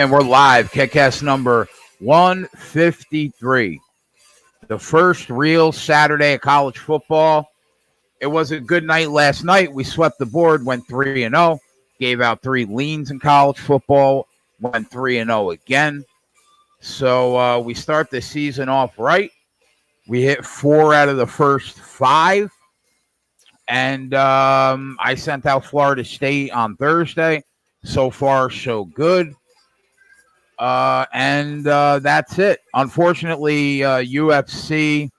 And we're live, KegCast number 153. The first real Saturday of college football. It was a good night last night. We swept the board, went 3-0, gave out 3 leans in college football, went 3-0 again. So we start the season off right. We hit 4 out of the first 5. And I sent out Florida State on Thursday. So far, so good. And that's it. Unfortunately, UFC,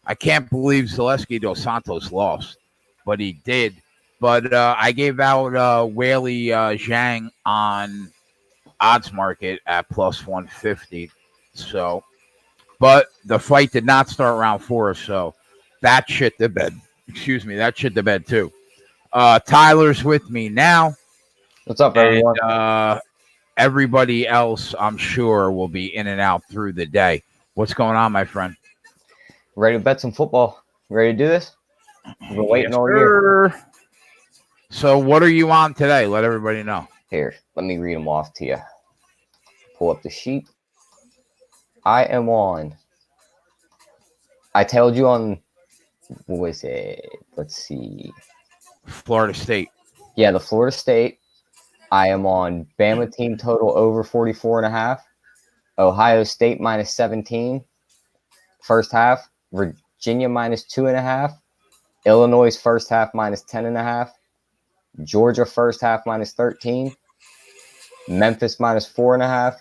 I can't believe Zaleski dos Santos lost, but he did. But I gave out Whaley Zhang on odds market at plus 150. So, but the fight did not start round 4, so that shit the bed. Excuse me, that shit the bed too. Tyler's with me now. What's up, everyone? And, everybody else, I'm sure, will be in and out through the day. What's going on, my friend? Ready to bet some football? Ready to do this? We've been waiting all year. So what are you on today? Let everybody know. Here, let me read them off to you. Pull up the sheet. I am on. I told you on, what was it? Let's see. Florida State. Yeah, the Florida State. I am on Bama team total over 44.5. Ohio State minus 17. First half. Virginia minus 2.5. Illinois first half minus 10.5. Georgia first half minus 13. Memphis minus 4.5.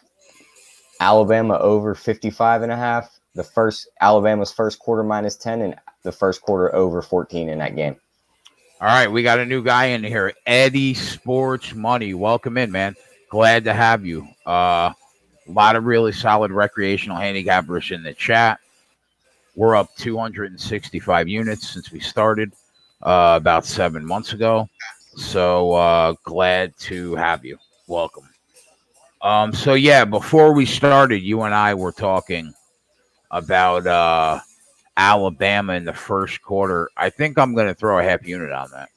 Alabama over 55.5. Alabama's first quarter minus 10 and the first quarter over 14 in that game. All right, we got a new guy in here, Eddie Sports Money. Welcome in, man. Glad to have you. A lot of really solid recreational handicappers in the chat. We're up 265 units since we started about 7 months ago. So glad to have you. Welcome. So, yeah, before we started, you and I were talking about Alabama in the first quarter. I think I'm going to throw a half unit on that.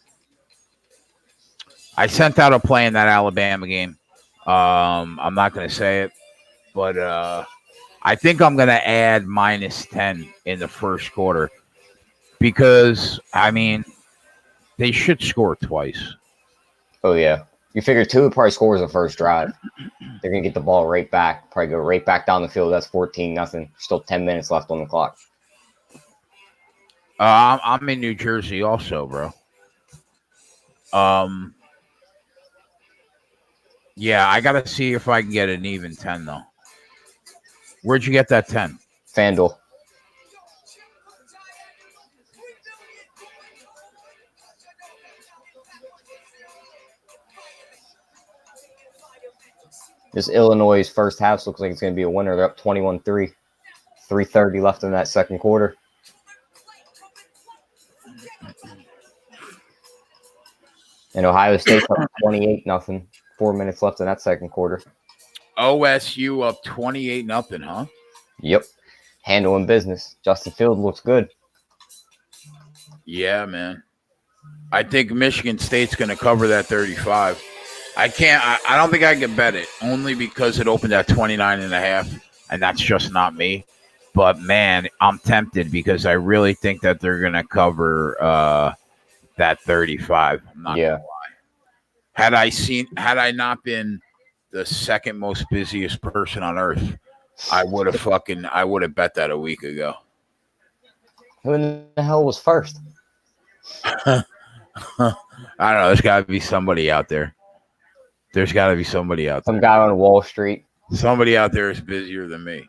I sent out a play in that Alabama game. I'm not going to say it, but I think I'm going to add minus 10 in the first quarter because, I mean, they should score twice. Oh, yeah. You figure 2 would probably scores the first drive. They're going to get the ball right back, probably go right back down the field. That's 14-0. Still 10 minutes left on the clock. I'm in New Jersey also, bro. Yeah, I got to see if I can get an even 10, though. Where'd you get that 10? FanDuel. This Illinois' first half looks like it's going to be a winner. They're up 21-3. 3:30 left in that second quarter. And Ohio State's up 28-0. 4 minutes left in that second quarter. OSU up 28-0, huh? Yep. Handling business. Justin Field looks good. Yeah, man. I think Michigan State's going to cover that 35. I don't think I can bet it, only because it opened at 29.5, and that's just not me. But, man, I'm tempted because I really think that they're going to cover that 35. I'm not going to lie. Had I not been the second most busiest person on earth, I would have bet that a week ago. Who in the hell was first? I don't know. There's got to be somebody out there. Some guy on Wall Street. Somebody out there is busier than me.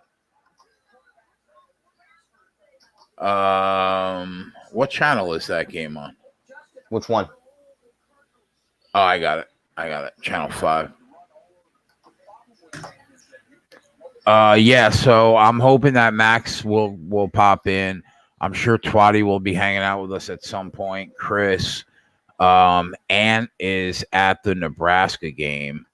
What channel is that game on? Which one? Oh, I got it. Channel 5. Yeah, so I'm hoping that Max will pop in. I'm sure Twatty will be hanging out with us at some point. Chris, Ant is at the Nebraska game.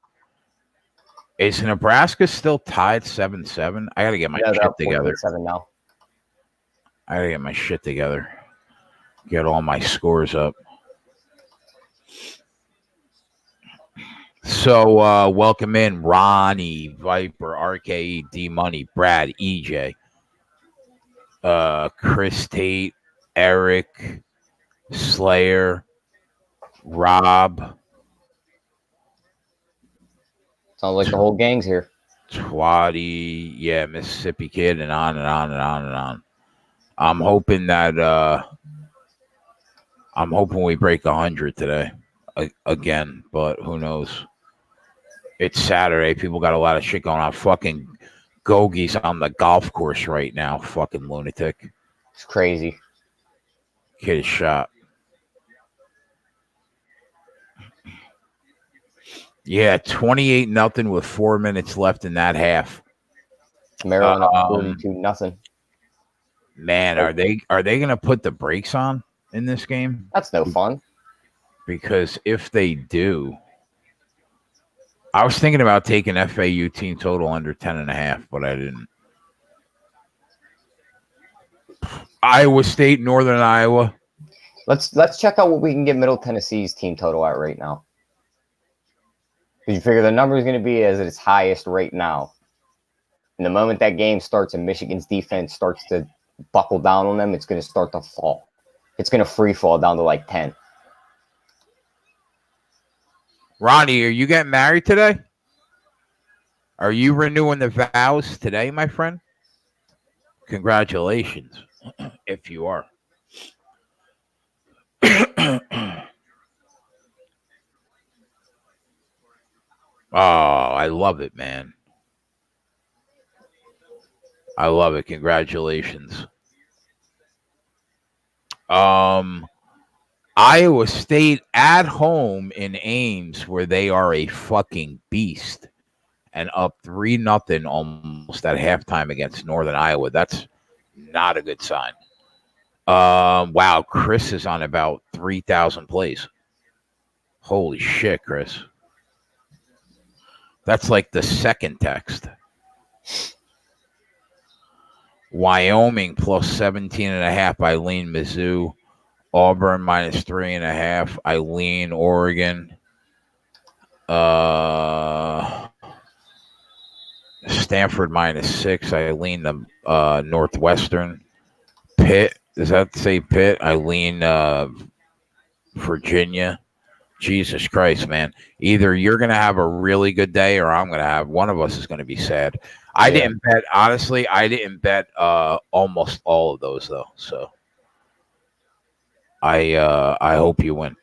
Is Nebraska still tied 7-7? I gotta get my shit together. 7 now. I gotta get my shit together. Get all my scores up. So welcome in Ronnie, Viper, RKE, D Money, Brad, EJ, Chris Tate, Eric, Slayer, Rob, Sounds like the whole gang's here. Twatty, yeah, Mississippi Kid, and on and on and on and on. I'm hoping that I'm hoping we break 100 today again, but who knows? It's Saturday. People got a lot of shit going on. Fucking Gogie's on the golf course right now. Fucking lunatic. It's crazy. Kid is shot. Yeah, 28-0 with 4 minutes left in that half. Maryland up 42-0. Man, are they gonna put the brakes on in this game? That's no fun. Because if they do, I was thinking about taking FAU team total under 10.5, but I didn't. Iowa State, Northern Iowa. Let's check out what we can get Middle Tennessee's team total at right now. Because you figure the number is going to be as at its highest right now. And the moment that game starts and Michigan's defense starts to buckle down on them, it's going to start to fall. It's going to free fall down to like 10. Ronnie, are you getting married today? Are you renewing the vows today, my friend? Congratulations, if you are. Oh, I love it, man. I love it. Congratulations. Iowa State at home in Ames, where they are a fucking beast, and up 3-0 almost at halftime against Northern Iowa. That's not a good sign. Wow, Chris is on about 3,000 plays. Holy shit, Chris. That's like the second text. Wyoming plus 17.5. Eileen, Mizzou. Auburn minus 3.5. Eileen, Oregon. Stanford minus 6. Eileen, the Northwestern. Pitt. Does that say Pitt? Eileen, Virginia. Jesus Christ, man. Either you're going to have a really good day or I'm going to have one of us is going to be sad. I didn't bet, honestly, I didn't bet almost all of those, though. So I hope you win.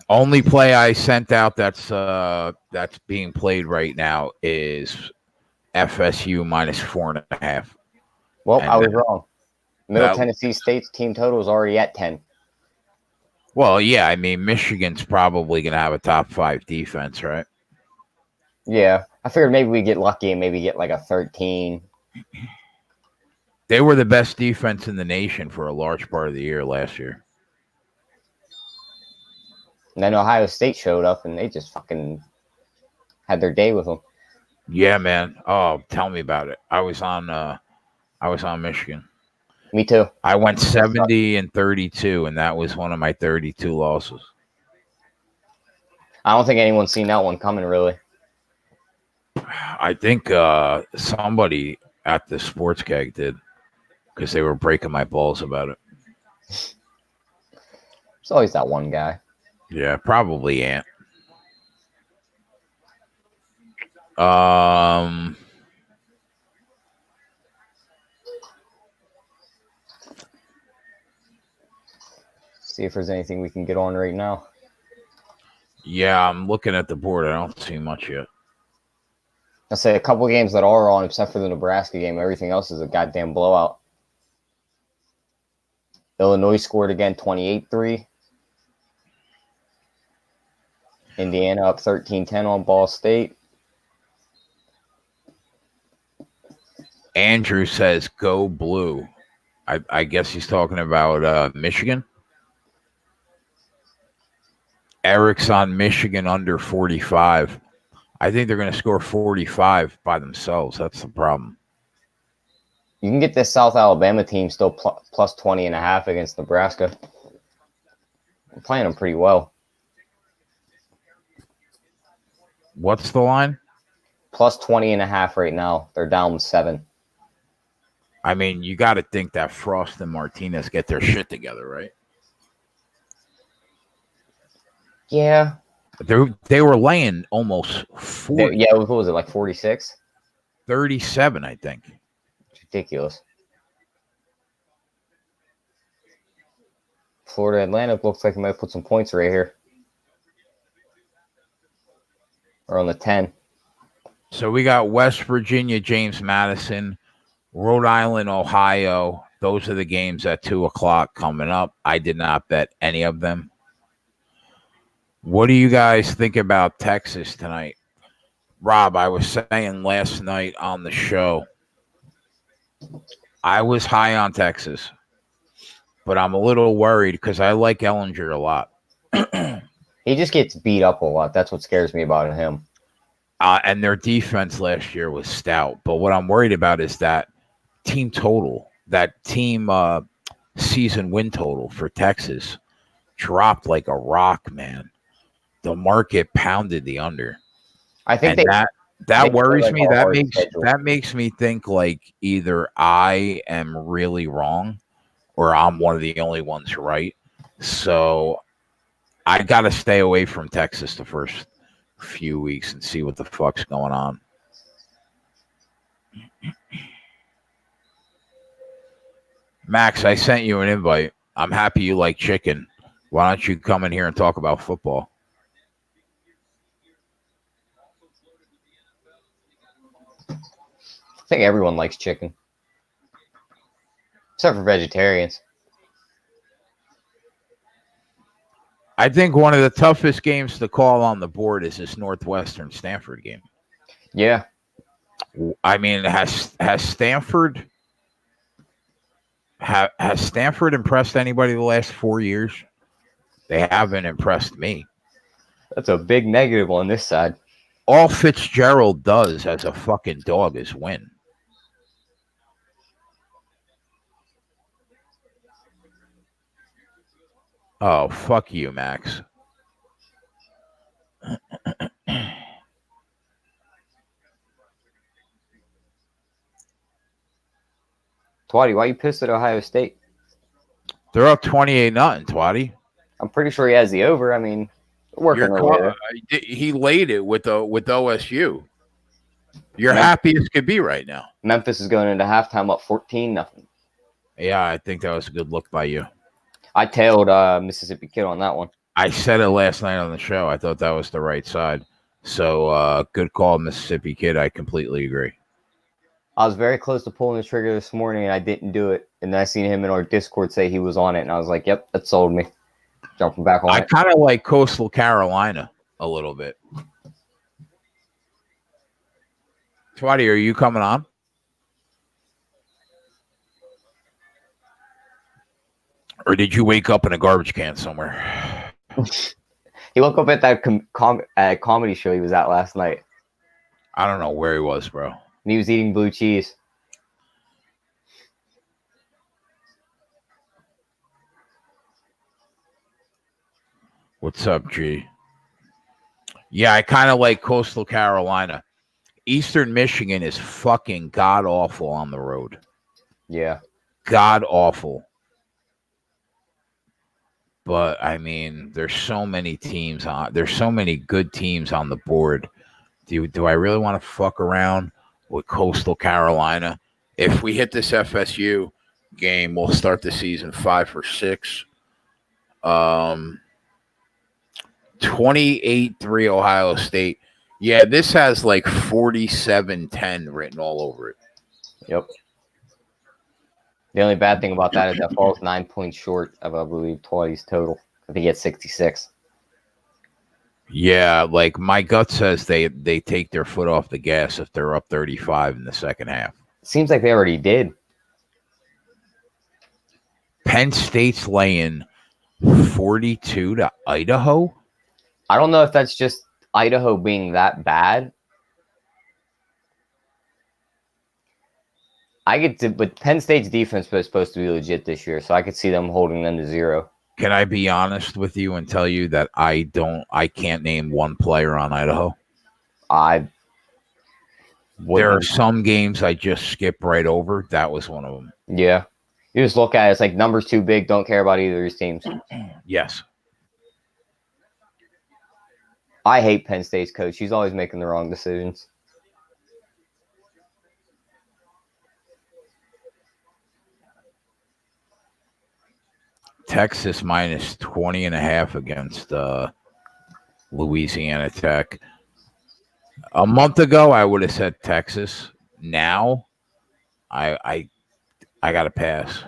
Only play I sent out that's being played right now is FSU minus 4.5. Well, I was wrong. Middle Tennessee State's team total is already at 10. Well, yeah, I mean, Michigan's probably going to have a top 5 defense, right? Yeah, I figured maybe we get lucky and maybe get like a 13. They were the best defense in the nation for a large part of the year last year. And then Ohio State showed up and they just fucking had their day with them. Yeah, man. Oh, tell me about it. I was on Michigan. Me too. I went 70-32, and that was one of my 32 losses. I don't think anyone's seen that one coming, really. I think somebody at the sports keg did because they were breaking my balls about it. There's always that one guy. Yeah, probably Ant. See if there's anything we can get on right now. Yeah, I'm looking at the board. I don't see much yet. I'll say a couple of games that are on, except for the Nebraska game. Everything else is a goddamn blowout. Illinois scored again 28-3. Indiana up 13-10 on Ball State. Andrew says, go blue. I guess he's talking about Michigan. Eric's on Michigan under 45. I think they're going to score 45 by themselves. That's the problem. You can get this South Alabama team still plus 20.5 against Nebraska. I'm playing them pretty well. What's the line? Plus 20.5 right now. They're down 7. I mean, you got to think that Frost and Martinez get their shit together, right? Yeah. They were laying almost 40. Yeah, what was it, like 46? 37, I think. It's ridiculous. Florida Atlantic looks like he might put some points right here. Or on the 10. So we got West Virginia, James Madison, Rhode Island, Ohio. Those are the games at 2:00 coming up. I did not bet any of them. What do you guys think about Texas tonight? Rob, I was saying last night on the show, I was high on Texas, but I'm a little worried because I like Ellinger a lot. He just gets beat up a lot. That's what scares me about him. And their defense last year was stout. But what I'm worried about is that team total, that team season win total for Texas dropped like a rock, man. The market pounded the under. I think that worries like me. schedule. That makes me think like either I am really wrong or I'm one of the only ones right. So I got to stay away from Texas the first few weeks and see what the fuck's going on. Max, I sent you an invite. I'm happy you like chicken. Why don't you come in here and talk about football? I think everyone likes chicken. Except for vegetarians. I think one of the toughest games to call on the board is this Northwestern Stanford game. Yeah. I mean, has Stanford impressed anybody the last 4 years? They haven't impressed me. That's a big negative on this side. All Fitzgerald does as a fucking dog is win. Oh, fuck you, Max. Twatty, why you pissed at Ohio State? They're up 28-0, Twatty. I'm pretty sure he has the over. I mean, working their way there. He laid it with OSU. You're happy as could be right now. Memphis is going into halftime up 14-0. Yeah, I think that was a good look by you. I tailed Mississippi Kid on that one. I said it last night on the show. I thought that was the right side. So good call, Mississippi Kid. I completely agree. I was very close to pulling the trigger this morning, and I didn't do it. And then I seen him in our Discord say he was on it, and I was like, yep, that sold me. Jumping back on it. I kind of like Coastal Carolina a little bit. Twatty, are you coming on? Or did you wake up in a garbage can somewhere? He woke up at that comedy show he was at last night. I don't know where he was, bro. And he was eating blue cheese. What's up, G? Yeah, I kind of like Coastal Carolina. Eastern Michigan is fucking god awful on the road. Yeah. God awful. But I mean, there's so many teams on. There's so many good teams on the board. Do I really want to fuck around with Coastal Carolina? If we hit this FSU game, we'll start the season 5-6. 28-3 Ohio State. Yeah, this has like 47-10 written all over it. Yep. The only bad thing about that is that falls 9 points short of, I believe, Twatty's total. I think he had 66. Yeah, like my gut says they take their foot off the gas if they're up 35 in the second half. Seems like they already did. Penn State's laying 42 to Idaho. I don't know if that's just Idaho being that bad. But Penn State's defense was supposed to be legit this year, so I could see them holding them to 0. Can I be honest with you and tell you that I can't name one player on Idaho. I There are wouldn't. some games I just skip right over. That was one of them. Yeah. You just look at it, it's like numbers too big, don't care about either of these teams. Yes. I hate Penn State's coach. He's always making the wrong decisions. Texas minus 20.5 against Louisiana Tech. A month ago, I would have said Texas. Now, I got to pass.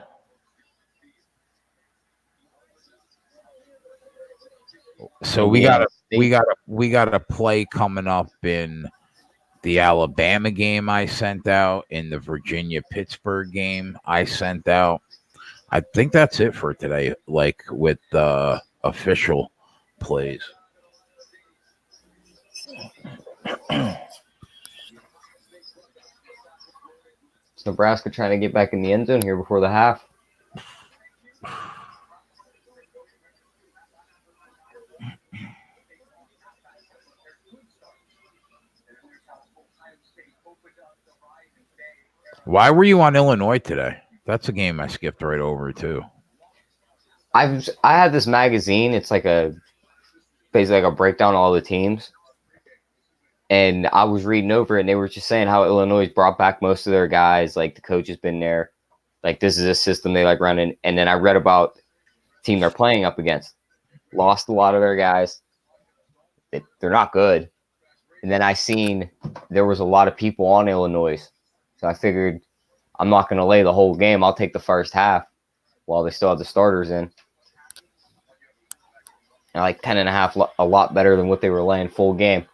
So we got a play coming up in the Alabama game I sent out, in the Virginia Pittsburgh game I sent out. I think that's it for today. Like with the official plays. Is Nebraska trying to get back in the end zone here before the half? Why were you on Illinois today? That's a game I skipped right over too. I had this magazine. It's like basically like a breakdown of all the teams. And I was reading over it, and they were just saying how Illinois brought back most of their guys. Like the coach has been there. Like this is a system they like running. And then I read about the team they're playing up against. Lost a lot of their guys. They're not good. And then I seen there was a lot of people on Illinois. So I figured I'm not going to lay the whole game. I'll take the first half while they still have the starters in. And like 10.5, a lot better than what they were laying full game.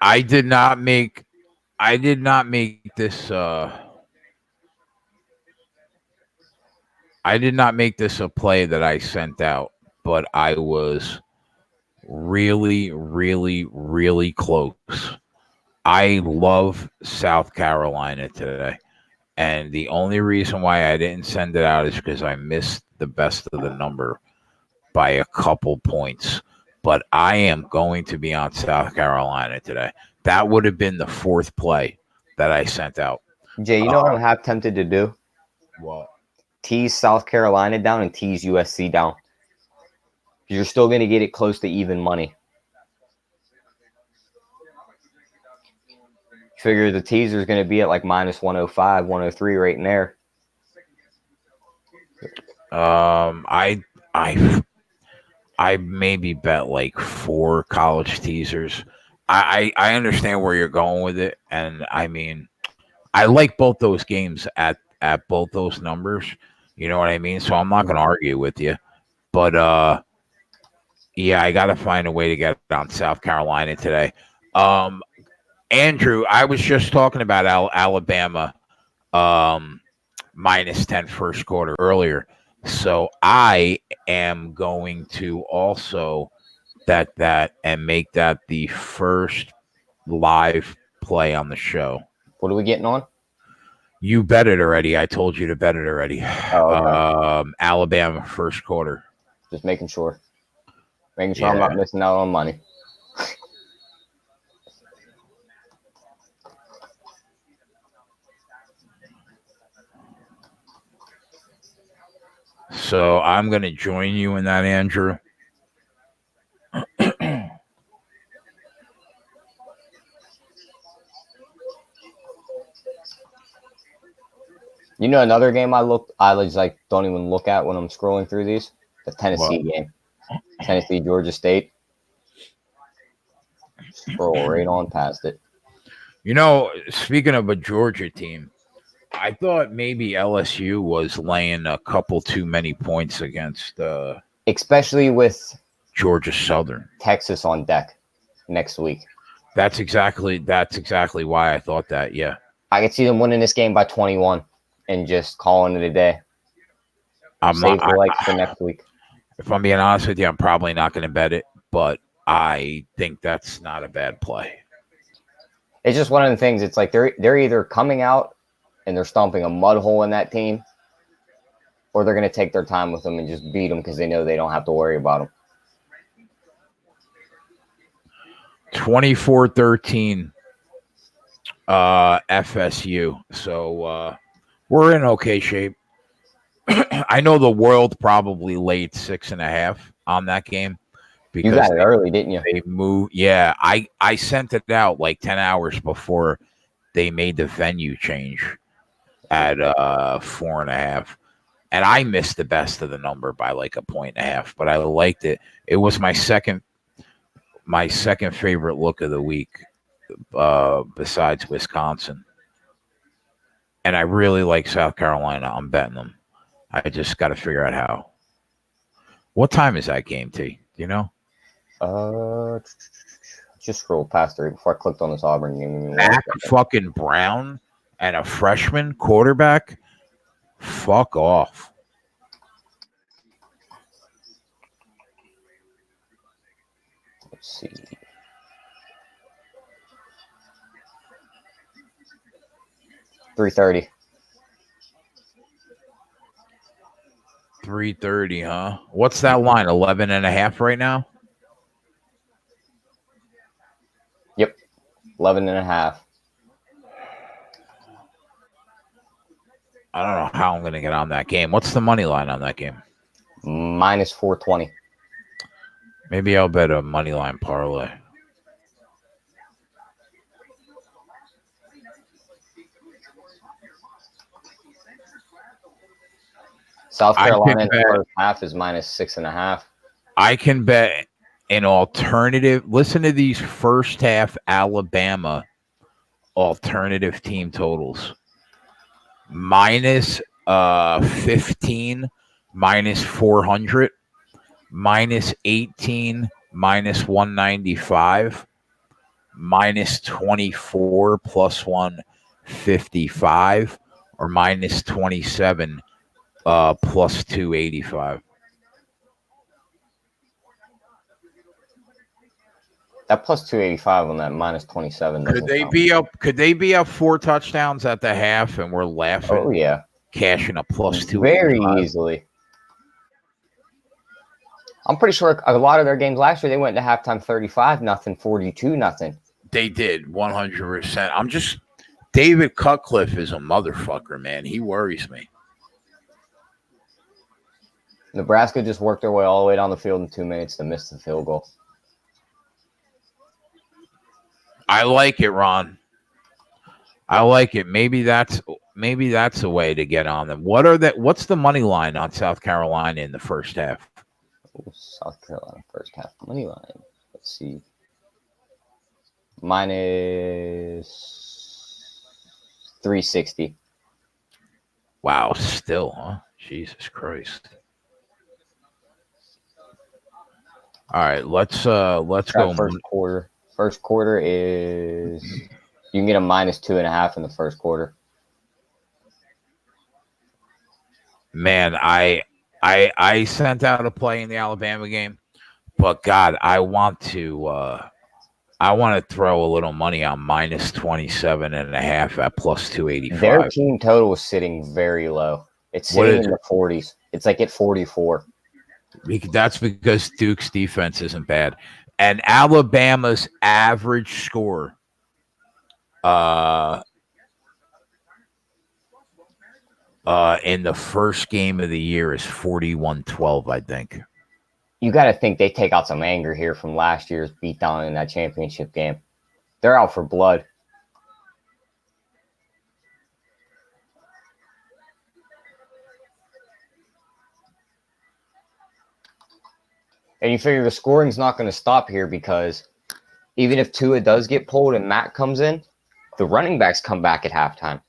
I did not make this a play that I sent out, but I was really, really, really close. I love South Carolina today. And the only reason why I didn't send it out is because I missed the best of the number by a couple points. But I am going to be on South Carolina today. That would have been the fourth play that I sent out. Jay, you know what I'm half tempted to do? What? Tease South Carolina down and tease USC down. You're still going to get it close to even money. Figure the teaser is going to be at like minus 105, 103 right in there. I maybe bet like 4 college teasers. I understand where you're going with it, and I mean, I like both those games at both those numbers. You know what I mean? So I'm not going to argue with you, but yeah, I got to find a way to get on South Carolina today. Andrew, I was just talking about Alabama minus 10 first quarter earlier. So I am going to also bet that and make that the first live play on the show. What are we getting on? You bet it already. I told you to bet it already. Oh, okay. Alabama first quarter. Just making sure. Making sure I'm not missing out on money. So I'm going to join you in that, Andrew. You know, another game I just like don't even look at when I'm scrolling through these. The Tennessee game, Tennessee Georgia State. Scroll right on past it. You know, speaking of a Georgia team, I thought maybe LSU was laying a couple too many points against, especially with Georgia Southern, Texas on deck next week. That's exactly why I thought that. Yeah, I could see them winning this game by 21 and just calling it a day. Save the likes for next week. If I'm being honest with you, I'm probably not going to bet it, but I think that's not a bad play. It's just one of the things. It's like they're either coming out and they're stomping a mud hole in that team, or they're going to take their time with them and just beat them because they know they don't have to worry about them. 24-13 FSU. So we're in okay shape. I know the world probably laid 6.5 on that game because you got it early, didn't you? They moved. Yeah, I sent it out like 10 hours before they made the venue change at 4.5, and I missed the best of the number by like 1.5, but I liked it. It was my second favorite look of the week, besides Wisconsin, and I really like South Carolina. I'm betting them. I just got to figure out how. What time is that game, T? Do you know? Just scrolled past it before I clicked on this Auburn game. Mac fucking Brown and a freshman quarterback? Fuck off. Let's see. $3:30. 3:30, huh? What's that line? 11.5 right now? Yep. 11.5. I don't know how I'm going to get on that game. What's the money line on that game? Minus 420. Maybe I'll bet a money line parlay. South Carolina in the first half is minus 6.5. I can bet an alternative. Listen to these first half Alabama alternative team totals. Minus 15, minus 400, minus 18, minus 195, minus 24 plus 155, or minus 27 plus 285. That plus 285 on that minus 27. Could they be up 4 touchdowns at the half and we're laughing? Oh yeah, cashing a plus 2 very easily. I'm pretty sure a lot of their games last year they went to halftime 35-0, 42-0. They did 100%. David Cutcliffe is a motherfucker, man. He worries me. Nebraska just worked their way all the way down the field in 2 minutes to miss the field goal. I like it, Ron. I like it. Maybe that's a way to get on them. What's the money line on South Carolina in the first half? Ooh, South Carolina first half money line. Let's see. Minus 360. Wow, still, huh? Jesus Christ. All right, let's go. First quarter. First quarter is you can get a minus 2.5 in the first quarter. Man, I sent out a play in the Alabama game, but God, I want to throw a little money on minus 27.5 at plus 285. Their team total is sitting very low. It's sitting in the 40s. It's like at 44. That's because Duke's defense isn't bad. And Alabama's average score in the first game of the year is 41-12, I think. You got to think they take out some anger here from last year's beatdown in that championship game. They're out for blood. And you figure the scoring's not going to stop here because even if Tua does get pulled and Matt comes in, the running backs come back at halftime.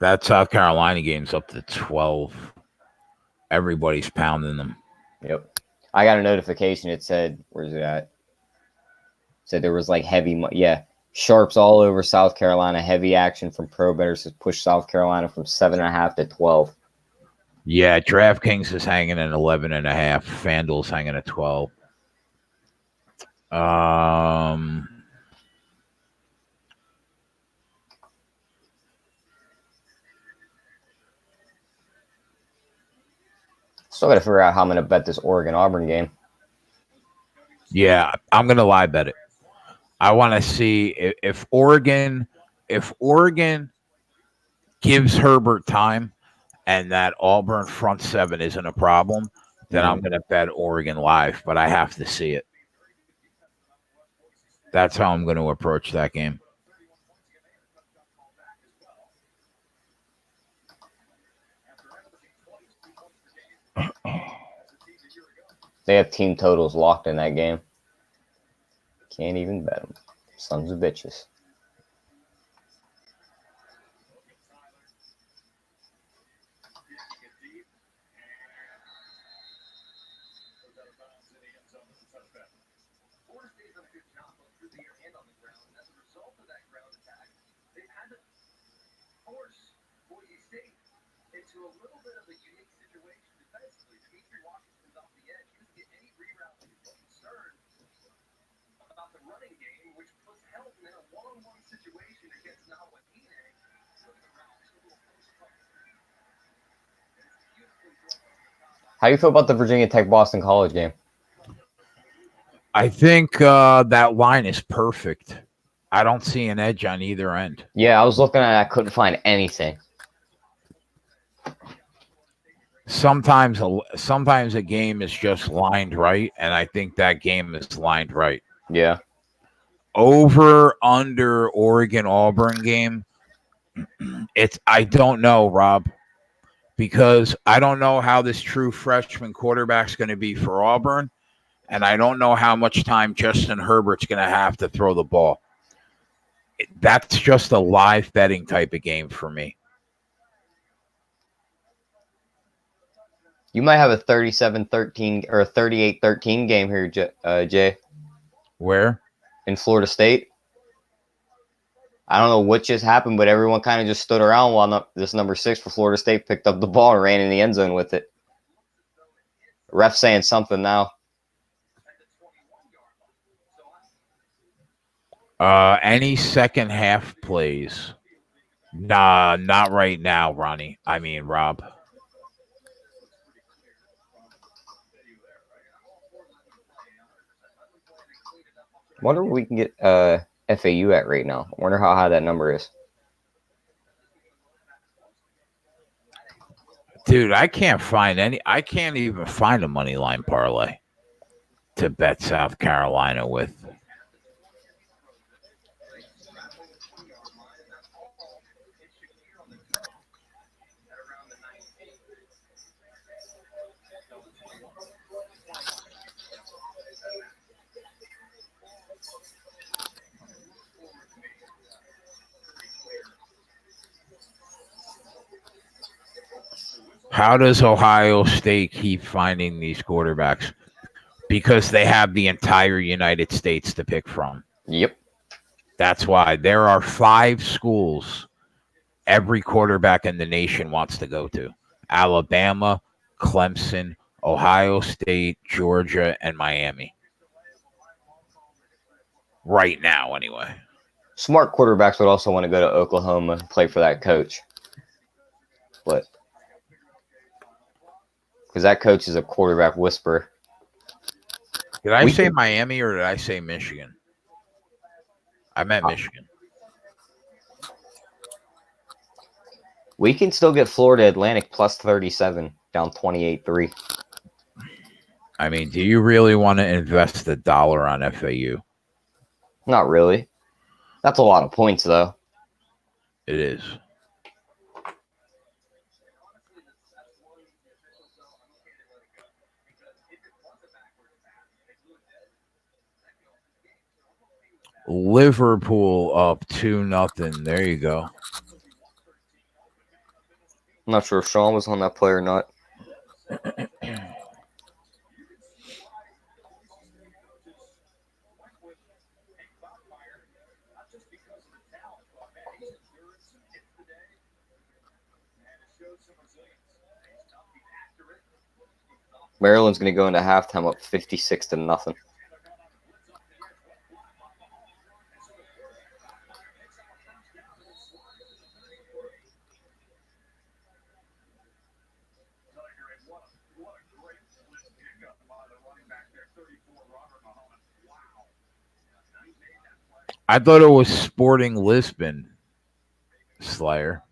That South Carolina game's up to 12. Everybody's pounding them. Yep. I got a notification. It said, where's it at? It said there was like heavy, sharps all over South Carolina. Heavy action from pro bettors has pushed South Carolina from 7.5 to 12. Yeah, DraftKings is hanging at 11.5. FanDuel's hanging at 12. Um, Still got to figure out how I'm going to bet this Oregon Auburn game. yeah, I'm gonna lie bet it. I want to see if Oregon gives Herbert time and that Auburn front seven isn't a problem, then I'm going to bet Oregon live, but I have to see it. That's how I'm going to approach that game. They have team totals locked in that game. Can't even bet them. Sons of bitches. How do you feel about the Virginia Tech Boston College game? I think that line is perfect. I don't see an edge on either end. Yeah, I was looking at it. I couldn't find anything. Sometimes a game is just lined right, and I think that game is lined right. Yeah. Over under Oregon Auburn game. I don't know, Rob, because I don't know how this true freshman quarterback's going to be for Auburn, and I don't know how much time Justin Herbert's going to have to throw the ball. That's just a live betting type of game for me. You might have a 37-13 or a 38-13 game here, Jay. Where? In Florida State. I don't know what just happened, but everyone kind of just stood around while this number 6 for Florida State picked up the ball and ran in the end zone with it. Ref saying something now. Any second half plays? Nah, not right now, Ronnie. I mean, Rob. Wonder what we can get FAU at right now. I wonder how high that number is. Dude, I can't even find a money line parlay to bet South Carolina with. How does Ohio State keep finding these quarterbacks? Because they have the entire United States to pick from. Yep. That's why there are 5 schools every quarterback in the nation wants to go to: Alabama, Clemson, Ohio State, Georgia, and Miami. Right now, anyway. Smart quarterbacks would also want to go to Oklahoma and play for that coach. But because that coach is a quarterback whisperer. Did I say Miami or did I say Michigan? I meant Michigan. We can still get Florida Atlantic plus 37, down 28-3. I mean, do you really want to invest $1 on FAU? Not really. That's a lot of points, though. It is. Liverpool up 2-0. There you go. I'm not sure if Sean was on that play or not. Maryland's going to go into halftime up 56-0. I thought it was Sporting Lisbon, Slayer.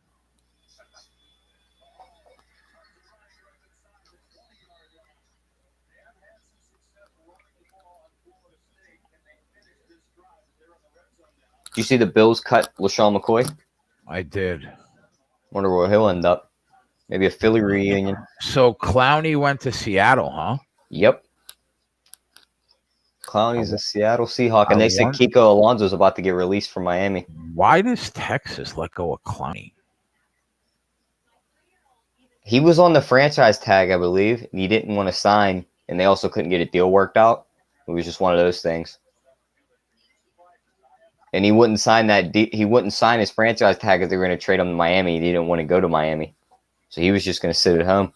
You see the Bills cut LaShawn McCoy? I did. Wonder where he'll end up. Maybe a Philly reunion. So Clowney went to Seattle, huh? Yep. Clowney's a Seattle Seahawk, and they said wonder- Kiko Alonso's about to get released from Miami. Why does Texas let go of Clowney? He was on the franchise tag, I believe, and he didn't want to sign, and they also couldn't get a deal worked out. It was just one of those things. And he wouldn't sign he wouldn't sign his franchise tag if they were going to trade him to Miami. He didn't want to go to Miami, so he was just going to sit at home.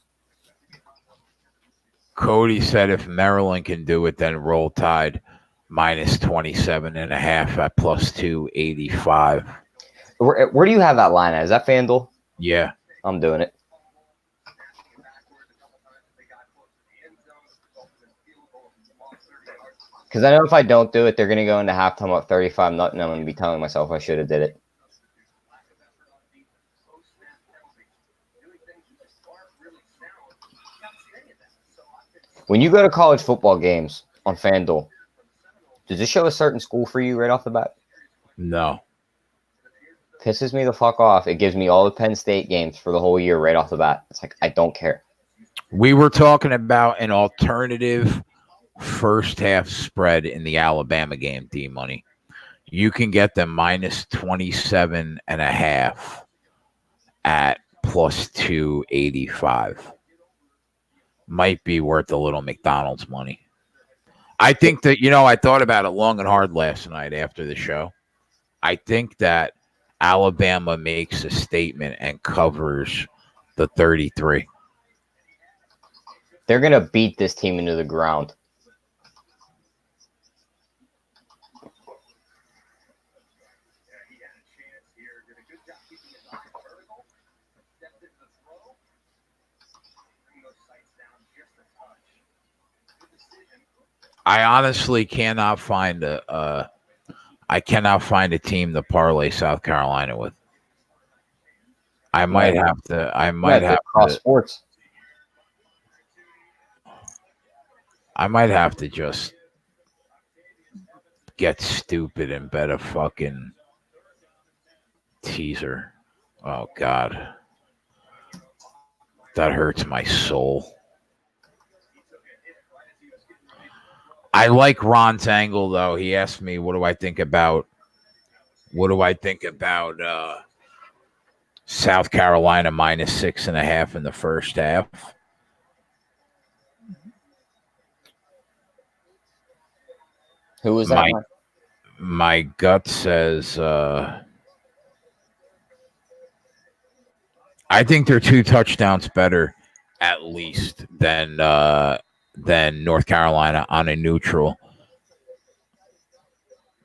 Cody said if Maryland can do it, then Roll Tide minus 27.5 at plus 285. Where do you have that line at? Is that FanDuel? Yeah. I'm doing it. Because I know if I don't do it, they're going to go into halftime up 35-0, and I'm going to be telling myself I should have did it. When you go to college football games on FanDuel, does it show a certain school for you right off the bat? No. Pisses me the fuck off. It gives me all the Penn State games for the whole year right off the bat. It's like, I don't care. We were talking about an alternative first half spread in the Alabama game, D-Money. You can get them minus 27.5 at plus 285. Might be worth a little McDonald's money. I think that, I thought about it long and hard last night after the show. I think that Alabama makes a statement and covers the 33. They're going to beat this team into the ground. I honestly cannot find a team to parlay South Carolina with. I might have to cross sports. I might have to just get stupid and bet a fucking teaser. Oh God. That hurts my soul. I like Ron's angle though. He asked me, what do I think about South Carolina minus 6.5 in the first half? Who was that? My gut says I think they're 2 touchdowns better at least than North Carolina on a neutral.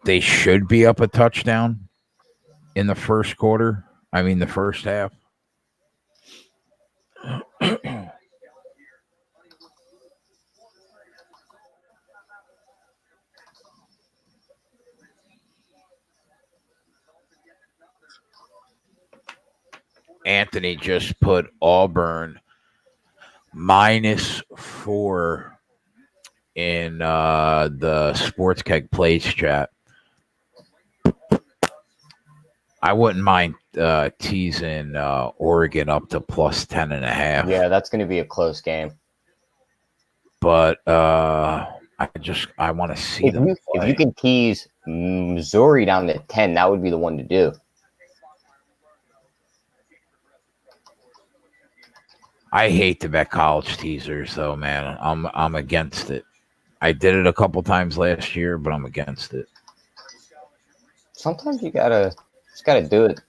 They should be up a touchdown in the first quarter. I mean the first half. Anthony just put Auburn -4 in the Sports Keg Plays chat. I wouldn't mind teasing Oregon up to plus 10.5. Yeah, that's going to be a close game. But I want to see them. If you can tease Missouri down to 10, that would be the one to do. I hate to bet college teasers, though, man. I'm against it. I did it a couple times last year, but I'm against it. Sometimes you just gotta do it.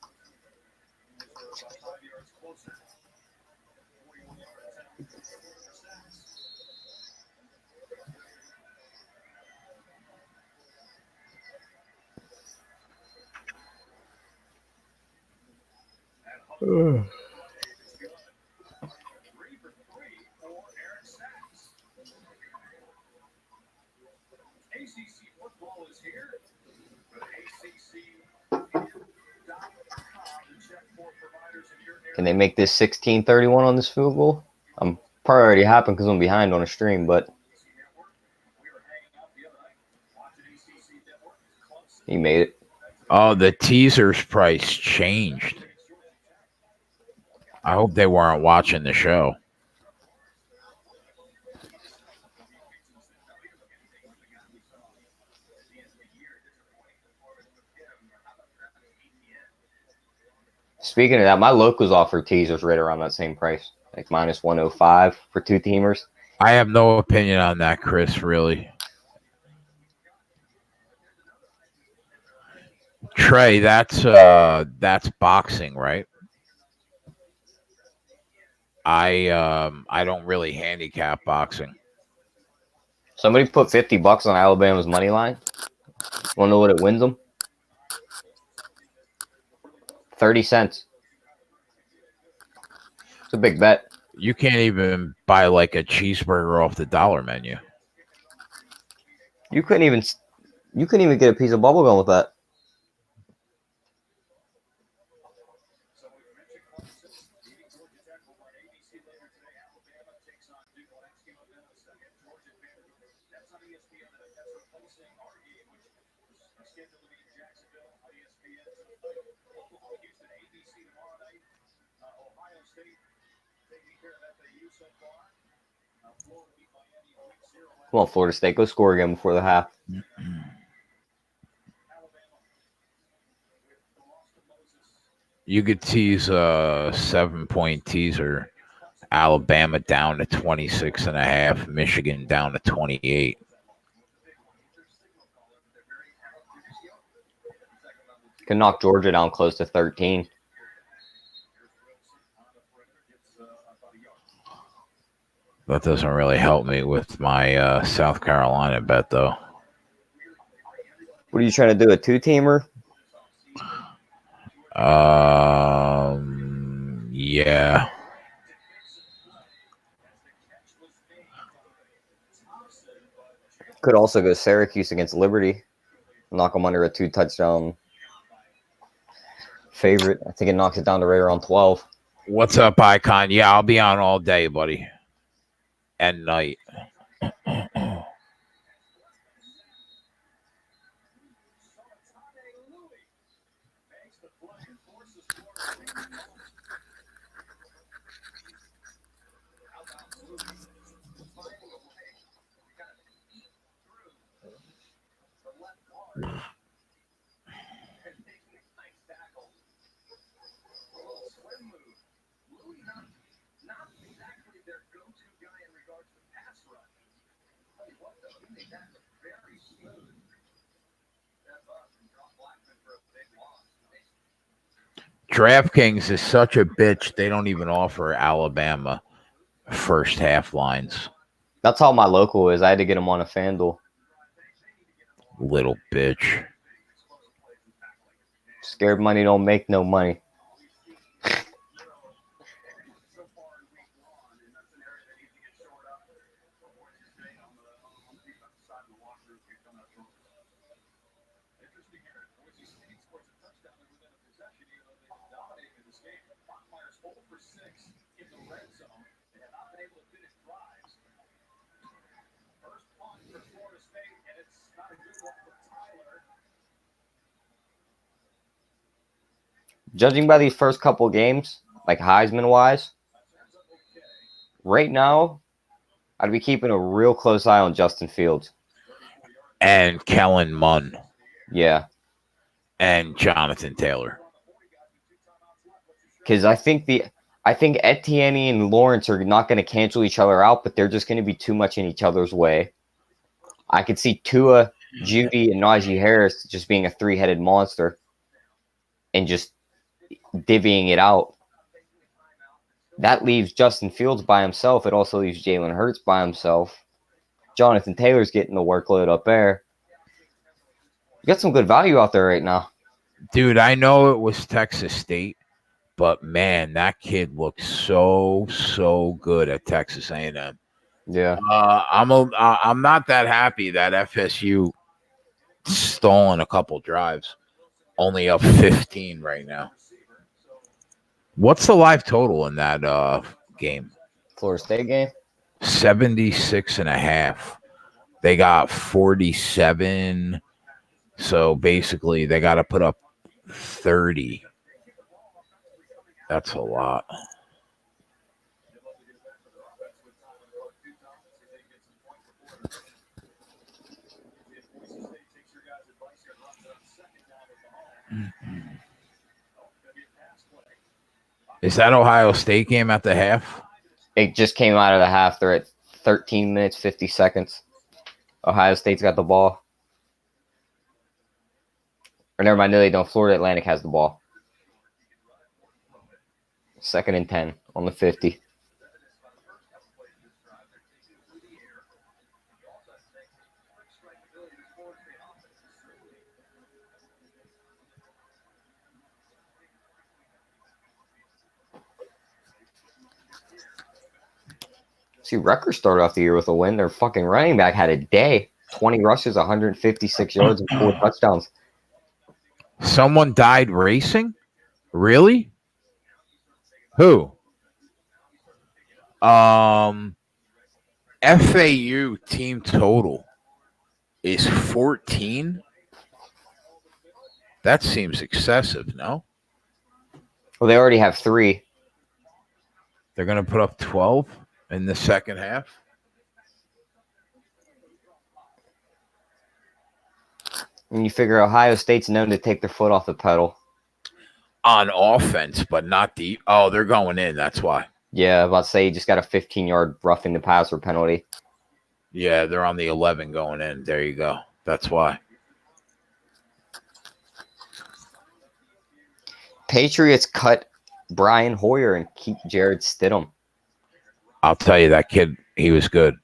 Can they make this 16-31 on this field goal? I'm probably already happened because I'm behind on a stream, but he made it. Oh, the teasers price changed. I hope they weren't watching the show. Speaking of that, my locals offer teasers right around that same price, like minus 105 for two teamers. I have no opinion on that, Chris, really. Trey, that's boxing, right? I don't really handicap boxing. Somebody put $50 on Alabama's money line. Want to know what it wins them? 30 cents. It's a big bet. You can't even buy like a cheeseburger off the dollar menu. You couldn't even get a piece of bubble gum with that. Come on, Florida State, go score again before the half. You could tease a 7-point teaser. Alabama down to 26.5, Michigan down to 28. Can knock Georgia down close to 13. That doesn't really help me with my South Carolina bet, though. What are you trying to do, a two-teamer? Yeah. Could also go Syracuse against Liberty. Knock them under a 2-touchdown favorite. I think it knocks it down to right around 12. What's up, Icon? Yeah, I'll be on all day, buddy. And night. DraftKings is such a bitch. They don't even offer Alabama first half lines. That's how my local is. I had to get them on a FanDuel. Little bitch. Scared money don't make no money. Judging by these first couple games, like Heisman-wise, right now, I'd be keeping a real close eye on Justin Fields. And Kellen Munn. Yeah. And Jonathan Taylor. Because I think Etienne and Lawrence are not going to cancel each other out, but they're just going to be too much in each other's way. I could see Tua, Judy, and Najee Harris just being a three-headed monster and just divvying it out. That leaves Justin Fields by himself. It also leaves Jalen Hurts by himself. Jonathan Taylor's getting the workload up there. You got some good value out there right now. Dude, I know it was Texas State, but man, that kid looks so good at Texas A&M. Yeah. I'm not that happy that FSU stolen a couple drives. Only up 15 right now. What's the live total in that game? Florida State game? 76.5. They got 47. So basically, they got to put up 30. That's a lot. Is that Ohio State game at the half? It just came out of the half. They're at 13 minutes, 50 seconds. Ohio State's got the ball. Or never mind, no, they don't. Florida Atlantic has the ball. 2nd and 10 on the 50. See, Rutgers started off the year with a win. Their fucking running back had a day. 20 rushes, 156 yards, and 4 touchdowns. Someone died racing? Really? Who? FAU team total is 14. That seems excessive, no? Well, they already have 3. They're going to put up 12 in the second half. And you figure Ohio State's known to take their foot off the pedal. On offense, but not deep. Oh, they're going in. That's why. Yeah, about to say you just got a 15-yard roughing the passer penalty. Yeah, they're on the 11 going in. There you go. That's why. Patriots cut Brian Hoyer and keep Jared Stidham. I'll tell you, that kid, he was good.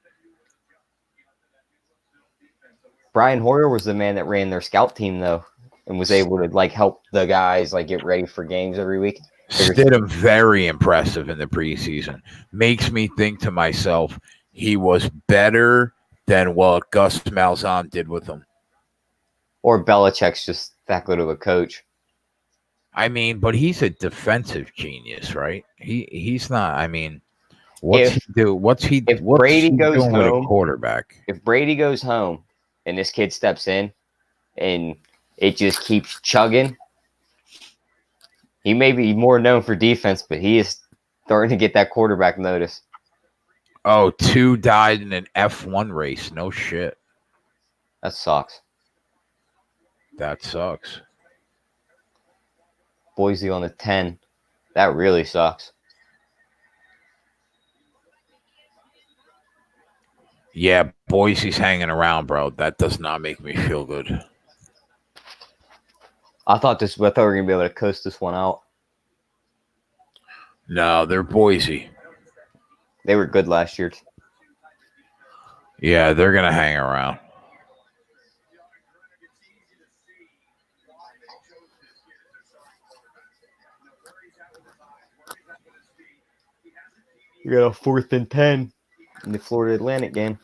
Brian Hoyer was the man that ran their scout team, though, and was able to help the guys get ready for games every week. Stidham very impressive in the preseason. Makes me think to myself, he was better than what Gus Malzahn did with him. Or Belichick's just that good of a coach. I mean, but he's a defensive genius, right? He's not. I mean, what's he do? What's Brady goes doing home, with a quarterback? If Brady goes home and this kid steps in and it just keeps chugging, he may be more known for defense, but he is starting to get that quarterback notice. Oh, 2 died in an F1 race. No shit. That sucks. That sucks. Boise on the 10. That really sucks. Yeah, Boise's hanging around, bro. That does not make me feel good. I thought we were going to be able to coast this one out. No, they're Boise. They were good last year. Yeah, they're going to hang around. You got a 4th and 10 in the Florida Atlantic game.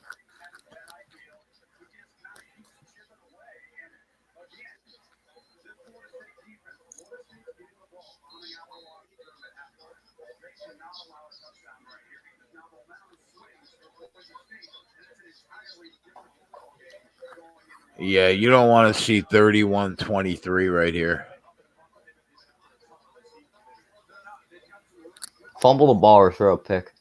Yeah, you don't want to see 31-23 right here. Fumble the ball or throw a pick.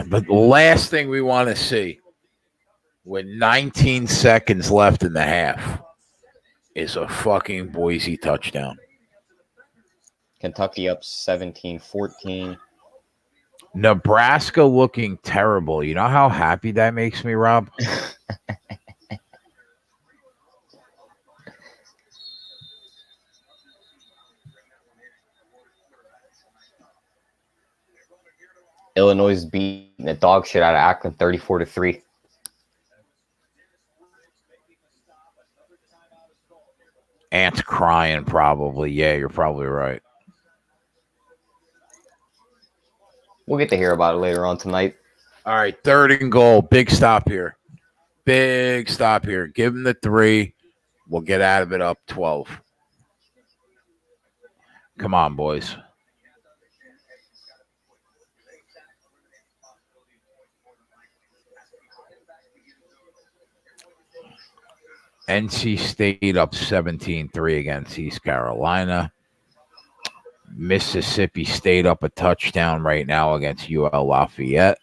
But the last thing we want to see with 19 seconds left in the half is a fucking Boise touchdown. Kentucky up 17-14. Nebraska looking terrible. You know how happy that makes me, Rob? Illinois is beating the dog shit out of Akron 34-3. crying probably. Yeah, you're probably right. We'll get to hear about it later on tonight. All right, 3rd and goal. Big stop here. Big stop here. Give him the 3. We'll get out of it up 12. Come on, boys. NC State up 17-3 against East Carolina. Mississippi State up a touchdown right now against UL Lafayette.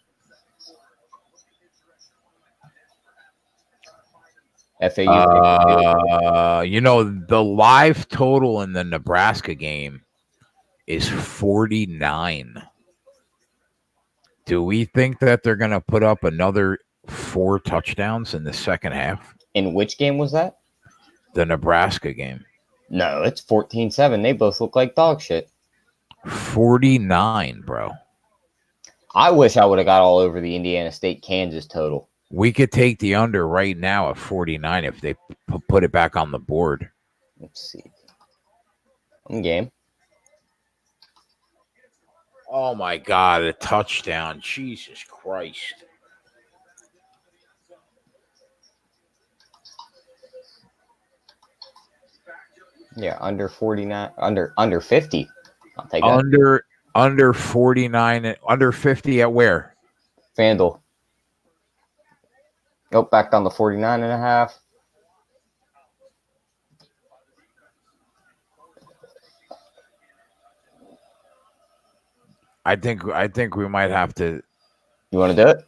FAU. The live total in the Nebraska game is 49. Do we think that they're going to put up another 4 touchdowns in the second half? In which game was that? The Nebraska game. No, it's 14-7. They both look like dog shit. 49, bro. I wish I would have got all over the Indiana State-Kansas total. We could take the under right now at 49 if they put it back on the board. Let's see. Game. Oh, my God. A touchdown. Jesus Christ. Yeah, under 49. Under 50. I'll take that. Under 49. Under 50 at where? FanDuel. Oh, back down to 49.5. I think we might have to. You want to do it?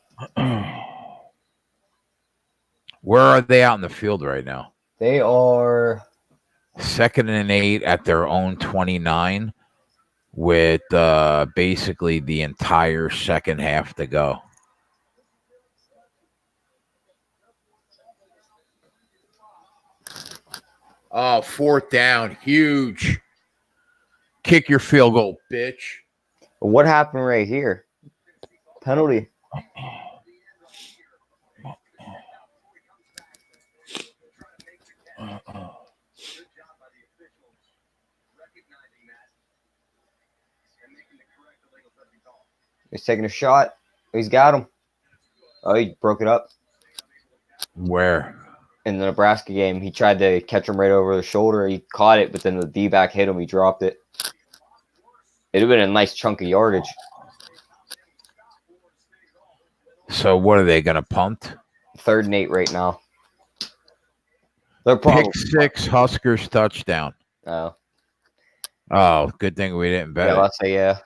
Where are they out in the field right now? They are 2nd and 8 at their own 29 with basically the entire second half to go. Oh, 4th down. Huge. Kick your field goal, bitch. What happened right here? Penalty. He's taking a shot. He's got him. Oh, he broke it up. Where? In the Nebraska game, he tried to catch him right over the shoulder. He caught it, but then the D-back hit him. He dropped it. It'd have been a nice chunk of yardage. So what are they going to punt? 3rd and 8 right now. They're probably Pick 6, Huskers touchdown. Oh, good thing we didn't bet yeah, it. I'll say yeah.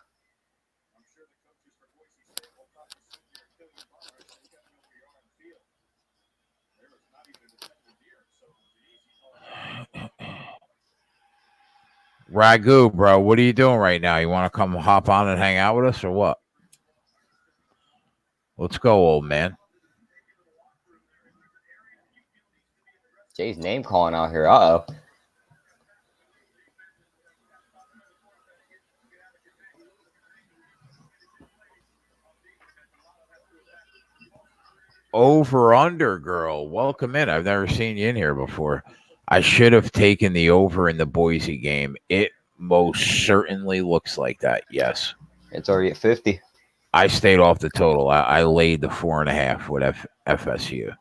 Ragu, bro, what are you doing right now? You want to come hop on and hang out with us or what? Let's go, old man. Jay's name calling out here. Uh-oh. Over under, girl. Welcome in. I've never seen you in here before. I should have taken the over in the Boise game. It most certainly looks like that. Yes. It's already at 50. I stayed off the total. I laid the 4.5 with FSU.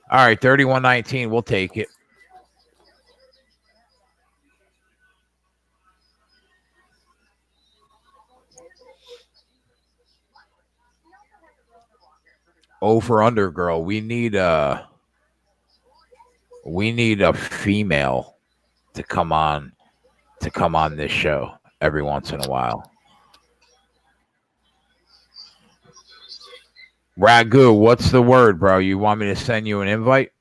All right, 31-19. We'll take it. Over under, girl. We need a female to come on this show every once in a while. Ragu, what's the word, bro? You want me to send you an invite?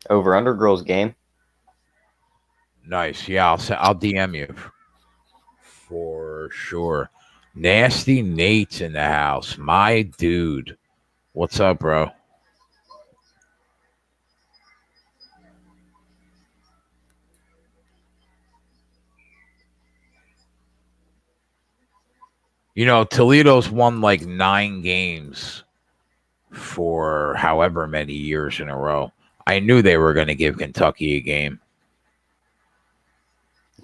Over under girls game. Nice. Yeah, I'll DM you for sure. Nasty Nate's in the house. My dude. What's up, bro? You know, Toledo's won like 9 games for however many years in a row. I knew they were going to give Kentucky a game.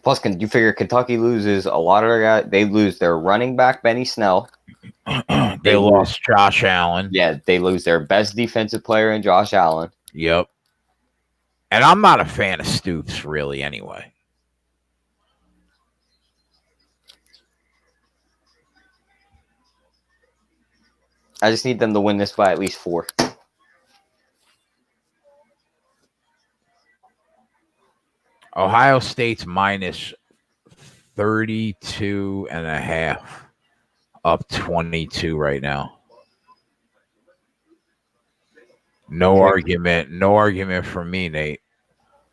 Plus, you figure Kentucky loses a lot of their guys. They lose their running back, Benny Snell. They lost Josh Allen. Yeah, they lose their best defensive player in Josh Allen. Yep. And I'm not a fan of Stoops, really, anyway. I just need them to win this by at least 4. Ohio State's minus 32.5, up 22 right now. No argument from me, Nate.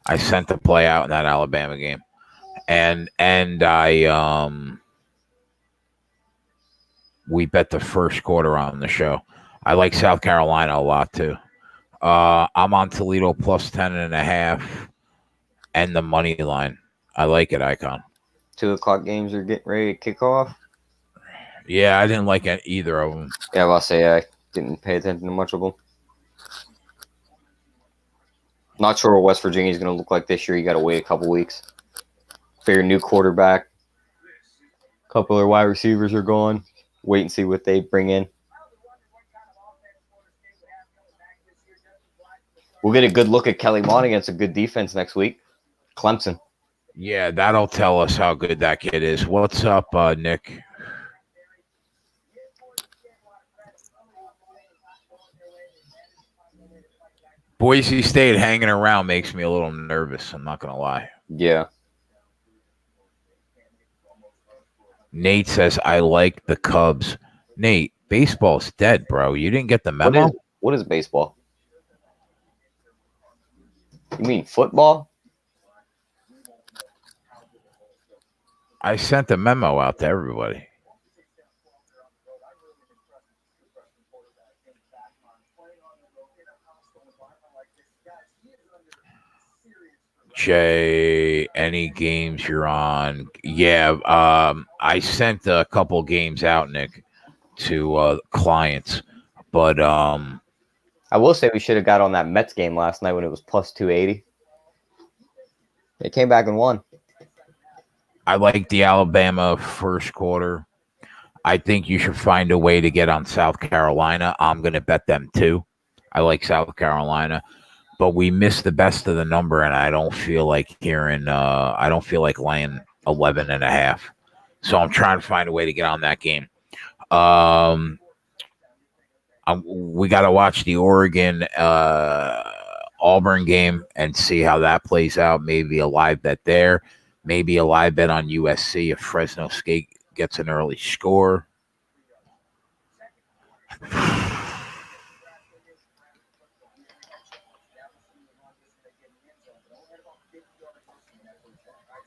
I sent the play out in that Alabama game. And I we bet the first quarter on the show. I like South Carolina a lot too. I'm on Toledo plus 10.5 and the money line. I like it, Icon. 2:00 games are getting ready to kick off. Yeah, I didn't like either of them. Yeah, I'll say I didn't pay attention to much of them. Not sure what West Virginia is going to look like this year. You got to wait a couple weeks. Figure new quarterback. A couple of their wide receivers are gone. Wait and see what they bring in. We'll get a good look at Kelly Mond against a good defense next week. Clemson. Yeah, that'll tell us how good that kid is. What's up, Nick? Boise State hanging around makes me a little nervous. I'm not going to lie. Yeah. Nate says, I like the Cubs. Nate, baseball's dead, bro. You didn't get the memo? What is baseball? You mean football? I sent the memo out to everybody. Jay, any games you're on? Yeah, I sent a couple games out, Nick, to clients, but I will say we should have got on that Mets game last night when it was plus 280. They came back and won. I like the Alabama first quarter. I think you should find a way to get on South Carolina. I'm going to bet them too. I like South Carolina. But we missed the best of the number, and I don't feel like hearing. I don't feel like laying 11.5. So I'm trying to find a way to get on that game. We got to watch the Oregon Auburn game and see how that plays out. Maybe a live bet there. Maybe a live bet on USC if Fresno State gets an early score.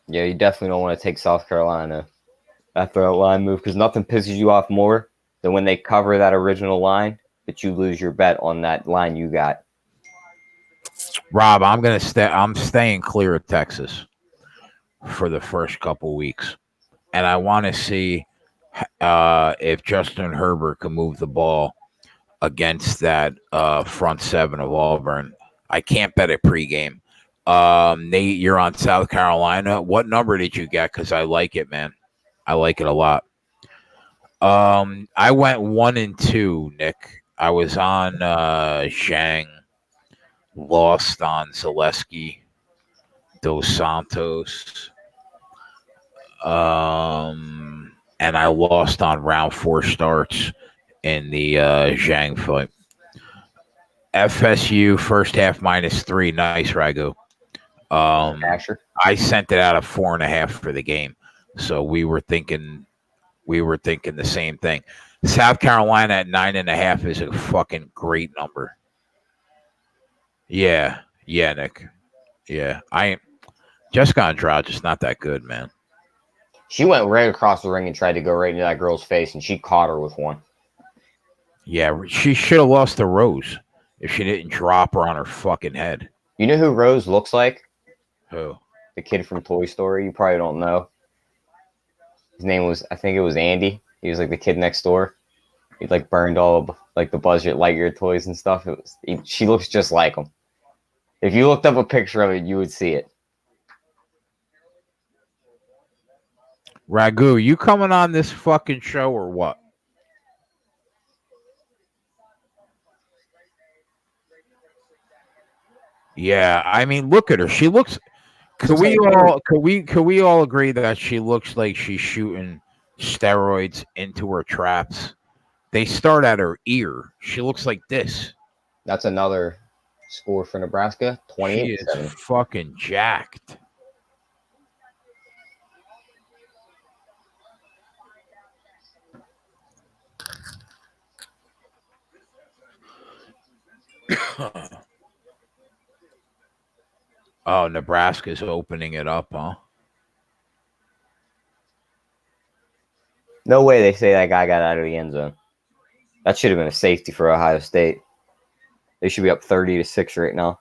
Yeah, you definitely don't want to take South Carolina after that line move because nothing pisses you off more than when they cover that original line, but you lose your bet on that line you got. Rob, I'm staying clear of Texas for the first couple weeks, and I want to see if Justin Herbert can move the ball against that front seven of Auburn. I can't bet it pregame. Nate, you're on South Carolina. What number did you get? Because I like it, man. I like it a lot. I went 1-2, Nick. I was on Zhang, lost on Zaleski, Dos Santos, and I lost on round 4 starts in the Zhang fight. FSU first half -3. Nice, Ragu. I sent it out of 4.5 for the game, so we were thinking the same thing. South Carolina at 9.5 is a fucking great number. Yeah, Nick. Yeah, Jessica Andrade is not that good, man. She went right across the ring and tried to go right into that girl's face, and she caught her with one. Yeah, she should have lost to Rose if she didn't drop her on her fucking head. You know who Rose looks like? Who? The kid from Toy Story. You probably don't know. His name was, I think it was Andy. He was like the kid next door. He like burned all of like the Buzz Lightyear toys and stuff. She looks just like him. If you looked up a picture of it, you would see it. Ragu, you coming on this fucking show or what? Yeah, I mean, look at her. She looks. Could we all agree that she looks like she's shooting steroids into her traps? They start at her ear. She looks like this. That's another score for Nebraska. She is 28-7. fucking jacked. Oh, Nebraska's opening it up, huh? No way they say that guy got out of the end zone. That should have been a safety for Ohio State. They should be up 30-6 right now.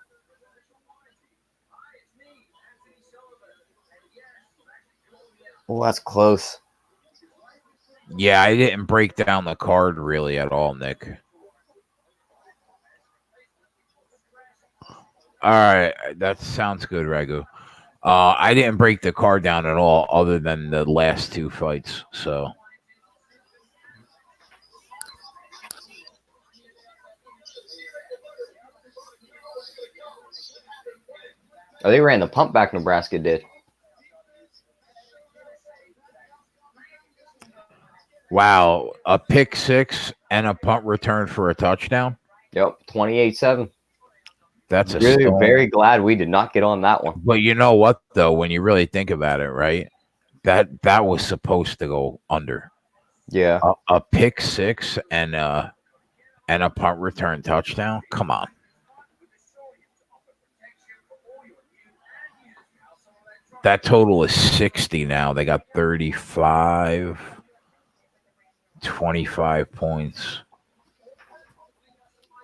Oh, that's close. Yeah, I didn't break down the card really at all, Nick. All right, that sounds good, Ragu. I didn't break the card down at all, other than the last two fights. So, Oh, they ran the pump back. Nebraska did. wow, a pick six and a punt return for a touchdown. Yep, 28-7. That's a Really stone. very glad we did not get on that one. But you know what, though, when you really think about it, right? That was supposed to go under. Yeah. A pick six and a punt return touchdown. Come on. That total is 60 now. They got 35, 25 points.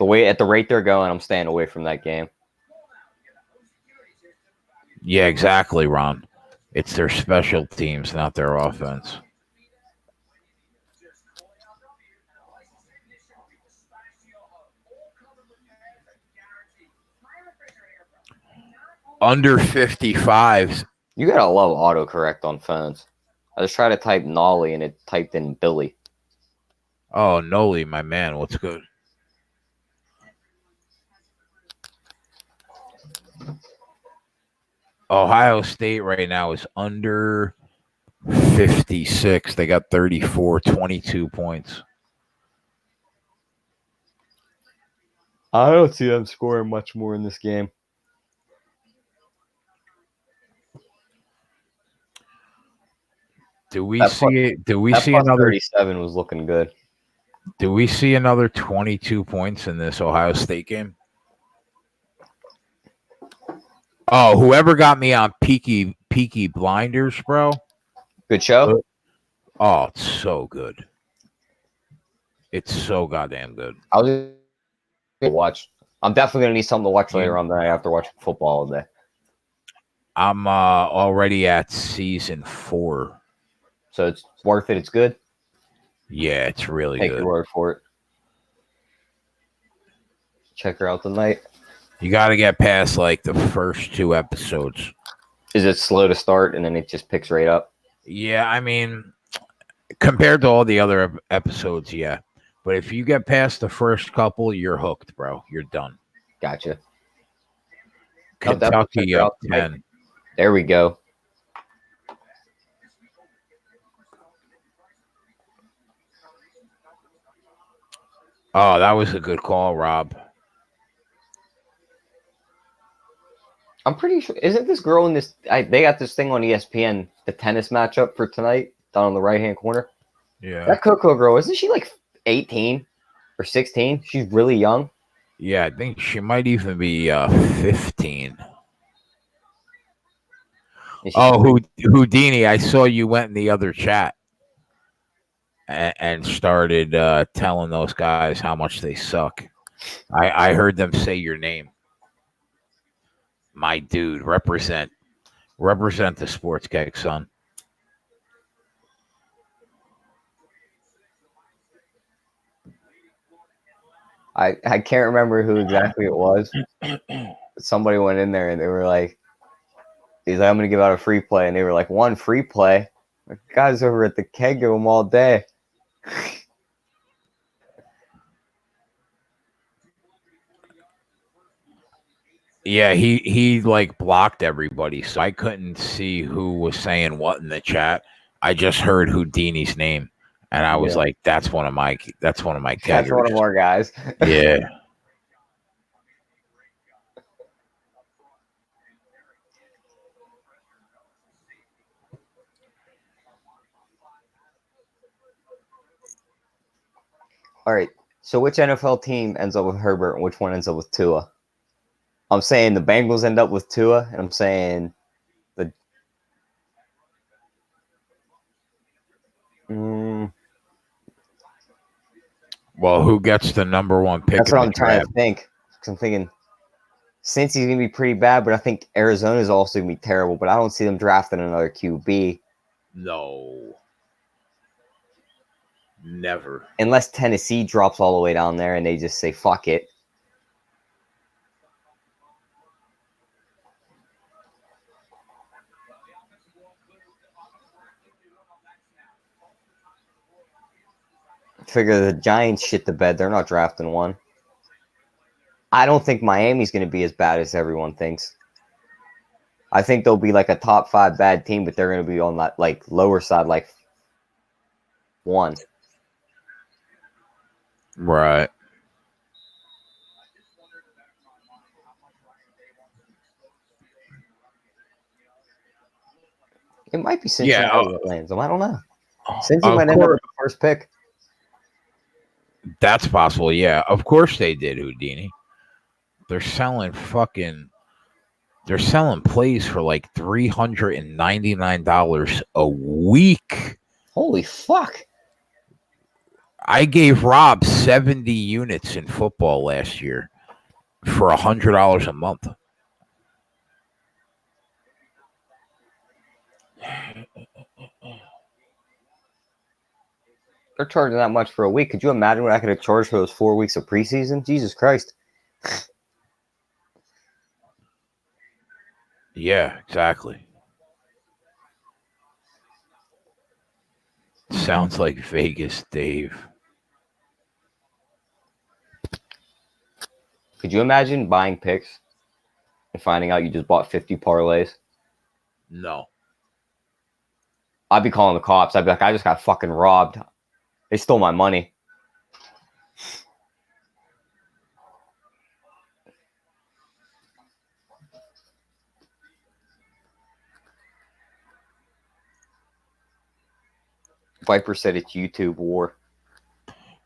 At the rate they're going, I'm staying away from that game. Yeah, exactly, Ron. It's their special teams, not their offense. Under 55s. You gotta love autocorrect on phones. I just tried to type Nolly and it typed in Billy. Oh, Noli, my man. What's good? Ohio State right now is under 56. They got 34, 22 points. I don't see them scoring much more in this game. Do we see Plus another 37 was looking good. Do we see another 22 points in this Ohio State game? Oh, whoever got me on Peaky Blinders, bro. Good show. Oh, it's so good. It's so goddamn good. I was gonna watch. I'm definitely gonna need something to watch later on tonight after watching football all day. I'm already at season 4. So it's worth it. It's good. Yeah, it's really Take good. your word for it. Check her out tonight. You got to get past like the first 2 episodes. Is it slow to start and then it just picks right up? Yeah, I mean, compared to all the other episodes, yeah. But if you get past the first couple, you're hooked, bro. You're done. Gotcha. Kentucky up 10. There we go. Oh, that was a good call, Rob. I'm pretty sure. Isn't this girl in this? They got this thing on ESPN, the tennis matchup for tonight, down on the right-hand corner. Yeah. That Coco girl, isn't she like 18 or 16? She's really young. Yeah, I think she might even be 15. Oh, Houdini, I saw you went in the other chat. and started telling those guys how much they suck. I heard them say your name, my dude. Represent the sports keg, son. I can't remember who exactly it was. Somebody went in there and they were like, he's like, I'm going to give out a free play. And they were like, one free play? The guys over at the keg give them all day. Yeah, he like blocked everybody, so I couldn't see who was saying what in the chat. I just heard Houdini's name, and I was Yeah. like, "That's one of my That's one of keggers." our guys. Yeah. All right. So which NFL team ends up with Herbert and which one ends up with Tua? I'm saying the Bengals end up with Tua, and I'm saying the. Well, who gets the number one pick That's in what the I'm trying draft? to think. Because I'm thinking Cincy's going to be pretty bad, but I think Arizona's also going to be terrible, but I don't see them drafting another QB. No. Never. Unless Tennessee drops all the way down there and they just say, fuck it. Figure the Giants shit the bed. They're not drafting one. I don't think Miami's going to be as bad as everyone thinks. I think they'll be like a top 5 bad team, but they're going to be on that like lower side, like 1. Right. It might be Cincinnati that lands them. I don't know. Cincy Of might end up course, with the first pick. that's possible. Yeah, of course they did, Houdini. They're selling plays for like $399 a week. Holy fuck. I gave Rob 70 units in football last year for $100 a month. They're charging that much for a week. Could you imagine what I could have charged for those 4 weeks of preseason? Jesus Christ. Yeah, exactly. Sounds like Vegas, Dave. Could you imagine buying picks and finding out you just bought 50 parlays? No. I'd be calling the cops. I'd be like, I just got fucking robbed. They stole my money. Viper said it's YouTube war.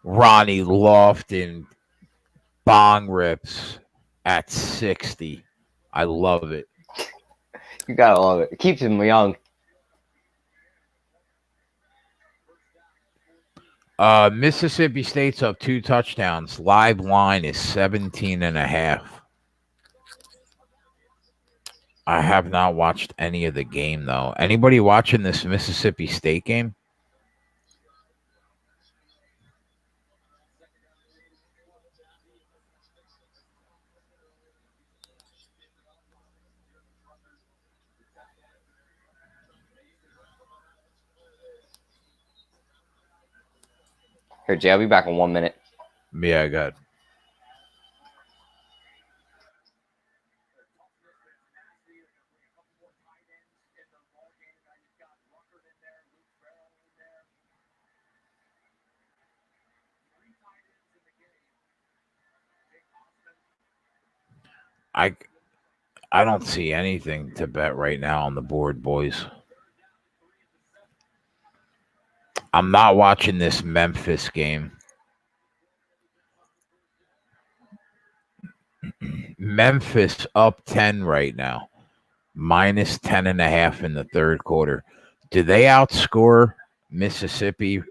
Ronnie Lofton bong rips at 60. I love it. You gotta love it. It keeps him young. Mississippi State's up 2 touchdowns. Live line is 17.5. I have not watched any of the game, though. Anybody watching this Mississippi State game? Here, Jay, I'll be back in 1 minute. Yeah, good. I don't see anything to bet right now on the board, boys. I'm not watching this Memphis game. Memphis up 10 right now. Minus 10.5 in the third quarter. Do they outscore Mississippi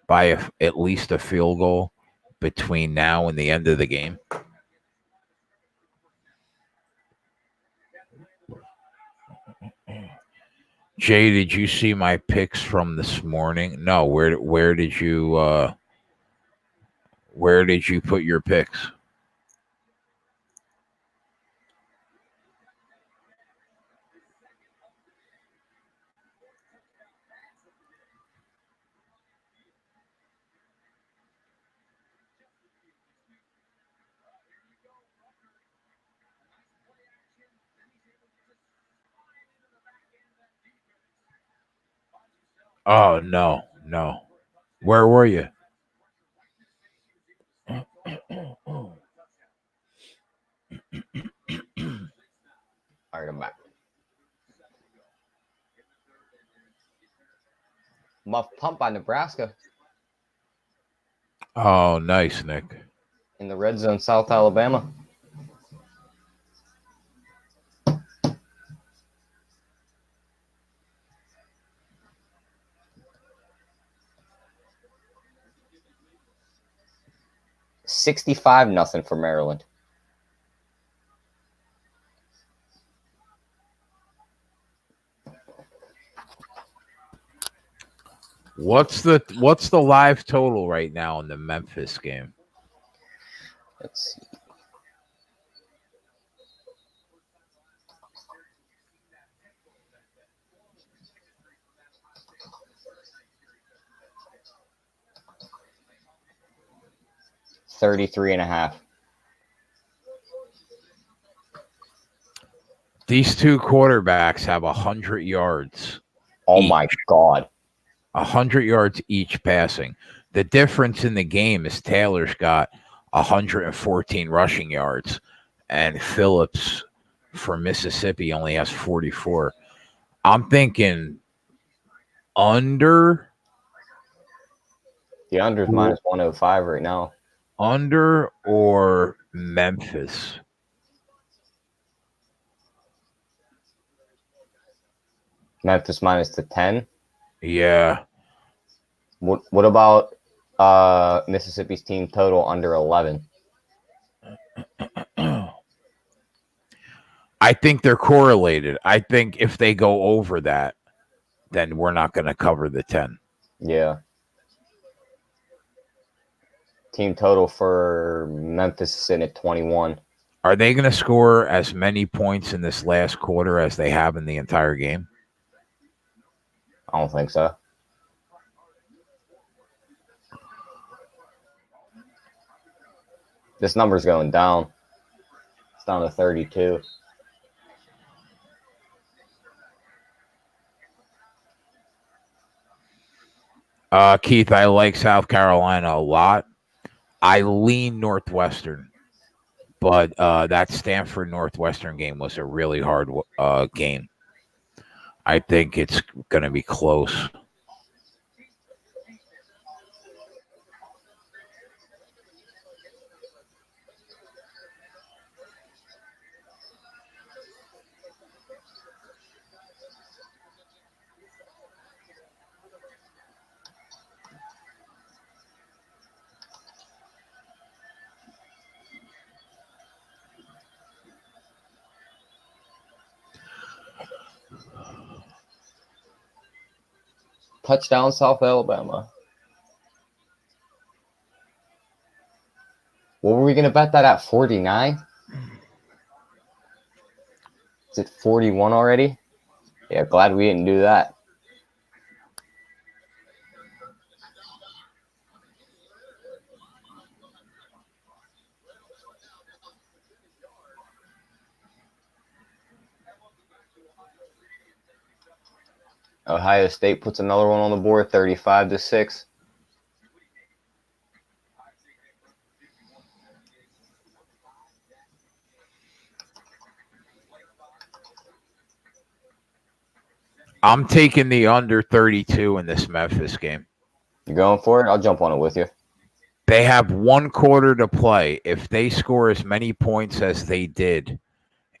by at least a field goal between now and the end of the game? Jay, did you see my picks from this morning? No, where did you put your picks? Oh no, no. Where were you? All right, I'm back. Muff pump by Nebraska Oh, nice, Nick. in the red zone, South Alabama. $65-0 for Maryland. What's the live total right now in the Memphis game? Let's see. $33.5. These two quarterbacks have 100 yards. Oh my God. 100 yards each passing. The difference in the game is Taylor's got 114 rushing yards, and Phillips for Mississippi only has 44. I'm thinking under. The under is minus 105 right now. Under or Memphis? Memphis minus the 10. Yeah. What about Mississippi's team total under 11? I think they're correlated. I think if they go over that, then we're not going to cover the 10. Yeah. Team total for Memphis is sitting at 21. Are they going to score as many points in this last quarter as they have in the entire game? I don't think so. This number's going down. It's down to 32. Keith, I like South Carolina a lot. I lean Northwestern, but that Stanford Northwestern game was a really hard game. I think it's going to be close. Touchdown, South Alabama. What were we going to bet that at 49? Is it 41 already? Yeah, glad we didn't do that. Ohio State puts another one on the board, 35-6. I'm taking the under 32 in this Memphis game. You going for it? I'll jump on it with you. They have one quarter to play. If they score as many points as they did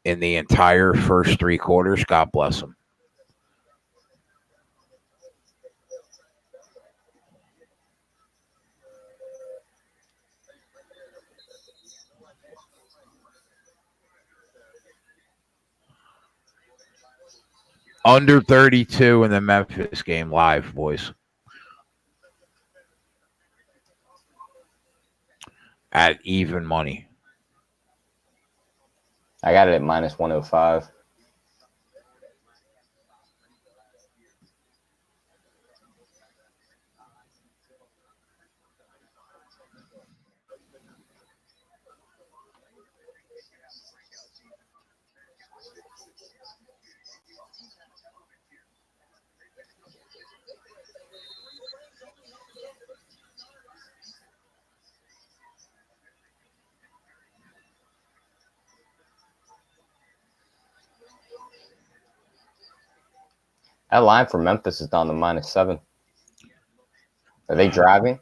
in the entire first three quarters, God bless them. Under 32 in the Memphis game live, boys. At even money. I got it at minus 105. That line for Memphis is down to minus 7. Are they driving?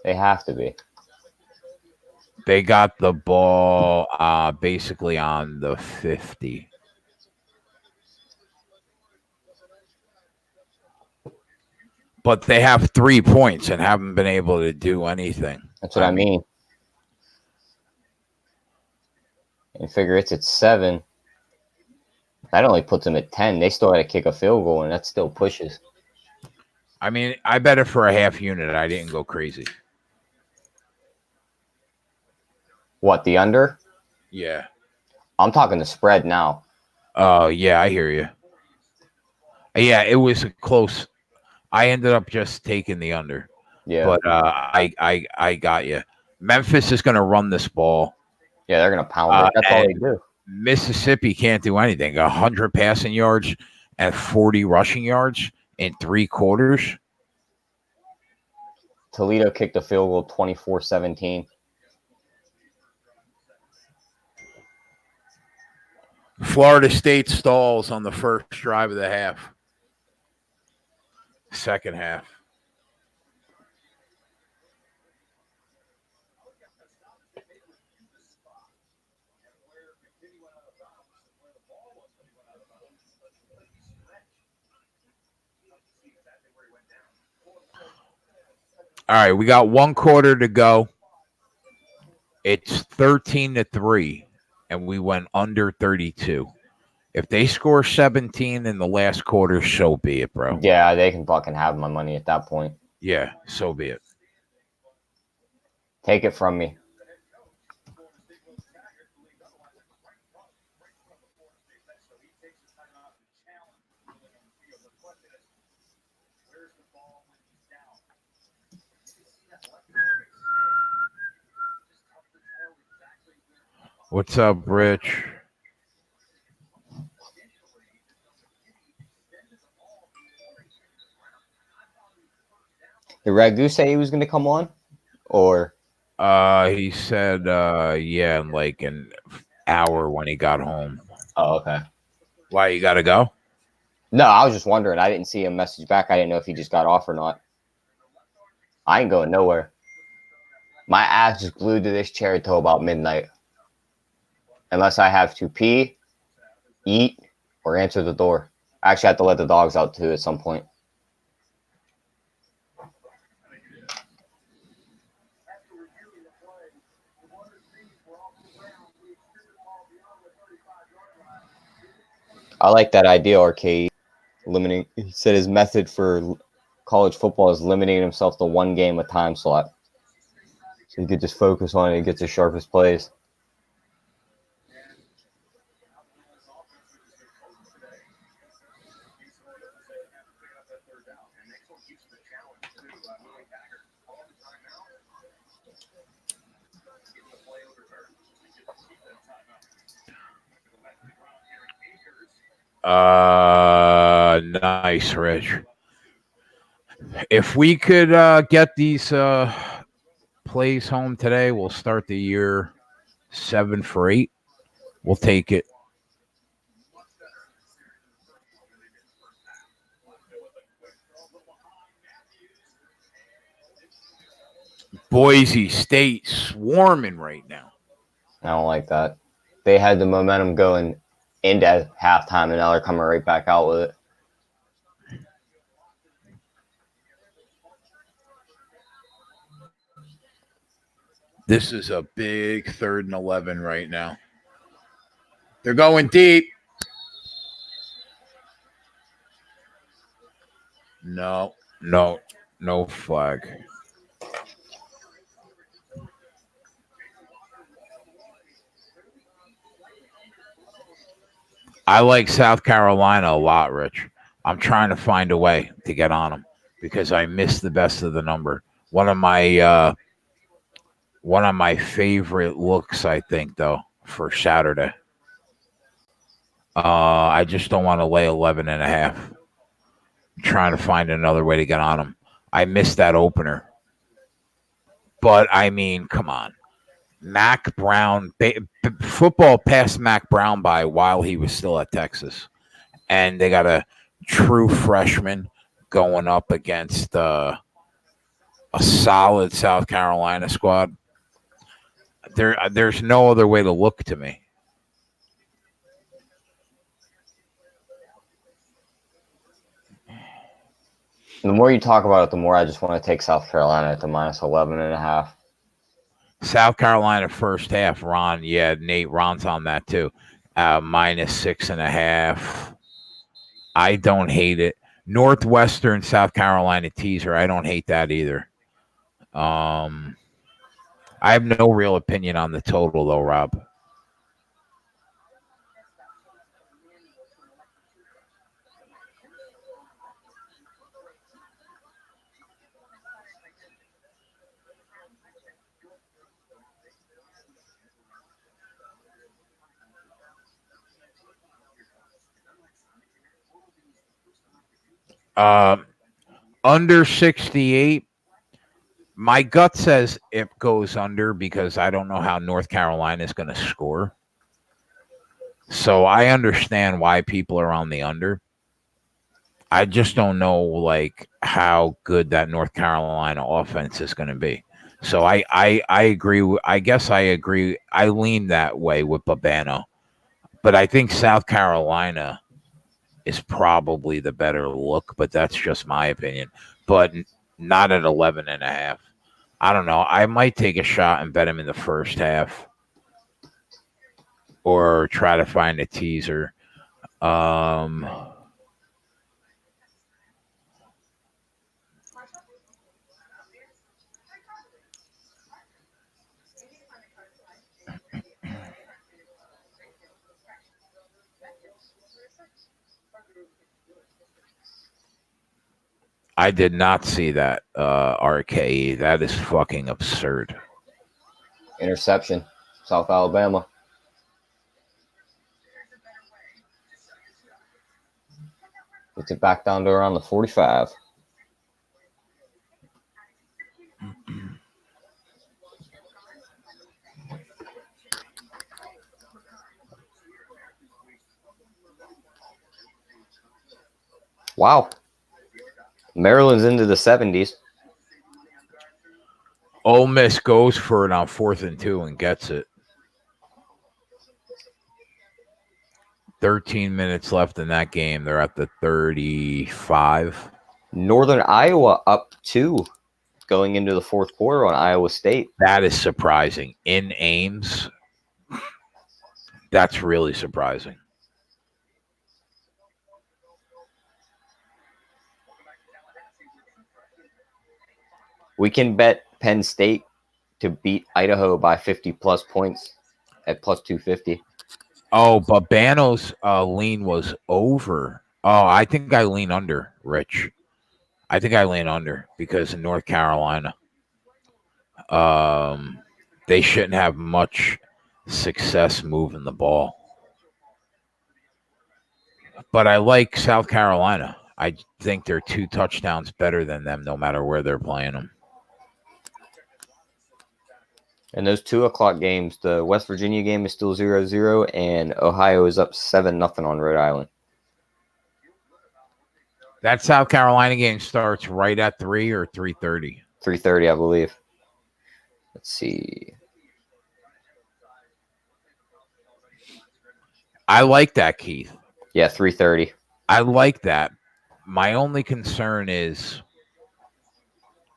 They have to be. They got the ball basically on the 50. But they have 3 points and haven't been able to do anything. That's what I mean. And figure it's at 7. That only puts them at 10. They still got to kick a field goal, and that still pushes. I mean, I bet it for a half unit. I didn't go crazy. What, the under? Yeah. I'm talking the spread now. Oh, yeah, I hear you. Yeah, it was a close. I ended up just taking the under. Yeah. But I got you. Memphis is going to run this ball. Yeah, they're going to pound it. That's all they do. Mississippi can't do anything. 100 passing yards and 40 rushing yards in 3 quarters. Toledo kicked a field goal 24-17. Florida State stalls on the first drive of the half. Second half. All right, we got 1 quarter to go. It's 13-3, and we went under 32. If they score 17 in the last quarter, so be it, bro. Yeah, they can fucking have my money at that point. Yeah, so be it. Take it from me. What's up, Rich? Did Ragu say he was going to come on? Or? He said, yeah, in like an hour when he got home. Oh, okay. Why, you got to go? No, I was just wondering. I didn't see a message back. I didn't know if he just got off or not. I ain't going nowhere. My ass is glued to this chair till about midnight. Unless I have to pee, eat, or answer the door. I actually have to let the dogs out too at some point. I like that idea, Arcade. Limiting. He said his method for college football is limiting himself to 1 game a time slot. So he could just focus on it and get the sharpest plays. Nice, Rich. If we could get these plays home today, we'll start the year 7 for 8. We'll take it. Boise State swarming right now. I don't like that. They had the momentum going into halftime, and now they're coming right back out with it. This is a big 3rd and 11 right now. They're going deep. No flag. I like South Carolina a lot, Rich. I'm trying to find a way to get on them because I missed the best of the number. One of my favorite looks, I think, though, for Saturday. I just don't want to lay 11.5. I'm trying to find another way to get on them. I missed that opener, but I mean, come on. Mac Brown, football passed Mac Brown by while he was still at Texas, and they got a true freshman going up against a solid South Carolina squad. There's no other way to look to me. The more you talk about it, the more I just want to take South Carolina at the minus 11.5. South Carolina first half, Ron. Yeah, Nate, Ron's on that too. Minus 6.5. I don't hate it. Northwestern South Carolina teaser. I don't hate that either. I have no real opinion on the total though, Rob. Uh, Under 68. My gut says it goes under because I don't know how North Carolina is going to score. So I understand why people are on the under. I just don't know like how good that North Carolina offense is going to be. So I agree. I guess I agree. I lean that way with Babano, but I think South Carolina is probably the better look. But that's just my opinion. But not at 11.5. I don't know. I might take a shot and bet him in the first half, or try to find a teaser. Um, I did not see that RKE. That is fucking absurd. Interception, South Alabama. Gets it back down to around the 45. Wow. Maryland's into the 70s. Ole Miss goes for it on 4th and 2 and gets it. 13 minutes left in that game. They're at the 35. Northern Iowa up 2 going into the fourth quarter on Iowa State. That is surprising. In Ames, that's really surprising. We can bet Penn State to beat Idaho by 50-plus points at plus 250. Oh, but Bano's lean was over. Oh, I think I lean under, Rich. I think I lean under because in North Carolina, they shouldn't have much success moving the ball. But I like South Carolina. I think they're 2 touchdowns better than them no matter where they're playing them. And those 2 o'clock games, the West Virginia game is still 0-0, and Ohio is up 7-0 on Rhode Island. That South Carolina game starts right at 3 or 3:30. 3:30, I believe. Let's see. I like that, Keith. Yeah, 3:30. I like that. My only concern is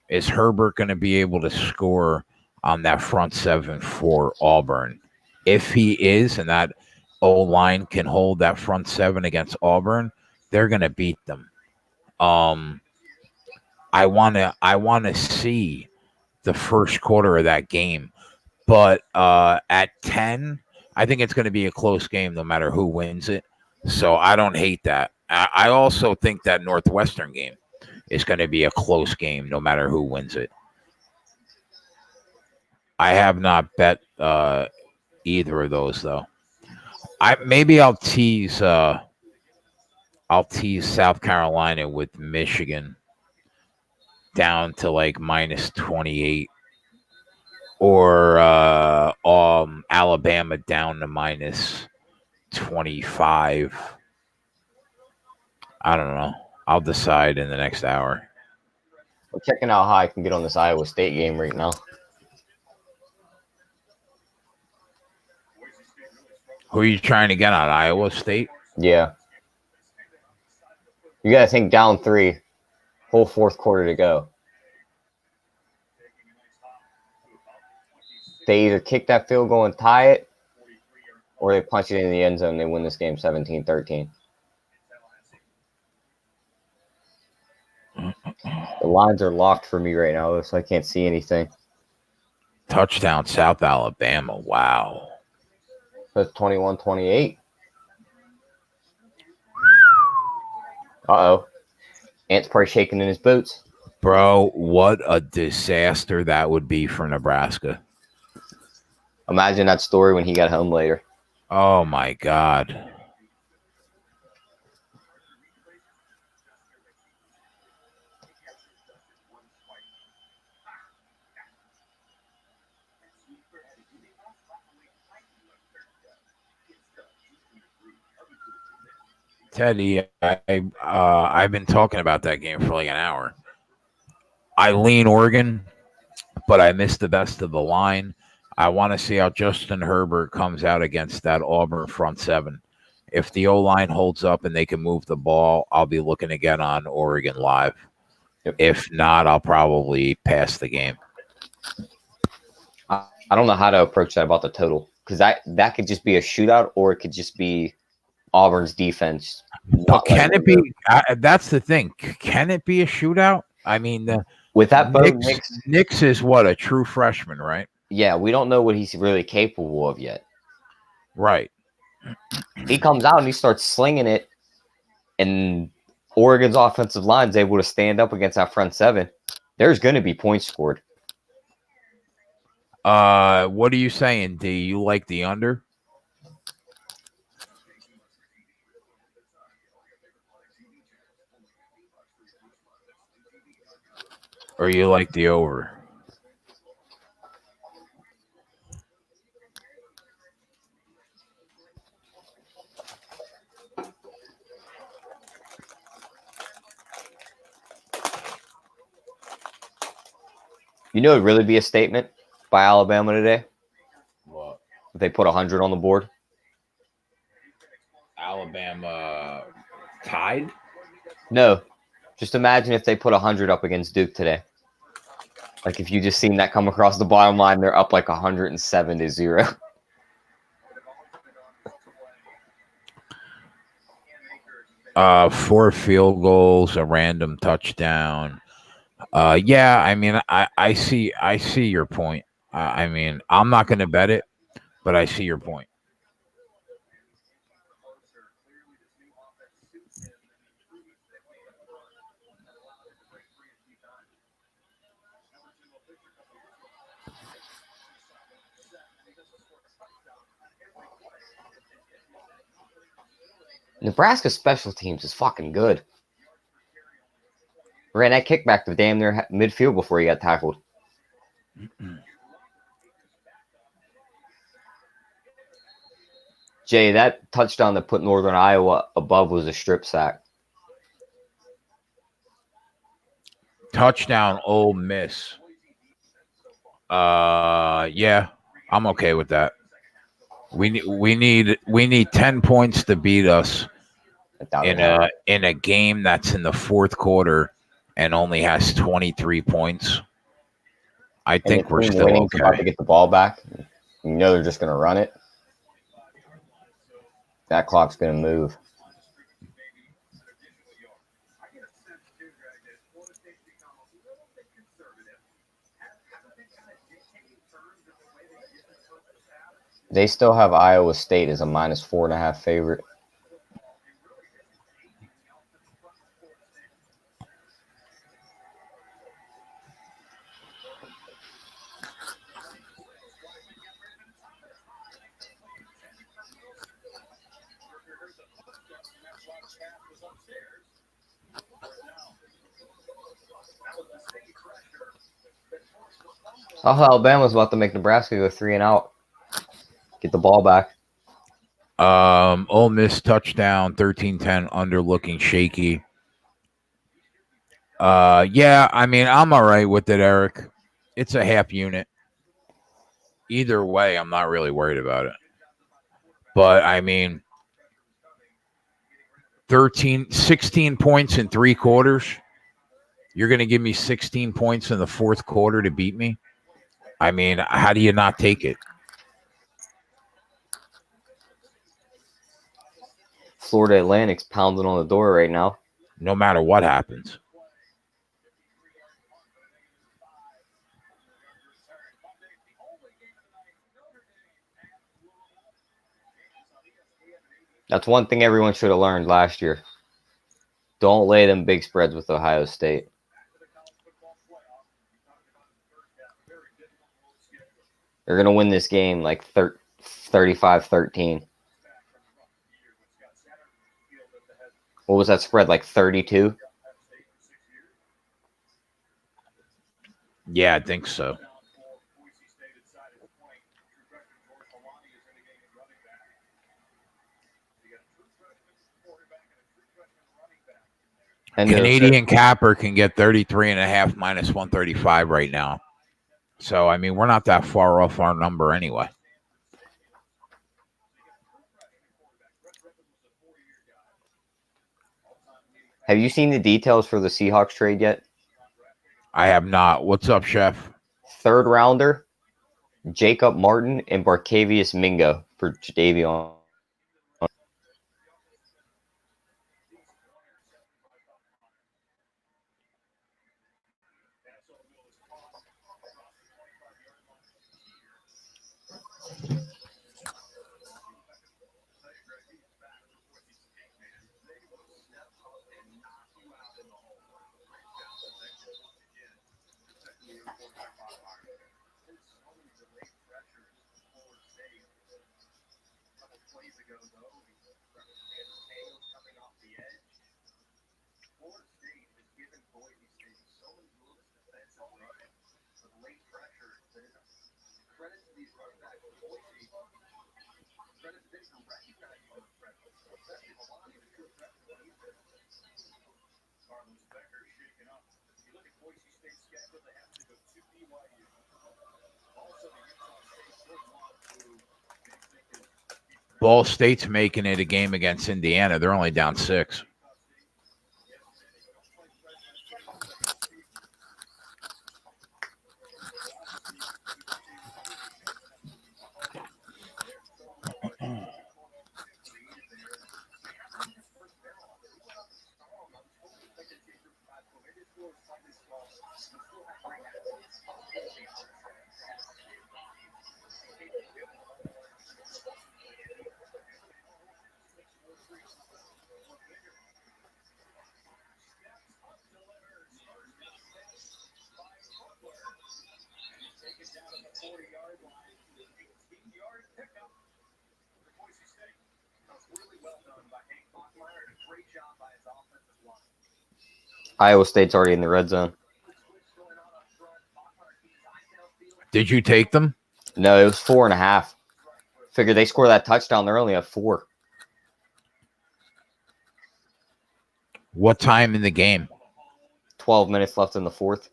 Herbert going to be able to score on that front 7 for Auburn? If he is, and that O-line can hold that front 7 against Auburn, they're going to beat them. I wanna see the first quarter of that game. But at 10, I think it's going to be a close game no matter who wins it. So I don't hate that. I also think that Northwestern game is going to be a close game no matter who wins it. I have not bet either of those though. I maybe I'll tease South Carolina with Michigan down to like minus 28 or Alabama down to minus 25. I don't know. I'll decide in the next hour. I'm checking out how I can get on this Iowa State game right now. Who are you trying to get on? Iowa State? Yeah. You got to think down 3, whole fourth quarter to go. They either kick that field goal and tie it, or they punch it in the end zone and they win this game 17-13. The lines are locked for me right now, so I can't see anything. Touchdown, South Alabama. Wow. That's 21-28. Uh-oh. Ant's probably shaking in his boots. Bro, what a disaster that would be for Nebraska. Imagine that story when he got home later. Oh, my God. Teddy, I've been talking about that game for like an hour. I lean Oregon, but I missed the best of the line. I want to see how Justin Herbert comes out against that Auburn front seven. If the O line holds up and they can move the ball, I'll be looking again on Oregon Live. Yep. If not, I'll probably pass the game. I don't know how to approach that about the total, because that could just be a shootout, or it could just be Auburn's defense. But can it be? That's the thing. Can it be a shootout? I mean, with that Nix is what, a true freshman, right? Yeah, we don't know what he's really capable of yet. Right. He comes out and he starts slinging it, and Oregon's offensive line is able to stand up against that front seven. There's going to be points scored. What are you saying, D? You like the under? Or you like the over? You know, it'd really be a statement by Alabama today. What? If they put 100 on the board. Alabama tied? No. Just imagine if they put 100 up against Duke today. Like, if you just seen that come across the bottom line, they're up like 107-0. 4 field goals, a random touchdown. Yeah, I mean, I see your point. I mean, I'm not going to bet it, but I see your point. Nebraska's special teams is fucking good. Ran that kickback to damn near midfield before he got tackled. Jay, that touchdown that put Northern Iowa above was a strip sack. Touchdown, Ole Miss. Yeah, I'm okay with that. We need 10 points to beat us in a game that's in the fourth quarter and only has 23 points. I think we're still okay. About to get the ball back. You know they're just going to run it. That clock's going to move. They still have Iowa State as a -4.5 favorite. Oh, Alabama's about to make Nebraska go 3-and-out. Get the ball back. Ole Miss touchdown, 13-10, under looking shaky. Yeah, I mean, I'm all right with it, Eric. It's a half unit. Either way, I'm not really worried about it. But, I mean, 16 points in 3 quarters. You're going to give me 16 points in the fourth quarter to beat me? I mean, how do you not take it? Florida Atlantic's pounding on the door right now. No matter what happens. That's one thing everyone should have learned last year. Don't lay them big spreads with Ohio State. They're going to win this game like 35-13. What was that spread, like 32? Yeah, I think so. And Canadian Capper can get 33.5 -135 right now. So, I mean, we're not that far off our number anyway. Have you seen the details for the Seahawks trade yet? I have not. What's up, Chef? 3rd rounder, Jacob Martin and Barkevius Mingo for Jadavion. Ball State's making it a game against Indiana. They're only down 6. Iowa State's already in the red zone. Did you take them? No, it was 4.5. Figure they score that touchdown, they're only at 4. What time in the game? 12 minutes left in the fourth.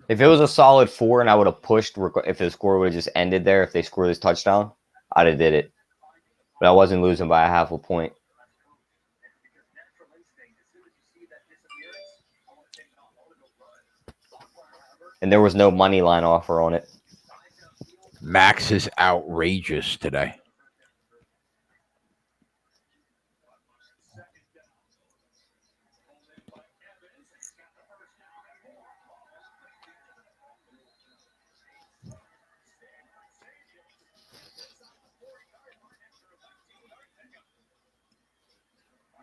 If it was a solid 4 and I would have pushed, if the score would have just ended there, if they scored this touchdown, I'd have did it. But I wasn't losing by a half a point. And there was no money line offer on it. Max is outrageous today.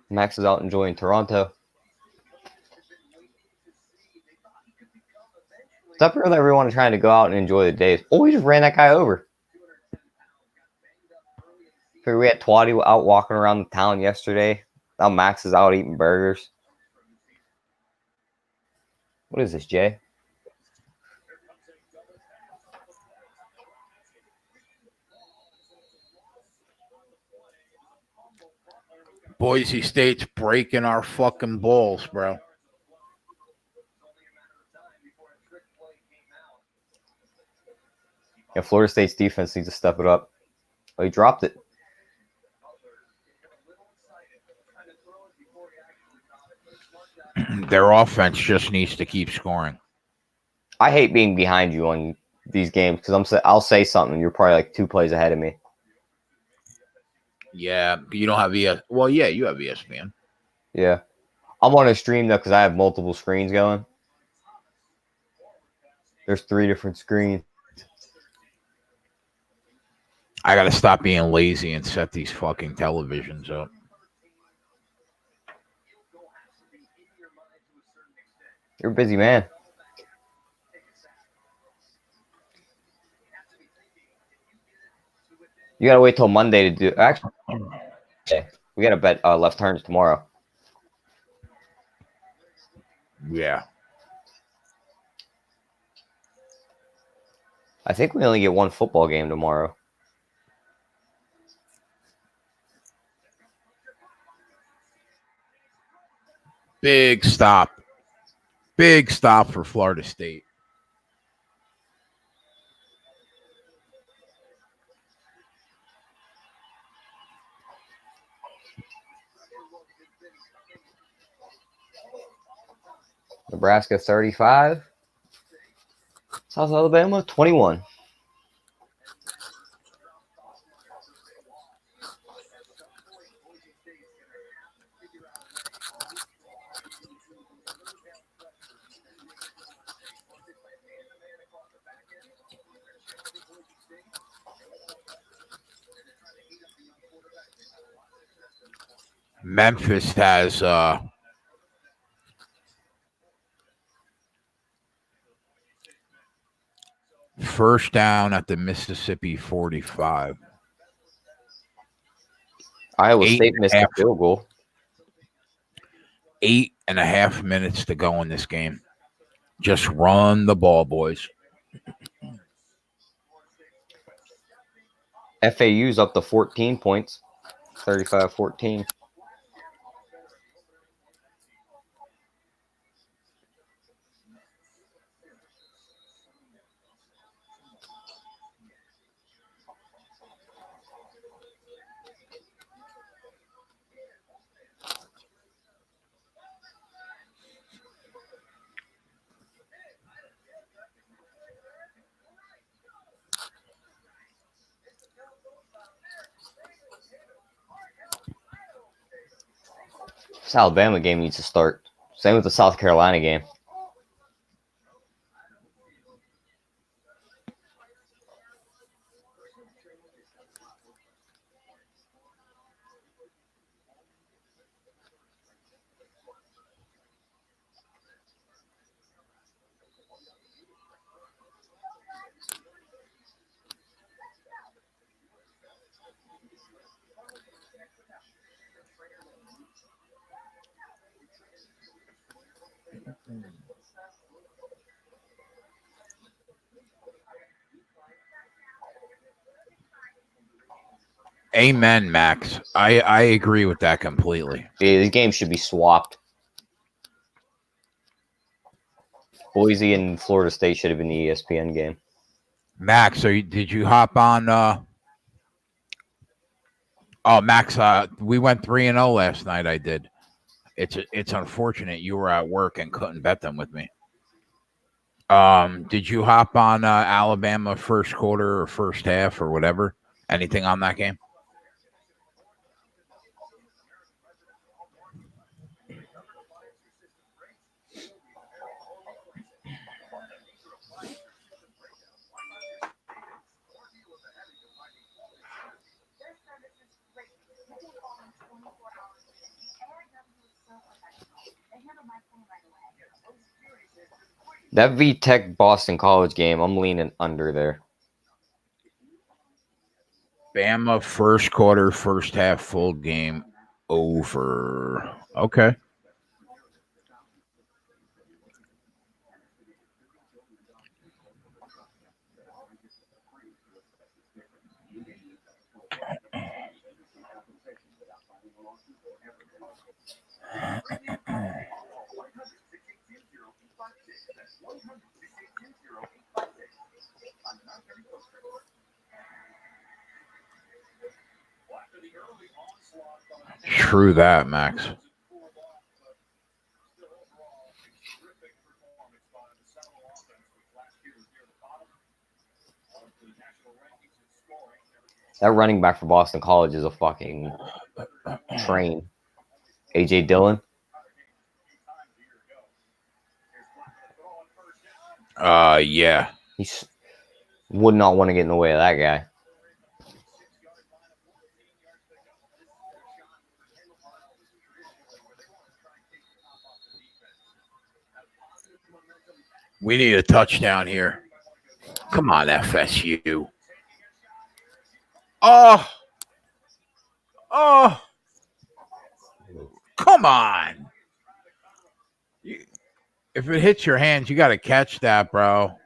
Max is out enjoying Toronto. Stop really everyone trying to go out and enjoy the days. Oh, we just ran that guy over. Figure we had Twatty out walking around the town yesterday. Now Max is out eating burgers. What is this, Jay? Boise State's breaking our fucking balls, bro. Yeah, Florida State's defense needs to step it up. Oh, he dropped it. Their offense just needs to keep scoring. I hate being behind you on these games because I'll say something and you're probably like 2 plays ahead of me. Yeah, you don't have ES. Well, yeah, you have ESPN. Yeah, I'm on a stream though because I have multiple screens going. There's 3 different screens. I gotta stop being lazy and set these fucking televisions up. You're a busy man. You gotta wait till Monday to do. Actually, we gotta bet left turns tomorrow. Yeah. I think we only get 1 football game tomorrow. Big stop. Big stop for Florida State. Nebraska 35. South Alabama 21. Memphis has first down at the Mississippi 45. Iowa State missed a field goal. 8.5 minutes to go in this game. Just run the ball, boys. FAU's up to 14 points. 35-14. This Alabama game needs to start. Same with the South Carolina game. Amen, Max. I agree with that completely. Yeah, these games should be swapped. Boise and Florida State should have been the ESPN game. Max, did you hop on? Oh, Max, we went 3-0 last night. I did. It's unfortunate you were at work and couldn't bet them with me. Did you hop on Alabama first quarter or first half or whatever? Anything on that game? That V-Tech Boston College game, I'm leaning under there. Bama first quarter, first half, full game over. Okay. True that, Max. That running back for Boston College is a fucking train. A.J. Dillon. Yeah. He would not want to get in the way of that guy. We need a touchdown here. Come on, FSU. Oh. Oh. Come on. If it hits your hands, you got to catch that, bro.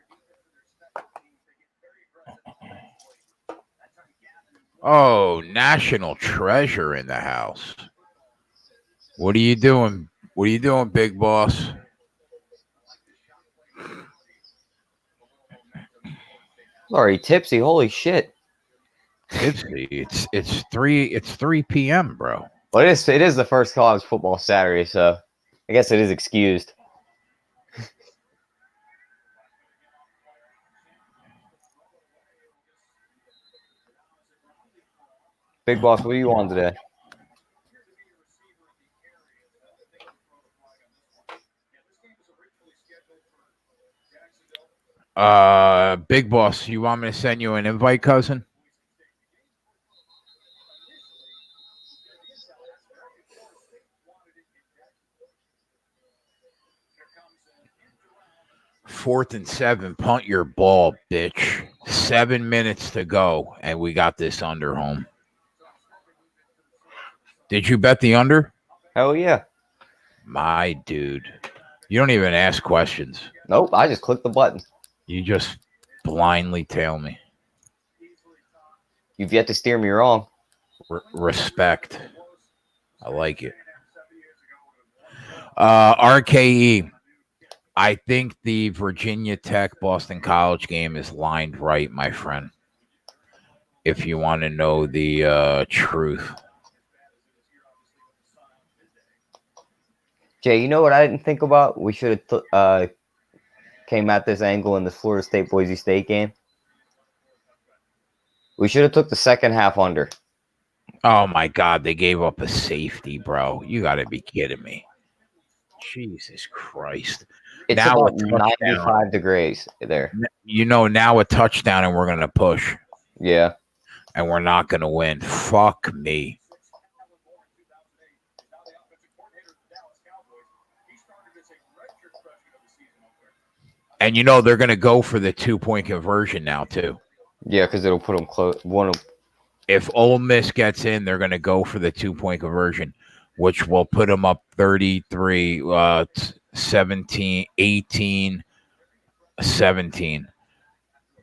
Oh, national treasure in the house. What are you doing? What are you doing, big boss? Already tipsy. Holy shit. Tipsy. It's 3 p.m., bro. Well, it is the first college football Saturday, so I guess it is excused. Big boss, what are you on today? Big boss, you want me to send you an invite, cousin? Fourth and 7, punt your ball, bitch. 7 minutes to go, and we got this under home. Did you bet the under? Hell yeah. My dude. You don't even ask questions. Nope, I just clicked the button. You just blindly tail me. You've yet to steer me wrong. Respect. I like it. RKE. I think the Virginia Tech Boston College game is lined right, my friend. If you want to know the truth. Jay, you know what I didn't think about? We should have came at this angle in the Florida State Boise State game. We should have took the second half under. Oh my God, they gave up a safety, bro. You got to be kidding me. Jesus Christ. It's now about 95 degrees there. You know, now a touchdown and we're going to push. Yeah. And we're not going to win. Fuck me. And you know, they're going to go for the 2-point conversion now, too. Yeah, because it'll put them close. If Ole Miss gets in, they're going to go for the 2-point conversion, which will put them up 33, 17, 18, 17.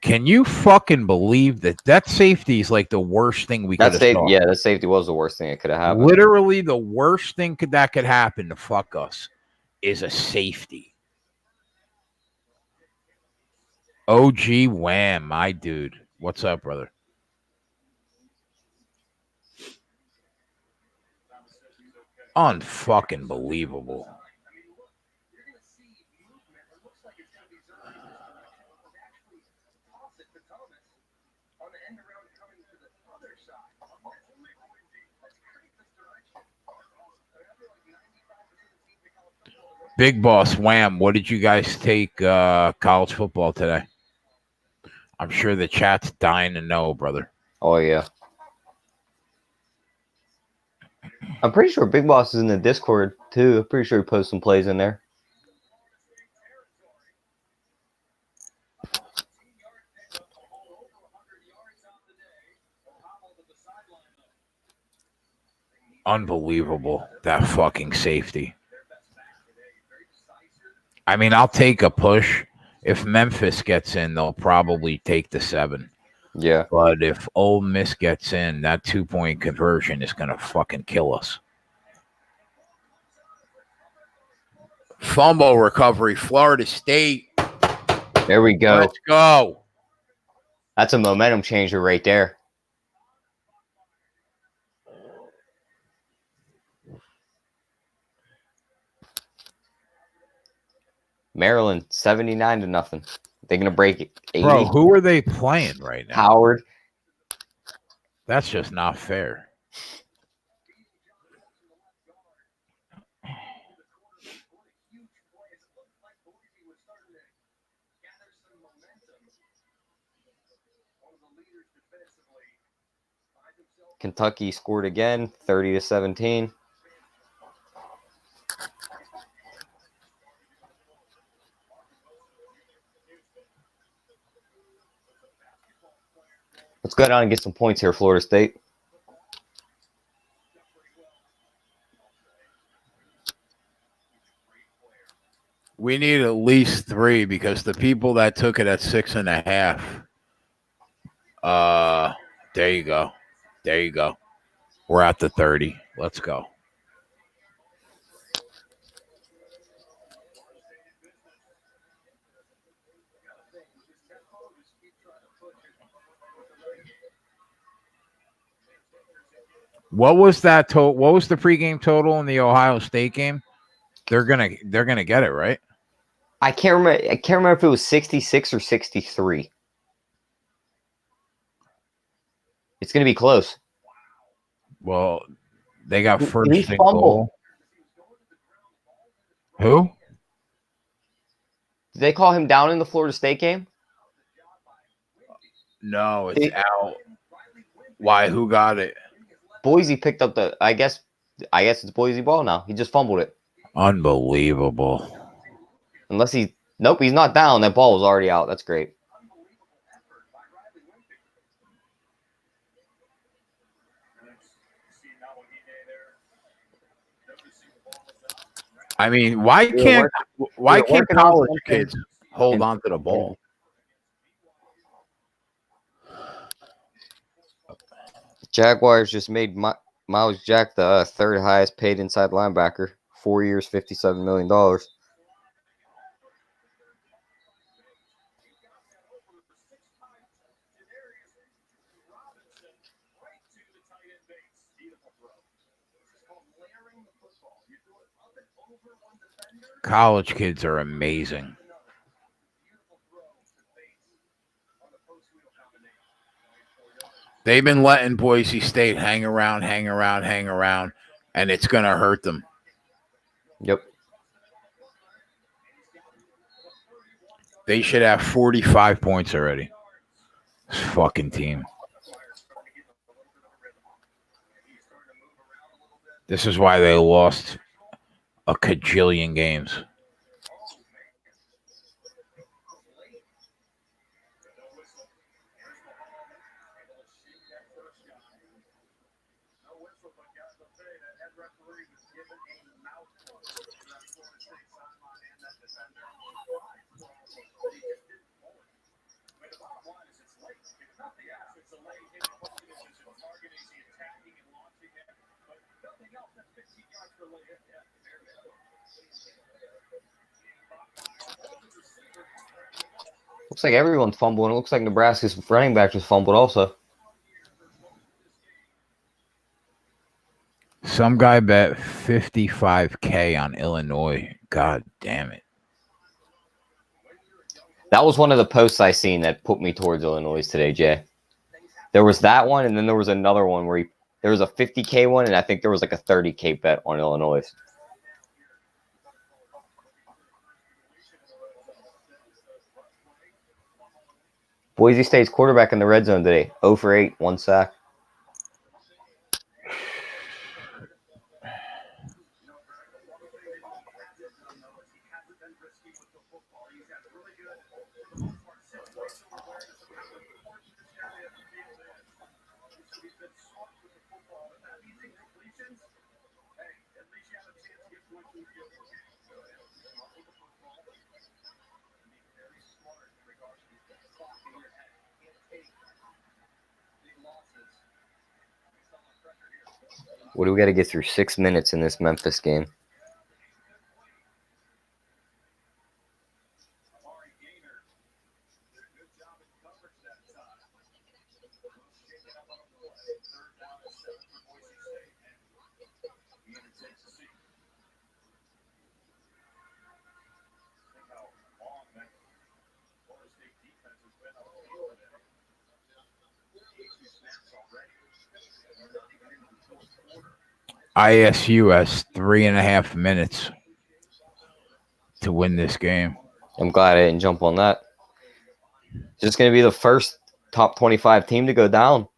Can you fucking believe that safety is like the worst thing we could have saw? Yeah, that safety was the worst thing that could have happened. Literally the worst thing that could happen to fuck us is a safety. OG Wham, my dude. What's up, brother? Unfucking believable. Big Boss Wham, what did you guys take college football today? I'm sure the chat's dying to know, brother. Oh, yeah. I'm pretty sure Big Boss is in the Discord, too. I'm pretty sure he posted some plays in there. Unbelievable. That fucking safety. I mean, I'll take a push. If Memphis gets in, they'll probably take the 7. Yeah. But if Ole Miss gets in, that 2-point conversion is going to fucking kill us. Fumble recovery, Florida State. There we go. Let's go. That's a momentum changer right there. Maryland, 79-0. They're going to break it. 80. Bro, who are they playing right now? Howard. That's just not fair. Kentucky scored again, 30-17. Let's go down and get some points here, Florida State. We need at least 3 because the people that took it at 6.5. There you go. There you go. We're at the 30. Let's go. What was that total? What was the pregame total in the Ohio State game? They're gonna get it, right? I can't remember if it was 66 or 63. It's going to be close. Well, they got first He and fumbled. goal. Who? Did they call him down in the Florida State game? No, it's out. Why? Who got it? Boise picked up the. I guess it's Boise ball now. He just fumbled it. Unbelievable. Unless nope, he's not down. That ball was already out. That's great. I mean, why can't college kids hold on to the ball? Jaguars just made Miles Jack the third highest paid inside linebacker. 4 years, $57 million. College kids are amazing. They've been letting Boise State hang around, and it's going to hurt them. Yep. They should have 45 points already. This fucking team. This is why they lost a cajillion games. Looks like everyone's fumbling. It looks like Nebraska's running back just fumbled also. Some guy bet $55K on Illinois. God damn it. That was one of the posts I seen that put me towards Illinois today, Jay. There was that one, and then there was another one where there was a 50K one, and I think there was like a 30K bet on Illinois. Boise State's quarterback in the red zone today, 0 for 8, 1 sack. What do we got to get through 6 minutes in this Memphis game? ISU has 3.5 minutes to win this game. I'm glad I didn't jump on that. Just going to be the first top 25 team to go down.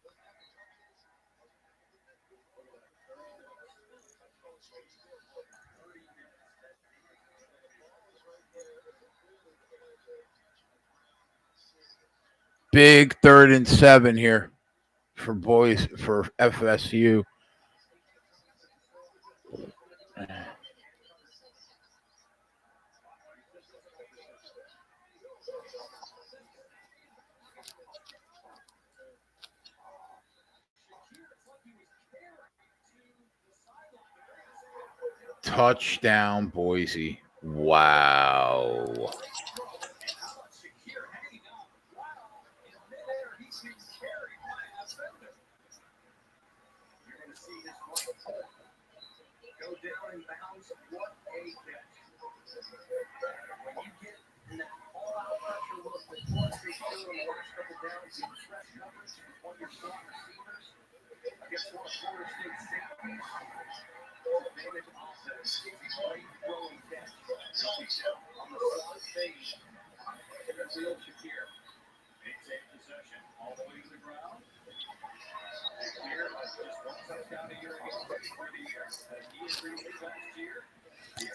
Big 3rd and 7 here for boys for FSU. Touchdown, Boise. Wow.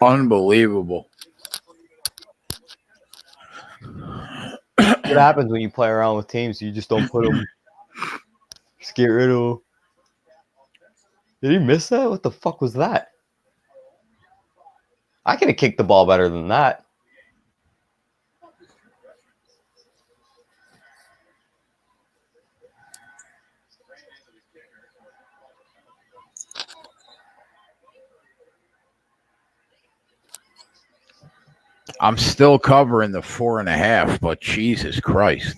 Unbelievable. What happens when you play around with teams? You just don't put them. Just get rid of them. Did he miss that? What the fuck was that? I could have kicked the ball better than that. I'm still covering the 4.5, but Jesus Christ.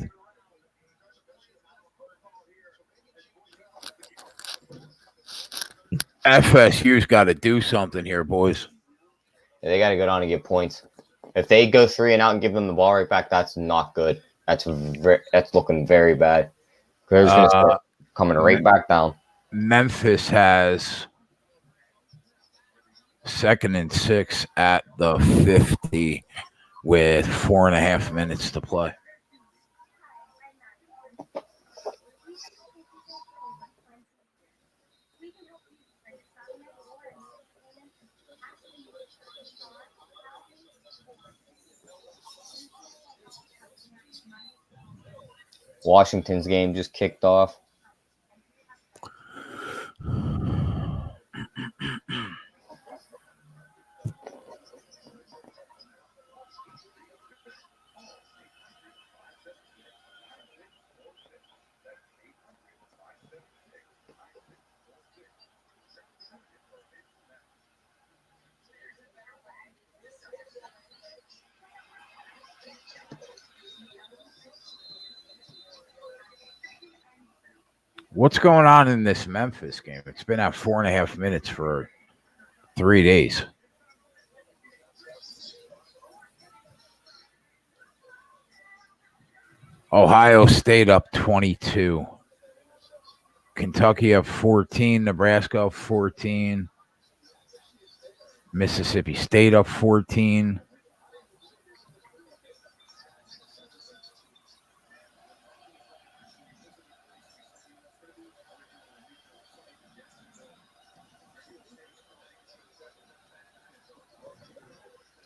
FSU's got to do something here, boys. Yeah, they got to go down and get points. If they go 3 and out and give them the ball right back, that's not good. That's looking very bad. They're just going to start coming right back down. Memphis has 2nd and 6 at the 50 with 4.5 minutes to play. Washington's game just kicked off. What's going on in this Memphis game? It's been at 4.5 minutes for 3 days. Ohio State up 22. Kentucky up 14. Nebraska up 14. Mississippi State up 14.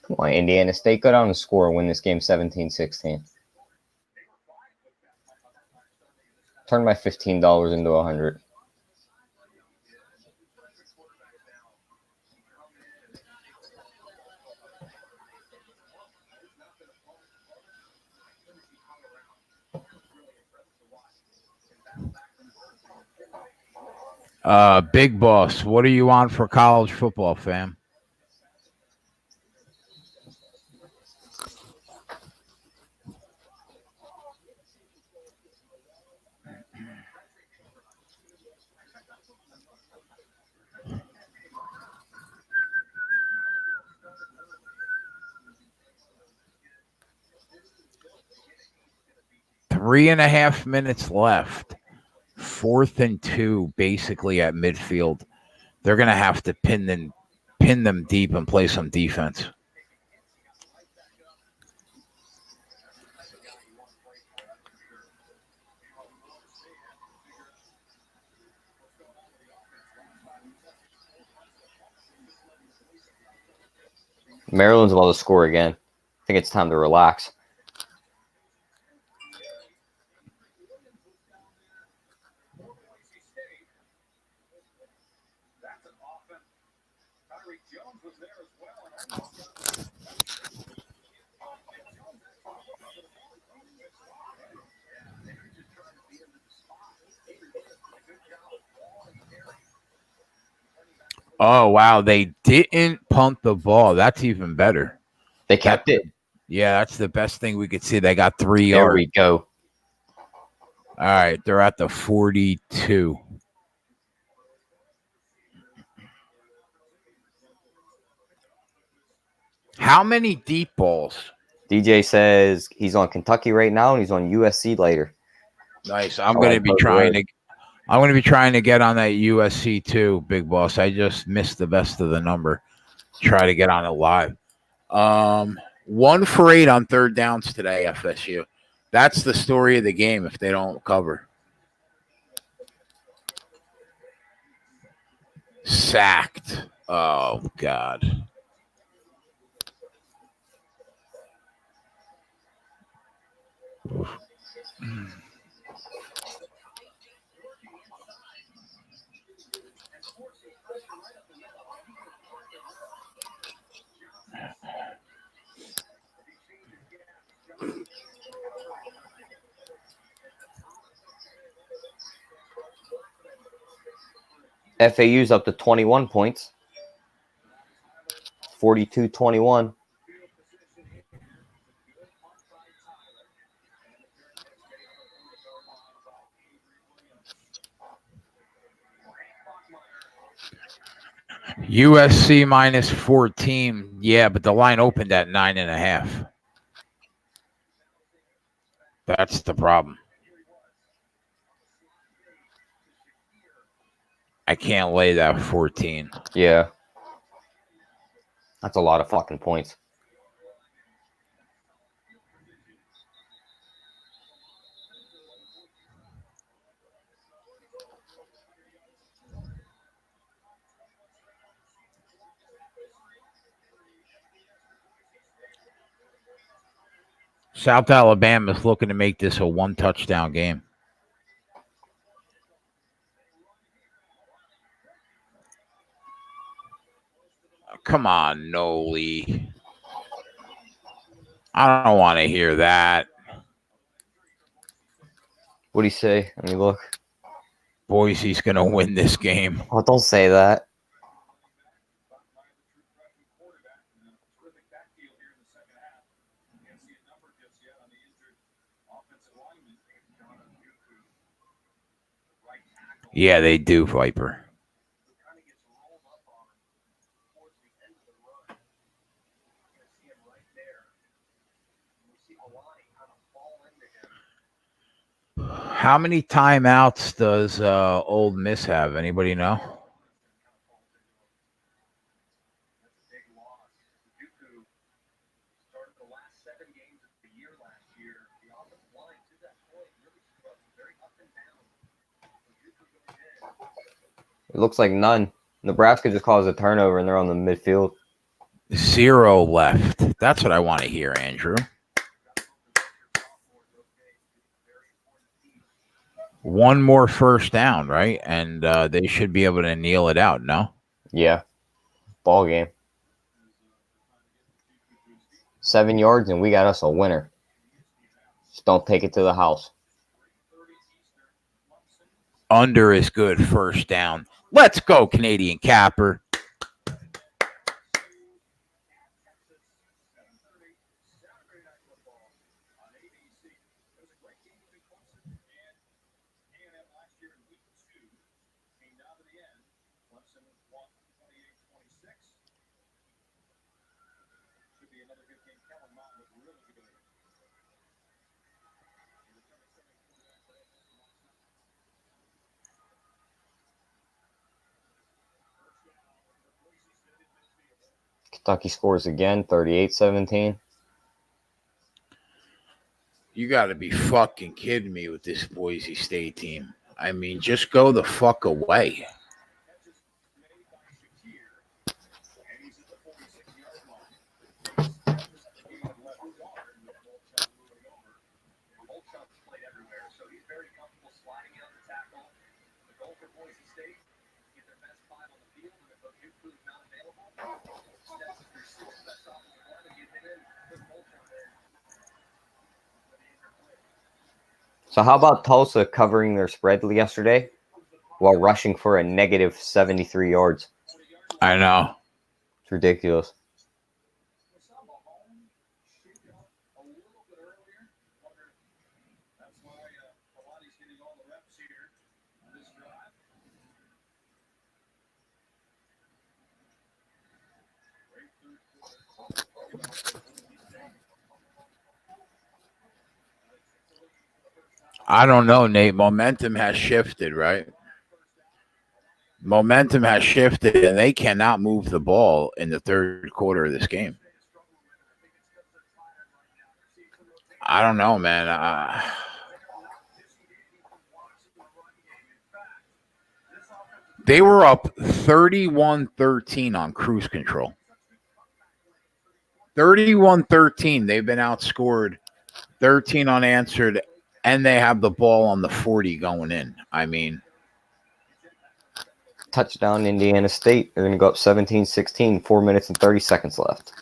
Come on, Indiana State, go down and score and win this game 17-16. Turn my $15 into $100. Big Boss, what are you on for college football, fam? Three and a half minutes left. 4th and 2, basically at midfield. They're gonna have to pin them deep and play some defense. Maryland's about to score again. I think it's time to relax. Oh wow, they didn't punt the ball. That's even better. They kept it. Yeah, that's the best thing we could see. They got 3 There yards. we go. All right, they're at the 42. How many deep balls? DJ says he's on Kentucky right now and he's on USC later. Nice. I'm going to be trying to get on that USC too, Big Boss. I just missed the best of the number. Try to get on it live. 1 for 8 on third downs today, FSU. That's the story of the game if they don't cover. Sacked. Oh, God. FAU's up to 21 points. 42-21. USC minus 14. Yeah, but the line opened at 9.5. That's the problem. I can't lay that 14. Yeah. That's a lot of fucking points. South Alabama is looking to make this a 1-touchdown game. Come on, Noli. I don't want to hear that. What do you say? Let me look. Boise's going to win this game. Oh, don't say that. Yeah, they do, Viper. How many timeouts does Old Miss have? Anybody know? It looks like none. Nebraska just caused a turnover and they're on the midfield. 0 left. That's what I want to hear, Andrew. 1 more first down, right? And they should be able to kneel it out, no? Yeah. Ball game. 7 yards and we got us a winner. Just don't take it to the house. Under is good first down. Let's go, Canadian Capper. Kentucky scores again, 38-17. You got to be fucking kidding me with this Boise State team. I mean, just go the fuck away. So how about Tulsa covering their spread yesterday while rushing for a negative 73 yards? I know. It's ridiculous. I don't know, Nate. Momentum has shifted, right? Momentum has shifted, and they cannot move the ball in the third quarter of this game. I don't know, man. They were up 31-13 on cruise control. 31-13. They've been outscored 13 unanswered, and they have the ball on the 40 going in. I mean, Touchdown, Indiana State. They're going to go up 17-16, 4 minutes and 30 seconds left.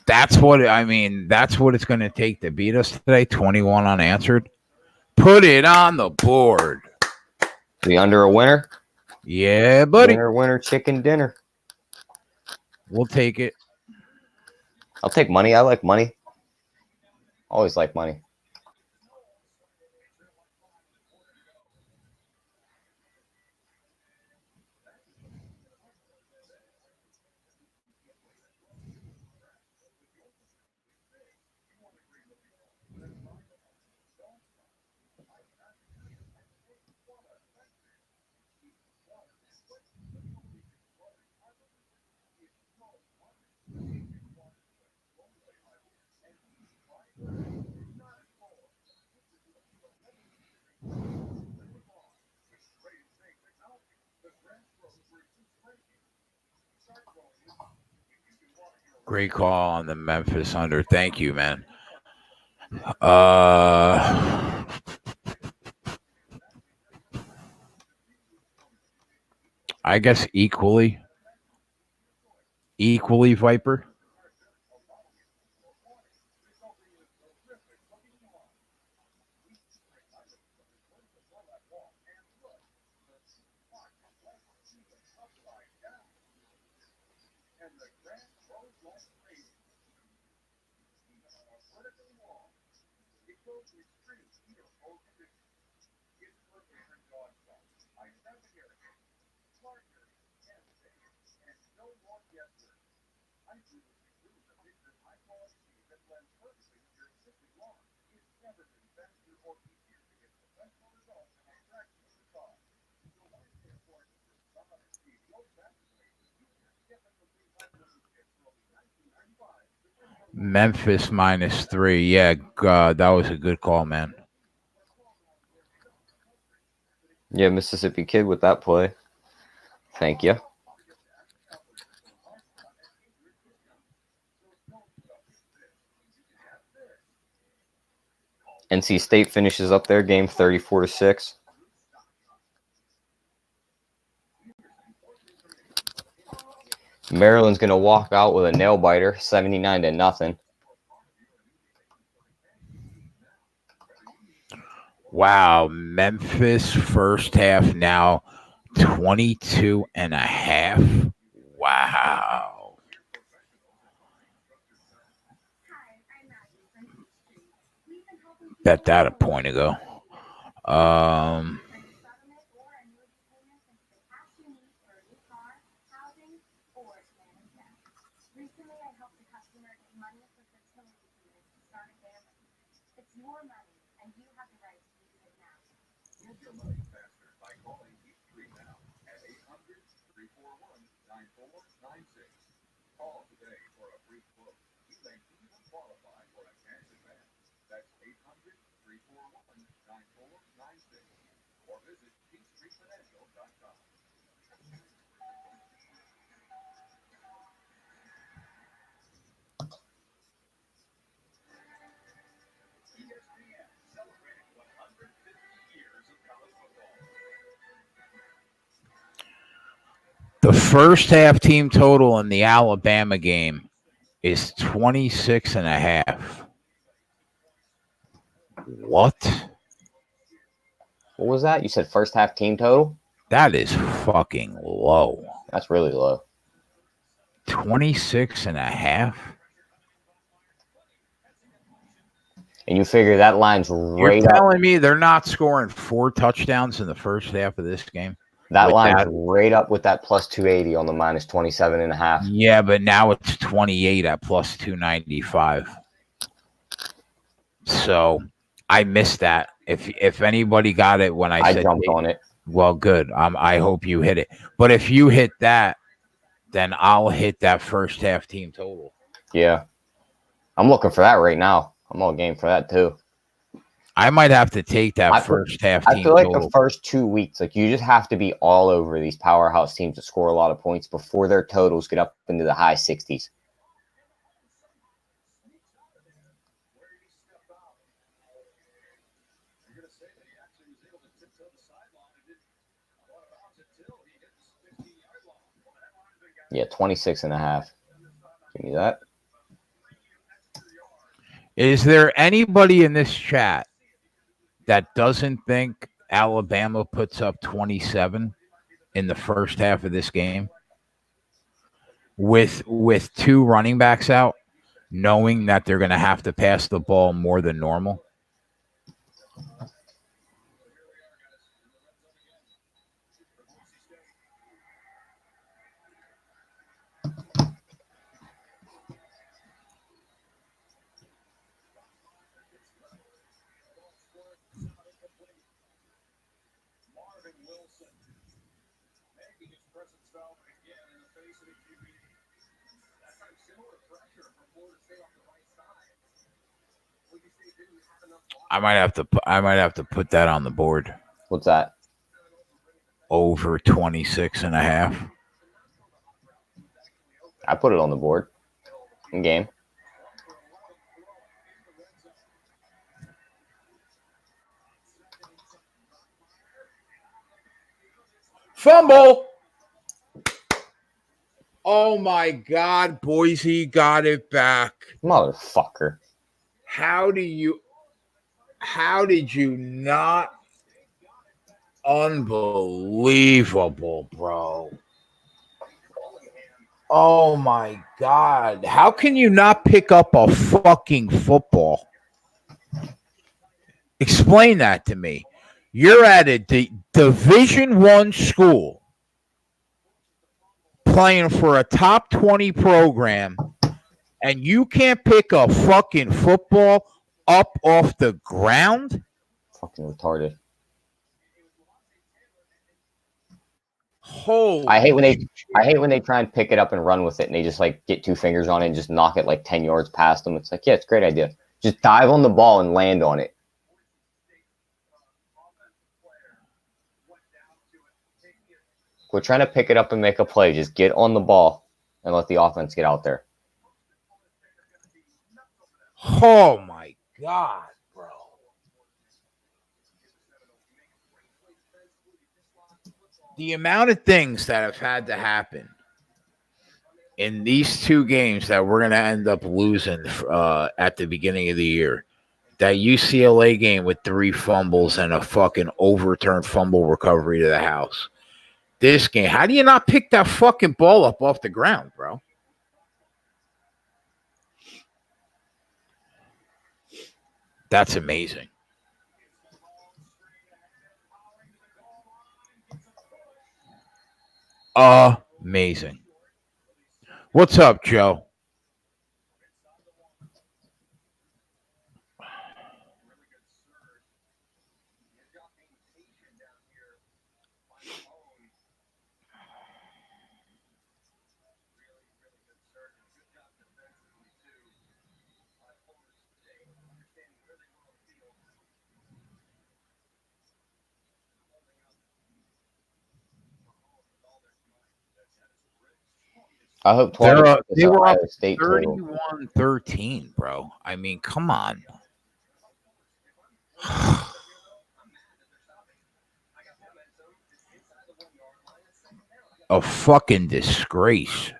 that's what it's going to take to beat us today. 21 unanswered. Put it on the board. The under a winner? Yeah, buddy. Winner, winner, chicken dinner. We'll take it. I'll take money. I like money. Always like money. Great call on the Memphis under. Thank you, man. I guess equally Viper. Memphis -3. Yeah, that was a good call, man. Yeah, Mississippi Kid with that play. Thank you. NC State finishes up their game 34-6. Maryland's going to walk out with a nail biter, 79-0. Wow, Memphis first half now 22.5. Wow. Bet that a point ago. The first half team total in the Alabama game is 26.5. What? What was that? You said first half team total? That is fucking low. That's really low. 26.5. And you figure that line's You're right up. telling me they're not scoring 4 touchdowns in the first half of this game? That with line's that? right up with that plus 280 on the minus 27.5. Yeah, but now it's 28 at plus 295. So I missed that. If anybody got it when I said jumped on it. Well, good. I hope you hit it. But if you hit that, then I'll hit that first half team total. Yeah. I'm looking for that right now. I'm all game for that too. I might have to take that first half team I feel like total. the first 2 weeks, like you just have to be all over these powerhouse teams to score a lot of points before their totals get up into the high 60s. Yeah, 26.5. Give me that. Is there anybody in this chat that doesn't think Alabama puts up 27 in the first half of this game with 2 running backs out, knowing that they're going to have to pass the ball more than normal? I might have to put that on the board. What's that? Over 26.5. I put it on the board. In game. Fumble. Oh my God, Boise got it back. Motherfucker. How did you not? Unbelievable, bro. Oh my God. How can you not pick up a fucking football? Explain that to me. You're at a Division I school playing for a top 20 program, and you can't pick a fucking football up off the ground? Fucking retarded. Holy I hate when they try and pick it up and run with it, and they just like get 2 fingers on it and just knock it like 10 yards past them. It's like, yeah, it's a great idea. Just dive on the ball and land on it. Quit trying to pick it up and make a play. Just get on the ball and let the offense get out there. Oh my God, bro. The amount of things that have had to happen in these 2 games that we're going to end up losing at the beginning of the year. That UCLA game with 3 fumbles and a fucking overturned fumble recovery to the house. This game. How do you not pick that fucking ball up off the ground, bro? That's amazing. Amazing. What's up, Joe? I hope 20 took this They were Ohio up State total. 31-13, bro. I mean, come on. A fucking disgrace.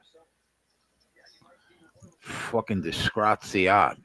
Fucking disgraziat.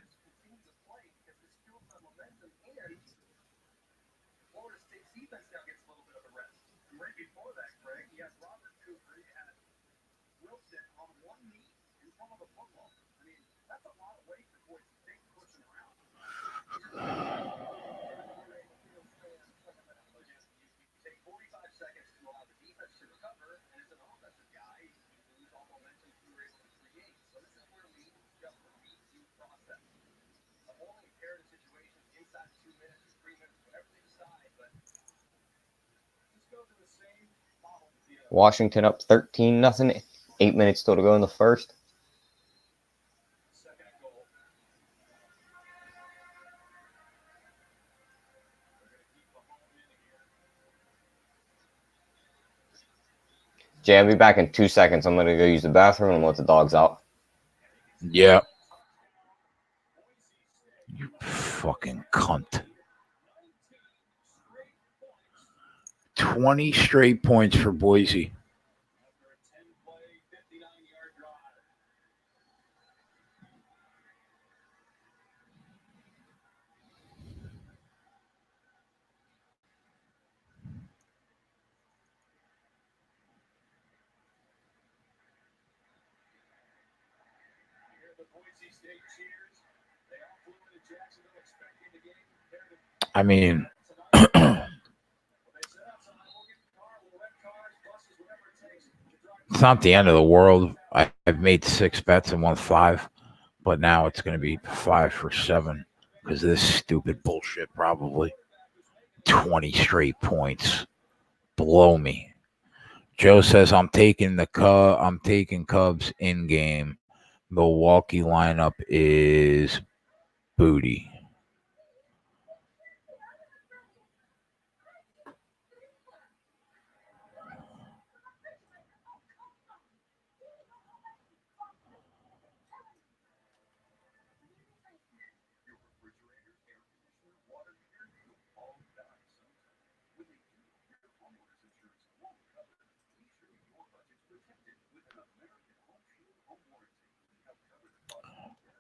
Washington up 13-0. 8 minutes still to go in the first. Jay, I'll be back in 2 seconds. I'm gonna go use the bathroom and let the dogs out. Yeah. You fucking cunt. 20 straight points for Boise. I mean, it's not the end of the world. I've made 6 bets and won 5, but now it's going to be 5 for 7 because of this stupid bullshit. Probably 20 straight points. Blow me. Joe says I'm taking Cubs in game. Milwaukee lineup is booty.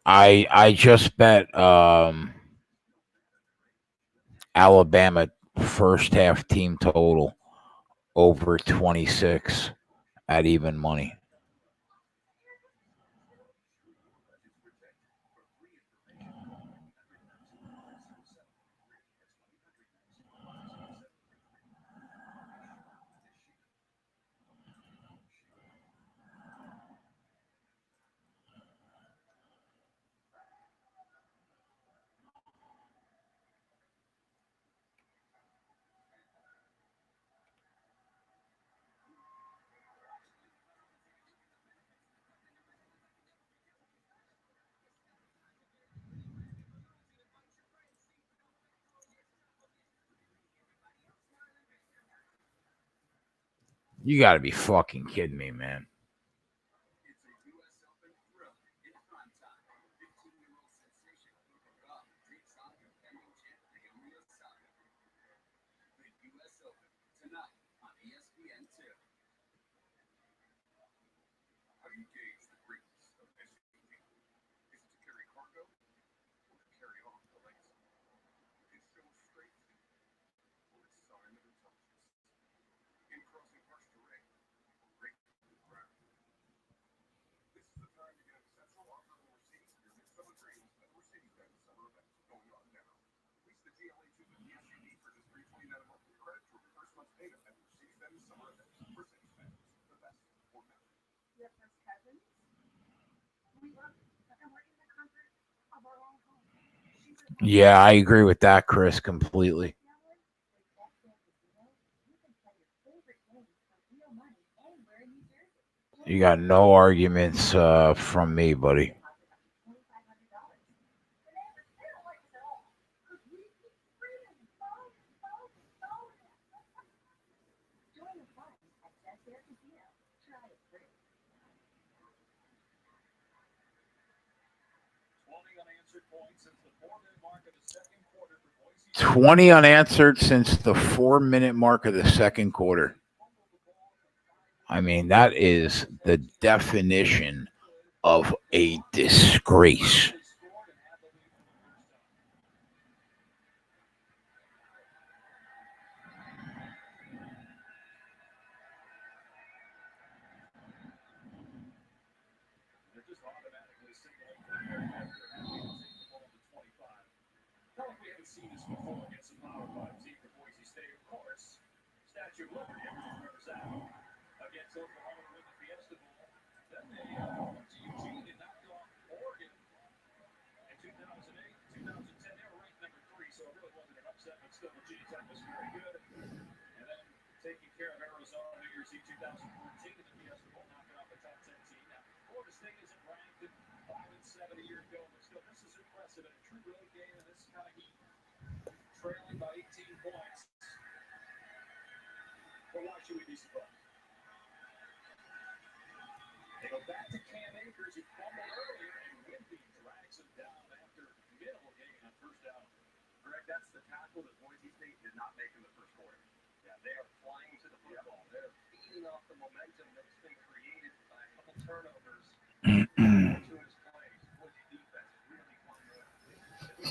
I just bet Alabama first half team total over 26 at even money. You got to be fucking kidding me, man. Yeah, I agree with that, Chris, completely. You got no arguments from me, buddy. Twenty unanswered since the 4 minute mark of the second quarter. I mean, that is the definition of a disgrace.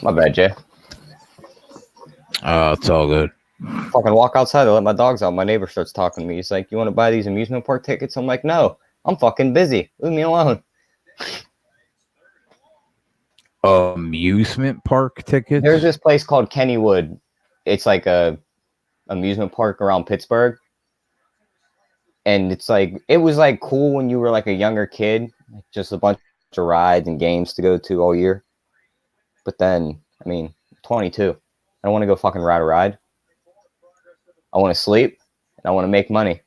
My bad, Jay. It's all good. Fucking walk outside to let my dogs out. My neighbor starts talking to me. He's like, "You want to buy these amusement park tickets?" I'm like, "No, I'm fucking busy. Leave me alone." Amusement park tickets? There's this place called Kennywood. It's like a amusement park around Pittsburgh. And it's like, it was like cool when you were like a younger kid, like just a bunch of rides and games to go to all year. But then, I mean, 22. I don't want to go fucking ride a ride. I want to sleep and I want to make money.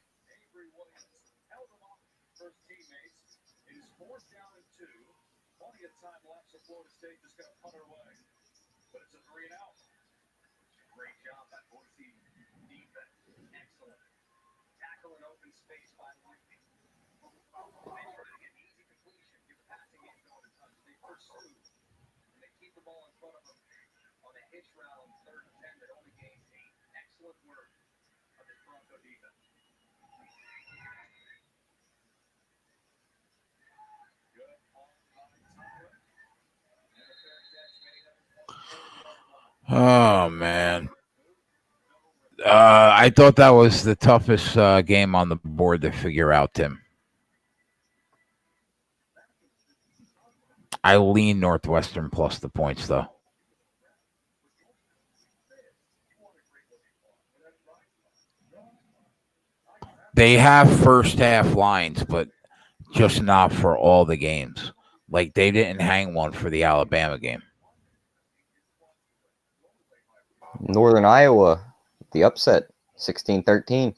Oh, man. I thought that was the toughest game on the board to figure out, Tim. I lean Northwestern plus the points, though. They have first half lines, but just not for all the games. Like, they didn't hang one for the Alabama game. Northern Iowa, the upset, 16-13.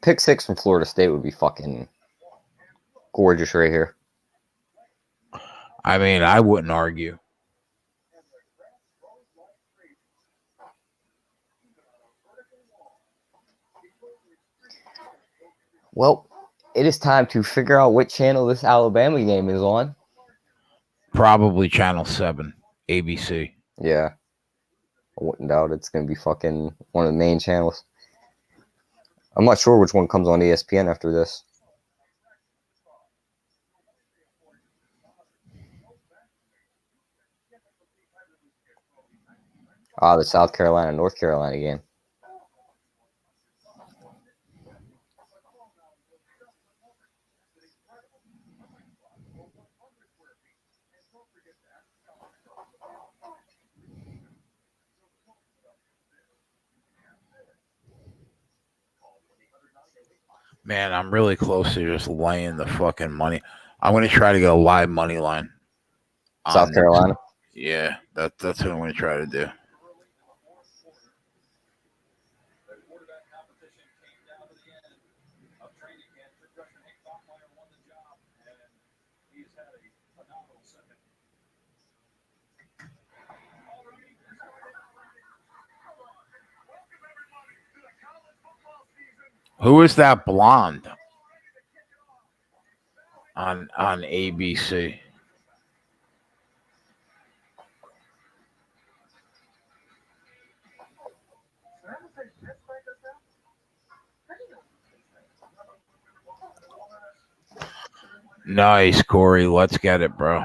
Pick six from Florida State would be fucking gorgeous right here. I mean, I wouldn't argue. Well, it is time to figure out what channel this Alabama game is on. Probably Channel 7, ABC. Yeah. I wouldn't doubt it's going to be fucking one of the main channels. I'm not sure which one comes on ESPN after this. Oh, the South Carolina, North Carolina game. Man, I'm really close to just laying the fucking money. I'm gonna try to get a live money line South on this. Carolina. Yeah, that's what I'm gonna try to do. Who is that blonde on ABC? Nice, Corey. Let's get it, bro.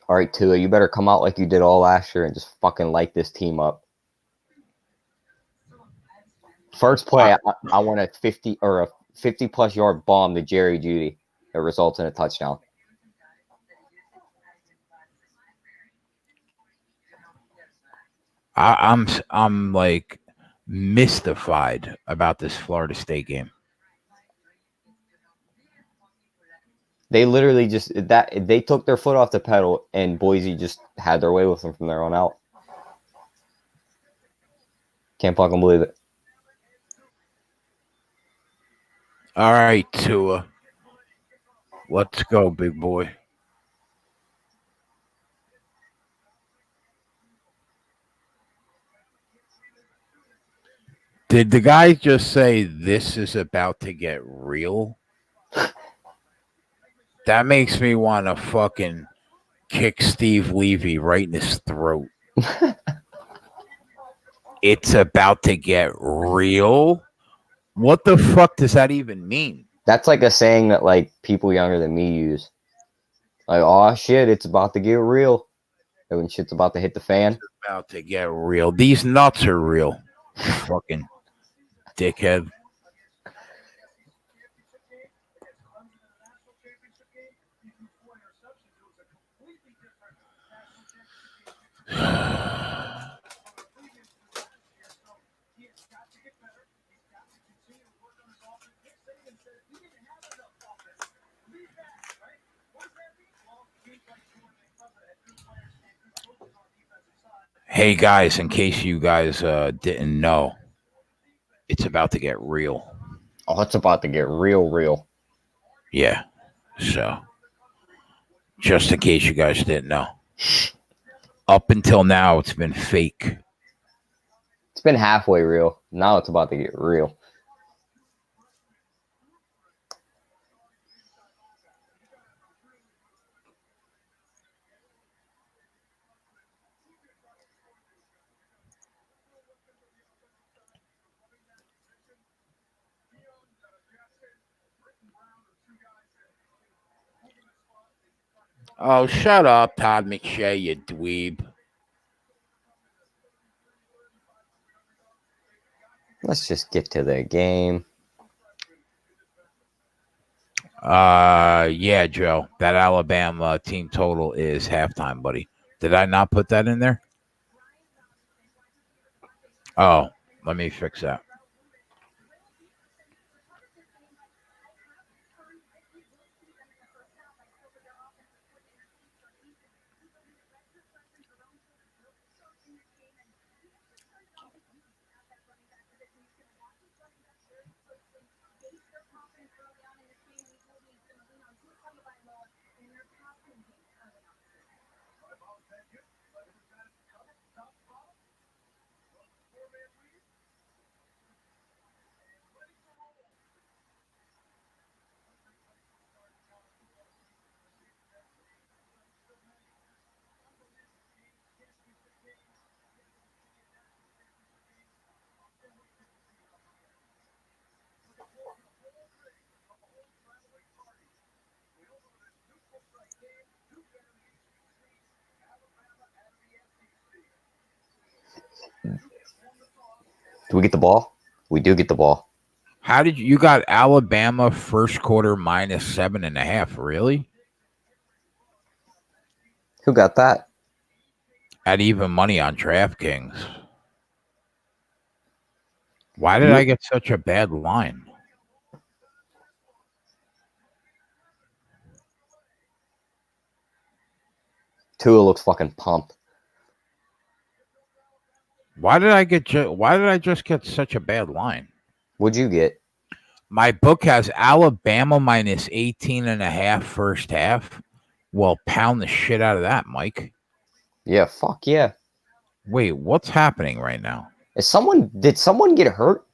All right, Tua, you better come out like you did all last year and just fucking light this team up. First play, I want a 50 or a 50-plus yard bomb to Jerry Jeudy that results in a touchdown. I'm like mystified about this Florida State game. They literally just they took their foot off the pedal and Boise just had their way with them from there on out. Can't fucking believe it. All right, Tua. Let's go, big boy. Did the guy just say this is about to get real? That makes me want to fucking kick Steve Levy right in his throat. It's about to get real? What the fuck does that even mean? That's like a saying that like people younger than me use. Like, oh shit, it's about to get real. And when shit's about to hit the fan. About to get real. These nuts are real. Fucking dickhead. Hey guys, in case you guys didn't know, it's about to get real. Oh, it's about to get real. Yeah. So, just in case you guys didn't know, up until now, it's been fake. It's been halfway real. Now it's about to get real. Oh, shut up, Todd McShay, you dweeb. Let's just get to the game. Yeah, Joe. That Alabama team total is halftime, buddy. Did I not put that in there? Oh, let me fix that. Do we get the ball? We do get the ball. How did you got Alabama first quarter minus 7.5? Really? Who got that? At even money on DraftKings. Why did You I get such a bad line? Tua looks fucking pumped. Why did I just get such a bad line? What'd you get? My book has Alabama minus 18.5 first half. Well, pound the shit out of that, Mike. Yeah, fuck yeah. Wait, what's happening right now? Did someone get hurt?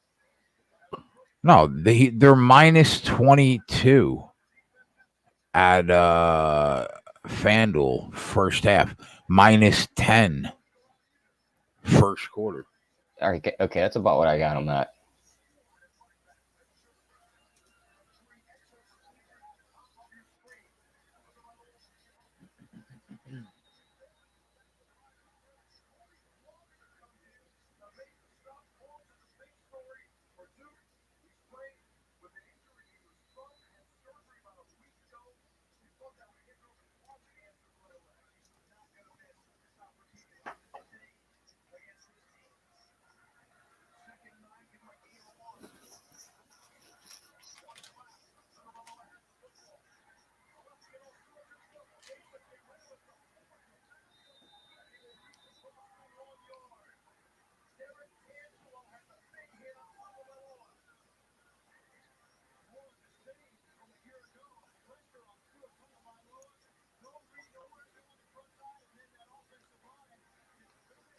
No, they're minus 22 at FanDuel first half, minus 10 first quarter. All right, okay, that's about what I got on that.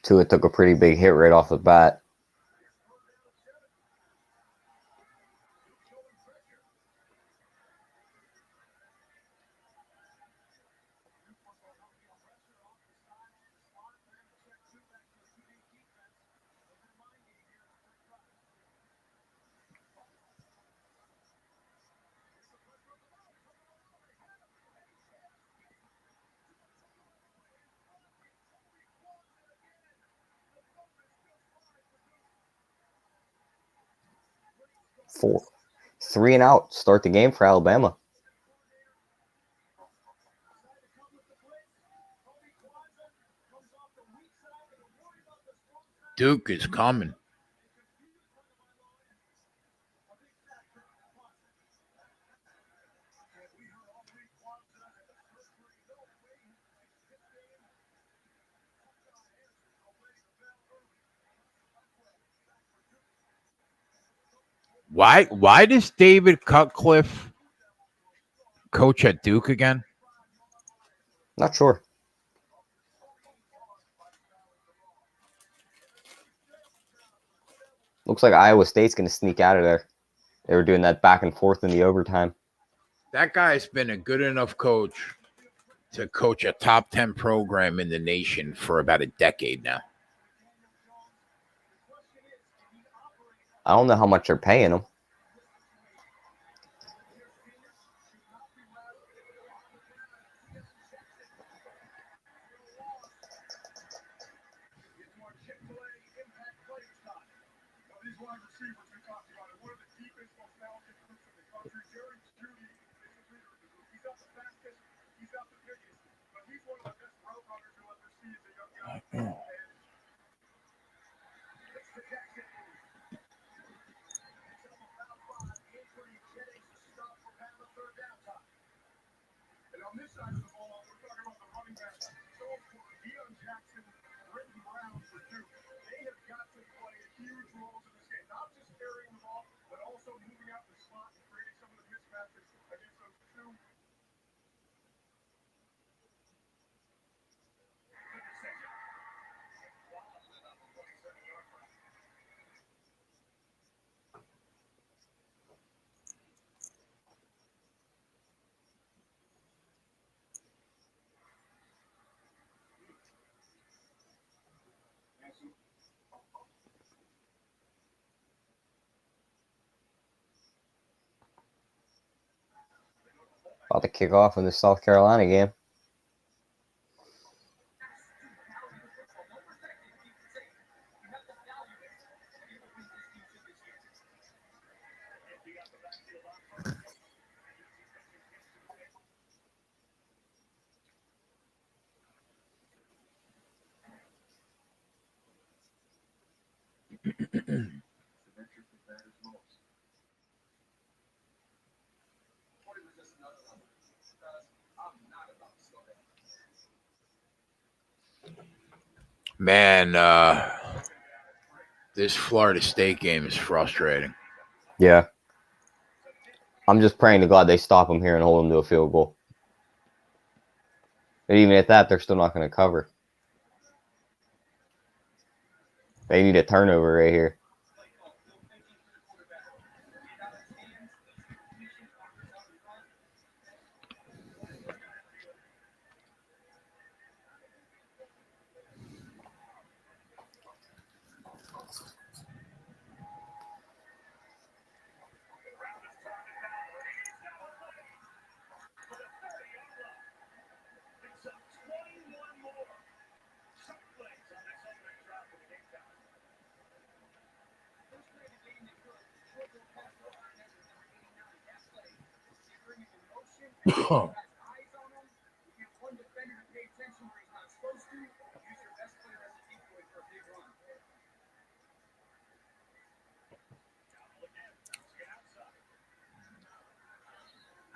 Tua took a pretty big hit right off the bat. Four. 3 and out. Start the game for Alabama. Duke is coming. Why does David Cutcliffe coach at Duke again? Not sure. Looks like Iowa State's going to sneak out of there. They were doing that back and forth in the overtime. That guy's been a good enough coach to coach a top 10 program in the nation for about a decade now. I don't know how much they're paying him. About to kick off in the South Carolina game. Man, this Florida State game is frustrating. Yeah. I'm just praying to God they stop him here and hold him to a field goal. But even at that, they're still not going to cover. They need a turnover right here.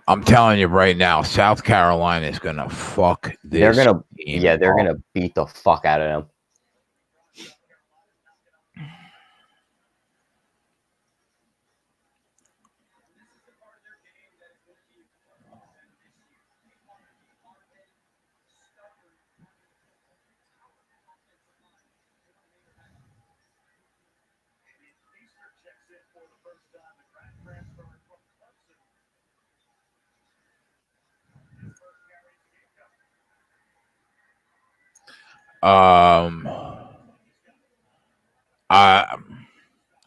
I'm telling you right now, South Carolina is gonna fuck this. They're gonna, team yeah, they're up. gonna beat the fuck out of them.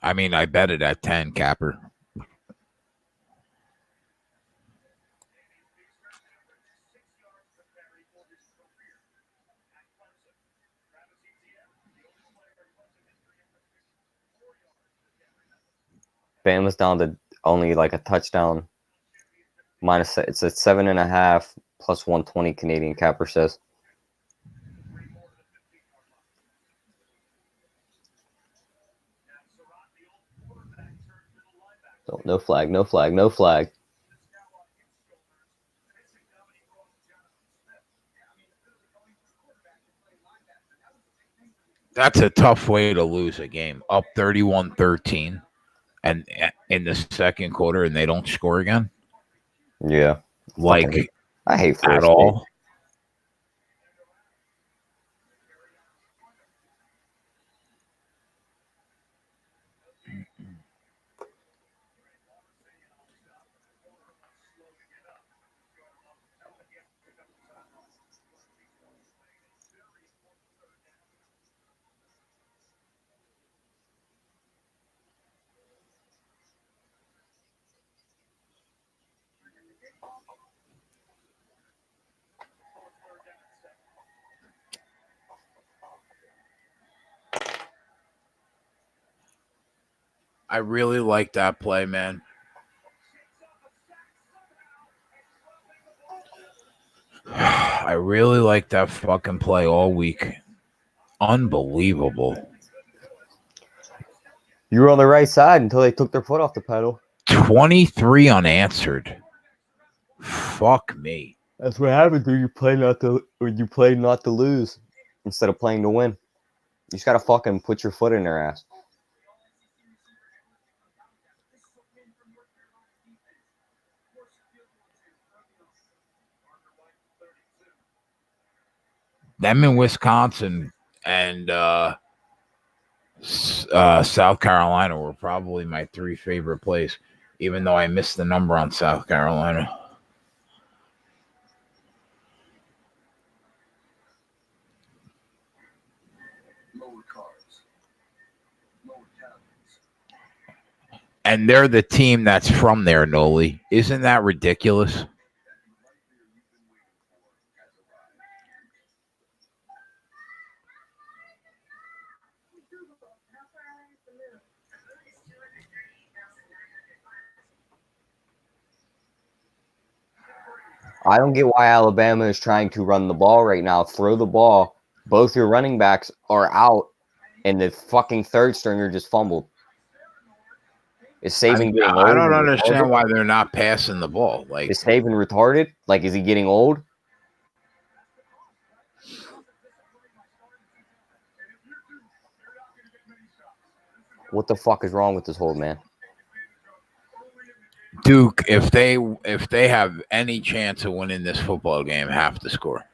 I mean, I bet it at 10, Capper. Bama's down to only like a touchdown. Minus, it's at 7.5 plus 120 Canadian. Capper says. So no flag, no flag, no flag. That's a tough way to lose a game. Up 31-13 and in the second quarter and they don't score again. Yeah. Like I hate Florida at all. I really like that play, man. I really like that fucking play all week. Unbelievable. You were on the right side until they took their foot off the pedal. 23 unanswered. Fuck me. That's what happens when you play not to lose instead of playing to win. You just gotta fucking put your foot in their ass. Them in Wisconsin and South Carolina were probably my three favorite plays, even though I missed the number on South Carolina. And they're the team that's from there, Noli. Isn't that ridiculous? I don't get why Alabama is trying to run the ball right now. Throw the ball. Both your running backs are out, and the fucking third stringer just fumbled. Is Saban getting old? I don't understand why they're not passing the ball. Like, is Saban retarded? Like, is he getting old? What the fuck is wrong with this hold, man? Duke, if they have any chance of winning this football game, have to score.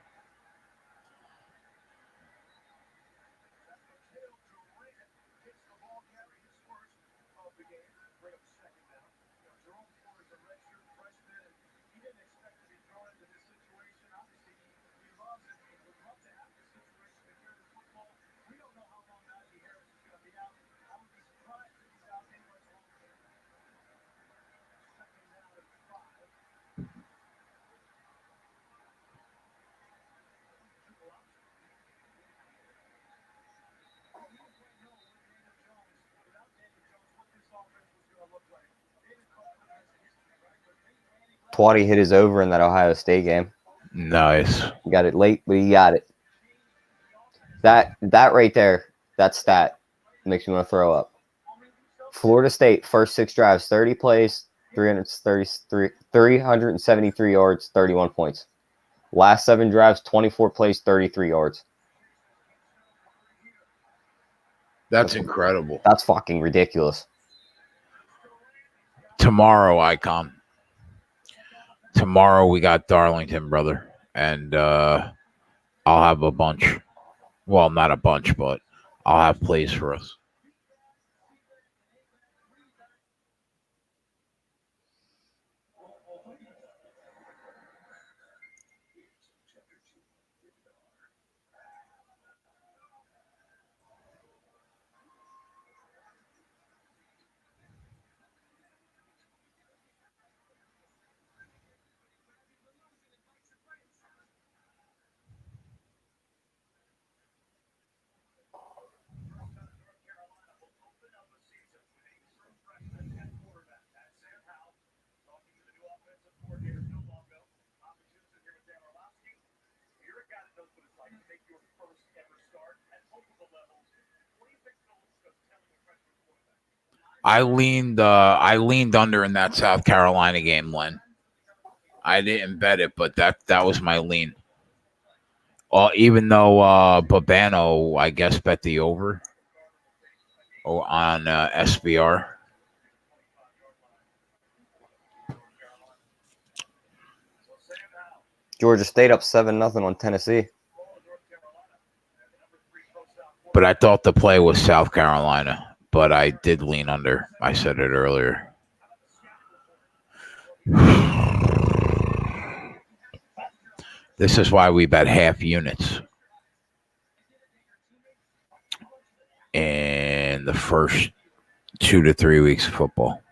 Twatty hit his over in that Ohio State game. Nice. Got it late, but he got it. That right there, that stat makes me want to throw up. Florida State, first 6 drives, 30 plays, 373 yards, 31 points. Last 7 drives, 24 plays, 33 yards. That's incredible. That's fucking ridiculous. Tomorrow, Icon. Tomorrow we got Darlington, brother. And I'll have a bunch. Well, not a bunch, but I'll have plays for us. I leaned under in that South Carolina game, Len. I didn't bet it, but that was my lean. Even though Babano, I guess, bet the over on SBR. Georgia State up 7-0 on Tennessee. But I thought the play was South Carolina. But I did lean under. I said it earlier. This is why we bet half units in the first 2 to 3 weeks of football.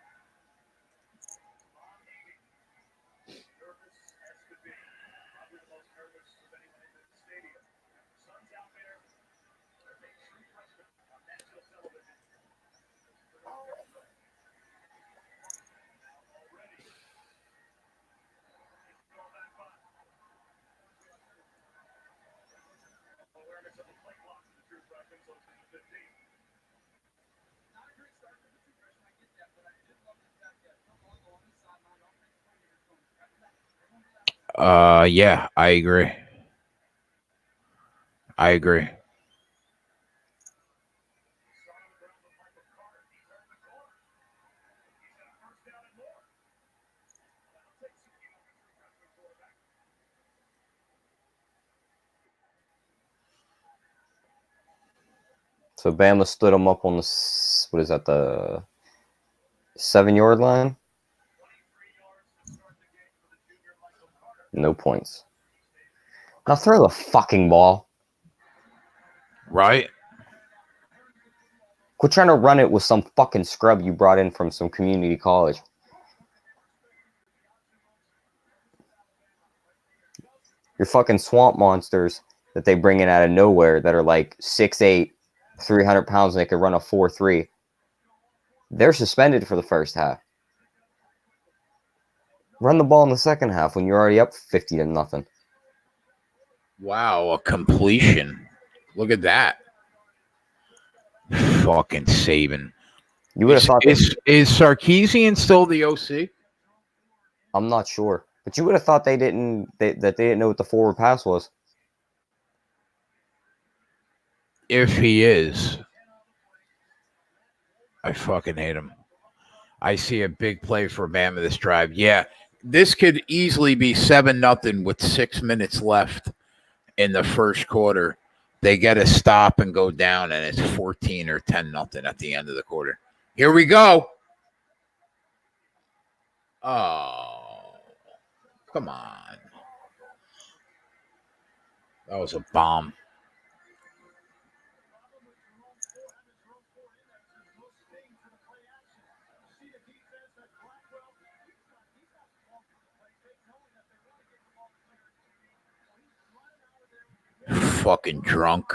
Yeah, I agree. I agree. So Bama stood them up on the, what is that, the 7-yard line? No points. Now throw the fucking ball. Right? Quit trying to run it with some fucking scrub you brought in from some community college. Your fucking swamp monsters that they bring in out of nowhere that are like 6'8", 300 pounds, and they could run a 4.3. They're suspended for the first half. Run the ball in the second half when you're already up 50-0. Wow, a completion. Look at that. Fucking Saban. You would have thought is Sarkisian still the OC? I'm not sure, but you would have thought that they didn't know what the forward pass was. If he is, I fucking hate him. I see a big play for Bama this drive. Yeah, this could easily be 7-0 with 6 minutes left in the first quarter. They get a stop and go down, and it's 14 or 10-0 at the end of the quarter. Here we go. Oh, come on. That was a bomb. Fucking drunk.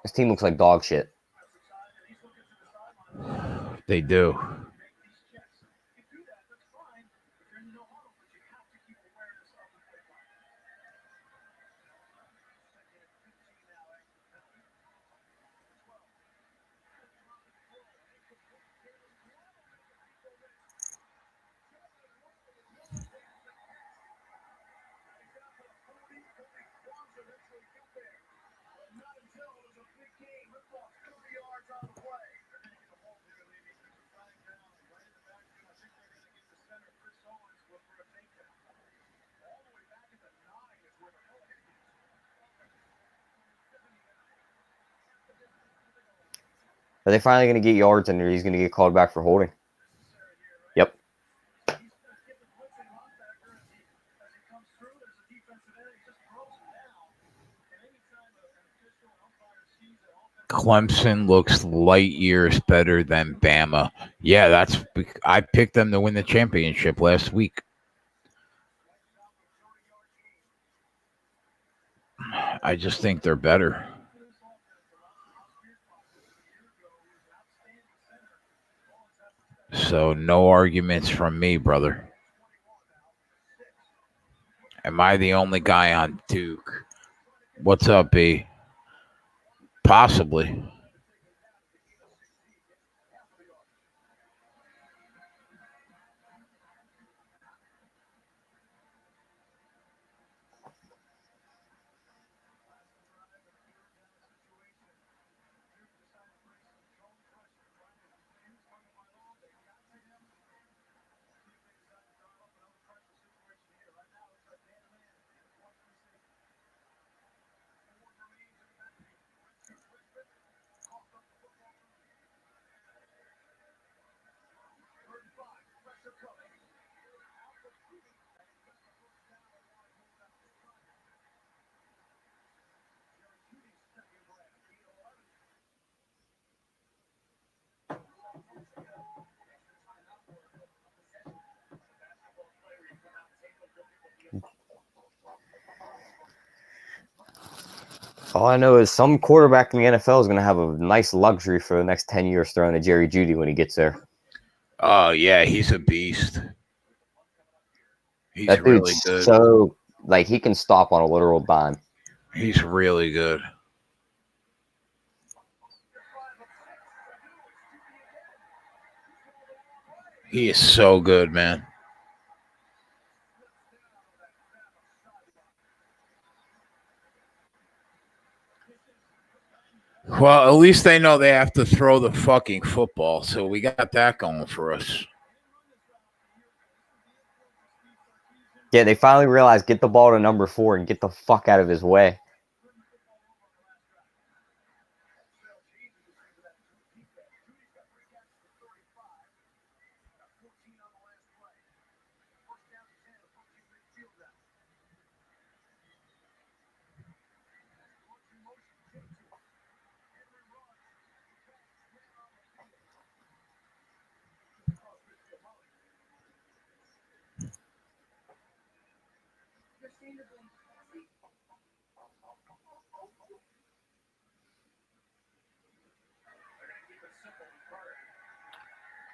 This team looks like dog shit. They do. Are they finally going to get yards and he's going to get called back for holding? Yep. Clemson looks light years better than Bama. Yeah, I picked them to win the championship last week. I just think they're better. So no arguments from me, brother. Am I the only guy on Duke? What's up, B? Possibly. All I know is some quarterback in the NFL is going to have a nice luxury for the next 10 years throwing to Jerry Jeudy when he gets there. Oh, yeah, he's a beast. He's That really dude's good. so, like, he can stop on a literal dime. He's really good. He is so good, man. Well, at least they know they have to throw the fucking football, so we got that going for us. Yeah, they finally realized get the ball to number 4 and get the fuck out of his way.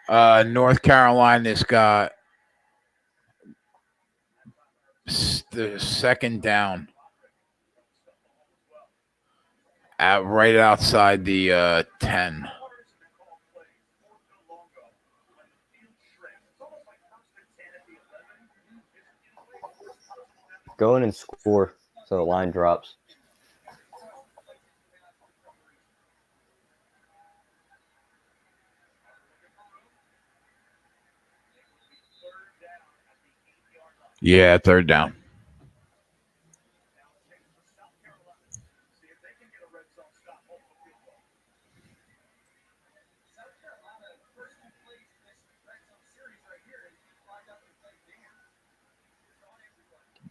North Carolina's got the second down at right outside the 10. Go in and score so the line drops. Yeah, third down.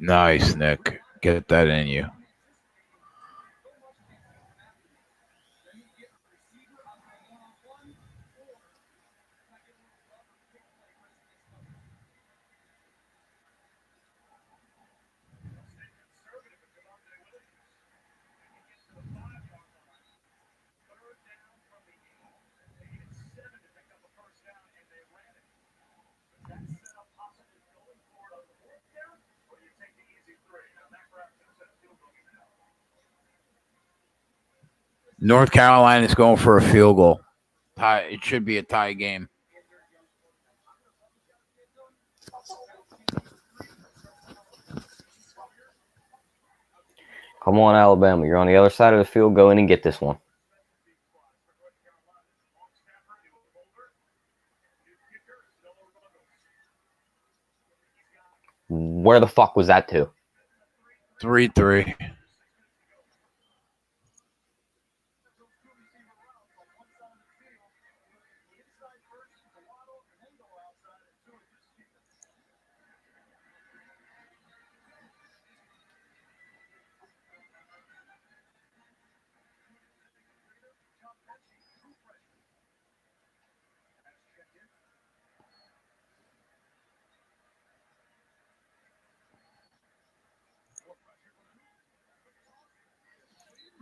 Nice, Nick. Get that in you. North Carolina is going for a field goal. It should be a tie game. Come on, Alabama. You're on the other side of the field. Go in and get this one. Where the fuck was that to? 3-3.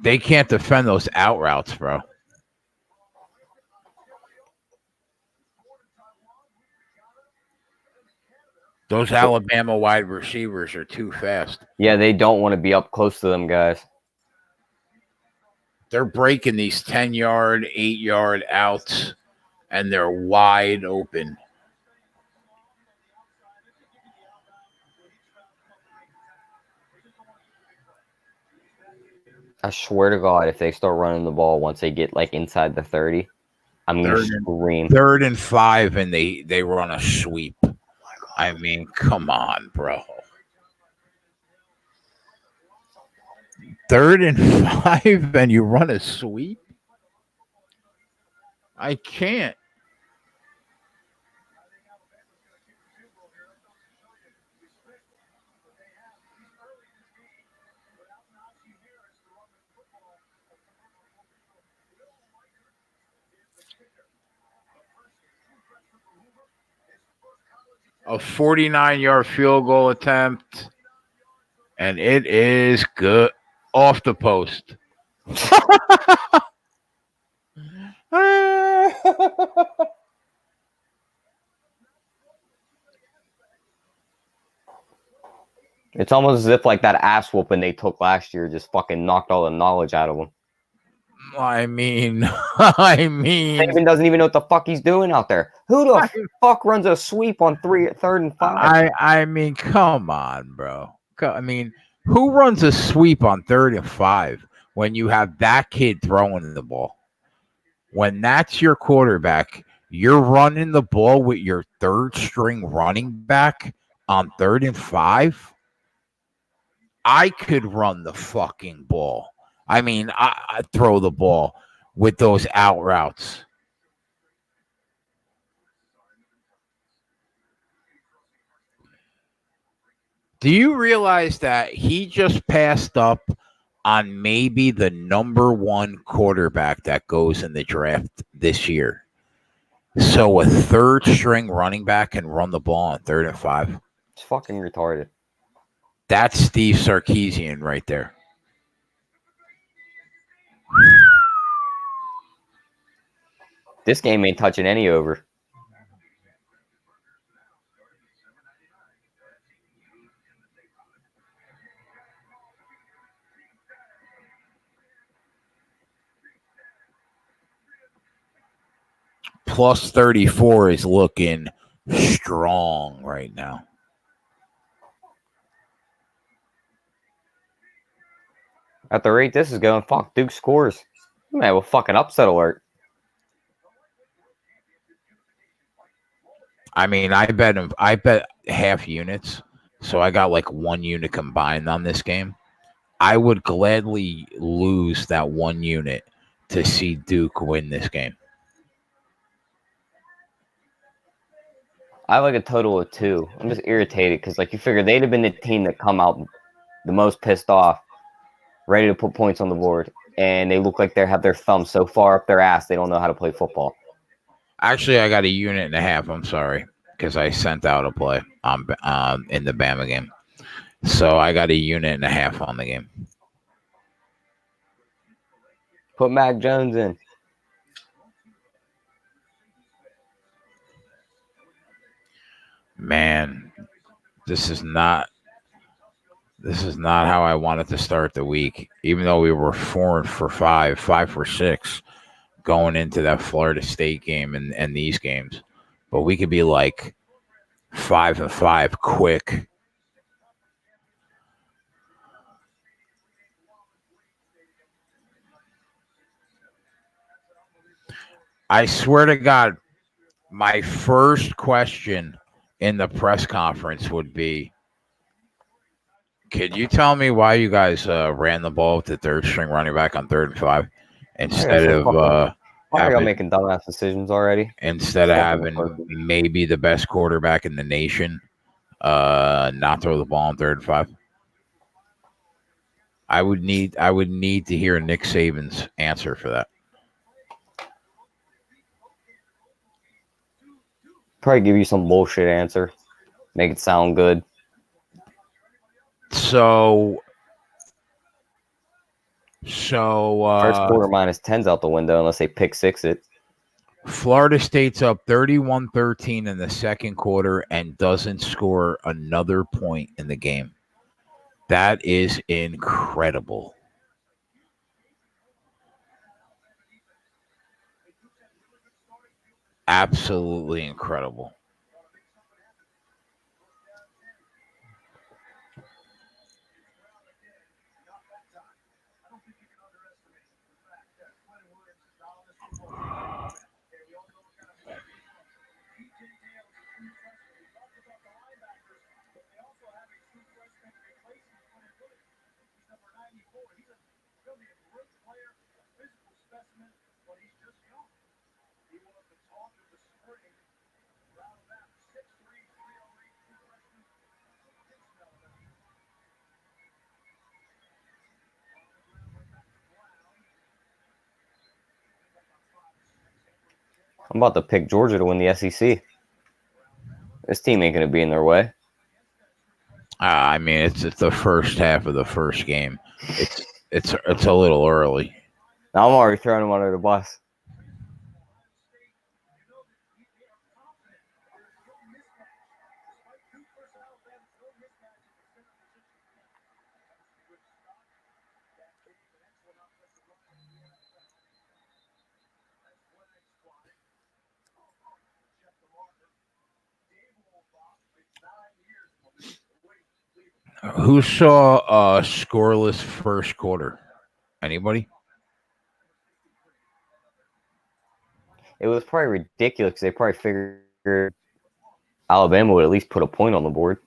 They can't defend those out routes, bro. Those Alabama wide receivers are too fast. Yeah, they don't want to be up close to them guys. They're breaking these 10-yard, 8-yard outs, and they're wide open. I swear to God, if they start running the ball once they get like inside the 30, I'm going to scream. 3rd and 5, and they run a sweep. I mean, come on, bro. 3rd and 5, and you run a sweep? I can't. A 49-yard field goal attempt, and it is good off the post. It's almost as if like that ass whooping they took last year just fucking knocked all the knowledge out of them. I mean, Saban doesn't even know what the fuck he's doing out there. Who the fuck runs a sweep on 3rd and 5? I mean, come on, bro. I mean, who runs a sweep on 3rd and 5 when you have that kid throwing the ball? When that's your quarterback, you're running the ball with your 3rd string running back on 3rd and 5. I could run the fucking ball. I mean, I throw the ball with those out routes. Do you realize that he just passed up on maybe the number 1 quarterback that goes in the draft this year? So a 3rd string running back can run the ball on 3rd and 5. It's fucking retarded. That's Steve Sarkisian right there. This game ain't touching any over. Plus 34 is looking strong right now. At the rate this is going, fuck, Duke scores. Man, well, fucking upset alert. I mean, I bet half units, so I got like 1 unit combined on this game. I would gladly lose that 1 unit to see Duke win this game. I have like a total of 2. I'm just irritated because, like, you figure they'd have been the team that come out the most pissed off, ready to put points on the board, and they look like they have their thumb so far up their ass they don't know how to play football. Actually, I got 1.5 units. I'm sorry, because I sent out a play in the Bama game, so I got 1.5 units on the game. Put Mac Jones in. Man, this is not how I wanted to start the week. Even though we were 4 for 5, 5 for 6 going into that Florida State game and these games, but we could be like 5 and 5 quick. I swear to God, my first question in the press conference would be, could you tell me why you guys ran the ball with the third string running back on 3rd and 5 instead of Why are y'all having making dumbass decisions already? having maybe the best quarterback in the nation not throw the ball on 3rd and 5? I would need to hear Nick Saban's answer for that. Probably give you some bullshit answer. Make it sound good. So First quarter -10's out the window unless they pick 6 it. Florida State's up 31-13 in the second quarter and doesn't score another point in the game. That is incredible. Absolutely incredible. I'm about to pick Georgia to win the SEC. This team ain't going to be in their way. I mean, it's the first half of the first game. It's a little early. Now I'm already throwing them under the bus. Who saw a scoreless first quarter? Anybody? It was probably ridiculous because they probably figured Alabama would at least put a point on the board.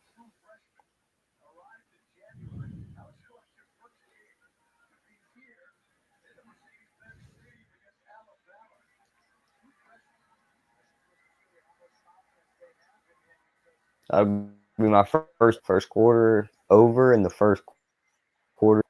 That would be my first quarter over in the first quarter.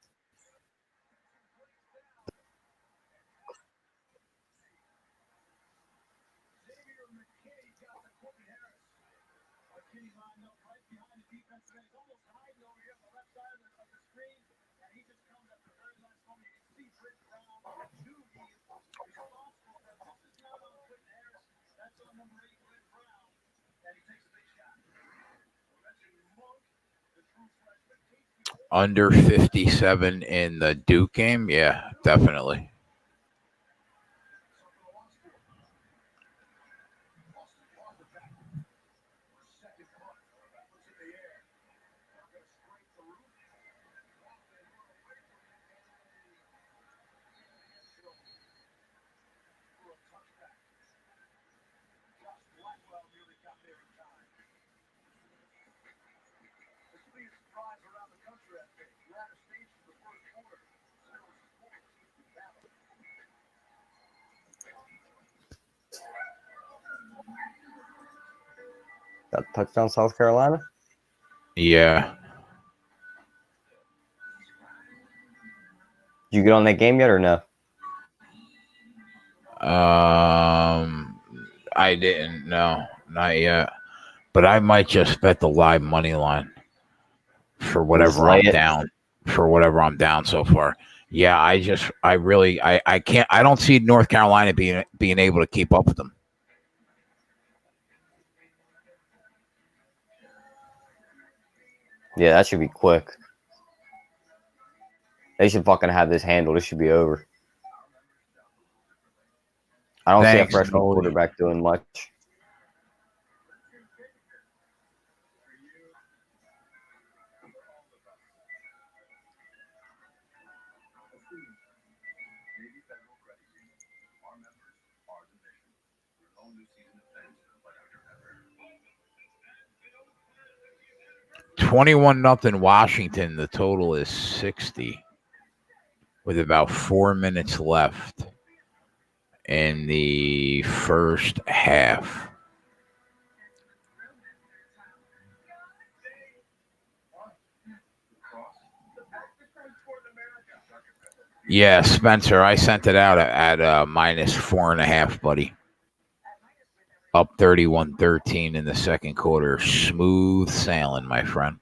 Under 57 in the Duke game? Yeah, definitely. That touchdown, South Carolina. Yeah. Did you get on that game yet or no? I didn't. No, not yet. But I might just bet the live money line for And just whatever lay I'm it. down. For whatever I'm down so far. Yeah, I can't. I don't see North Carolina being able to keep up with them. Yeah, that should be quick. They should fucking have this handled. It should be over. I don't see a Thanks, freshman Noli. quarterback doing much. $21-0 Washington. The total is 60 with about 4 minutes left in the first half. Yeah, Spencer, I sent it out at minus 4.5, buddy. Up 31-13 in the second quarter. Smooth sailing, my friend.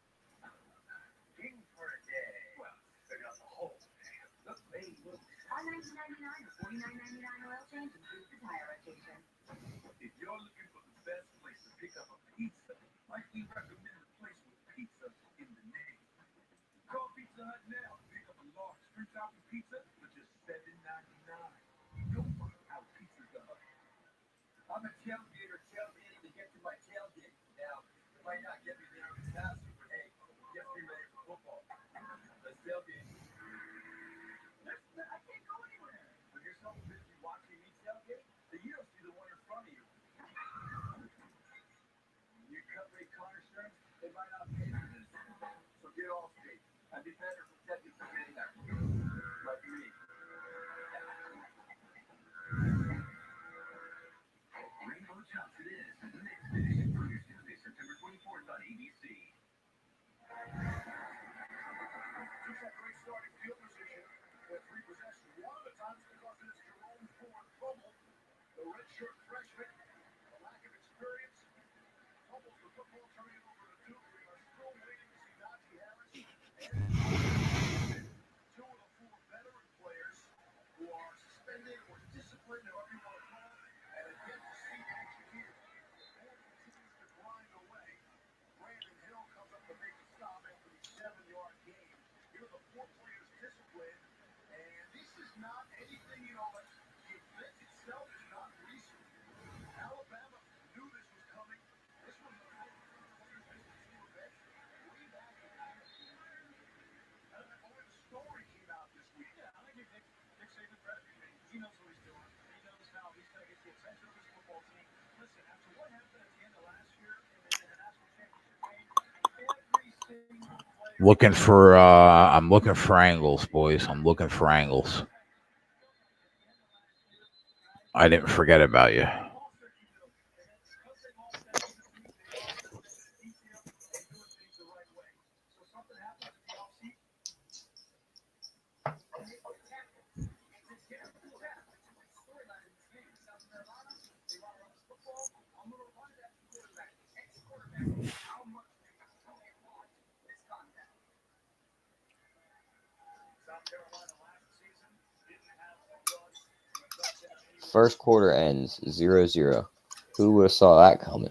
I'm looking for angles, boys. I'm looking for angles. I didn't forget about you. First quarter ends 0-0. Who would have saw that coming?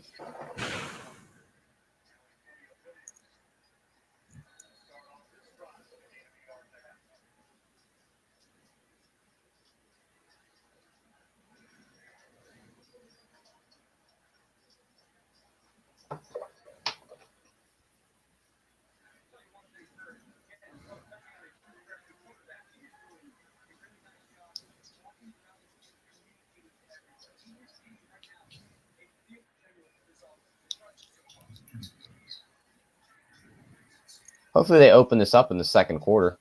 Hopefully they open this up in the second quarter.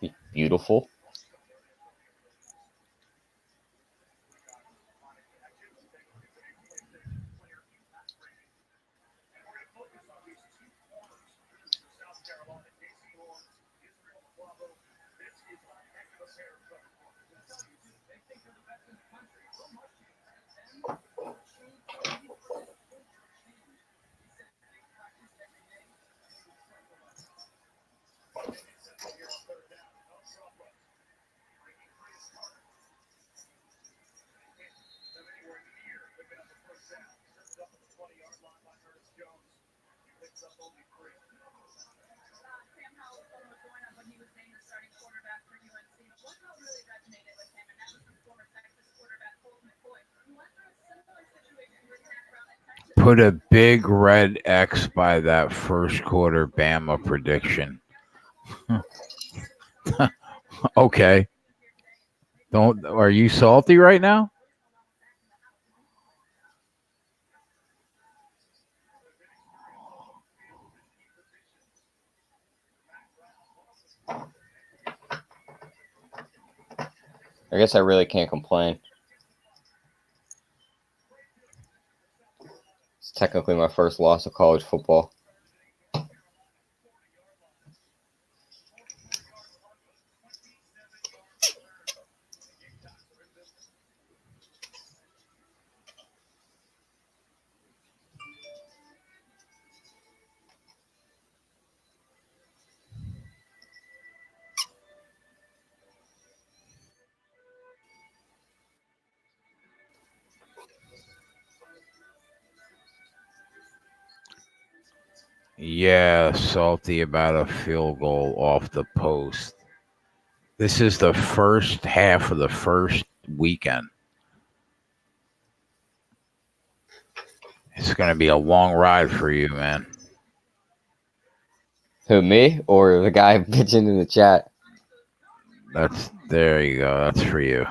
Be beautiful. Put a big red X by that first quarter Bama prediction. Okay. Don't. Are you salty right now? I guess I really can't complain. It's technically my first loss of college football. Yeah, salty about a field goal off the post. This is the first half of the first weekend. It's going to be a long ride for you, man. Who, me or the guy bitching in the chat? There you go. That's for you.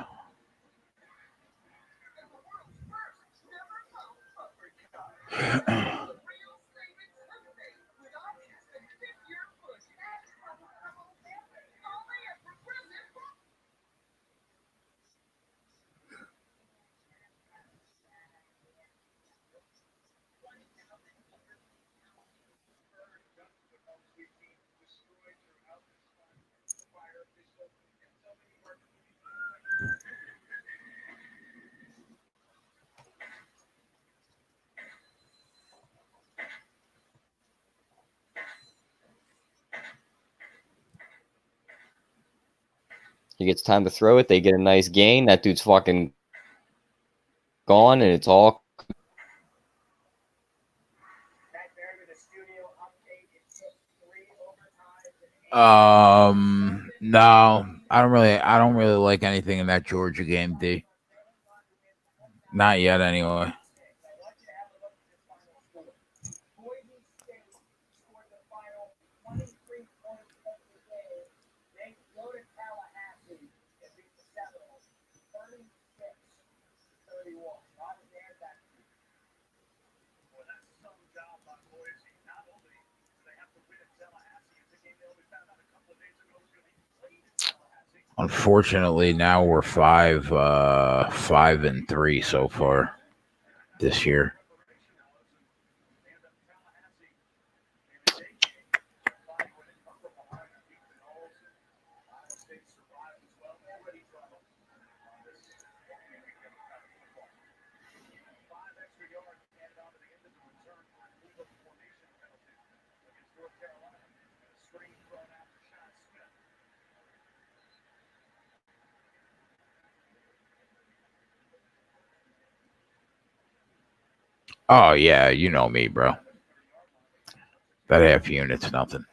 He gets time to throw it. They get a nice gain. That dude's fucking gone, and it's all. No, I don't really like anything in that Georgia game, D. Not yet, anyway. Unfortunately, now we're 5-3 so far this year. Oh yeah, you know me, bro. That half unit's nothing.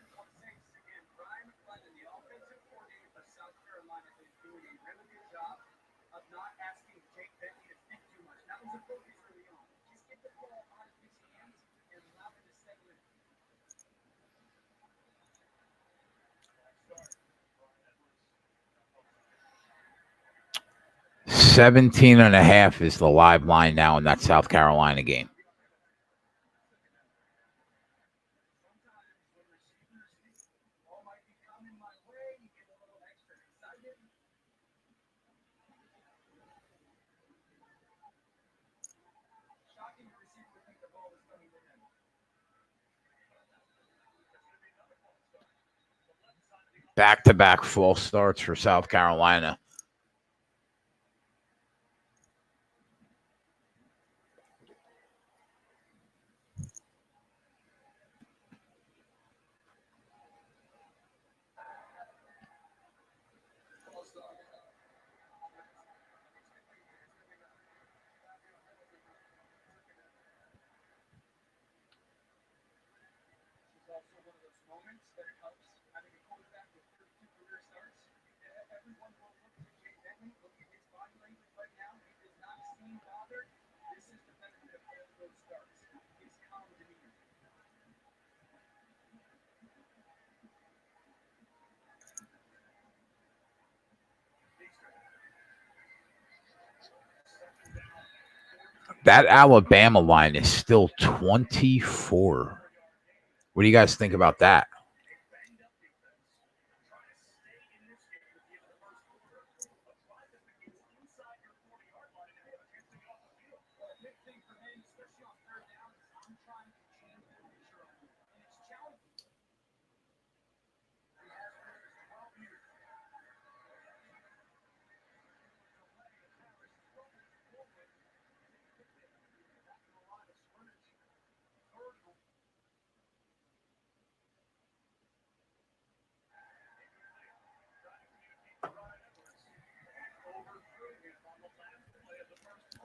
$17.5 is the live line now in that South Carolina game. Back-to-back false starts for South Carolina. That Alabama line is still 24. What do you guys think about that?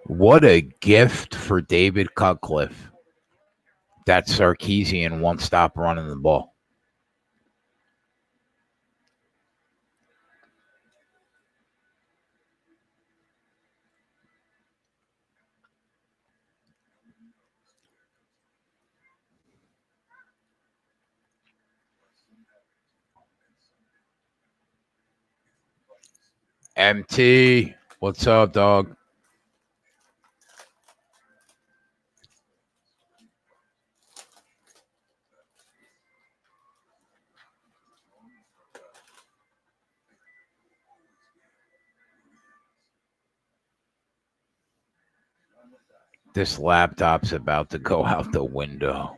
What a gift for David Cutcliffe. That Sarkeesian one-stop running the ball. MT, what's up, dog? This laptop's about to go out the window.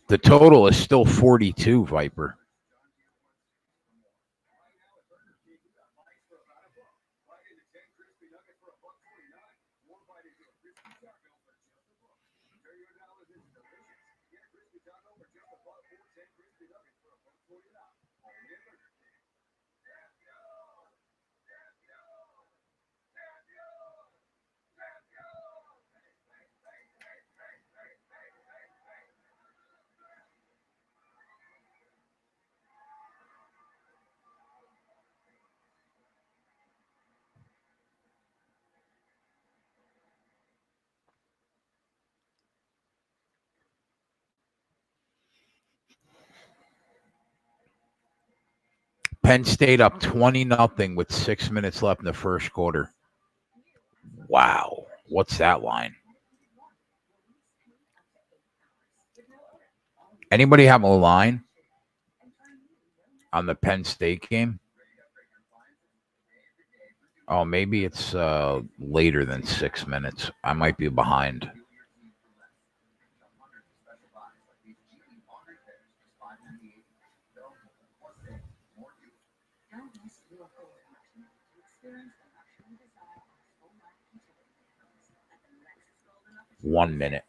The total is still 42, Viper. Penn State up 20-0 with 6 minutes left in the first quarter. Wow. What's that line? Anybody have a line on the Penn State game? Oh, maybe it's later than 6 minutes. I might be behind. One minute.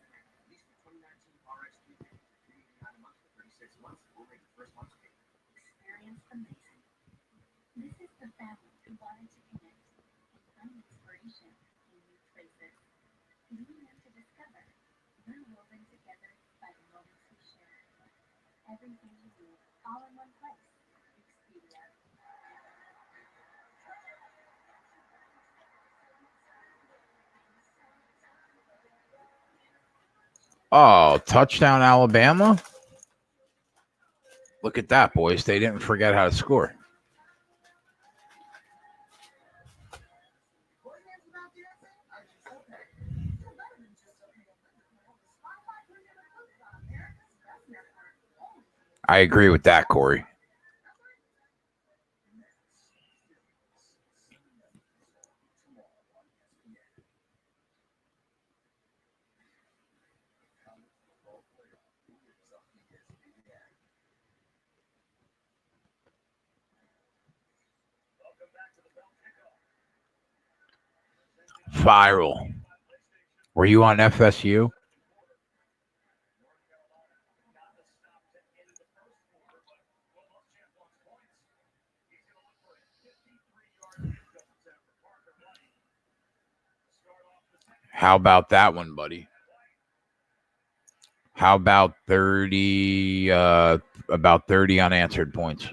Oh, touchdown Alabama. Look at that, boys. They didn't forget how to score. I agree with that, Corey. Viral. Were you on FSU? How about that one, buddy? How about 30 about 30 unanswered points?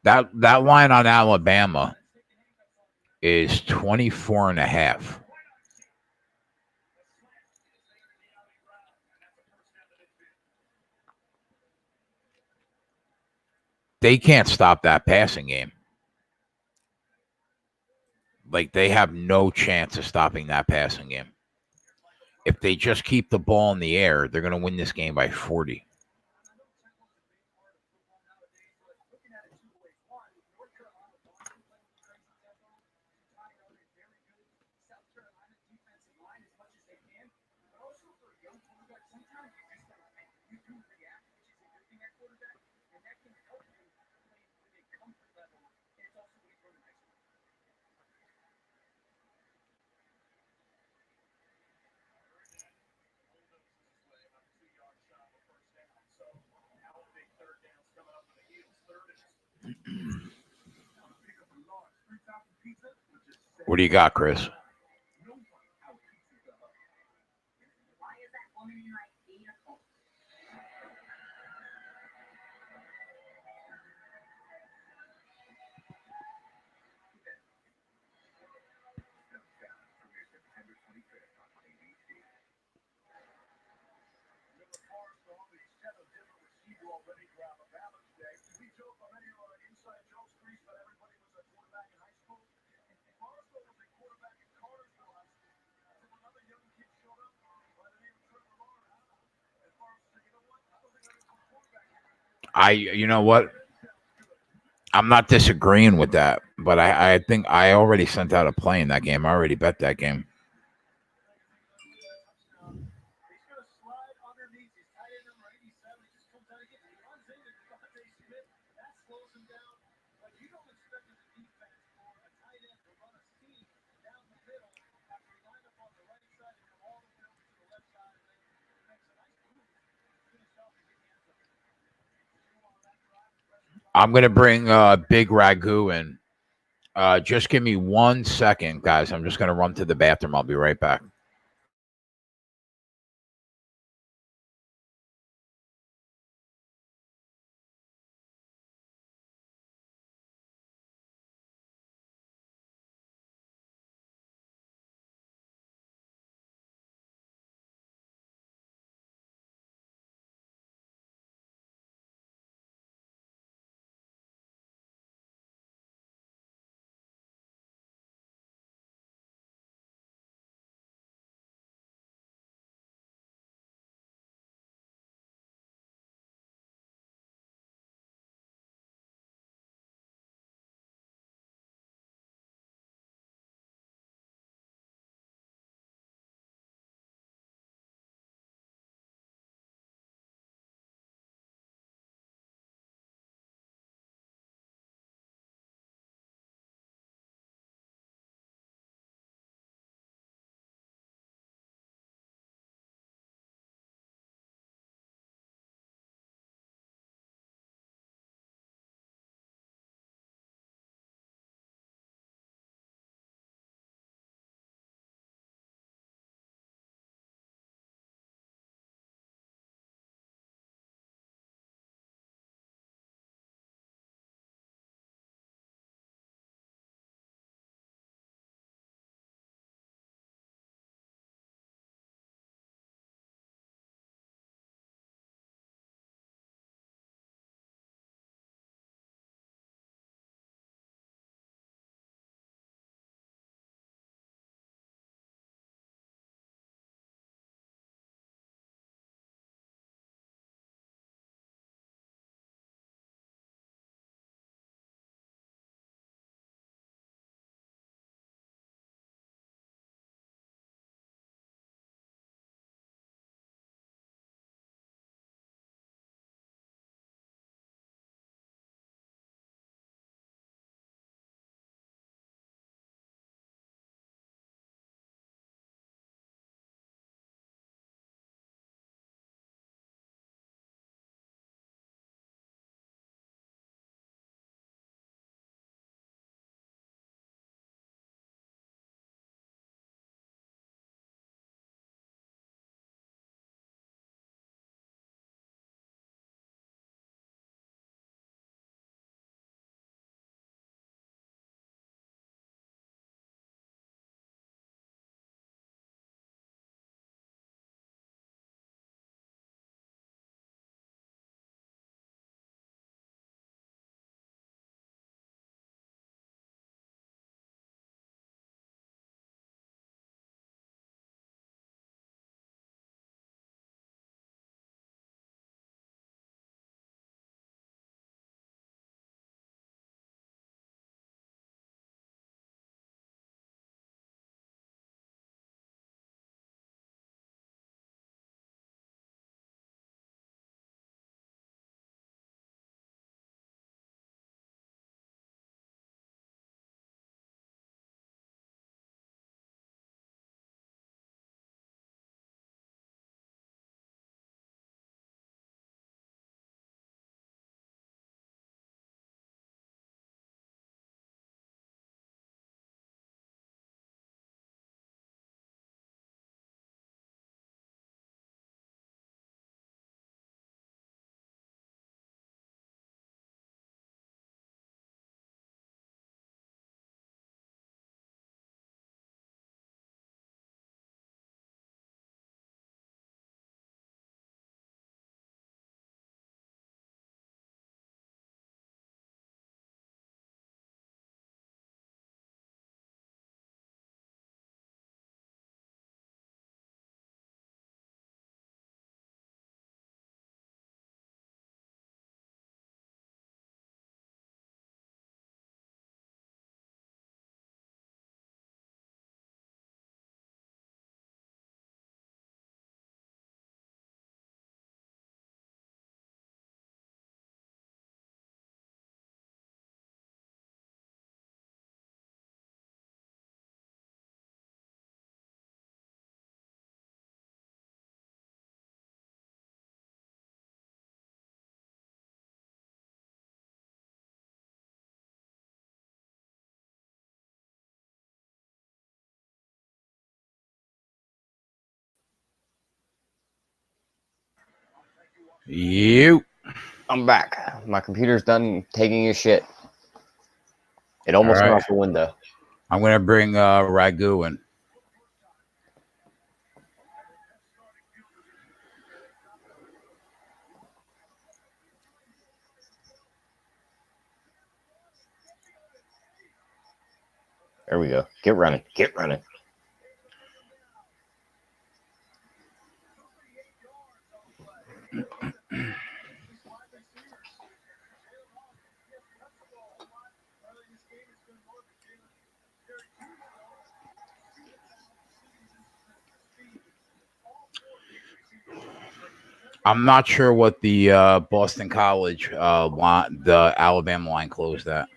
That line on Alabama is 24 and a half. They can't stop that passing game. Like they have no chance of stopping that passing game. If they just keep the ball in the air, they're going to win this game by 40. What do you got, Chris? You know what? I'm not disagreeing with that, but I think I already sent out a play in that game. I already bet that game. I'm gonna bring Big Ragu in. Just give me 1 second, guys. I'm just gonna run to the bathroom. I'll be right back. You. I'm back. My computer's done taking a shit. It All almost went right. off the window. I'm going to bring Ragu in. There we go. Get running. Get running. I'm not sure what the Boston College line, the Alabama line closed at.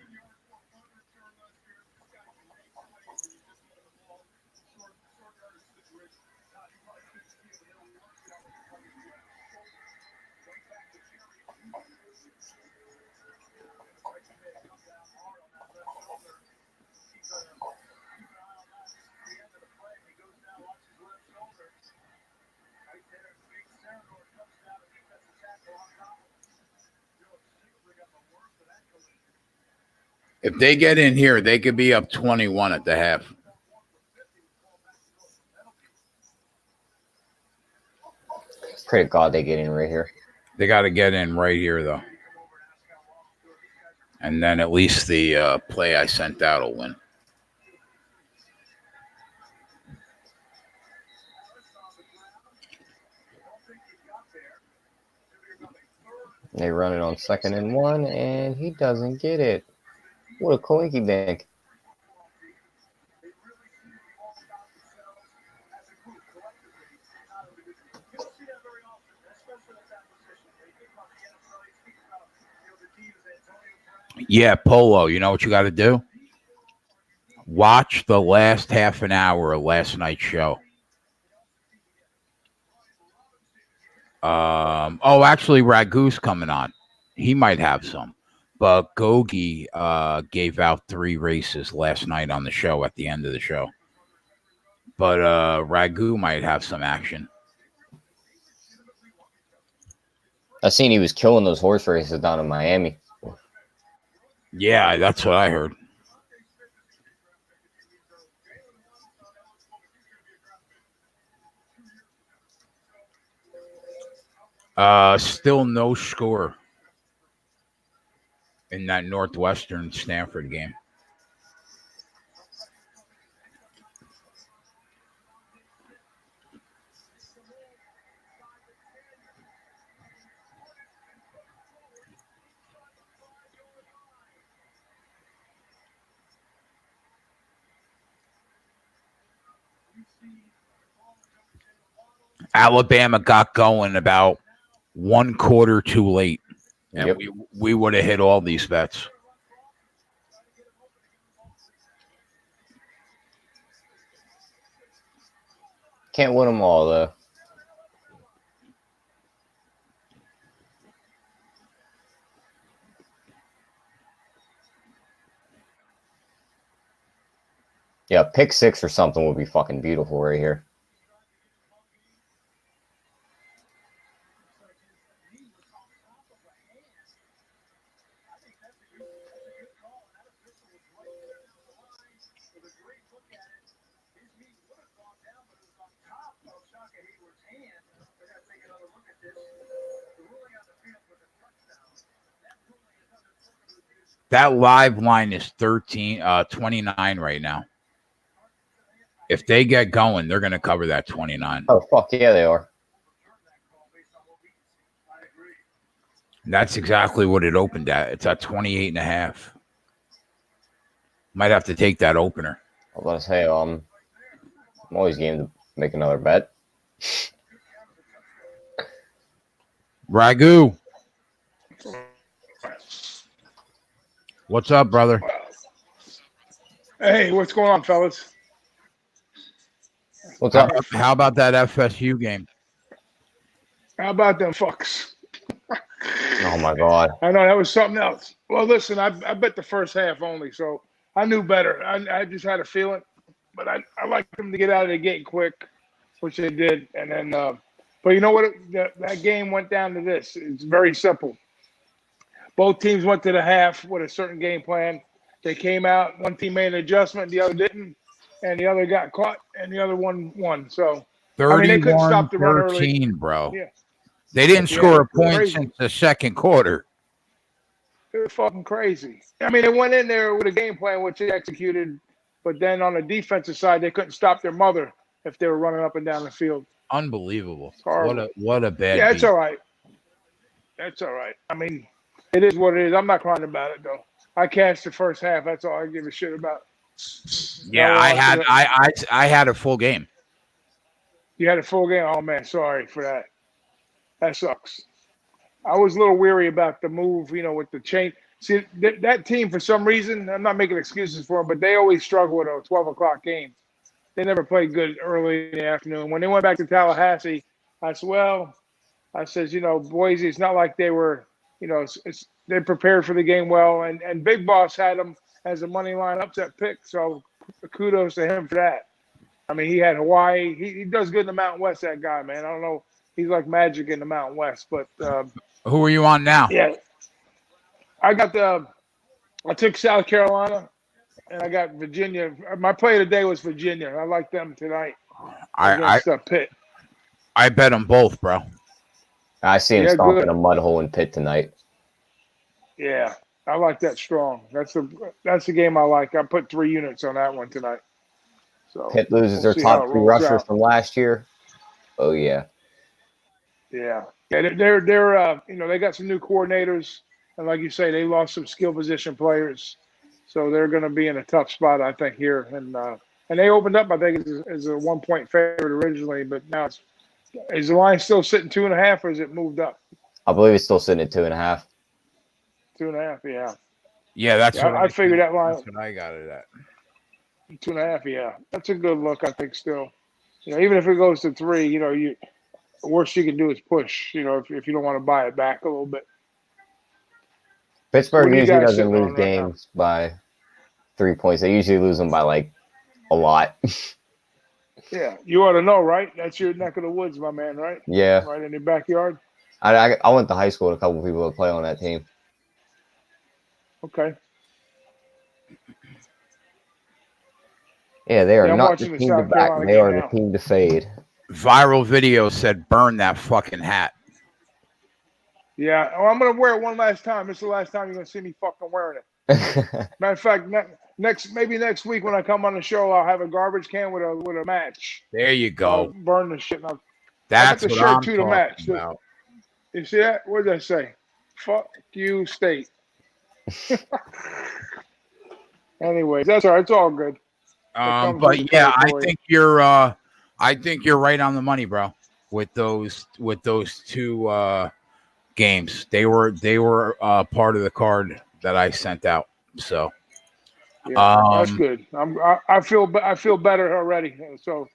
If they get in here, they could be up 21 at the half. Pray to God they get in right here. They got to get in right here, though. And then at least the play I sent out will win. They run it on 2nd and 1, and he doesn't get it. What a coinky dink. Yeah, Polo, you know what you got to do? Watch the last half an hour of last night's show. Actually, Ragu's coming on. He might have some. But Gogi gave out 3 races last night on the show at the end of the show. But Ragu might have some action. I seen he was killing those horse races down in Miami. Yeah, that's what I heard. Still no score in that Northwestern Stanford game. Alabama got going about 1 quarter too late, and Yep. we would have hit all these bets. Can't win them all, though. Yeah, pick 6 or something would be fucking beautiful right here. That live line is 29 right now. If they get going, they're going to cover that 29. Oh, fuck yeah, they are. That's exactly what it opened at. It's at 28.5. Might have to take that opener. I was about to say, I'm always game to make another bet. Ragu. What's up, brother? Hey, what's going on, fellas? What's up? How about that FSU game? How about them fucks? Oh my God. I know that was something else. Well, listen, I bet the first half only, so I knew better. I just had a feeling, but I like them to get out of the gate quick, which they did, and then But you know what? That game went down to this. It's very simple. Both teams went to the half with a certain game plan. They came out. One team made an adjustment, the other didn't, and the other got caught, and the other one won. So, I mean, they couldn't stop the run early. 31-13, bro. Yeah. They didn't score a point crazy. since the second quarter. It was fucking crazy. I mean, they went in there with a game plan, which they executed, but then on the defensive side, they couldn't stop their mother if they were running up and down the field. Unbelievable. What a bad Yeah, beat. it's all right. That's all right. I mean, it is what it is. I'm not crying about it, though. I cashed the first half. That's all I give a shit about. Yeah, I had a full game. You had a full game? Oh, man, sorry for that. That sucks. I was a little weary about the move, with the change. See, that team, for some reason, I'm not making excuses for them, but they always struggle with a 12 o'clock game. They never played good early in the afternoon. When they went back to Tallahassee, I said, Boise, it's not like they were, they prepared for the game well. And Big Boss had them as a money line upset pick. So kudos to him for that. I mean, he had Hawaii. He does good in the Mountain West, that guy, man. I don't know. He's like magic in the Mountain West. But who are you on now? Yeah. I took South Carolina. And I got Virginia. My play of the day was Virginia. I like them tonight. Against Pitt. I bet them both, bro. I see him stomping a mud hole in Pitt tonight. Yeah, I like that strong. That's the game I like. I put 3 units on that one tonight. So Pitt loses their top 3 rushers from last year. Oh yeah. Yeah. They're they got some new coordinators, and like you say, they lost some skill position players. So they're going to be in a tough spot, I think, here. And they opened up, I think, as a 1-point favorite originally, but now is the line still sitting 2.5, or is it moved up? I believe it's still sitting at 2.5. 2.5, yeah. Yeah, that's what I figured that line. That's what I got it at. 2.5, yeah. That's a good look, I think, still. Even if it goes to 3, the worst you can do is push, if you don't want to buy it back a little bit. Pittsburgh usually doesn't lose games by 3 points. They usually lose them by like a lot. Yeah, you ought to know, right? That's your neck of the woods, my man, right? Yeah. Right in your backyard. I went to high school with a couple of people that play on that team. Okay. Yeah, they are not the team to back. They are the team to fade. Viral video said, "Burn that fucking hat." Yeah, I'm going to wear it one last time. This is the last time you're going to see me fucking wearing it. Matter of fact, maybe next week when I come on the show, I'll have a garbage can with a match. There you go. I'll burn the shit. That's what I'm talking about. You see that? What did I say? Fuck you, state. Anyways, that's all right. It's all good. But yeah, I think you're right on the money, bro. With those 2 games, they were part of the card that I sent out. So yeah, that's good. I feel better already. So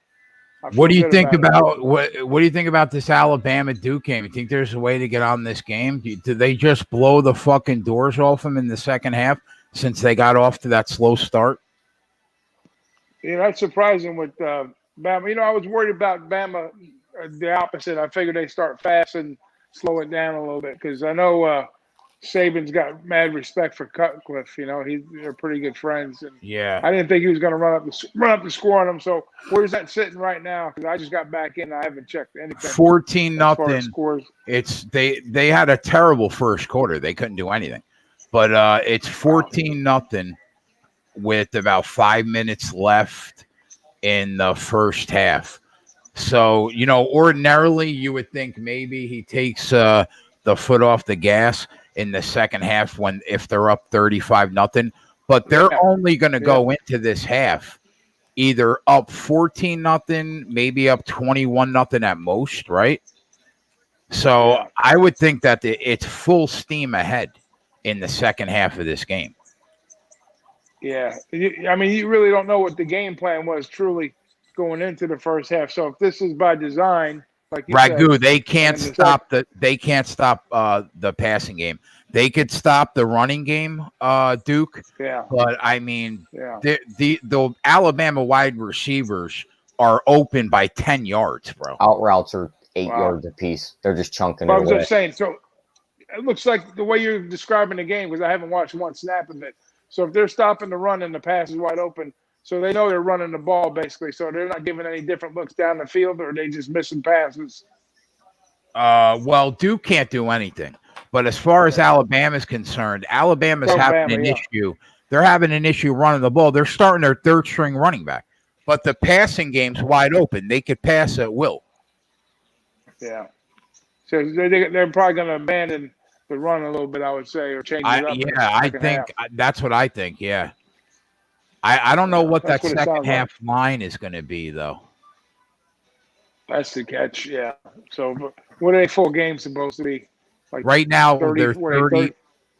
what do you think about what do you think about this Alabama Duke game? You think there's a way to get on this game? Did they just blow the fucking doors off them in the second half since they got off to that slow start? Yeah, that's surprising with Bama. I was worried about Bama, the opposite. I figured they start fast and slow it down a little bit because I know Saban's got mad respect for Cutcliffe. They're pretty good friends. And yeah, I didn't think he was going to run up the score on them. So where's that sitting right now? Because I just got back in. I haven't checked anything. 14-0. It's they had a terrible first quarter. They couldn't do anything, but it's 14-0 with about 5 minutes left in the first half. So, ordinarily you would think maybe he takes the foot off the gas in the second half if they're up 35-0, but they're only going to go into this half either up 14-0, maybe up 21-0 at most, right? So I would think that it's full steam ahead in the second half of this game. Yeah. I mean, you really don't know what the game plan was truly going into the first half. So if this is by design, like you said, they can't stop the passing game. They could stop the running game, Duke. Yeah. But I mean, the Alabama wide receivers are open by 10 yards, bro. Out routes are 8 Wow. yards apiece. They're just chunking But I it was away. just saying, so it looks like the way you're describing the game, because I haven't watched one snap of it. So if they're stopping the run and the pass is wide open, so they know they're running the ball basically. So they're not giving any different looks down the field, or they just missing passes. Well, Duke can't do anything. But as far as Alabama's concerned, Alabama's having an issue. They're having an issue running the ball. They're starting their third string running back. But the passing game's wide open. They could pass at will. Yeah. So they're probably going to abandon the run a little bit, I would say, or change it up. Yeah, I think that's what I think. Yeah. I don't know what that second half line is going to be, though. That's the catch, yeah. So what are they full games supposed to be? Like right now, 30, they're 30.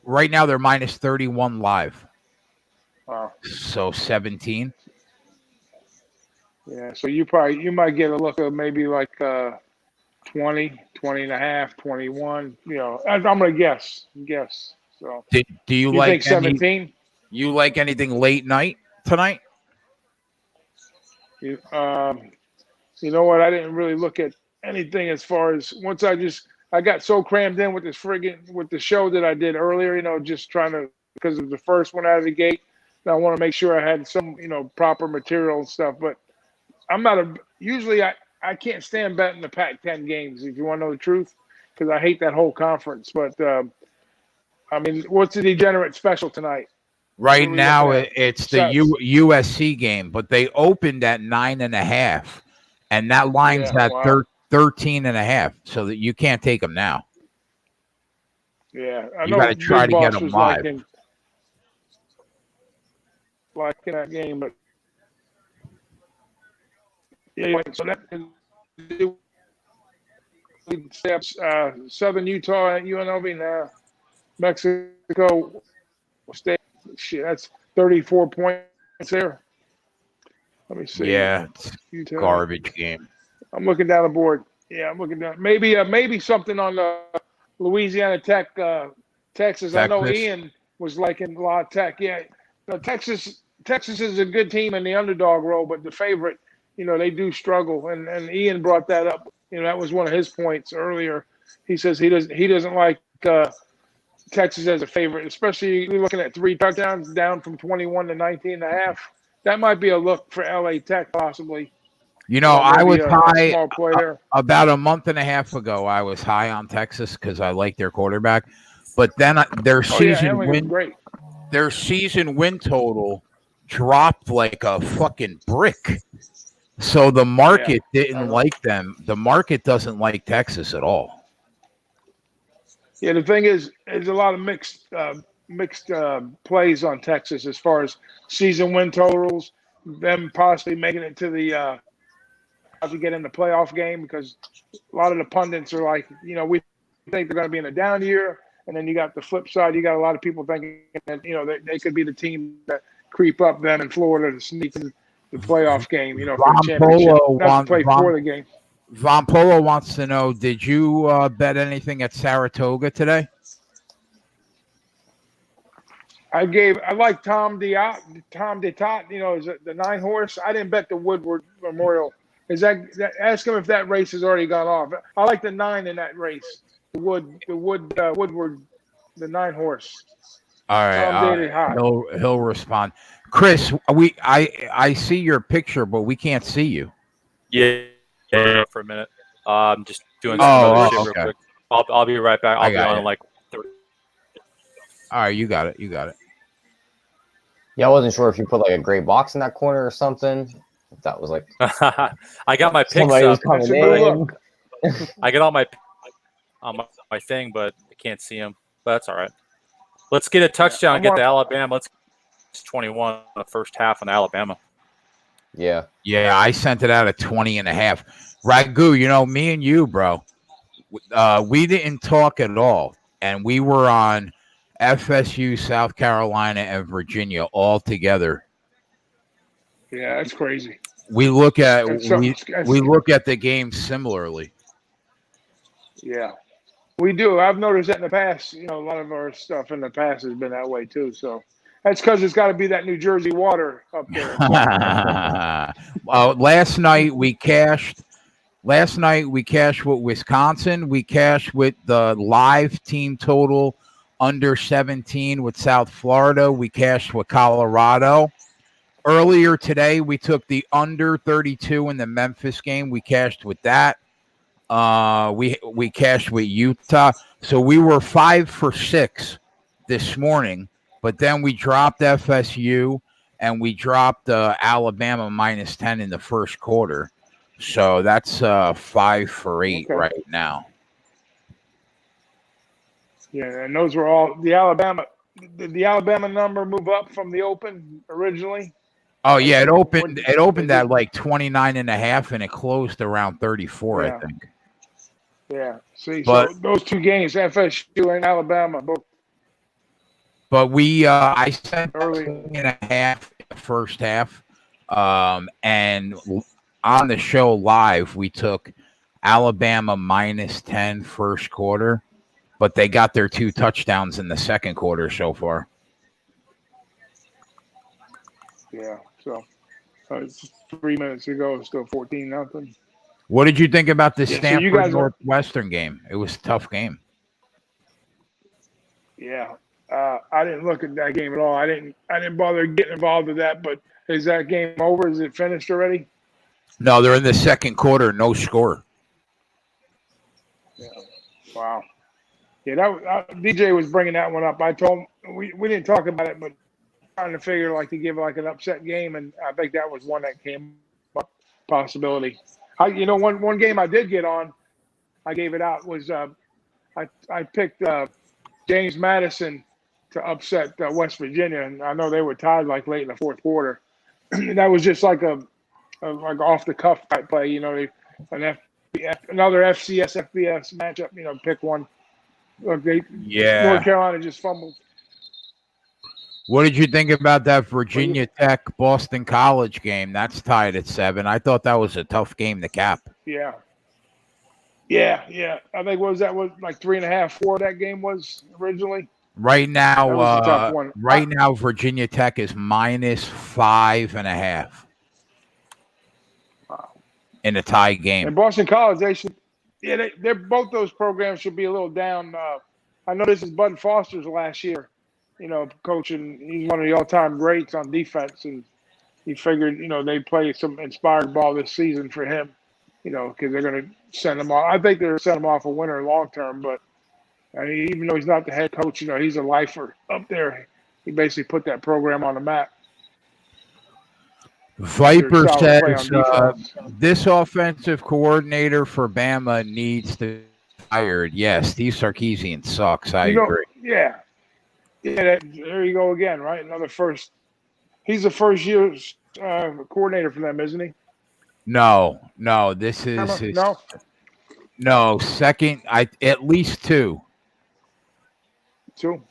Right now, they're minus 31 live. Wow. So 17. Yeah, so you might get a look of maybe like 20 and a half, 21. You know, I'm going to guess. So do you like think 17? You like anything late night tonight? You know what? I didn't really look at anything as far as once I got so crammed in with with the show that I did earlier, you know, just trying to, because it was the first one out of the gate. And I want to make sure I had some, you know, proper material and stuff. But I'm not usually I can't stand betting the Pac-10 games, if you want to know the truth, because I hate that whole conference. But I mean, what's the degenerate special tonight? Right now, it's the USC game, but they opened at 9.5, and that line's at 13.5, so that you can't take them now. Yeah, I know. You got to try to get them live. Like in that game, but yeah. So that steps Southern Utah, UNLV now, Mexico State. Shit, that's 34 points there. Let me see. Yeah, it's garbage game. I'm looking down the board. Yeah, I'm looking down. Maybe something on the Louisiana Tech, Texas. I know Ian was liking La Tech. Yeah, Texas is a good team in the underdog role, but the favorite, you know, they do struggle. And Ian brought that up. You know, that was one of his points earlier. He says he doesn't like Texas as a favorite, especially looking at 3 touchdowns down from 21 to 19.5. That might be a look for LA Tech possibly. You know, I was high about a month and a half ago. I was high on Texas because I like their quarterback, but then their season win total dropped like a fucking brick. So the market didn't like them. The market doesn't like Texas at all. Yeah, the thing is, there's a lot of mixed plays on Texas as far as season win totals, them possibly making it to the to get in the playoff game, because a lot of the pundits are like, you know, we think they're going to be in a down year, and then you got the flip side. You got a lot of people thinking that, you know, they could be the team that creep up them in Florida to sneak in the playoff game, you know, for the championship, not to play for the game. Von Polo wants to know, did you bet anything at Saratoga today? I like Tom DeTot, you know, is it the 9 horse? I didn't bet the Woodward Memorial. Ask him if that race has already gone off. I like the 9 in that race. Woodward, the 9 horse. All right, he'll respond. Chris, I see your picture, but we can't see you. Yeah, for a minute. I'm just doing some other shit real quick. I'll be right back. I'll be on in like 30. All right, you got it. Yeah, I wasn't sure if you put like a gray box in that corner or something. If that was like I got my picks up. I get all my on my thing, but I can't see them. But that's all right. Let's get a touchdown and get to Alabama. It's 21 the first half on Alabama. Yeah, I sent it out at 20.5. Ragu, you know, me and you, bro, we didn't talk at all, and we were on FSU, South Carolina, and Virginia all together. Yeah, that's crazy. We look at the game similarly. Yeah, we do. I've noticed that in the past. You know, a lot of our stuff in the past has been that way too. So that's because it's got to be that New Jersey water up there. Last night we cashed. Last night we cashed with Wisconsin. We cashed with the live team total under 17 with South Florida. We cashed with Colorado. Earlier today, we took the under 32 in the Memphis game. We cashed with that. We cashed with Utah. So we were 5 for 6 this morning, but then we dropped FSU and we dropped Alabama -10 in the first quarter. So that's 5 for 8 right now. Yeah, and those were all the Alabama. Did the Alabama number move up from the open originally? Oh yeah, it opened at like 29.5 and it closed around 34, I think. Yeah. See, so those two games, FSU and Alabama, both. But I said early in a half, first half, and on the show live, we took Alabama -10 first quarter, but they got their 2 touchdowns in the second quarter so far. Yeah, so it's 3 minutes ago, still 14-0. What did you think about the Stanford Northwestern game? It was a tough game. Yeah, I didn't look at that game at all. I didn't bother getting involved with that. But is that game over? Is it finished already? No, they're in the second quarter. No score. Yeah. Wow. Yeah, that DJ was bringing that one up. I told him we didn't talk about it, but trying to figure like to give like an upset game, and I think that was one that came up possibility. One game I did get on, I gave it out was I picked James Madison to upset West Virginia, and I know they were tied like late in the fourth quarter. That was just like a like off the cuff type play, another FCS FBS matchup. Pick one. Look, North Carolina just fumbled. What did you think about that Virginia Tech Boston College game? That's tied at 7. I thought that was a tough game to cap. Yeah. I think what was like 3.5, 4 that game was originally. Right now, now Virginia Tech is -5.5. Wow. In a tie game. And Boston College, they should. Yeah, they're both those programs should be a little down. I know this is Bud Foster's last year, coaching. He's one of the all-time greats on defense, and he figured, they play some inspired ball this season for him, because they're going to send him off. I think they're send him off a winner long term, but even though he's not the head coach, he's a lifer up there. He basically put that program on the map. Viper says this offensive coordinator for Bama needs to be fired. Yes, Steve Sarkisian sucks. I agree. Yeah. There you go again, right? Another first. He's the first year's coordinator for them, isn't he? No. This is no second. At least 2. 2.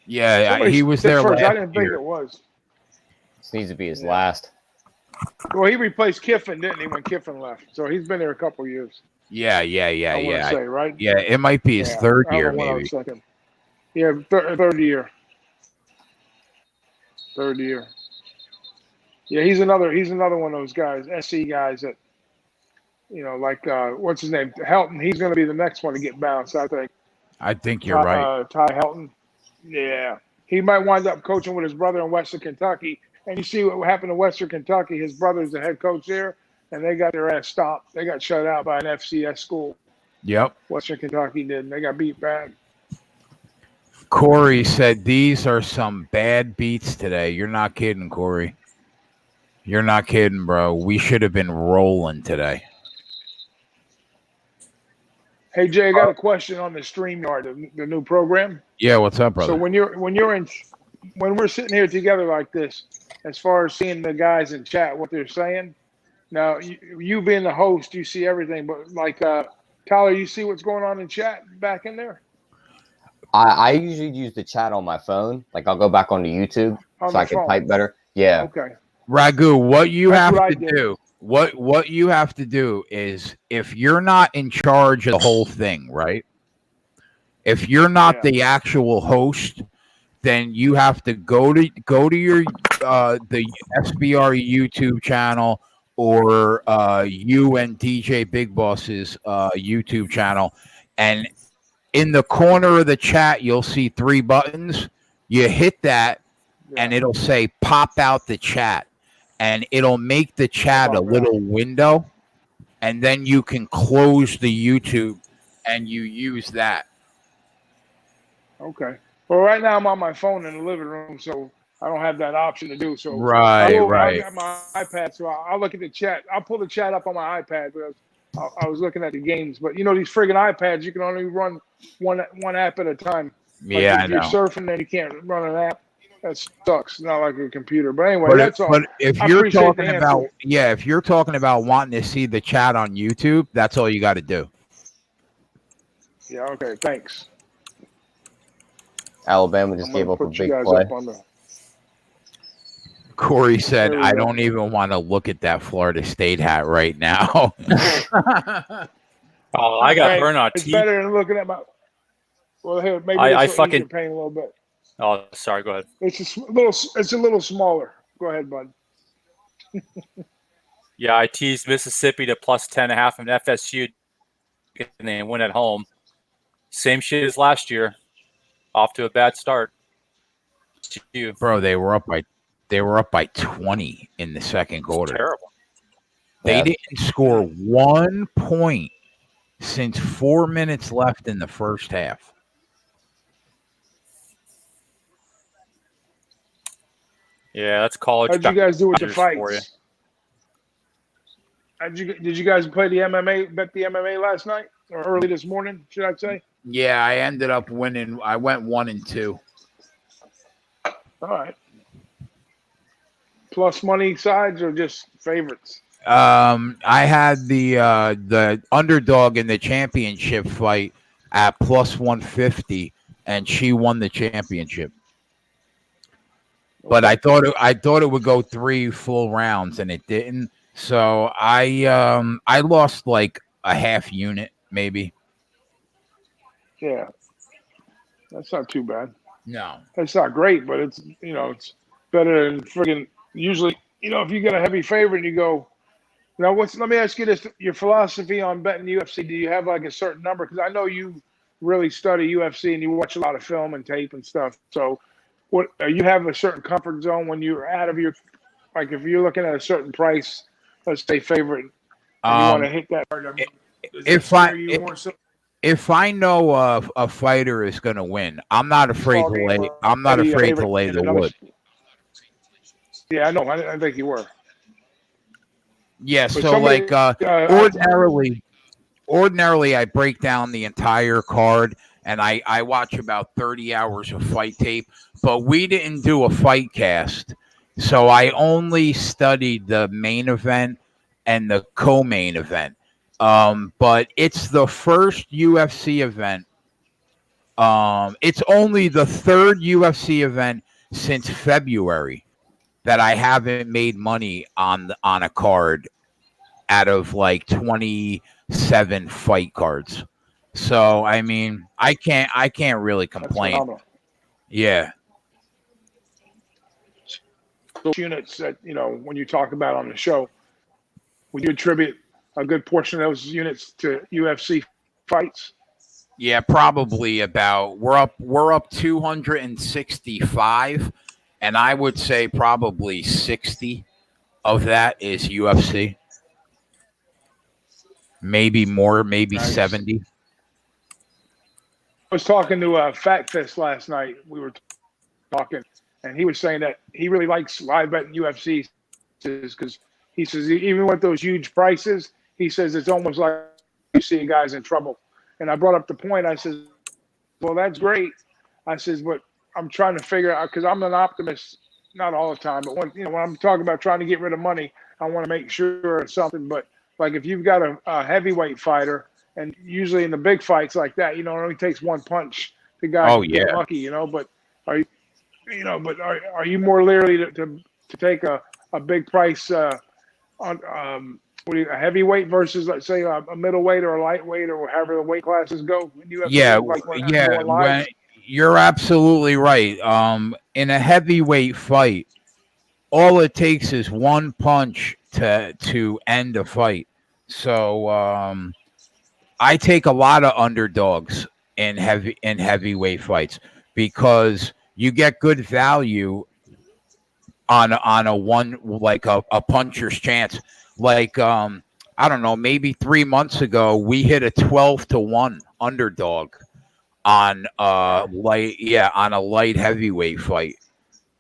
Yeah, he was there last I didn't think it was. This needs to be his last. Well, he replaced Kiffin, didn't he, when Kiffin left? So he's been there a couple of years. Yeah. I want to say, right? Yeah, it might be his third year, maybe. Yeah, third year. Third year. Yeah, he's another one of those guys, SC guys that, like what's his name, Helton. He's going to be the next one to get bounced, I think. I think you're right. Ty Helton. Yeah, he might wind up coaching with his brother in Western Kentucky. And you see what happened to Western Kentucky. His brother's the head coach there, and they got their ass stopped. They got shut out by an FCS school. Yep. Western Kentucky did, and they got beat bad. Corey said these are some bad beats today. You're not kidding, Corey. You're not kidding, bro. We should have been rolling today. Hey Jay, I got a question on the StreamYard, the new program. Yeah, what's up, brother? So when we're sitting here together like this, as far as seeing the guys in chat, what they're saying. Now, you being the host, you see everything, but like Tyler, you see what's going on in chat back in there? I usually use the chat on my phone. Like I'll go back onto YouTube so I can type better. Yeah. Okay. Ragu, what you have to do, what you have to do is, if you're not in charge of the whole thing, right? If you're not the actual host, then you have to go to your the SBR YouTube channel or you and DJ Big Boss's YouTube channel, and in the corner of the chat, you'll see 3 buttons. You hit that, and it'll say "pop out the chat," and it'll make the chat a little window, and then you can close the YouTube, and you use that. Okay. Well, right now I'm on my phone in the living room, so I don't have that option to do so. Right. I got my iPad, so I'll look at the chat. I'll pull the chat up on my iPad because I was looking at the games. But these friggin' iPads, you can only run one app at a time. Yeah, if you're surfing, then you can't run an app. That sucks. Not like a computer. But anyway, that's all. But if you're talking about if you're talking about wanting to see the chat on YouTube, that's all you got to do. Yeah. Okay. Thanks. Alabama just gave up a big play. Corey said, "I don't even want to look at that Florida State hat right now." Oh, I got burned on. It's better than looking at my. Well, here maybe I fucking pain a little bit. Oh, sorry. Go ahead. It's a little smaller. Go ahead, bud. Yeah, I teased Mississippi to plus 10.5 and FSU, and they win at home. Same shit as last year. Off to a bad start. Bro, they were up by 20 in the second quarter. Terrible. They didn't score 1 point since 4 minutes left in the first half. Yeah, that's college. How'd you guys do with the fights? Did you guys play the MMA? Bet the MMA last night or early this morning? Should I say? Yeah, I ended up winning. I went 1-2. All right. Plus money sides or just favorites? I had the underdog in the championship fight at plus 150, and she won the championship. But I thought it would go 3 full rounds, and it didn't. So I lost like a half unit, maybe. Yeah, that's not too bad. No, it's not great, but it's it's better than friggin' usually. If you get a heavy favorite, you go. Now, let me ask you this: your philosophy on betting UFC? Do you have like a certain number? Because I know you really study UFC and you watch a lot of film and tape and stuff. So, you have a certain comfort zone when you're out of your, like if you're looking at a certain price, let's say favorite, and you want to hit that. If I know a fighter is going to win, I'm not afraid to lay. I'm not afraid to lay the wood. Yeah, I know. I think you were. Yeah, so like ordinarily, I break down the entire card and I watch about 30 hours of fight tape. But we didn't do a fight cast, so I only studied the main event and the co-main event. But it's the first UFC event. It's only the third UFC event since February that I haven't made money on a card out of like 27 fight cards. So I mean, I can't really complain. Yeah. Those units that when you talk about on the show, would you attribute a good portion of those units to UFC fights? Yeah, probably about we're up 265, and I would say probably 60 of that is UFC. Maybe more, maybe 70. I was talking to Fat Fist last night. We were talking, and he was saying that he really likes live betting UFC because he says even with those huge prices, he says it's almost like you see guys in trouble. And I brought up the point. I says, well, that's great. I says, but I'm trying to figure out because I'm an optimist, not all the time, but when I'm talking about trying to get rid of money, I want to make sure it's something. But like if you've got a heavyweight fighter, and usually in the big fights like that, it only takes one punch. The guy get lucky, But are you, But are you more leery to take a big price on a heavyweight versus, let's say, a middleweight or a lightweight or however the weight classes go? When you're absolutely right. In a heavyweight fight, all it takes is one punch to end a fight. So I take a lot of underdogs in heavyweight fights because you get good value on a one like a puncher's chance. Like I don't know, maybe 3 months ago we hit a 12-1 underdog on on a light heavyweight fight.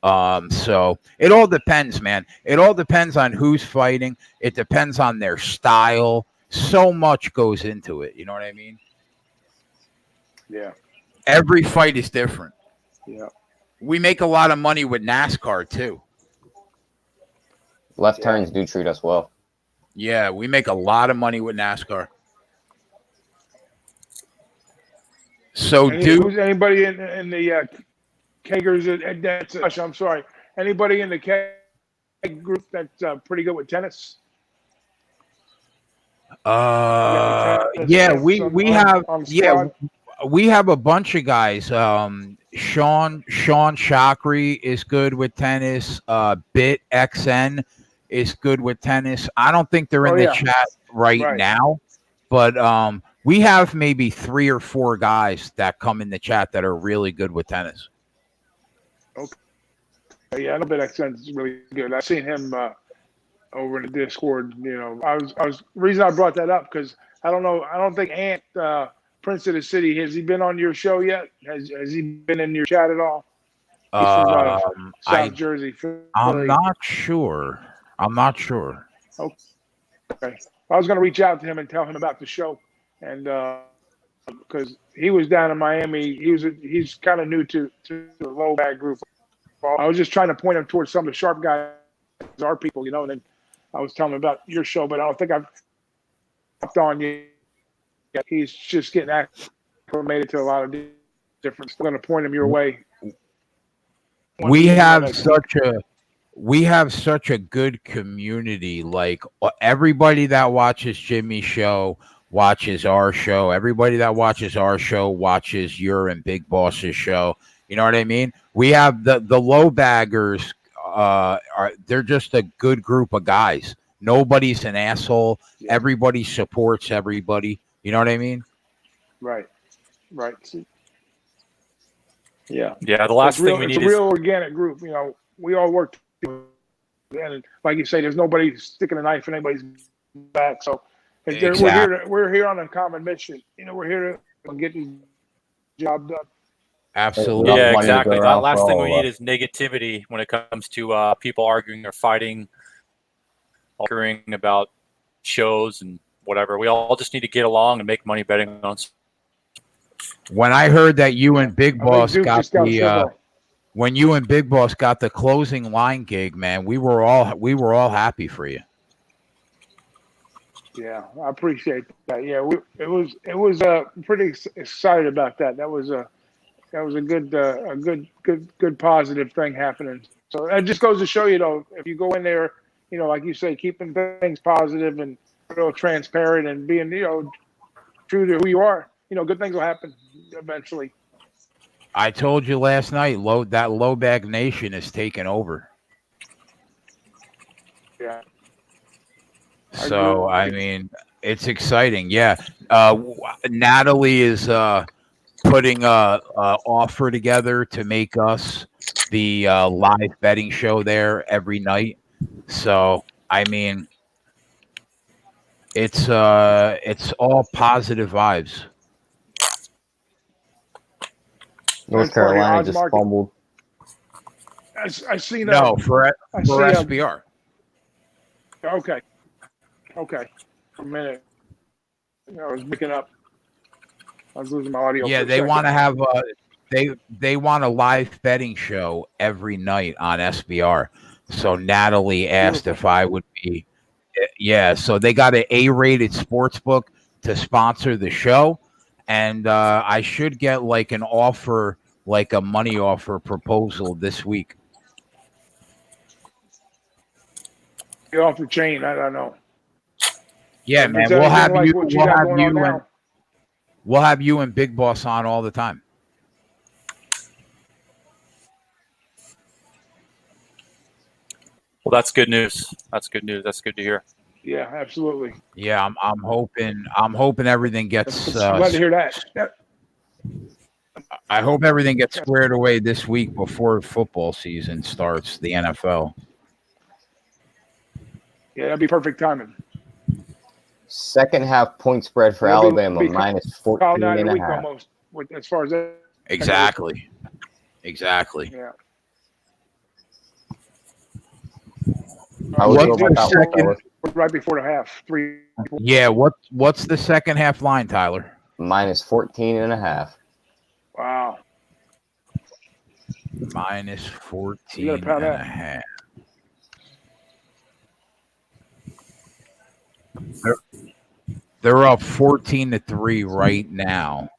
So it all depends, man. It all depends on who's fighting. It depends on their style. So much goes into it. You know what I mean? Yeah. Every fight is different. Yeah. We make a lot of money with NASCAR too. Left turns do treat us well. Yeah, we make a lot of money with NASCAR. So, who's anybody in the Keggers? That's I'm sorry. Anybody in the Keg group that's pretty good with tennis? Yeah, we have we have a bunch of guys. Sean Shakri is good with tennis. Bit XN is good with tennis. I don't think they're in the chat right now, but we have maybe 3 or 4 guys that come in the chat that are really good with tennis. Okay. Yeah, I know Bit XN is really good. I've seen him over in the Discord. You know, I was the reason I brought that up because I don't know. I don't think Ant Prince of the City, has he been on your show yet? Has he been in your chat at all? He's from South Jersey. Philly. I'm not sure. Okay. I was going to reach out to him and tell him about the show, and because he was down in Miami, he's kind of new to the low bag group. I was just trying to point him towards some of the sharp guys, our people, you know. And then I was telling him about your show, but I don't think I've hopped on you. He's just getting acclimated to a lot of different. I'm going to point him your way. We have such a good community. Like everybody that watches Jimmy's show watches our show. Everybody that watches our show watches your and Big Boss's show. You know what I mean? We have the low baggers. They're just a good group of guys. Nobody's an asshole. Yeah. Everybody supports everybody. You know what I mean? Right. Yeah. Yeah. The last thing we need is a real organic group. You know, we all work together. And like you say, there's nobody sticking a knife in anybody's back. So exactly. we're here on a common mission. You know, we're here to get the job done. Absolutely. Yeah, exactly. The last thing we need is negativity when it comes to people arguing or fighting, arguing about shows and whatever. We all just need to get along and make money betting on. When I heard that you and Big Boss got when you and Big Boss got the closing line gig, man, we were all happy for you. Yeah, I appreciate that. Yeah, it was pretty excited about that. That was a good positive thing happening. So that just goes to show you, though, if you go in there, you know, like you say, keeping things positive and real transparent and being, you know, true to who you are, you know, good things will happen eventually. I told you last night, that low bag nation is taking over. Yeah. So I mean, it's exciting. Yeah. Natalie is putting a offer together to make us the live betting show there every night. So I mean, it's all positive vibes. North Carolina just fumbled. I seen no for SBR. Okay. For a minute, I was picking up. I was losing my audio. Yeah, they want to have they want a live betting show every night on SBR. So Natalie asked if I would be. Yeah, so they got an A-rated sports book to sponsor the show, and I should get like an offer, like a money offer proposal this week. Get off the chain. I don't know. Yeah, man, we'll have you and Big Boss on all the time. Well, that's good news. That's good news. That's good to hear. Yeah, absolutely. Yeah, I'm hoping everything gets. I'm glad to hear that. I hope everything gets squared away this week before football season starts. The NFL. Yeah, that'd be perfect timing. Second half point spread for Alabama minus 14 night of and the a week half. almost, as far as that. Exactly. Yeah. What's the second? Right before the half. 3. Yeah. What's the second half line, Tyler? Minus 14 and a half. Wow. Minus 14 and a half. They're up 14-3 right now.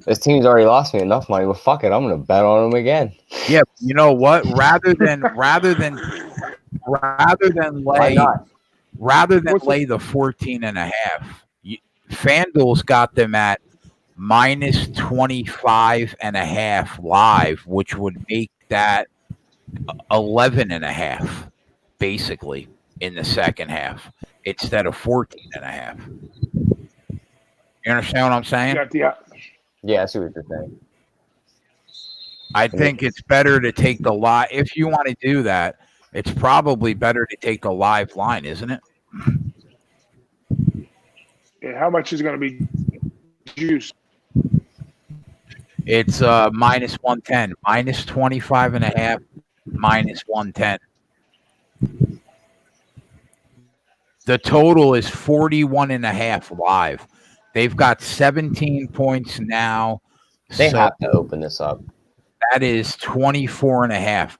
This team's already lost me enough money. Well, fuck it, I'm gonna bet on them again. Yeah, you know what? Rather than lay the 14 and a half, FanDuel's got them at minus 25 and a half live, which would make that 11 and a half, basically, in the second half instead of 14 and a half. You understand what I'm saying? Yeah, I see what you're saying. I think it's better to take the live. If you want to do that, it's probably better to take a live line, isn't it? Yeah, how much is going to be juiced? It's minus 110, minus 25 and a half, minus 110. The total is 41 and a half live. They've got 17 points now. They have to open this up. That is 24 and a half.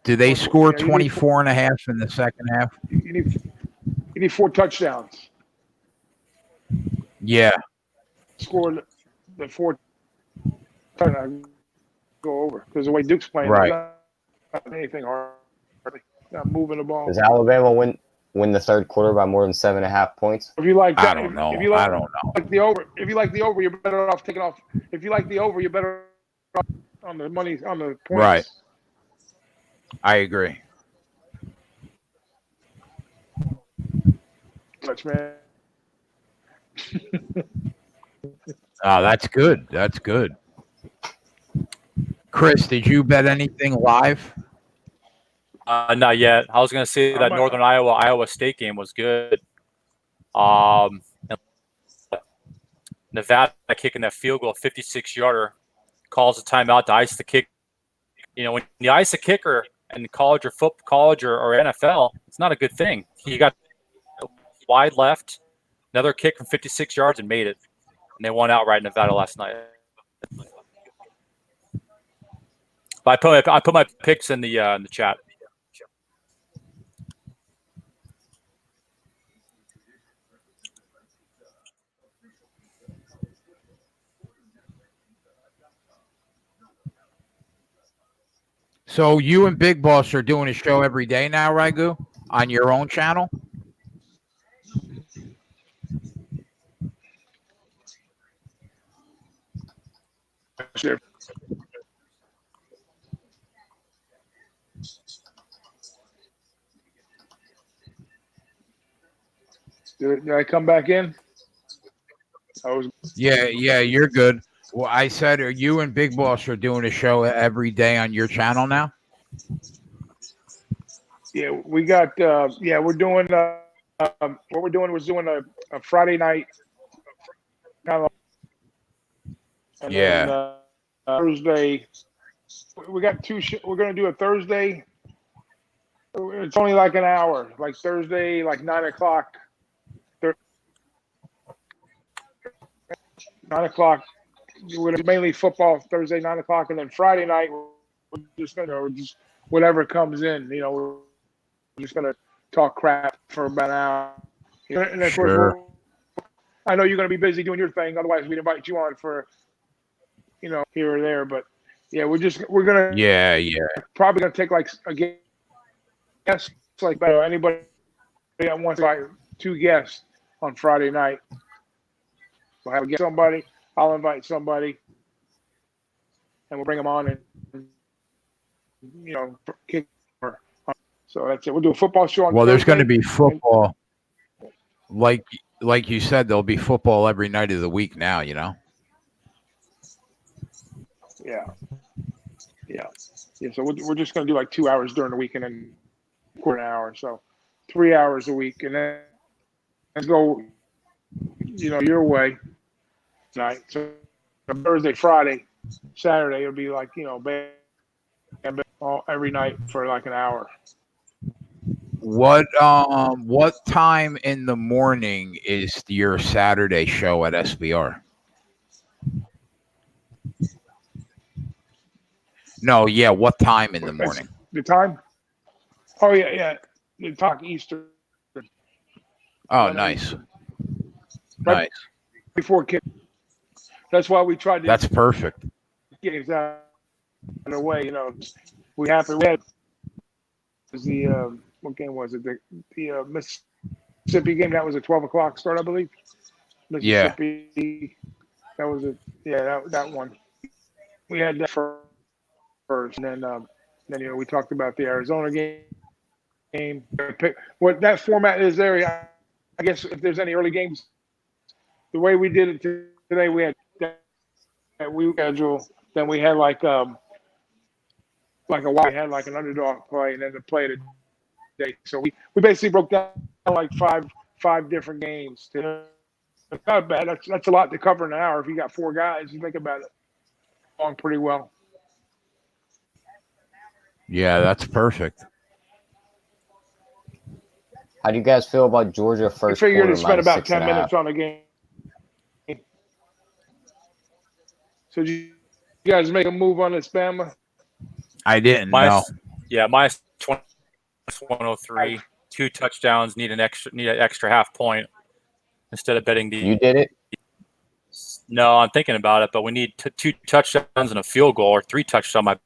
Do they score 24 and a half in the second half? You need 4 touchdowns. Yeah. Score the 4 touchdowns. Go over. Because the way Duke's playing, right. Not anything hard. Not moving the ball. Does Alabama win the third quarter by more than 7.5 points? If you like that, I don't know. I don't know. Like the over, if you like the over, you're better off taking off. If you like the over, you're better off on the money, on the points. Right. I agree. Much, man. Oh, that's good. That's good. Chris, did you bet anything live? Not yet. I was going to say that Northern Iowa State game was good. Nevada kicking that field goal, 56-yarder, calls a timeout to ice the kick. You know, when you ice a kicker in college or NFL, it's not a good thing. He got wide left, another kick from 56 yards and made it. And they won outright in Nevada last night. But I put my picks in the chat. So you and Big Boss are doing a show every day now, Ragu, on your own channel? Sure. Did I come back in? Yeah, you're good. Well, I said, are you and Big Boss are doing a show every day on your channel now? Yeah, we got. We're doing. What we're doing was doing a Friday night. And then, Thursday. We got 2. We're going to do a Thursday. It's only like an hour. Like Thursday, like 9 o'clock. 9 o'clock. We're mainly football Thursday, 9 o'clock, and then Friday night we're just gonna just whatever comes in. You know, we're just gonna talk crap for about an hour. And of course, I know you're gonna be busy doing your thing. Otherwise, we'd invite you on for, here or there. But yeah, we're gonna probably gonna take like a guest, like anybody that wants like 2 guests on Friday night. We'll have a guest somebody. I'll invite somebody, and we'll bring them on and kick. So So that's it. We'll do a football show on Well, there's going to Thursday. be football. Like you said, there'll be football every night of the week now, you know? Yeah. So we're just going to do like 2 hours during the week and then quarter an hour. So 3 hours a week. And then let's go, your way tonight. So Thursday, Friday, Saturday, it'll be like, every night for like an hour. What time in the morning is your Saturday show at SBR? No, yeah, what time in the morning? The time? Oh yeah. You talk Eastern. Oh, nice. Right Nice. before kick. That's why we tried to That's perfect. games out of the way. We had the what game was it? The Mississippi game. That was a 12 o'clock start, I believe. Mississippi. Yeah. That was it. Yeah, that one. We had that first, and then we talked about the Arizona game. What that format is there. I guess if there's any early games, the way we did it today, we had that we schedule. Then we had like we had like an underdog play, and then the play of the day. So we basically broke down like five different games. It's not bad. That's a lot to cover in an hour if you got 4 guys. You think about it, going pretty well. Yeah, that's perfect. How do you guys feel about Georgia first I figured quarter to spend about 10 -6.5? minutes on the game. So did you guys make a move on this, Bama? I didn't know. Minus 103. 2 touchdowns, need an extra half point instead of betting the. You did it? No, I'm thinking about it, but we need 2 touchdowns and a field goal, or 3 touchdowns.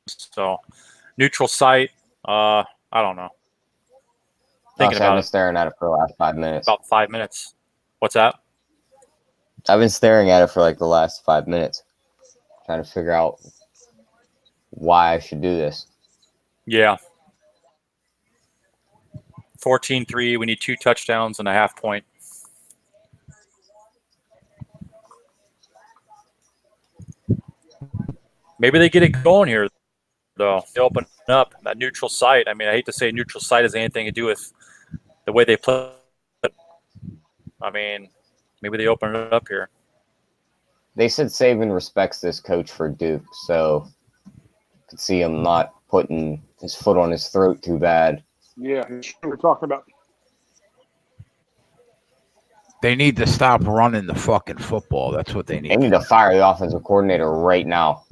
So neutral site. I don't know. I've been staring at it for the last 5 minutes. About 5 minutes. What's that? I've been staring at it for like the last 5 minutes, trying to figure out why I should do this. Yeah. 14-3. We need 2 touchdowns and a half point. Maybe they get it going here, though. They open up that neutral site. I mean, I hate to say neutral site has anything to do with the way they play. I mean, maybe they open it up here. They said Saban respects this coach for Duke, so you could see him not putting his foot on his throat too bad. Yeah, that's what we're talking about. They need to stop running the fucking football. That's what they need. They need to fire the offensive coordinator right now.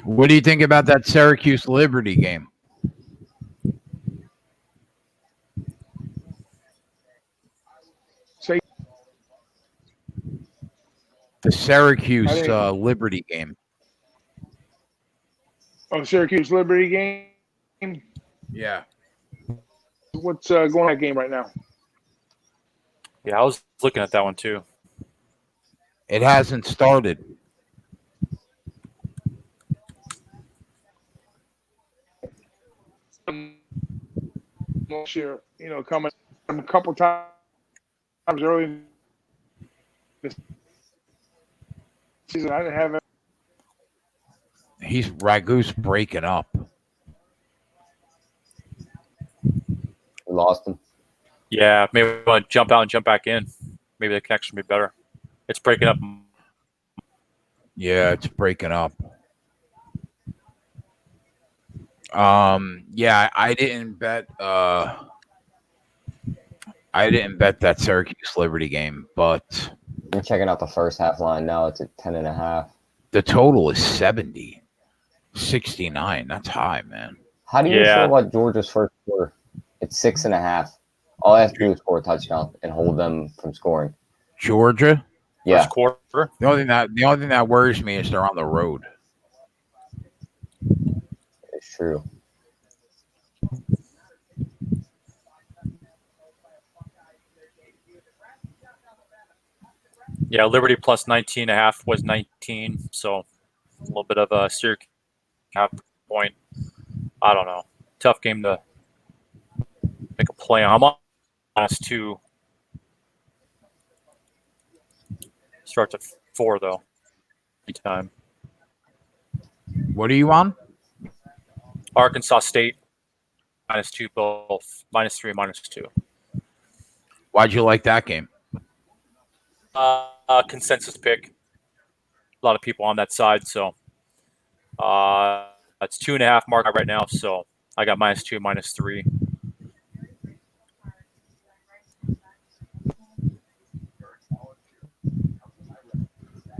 What do you think about that Syracuse Liberty game? Say the Syracuse Liberty game. Oh, Syracuse Liberty game. Yeah. What's going on in that game right now? Yeah, I was looking at that one too. It hasn't started. Sure, coming a couple times early this season. I didn't have it. Ragu's breaking up. We lost him. Yeah, maybe we want to jump out and jump back in. Maybe the connection will be better. It's breaking up. Yeah, it's breaking up. Yeah, I didn't bet that Syracuse Liberty game, but I'm checking out the first half line now. It's at 10.5. The total is 70. 69. That's high, man. How do you feel about Georgia's first quarter? It's 6.5. All I have to do is score a touchdown and hold them from scoring. Georgia? Yeah. First quarter. The only thing that worries me is they're on the road. It's true. Yeah, Liberty plus 19.5 was 19, so a little bit of a Syracuse half point. I don't know. Tough game to make a play on. I'm on -2. Starts at 4 though. Time. What are you on? Arkansas State -2 both. -3, -2. Why'd you like that game? Consensus pick. A lot of people on that side, so it's 2.5 mark right now. So I got -2, -3.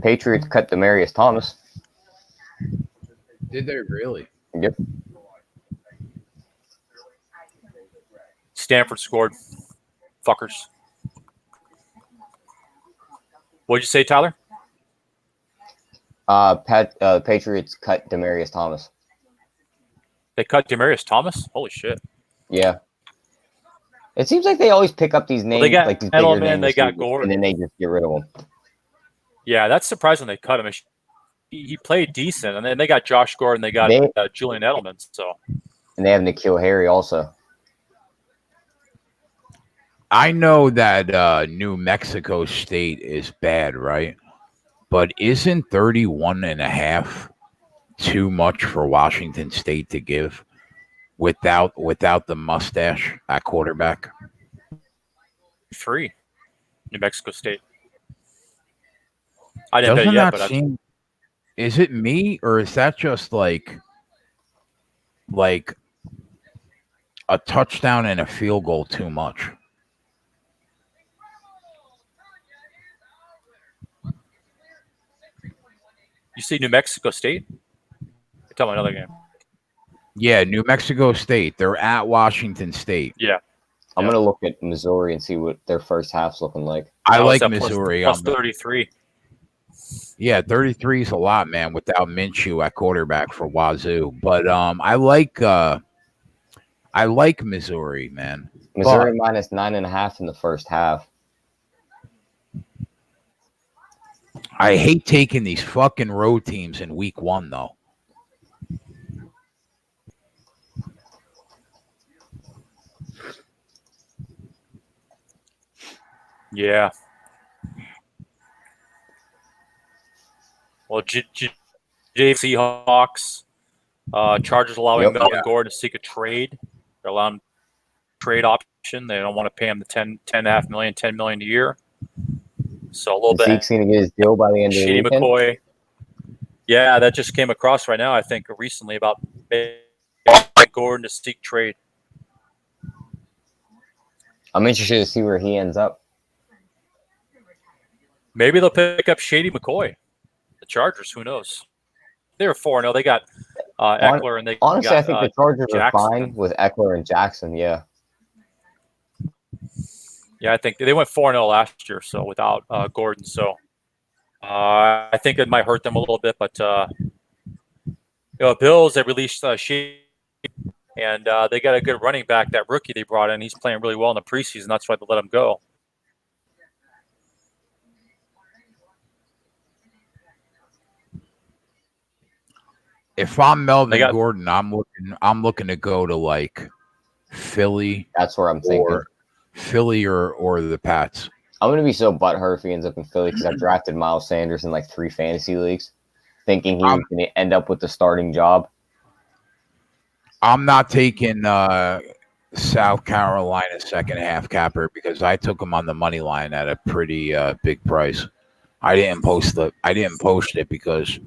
Patriots cut Demaryius Thomas. Did they really? Yep. Stanford scored. Fuckers. What'd you say, Tyler? Patriots cut Demaryius Thomas. They cut Demaryius Thomas? Holy shit. Yeah. It seems like they always pick up these names, Well, they got like these bigger Edelman, names, they got Gordon. and then they just get rid of them. Yeah, that's surprising they cut him. He played decent, and then they got Josh Gordon, they got Julian Edelman. So, and they have N'Keal Harry also. I know that New Mexico State is bad, right? But isn't 31.5 too much for Washington State to give without the mustache at quarterback? 3, New Mexico State. I didn't Doesn't bet it yet, that but seem? Is it me, or is that just like a touchdown and a field goal too much? You see New Mexico State? Tell me another game. Yeah, New Mexico State. They're at Washington State. Yeah. I'm going to look at Missouri and see what their first half's looking like. I like Missouri. Plus 33. Yeah, 33 is a lot, man, without Minshew at quarterback for Wazoo. But I like Missouri, man. Missouri minus 9.5 in the first half. I hate taking these fucking road teams in week 1, though. Yeah. Well, Seahawks, Chargers allowing Melvin Gordon to seek a trade. They're allowing trade option. They don't want to pay him the $10.5 million, $10 million a year. So a little bit. Zeke's going to get his deal by the end of the weekend. McCoy. Yeah, that just came across right now, I think, recently about Gordon to seek trade. I'm interested to see where he ends up. Maybe they'll pick up Shady McCoy. The Chargers, who knows? They were 4-0. They got Eckler and they honestly, got, I think the Chargers Jackson. are fine with Eckler and Jackson. Yeah. Yeah, I think they went 4-0 last year, so without Gordon. So I think it might hurt them a little bit. But Bills, they released Shady, and they got a good running back. That rookie they brought in, he's playing really well in the preseason. That's why they let him go. If I'm Melvin Gordon, I'm looking to go to like Philly. That's where I'm thinking. Philly or the Pats. I'm going to be so butthurt if he ends up in Philly because I drafted Miles Sanders in like 3 fantasy leagues, thinking he was going to end up with the starting job. I'm not taking South Carolina second half capper because I took him on the money line at a pretty big price. I didn't post it because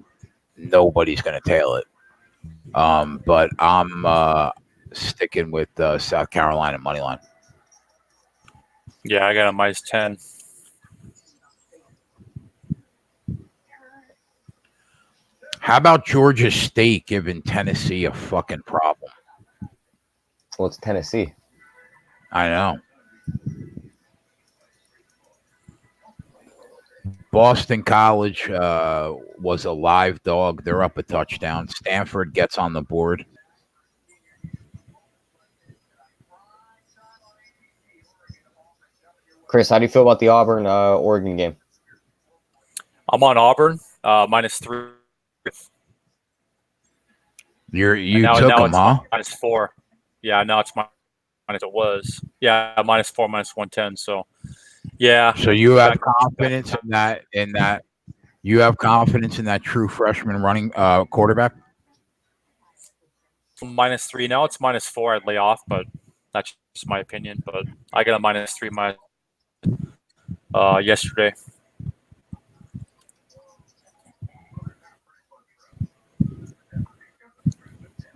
nobody's going to tail it. But I'm sticking with South Carolina money line. Yeah, I got a -10. How about Georgia State giving Tennessee a fucking problem? Well, it's Tennessee. I know. Boston College was a live dog. They're up a touchdown. Stanford gets on the board. Chris, how do you feel about the Auburn Oregon game? I'm on Auburn, -3. You took them, huh? -4. Yeah, now it's minus. It was. Yeah, -4, -110. So, yeah. So you have confidence in that. You have confidence in that true freshman running quarterback. -3. Now it's -4. I'd lay off, but that's just my opinion. But I got a -3 yesterday.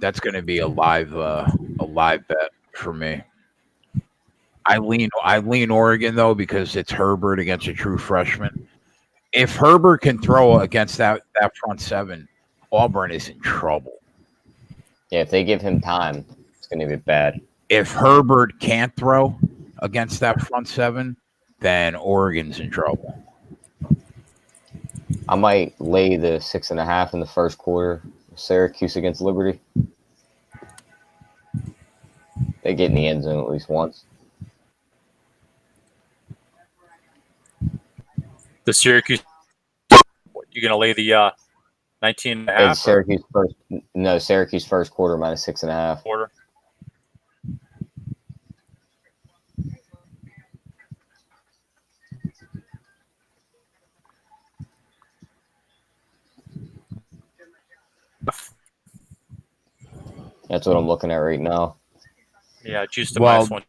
That's going to be a live bet for me. I lean Oregon though because it's Herbert against a true freshman. If Herbert can throw against that front seven, Auburn is in trouble. Yeah, if they give him time, it's going to be bad. If Herbert can't throw against that front seven, then Oregon's in trouble. I might lay the 6.5 in the first quarter. Syracuse against Liberty. They get in the end zone at least once. The Syracuse. You're gonna lay the 19.5? It's Syracuse first. No, Syracuse first quarter -6.5. Quarter. That's what I'm looking at right now. Yeah, juice to -1.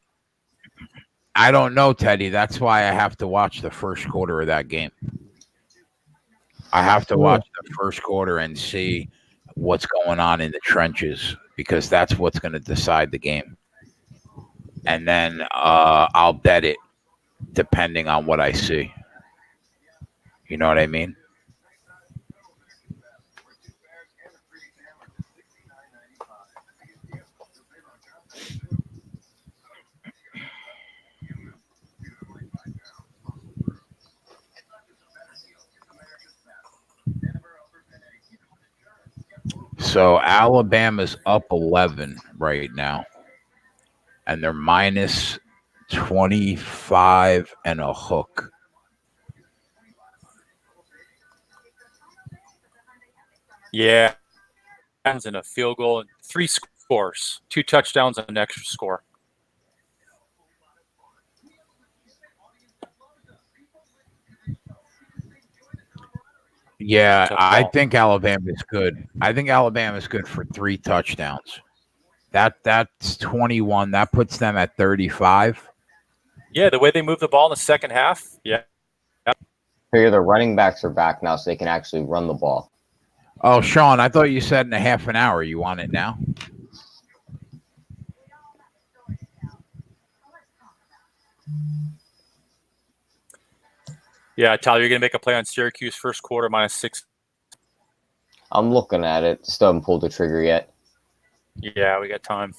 I don't know, Teddy. That's why I have to watch the first quarter of that game. I have to watch the first quarter and see what's going on in the trenches because that's what's going to decide the game. And then I'll bet it depending on what I see. You know what I mean? So Alabama's up 11 right now, and they're -25 and a hook. Yeah, and a field goal, 3 scores, 2 touchdowns, and an extra score. Yeah, I think Alabama's good. I think Alabama's good for 3 touchdowns. That's 21. That puts them at 35. Yeah, the way they move the ball in the second half. Yeah. Figure the running backs are back now, so they can actually run the ball. Oh, Sean, I thought you said in a half an hour. You want it now? Yeah, Tyler, you're going to make a play on Syracuse first quarter -6. I'm looking at it. Still haven't pulled the trigger yet. Yeah, we got time.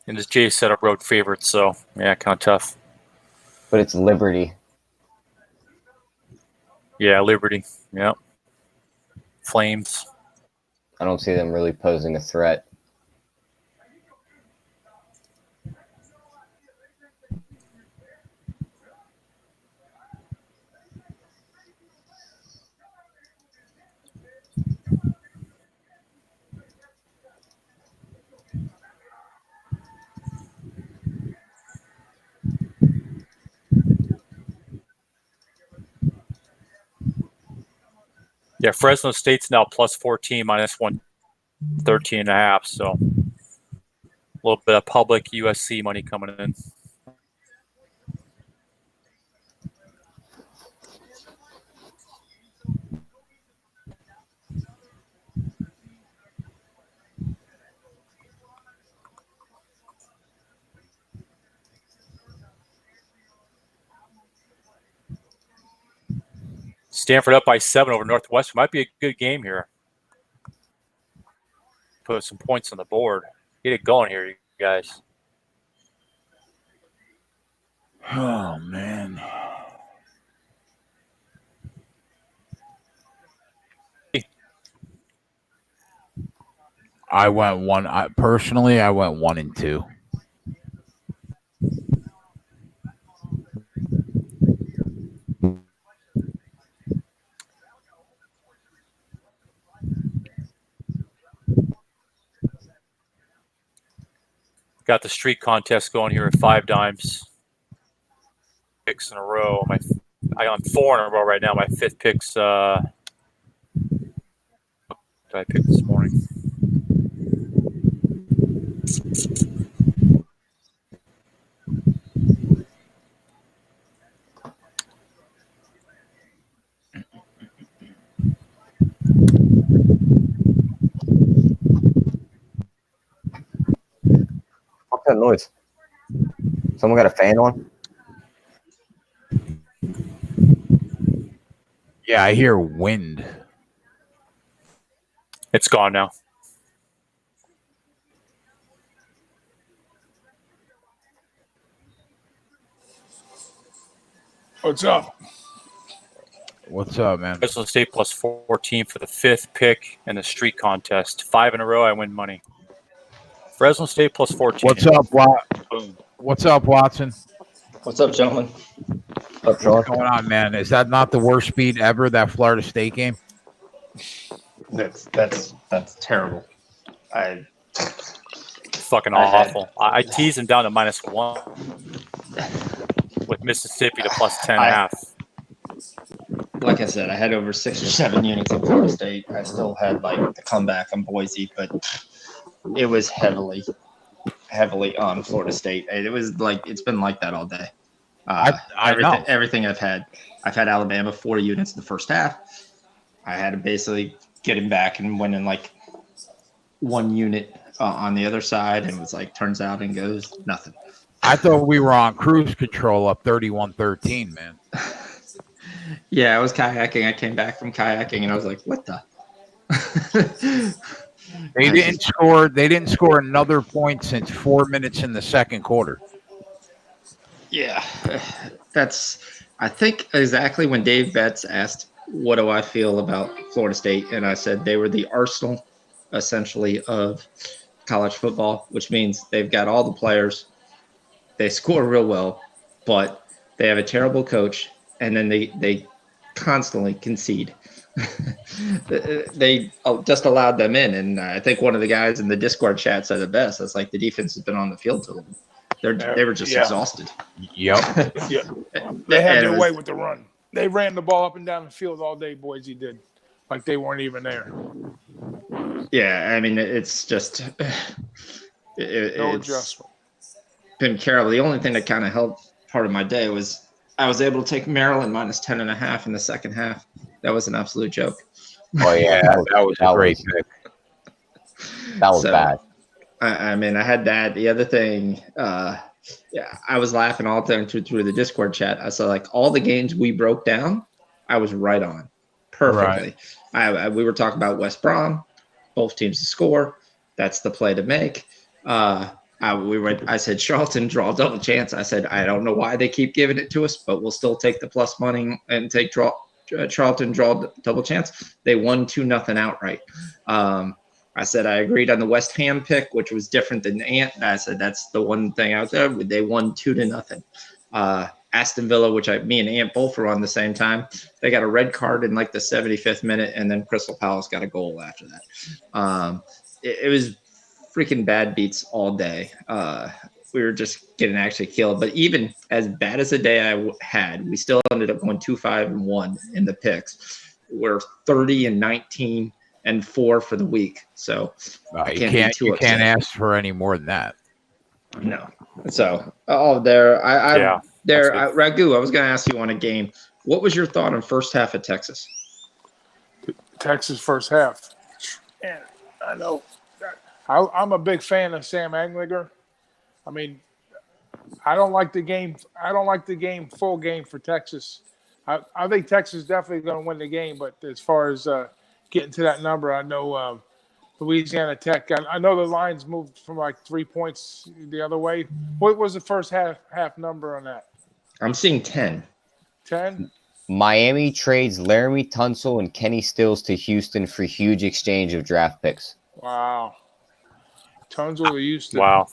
And as Jay said, a road favorite, so yeah, kind of tough. But it's Liberty. Yeah, Liberty. Yeah. Flames. I don't see them really posing a threat. Yeah, Fresno State's now +14, -113.5. So a little bit of public USC money coming in. Stanford up by 7 over Northwestern. Might be a good game here. Put some points on the board. Get it going here, you guys. Oh, man. I went 1 and 2. got the streak contest going here at 5 dimes. Picks in a row. I got 4 in a row right now. My 5th pick's did I pick this morning? What's that noise? Someone got a fan on? Yeah, I hear wind. It's gone now. What's up? What's up, man? Fresno State plus 14 for the 5th pick in the streak contest. 5 in a row, I win money. Fresno State plus 14. What's up, Boom. What's up, Watson? What's up, gentlemen? What's up, What's going on, man? Is that not the worst speed ever, that Florida State game? That's terrible. Fucking awful. I teased him down to -1 with Mississippi to plus 10.5. Like I said, I had over 6 or 7 units in Florida State. I still had the comeback on Boise, but it was heavily on Florida State. It was it's been like that all day. Everything I've had Alabama 4 units in the first half. I had to basically get him back and win in 1 unit on the other side, and it was turns out and goes nothing. I thought we were on cruise control up 31-13, man. Yeah, I was kayaking. I came back from kayaking, and I was like, "What the?" They didn't score another point since 4 minutes in the second quarter. Yeah, I think exactly when Dave Betts asked, "What do I feel about Florida State?" and I said they were the Arsenal, essentially, of college football, which means they've got all the players, they score real well, but they have a terrible coach, and then they constantly concede. They just allowed them in, and I think one of the guys in the Discord chat said it best. It's the defense has been on the field too long. They were just exhausted. Yep. Yeah. They had their way with the run. They ran the ball up and down the field all day, Boise did. Like they weren't even there. Yeah, I mean, it's just No it's adjustment. been terrible. The only thing that kind of helped part of my day was I was able to take Maryland -10.5 in the second half. That was an absolute joke. Oh, yeah, that was a great pick. That was bad. I mean, I had that. The other thing, I was laughing all the time through the Discord chat. I saw all the games we broke down, I was right on perfectly. Right. We were talking about West Brom, both teams to score. That's the play to make. I said Charlton draw double chance. I said I don't know why they keep giving it to us, but we'll still take the plus money and take Charlton draw double chance. They won 2-0 outright. I said I agreed on the West Ham pick, which was different than Ant. I said that's the one thing out there. They won 2-0. Aston Villa, which me and Ant both were on the same time, they got a red card in the 75th minute, and then Crystal Palace got a goal after that. It was freaking bad beats all day. We were just getting actually killed. But even as bad as the day I had, we still ended up going 2-5-1 in the picks. We're 30-19. And 4 for the week, so you can't ask for any more than that. No. So, Ragu, I was going to ask you on a game. What was your thought on first half of Texas? Texas first half. Yeah, I know. I'm a big fan of Sam Ehlinger. I mean, I don't like the game. Full game for Texas. I think Texas is definitely going to win the game, but as far as getting to that number, I know Louisiana Tech. I know the lines moved from 3 points the other way. What was the first half number on that? I'm seeing 10. 10? Miami trades Laramie Tunsil and Kenny Stills to Houston for huge exchange of draft picks. Wow. Tunsil to Houston. Wow.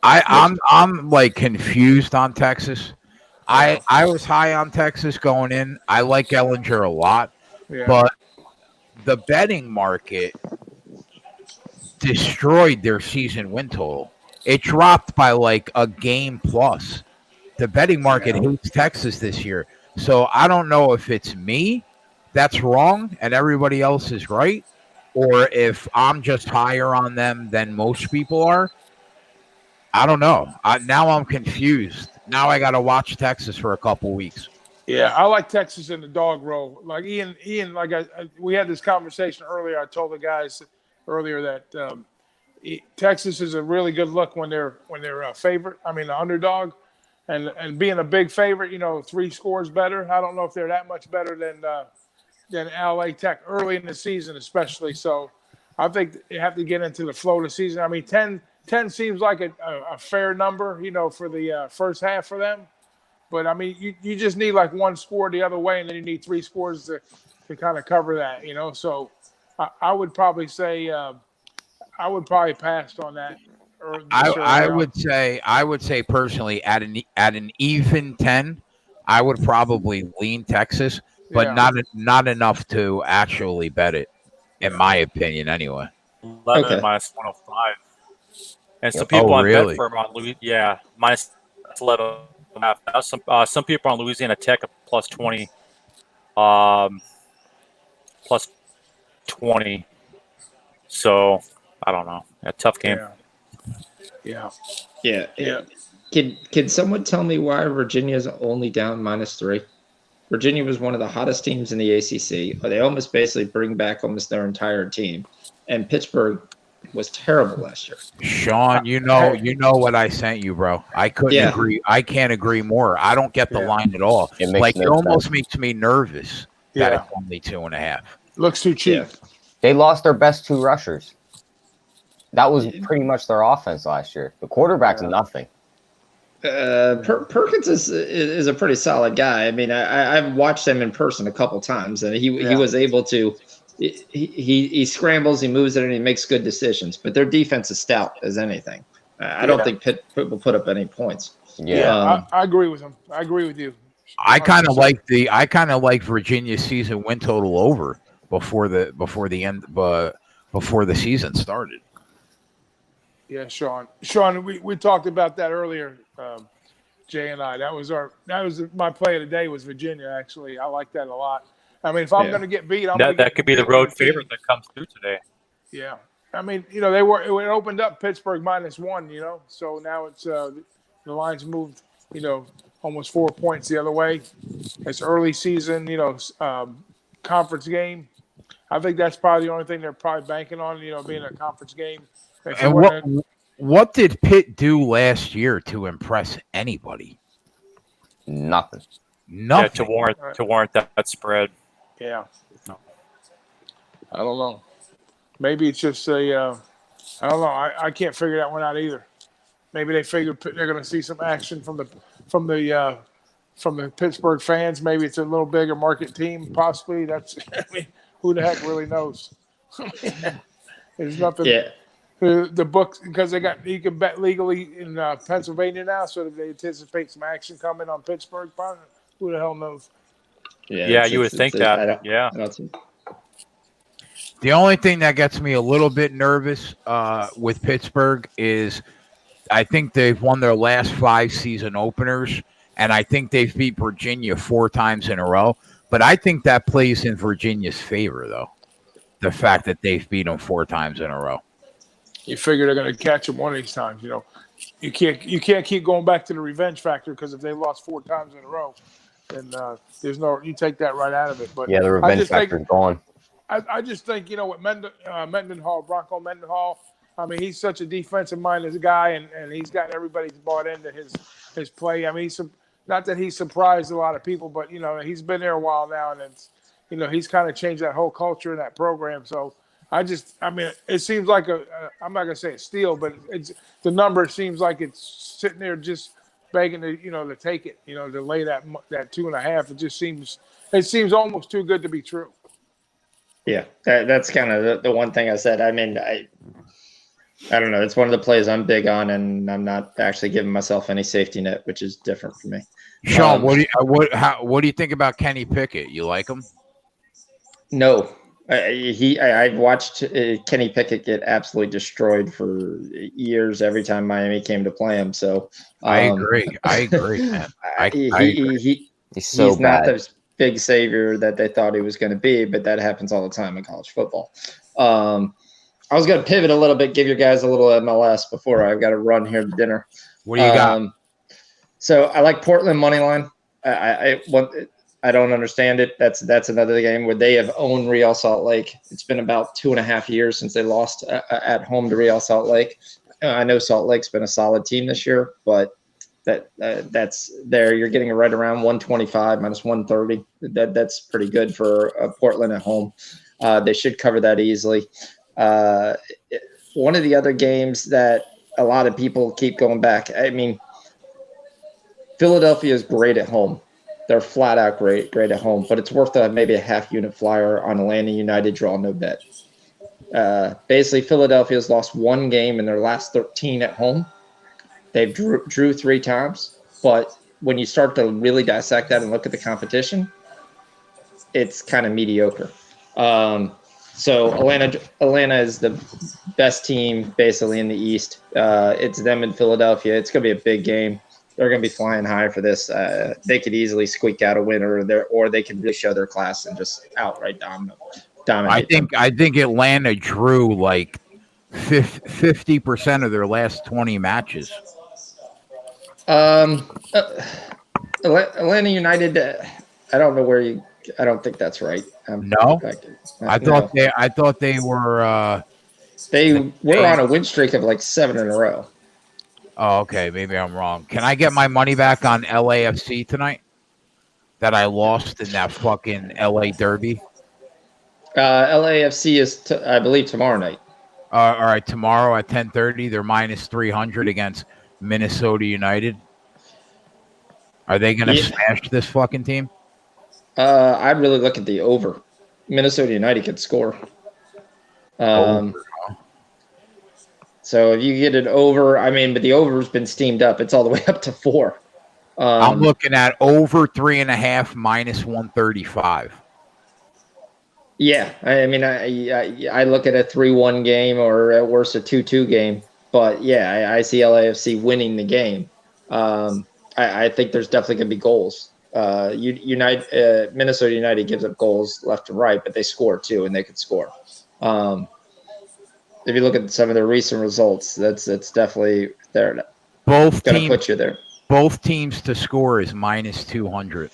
I'm confused on Texas. I was high on Texas going in. I like Ehlinger a lot, but the betting market destroyed their season win total. It dropped by like a game plus. The betting market hates Texas this year. So I don't know if it's me that's wrong and everybody else is right, or if I'm just higher on them than most people are. I don't know. Now I'm confused. Now I got to watch Texas for a couple weeks. Yeah, I like Texas in the dog roll. Like Ian, like we had this conversation earlier. I told the guys earlier that Texas is a really good look when they're a favorite. I mean, the underdog, and being a big favorite. 3 scores better. I don't know if they're that much better than LA Tech early in the season, especially. So, I think you have to get into the flow of the season. I mean, 10 seems like a fair number, for the first half for them. But, I mean, you just need like 1 score the other way, and then you need 3 scores to kind of cover that, So I would probably say I would probably pass on that. I would say personally at an even 10, I would probably lean Texas, but not enough to actually bet it, in my opinion, anyway. 11 minus 105. And some people on bet firm on Louisiana, minus 11. Some people on Louisiana Tech plus 20, plus 20. So I don't know. A tough game. Yeah. Can someone tell me why Virginia's only down -3? Virginia was one of the hottest teams in the ACC. They almost basically bring back almost their entire team, and Pittsburgh was terrible last year. Sean, you know what I sent you, bro. I couldn't agree. I can't agree more. I don't get the line at all. It almost makes me nervous that it's only 2.5. Looks too cheap. Yeah. They lost their best 2 rushers. That was pretty much their offense last year. The quarterback's nothing. Perkins is a pretty solid guy. I mean, I've watched him in person a couple times, and he was able to. He scrambles, he moves it, and he makes good decisions. But their defense is stout as anything. I don't think Pitt will put up any points. I agree with him. I agree with you. I kind of like Virginia's season win total over before the season started. Yeah, Sean, we talked about that earlier, Jay and I. That was my play of the day was Virginia. Actually, I like that a lot. I mean, if I'm going to get beat, that could be the road favorite that comes through today. Yeah, I mean, it opened up Pittsburgh -1. So now it's the line's moved, almost 4 points the other way. It's early season, conference game. I think that's probably the only thing they're probably banking on, being a conference game. And what did Pitt do last year to impress anybody? Nothing. Yeah, to warrant that spread. Yeah. No. I don't know. Maybe it's just I don't know. I can't figure that one out either. Maybe they figure they're going to see some action from the Pittsburgh fans. Maybe it's a little bigger market team, possibly. That's who the heck really knows? There's nothing. Yeah. The books, because you can bet legally in Pennsylvania now, so they anticipate some action coming on Pittsburgh. Who the hell knows? Yeah, you would think that. The only thing that gets me a little bit nervous with Pittsburgh is I think they've won their last 5 season openers, and I think they've beat Virginia 4 times in a row. But I think that plays in Virginia's favor, though, the fact that they've beat them 4 times in a row. You figure they're going to catch them one of these times. You can't keep going back to the revenge factor, because if they lost 4 times in a row, then there's no. You take that right out of it. But the revenge factor is gone. I just think with Bronco Mendenhall. I mean, he's such a defensive minded guy, and he's got everybody bought into his play. I mean, not that he's surprised a lot of people, but he's been there a while now, and it's he's kind of changed that whole culture in that program. So. It seems like I'm not gonna say a steal, but the number seems like it's sitting there just begging to take it, to lay that 2.5. It seems almost too good to be true. Yeah, that's kind of the one thing I said. I mean, I don't know. It's one of the plays I'm big on, and I'm not actually giving myself any safety net, which is different for me. Sean, what do you think about Kenny Pickett? You like him? No. I've watched Kenny Pickett get absolutely destroyed for years every time Miami came to play him. So I agree, man. I agree. He's not bad. the big savior that they thought he was going to be, but that happens all the time in college football. I was going to pivot a little bit, give you guys a little MLS before I've got to run here to dinner. What do you got? So I like Portland money line. I don't understand it. That's another game where they have owned Real Salt Lake. It's been about 2.5 years since they lost at home to Real Salt Lake. I know Salt Lake's been a solid team this year, but that's there. You're getting it right around 125 minus 130. That's pretty good for Portland at home. They should cover that easily. One of the other games that a lot of people keep going back. I mean, Philadelphia is great at home. They're flat out great at home, but it's worth maybe a half unit flyer on Atlanta United draw no bet. Basically, Philadelphia's lost one game in their last 13 at home. They've drew 3 times, but when you start to really dissect that and look at the competition, it's kind of mediocre. So Atlanta is the best team basically in the East. It's them in Philadelphia. It's going to be a big game. They're going to be flying high for this. They could easily squeak out a winner there, or they could really show their class and just outright dominate. I think Atlanta drew like 50% of their last 20 matches. Atlanta United. I don't know where you. I don't think that's right. No, I thought they were. They were on a win streak of like 7 in a row. Oh, okay. Maybe I'm wrong. Can I get my money back on LAFC tonight? That I lost in that fucking LA Derby. LAFC is, I believe, tomorrow night. All right, tomorrow at 10:30, they're minus 300 against Minnesota United. Are they going to smash this fucking team? I'd really look at the over. Minnesota United could score. So if you get it over, I mean, but the over's been steamed up. It's all the way up to 4. I'm looking at over 3.5 minus 135. Yeah, I mean, I look at a 3-1 game or at worst a 2-2 game. But yeah, I see LAFC winning the game. I think there's definitely going to be goals. Minnesota United gives up goals left and right, but they score too, and they could score. If you look at some of the recent results, that's definitely there. Both going to teams put you there. Both teams to score is minus 200.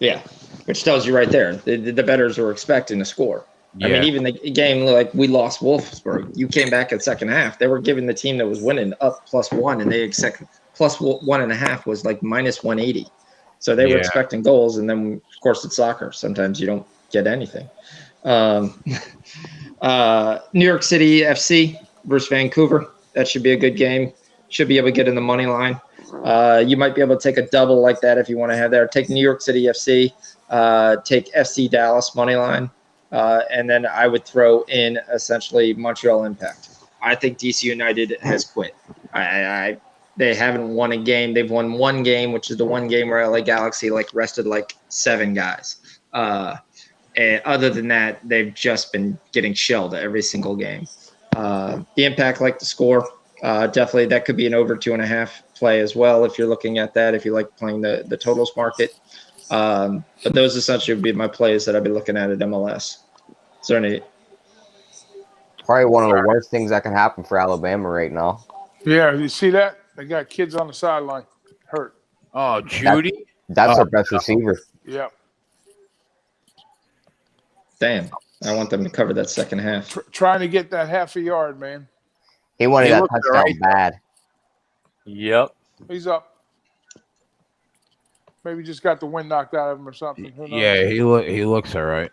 Yeah, which tells you right there the bettors were expecting to score. Yeah. I mean, even the game like we lost Wolfsburg, you came back at second half. They were giving the team that was winning up +1, and they expect +1.5 was like minus 180. So they were expecting goals, and then of course it's soccer. Sometimes you don't get anything. New York City FC versus Vancouver. That should be a good game. Should be able to get in the money line. You might be able to take a double like that if you want to have there. Take New York City FC. Take FC Dallas money line. And then I would throw in essentially Montreal Impact. I think DC United has quit. They haven't won a game. They've won one game, which is the one game where LA Galaxy rested 7 guys. And other than that, they've just been getting shelled every single game. The Impact like to score. Definitely that could be an over 2.5 play as well if you're looking at that, if you like playing the totals market. But those essentially would be my plays that I'd be looking at MLS. Is there any? Probably one of the worst things that can happen for Alabama right now. Yeah, you see that? They got kids on the sideline hurt. Oh, Judy? That's our best receiver. Yeah. Damn. I want them to cover that second half. Trying to get that half a yard, man. He wanted that touchdown bad. Yep. He's up. Maybe just got the wind knocked out of him or something. Yeah, he looks all right.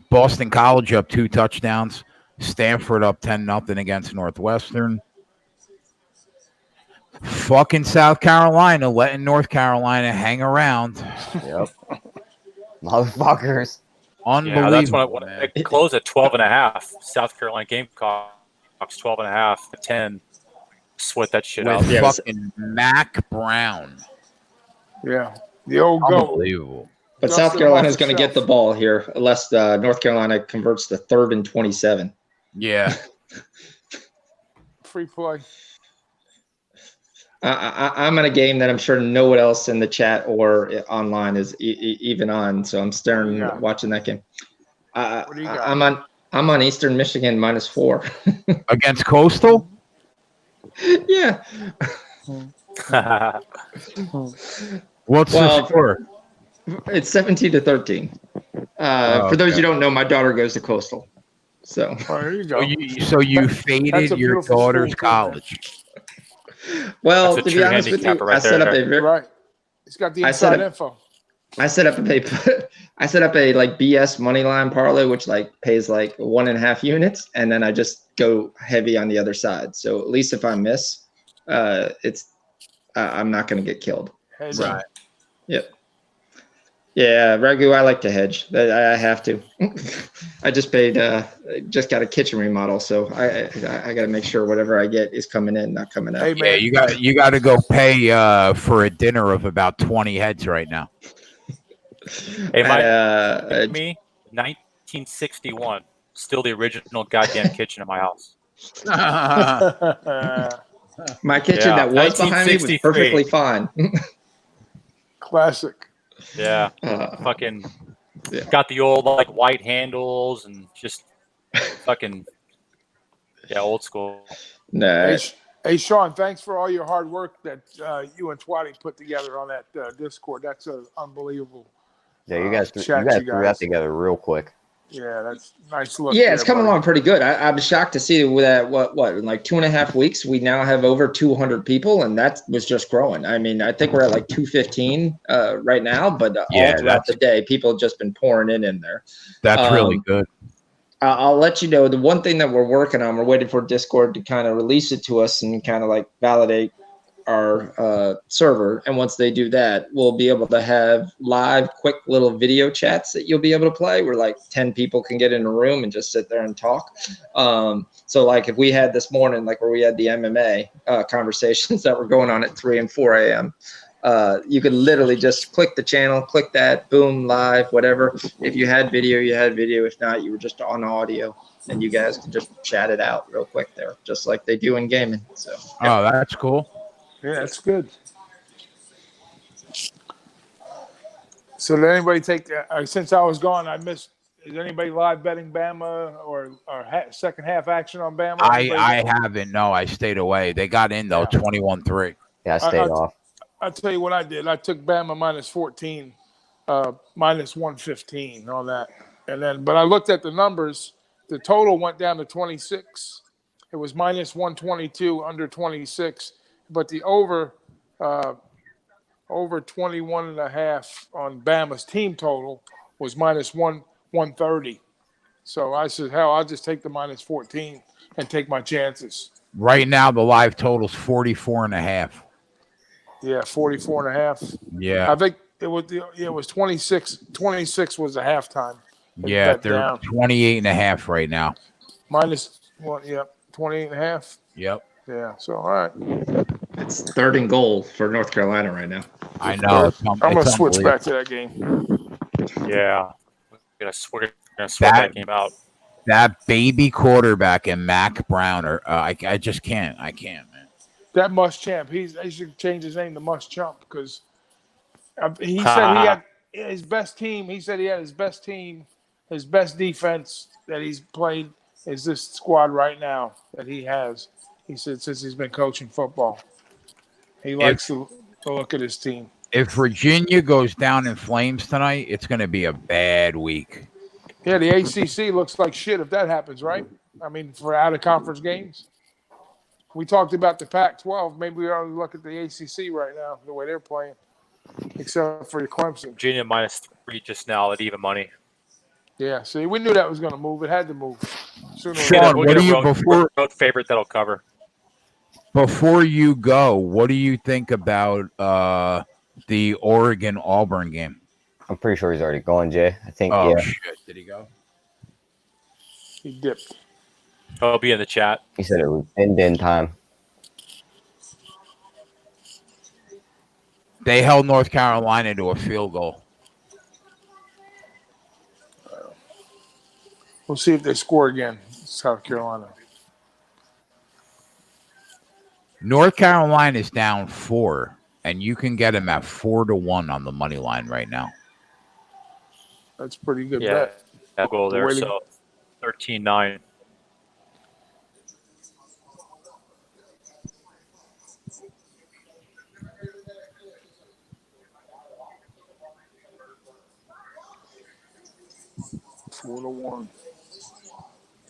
Boston College up 2 touchdowns. Stanford up 10-0 against Northwestern. Fucking South Carolina letting North Carolina hang around. Yep. Motherfuckers. Unbelievable. Yeah, that's when it closed at 12.5. South Carolina Gamecocks 12.5 at 10. Sweat that shit out. Fucking Mac Brown. Yeah. The old goat. Unbelievable. But South Carolina's going to get the ball here unless North Carolina converts to 3rd and 27. Yeah. Free play. I'm in a game that I'm sure no one else in the chat or online is even on, so I'm staring, watching that game. What do you got? I'm on Eastern Michigan -4 against Coastal. Yeah. What's the score? It's 17-13. For those you don't know, my daughter goes to Coastal. So there you go. So you faded your daughter's college. Well, to be honest with you, I set up a right. It's got the inside info. I set up a like BS money line parlay, which like pays like 1.5 units, and then I just go heavy on the other side. So at least if I miss, I'm not going to get killed. Right. Yep. Yeah, Ragu, I like to hedge. I have to. I just just got a kitchen remodel, so I got to make sure whatever I get is coming in, not coming out. Hey, man. Yeah, you got to go pay for a dinner of about 20 heads right now. Hey, me, 1961, still the original goddamn kitchen in my house. My kitchen that was behind me was perfectly fine. Classic. Yeah, fucking got the old like white handles and just fucking old school. Nah. Hey, Sean, thanks for all your hard work that you and Twatty put together on that Discord. That's unbelievable. Yeah, you guys threw that together real quick. Yeah, that's nice look. Yeah, it's coming along pretty good. I'm shocked to see that in like 2.5 weeks we now have over 200 people, and that was just growing. I mean, I think we're at like 215 right now, but all throughout the day, people have just been pouring in there. That's really good. I'll let you know the one thing that we're working on. We're waiting for Discord to kind of release it to us and kind of like validate our server, and once they do that, we'll be able to have live quick little video chats that you'll be able to play where like 10 people can get in a room and just sit there and talk. So like if we had this morning, like where we had the MMA conversations that were going on at 3 and 4 a.m., you could literally just click the channel, click that, boom, live, whatever. If you had video, you had video. If not, you were just on audio, and you guys could just chat it out real quick there, just like they do in gaming. So that's cool. Yeah, that's good. So did anybody take since I was gone, I missed. Is anybody live betting Bama or second half action on Bama? I haven't. No, I stayed away. They got in though, 21-3. Yeah, I stayed off. I'll tell you what I did. I took Bama -14, -115 on that, and then but I looked at the numbers. The total went down to 26. It was -122 under 26. But the over 21.5 on Bama's team total was -130. So I said, hell, I'll just take the -14 and take my chances. Right now, the live total's 44.5. Yeah, 44.5. Yeah, I think it was 26. 26 was the halftime. Yeah, they're down. 28.5 right now. -28.5. Yep. Yeah. So all right. It's 3rd and goal for North Carolina right now. I know. I'm gonna switch back to that game. Yeah, we're gonna sweat that game out. That baby quarterback and Mac Brown are. I just can't. I can't, man. That Muschamp. He should change his name to Muschamp because he said he had his best team. He said he had his best team, his best defense that he's played is this squad right now that he has. He said since he's been coaching football, he likes to look at his team. If Virginia goes down in flames tonight, it's going to be a bad week. Yeah, the ACC looks like shit if that happens, right? I mean, for out-of-conference games. We talked about the Pac-12. Maybe we ought to look at the ACC right now, the way they're playing, except for Clemson. Virginia -3 just now at even money. Yeah, see, we knew that was going to move. It had to move. Sean, what do you road favorite that'll cover? Before you go, what do you think about the Oregon-Auburn game? I'm pretty sure he's already gone, Jay. I think. Oh, yeah. shit. Did he go? He dipped. He'll be in the chat. He said it was end time. They held North Carolina to a field goal. We'll see if they score again. South Carolina. North Carolina is down 4, and you can get them at 4-1 on the money line right now. That's a pretty good Yeah, bet. I'll go there. So 13-9. $4-1.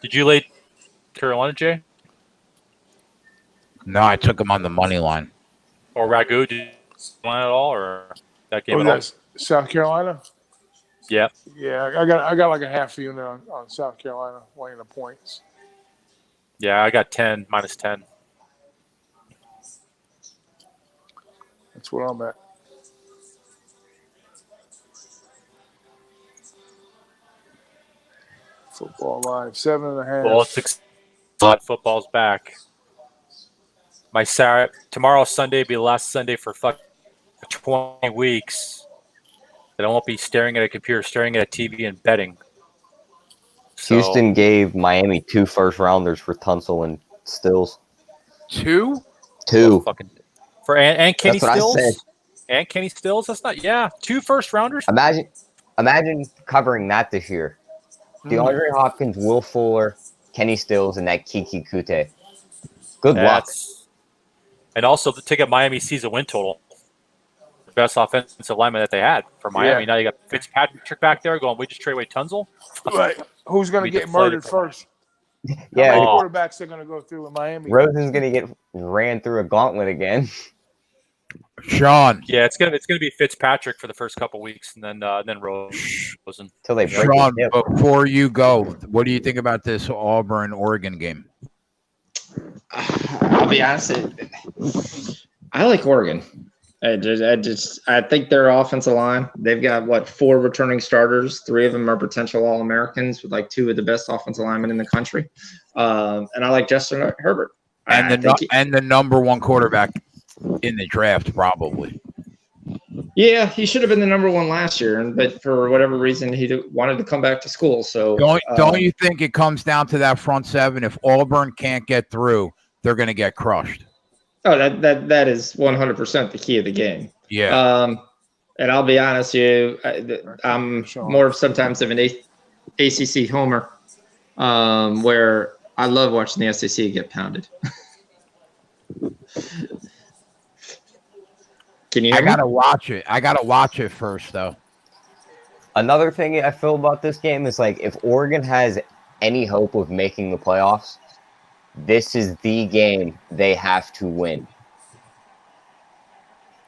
Did you lay Carolina, Jay? No, I took them on the money line. Or Ragu? Did you line at all, or that game Oh, at all? that's South Carolina. Yeah. Yeah, I got like a half unit on South Carolina laying the points. Yeah, I got 10, -10. That's what I'm at. Football Live, 7.5. Well, it's exciting. Football's back. Tomorrow Sunday will be the last Sunday for 20 weeks. And I won't be staring at a computer, staring at a TV and betting. So, Houston gave Miami 2 first-rounders for Tunsil and Stills. 2? 2. For and Kenny That's what Stills? I said. And Kenny Stills? That's not, 2 first-rounders? Imagine covering that this year. DeAndre Hopkins, Will Fuller, Kenny Stills, and that Kiki Kute. Good luck. And also to take a Miami season win total. The best offensive lineman that they had for Miami. Yeah. Now you got Fitzpatrick back there going, we just trade away Tunsil? Right. Who's going to get murdered first? Yeah. How many quarterbacks are going to go through in Miami? Rosen's going to get ran through a gauntlet again. Sean. Yeah, it's gonna be Fitzpatrick for the first couple weeks, and then Rosen. Till they break Sean, before you go, what do you think about this Auburn-Oregon game? I'll be honest. I like Oregon. I think their offensive line. They've got 4 returning starters. 3 of them are potential All-Americans with 2 of the best offensive linemen in the country. And I like Justin Herbert. And the number 1 quarterback in the draft, probably. Yeah, he should have been the number 1 last year, but for whatever reason, he wanted to come back to school. So don't you think it comes down to that front 7? If Auburn can't get through, they're going to get crushed. Oh, that is 100% the key of the game. Yeah. And I'll be honest with you, I'm more of sometimes of an ACC homer, where I love watching the SEC get pounded. Can you hear me? I gotta watch it first, though. Another thing I feel about this game is if Oregon has any hope of making the playoffs, this is the game they have to win.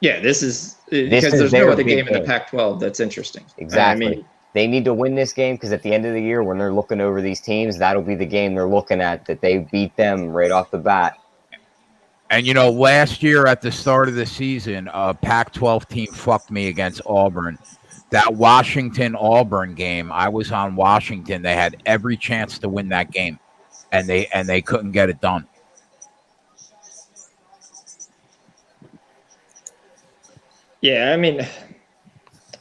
Yeah, this is because there's no other game in the Pac-12 that's interesting. Exactly. They need to win this game because at the end of the year, when they're looking over these teams, that'll be the game they're looking at, that they beat them right off the bat. And, last year at the start of the season, a Pac-12 team fucked me against Auburn. That Washington-Auburn game, I was on Washington. They had every chance to win that game, and they couldn't get it done. Yeah,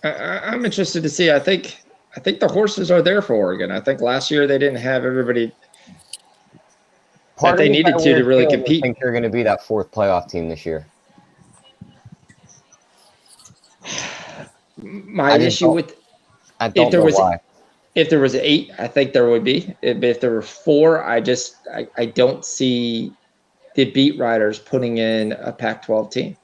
I'm interested to see. I think the horses are there for Oregon. I think last year they didn't have everybody that they needed to really compete. I think they're going to be that 4th playoff team this year. My issue with if there was 8, I think there would be. If there were 4, I don't see the beat writers putting in a Pac-12 team.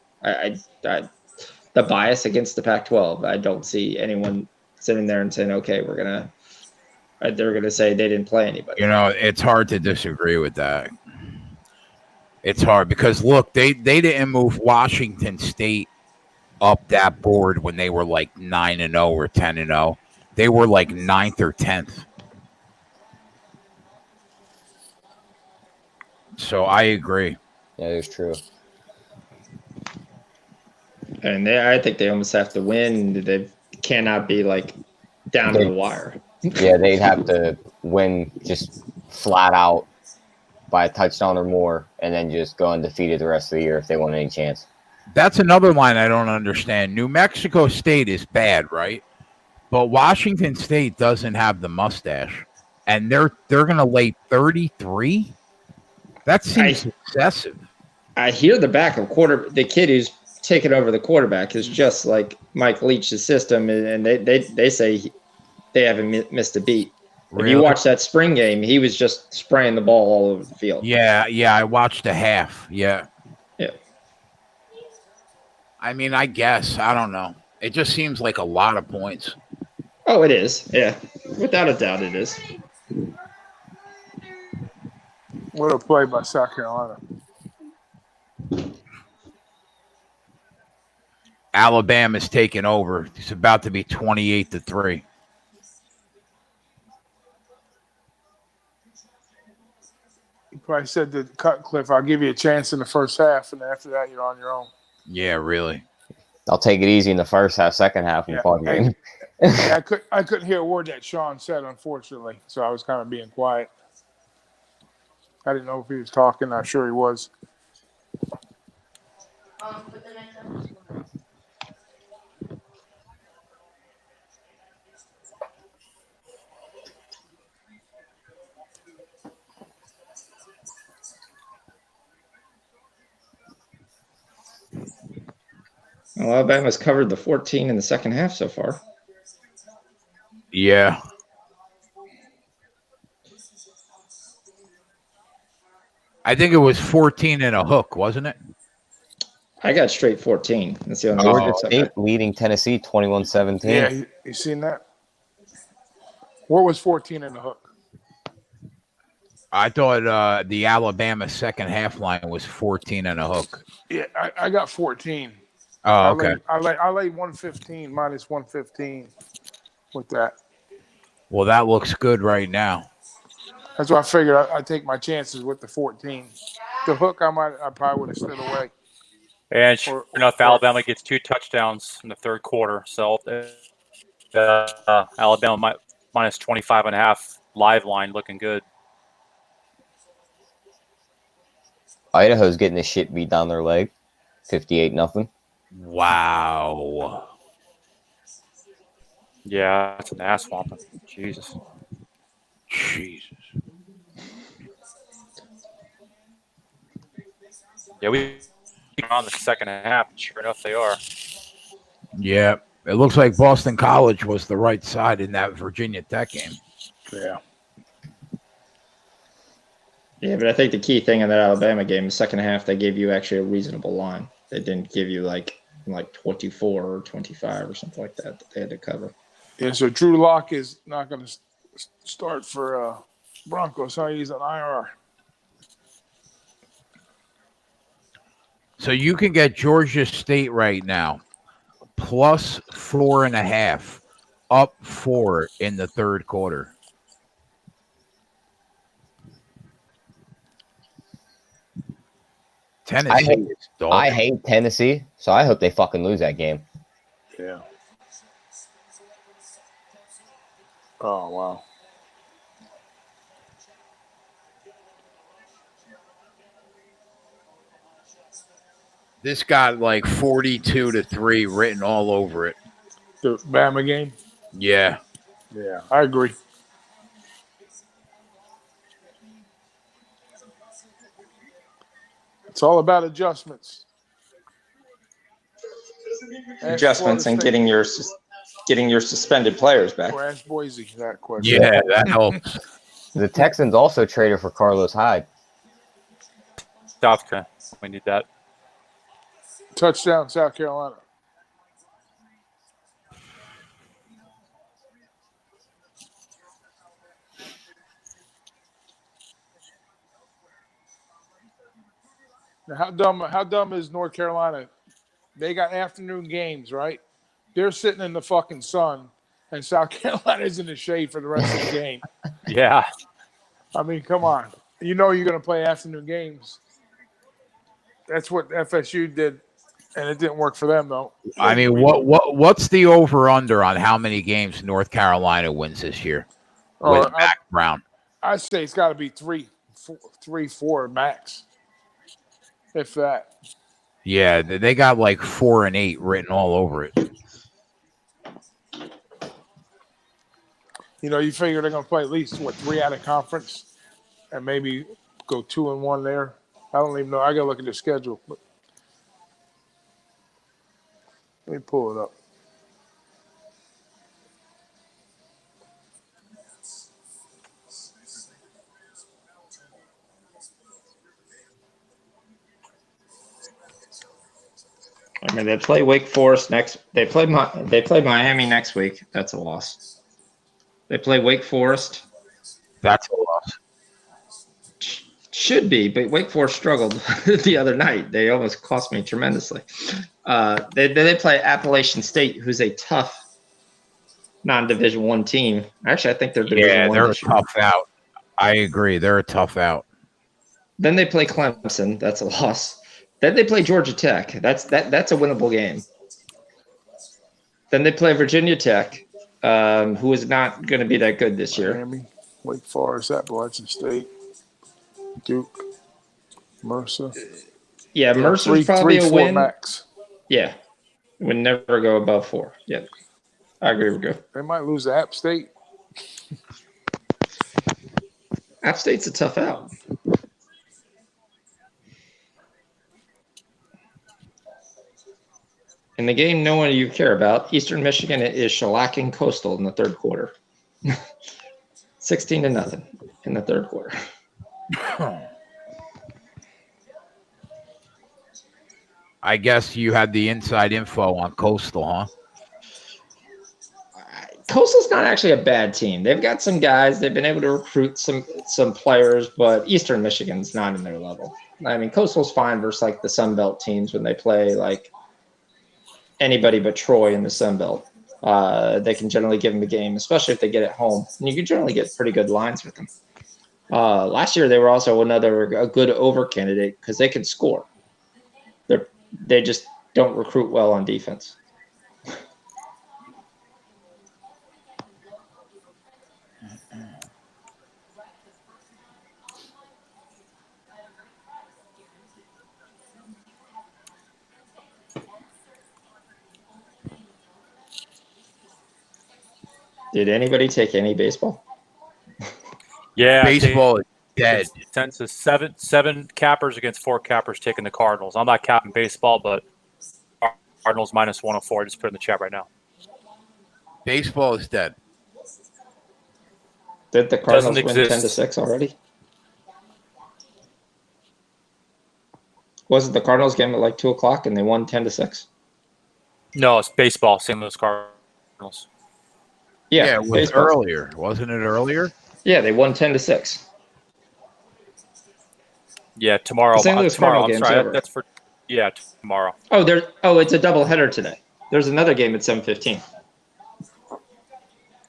The bias against the Pac-12. I don't see anyone sitting there and saying, "Okay, they're gonna say they didn't play anybody." It's hard to disagree with that. It's hard because look, they didn't move Washington State up that board when they were 9-0 or 10-0. They were 9th or 10th. So I agree. Yeah, it's true. And I think they almost have to win. They cannot be down to the wire. Yeah, they'd have to win just flat out by a touchdown or more, and then just go undefeated the rest of the year if they want any chance. That's another line I don't understand. New Mexico State is bad, right? But Washington State doesn't have the mustache. and they're going to lay 33. That seems excessive. I hear the the kid who's taking over the quarterback is just like Mike Leach's system, and they say they haven't missed a beat. Really? If you watch that spring game, he was just spraying the ball all over the field. Yeah, I watched a half. Yeah. I mean, I guess. I don't know. It just seems like a lot of points. Oh, it is. Yeah. Without a doubt, it is. What a play by South Carolina. Alabama's taking over. It's about to be 28-3. He probably said to Cutcliffe, I'll give you a chance in the first half, and after that, you're on your own. Yeah, really. I'll take it easy in the first half, second half. Yeah. Game. I couldn't hear a word that Sean said, unfortunately, so I was kind of being quiet. I didn't know if he was talking. Not sure he was. Well, Alabama's covered the 14 in the second half so far. Yeah. I think it was 14 and a hook, wasn't it? I got straight 14. That's the only Georgia State leading Tennessee 21-17. Yeah, you seen that? What was 14 in the hook? I thought the Alabama second half line was 14 and a hook. Yeah, I got 14. Oh, okay. I laid 115 minus 115 with that. Well, that looks good right now. That's why I figured I'd take my chances with the 14. The hook, I probably would have stood away. And sure enough, Alabama gets 2 touchdowns in the third quarter. So Alabama minus 25.5 live line looking good. Idaho's getting the shit beat down their leg, 58-0. Wow. Yeah, that's an ass whomping. Jesus. Yeah, we on the second half. Sure enough, they are. Yeah, it looks like Boston College was the right side in that Virginia Tech game. Yeah. Yeah, but I think the key thing in that Alabama game, the second half, they gave you actually a reasonable line. They didn't give you like 24 or 25 or something like that they had to cover. Yeah, so Drew Lock is not going to start for Broncos. So he's on IR. So you can get Georgia State right now plus 4.5, up 4 in the third quarter. Tennessee. I hate Tennessee, so I hope they fucking lose that game. Yeah. Oh, wow. This got like 42-3 written all over it. The Bama game? Yeah. Yeah, I agree. It's all about adjustments. Adjustments and getting your suspended players back. Or ask Boise that question. Yeah, that helps. The Texans also traded for Carlos Hyde. South Carolina. We need that. Touchdown, South Carolina. Now, how dumb is North Carolina? They got afternoon games, right? They're sitting in the fucking sun, and South Carolina's in the shade for the rest of the game. Yeah. I mean, come on. You know you're going to play afternoon games. That's what FSU did, and it didn't work for them, though. I mean, what's the over-under on how many games North Carolina wins this year with Mac Brown? I'd say it's got to be 3, 4 max, if that. Yeah, they got like 4 and 8 written all over it. You figure they're going to play at least, 3 out of conference and maybe go 2-1 there. I don't even know. I got to look at the schedule. But let me pull it up. I mean, they play Wake Forest next. They play Miami next week. That's a loss. They play Wake Forest. That's a loss. Should be, but Wake Forest struggled the other night. They almost cost me tremendously. They play Appalachian State, who's a tough non-Division I team. Actually, I think they're Division I. They're a tough out. I agree. They're a tough out. Then they play Clemson. That's a loss. Then they play Georgia Tech. That's a winnable game. Then they play Virginia Tech, who is not going to be that good this year. Miami, Wake Forest, Appalachian State, Duke, Mercer. Yeah, Mercer's probably a win. Max. Yeah, would never go above 4. Yeah, I agree with you. They might lose to App State. App State's a tough out. In the game no one of you care about, Eastern Michigan is shellacking Coastal in the third quarter. 16-0 in the third quarter. I guess you had the inside info on Coastal, huh? Coastal's not actually a bad team. They've got some guys. They've been able to recruit some players, but Eastern Michigan's not in their level. I mean, Coastal's fine versus like the Sun Belt teams when they play like anybody but Troy in the Sun Belt. They can generally give them a game, especially if they get it home. And you can generally get pretty good lines with them. Last year, they were also a good over candidate because they can score. They just don't recruit well on defense. Did anybody take any baseball? Yeah, baseball is dead. Consensus: seven cappers against 4 cappers taking the Cardinals. I'm not capping baseball, but Cardinals minus 104. Just put it in the chat right now. Baseball is dead. Did the Cardinals win 10-6 already? Wasn't the Cardinals game at like 2:00 and they won 10-6? No, it's baseball. St. Louis Cardinals. Yeah, it was baseball. Earlier. Wasn't it earlier? Yeah, they won 10-6. Yeah, tomorrow. The St. Louis tomorrow. I'm sorry, over. That's for tomorrow. It's a doubleheader today. There's another game at 7:15.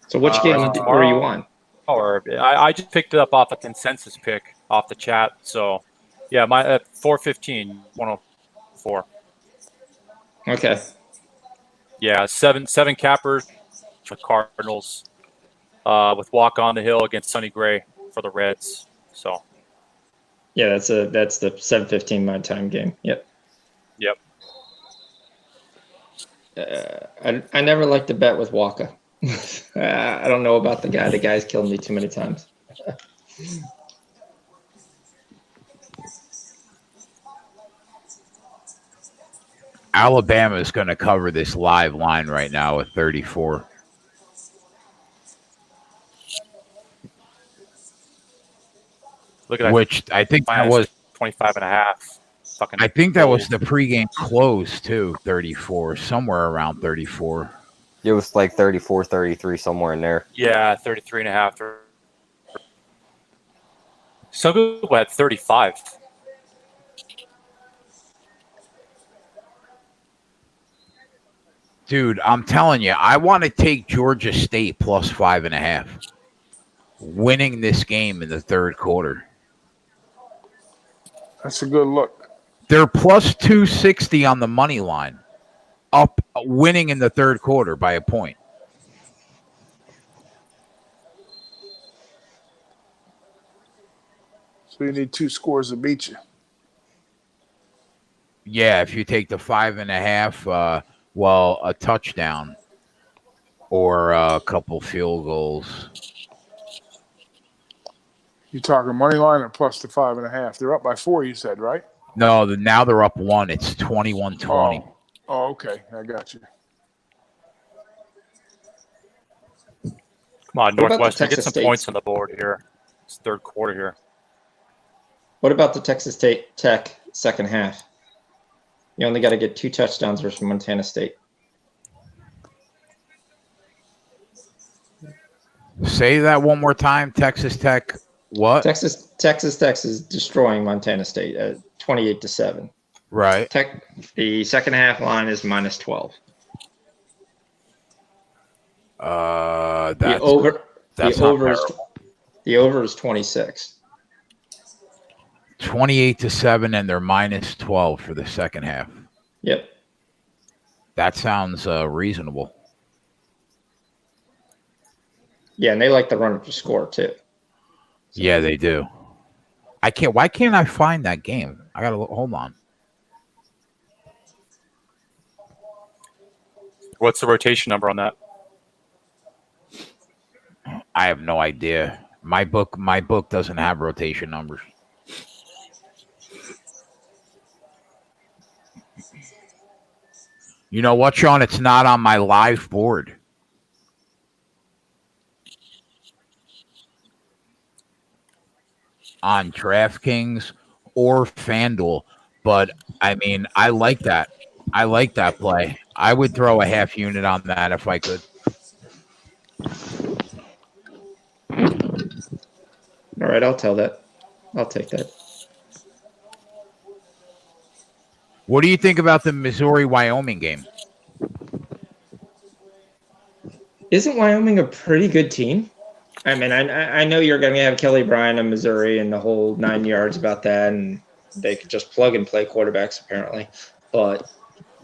So which game were you on? Or I just picked it up off a consensus pick off the chat. So yeah, my 4:15, 104. Okay. Yeah, seven cappers for Cardinals with walk on the hill against Sonny Gray for the Reds. So yeah, that's the 7:15 my time game. Yep. I never liked to bet with Waka. I don't know about the guy. The guy's killed me too many times. Alabama is going to cover this live line right now at 34. Look at that. Which I think that was 25.5. I think that was the pregame close too, 34, somewhere around 34. It was like 34, 33, somewhere in there. Yeah, 33.5. Some people had 35. Dude, I'm telling you, I want to take Georgia State plus 5.5, winning this game in the third quarter. That's a good look. They're plus 260 on the money line, up winning in the third quarter by a point. So you need 2 scores to beat you. Yeah, if you take the 5.5, a touchdown or a couple field goals. You're talking money line or plus the 5.5? They're up by 4, you said, right? No, now they're up 1. It's 21-20. Oh, okay. I got you. Come on, What about the Northwestern, get Texas some State? points on the board here. It's third quarter here. What about the Texas Tech second half? You only got to get 2 touchdowns versus Montana State. Say that one more time. Texas Tech. What? Texas Tech is destroying Montana State at 28-7. Right. The second half line is -12. That's the over is 26. 28-7, and they're -12 for the second half. Yep. That sounds reasonable. Yeah, and they like to run up the score too. So. Yeah, they do. Why can't I find that game? I gotta hold on. What's the rotation number on that? I have no idea. My book doesn't have rotation numbers. You know what, Sean? It's not on my live board. On DraftKings or FanDuel. But, I mean, I like that. I like that play. I would throw a half unit on that if I could. All right, I'll tell that. I'll take that. What do you think about the Missouri-Wyoming game? Isn't Wyoming a pretty good team? I mean, I know you're going to have Kelly Bryant in Missouri and the whole 9 yards about that, and they could just plug and play quarterbacks apparently. But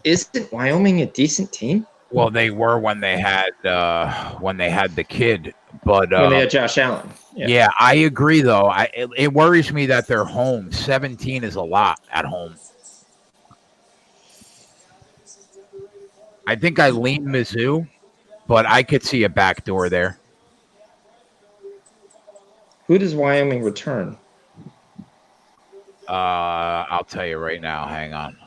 isn't Wyoming a decent team? Well, they were when they had the kid, but when they had Josh Allen. Yeah, I agree though. It worries me that they're home. 17 is a lot at home. I think I lean Mizzou, but I could see a backdoor there. Who does Wyoming return? I'll tell you right now. Hang on.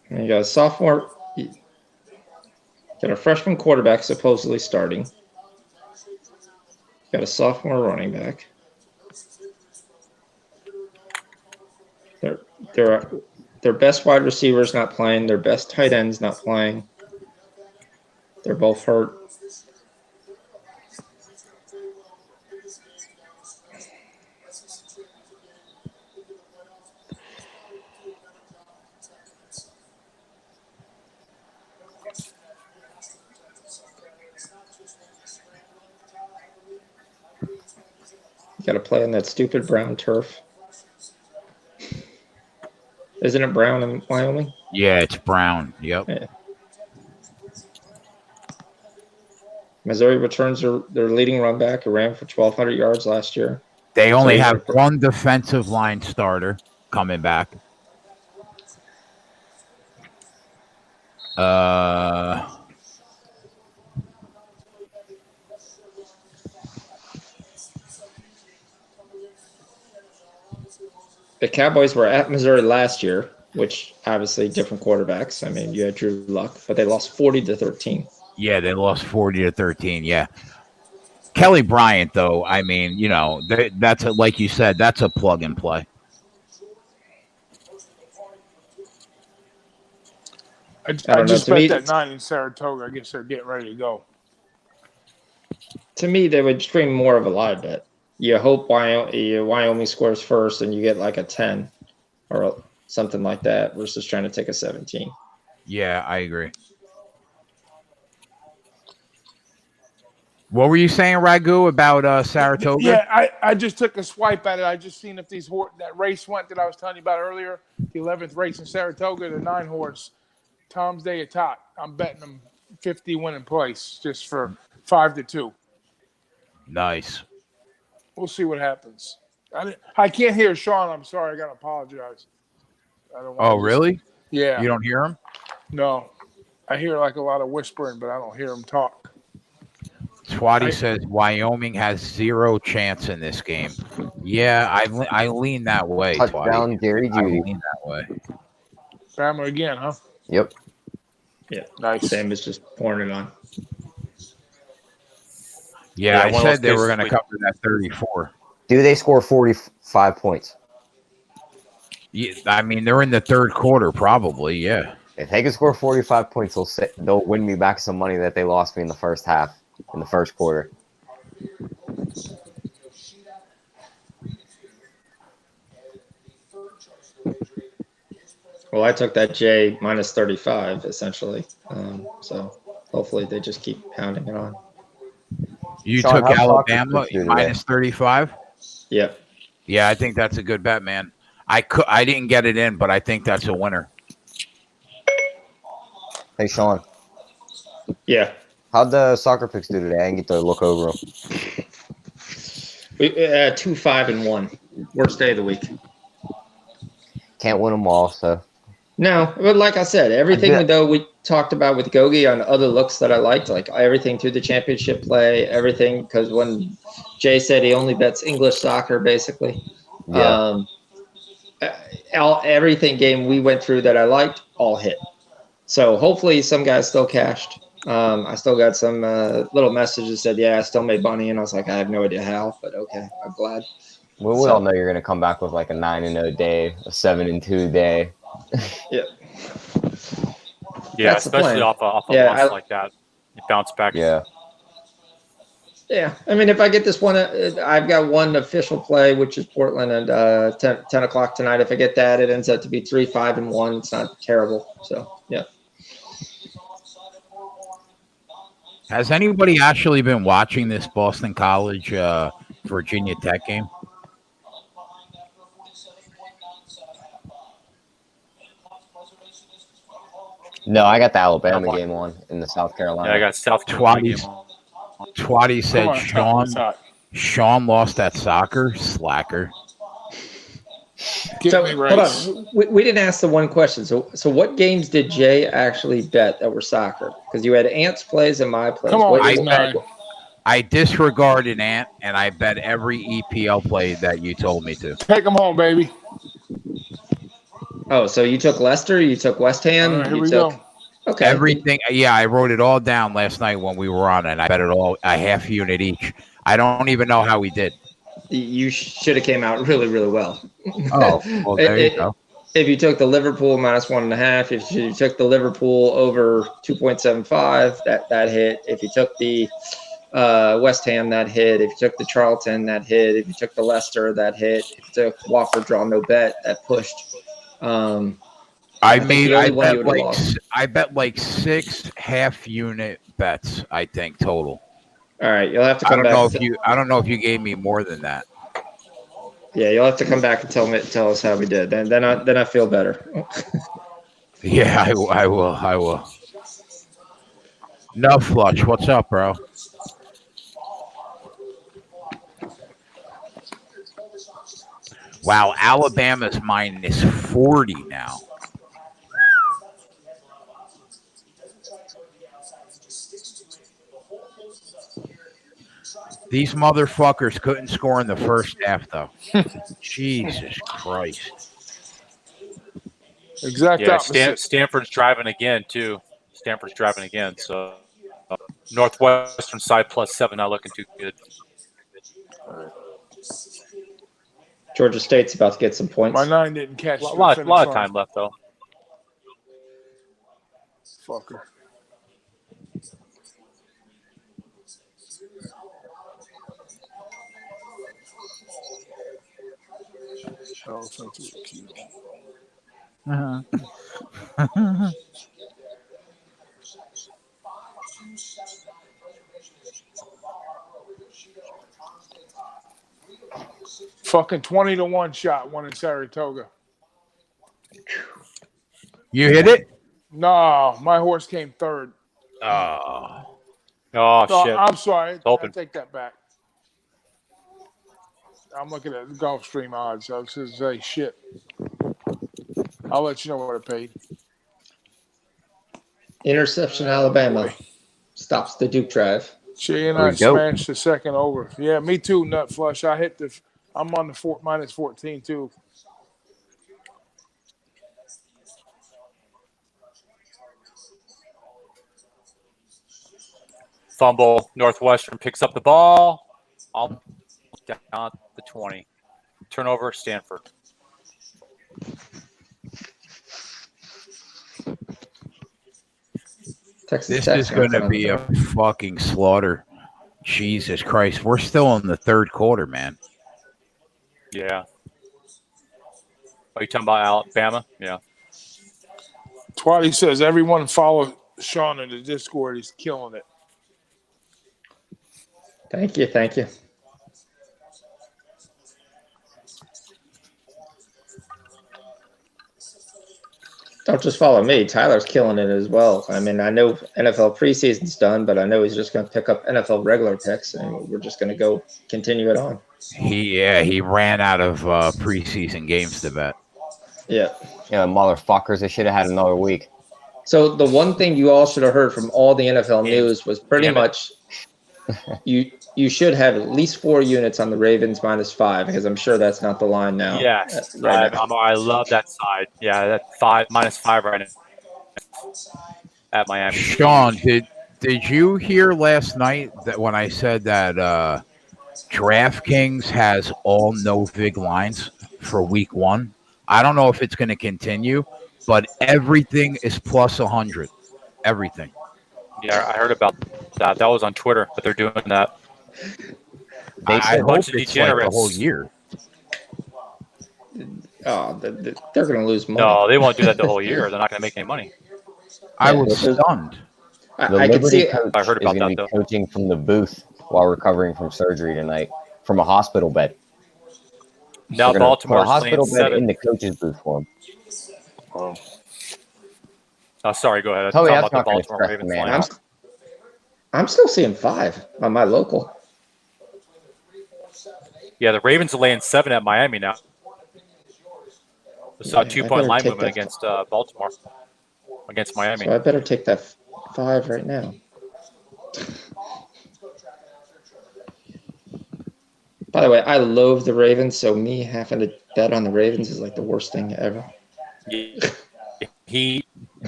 You got a sophomore. Got a freshman quarterback supposedly starting. Got a sophomore running back. Their best wide receivers not playing. Their best tight ends not playing. They're both hurt. Got to play on that stupid brown turf. Isn't it brown in Wyoming? Yeah, it's brown. Yep. Yeah. Missouri returns their leading run back, who ran for 1,200 yards last year. They only have one defensive line starter coming back. The Cowboys were at Missouri last year, which obviously different quarterbacks. I mean, you had Drew Luck, but they lost 40-13. Yeah, they lost 40-13. Yeah. Kelly Bryant, though, I mean, you know, that's like you said, that's a plug and play. I just bet that 9 in Saratoga. I guess they're getting ready to go. To me, they would scream more of a live bet. You hope Wyoming scores first and you get like a 10 or something like that versus trying to take a 17. Yeah, I agree. What were you saying, Ragu, about Saratoga? Yeah, I just took a swipe at it. I just seen if that race went that I was telling you about earlier, the 11th race in Saratoga, the 9-horse, Tom's Day at Tot. I'm betting them 50 winning place just for 5-2. Nice. We'll see what happens. I can't hear Sean. I'm sorry. I got to apologize. Really? Yeah. You don't hear him? No. I hear like a lot of whispering, but I don't hear him talk. Swati says Wyoming has 0 chance in this game. Yeah, I lean that way, Touchdown, Swati. Jerry I Jeudy. lean that way. Bama again, huh? Yep. Yeah. Nice. Sam is just pouring it on. Yeah, I one of said those they were cases going to cover that 34. Do they score 45 points? Yeah, I mean, they're in the third quarter, probably. Yeah. If they can score 45 points, they'll win me back some money that they lost me in the first half, in the first quarter. Well, I took that J minus 35 essentially. So hopefully they just keep pounding it on. You Sean, took how's Alabama soccer do today? minus 35? Yep. Yeah, I think that's a good bet, man. I didn't get it in, but I think that's a winner. Hey, Sean. Yeah. How'd the soccer picks do today? I didn't get to look over them. 2-5-1. Worst day of the week. Can't win them all, so. No, but like I said, everything though we talked about with Gogi on other looks that I liked, like everything through the championship play, everything, because when Jay said he only bets English soccer, basically, Yeah. Everything game we went through that I liked all hit. So hopefully some guys still cashed. I still got some little messages that said, yeah, I still made money, and I was like, I have no idea how, but okay, I'm glad. Well, we all know you're going to come back with like a 9-0 day, a 7-2 day. Yeah. Yeah, That's especially off a loss like that. You bounce back. Yeah. Yeah. I mean, if I get this one, I've got one official play, which is Portland at 10 o'clock tonight. If I get that, it ends up to be 3-5-1. It's not terrible. So, yeah. Has anybody actually been watching this Boston College Virginia Tech game? No, I got the Alabama game on in the South Carolina. Yeah, I got South Carolina game on. Twatty said on, Sean lost at soccer. Slacker. So hold on, we didn't ask the one question. So what games did Jay actually bet that were soccer? Because you had Ant's plays and my plays. Come on, I disregarded Ant, and I bet every EPL play that you told me to. Take them home, baby. Oh, so you took Leicester, you took West Ham, here we go. Okay. Everything. Yeah, I wrote it all down last night when we were on, and I bet it all a half unit each. I don't even know how we did. You should have came out really, really well. Oh, well, there you go. If you took the Liverpool minus 1.5, if you took the Liverpool over 2.75, that hit. If you took the West Ham, that hit. If you took the Charlton, that hit. If you took the Leicester, that hit. If you took Watford draw no bet, that pushed. I bet like 6 half unit bets, I think, total. All right, you'll have to come back. I don't know if you gave me more than that. Yeah, you'll have to come back and tell us how we did. Then I feel better. Yeah, I will. No Flush, what's up, bro? Wow, Alabama's minus 40 now. These motherfuckers couldn't score in the first half, though. Jesus Christ. Exact opposite. Stanford's driving again, too. So Northwestern side +7, not looking too good. Georgia State's about to get some points. My 9 didn't catch. A lot of time left, though. Fucker. Fucking 20-1 shot, one in Saratoga. You hit it? No, my horse came third. Oh, shit. I'm sorry. Open. I take that back. I'm looking at the Gulfstream odds. I was going to say shit. I'll let you know what I paid. Interception, Alabama. Stops the Duke drive. Jay and I smashed the second over. Yeah, me too, Nut Flush. I'm on the minus 14 too. Fumble. Northwestern picks up the ball. All down at the 20. Turnover, Stanford. This is going to be a fucking slaughter. Jesus Christ. We're still in the third quarter, man. Yeah. Are you talking about Alabama? Yeah. Twatty says everyone follow Sean in the Discord. He's killing it. Thank you. Don't just follow me. Tyler's killing it as well. I mean, I know NFL preseason's done, but I know he's just going to pick up NFL regular picks, and we're just going to go continue it on. He ran out of preseason games to bet. Yeah, motherfuckers, they should have had another week. So the one thing you all should have heard from all the NFL news was pretty much you should have at least 4 units on the Ravens -5, because I'm sure that's not the line now. Yes, right now. I love that side. Yeah, that -5 right now at Miami. Sean, did you hear last night that when I said that DraftKings has all no vig lines for week 1? I don't know if it's going to continue, but everything is plus 100. Everything. Yeah, I heard about that. That was on Twitter, but they're doing that. I hope it's like the whole year. Oh, they're going to lose money. No, they won't do that the whole year. They're not going to make any money. I was stunned. I can see. I heard about that. Though. Coaching from the booth while recovering from surgery tonight from a hospital bed. Now Baltimore's put a hospital bed 7 in the coach's booth for him. Oh, sorry. Go ahead. Tell me that's about not the Baltimore Ravens line. I'm still seeing 5 on my local. Yeah, the Ravens are laying 7 at Miami now. We saw a 2-point line movement against Baltimore, against Miami. So I better take that 5 right now. By the way, I loathe the Ravens, so me having to bet on the Ravens is like the worst thing ever.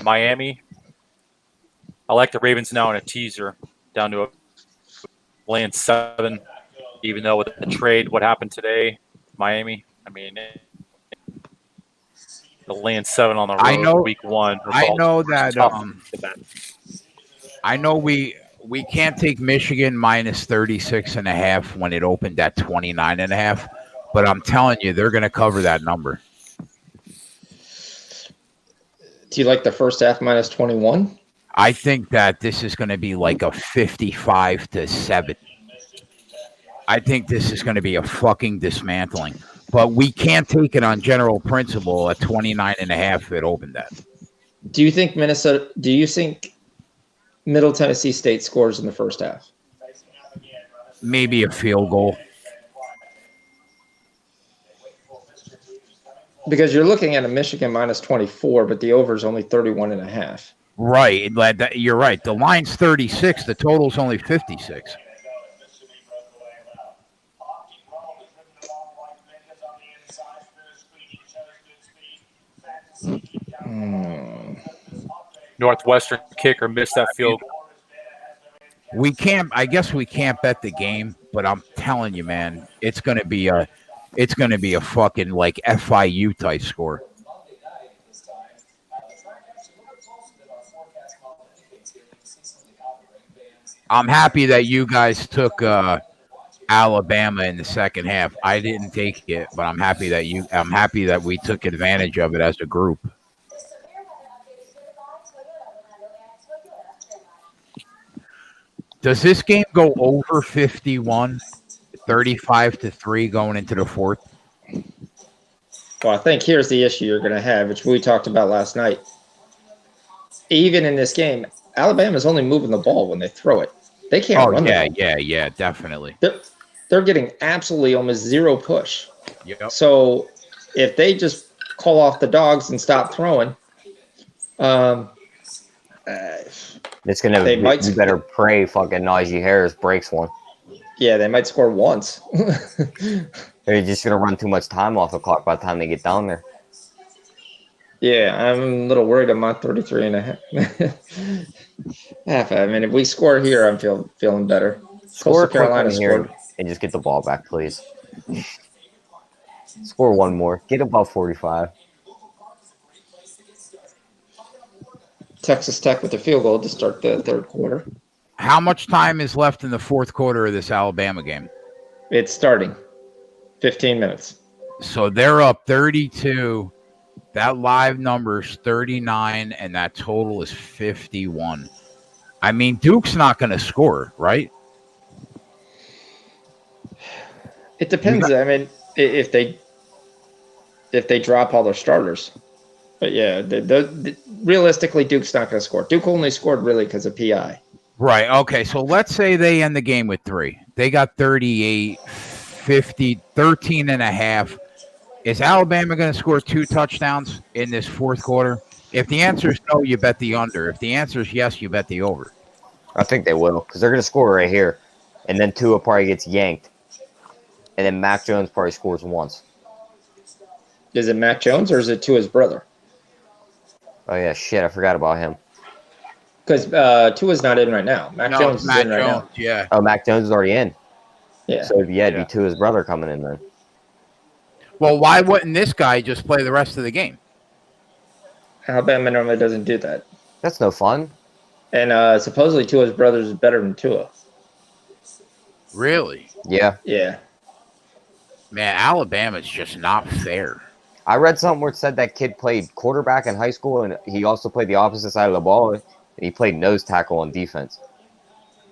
Miami. I like the Ravens now in a teaser down to laying 7, even though with the trade, what happened today, Miami. I mean, the laying 7 on the road week 1. I know that. I know we can't take Michigan -36.5 when it opened at 29.5, but I'm telling you, they're going to cover that number. Do you like the first half -21? I think that this is going to be like a 55-7. I think this is going to be a fucking dismantling. But we can't take it on general principle at 29.5 it opened at. Do you think Middle Tennessee State scores in the first half? Maybe a field goal. Because you're looking at a Michigan -24, but the over is only 31.5. Right. You're right. The line's 36. The total's only 56. Northwestern kicker missed that field. I guess we can't bet the game, but I'm telling you, man, it's gonna be a fucking like FIU type score. I'm happy that you guys took Alabama in the second half. I didn't take it, but I'm happy that we took advantage of it as a group. Does this game go over 51, 35-3 going into the fourth? Well, I think here's the issue you're going to have, which we talked about last night. Even in this game, Alabama's only moving the ball when they throw it. They can't run the ball. Yeah, definitely. They're getting absolutely almost zero push. Yep. So if they just call off the dogs and stop throwing, It's gonna. They might. You better pray fucking Najee Harris breaks one. Yeah, they might score once. They're just gonna run too much time off the clock by the time they get down there. Yeah, I'm a little worried. I'm at 33 and a half. I mean, if we score here, I'm feeling better. Score Coastal Carolina here scored. and just get the ball back, please. Score one more. Get above 45. Texas Tech with a field goal to start the third quarter. How much time is left in the fourth quarter of this Alabama game? It's starting. 15 minutes. So they're up 32. That live number is 39, and that total is 51. I mean, Duke's not going to score, right? It depends. I mean, if they drop all their starters. But yeah, realistically, Duke's not going to score. Duke only scored really because of PI. Right. Okay. So let's say they end the game with 3. They got 38, 50, 13 and a half. Is Alabama going to score 2 touchdowns in this fourth quarter? If the answer is no, you bet the under. If the answer is yes, you bet the over. I think they will because they're going to score right here. And then Tua probably gets yanked. And then Mac Jones probably scores once. Is it Mac Jones or is it Tua's brother? Oh, yeah. Shit. I forgot about him. Because Tua's not in right now. Mac Jones is in right now. Yeah. Oh, Mac Jones is already in. Yeah. So, yeah, it'd be Tua's brother coming in then. Well, why wouldn't this guy just play the rest of the game? Alabama normally doesn't do that. That's no fun. And supposedly Tua's brother is better than Tua. Really? Yeah. Yeah. Man, Alabama's just not fair. I read something where it said that kid played quarterback in high school, and he also played the opposite side of the ball, and he played nose tackle on defense.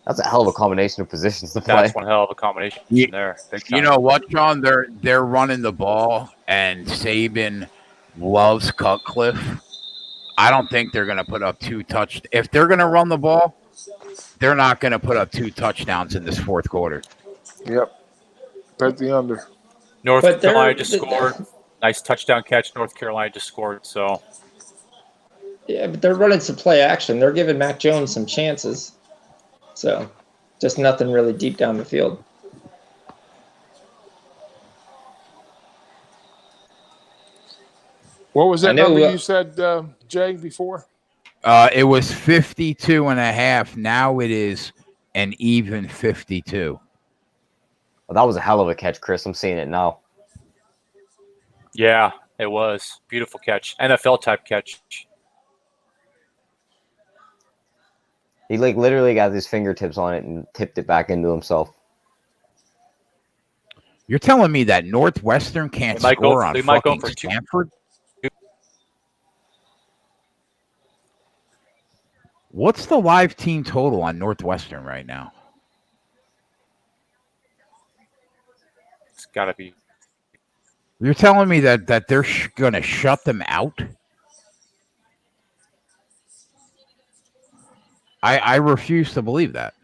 That's a hell of a combination of positions to play. That's one hell of a combination there. You know what, John? They're running the ball, and Saban loves Cutcliffe. I don't think they're going to put up 2 touchdowns. If they're going to run the ball, they're not going to put up 2 touchdowns in this fourth quarter. Yep. Bet the under. North Carolina just scored. Nice touchdown catch. North Carolina just scored. So. Yeah, but they're running some play action. They're giving Mac Jones some chances. So, just nothing really deep down the field. What was that number you said, Jay, before? It was 52 and a half. Now it is an even 52. Well, that was a hell of a catch, Chris. I'm seeing it now. Yeah, it was. Beautiful catch. NFL type catch. He literally got his fingertips on it and tipped it back into himself. You're telling me that Northwestern can't score on fucking Stanford? What's the live team total on Northwestern right now? It's got to be. You're telling me that they're going to shut them out? I refuse to believe that.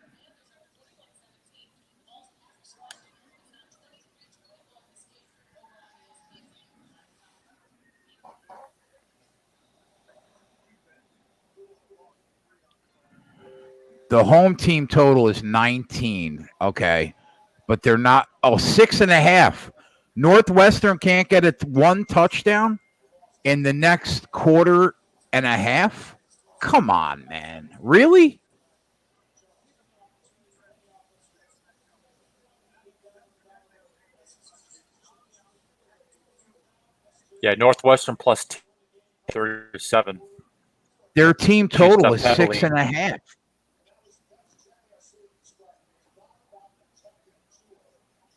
The home team total is 19. Okay. But they're not. 6.5. Northwestern can't get 1 touchdown in the next quarter and a half? Come on, man. Really? Yeah, Northwestern plus 37. Their team total is 6.5.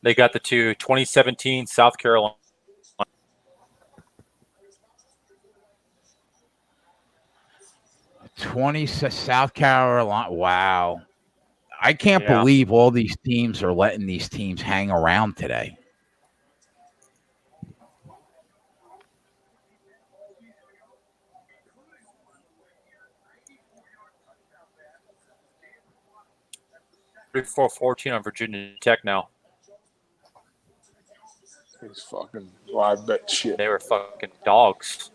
They got the 2017 South Carolina. South Carolina. Wow. I can't believe all these teams are letting these teams hang around today. Four 14 on Virginia Tech now. It's fucking live bet shit. They were fucking dogs.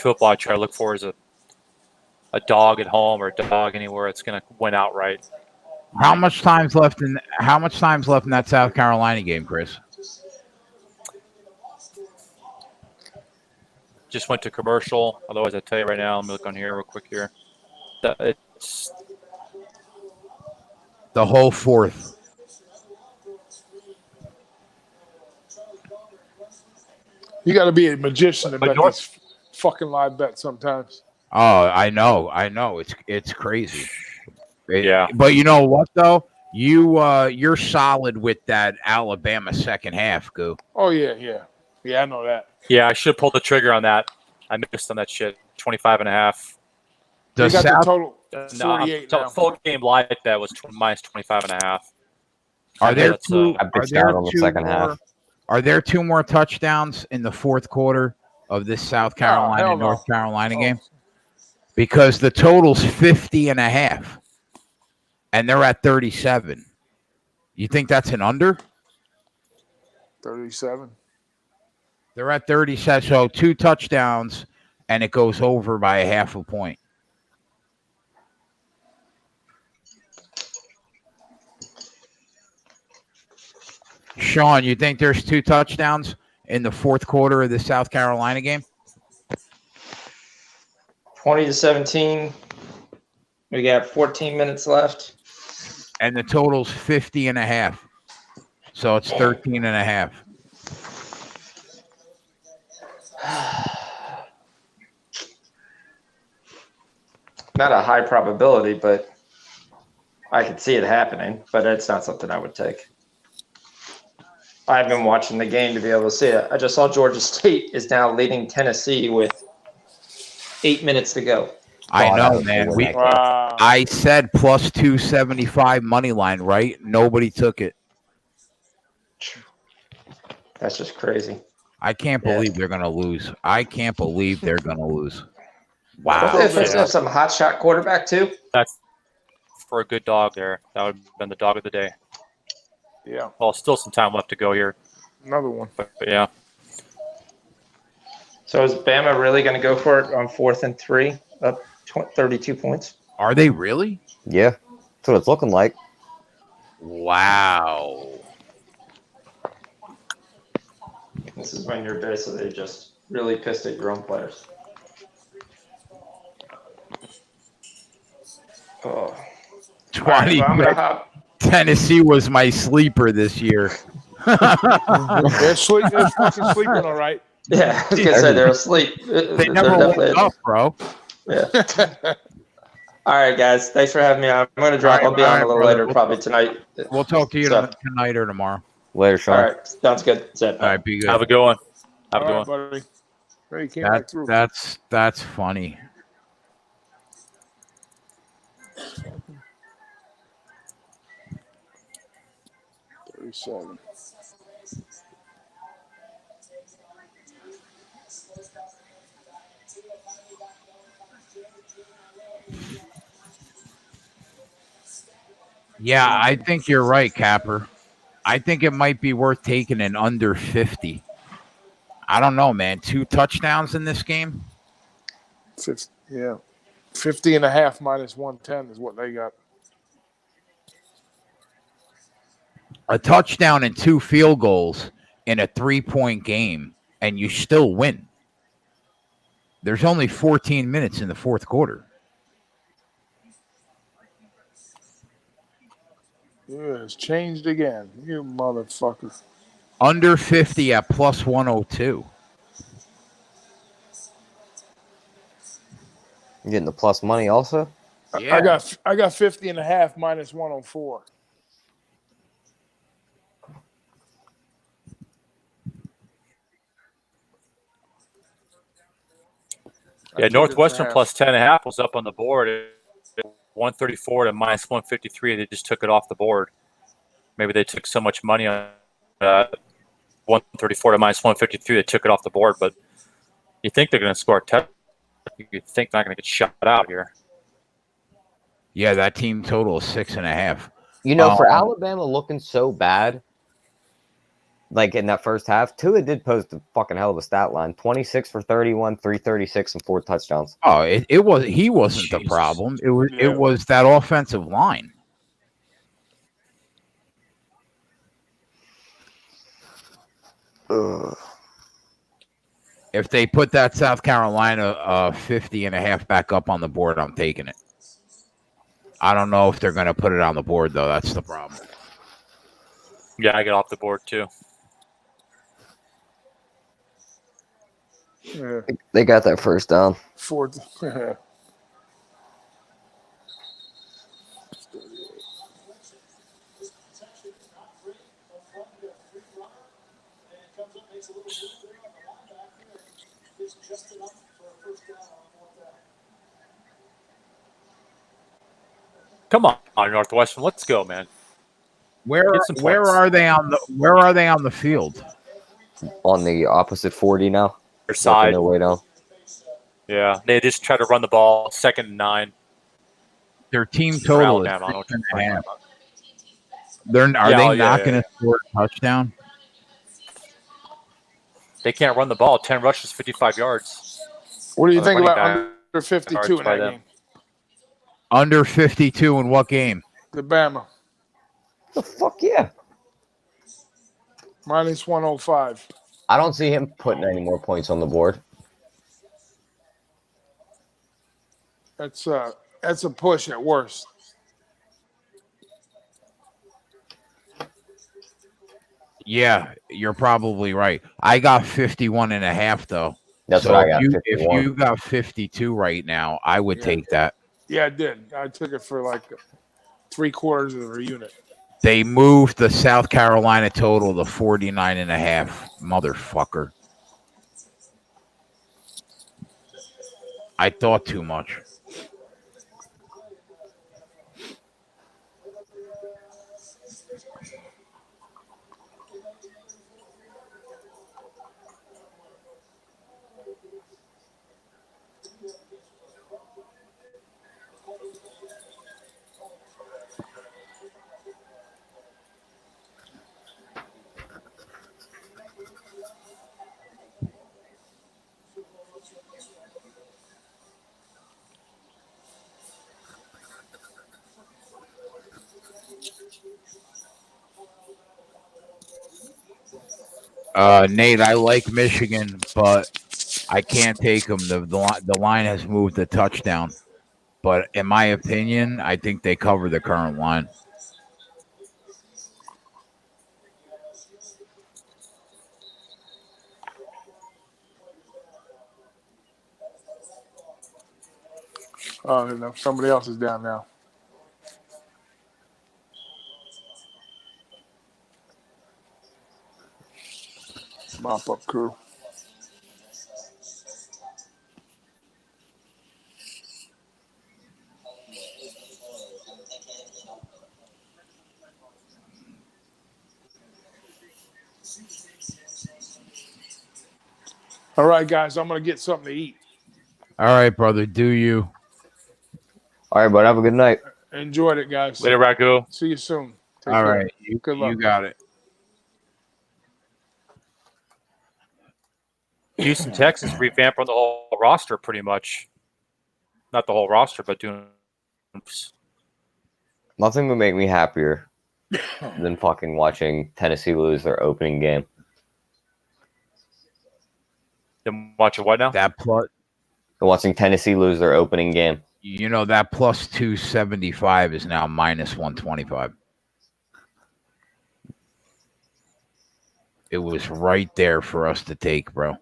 football I try to look for is a dog at home or a dog anywhere. It's going to win outright. How much time's left in that South Carolina game, Chris? Just went to commercial. Otherwise, I tell you right now. Let me look on here real quick here. It's the whole fourth. You got to be a magician to bet this fucking live bet sometimes. Oh, I know. It's crazy. Yeah. But you know what though? You're solid with that Alabama second half, Goo. Oh yeah. I know that. Yeah, I should have pulled the trigger on that. I missed on that shit. 25.5. You got the total 48 no, now. full game live bet was minus 25.5. Are there two? I bitched out on the second half. Are there 2 more touchdowns in the fourth quarter of this South Carolina North Carolina game? Because the total's 50.5, and they're at 37. You think that's an under? 37. They're at 37, so 2 touchdowns, and it goes over by 0.5 point. Sean, you think there's 2 touchdowns in the fourth quarter of the South Carolina game? 20-17. We got 14 minutes left. And the total's 50.5. So it's 13.5. Not a high probability, but I could see it happening. But it's not something I would take. I've been watching the game to be able to see it. I just saw Georgia State is now leading Tennessee with 8 minutes to go. I know, man. I said plus 275 money line, right? Nobody took it. That's just crazy. I can't believe they're going to lose. Wow. Don't they have some hot shot quarterback too? That's for a good dog there. That would have been the dog of the day. Yeah. Well, still some time left to go here. Another one. But yeah. So is Bama really going to go for it on 4th and 3, up 32 points? Are they really? Yeah. That's what it's looking like. Wow. This is when you're basically just really pissed at your own players. Oh. 20. Tennessee was my sleeper this year. They're fucking sleeping all right. Yeah, I was going to say they're asleep. They never woke up, bro. Yeah. All right, guys. Thanks for having me on. I'm going to drop. I'll be on a little later, probably tonight. We'll talk to you tonight or tomorrow. Later, Sean. All right. Sounds good. All right, be good. Have a good one. Have a All good one. right, buddy. Hey, you came back through. That's funny. Yeah, I think you're right, Capper. I think it might be worth taking an under 50. I don't know, man. 2 touchdowns in this game? 50, yeah. 50.5 minus 110 is what they got. A touchdown and 2 field goals in a 3-point game, and you still win. There's only 14 minutes in the fourth quarter. Yeah, it's changed again. You motherfucker. Under 50 at plus 102. You getting the plus money also? Yeah. I got 50.5 minus 104. Yeah, Northwestern plus 10.5 was up on the board. 134 to minus 153. They just took it off the board. Maybe they took so much money on 134 to minus 153. They took it off the board, but you think they're going to score a touchdown. You think they're not going to get shut out here. Yeah, that team total is 6.5. You know, for Alabama looking so bad, like in that first half, Tua did post a fucking hell of a stat line: 26 for 31, 336, and 4 touchdowns. Oh, it was he wasn't the problem. It was that offensive line. If they put that South Carolina 50.5 back up on the board, I'm taking it. I don't know if they're going to put it on the board, though. That's the problem. Yeah, I get off the board, too. Yeah. They got that first down. Fourth. Come on, Northwestern. Let's go, man. Where are they on the field? On the opposite 40 now. Their side. Their way down. Yeah, they just try to run the ball 2nd and 9. Their team total is 6.5. Are they not going to score a touchdown? They can't run the ball. 10 rushes, 55 yards. What do you think about under 52 in that game? Under 52 in what game? The Bama. The fuck yeah. Minus 105. I don't see him putting any more points on the board. That's a push at worst. Yeah, you're probably right. I got 51.5 though. That's what I got. If you got 52 right now, I would take that. Yeah, I did. I took it for like 3/4 of the unit. They moved the South Carolina total to 49.5. Motherfucker. I thought too much. Nate, I like Michigan, but I can't take them. The line has moved a touchdown. But in my opinion, I think they cover the current line. Oh, no, somebody else is down now. Mop up crew. All right, guys, I'm going to get something to eat. All right, brother. Do you? All right, bud. Have a good night. Enjoyed it, guys. Later, Ragu. See you soon. Take All care. right. You luck. got it. Houston, Texas revamped on the whole roster pretty much. Not the whole roster, but doing. Nothing would make me happier than fucking watching Tennessee lose their opening game. Then watching what now? That plus. Watching Tennessee lose their opening game. You know that plus 275 is now minus 125. It was right there for us to take, bro.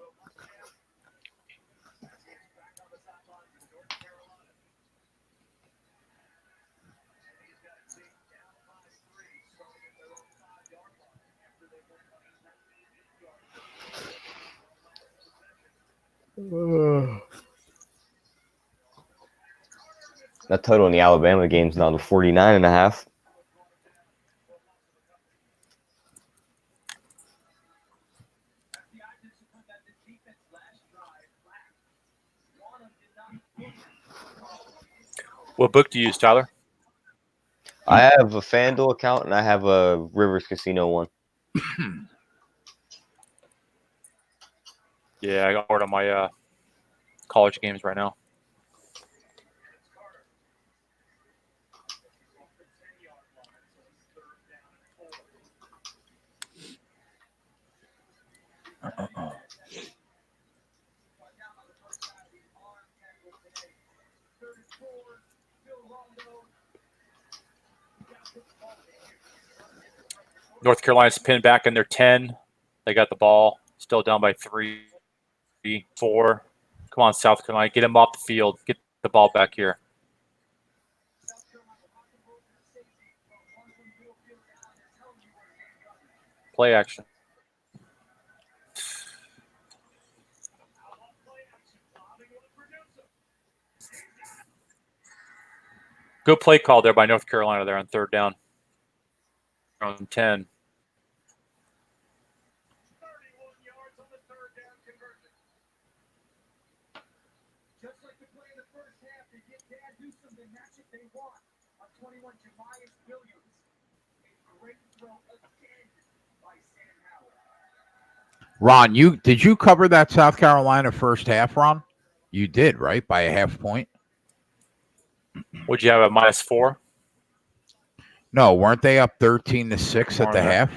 That total in the Alabama game is now to 49.5. What book do you use, Tyler? I have a FanDuel account and I have a Rivers Casino one. Yeah, I got bored on my college games right now. North Carolina's pinned back in their 10. They got the ball, still down by 3, 4. Come on, South Carolina, get him off the field. Get the ball back here. Play action. Good play call there by North Carolina there on third down. On 10. Ron, did you cover that South Carolina first half, Ron? You did, right? By a half point? Would you have a -4? No, weren't they up 13-6 at the half?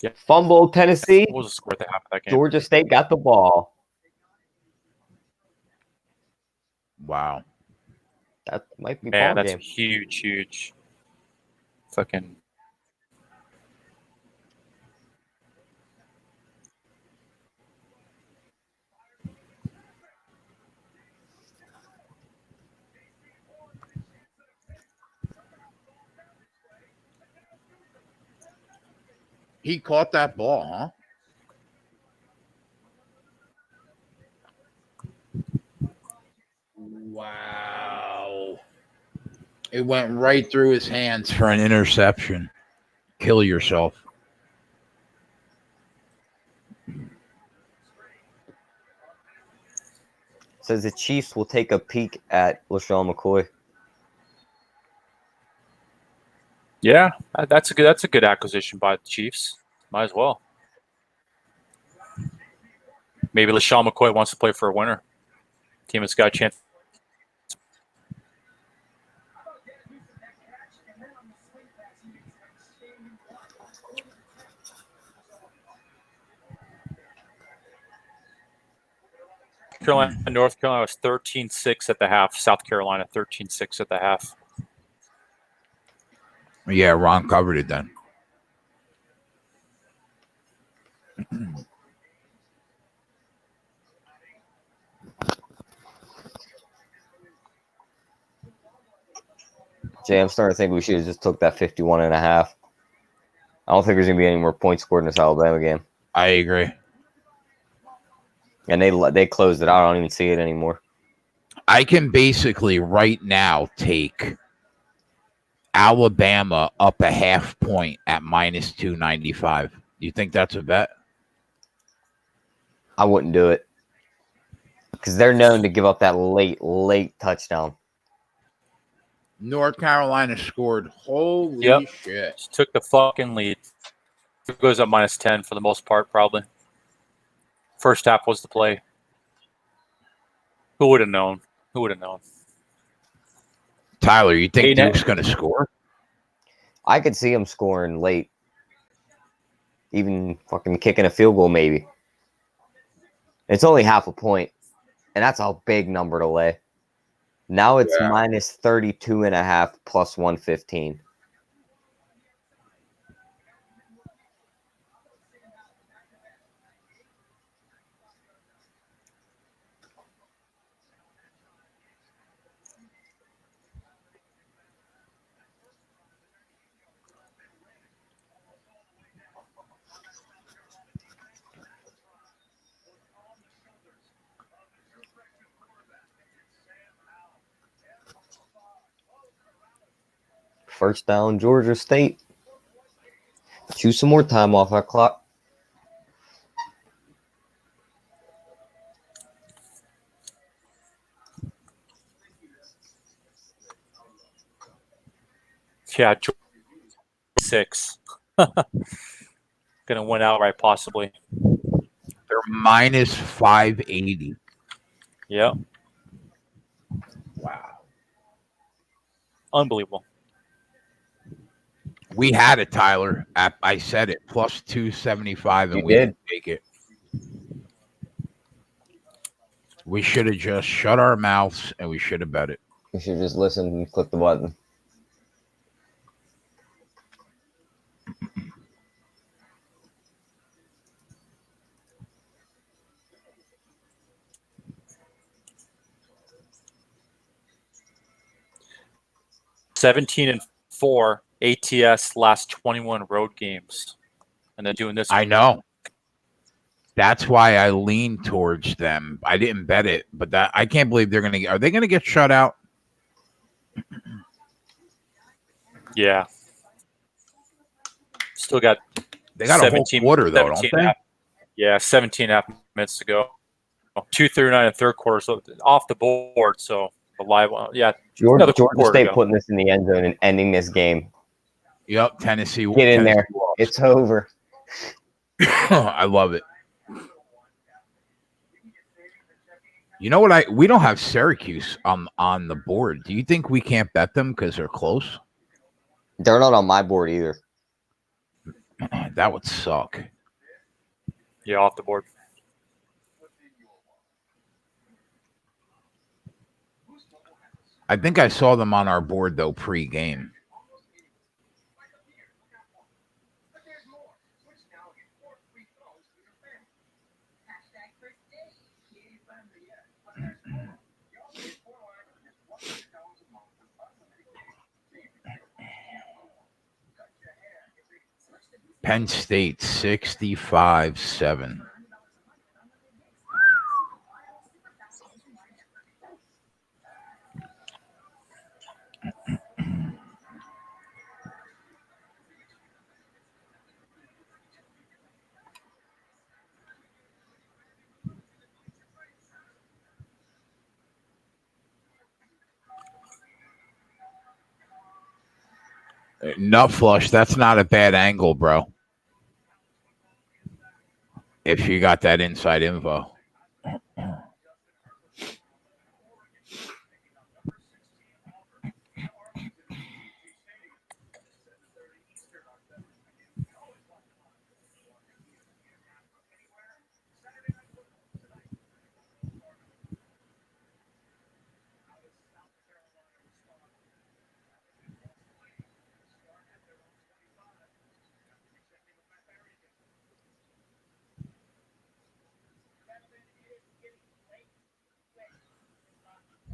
Yeah. Fumble, Tennessee. What was the score at the half of that game? Georgia State got the ball. Wow. That might be Man, ball that's game. huge. Fucking. He caught that ball, huh? Wow. It went right through his hands for an interception. Kill yourself. Says the Chiefs will take a peek at LaShawn McCoy. Yeah, that's a good acquisition by the Chiefs. Might as well. Maybe LaShawn McCoy wants to play for a winner. Team has got a chance. North Carolina was 13-6 at the half. South Carolina 13-6 at the half. Yeah, Ron covered it then. Jay, I'm starting to think we should have just took that 51.5. I don't think there's going to be any more points scored in this Alabama game. I agree. And they closed it out. I don't even see it anymore. I can basically right now take Alabama up a half point at -295. You think that's a bet? I wouldn't do it. Because they're known to give up that late touchdown. North Carolina scored. Holy shit. Just took the fucking lead. It goes up -10 for the most part, probably. First half was the play. Who would have known? Tyler, you think Duke's going to score? I could see him scoring late. Even fucking kicking a field goal, maybe. It's only half a point. And that's a big number to lay. Now it's -32.5 plus 115. First down, Georgia State. Choose some more time off our clock. Yeah, 6. Gonna win outright, possibly. They're minus 580. Yeah. Wow. Unbelievable. We had it, Tyler. I said it, plus 275, and You we did. didn't take it. We should have just shut our mouths, and we should have bet it. You should just listen and click the button. and 4 ATS last 21 road games, and then doing this. I know. That's why I lean towards them. I didn't bet it, but that I can't believe they're gonna. Are they gonna get shut out? Yeah. Still got. They got a whole quarter though, don't they? Yeah, 17 and a half minutes to go. 2:39 in third quarter, so off the board. So the live one, yeah. Georgia State putting this in the end zone and ending this game. Yep, Tennessee. Get in there. It's over. I love it. You know what? We don't have Syracuse on the board. Do you think we can't bet them because they're close? They're not on my board either. That would suck. Yeah, off the board. I think I saw them on our board though pre-game. Penn State 65-7. Nut flush, that's not a bad angle, bro. If you got that inside info.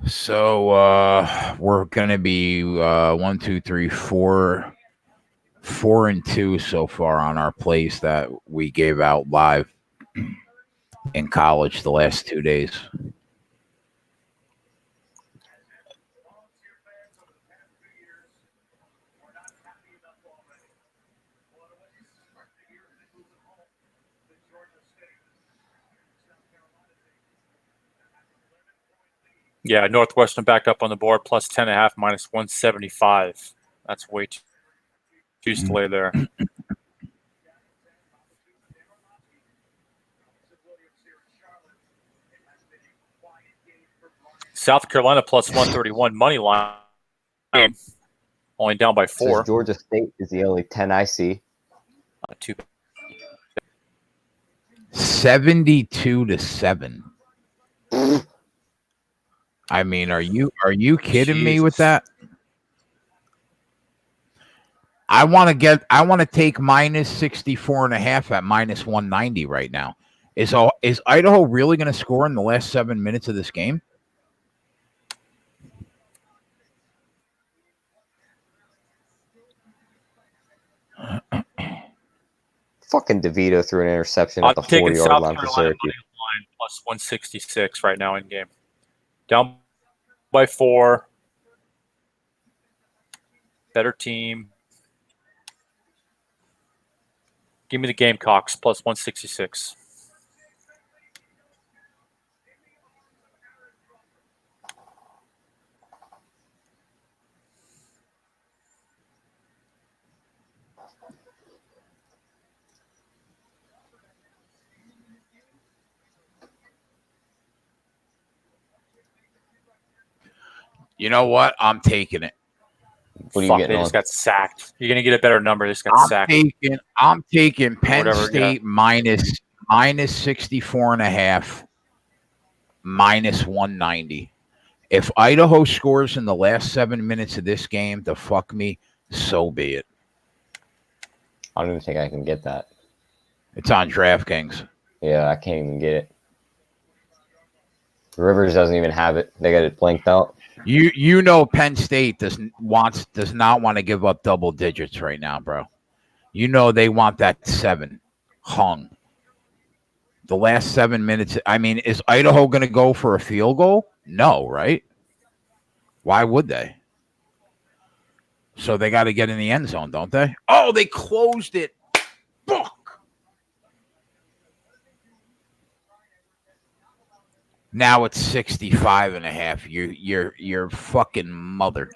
So we're gonna be 1, 2, 3, 4, 4-2 so far on our plays that we gave out live in college the last 2 days. Yeah, Northwestern back up on the board, plus 10.5, minus 175. That's way too late there. South Carolina plus 131 money line, only down by 4. Says Georgia State is the only 10 I see. Not too bad. 72-7. I mean, are you kidding me with that? I want to take minus 64.5 at minus 190 right now. Is Idaho really going to score in the last 7 minutes of this game? Fucking DeVito threw an interception at the 40-yard line for Syracuse. Line plus 166 right now in game. Down by 4. Better team. Give me the Gamecocks plus 166. You know what? I'm taking it. What are you Fuck, getting they on? just got sacked. You're gonna get a better number. They just got sacked. I'm taking Penn whatever, State minus 64.5, minus 190. If Idaho scores in the last 7 minutes of this game to fuck me, so be it. I don't even think I can get that. It's on DraftKings. Yeah, I can't even get it. Rivers doesn't even have it. They got it blanked out. You know Penn State does not want to give up double digits right now, bro. You know they want that 7 hung. The last 7 minutes. I mean, is Idaho going to go for a field goal? No, right? Why would they? So they got to get in the end zone, don't they? Oh, they closed it. Fuck. Now it's 65.5. You're fucking mother.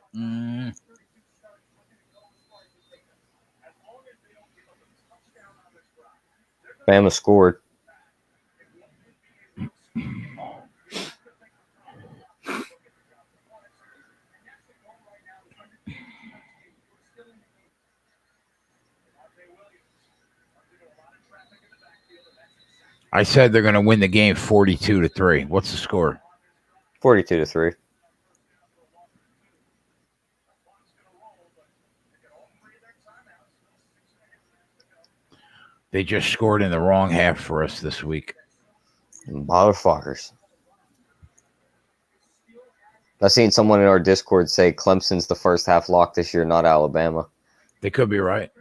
Bama scored. I said they're going to win the game 42-3. What's the score? 42-3. They just scored in the wrong half for us this week. Motherfuckers. I seen someone in our Discord say Clemson's the first half lock this year, not Alabama. They could be right.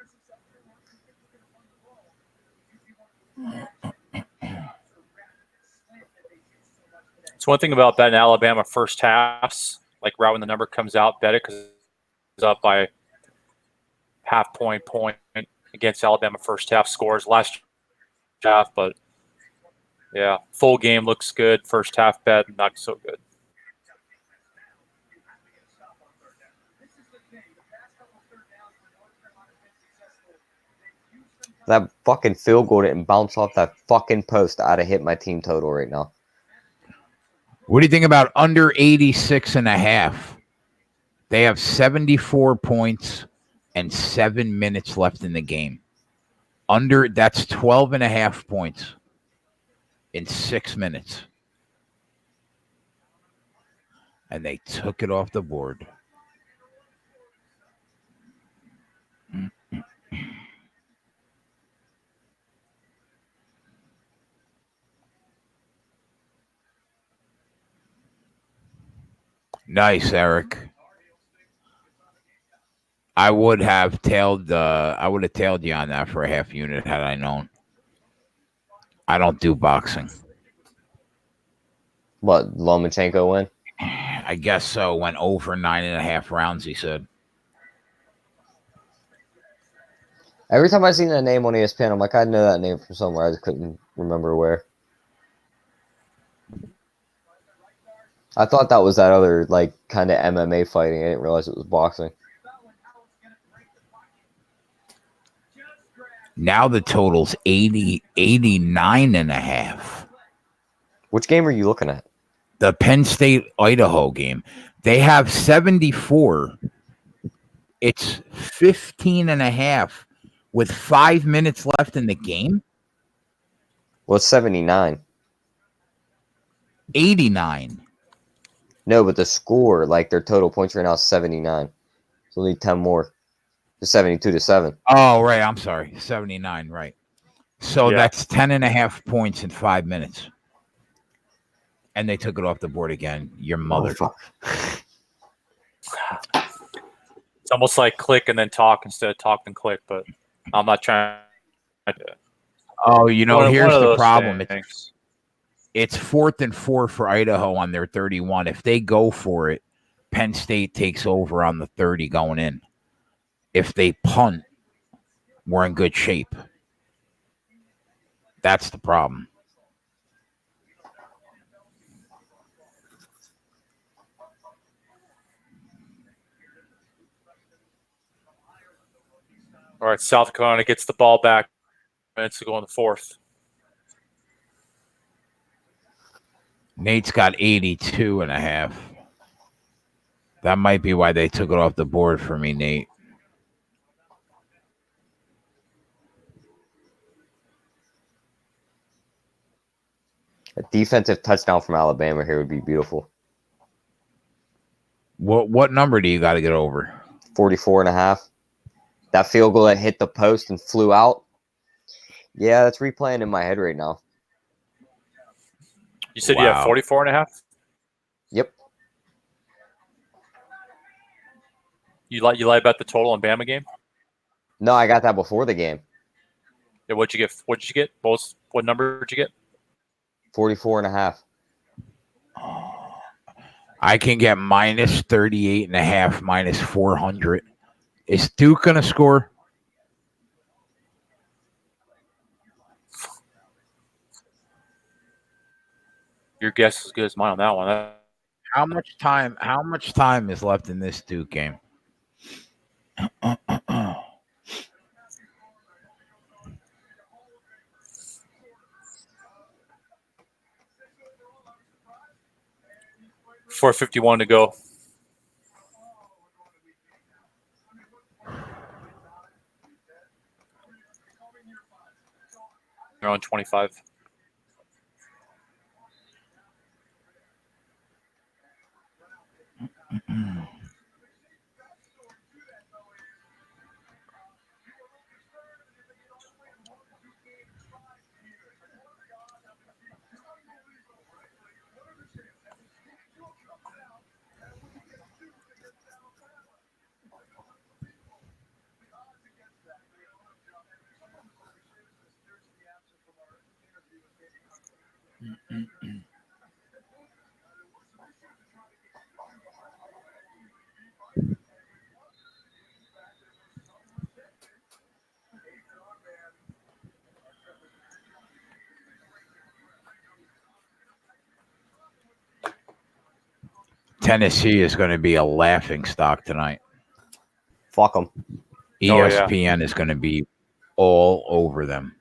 It's one thing about betting Alabama first halves, like right when the number comes out, bet it because it's up by half point against Alabama first half scores last half. But yeah, full game looks good. First half bet, not so good. That fucking field goal didn't bounce off that fucking post. I'd have hit my team total right now. What do you think about under 86.5? They have 74 points and 7 minutes left in the game. That's 12.5 points in 6 minutes. And they took it off the board. Nice, Eric. I would have tailed you on that for a half unit had I known. I don't do boxing. What, Lomachenko win? I guess so. Went over 9.5 rounds, he said. Every time I seen that name on ESPN, I'm like, I know that name from somewhere. I just couldn't remember where. I thought that was that other, like, kind of MMA fighting. I didn't realize it was boxing. Now the total's 89.5. Which game are you looking at? The Penn State Idaho game. They have 74. It's 15.5 with 5 minutes left in the game. Well, it's 79. 89. No, but the score, like their total points right now is 79. So they need 10 more. It's 72-7. Oh, right. I'm sorry. 79, right. So Yeah. that's 10.5 points in 5 minutes. And they took it off the board again. Your mother. Oh, It's almost like click and then talk instead of talk and click, but I'm not trying to. Oh, you know, here's the problem. Things. It's 4th and 4 for Idaho on their 31. If they go for it, Penn State takes over on the 30 going in. If they punt, we're in good shape. That's the problem. All right, South Carolina gets the ball back. Minutes to go in the fourth. Nate's got 82.5. That might be why they took it off the board for me, Nate. A defensive touchdown from Alabama here would be beautiful. What number do you got to get over? 44.5. That field goal that hit the post and flew out. Yeah, that's replaying in my head right now. You said you have 44.5? Yep. You lie about the total on Bama game? No, I got that before the game. Yeah, what'd you get? What number did you get? 44.5. I can get minus 38.5, minus 400. Is Duke going to score? Your guess is as good as mine on that one. How much time is left in this Duke game? 4:51 to go. They're on 25. Tennessee is going to be a laughing stock tonight. Fuck them. ESPN is going to be all over them.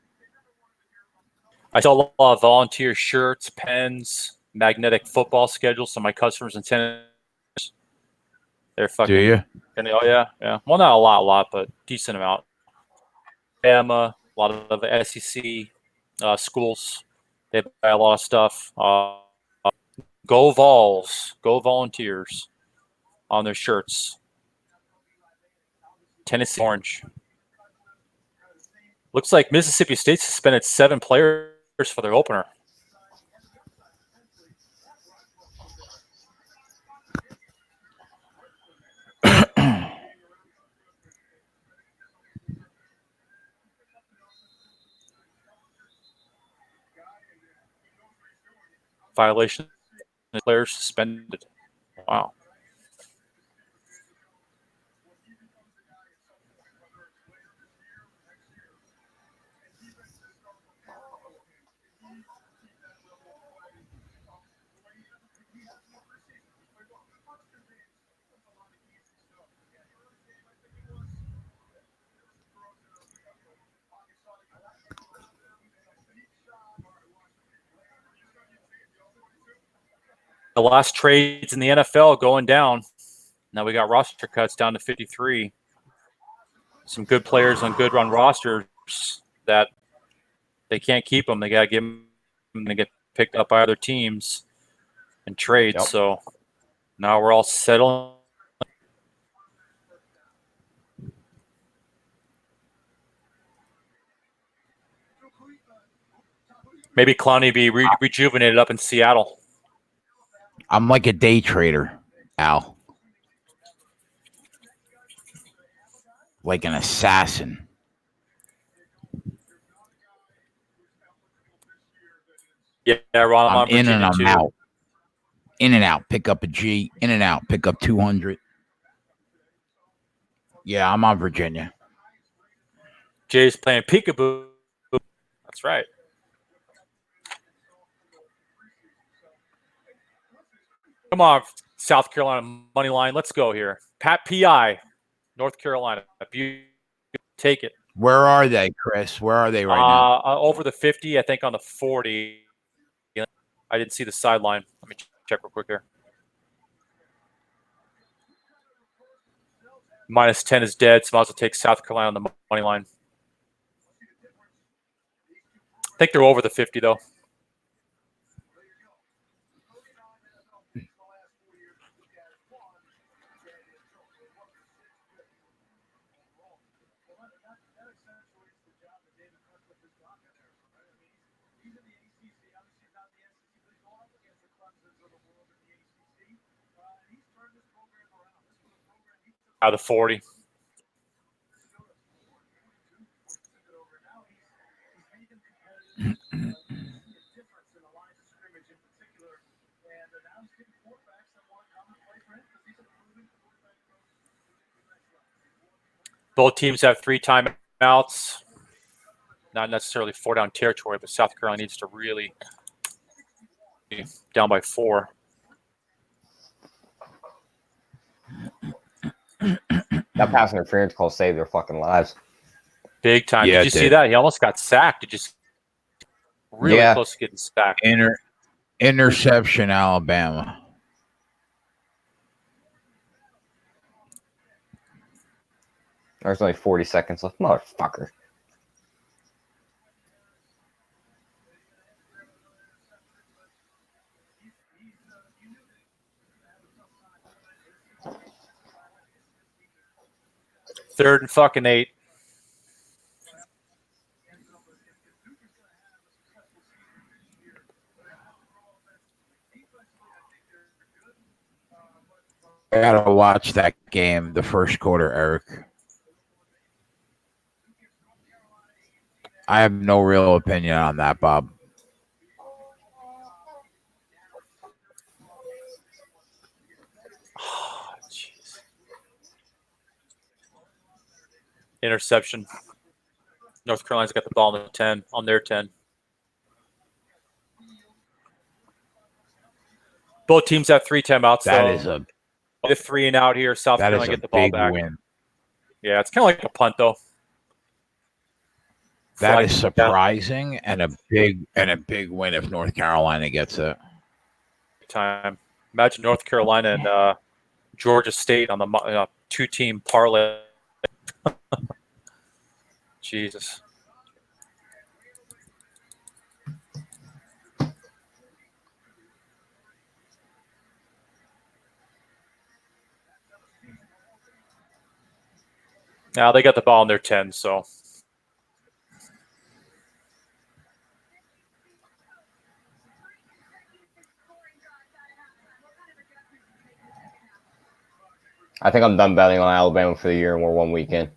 I sell a lot of volunteer shirts, pens, magnetic football schedules to my customers in Tennessee. They're fucking. Do you? Oh yeah. Well, not a lot, but decent amount. Bama, a lot of SEC schools. They buy a lot of stuff. Go Vols, go Volunteers on their shirts. Tennessee orange. Looks like Mississippi State suspended 7 players for their opener. Violation of players suspended. Wow. The last trades in the NFL going down. Now we got roster cuts down to 53. Some good players on good run rosters that they can't keep them. They got to give them to get picked up by other teams and trade. Yep. So now we're all settling. Maybe Clowney be rejuvenated up in Seattle. I'm like a day trader, Al. Like an assassin. Yeah, Ron, I'm in and I'm out. In and out. Pick up a G. In and out. Pick up 200. Yeah, I'm on Virginia. Jay's playing peekaboo. That's right. Come on, South Carolina money line. Let's go here. Pat P.I., North Carolina. Take it. Where are they, Chris? Where are they right now? Over the 50, I think on the 40. I didn't see the sideline. Let me check real quick here. -10 is dead, so I'll also take South Carolina on the money line. I think they're over the 50, though. Out of 40. Both teams have 3 timeouts. Not necessarily 4-down territory, but South Carolina needs to really be down by 4. That pass interference call saved their fucking lives. Big time. Yeah, did you see that? He almost got sacked. Did you see? Really close to getting sacked. Interception, Alabama. There's only 40 seconds left. Motherfucker. Third and fucking 8. I gotta watch that game, the first quarter, Eric. I have no real opinion on that, Bob. Oh, jeez. Interception. North Carolina's got the ball on the 10, on their 10. Both teams have 3 timeouts. That is a 3 and out here. South Carolina get the ball back. Win. Yeah, it's kind of like a punt, though. That is surprising and a big win if North Carolina gets it. Time. Imagine North Carolina and Georgia State on the 2-team parlay. Jesus. Now they got the ball in their 10, so. I think I'm done betting on Alabama for the year, and we're 1 week in.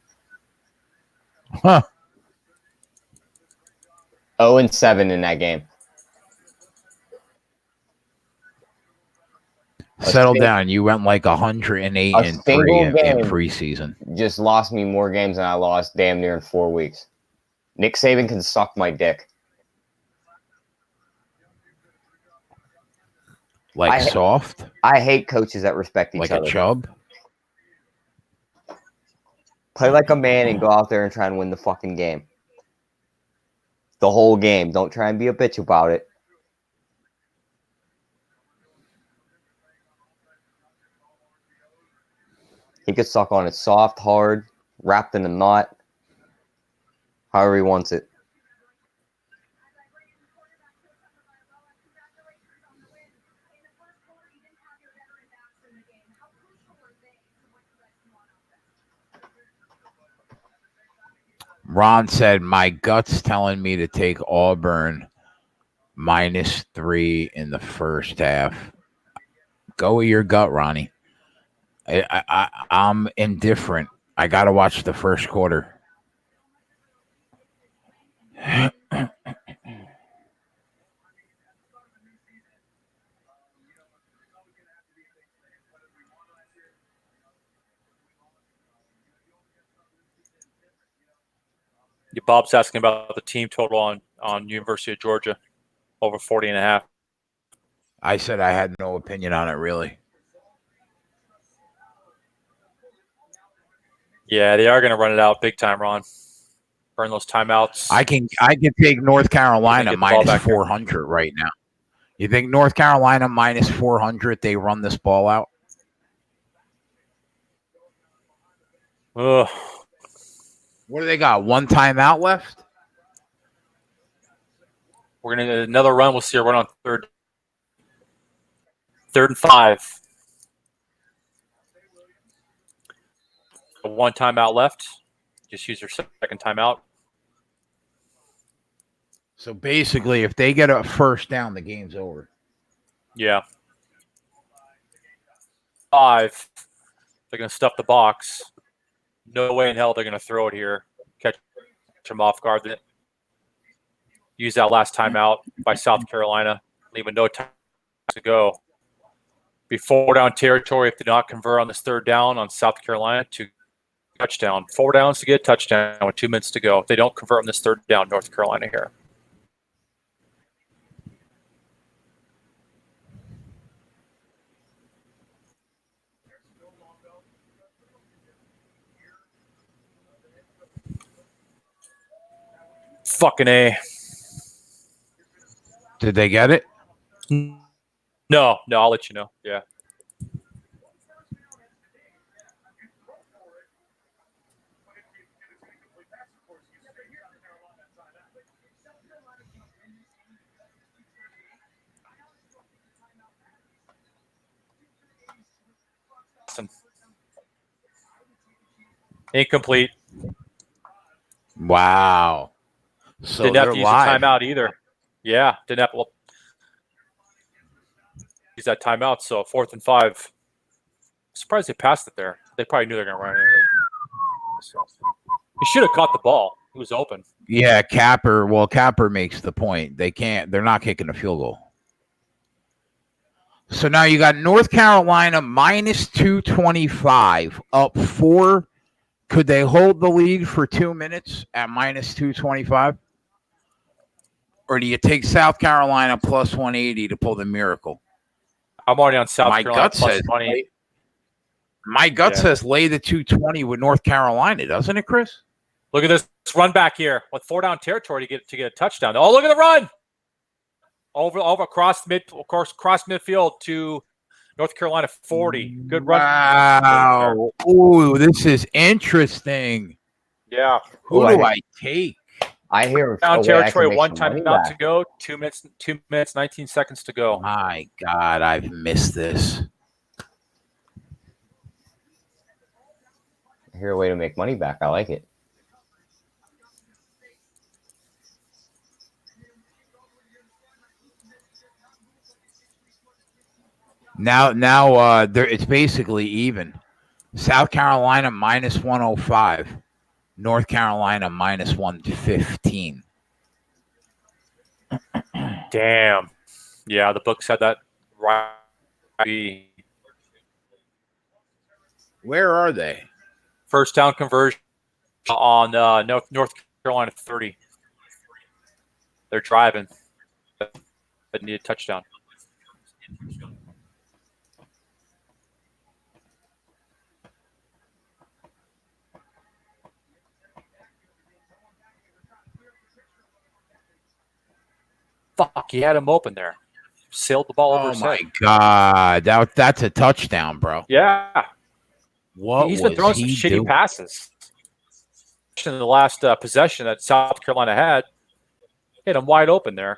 Huh. 0-7 in that game. Settle down. You went like 108 and 3 in preseason. Just lost me more games than I lost damn near in 4 weeks. Nick Saban can suck my dick. Like soft? I hate coaches that respect each other. Like a Chubb? Play like a man and go out there and try and win the fucking game. The whole game. Don't try and be a bitch about it. He could suck on it soft, hard, wrapped in a knot, however he wants it. Ron said, my gut's telling me to take Auburn -3 in the first half. Go with your gut, Ronnie. I'm indifferent. I got to watch the first quarter. Bob's asking about the team total on University of Georgia, over 40.5. I said I had no opinion on it, really. Yeah, they are going to run it out big time, Ron. Burn those timeouts. I can take North Carolina -400 right now. You think North Carolina -400, they run this ball out? Ugh. What do they got? One timeout left? We're going to get another run. We'll see her run on third. 3rd and 5. One timeout left. Just use her second timeout. So basically, if they get a first down, the game's over. Yeah. 5. They're going to stuff the box. No way in hell they're going to throw it here. Catch them off guard. Use that last timeout by South Carolina, leaving no time to go. Before down territory if they do not convert on this 3rd down on South Carolina to touchdown. 4 downs to get a touchdown with 2 minutes to go. If they don't convert on this 3rd down, North Carolina here. Fucking A. Did they get it? No, I'll let you know. Yeah. Incomplete. Wow. So didn't have to use a live. timeout either. Yeah, didn't have to use that timeout. So 4th and 5. I'm surprised they passed it there. They probably knew they were going to run anyway. He should have caught the ball. He was open. Yeah, Capper. Well, Capper makes the point. They're not kicking a field goal. So now you got North Carolina minus 225, up 4. Could they hold the lead for 2 minutes at minus 225? Or do you take South Carolina plus 180 to pull the miracle? I'm already on South Carolina plus money. My gut says lay the 220 with North Carolina, doesn't it, Chris? Look at this run back here with 4 down territory to get a touchdown. Oh, look at the run! Over across midfield to North Carolina 40. Good run. Wow. Ooh, this is interesting. Yeah. Who do I take? I hear down territory, 1 timeout to go, 2 minutes, 19 seconds to go. My God, I've missed this. I hear a way to make money back. I like it. Now, it's basically even. South Carolina minus 105, North Carolina minus 115. Damn. Yeah, the book said that right. Where are they? First down conversion on North Carolina 30. They're driving, but need a touchdown. Fuck, he had him open there. Sailed the ball over his head. Oh, my God. That's a touchdown, bro. Yeah. He's been throwing some shitty passes. In the last possession that South Carolina had, hit him wide open there.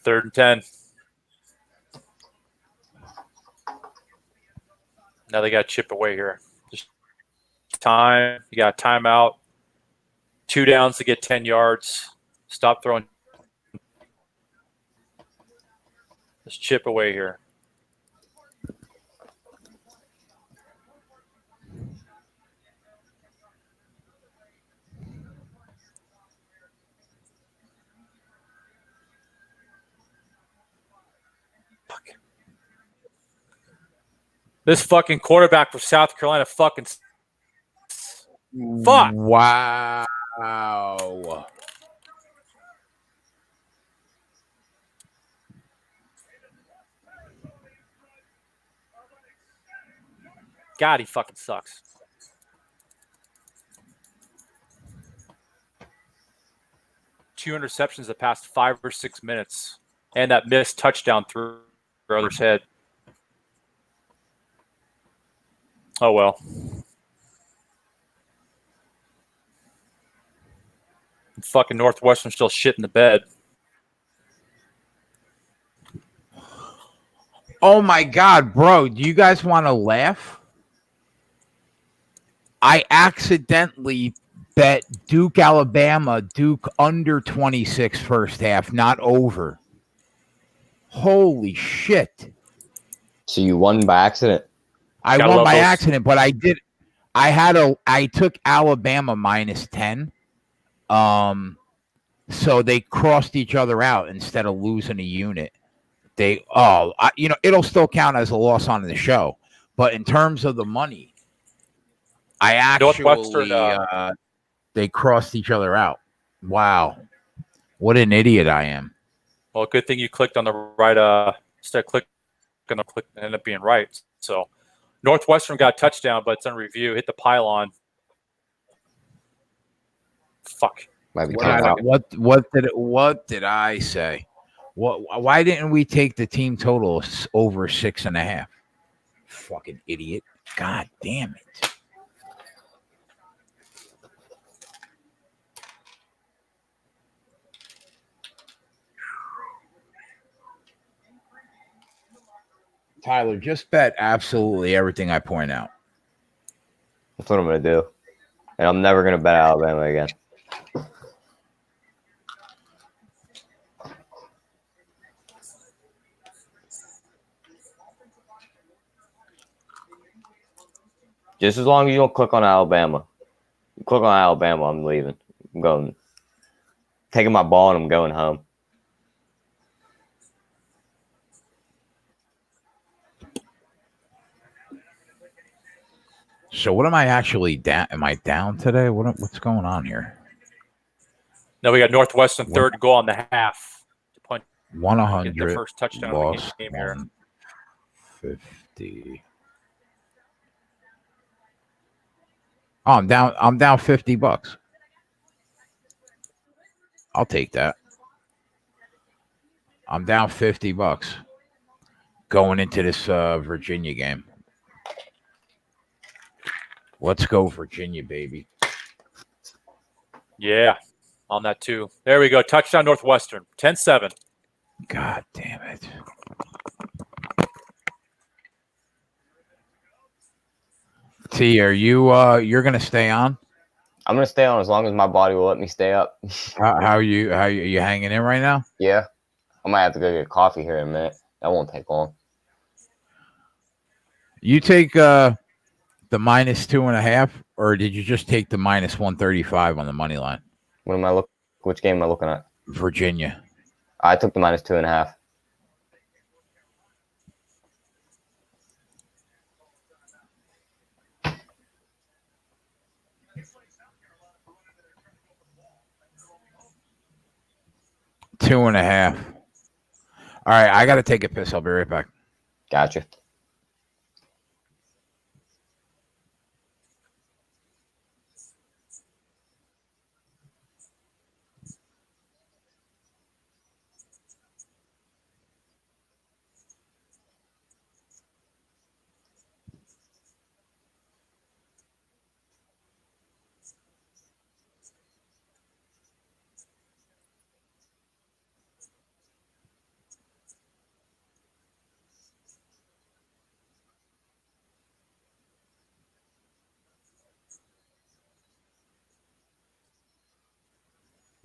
Third and 10. Now they got to chip away here. Just time. You got a timeout. 2 downs to get 10 yards. Stop throwing. Just chip away here. This fucking quarterback for South Carolina fucking fuck. Wow. God, he fucking sucks. Two interceptions the past 5 or 6 minutes, and that missed touchdown through the other's head. Oh well. Fucking Northwestern still shit in the bed. Oh my God, bro! Do you guys want to laugh? I accidentally bet Duke, Alabama, Duke under 26 first half, not over. Holy shit. So you won by accident? I won by accident, but I did. I took Alabama minus 10. So they crossed each other out instead of losing a unit. It'll still count as a loss on the show. But in terms of the money, I actually they crossed each other out. Wow, what an idiot I am! Well, good thing you clicked on the right. Instead of clicking on the click, ended up being right. So Northwestern got a touchdown, but it's on review. Hit the pylon. Fuck. What did I say? Why didn't we take the team total over 6.5? Fucking idiot! God damn it! Tyler, just bet absolutely everything I point out. That's what I'm going to do. And I'm never going to bet Alabama again. Just as long as you don't click on Alabama. You click on Alabama, I'm leaving. I'm going. Taking my ball and I'm going home. So what am I actually down? Am I down today? What's going on here? No, we got Northwestern third goal on the half. 100. Get the first touchdown of the game here. 50. Oh, I'm down $50. I'll take that. I'm down $50 going into this Virginia game. Let's go, Virginia, baby. Yeah, on that too. There we go. Touchdown Northwestern. 10-7. God damn it. T, are you're gonna stay on? I'm gonna stay on as long as my body will let me stay up. How are you hanging in right now? Yeah. I might have to go get coffee here in a minute. That won't take long. You take the minus 2.5, or did you just take the minus 135 on the money line? What am I looking? Which game am I looking at? Virginia. I took the minus 2.5. $2.5. All right, I gotta take a piss. I'll be right back. Gotcha.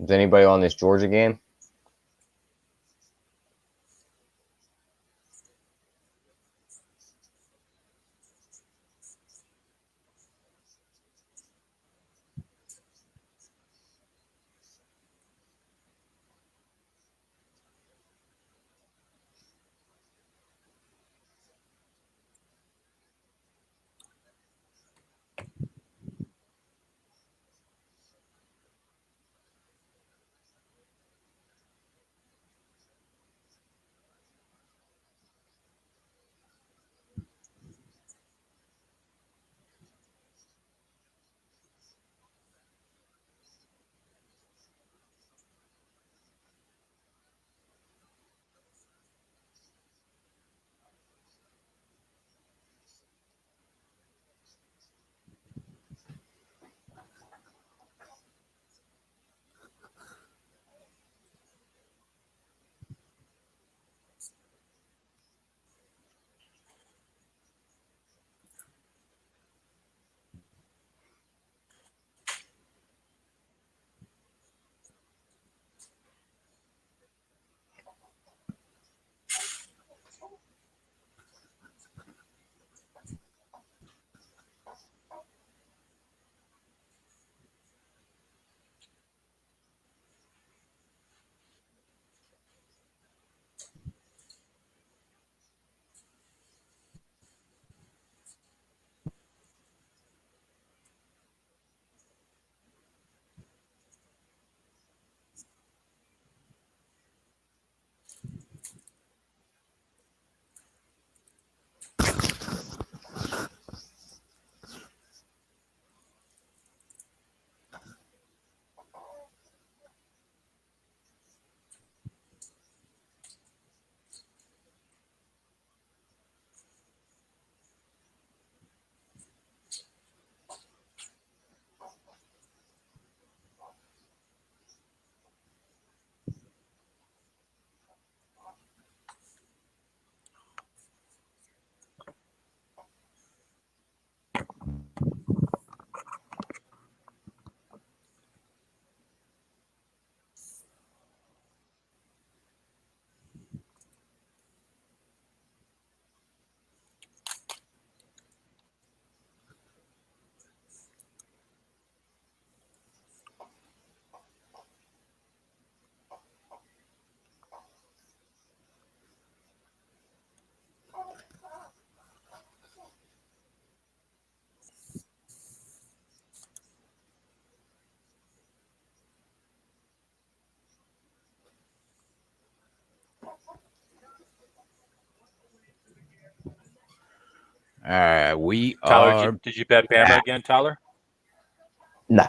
Is anybody on this Georgia game? We Tyler, are. did you bet Bama again, Tyler? No.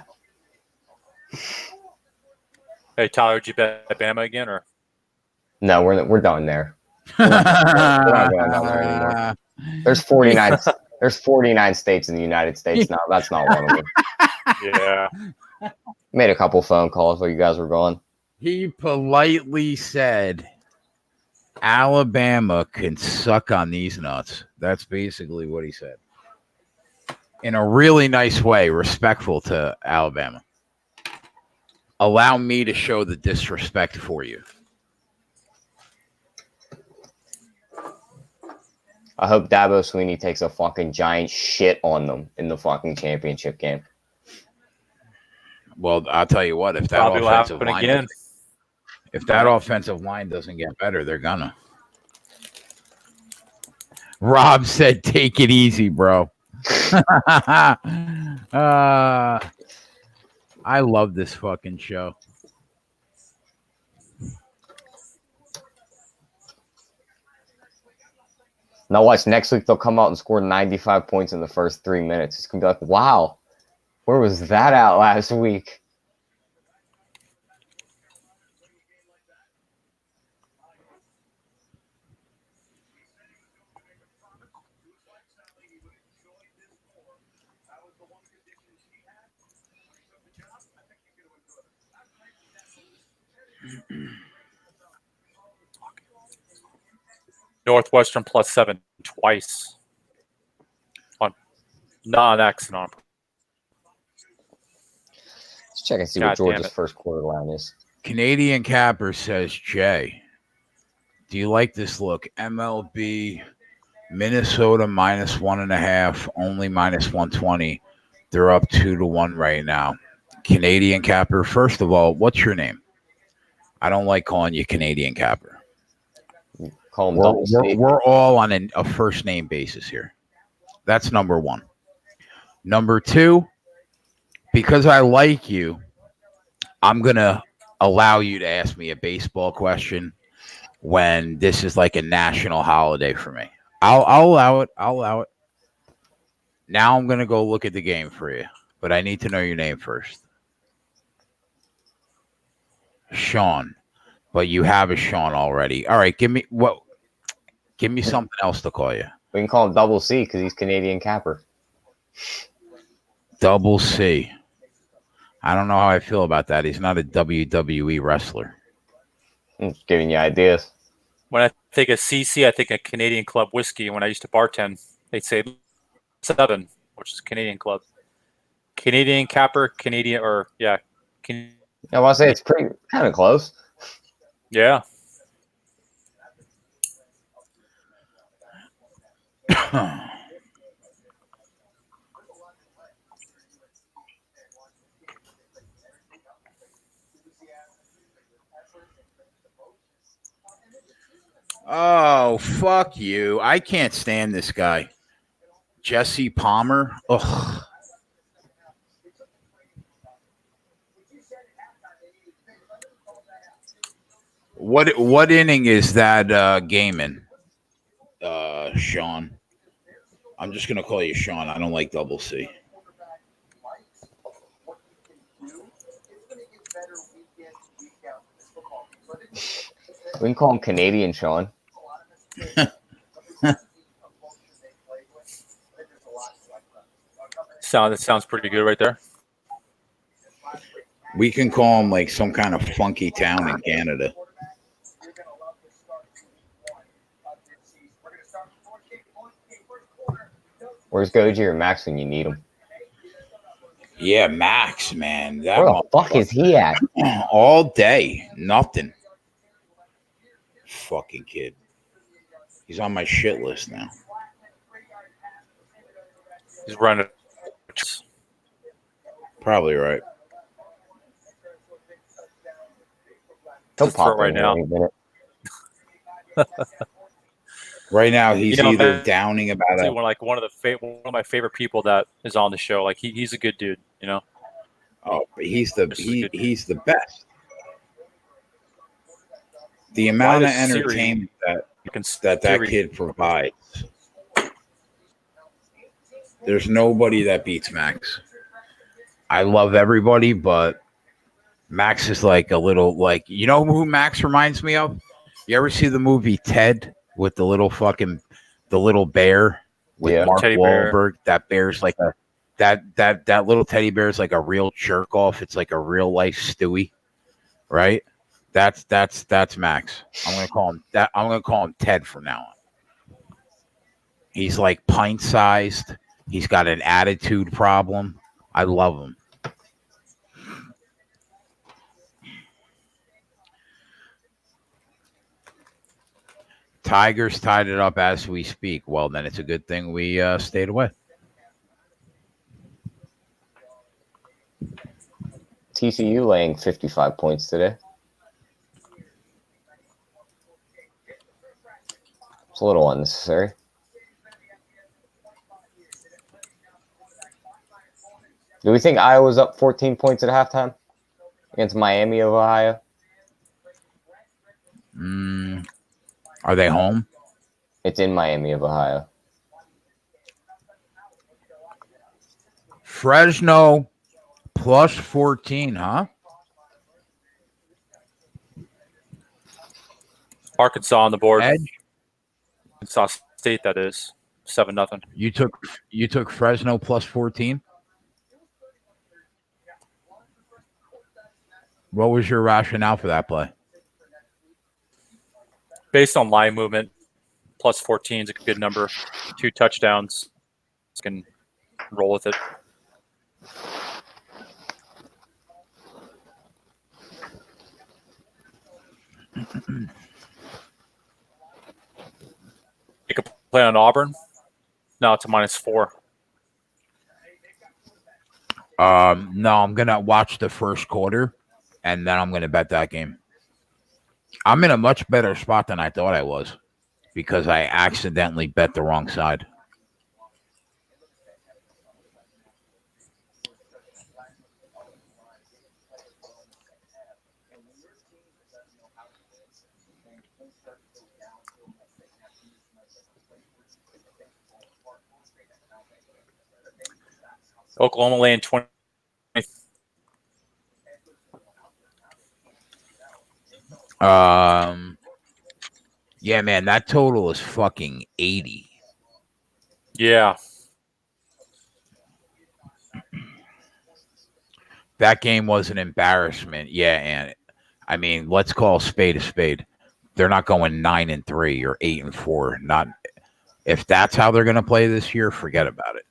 Hey, Tyler, did you bet Bama again, or? No, we're done there. We're not going down there anymore. There's 49. There's 49 states in the United States now. That's not one of them. Yeah. Made a couple phone calls while you guys were gone. He politely said, Alabama can suck on these nuts. That's basically what he said. In a really nice way, respectful to Alabama. Allow me to show the disrespect for you. I hope Dabo Swinney takes a fucking giant shit on them in the fucking championship game. Well, I'll tell you what, if that Probably will offensive happen line again. if that offensive line doesn't get better, they're gonna. Rob said, take it easy, bro. I love this fucking show. Now watch, next week they'll come out and score 95 points in the first 3 minutes. It's going to be like, wow, where was that at last week? Northwestern +7 twice on non-X and on. Let's check and see God what Georgia's damn it. first quarter line is. Canadian Capper says, Jay, do you like this look? MLB, Minnesota -1.5, only -120. They're up 2-1 right now. Canadian Capper, first of all, what's your name? I don't like calling you Canadian Capper. Call him Double C. We're all on a first name basis here. That's number one. Number two, because I like you, I'm going to allow you to ask me a baseball question when this is like a national holiday for me. I'll allow it. I'll allow it. Now I'm going to go look at the game for you, but I need to know your name first. Sean. But you have a Sean already. All right, give me something else to call you. We can call him Double C because he's Canadian Capper. Double C. I don't know how I feel about that. He's not a WWE wrestler. I'm just giving you ideas. When I think of CC, I think of Canadian Club whiskey. When I used to bartend, they'd say 7, which is Canadian Club. Canadian Capper, Canadian, or yeah. I want to say it's pretty kind of close. Yeah. Oh, fuck you. I can't stand this guy. Jesse Palmer. Ugh. What inning is that game in, Sean? I'm just going to call you Sean. I don't like Double C. We can call him Canadian Sean. That sounds pretty good right there. We can call him like some kind of funky town in Canada. Where's Goji or Max when you need him? Yeah, Max, man. That Where the fuck is he at? All day. Nothing. Fucking kid. He's on my shit list now. He's running. Probably right. He'll pop right now. Right now, he's either downing about it. One of my favorite people that is on the show. Like he's a good dude, you know. Oh, he's the best. The amount of entertainment that kid provides. There's nobody that beats Max. I love everybody, but Max is like a little like you know who Max reminds me of? You ever see the movie Ted with the little bear with Mark Teddy Wahlberg? That bear's like a that little teddy bear is like a real jerk off. It's like a real life Stewie, right? That's Max. I'm gonna call him Ted from now on. He's like pint sized. He's got an attitude problem. I love him. Tigers tied it up as we speak. Well, then it's a good thing we stayed away. TCU laying 55 points today. It's a little unnecessary. Do we think Iowa's up 14 points at halftime against Miami of Ohio? Are they home? It's in Miami of Ohio. Fresno plus 14, huh? Arkansas on the board. Ed? Arkansas State, that is 7-0. You took Fresno plus 14. What was your rationale for that play? Based on line movement, plus 14 is a good number. 2 touchdowns. You can roll with it. Make a play on Auburn. No, it's a -4. No, I'm gonna watch the first quarter, and then I'm gonna bet that game. I'm in a much better spot than I thought I was because I accidentally bet the wrong side. Oklahoma laying 20. Yeah, man, that total is fucking 80. Yeah. That game was an embarrassment. Yeah, and I mean, let's call a spade a spade. They're not going 9-3 or 8-4. Not if that's how they're going to play this year. Forget about it.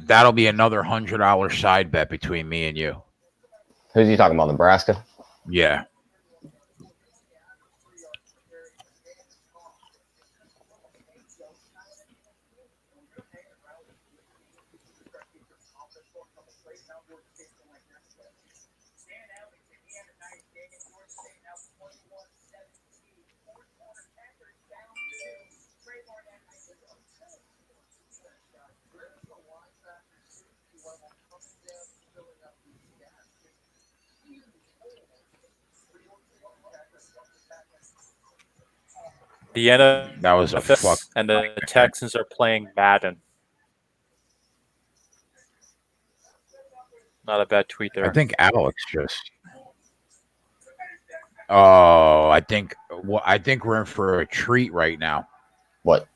That'll be another $100 side bet between me and you. Who's he talking about? Nebraska? Yeah. The NFL That was a fuck. and the Texans are playing Madden. Not a bad tweet there. I think Alex just. Oh, I think we're in for a treat right now. What?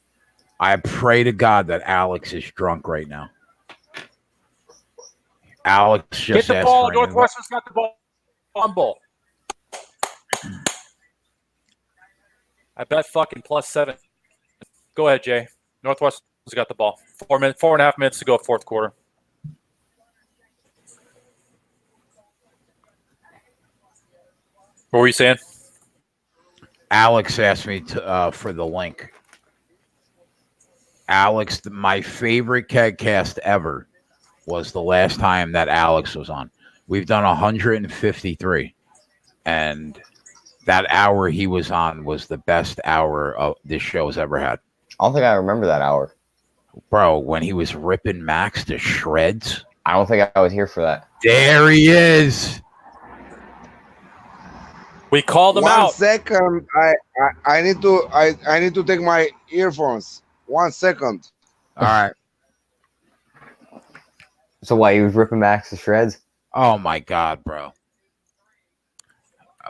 I pray to God that Alex is drunk right now. Alex just get the ball. Northwestern's got the ball. Fumble. I bet fucking +7. Go ahead, Jay. Northwestern's got the ball. 4.5 minutes to go, fourth quarter. What were you saying? Alex asked me for the link. Alex, my favorite KegCast ever was the last time that Alex was on. We've done 153, and that hour he was on was the best hour of this show's ever had. I don't think I remember that hour. Bro, when he was ripping Max to shreds. I don't think I was here for that. There he is. We called them out. 1 second. I need to take my earphones. 1 second. All right. So why, he was ripping Max to shreds? Oh my God, bro.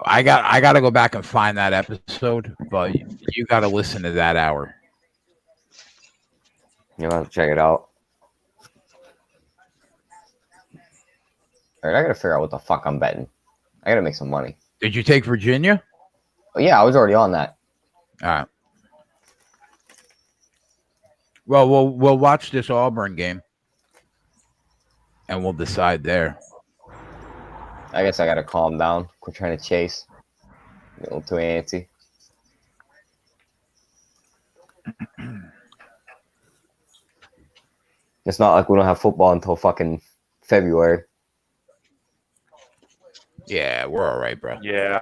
I got to go back and find that episode, but you got to listen to that hour. You'll have to check it out. All right, I gotta figure out what the fuck I'm betting. I gotta make some money. Did you take Virginia? Oh, yeah, I was already on that. All right. Well, we'll watch this Auburn game, and we'll decide there. I guess I gotta calm down. Quit trying to chase. Get a little too antsy. It's not like we don't have football until fucking February. Yeah, we're all right, bro. Yeah.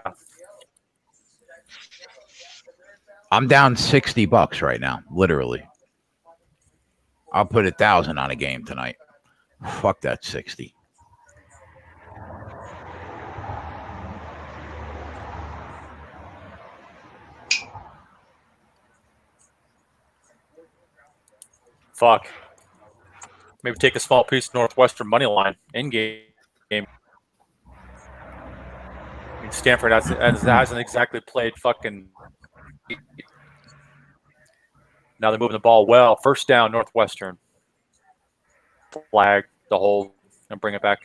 I'm down $60 right now, literally. I'll put 1,000 on a game tonight. Fuck that 60. Fuck. Maybe take a small piece of Northwestern money line in game. I mean, Stanford hasn't exactly played fucking. Now they're moving the ball well. First down, Northwestern. Flag the hold and bring it back.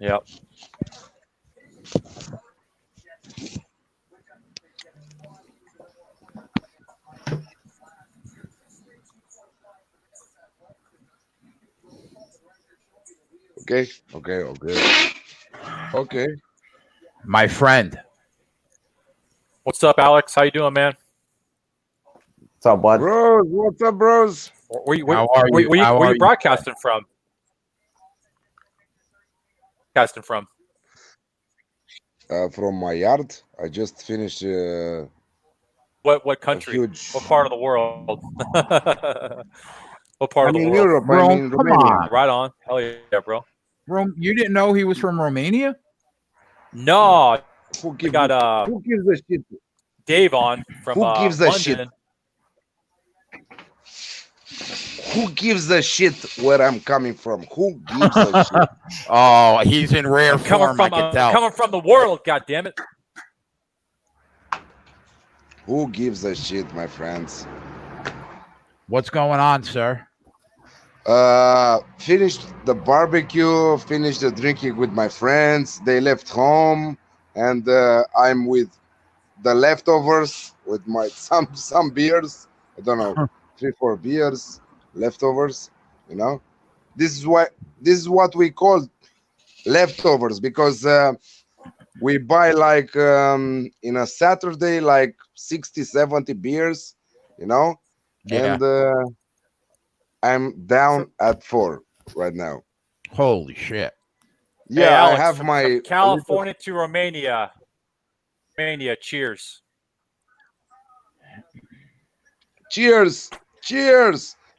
Yep. Okay. My friend. What's up, Alex? How you doing, man? What's up, bud? Bros, what's up, bros? Where you broadcasting from? From my yard. I just finished. What country? What part of the world? What part of the world? Europe. Bro, I mean, come Romania. on. Right on. Hell yeah, bro. You didn't know he was from Romania? No. Who We got gives a shit? Dave on from Who gives a London. shit? Who gives a shit where I'm coming from? Who gives a shit? Oh, he's in rare form, I can tell. Coming from the world, goddammit. Who gives a shit, my friends? What's going on, sir? Finished the barbecue, finished the drinking with my friends. They left home, and I'm with the leftovers with my some beers. I don't know, 3-4 beers leftovers. You know, this is what we call leftovers, because we buy like in a Saturday like 60-70 beers. You know, Yeah. and I'm down at 4 right now. Holy shit. Yeah, hey, Alex, I have from my California to Romania. Romania, cheers. Cheers.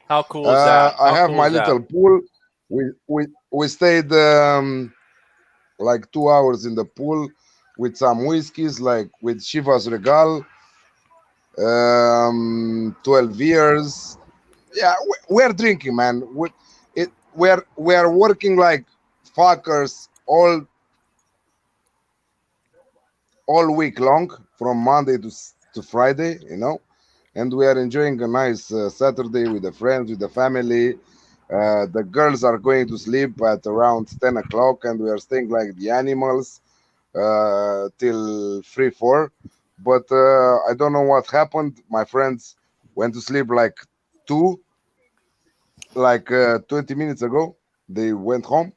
How cool is that? I have my little pool. We stayed like 2 hours in the pool with some whiskeys, like with Chivas Regal, 12 years. Yeah, we're drinking, man. We are working like fuckers all week long, from Monday to Friday, you know, and we are enjoying a nice Saturday with the friends, with the family. The girls are going to sleep at around 10 o'clock, and we are staying like the animals till 3-4. But I don't know what happened. My friends went to sleep like 20 minutes ago. They went home,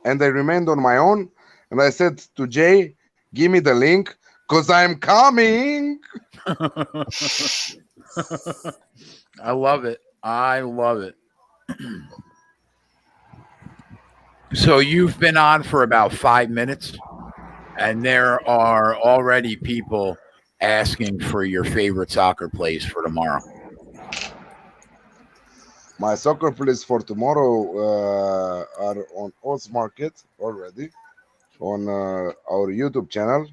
and I remained on my own. And I said to Jay, give me the link, because I'm coming. I love it. So you've been on for about 5 minutes, and there are already people asking for your favorite soccer plays for tomorrow. My soccer plays for tomorrow are on Odds Market already on our YouTube channel.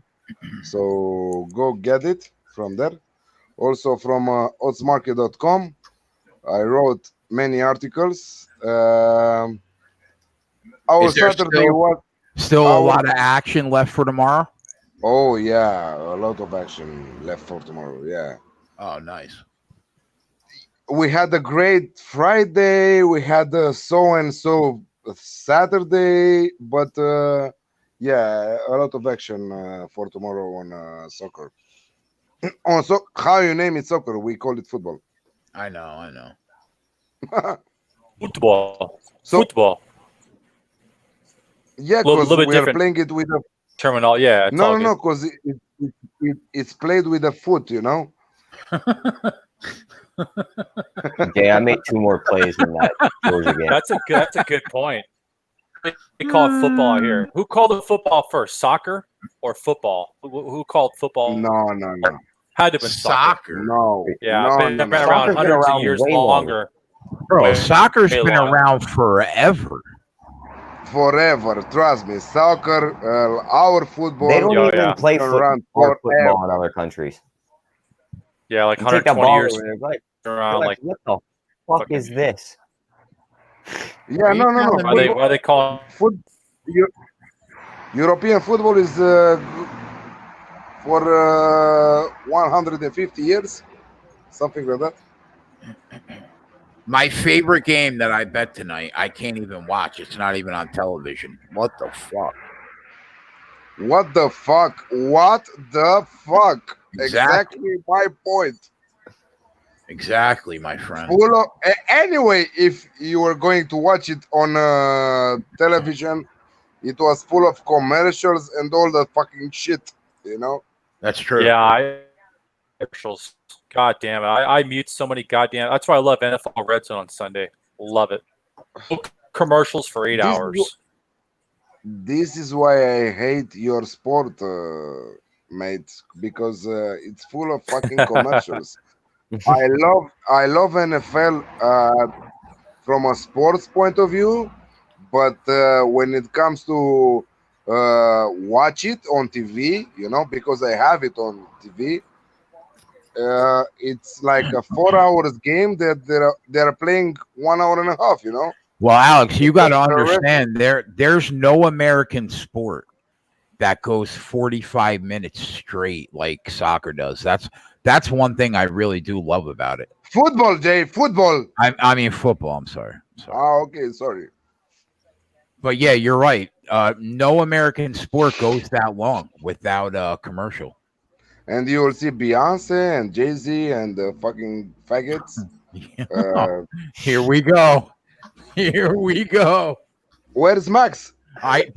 So go get it from there. Also from oddsmarket.com. I wrote many articles. Our Is there Saturday was still a lot of action left for tomorrow? Oh yeah, a lot of action left for tomorrow. Yeah. Oh, nice. We had a great Friday. We had a so and so Saturday, but yeah, a lot of action for tomorrow on soccer. On how you name it soccer? We call it football. I know. Football. So, Football. Yeah, because we are playing it with a terminal. Yeah. No, because it's played with a foot, you know. Okay, I made 2 more plays in that Georgia game. That's a good point. We call it football here. Who called it football first? Soccer or football? Who called football? No. Had to have been soccer. No. Yeah, no, been around hundreds of years longer. Bro, soccer's been around forever. Forever, trust me. Soccer, our football. They don't even play football in other countries. Yeah, like 120 years. Around like what the fuck is this? Yeah, no. Why they call European football is for 150 years, something like that. My favorite game that I bet tonight, I can't even watch. It's not even on television. What the fuck? What the fuck? Exactly my point. Exactly, my friend. Anyway, if you were going to watch it on television, it was full of commercials and all that fucking shit, you know? That's true. Yeah, commercials. God damn it. I mute so many goddamn. That's why I love NFL Red Zone on Sunday. Love it. Commercials for 8 hours. This is why I hate your sport, mate, because it's full of fucking commercials. I love NFL from a sports point of view, but when it comes to watch it on TV, you know, because I have it on TV, it's like a 4 hours game that they're playing 1 hour and a half, you know. Well, Alex, you got to understand there's no American sport that goes 45 minutes straight like soccer does. That's one thing I really do love about it. Football, Jay, football. I mean football. I'm sorry. Okay, sorry. But yeah, you're right. No American sport goes that long without a commercial. And you will see Beyonce and Jay-Z and the fucking faggots. Here we go. Here we go. Where's Max? I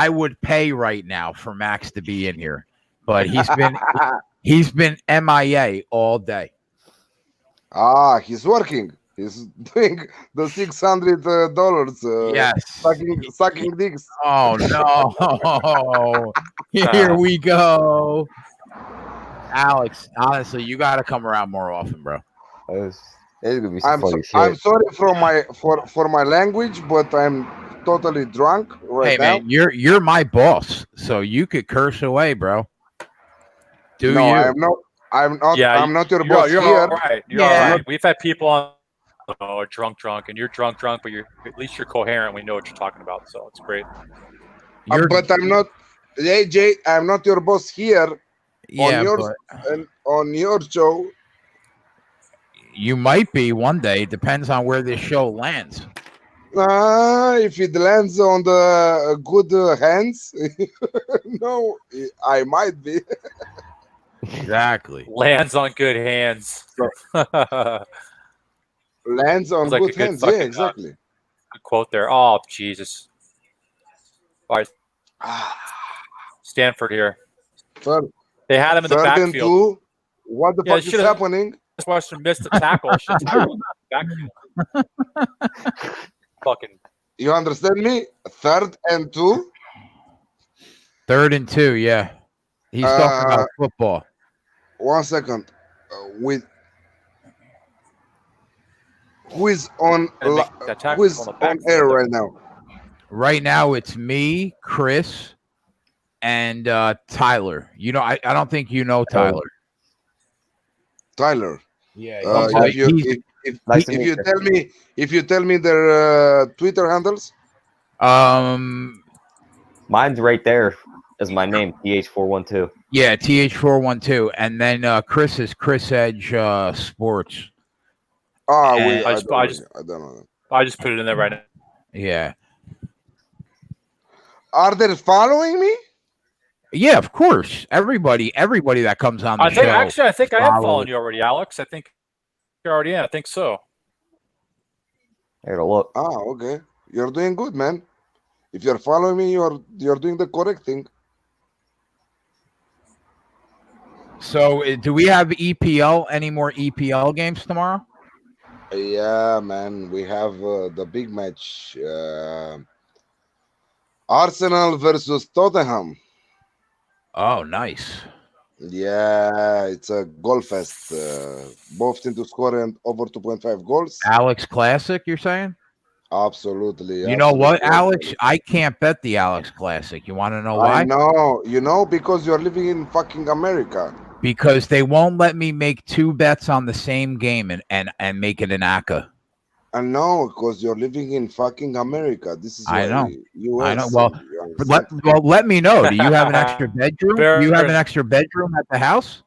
would pay right now for Max to be in here, but he's been MIA all day. He's working. He's doing the $600. Yes, sucking dicks. Oh no! Here we go, Alex. Honestly, you got to come around more often, bro. I'm sorry for my language, but I'm totally drunk right now. Hey man, you're my boss, so you could curse away, bro. I'm not. Yeah, I'm not your boss you're here. All right. You're all right. We've had people on drunk, and you're drunk, but at least you're coherent. We know what you're talking about, so it's great. But I'm not, AJ. I'm not your boss here. Yeah, on your show. You might be one day. It depends on where this show lands. If it lands on the good hands, no, I might be. Exactly. Lands on good hands. Lands on good hands. Yeah, exactly. Good quote there. Oh, Jesus. All right. Stanford here. They had him in the backfield. What the fuck is happening? Western missed the tackle. Fucking. You understand me? 3rd and 2. 3rd and 2. Yeah, he's talking about football. 1 second. Who is on air right now? Right now, it's me, Chris, and Tyler. You know, I don't think you know Tyler. Tyler. Yeah. If you tell me their Twitter handles. Mine's right there as my name, TH412. Yeah, TH412, and then Chris is Chris Edge Sports. I don't know them. I just put it in there right now. Yeah. Are they following me? Yeah, of course. Everybody that comes on the show. I think I am following you already, Alex. I think you're already in. I think so. Here to look. Okay. You're doing good, man. If you're following me, you're doing the correct thing. So, do we have EPL? Any more EPL games tomorrow? Yeah, man. We have the big match. Arsenal versus Tottenham. Oh, nice. Yeah, it's a goal fest. Both teams to score and over 2.5 goals. Alex Classic, you're saying? Absolutely. You know what, Alex? I can't bet the Alex Classic. You want to know why? I know. You know, because you're living in fucking America. Because they won't let me make two bets on the same game and make it an ACA. I know, because you're living in fucking America. This is I know. US, I know. Well, let me know. Do you have an extra bedroom? Do you have an extra bedroom at the house?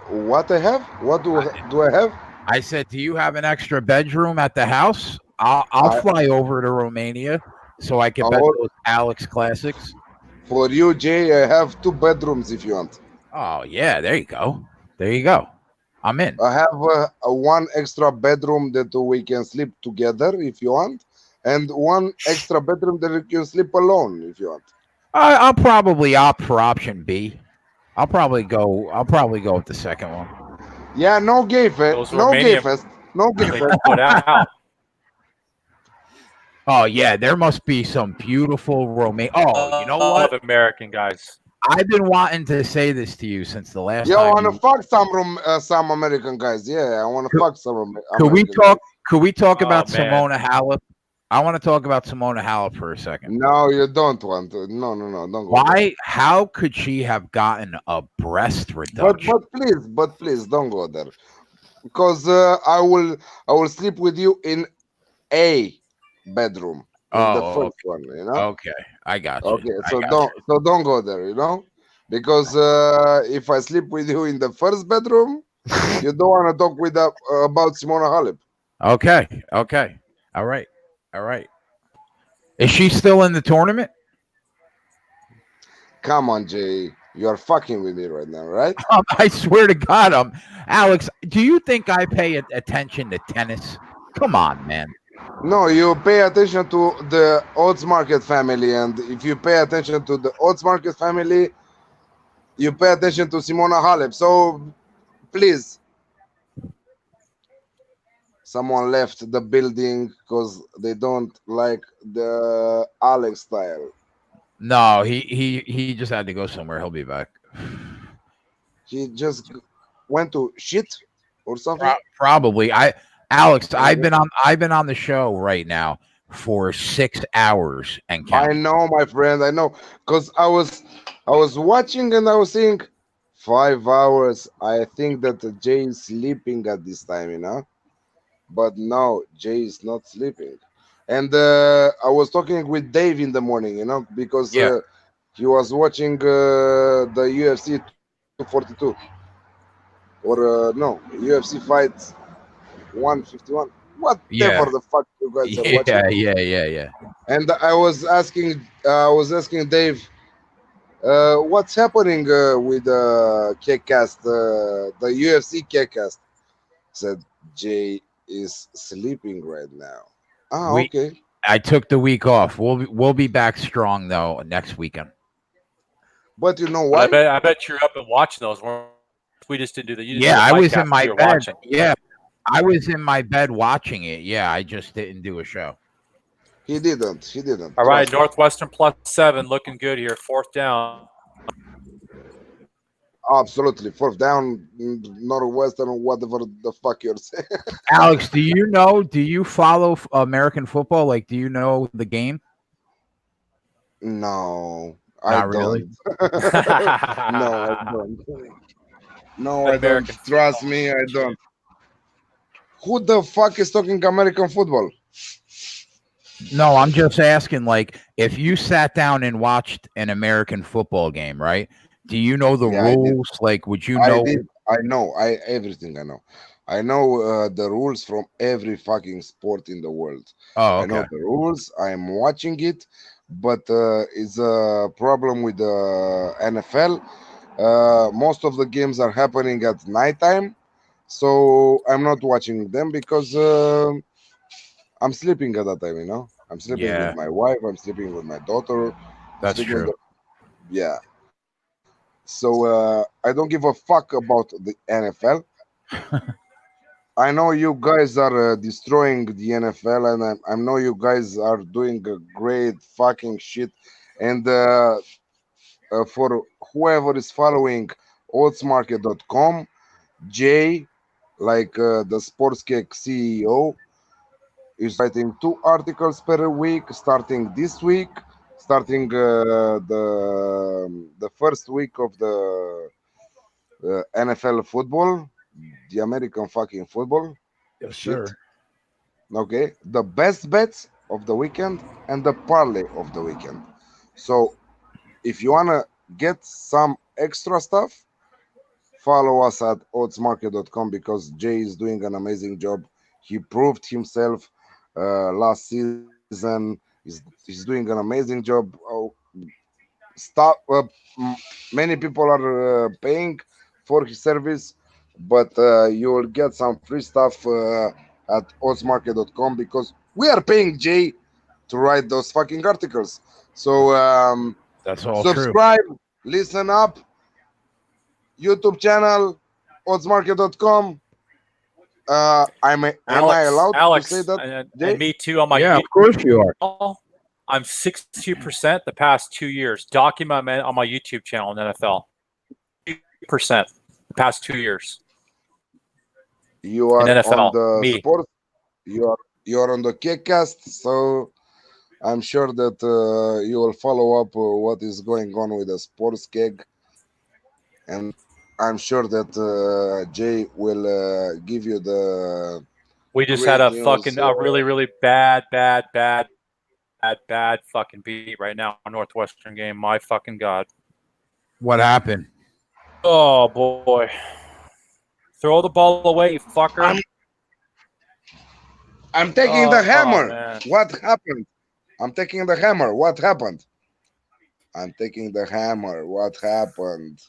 What I have? What do I have? I said, do you have an extra bedroom at the house? I'll fly over to Romania so I can bet those Alex Classics. For you, Jay, I have 2 bedrooms if you want. Oh, yeah. There you go. There you go. I'm in. I have one extra bedroom that we can sleep together if you want, and one extra bedroom that you can sleep alone if you want. I'll probably opt for option B. I'll probably go with the second one. Yeah, no gay fest. No gay fest. No gay fest. Put out. Oh yeah, there must be some beautiful Romanian. Oh, you know what? American guys. I've been wanting to say this to you since the last time. I want to fuck some American guys. Yeah, I want to fuck some American Could we talk about Simona Halep? I want to talk about Simona Halep for a second. No, you don't want to. No, don't go. Why? There. How could she have gotten a breast reduction? But please don't go there, because I will sleep with you in a bedroom. The first one, you know. Okay, I got you. Okay, so don't go there, you know, because if I sleep with you in the first bedroom, you don't want to talk with about Simona Halep. Okay, all right. Is she still in the tournament? Come on, Jay, you're fucking with me right now, right? I swear to God, Alex. Do you think I pay attention to tennis? Come on, man. No, you pay attention to the odds market family, and if you pay attention to the odds market family, you pay attention to Simona Halep. So, please, someone left the building because they don't like the Alex style. No, he just had to go somewhere. He'll be back. He just went to shit or something. Probably. Alex, I've been on the show right now for 6 hours and counting. I know, my friend. I know, because I was watching and I was saying 5 hours. I think that Jay is sleeping at this time, you know, but no, Jay is not sleeping. And I was talking with Dave in the morning, you know, because he was watching the UFC 242 or no UFC fights. 151. Whatever the fuck you guys are watching. Yeah. And I was asking Dave, what's happening with KegCast, the UFC KegCast? Said Jay is sleeping right now. Okay. I took the week off. We'll be back strong though next weekend. But you know what? I bet you're up and watching those. We just didn't do the. I was in my bed. Watching. Yeah. I was in my bed watching it. Yeah, I just didn't do a show. He didn't. All right, Northwestern +7, looking good here. 4th down. Absolutely. Fourth down, Northwestern, whatever the fuck you're saying. Alex, do you follow American football? Like, do you know the game? No, I Not really. don't. No, I don't. No, I don't. Trust me, I don't. Who the fuck is talking American football? No, I'm just asking, like, if you sat down and watched an American football game, right? Do you know the rules? Like, would you know? I know. Everything I know. I know the rules from every fucking sport in the world. Oh, okay. I know the rules. I'm watching it, but it's a problem with the NFL. Most of the games are happening at nighttime, so I'm not watching them because I'm sleeping at that time. You know, I'm sleeping with my wife. I'm sleeping with my daughter. That's true. Yeah. So I don't give a fuck about the NFL. I know you guys are destroying the NFL, and I know you guys are doing a great fucking shit. And for whoever is following oddsmarket.com, Jay, like the Sports Cake CEO, is writing 2 articles per week, starting this week, starting the first week of the NFL football, the American fucking football. Yes, shit. sir. Okay, the best bets of the weekend and the parlay of the weekend. So if you wanna get some extra stuff, follow us at oddsmarket.com because Jay is doing an amazing job. He proved himself last season. He's doing an amazing job. Many people are paying for his service, but you will get some free stuff at oddsmarket.com because we are paying Jay to write those fucking articles. So that's all subscribe, true. Listen up, YouTube channel, oddsmarket.com. Am I allowed to say that? And me too on my YouTube. Of course you are. I'm 62% the past 2 years. Document on my YouTube channel in NFL. 2% the past 2 years. You are in NFL. On the me. Sport. You are on the KegCast, so I'm sure that you will follow up what is going on with the Sports Keg, and I'm sure that Jay will give you the. We just had a really bad fucking beat right now. Northwestern game. My fucking God. What happened? Oh boy. Throw the ball away, you fucker. I'm taking the hammer. What happened? I'm taking the hammer. What happened? I'm taking the hammer. What happened?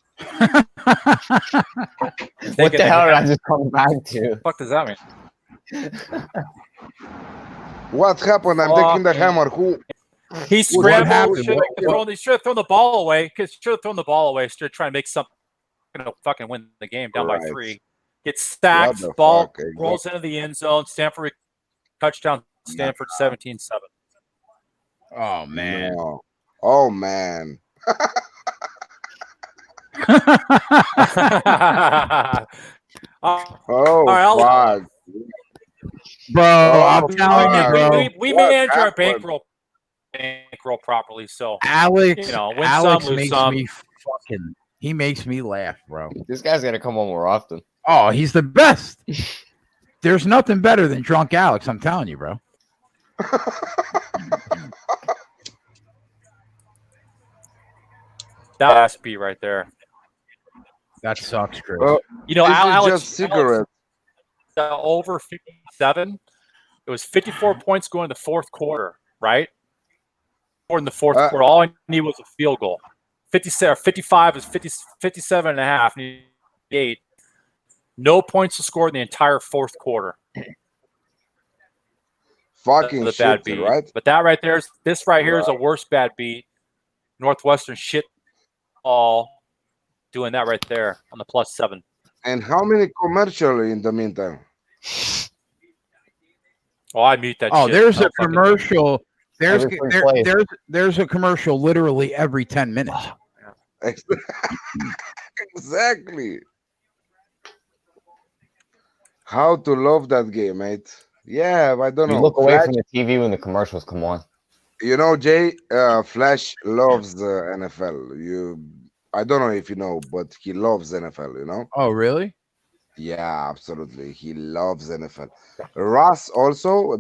What the hell did I just come back to? What the fuck does that mean? What happened? I'm taking the hammer. Who? He scrambled. Should have thrown the ball away. Should have thrown the ball away. Should try to make something. Fucking win the game down by 3. Gets sacked. Ball rolls into the end zone. Stanford touchdown. Stanford 17-7. Oh man. No. Oh man. All right, fuck. Bro, I'm telling you, bro. We manage our bankroll properly, so Alex, win Alex some, lose makes some. me fucking. He makes me laugh, bro. This guy's gonna come on more often. Oh, he's the best. There's nothing better than drunk Alex. I'm telling you, bro. That last beat right there. That sucks, Chris. Alex, just cigarettes. Over 57. It was 54 points going to the fourth quarter, right? In the fourth quarter, all I need was a field goal. 55 is 57 and a half. 8. No points to score in the entire fourth quarter. Fucking the bad beat, right? But that right there, this right here is a worse bad beat. Northwestern shit all doing that right there on the +7. And how many commercial in the meantime? Oh, I mute that. Oh, shit. There's a commercial. There's a commercial literally every 10 minutes. Exactly. How to love that game, mate? Yeah, I don't You know. look away Flash, from the TV when the commercials come on. you know, Jay. Flash loves the NFL. I don't know if you know, but he loves NFL. You know. Oh, really? Yeah, absolutely. He loves NFL. Russ also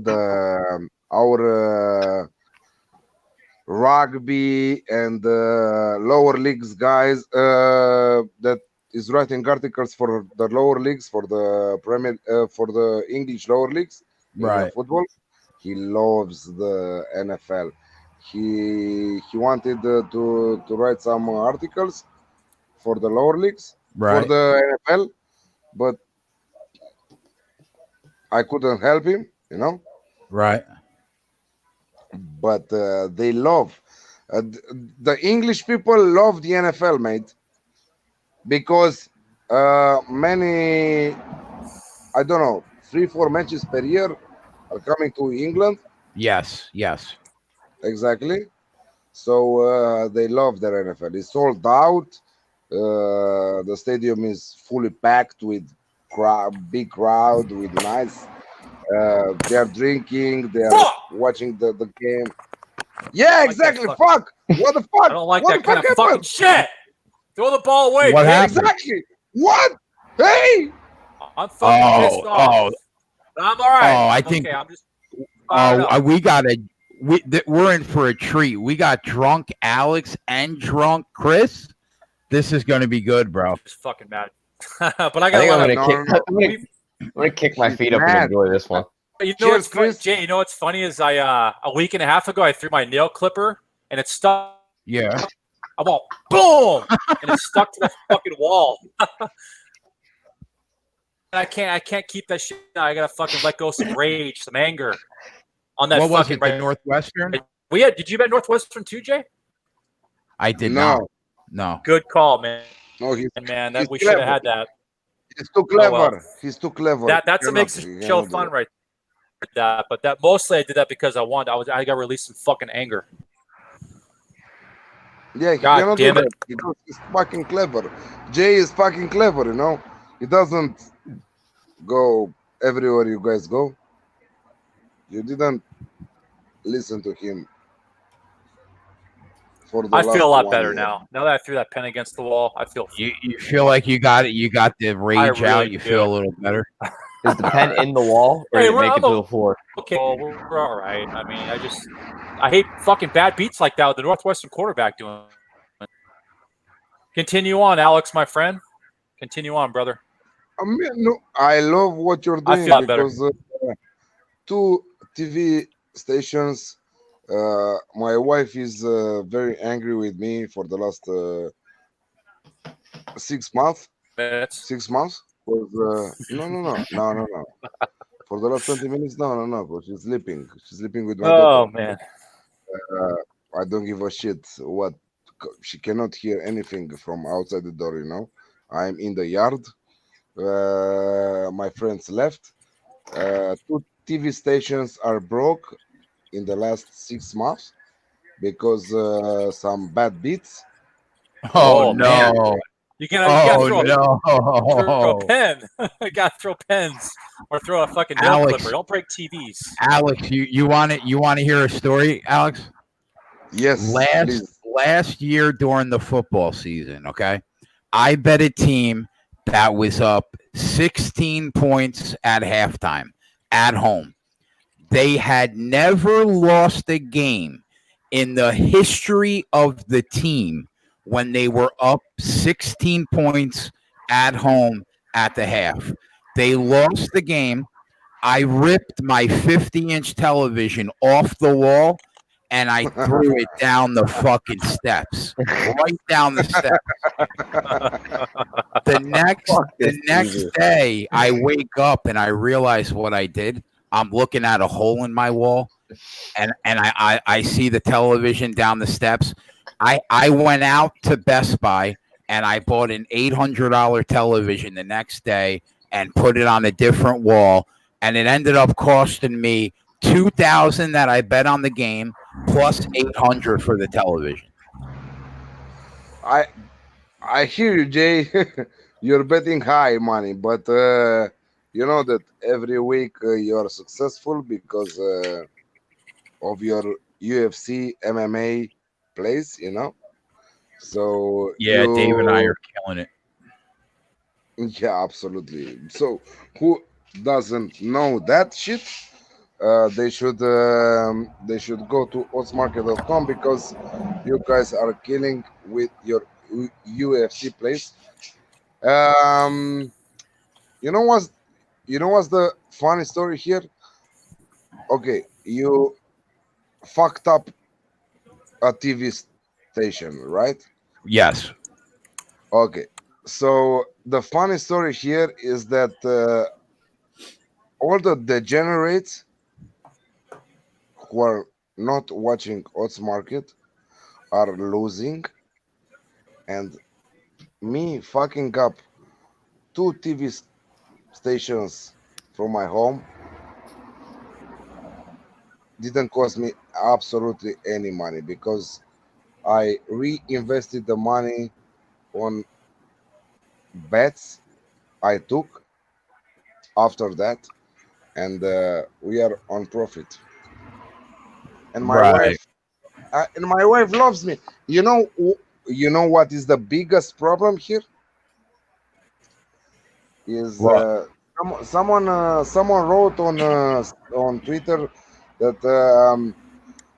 our rugby and lower leagues guys that is writing articles for the lower leagues for the premier for the English lower leagues in Right. football. He loves the NFL. He wanted to write some articles for the lower leagues for Right. the NFL, but I couldn't help him, you know. Right. But they love the English people love the NFL, mate, because many, I don't know, 3-4 matches per year are coming to England. Yes. Yes. Exactly. So they love their NFL. It's sold out. The stadium is fully packed with big crowd with nice. They are drinking. They are Fuck! watching the game. Yeah, like that exactly. fuck- Fuck. What the fuck? I don't like What that the fuck kind of fucking happened? shit. Throw the ball away. What kid. happened? Exactly. What? Hey. I'm fucking Oh. pissed off. Oh. But I'm all right. Oh. I I'm think. okay. I'm just fired up. We're in for a treat. We got drunk Alex and drunk Chris. This is going to be good, bro. Just fucking mad. But I I got think a lot I'm of. gonna No, kick. I'm gonna kick my He's feet up and mad. enjoy this one. You know Cheers, what's funny, Chris. Jay? You know what's funny is I a week and a half ago I threw my nail clipper and it stuck. Yeah. I went boom, and it stuck to the fucking wall. And I can't keep that shit now. I gotta fucking let go some rage, some anger on that What was fucking it? The Northwestern? Did you bet Northwestern too, Jay? I did No. not. No. Good call, man. No, he's Man, he's we should have clever. had that. He's too Oh, well. clever. He's too clever. That's He what cannot- makes he the cannot show do fun, that. right? That, but that mostly I did that because I got to release some fucking anger. Yeah, he God cannot do damn it. that because he's fucking clever. Jay is fucking clever, you know. He doesn't go everywhere you guys go. You didn't listen to him for the I last feel a lot 1 better year. now. Now that I threw that pen against the wall, I feel. You feel like you got it. You got the rage really out. You do. feel a little better. Is the pen in the wall or Hey, did it make it I'm to the floor? Okay, well, we're all right. I mean, I hate fucking bad beats like that with the Northwestern quarterback doing. Continue on, Alex, my friend. Continue on, brother. I mean, no, I love what you're I doing feel better. because 2 TV stations. My wife is very angry with me for the last 6 months. Minutes. 6 months was no. For the last 20 minutes, no. But she's sleeping. She's sleeping with my Oh daughter. man. I don't give a shit what. She cannot hear anything from outside the door. You know, I'm in the yard. My friends left. 2 TV stations are broke in the last 6 months because some bad beats. Oh, man. no. You gotta Oh throw a no. pen. You gotta throw pens or throw a fucking nail Alex. clipper. Don't break TVs. Alex, you want to hear a story, Alex? Yes, please. Last year during the football season, okay, I bet a team that was up 16 points at halftime at home. They had never lost a game in the history of the team when they were up 16 points at home at the half. They lost the game. I ripped my 50-inch television off the wall and I threw it down the fucking steps, right down the steps. The next day, I wake up and I realize what I did. I'm looking at a hole in my wall, and I see the television down the steps. I went out to Best Buy and I bought an $800 television the next day and put it on a different wall, and it ended up costing me $2,000 that I bet on the game plus $800 for the television. I hear you, Jay. You're betting high money, but you know that every week you're successful because of your UFC MMA plays. You know, so Yeah, Dave and I you are killing it. yeah, absolutely. So who doesn't know that shit? They should go to oddsmarket.com because you guys are killing with your UFC plays. Um, you know what's the funny story here? Okay, you fucked up a TV station, right? Yes. Okay, so the funny story here is that all the degenerates who are not watching odds market are losing, and me fucking up two TV stations from my home didn't cost me absolutely any money because I reinvested the money on bets I took after that, and we are on profit. And my Right. wife loves me. You know what is the biggest problem here? Is Well, someone wrote on Twitter that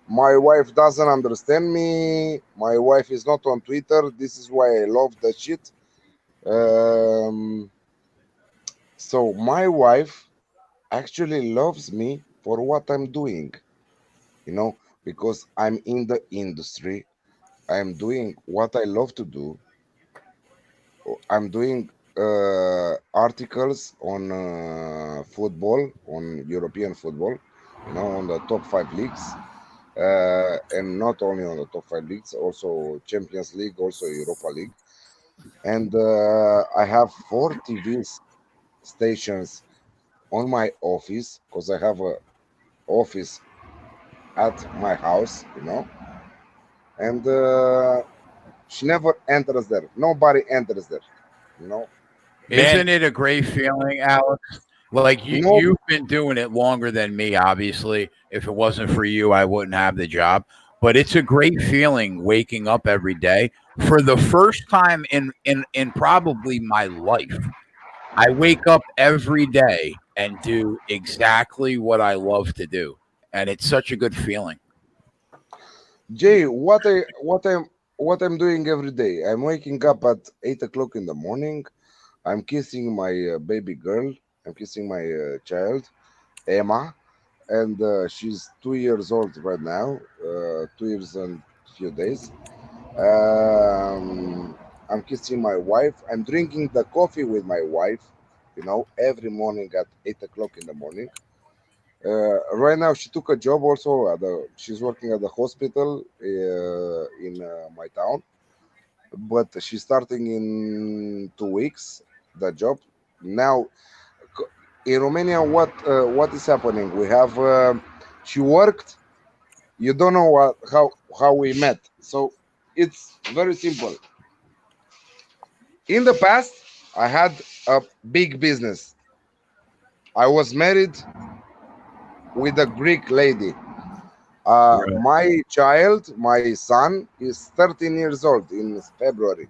my wife doesn't understand me. My wife is not on Twitter. This is why I love that shit. Um, so my wife actually loves me for what I'm doing, you know, because I'm in the industry. I'm doing what I love to do. I'm doing articles on football, on European football, you know, on the top five leagues. And not only on the top five leagues, also Champions League, also Europa League. And I have four TV stations on my office because I have a office at my house, you know, and she never enters there. Nobody enters there, you know. isn't Man, it a great feeling, Alex? Like No, you've been doing it longer than me, obviously. If it wasn't for you, I wouldn't have the job. But it's a great feeling waking up every day. For the first time in probably my life, I wake up every day and do exactly what I love to do. And it's such a good feeling. Jay, what I'm doing every day. I'm waking up at 8 o'clock in the morning. I'm kissing my baby girl. I'm kissing my child, Emma, and she's 2 years old right now. 2 years and few days. I'm kissing my wife. I'm drinking the coffee with my wife. You know, every morning at 8 o'clock in the morning. Right now, she took a job also. She's working at the hospital in my town, but she's starting in 2 weeks. The job now in Romania. What is happening? We have she worked. You don't know how we met, so it's very simple. In the past, I had a big business. I was married with a Greek lady. Right. My son, is 13 years old in February.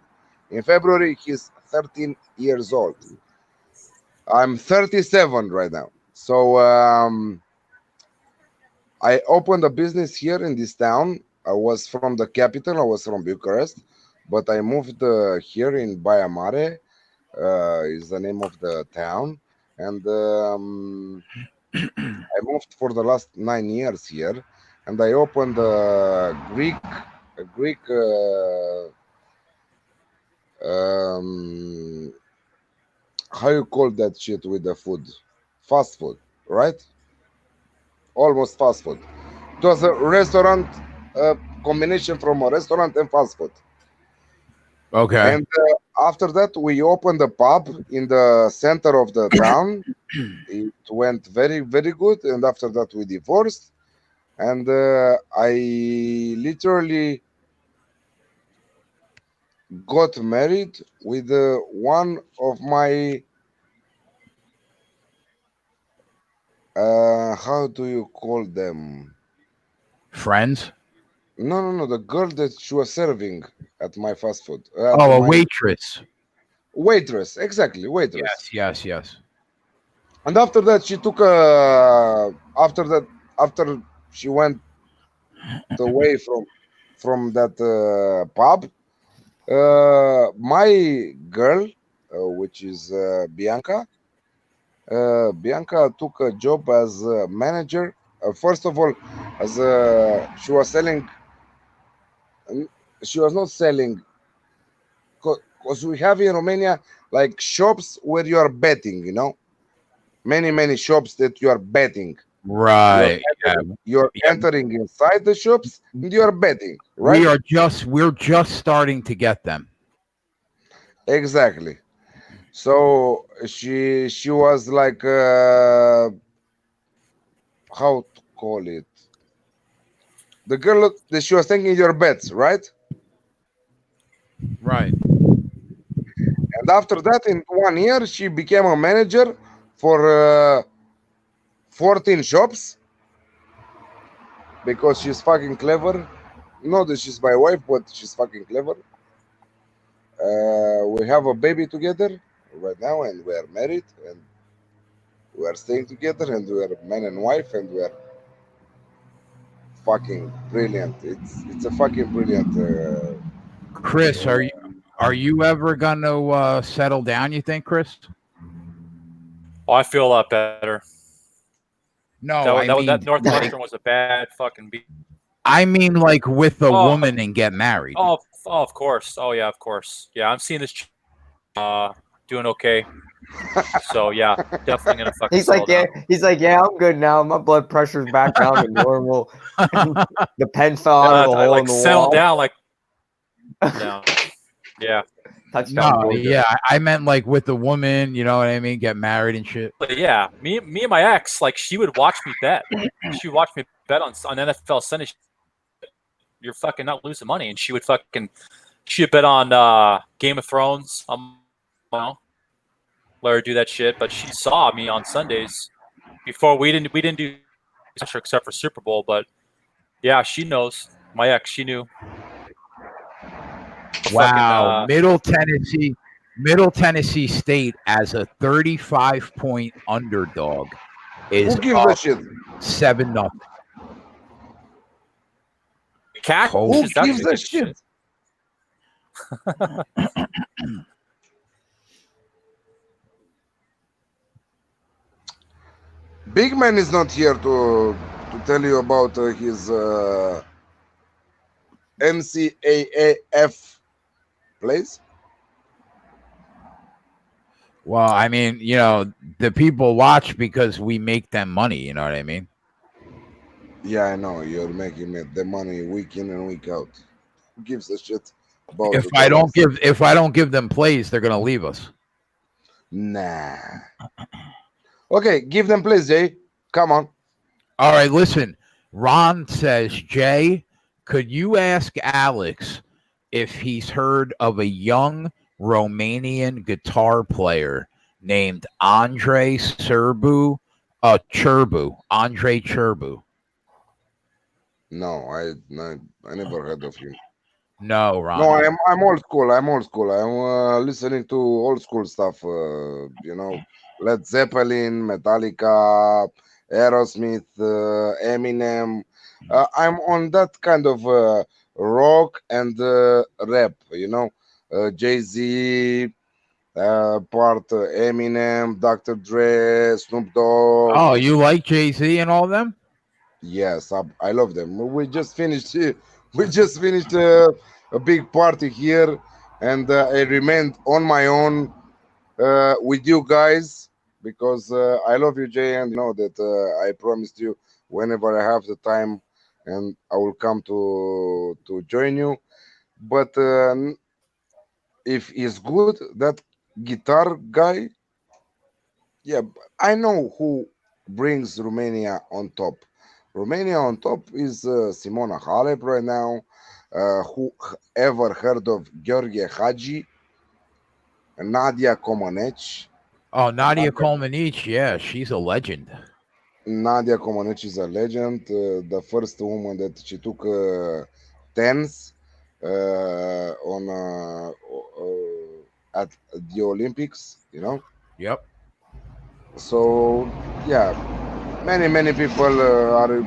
In February, he's 13 years old. I'm 37 right now. So I opened a business here in this town. I was from the capital. I was from Bucharest, but I moved here in Baia Mare. Is the name of the town, and I moved for the last 9 years here, and I opened a Greek um, how you call that shit with the food? Fast food, right? Almost fast food. It was a restaurant, a combination from a restaurant and fast food. Okay. And after that, we opened a pub in the center of the town. It went very, very good. And after that, we divorced. And I literally got married with one of my how do you call them? Friends? No. The girl that she was serving at my fast food. At Oh, a my waitress. waitress, exactly, waitress. Yes. And after that, she took after she went away from that pub. My girl, which is Bianca. Bianca took a job as a manager. First of all, as she was selling. She was not selling because we have in Romania like shops where you are betting. Many shops that you are betting. Right. Yeah. You're Yeah. entering inside the shops and you are betting, right? We're just starting to get them. Exactly. So she was like how to call it, the girl that she was taking your bets, right? Right. And after that, in 1 year, she became a manager for 14 shops because she's fucking clever. Not that she's my wife, but she's fucking clever. We have a baby together right now, and we are married, and we are staying together, and we are man and wife, and we are fucking brilliant. It's a fucking brilliant. Chris, are you ever gonna settle down, you think, Chris? Oh, I feel a lot better. No, I mean that Northwestern was a bad fucking beat. I mean like with a woman and get married. Oh, of course. Oh yeah, of course. Yeah, I'm seeing this doing okay. So yeah, definitely gonna fucking settle down. He's like, yeah, I'm good now. My blood pressure's back down to normal. The pen fell out of the I hole like in the settled wall. down like down. Yeah. Touchdown. No, yeah, I meant like with the woman, you know what I mean? Get married and shit. But yeah, me and my ex, like she would watch me bet. She would watch me bet on NFL Sunday. You're fucking not losing money, and she would bet on Game of Thrones. Well, let her do that shit. But she saw me on Sundays before we didn't do except for Super Bowl. But yeah, she knows. My ex, she knew. Wow, Middle Tennessee State as a 35-point underdog is who gives a shit? 7-0. Who gives a shit? Big Man is not here to tell you about his NCAAF plays. Well, I mean, the people watch because we make them money. You know what I mean? Yeah, I know you're making the money week in and week out. Who gives a shit about? If I don't give them plays, they're gonna leave us. Nah. Okay, give them plays, Jay. Come on. All right, listen. Ron says, Jay, could you ask Alex if he's heard of a young Romanian guitar player named Andre Cerbu? Andre Cerbu. No, I never heard of him. No, Ron. No, I'm old school. I'm listening to old school stuff. Led Zeppelin, Metallica, Aerosmith, Eminem. I'm on that kind of rock and rap. Jay-Z, part Eminem, Dr. Dre, Snoop Dogg. Oh, you like Jay-Z and all of them? Yes, I love them. We just finished. A big party here, and I remained on my own with you guys because I love you, Jay, and you know that I promised you whenever I have the time, and I will come to join you. But if he's good, that guitar guy, yeah, I know who brings Romania on top. Romania on top is Simona Halep right now. Who ever heard of Georgie Hadji? Nadia Comaneci. Oh, Nadia Comaneci. Yeah, she's a legend. Nadia Comaneci is a legend. The first woman that she took tens on at the Olympics, you know. Yep. So yeah, many people are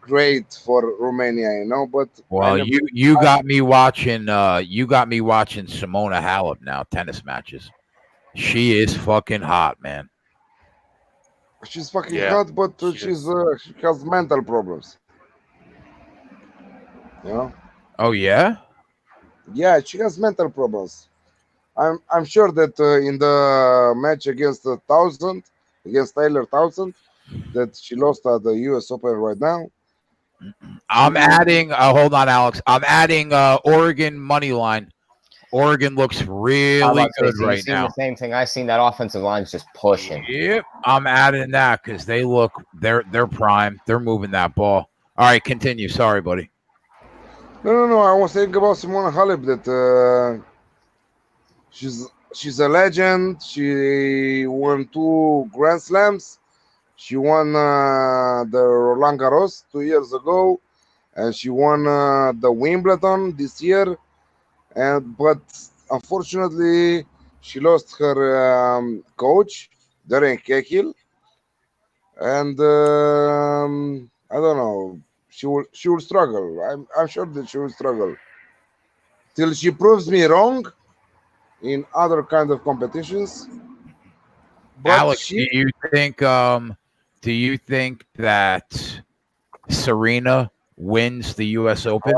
great for Romania, you know. But Well, you got me watching. You got me watching Simona Halep now tennis matches. She is fucking hot, man. she's fucking hot, but she has mental problems. You know. Oh yeah. Yeah, she has mental problems. I'm sure that in the match against Tyler Townsend, that she lost at the U.S. Open right now. I'm adding. Hold on, Alex. I'm adding Oregon money line. Oregon looks really good right now. The same thing. I seen that offensive line's just pushing. Yep, I'm adding that because they're prime. They're moving that ball. All right, continue. Sorry, buddy. No. I was thinking about Simona Halep that she's a legend. She won 2 Grand Slams. She won the Roland Garros 2 years ago, and she won the Wimbledon this year. But unfortunately, she lost her coach, Darren Cahill, and I don't know. She will struggle. I'm sure that she will struggle till she proves me wrong in other kind of competitions. But Alex, do you think that Serena wins the U.S. Open?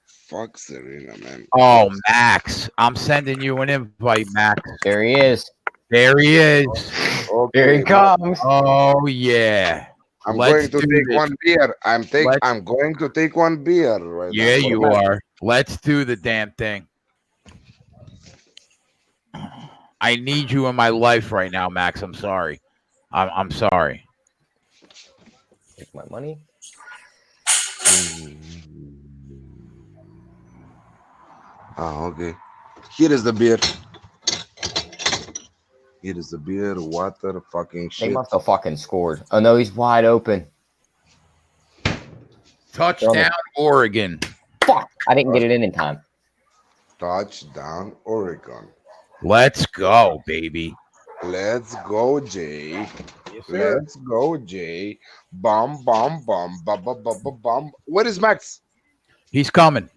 Fuck Serena, man. Oh, Max, I'm sending you an invite, Max. There he is. There he is. Okay, here he comes. Oh yeah. I'm going to take one beer. I'm going to take one beer right now. Yeah, you are. Let's do the damn thing. I need you in my life right now, Max. I'm sorry. I'm sorry. Take my money. Oh, okay. Here is the beer. Here is the beer, water, fucking shit. They must have fucking scored. Oh no, he's wide open. Touchdown, Oregon. Fuck! I didn't get it in time. Touchdown, Oregon. Let's go, baby. Let's go, Jay. Yes, sir. Let's go, Jay. Bum, bum, bum, bum, bum, bum, bum, bum. Where is Max? He's coming.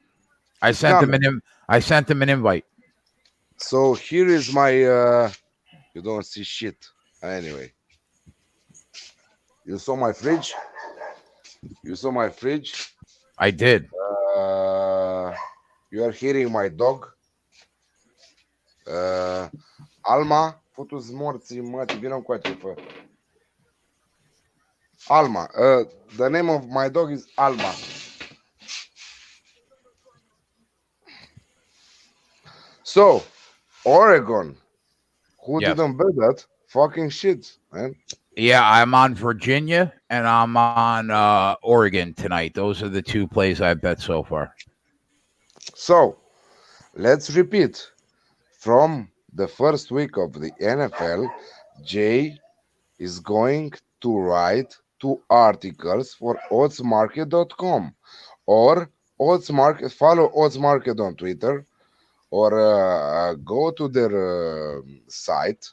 I sent him an invite. So here is my you don't see shit. Anyway. You saw my fridge? You saw my fridge? I did. You are hearing my dog. Alma, putu-ți morții, mătii, vină încoace, fă. Alma. The name of my dog is Alma. So, Oregon. Who didn't bet that? Fucking shit, man. Yeah, I'm on Virginia and I'm on Oregon tonight. Those are the 2 plays I've bet so far. So, let's repeat. From the first week of the NFL, Jay is going to write 2 articles for oddsmarket.com or oddsmarket. Follow oddsmarket on Twitter or go to their site.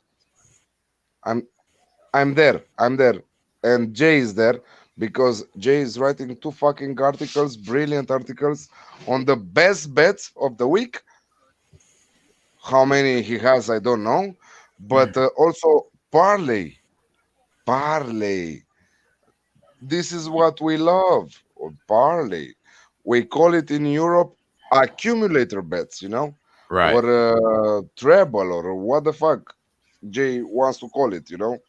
I'm there, and Jay is there because Jay is writing 2 fucking articles, brilliant articles on the best bets of the week. How many he has, I don't know, but also parlay. This is what we love, parlay. We call it in Europe accumulator bets, you know, right? Or treble, or what the fuck Jay wants to call it, you know.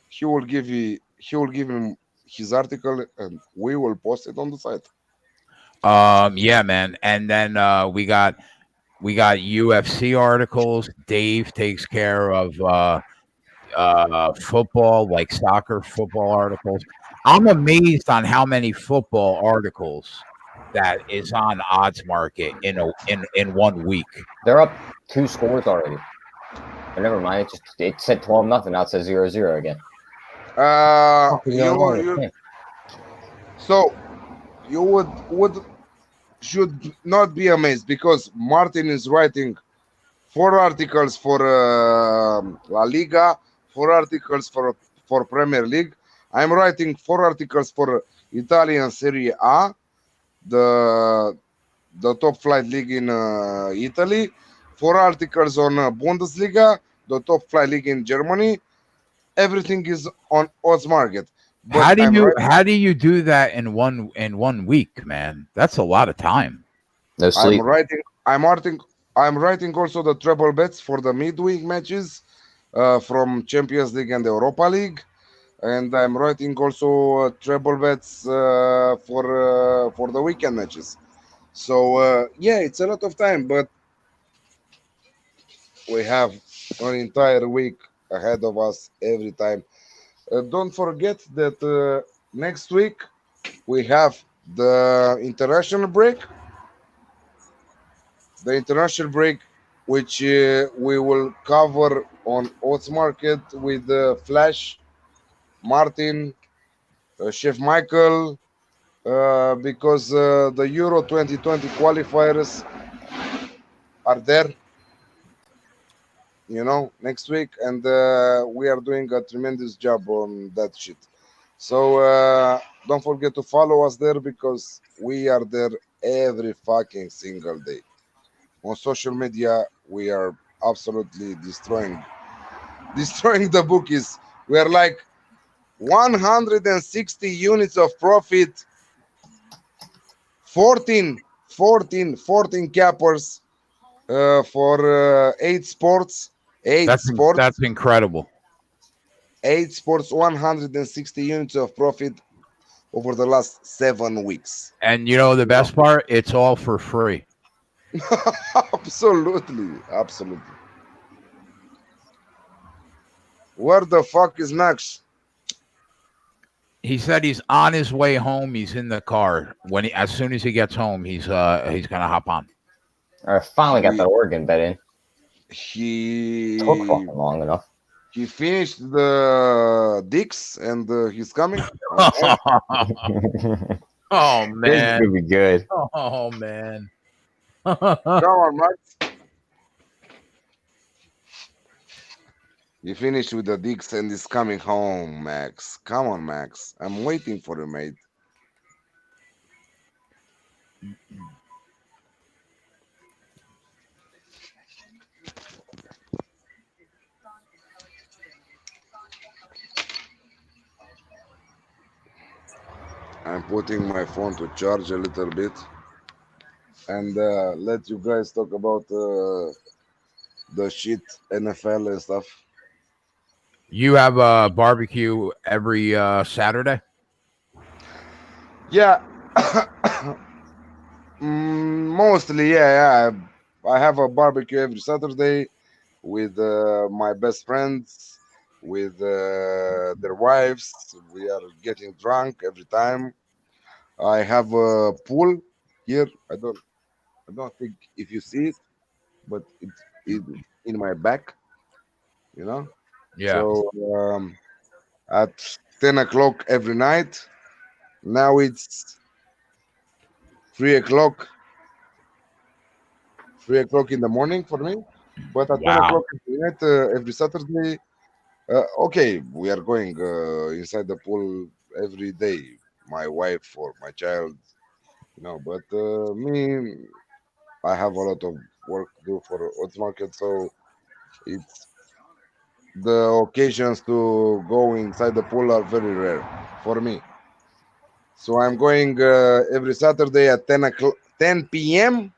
He will give him his article, and we will post it on the site. Yeah, man, and then we got UFC articles. Dave takes care of football, like soccer football articles. I'm amazed on how many football articles that is on odds market in 1 week? They're up 2 scores already. But never mind. It said 12-0. Now it says 0-0 again. So you would should not be amazed because Martin is writing 4 articles for La Liga, 4 articles for Premier League. I'm writing 4 articles for Italian Serie A, the top flight league in Italy, 4 articles on Bundesliga, the top flight league in Germany. Everything is on odds market. But how do you do that in 1 week, man? That's a lot of time. No sleep. I'm writing also the treble bets for the midweek matches from Champions League and Europa League, and I'm writing also treble bets for the weekend matches. So yeah, it's a lot of time, but we have an entire week ahead of us every time. Don't forget that next week we have the international break. The international break, which we will cover on odds market with Flash, Martin, Chef Michael, because the Euro 2020 qualifiers are there, next week, and we are doing a tremendous job on that shit. So don't forget to follow us there because we are there every fucking single day. On social media, we are absolutely destroying the bookies. We are like 160 units of profit, 14 cappers for 8 sports. That's incredible. 8 sports, 160 units of profit over the last 7 weeks. And you know the best part? It's all for free. Absolutely. Where the fuck is Max? He said he's on his way home. He's in the car. As soon as he gets home, he's gonna hop on. I finally got that Oregon bet in. He took fucking long enough. He finished the dicks and he's coming. Oh man, this is gonna be good. Oh man. Come on, Max. You finished with the dicks and is coming home, Max. Come on, Max. I'm waiting for you, mate. I'm putting my phone to charge a little bit and let you guys talk about the shit NFL and stuff. You have a barbecue every Saturday? Yeah. Mostly, yeah. I have a barbecue every Saturday with my best friends, with their wives. We are getting drunk every time. I have a pool here. I don't think if you see it, but it's in my back. Yeah. So at 10 o'clock every night. Now it's 3 o'clock. 3 o'clock in the morning for me. But at 10 o'clock every night, every Saturday, okay, we are going inside the pool every day. My wife or my child, But me, I have a lot of work to do for odds market, so it's the occasions to go inside the pool are very rare for me. So I'm going every Saturday at 10 p.m.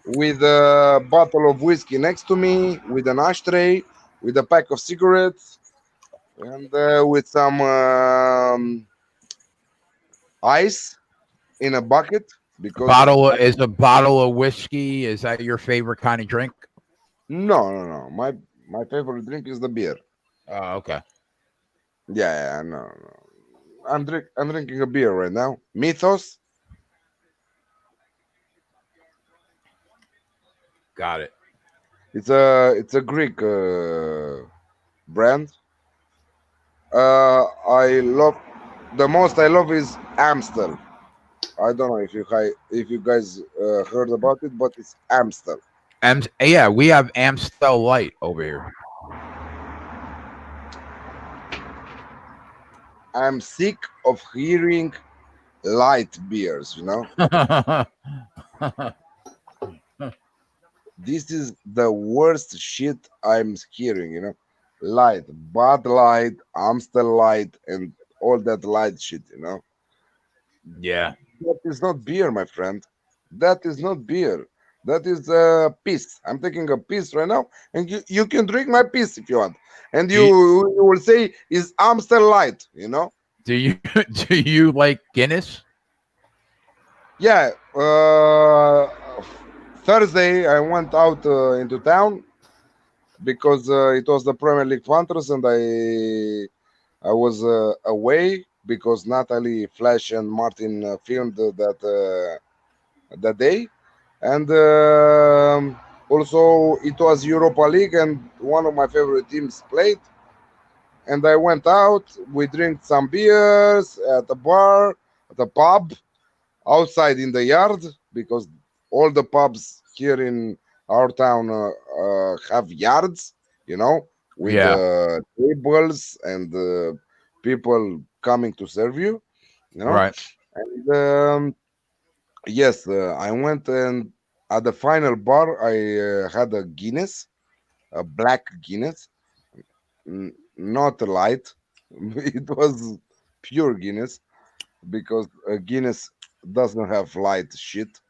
with a bottle of whiskey next to me, with an ashtray, with a pack of cigarettes, and with some ice in a bucket. Because is a bottle of whiskey. Is that your favorite kind of drink? No. My favorite drink is the beer. Oh, okay. Yeah, no. I'm drinking a beer right now. Mythos. Got it. It's a Greek brand. I love the most. I love is Amstel. I don't know if you guys heard about it, but it's Amstel. Yeah, we have Amstel Light over here. I'm sick of hearing light beers. You know, this is the worst shit I'm hearing. You know, light, Bud Light, Amstel Light, and all that light shit. You know, Yeah. that is not beer, my friend. That is not beer. That is piss. I'm taking a piss right now, and you can drink my piss if you want. And you will say is Amstel Light. You know. Do you like Guinness? Yeah. Thursday I went out into town because it was the Premier League Fantasy, and I was away because Natalie, Flash, and Martin filmed that day, and also it was Europa League, and one of my favorite teams played. And I went out. We drank some beers at the bar, at the pub, outside in the yard, because all the pubs here in our town have yards, you know, with tables and people coming to serve you, you know. Right. And yes, I went, and at the final bar I had a Guinness, a black Guinness, not light. It was pure Guinness, because Guinness doesn't have light shit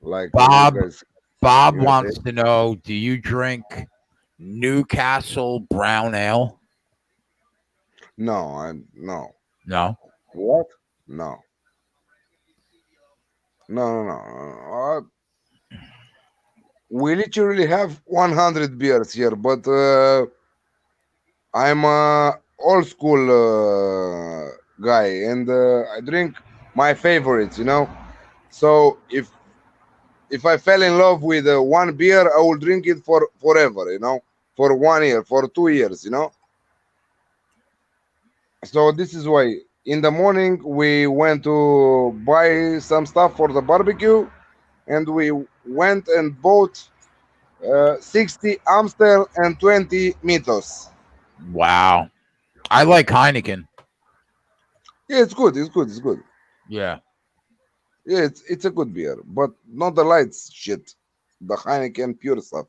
like you Bob guys. Bob USA. wants to know, do you drink Newcastle Brown Ale? No, no. No. What? No. No. We literally have 100 beers here, but I'm a old school guy, and I drink my favorites, you know. So if I fell in love with one beer, I will drink it for forever, you know, for 1 year, for 2 years, you know. So this is why in the morning we went to buy some stuff for the barbecue, and we went and bought 60 Amstel and 20 Mitos. Wow. I like Heineken. Yeah, it's good. It's good. It's good. Yeah. Yeah, it's a good beer, but not the light shit. The Heineken pure stuff.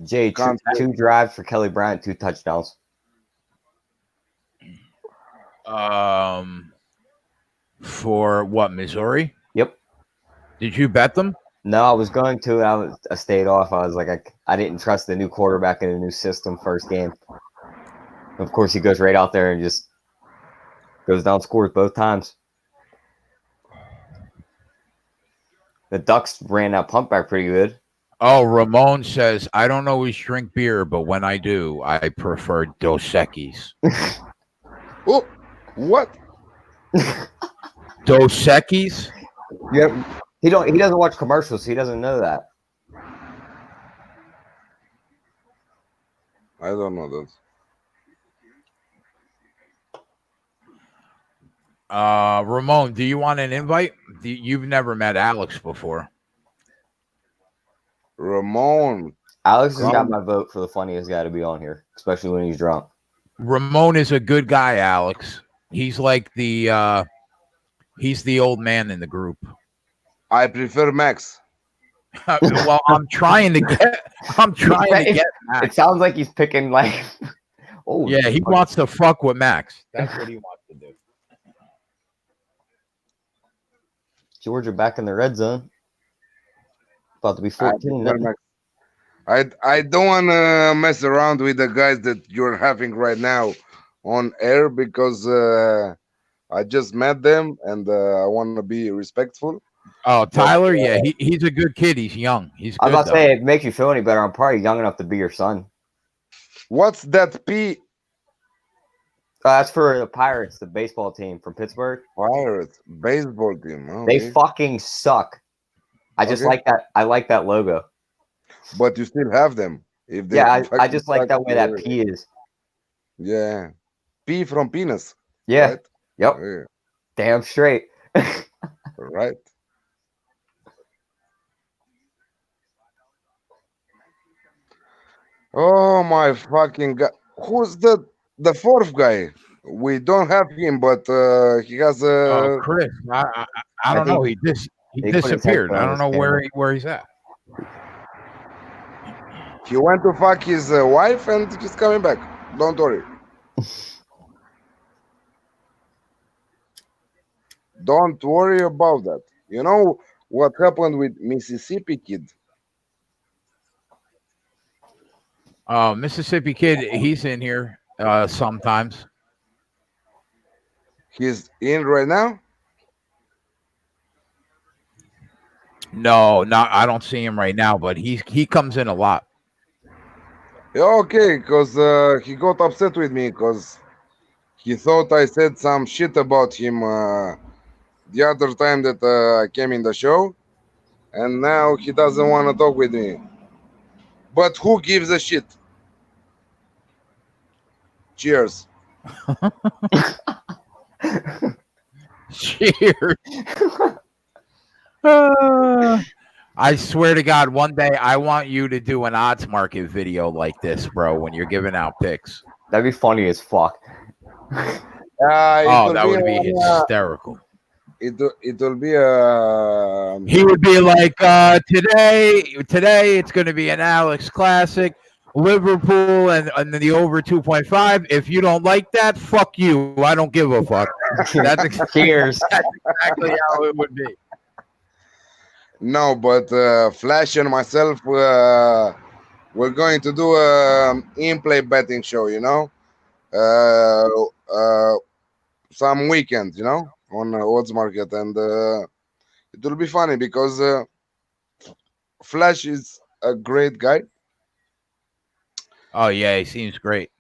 Jay, two drives for Kelly Bryant, 2 touchdowns. For what, Missouri? Yep. Did you bet them? No, I was going to. I stayed off. I was like, I didn't trust the new quarterback in a new system first game. Of course, he goes right out there and just goes down, scores both times. The Ducks ran that punt back pretty good. Oh, Ramon says, I don't always drink beer, but when I do, I prefer Dos Equis. Oh, what? Dos Equis? Yeah, he doesn't watch commercials, so he doesn't know that. I don't know that. Ramon, do you want an invite? You've never met Alex before. Ramon. Alex has got my vote for the funniest guy to be on here, especially when he's drunk. Ramon is a good guy, Alex. He's like he's the old man in the group. I prefer Max. Well, I'm trying to get Max. It sounds like he's picking like oh yeah, he wants to fuck with Max. That's what he wants to do. Georgia back in the red zone. About to be 14. I don't want to mess around with the guys that you're having right now on air, because I just met them, and I want to be respectful. Oh, Tyler, yeah, he's a good kid. He's young. He's good. I was about to say, if it makes you feel any better, I'm probably young enough to be your son. What's that P? That's for the Pirates, the baseball team from Pittsburgh. Pirates baseball team. They Okay. fucking suck. I just like that. I like that logo. But you still have them. If they I just like that way that P is. Yeah. P from penis. Yeah. Right? Yep. Yeah. Damn straight. Right. Oh my fucking god! Who's the fourth guy? We don't have him, but he has a. Chris. I don't know. He put his disappeared. I don't headphones know in. where he's at. He went to fuck his wife and he's coming back. Don't worry. Don't worry about that. You know what happened with Mississippi Kid? Mississippi Kid, he's in here sometimes. He's in right now. No, I don't see him right now, but he comes in a lot. Yeah, okay, because he got upset with me because he thought I said some shit about him the other time that I came in the show, and now he doesn't want to talk with me. But who gives a shit? Cheers. Cheers. I swear to God, one day I want you to do an odds market video like this, bro, when you're giving out picks. That'd be funny as fuck. That would be hysterical. It will be He would be like, today it's going to be an Alex Classic, Liverpool, and the over 2.5. If you don't like that, fuck you. I don't give a fuck. Cheers. That's exactly how it would be. No, but Flash and myself, we're going to do a in-play betting show, you know, some weekend, you know, on odds market, and it will be funny because Flash is a great guy. Oh yeah, he seems great.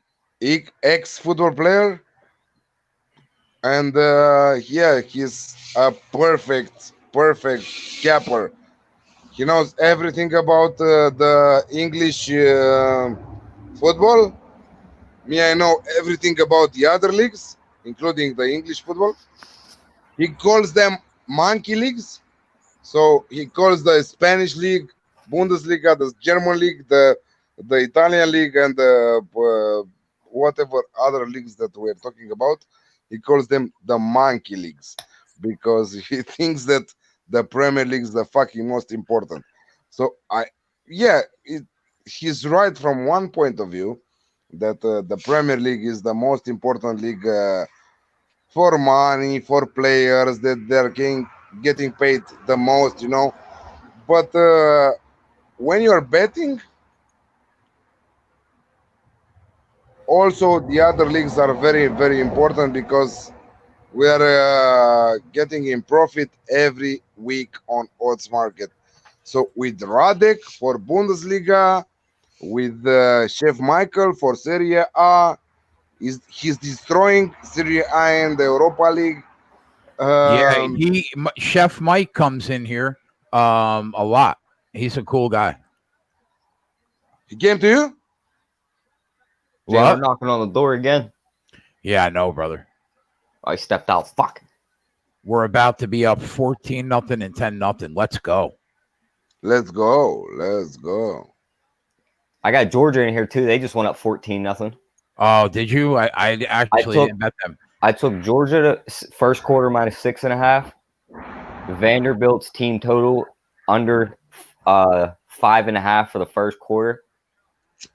Ex-football player, and yeah, he's a perfect capper. He knows everything about the English football. Me, I know everything about the other leagues, including the English football. He calls them monkey leagues. So he calls the Spanish league, Bundesliga, the German league, the Italian league, and the whatever other leagues that we're talking about. He calls them the monkey leagues because he thinks that the Premier League is the fucking most important. So he's right from one point of view that the Premier League is the most important league for money, for players, that they're getting paid the most, you know. But when you're betting, also the other leagues are very, very important because we are getting in profit every week on odds market. So with Radek for Bundesliga, with Chef Michael for Serie A, he's destroying Serie A and the Europa League. Chef Mike comes in here a lot. He's a cool guy. He came to you? What? Knocking on the door again. Yeah, I know, brother. I stepped out. Fuck. We're about to be up 14-0 and 10-0. Let's go. Let's go. Let's go. I got Georgia in here too. They just went up 14-0. Oh, did you? I actually didn't bet them. I took Georgia to first quarter minus 6.5. Vanderbilt's team total under 5.5 for the first quarter,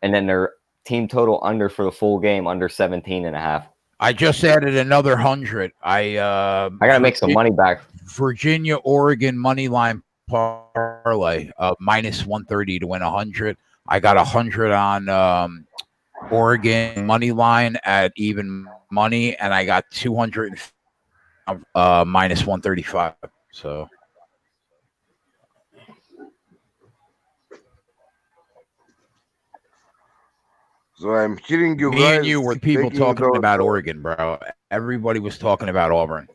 and then their team total under for the full game under 17.5. I just added another 100. I gotta make some money back. Virginia, Oregon money line parlay minus 130 to win 100. I got 100 on Oregon money line at even money, and I got 200 minus 135. So So I'm hearing you Me guys. and you were people taking talking those, about Oregon, bro. Everybody was talking about Auburn.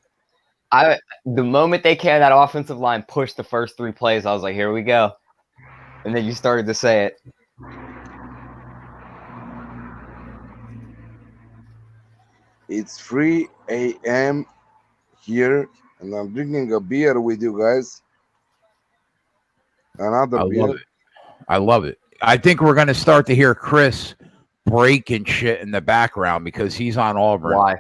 The moment they came, that offensive line pushed the first 3 plays, I was like, here we go. And then you started to say it. It's 3 a.m. here, and I'm drinking a beer with you guys. Another I beer. love it. I love it. I think we're going to start to hear Chris breaking shit in the background because he's on Auburn. Why?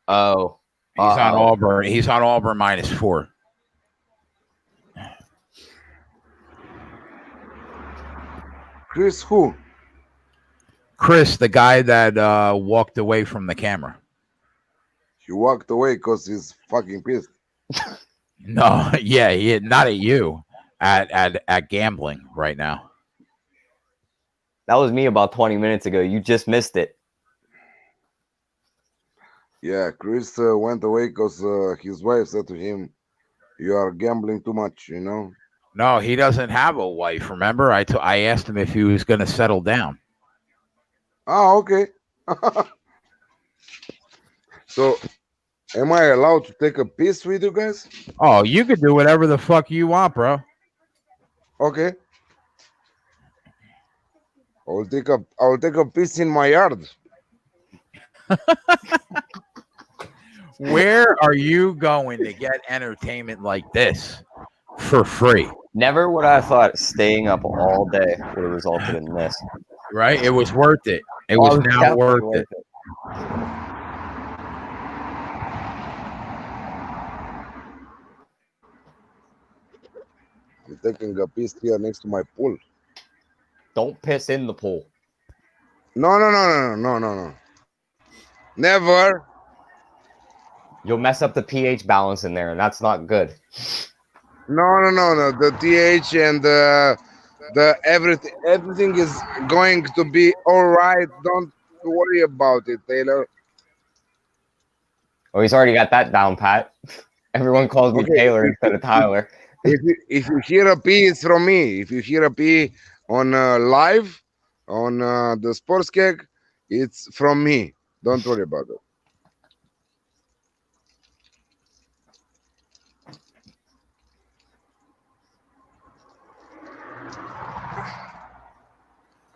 Oh. He's on Auburn. He's on Auburn -4. Chris who? Chris, the guy that walked away from the camera. He walked away because he's fucking pissed. No, yeah, not at you. At gambling right now. That was me about 20 minutes ago. You just missed it. Yeah, Chris went away because his wife said to him, "You are gambling too much," you know. No, he doesn't have a wife. Remember, I asked him if he was going to settle down. Oh, okay. So, am I allowed to take a piss with you guys? Oh, you could do whatever the fuck you want, bro. Okay. I'll take a piss in my yard. Where are you going to get entertainment like this for free? Never would I have thought staying up all day would have resulted in this. Right? It was worth it. It was now definitely worth it. I'm taking a piss here next to my pool. Don't piss in the pool. No. Never. You'll mess up the pH balance in there, and that's not good. No. The TH and the everything is going to be all right. Don't worry about it, Taylor. Oh, he's already got that down, Pat. Everyone calls me Taylor instead of Tyler. If you hear a P, it's from me. If you hear a P on live on the sports keg, it's from me. Don't worry about it.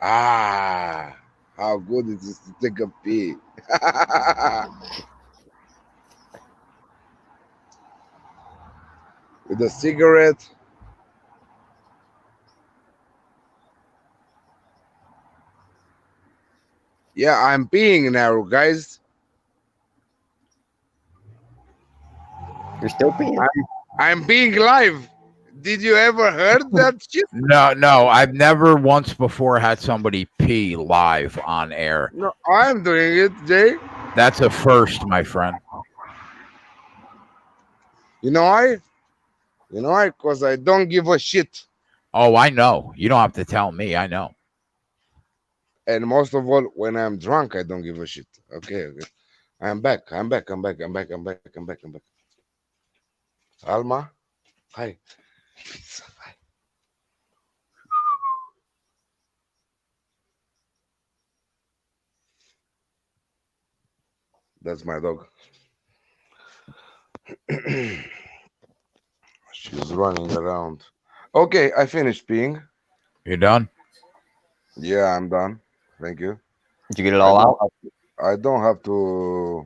Ah, how good it is to take a pee. With a cigarette. Yeah, I'm peeing now, guys. You're still peeing? I'm being live. Did you ever heard that shit? No. I've never once before had somebody pee live on air. No, I'm doing it, Jay. That's a first, my friend. You know why? Because I don't give a shit. Oh, I know. You don't have to tell me. I know. And most of all, when I'm drunk, I don't give a shit. Okay. I'm back. Alma, hi. That's my dog. She's running around. Okay, I finished peeing. You done? Yeah, I'm done. Thank you. Did you get it all out? I don't have to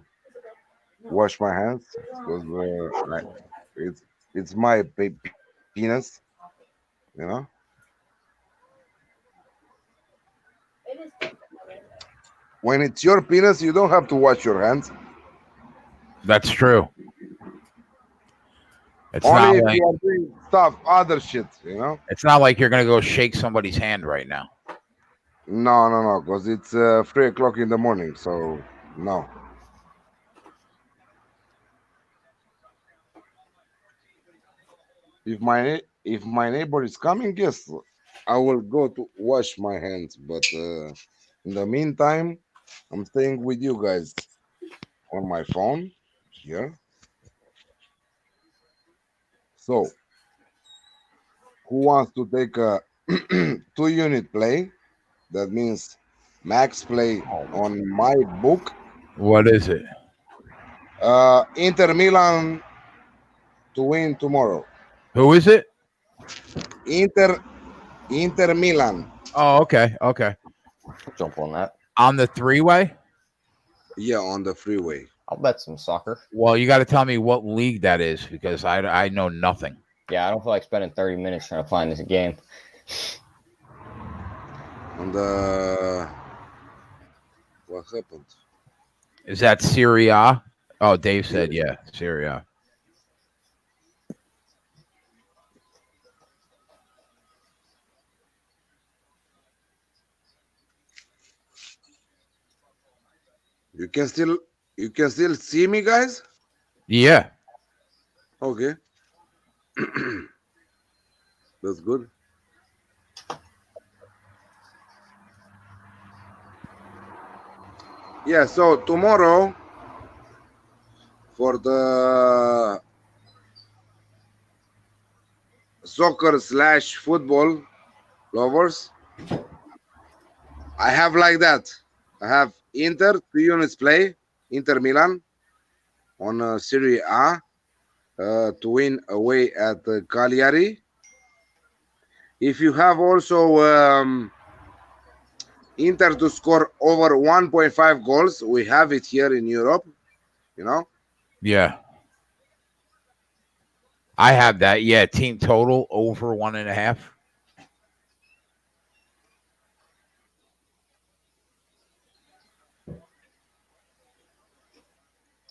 wash my hands because it's my penis, you know. When it's your penis, you don't have to wash your hands. That's true. It's Only not if like, you are doing stuff, other shit, you know. it's not like you're gonna go shake somebody's hand right now. No, because it's 3 o'clock in the morning, so no. If my neighbor is coming, yes, I will go to wash my hands. But in the meantime, I'm staying with you guys on my phone here. So, who wants to take a 2-unit play? That means max play on my book. What is it? Inter Milan to win tomorrow. Who is it? Inter Milan. Oh, okay. Okay. Jump on that. On the 3-way? Yeah, on the freeway. I'll bet some soccer. Well, you got to tell me what league that is because I know nothing. Yeah, I don't feel like spending 30 minutes trying to find this game. On the what happened? Is that Serie A? Oh, Dave said yeah, Serie A. You can still see me, guys? Yeah. Okay. That's good. Yeah, so tomorrow for the soccer/football lovers, I have like that. I have Inter 2 units play, Inter Milan on Serie A to win away at Cagliari. If you have also Inter to score over 1.5 goals, we have it here in Europe, you know? Yeah. I have that. Yeah, team total over 1.5.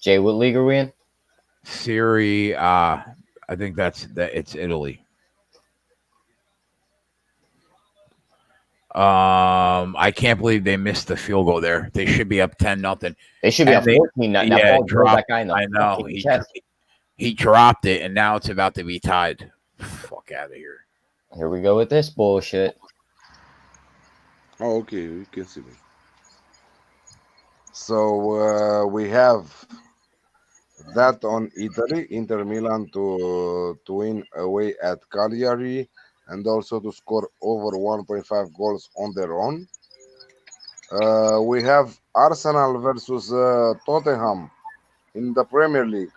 Jay, what league are we in? Serie A. I think it's Italy. I can't believe they missed the field goal there. They should be up 10-0. They should be up 14. That ball drove that guy in the I know. fucking chest. He dropped it, and now it's about to be tied. Fuck out of here. Here we go with this bullshit. Oh, okay, you can see me. So we have that on Italy, Inter Milan to win away at Cagliari, and also to score over 1.5 goals on their own. We have Arsenal versus Tottenham in the Premier League.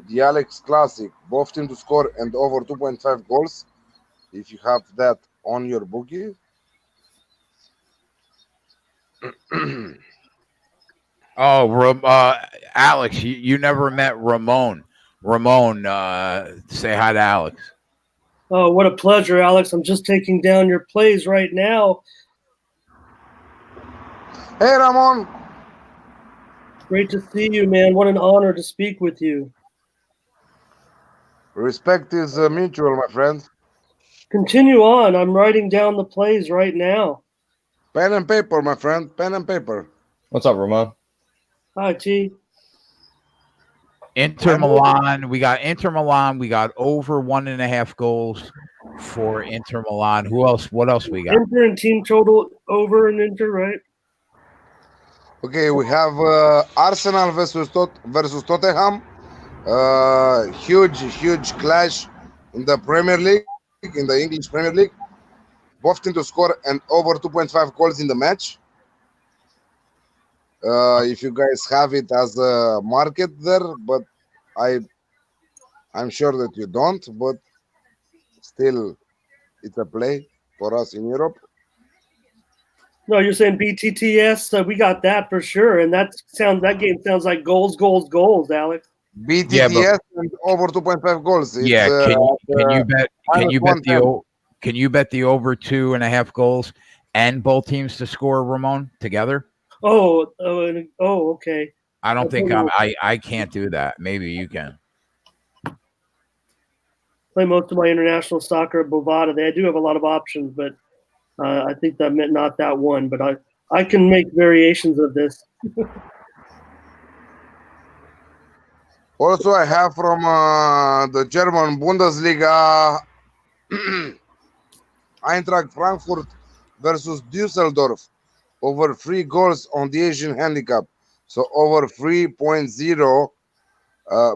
The Alex Classic, both teams to score and over 2.5 goals. If you have that on your bookie. Alex, you never met Ramon. Ramon, say hi to Alex. Oh, what a pleasure, Alex. I'm just taking down your plays right now. Hey, Ramon. Great to see you, man. What an honor to speak with you. Respect is mutual, my friend. Continue on. I'm writing down the plays right now. Pen and paper, my friend. Pen and paper. What's up, Ramon? Hi, T. Inter Milan. We got Inter Milan. We got over 1.5 goals for Inter Milan. Who else? What else we got? Inter and team total over and Inter, right? Okay, we have Arsenal versus Tottenham. Huge clash in the Premier League, in the English Premier League. Both teams to score and over 2.5 goals in the match. If you guys have it as a market there, but I'm sure that you don't, but still it's a play for us in Europe. No, you're saying BTTS. We got that for sure, and that game sounds like goals, Alex. BTTS and over 2.5 goals. It's, can you bet the over 2.5 goals and both teams to score, Ramon, together? Oh, okay. I don't think I can't do that. Maybe you can. Play most of my international soccer at Bovada. They do have a lot of options, but I think that meant not that one. But I can make variations of this. Also, I have from the German Bundesliga Eintracht Frankfurt versus Düsseldorf. Over 3 goals on the Asian handicap. So over 3.0,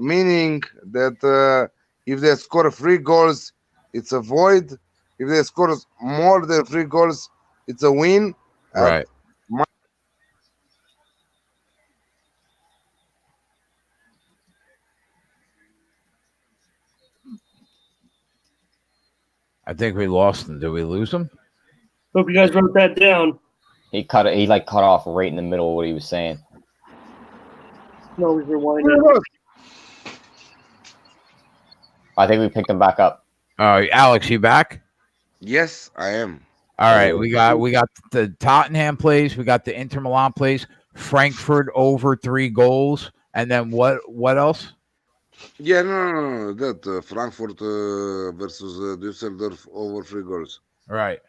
meaning that if they score 3 goals, it's a void. If they score more than 3 goals, it's a win. Right. I think we lost him. Did we lose him? Hope you guys wrote that down. He cut off right in the middle of what he was saying. No, he's rewinding. I think we picked him back up. Alex, you back? Yes, I am. All right, we got the Tottenham plays, we got the Inter Milan plays, Frankfurt over 3 goals, and then what else? Yeah, no. That Frankfurt versus Düsseldorf over 3 goals. Right.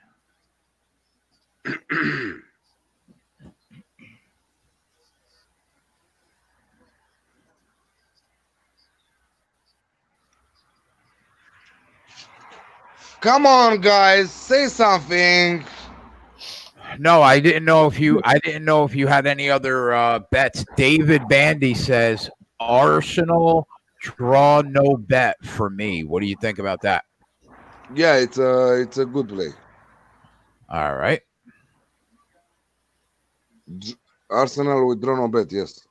Come on, guys, say something. No, I didn't know if you had any other bets. David Bandy says Arsenal draw no bet for me. What do you think about that? Yeah, it's a good play. All right. Arsenal with draw no bet, yes.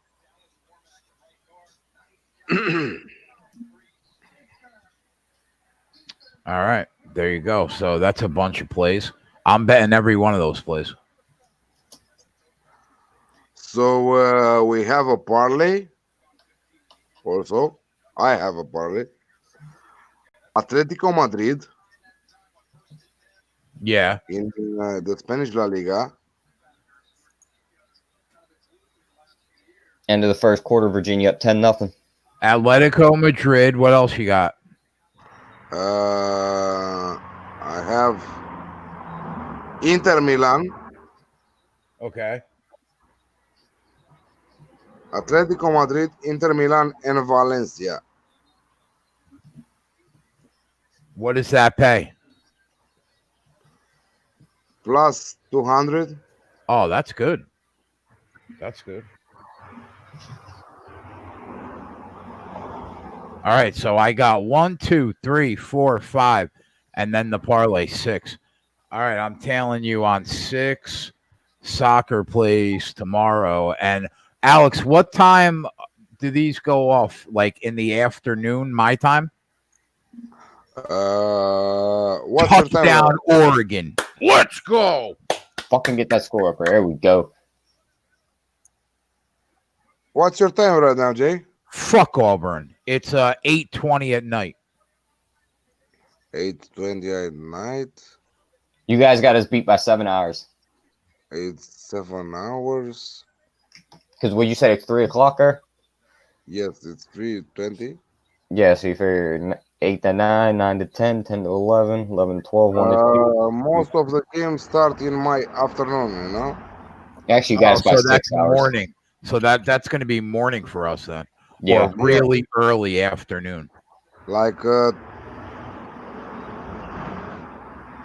All right. There you go. So that's a bunch of plays. I'm betting every one of those plays. So we have a parlay. Also, I have a parlay. Atletico Madrid. Yeah. In the Spanish La Liga. End of the first quarter, Virginia up 10-0. Atletico Madrid. What else you got? I have Inter Milan, Okay. Atletico Madrid, Inter Milan, and Valencia. What does that pay? Plus 200. Oh, that's good. That's good. All right, so I got 1, 2, 3, 4, 5, and then the parlay 6. All right, I'm tailing you on 6 soccer plays tomorrow. And Alex, what time do these go off? Like in the afternoon, my time? What's Touchdown, your time? Oregon. Let's go. Fucking get that score up. There we go. What's your time right now, Jay? Fuck Auburn. It's 8:20 at night. 8:20 at night. You guys got us beat by 7 hours. 7 hours. Because what you say, it's 3 o'clock there? Yes, it's 3:20. Yeah, so you figure 8 to 9, 9 to 10, 10 to 11, 11 to 12, 1 to 2. Most of the games start in my afternoon, you know? Actually, you got us by so 6 that's hours. morning. So that's going to be morning for us then. Yeah. Or really early afternoon. Like 10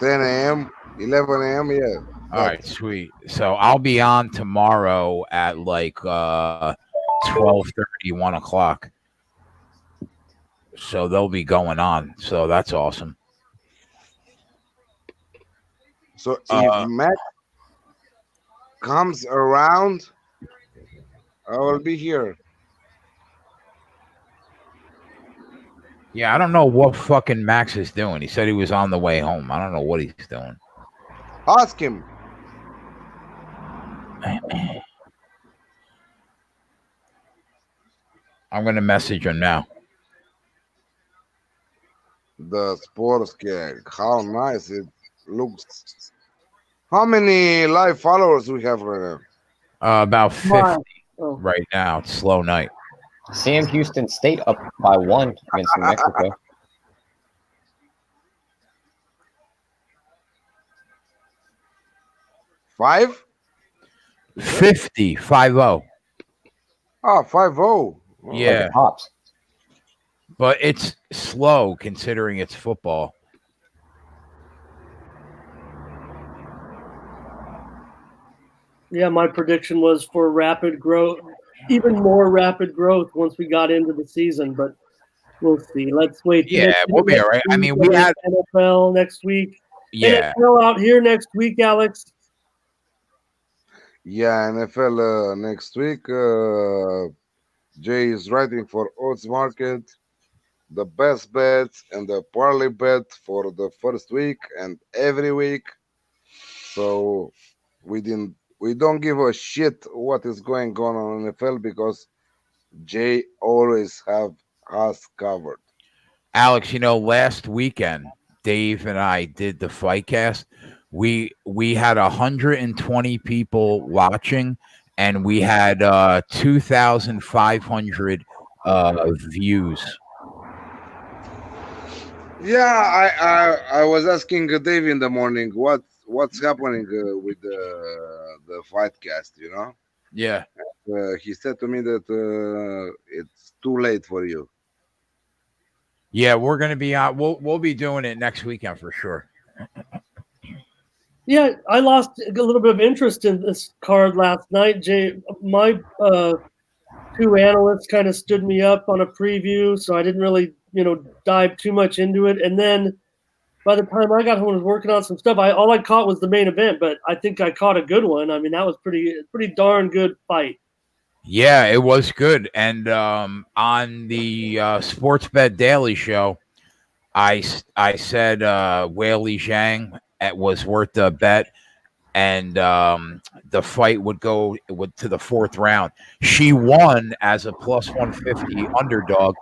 a.m., 11 a.m., yeah. All right, sweet. So I'll be on tomorrow at like 12:30, 1 o'clock. So they'll be going on. So that's awesome. So if Matt comes around, I will be here. Yeah, I don't know what fucking Max is doing. He said he was on the way home. I don't know what he's doing. Ask him. I'm going to message him now. The sports keg. How nice it looks. How many live followers we have right now? About 50 right now. It's slow night. Sam Houston State up by 1 against New Mexico. Five? 50, 5-0. Ah, 5-0. Yeah. Pops. But it's slow considering it's football. Yeah, my prediction was for rapid growth, even more rapid growth once we got into the season, but we'll see. Let's wait. Yeah, we'll be all right. I mean, we had NFL next week. Yeah. NFL out here next week, Alex. Yeah, NFL next week. Jay is writing for Odds Market. the best bets and the parlay bet for the first week and every week. So we don't give a shit what is going on in NFL because Jay always have us covered. Alex, last weekend Dave and I did the FightCast. We had 120 people watching, and we had 2,500 views. Yeah, I was asking Dave in the morning what's happening with the fightcast, Yeah. He said to me that it's too late for you. Yeah, we're gonna be out. We'll be doing it next weekend for sure. Yeah, I lost a little bit of interest in this card last night. Jay, my two analysts kind of stood me up on a preview, so I didn't really, dive too much into it. And then by the time I got home and was working on some stuff, all I caught was the main event, but I think I caught a good one. I mean, that was pretty darn good fight. Yeah, it was good. And on the Sports Bet Daily Show, I said Weili Zhang was worth the bet, and the fight would go to the fourth round. She won as a plus 150 underdog,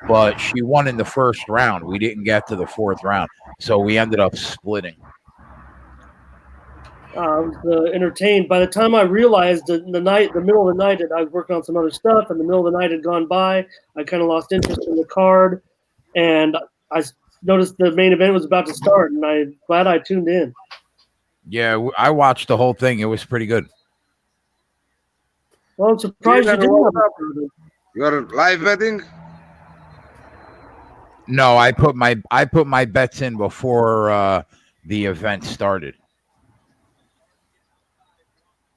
but she won in the first round. We didn't get to the fourth round, so we ended up splitting. I was entertained. By the time I realized the middle of the night, that I was working on some other stuff, and the middle of the night had gone by, I kind of lost interest in the card, and I noticed the main event was about to start, and I'm glad I tuned in. Yeah, I watched the whole thing. It was pretty good. Well, I'm surprised you didn't. You're live betting? No, I put my bets in before the event started.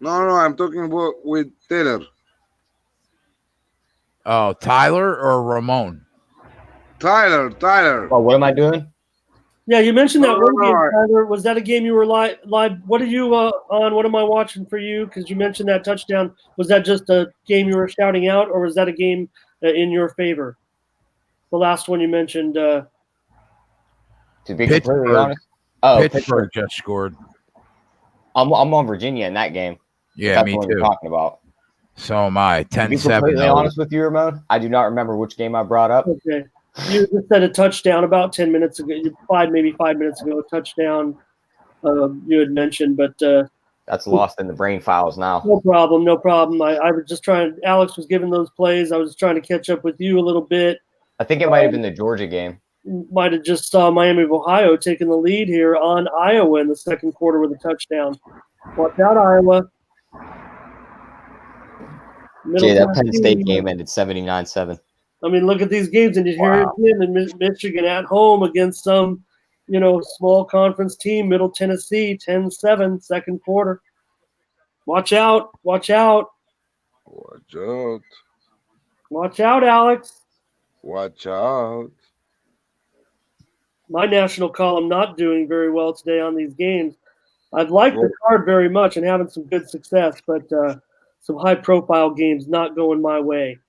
No, I'm talking about with Taylor. Oh, Tyler or Ramon? Tyler. Oh, what am I doing? Yeah, you mentioned that one game, Tyler. Was that a game you were live? What are you on? What am I watching for you? Because you mentioned that touchdown. Was that just a game you were shouting out, or was that a game in your favor? The last one you mentioned. To be completely honest, Pittsburgh just scored. I'm on Virginia in that game. Yeah, that's me what too. We're talking about. So am I. 10-7. To be completely honest with you, Ramon, I do not remember which game I brought up. Okay. You just said a touchdown about 10 minutes ago. Maybe 5 minutes ago, a touchdown you had mentioned, but that's lost in the brain files now. No problem. I was just trying. Alex was giving those plays. I was trying to catch up with you a little bit. I think it might have been the Georgia game. Might have just saw Miami of Ohio taking the lead here on Iowa in the second quarter with a touchdown. Watch out, Iowa. Jay, that Penn State game ended 79-7. I mean, look at these games, and you hear it again in Michigan at home against some, small conference team, Middle Tennessee, 10-7, second quarter. Watch out. Watch out, Alex. Watch out. My national column not doing very well today on these games. I'd like the card very much and having some good success, but some high-profile games not going my way.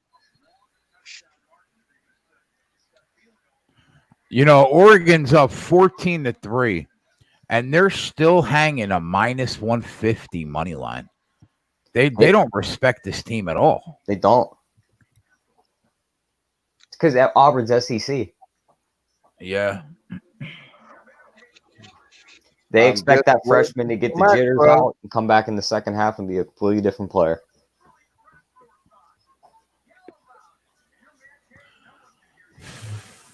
Oregon's up 14-3, and they're still hanging a minus 150 money line. They don't respect this team at all. They don't. It's because Auburn's SEC. Yeah. They expect that freshman to get the jitters out and come back in the second half and be a completely different player.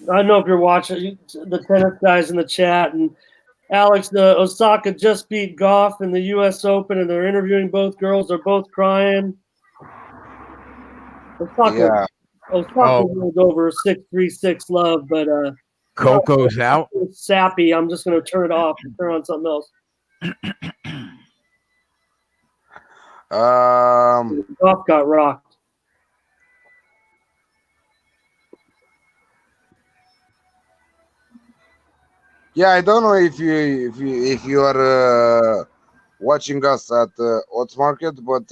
I don't know if you're watching the tennis guys in the chat, and Alex, the Osaka just beat Goff in the U.S. Open, and they're interviewing both girls. They're both crying. Osaka goes over 6-3-6 love, but Coco's out. Sappy. I'm just going to turn it off and turn on something else. Goff got rocked. Yeah, I don't know if you are watching us at Odds Market, but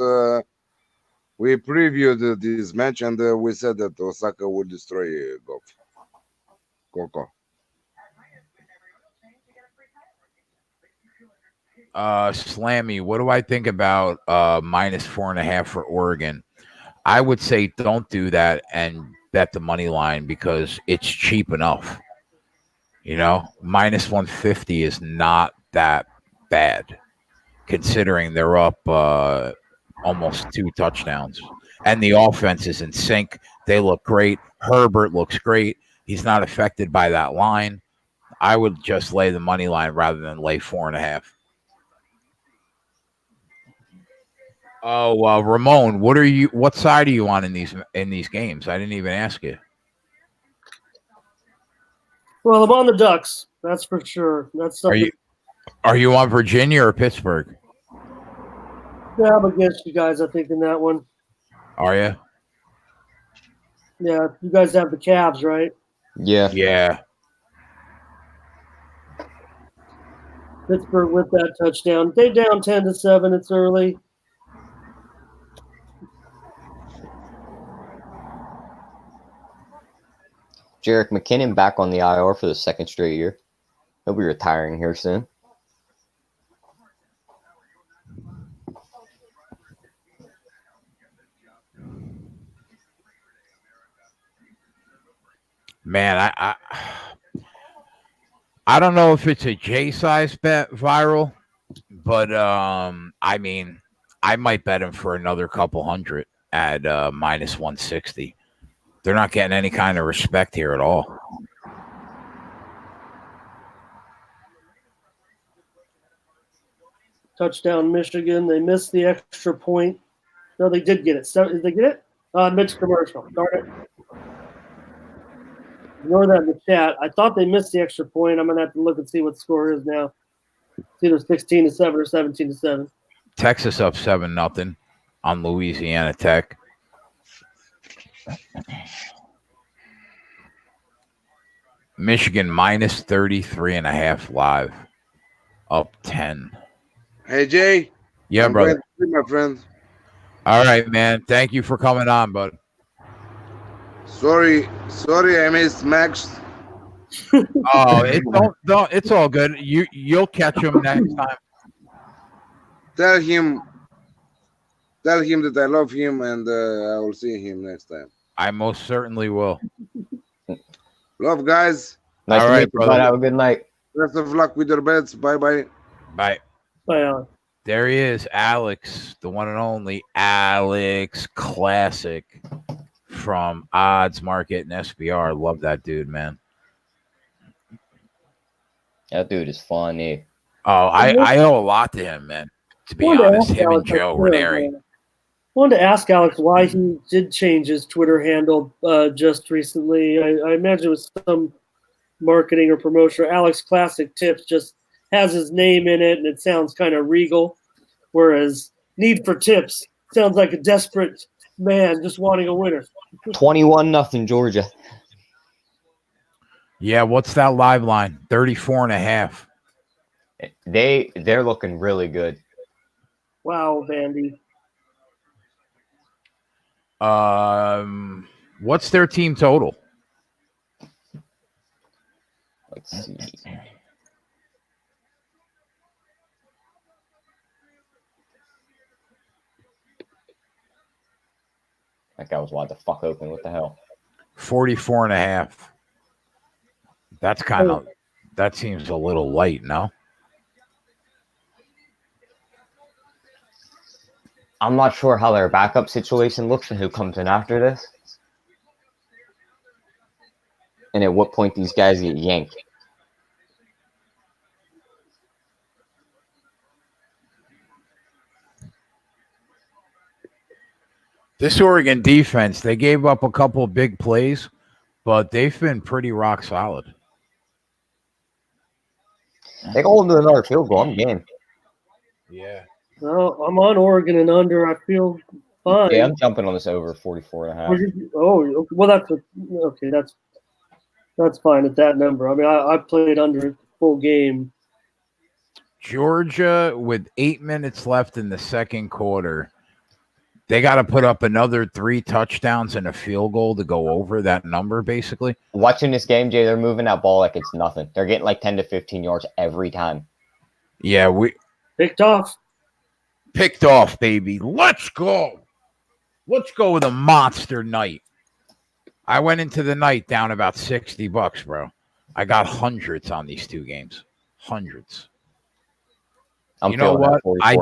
we previewed this match and we said that Osaka would destroy Goff. Coco. Slammy, what do I think about -4.5 for Oregon? I would say don't do that and bet the money line because it's cheap enough. You know, -150 is not that bad considering they're up almost 2 touchdowns. And the offense is in sync. They look great. Herbert looks great. He's not affected by that line. I would just lay the money line rather than lay 4.5. Oh, Ramon, what side are you on in these games? I didn't even ask you. Well, I'm on the Ducks. That's for sure. That's something. Are you on Virginia or Pittsburgh? Yeah, I'm against you guys, I think, in that one. Are you? Yeah, you guys have the Cavs, right? Yeah. Yeah. Pittsburgh with that touchdown. They down 10-7. It's early. Jerick McKinnon back on the IR for the second straight year. He'll be retiring here soon. Man, I don't know if it's a J-size bet viral, but I mean, I might bet him for another couple hundred at -160. They're not getting any kind of respect here at all. Touchdown, Michigan. They missed the extra point. No, they did get it. So, did they get it? Mixed commercial. Darn it. Ignore that in the chat. I thought they missed the extra point. I'm going to have to look and see what the score is now. It's either 16-7 or 17-7. Texas up 7-0 on Louisiana Tech. Michigan -33.5 live. Up 10. Hey, Jay. Yeah, I'm brother. going to sleep, my friend. All right, man. Thank you for coming on, bud. Sorry, I missed Max. Oh, it's all good. You'll catch him next time. Tell him that I love him, and I will see him next time. I most certainly will. Love, guys. Nice all to right, meet you, brother. bud. Have a good night. Best of luck with your bets. Bye-bye. Bye. Bye, Alan. There he is, Alex, the one and only Alex Classic from Odds Market and SBR. Love that dude, man. That dude is funny. Oh, I owe a lot to him, man. To be honest, him and Joe Ranieri. I wanted to ask Alex why he did change his Twitter handle just recently. I imagine it was some marketing or promotion. Alex Classic Tips just has his name in it, and it sounds kind of regal, whereas Need for Tips sounds like a desperate man just wanting a winner. 21-0 Georgia. Yeah, what's that live line? 34.5. They're looking really good. Wow, Vandy. What's their team total? Let's see. That guy was wide the fuck open. What the hell? 44.5. That seems a little light, no? I'm not sure how their backup situation looks and who comes in after this. And at what point these guys get yanked. This Oregon defense, they gave up a couple of big plays, but they've been pretty rock solid. They go into another field goal. I'm game. Yeah. Well, I'm on Oregon and under. I feel fine. Yeah, I'm jumping on this over 44.5. Oh, well, okay. That's fine at that number. I mean, I played under the full game. Georgia, with 8 minutes left in the second quarter, They got to put up another 3 touchdowns and a field goal to go over that number, basically. Watching this game, Jay, they're moving that ball like it's nothing. They're getting like 10 to 15 yards every time. Yeah, we Picked off, baby. Let's go. Let's go with a monster night. I went into the night down about $60, bro. I got hundreds on these 2 games. Hundreds. You know what? I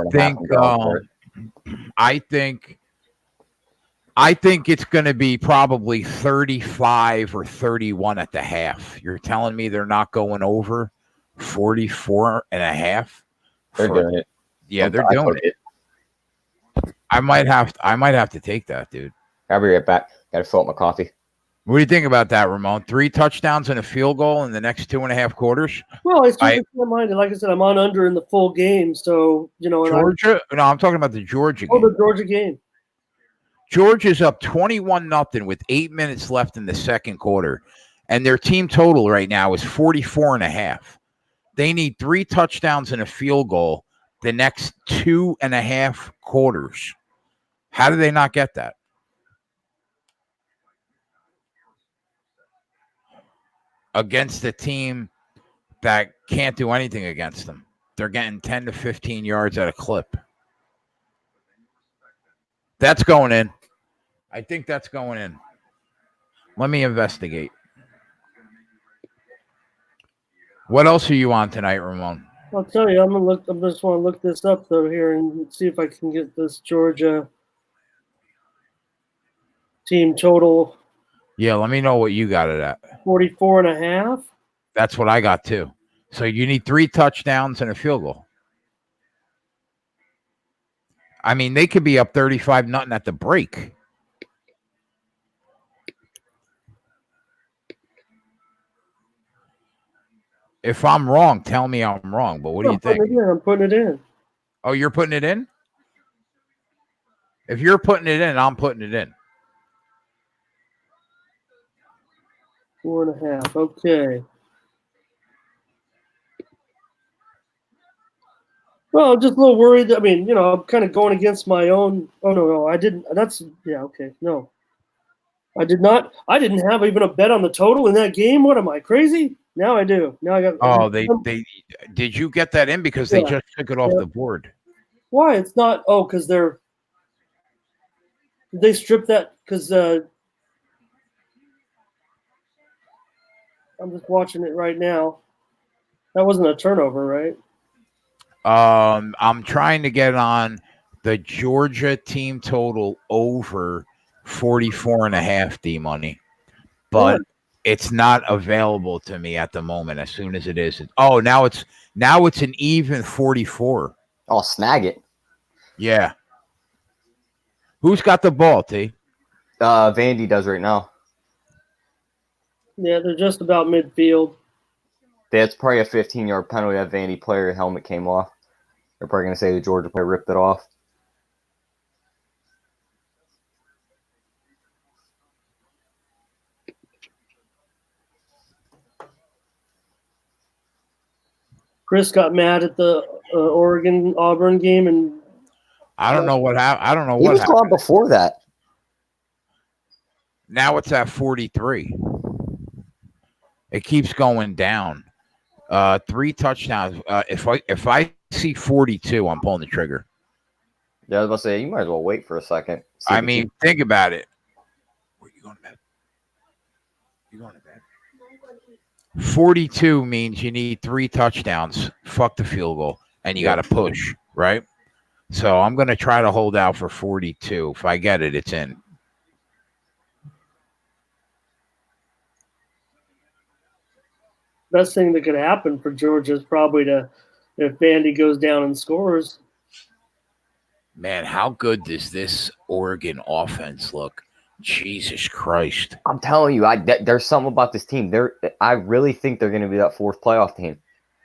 think it's going to be probably 35 or 31 at the half. You're telling me they're not going over 44 and a half? They're doing it. Yeah, they're doing it. I might have to take that, dude. I'll be right back. Got to fill up my coffee. What do you think about that, Ramon? 3 touchdowns and a field goal in the next 2.5 quarters? Well, it's just minded. Like I said, I'm on under in the full game, so Georgia. No, I'm talking about the Georgia game. Oh, the Georgia game. Georgia's up 21-0 with 8 minutes left in the second quarter, and their team total right now is 44.5. They need 3 touchdowns and a field goal the next 2.5 quarters. How do they not get that? Against a team that can't do anything against them. They're getting 10 to 15 yards at a clip. That's going in. I think that's going in. Let me investigate. What else are you on tonight, Ramon? I'll tell you, I just want to look this up though here and see if I can get this Georgia team total. Yeah, let me know what you got it at. 44.5. That's what I got too. So you need 3 touchdowns and a field goal. I mean, they could be up 35-0 at the break. If I'm wrong, tell me I'm wrong. But what do you think? I'm putting it in. Oh, you're putting it in? If you're putting it in, I'm putting it in. 4.5. Okay. Well, I'm just a little worried. I mean, I'm kind of going against my own. Oh, no, I didn't. Okay. No. I did not. I didn't have even a bet on the total in that game. What am I, crazy? Now I do. Now I got. Oh, they did you get that in because they just took it off the board? Why? It's not. Oh, because did they strip that? Because I'm just watching it right now. That wasn't a turnover, right? I'm trying to get on the Georgia team total over 44.5 D-money, but it's not available to me at the moment. As soon as it is, now it's an even 44. I'll snag it. Yeah. Who's got the ball, T? Vandy does right now. Yeah, they're just about midfield. That's probably a 15-yard penalty. That Vandy player helmet came off. They're probably going to say the Georgia player ripped it off. Chris got mad at the Oregon-Auburn game, and I don't know what happened. I don't know what happened. He was gone before that. Now it's at 43. It keeps going down. 3 touchdowns. If I see 42, I'm pulling the trigger. Yeah, I was about to say, you might as well wait for a second. I mean, think about it. Where you going to bed? You going to bed? 42 means you need 3 touchdowns. Fuck the field goal. And you got to push, right? So I'm going to try to hold out for 42. If I get it, it's in. Best thing that could happen for Georgia is probably if Vandy goes down and scores. Man, how good does this Oregon offense look? Jesus Christ. I'm telling you, there's something about this team. I really think they're going to be that 4th playoff team.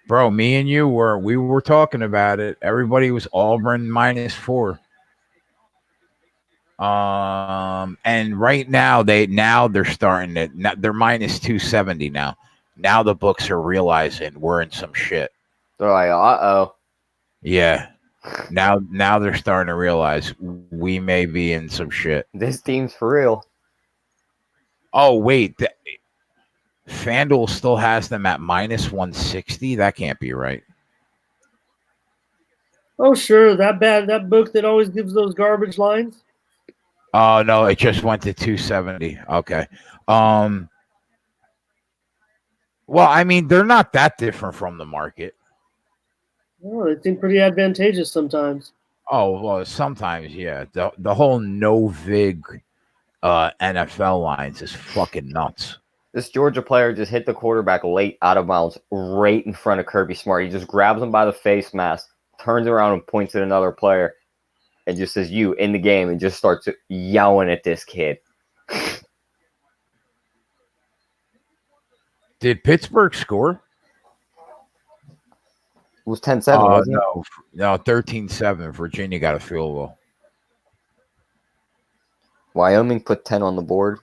Bro, me and you were talking about it. Everybody was Auburn -4. And right now they're starting it. They're -270 now. Now the books are realizing we're in some shit. They're like, uh-oh. Yeah. Now they're starting to realize we may be in some shit. This team's for real. Oh wait, FanDuel still has them at minus 160. That can't be right. Oh sure, that book that always gives those garbage lines. Oh no, it just went to 270. Okay. Well, I mean, they're not that different from the market. Oh, they seem pretty advantageous sometimes. Oh well, sometimes yeah. The whole no vig NFL lines is fucking nuts. This Georgia player just hit the quarterback late out of bounds right in front of Kirby Smart. He just grabs him by the face mask, turns around and points at another player, and just says, "You in the game," and just starts yelling at this kid. Did Pittsburgh score? It was 10-7, wasn't it? No, 13-7. Virginia got a field goal. Wyoming put 10 on the board.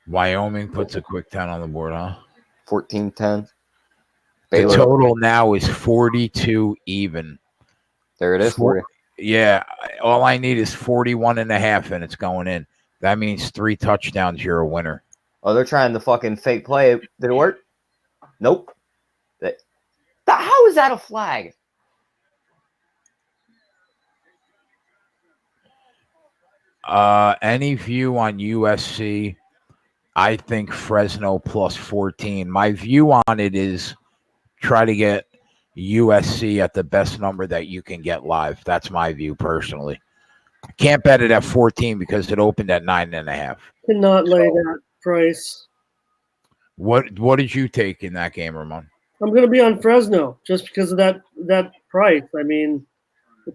Wyoming puts a quick 10 on the board, huh? 14-10. The total now is 42 even. There it is for you. Yeah, all I need is 41.5, and it's going in. That means 3 touchdowns, you're a winner. Oh, they're trying to fucking fake play. Did it work? Nope. How is that a flag? Any view on USC? I think Fresno plus 14. My view on it is try to get USC at the best number that you can get live. That's my view personally. I can't bet it at 14 because it opened at 9.5. Cannot lay that price. What did you take in that game, Ramon? I'm going to be on Fresno just because of that price. I mean,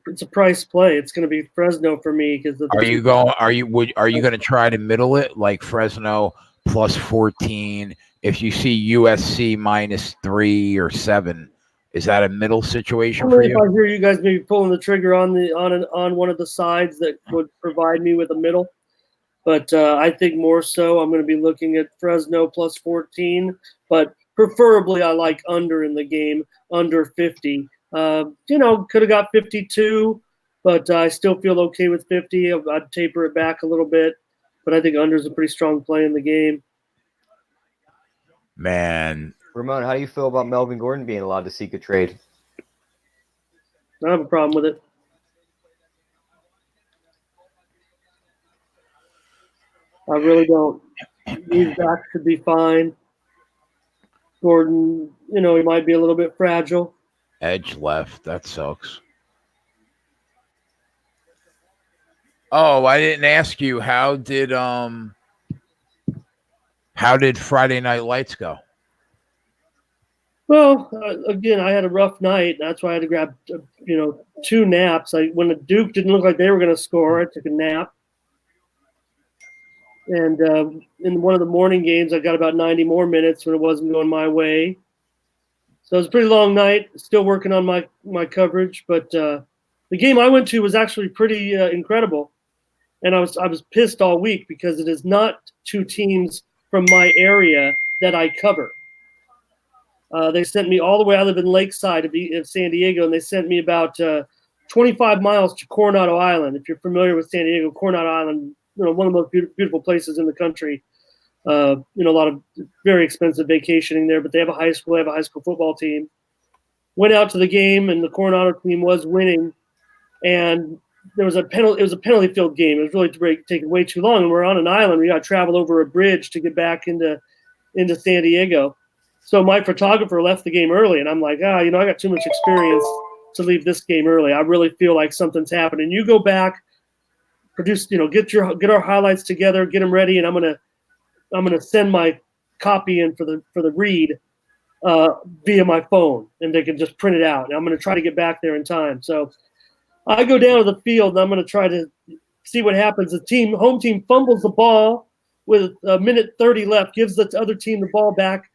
it's a price play. It's going to be Fresno for me because. Are you going to try to middle it like Fresno plus 14? If you see USC minus 3 or 7, is that a middle situation for you? If I hear you guys maybe pulling the trigger on one of the sides that would provide me with a middle. But I think more so I'm going to be looking at Fresno plus 14. But preferably I like under in the game, under 50. Could have got 52, but I still feel okay with 50. I'd taper it back a little bit. But I think under is a pretty strong play in the game. Man. Ramon, how do you feel about Melvin Gordon being allowed to seek a trade? I don't have a problem with it. I really don't. These backs should be fine. Gordon, he might be a little bit fragile. Edge left. That sucks. Oh, I didn't ask you. How did Friday Night Lights go? Well, again, I had a rough night. That's why I had to grab, 2 naps. When the Duke didn't look like they were going to score, I took a nap. And in one of the morning games, I got about 90 more minutes when it wasn't going my way. So it was a pretty long night. Still working on my coverage, but the game I went to was actually pretty incredible. And I was pissed all week because it is not 2 teams from my area that I cover. They sent me all the way. I live in Lakeside of San Diego, and they sent me about 25 miles to Coronado Island. If you're familiar with San Diego, Coronado Island, one of the most beautiful places in the country. A lot of very expensive vacationing there, but they have a high school football team. Went out to the game, and the Coronado team was winning, and there was a penalty. It was a penalty-filled game. It was really taking way too long, and we're on an island. We got to travel over a bridge to get back into San Diego. So my photographer left the game early, and I'm like, I got too much experience to leave this game early. I really feel like something's happening. You go back, produce, get our highlights together, get them ready, and I'm gonna send my copy in for the read via my phone, and they can just print it out. And I'm gonna try to get back there in time. So I go down to the field, and I'm gonna try to see what happens. The home team fumbles the ball with a minute 30 left, gives the other team the ball back.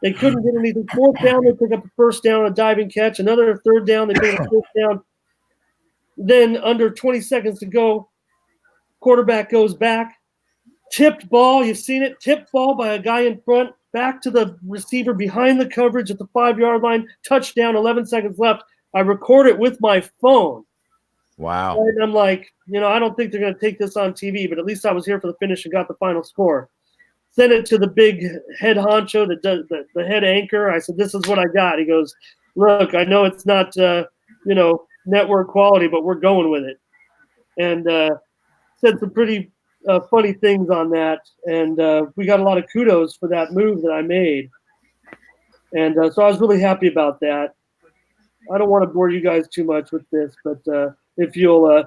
They couldn't get anything. 4th down, they pick up a 1st down, a diving catch. Another 3rd down, they pick up a 1st down. Then under 20 seconds to go, quarterback goes back. Tipped ball, you've seen it. Tipped ball by a guy in front, back to the receiver behind the coverage at the 5-yard line. Touchdown, 11 seconds left. I record it with my phone. Wow. And I'm like, I don't think they're going to take this on TV, but at least I was here for the finish and got the final score. Sent it to the big head honcho, the head anchor. I said, this is what I got. He goes, look, I know it's not, network quality, but we're going with it. And said some pretty funny things on that. And we got a lot of kudos for that move that I made. And so I was really happy about that. I don't want to bore you guys too much with this, but if you'll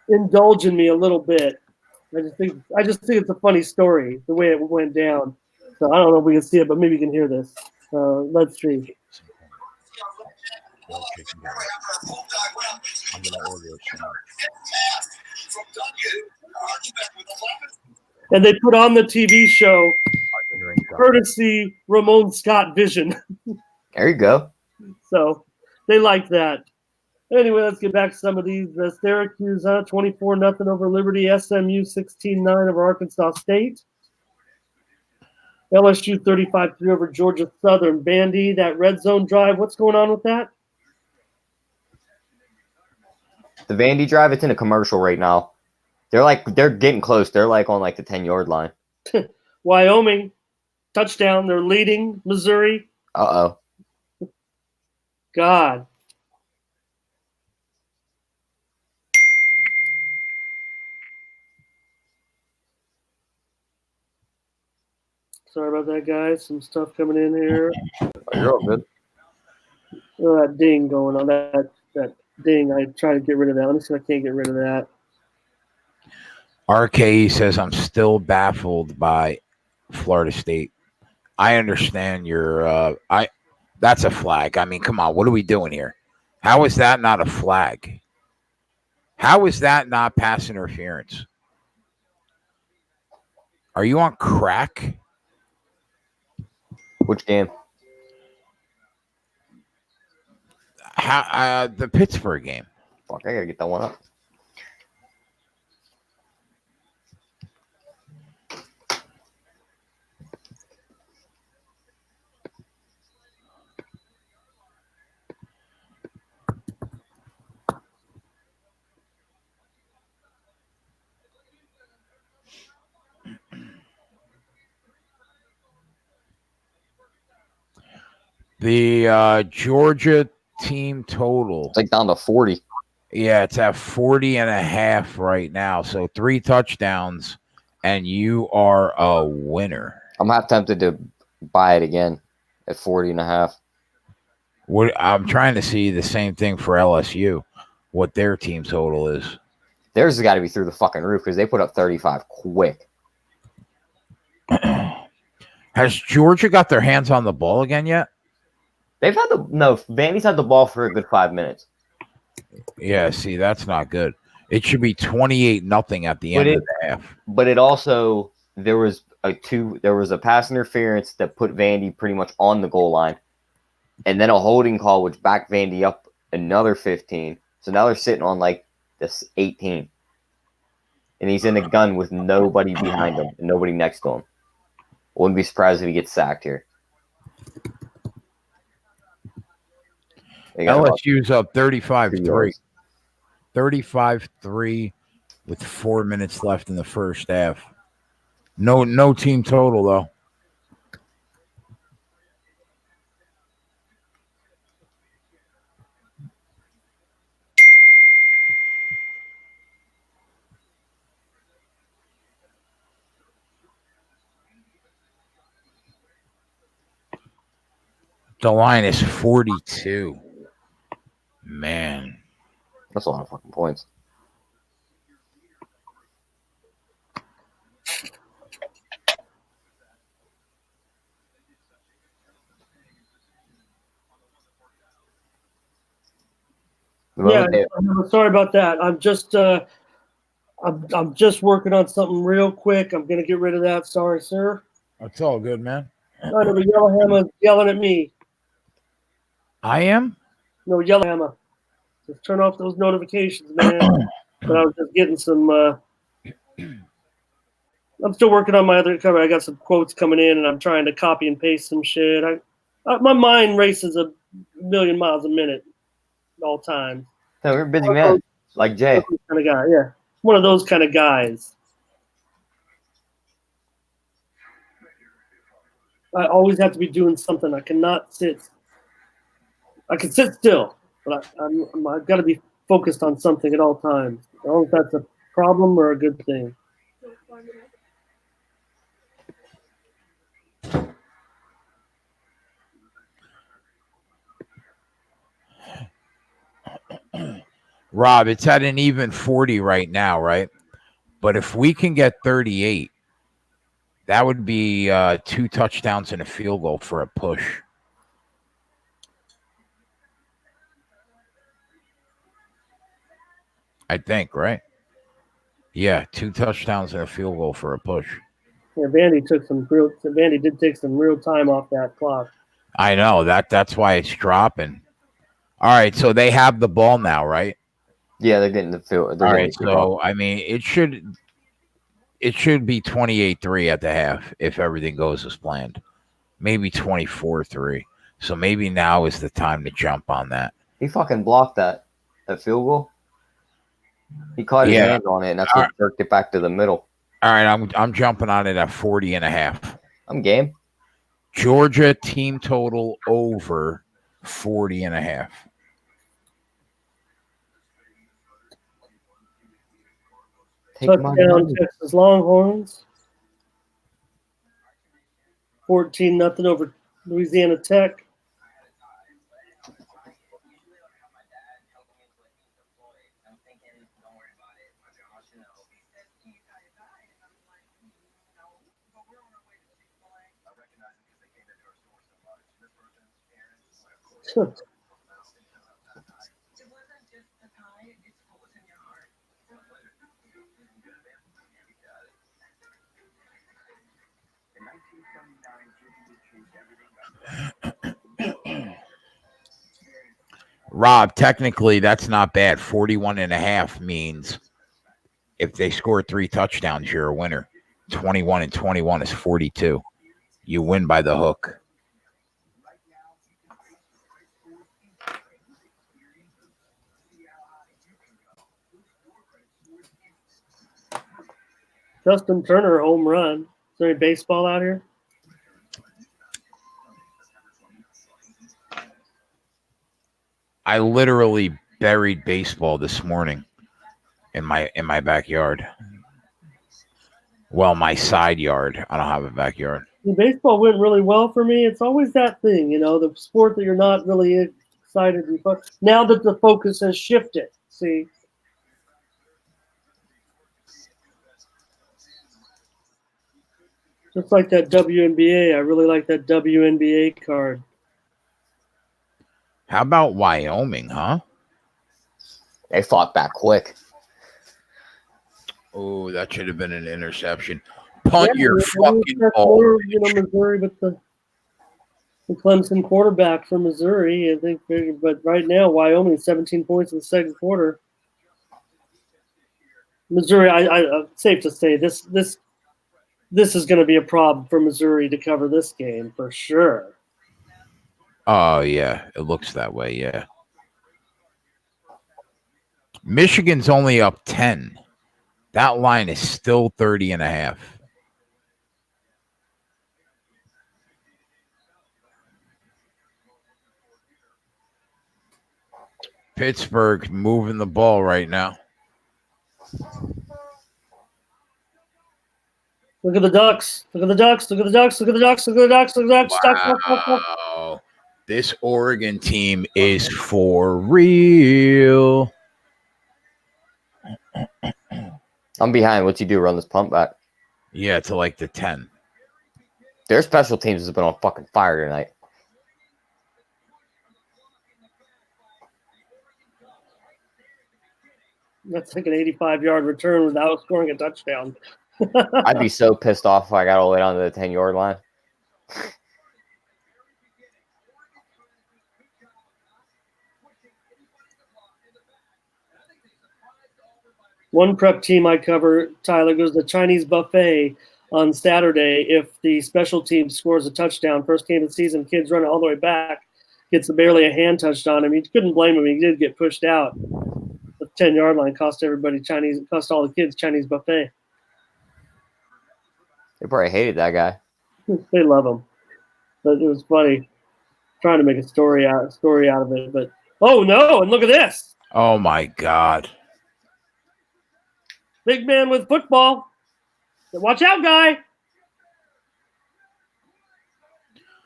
indulge in me a little bit, I just think it's a funny story the way it went down. So I don't know if we can see it, but maybe you can hear this. Let's see. I'm gonna order a And they put on the TV show, courtesy Ramon Scott Vision. There you go. So they like that. Anyway, let's get back to some of these. Syracuse, 24-0 over Liberty. SMU, 16-9 over Arkansas State. LSU, 35-3 over Georgia Southern. Bandy, that red zone drive, what's going on with that? The Vandy drive, it's in a commercial right now. They're getting close. They're like on like the 10-yard line. Wyoming, touchdown. They're leading Missouri. Uh-oh. God. Sorry about that, guys. Some stuff coming in here. Oh, you're all good. Oh, that ding going on. That ding. I try to get rid of that. Let me see if I can't get rid of that. RKE says, I'm still baffled by Florida State. I understand your that's a flag. I mean, come on, what are we doing here? How is that not a flag? How is that not pass interference? Are you on crack? Which game? How the Pittsburgh game. Fuck, I gotta get that one up. The Georgia team total. It's like down to 40. Yeah, it's at 40.5 right now. So 3 touchdowns, and you are a winner. I'm half tempted to buy it again at 40.5. I'm trying to see the same thing for LSU, what their team total is. Theirs has got to be through the fucking roof because they put up 35 quick. Has Georgia got their hands on the ball again yet? Vandy's had the ball for a good 5 minutes. Yeah, see, that's not good. It should be 28-0 at the end of the half. But it also there was a pass interference that put Vandy pretty much on the goal line, and then a holding call which backed Vandy up another 15. So now they're sitting on like this 18, and he's in the gun with nobody behind him and nobody next to him. Wouldn't be surprised if he gets sacked here. LSU's up 35-3. 35-3 with 4 minutes left in the first half. No team total, though. The line is 42. Man. That's a lot of fucking points. Yeah, I'm sorry about that. I'm just I'm just working on something real quick. I'm gonna get rid of that. Sorry, sir. That's all good, man. I know the Yellow Hammer yelling at me. I am? No, Yellow Hammer. Just turn off those notifications, man. But I was just getting some. I'm still working on my other cover. I got some quotes coming in, and I'm trying to copy and paste some shit. My mind races a million miles a minute. all time. No, we're a busy man, like Jay. Kind of guy, yeah. One of those kind of guys. I always have to be doing something. I cannot sit. I can sit still, but I've got to be focused on something at all times. I don't know if that's a problem or a good thing. Rob, it's at an even 40 right now, right? But if we can get 38, that would be 2 touchdowns and a field goal for a push. I think, right? Yeah, 2 touchdowns and a field goal for a push. Yeah, Vandy did take some real time off that clock. I know that's why it's dropping. All right, so they have the ball now, right? Yeah, they're getting the field. All right, so I mean, it should be 28-3 at the half if everything goes as planned. Maybe 24-3. So maybe now is the time to jump on that. He fucking blocked that field goal. He caught his hand on it, and that's what jerked it back to the middle. All right, I'm jumping on it at 40.5. I'm game. Georgia team total over 40.5. Touchdown Texas Longhorns. 14-0 over Louisiana Tech. Rob, technically that's not bad. 41.5 means if they score 3 touchdowns, you're a winner. 21 and 21 is 42. You win by the hook. Justin Turner home run. Is there any baseball out here? I literally buried baseball this morning in my backyard. Well, my side yard. I don't have a backyard. Baseball went really well for me. It's always that thing, the sport that you're not really excited. Now that the focus has shifted, see. Just like that WNBA. I really like that WNBA card. How about Wyoming, huh? They fought back quick. Oh, that should have been an interception. Punt your fucking ball. Missouri with the Clemson quarterback for Missouri, I think. But right now, Wyoming 17 points in the second quarter. Missouri, I safe to say this is going to be a problem for Missouri to cover this game for sure. Oh yeah, it looks that way. Yeah. Michigan's only up 10. That line is still 30.5. Pittsburgh moving the ball right now. Look at the Ducks. Look at the Ducks. Look at the Ducks. Look at the Ducks. Look at the Ducks. Look at the Ducks. Wow. This Oregon team is for real. I'm behind. What you do? Run this pump back? Yeah, to like the 10. Their special teams has been on fucking fire tonight. That's like an 85-yard return without scoring a touchdown. I'd be so pissed off if I got all the way down to the 10-yard line. One prep team I cover, Tyler, goes to the Chinese buffet on Saturday. If the special team scores a touchdown, first game of the season, kids run it all the way back. gets barely a hand touched on him. You couldn't blame him. He did get pushed out. The 10-yard line cost all the kids Chinese buffet. They probably hated that guy. They love him. But it was funny trying to make a story out of it. But oh no, and look at this. Oh my God. Big man with football. Watch out, guy.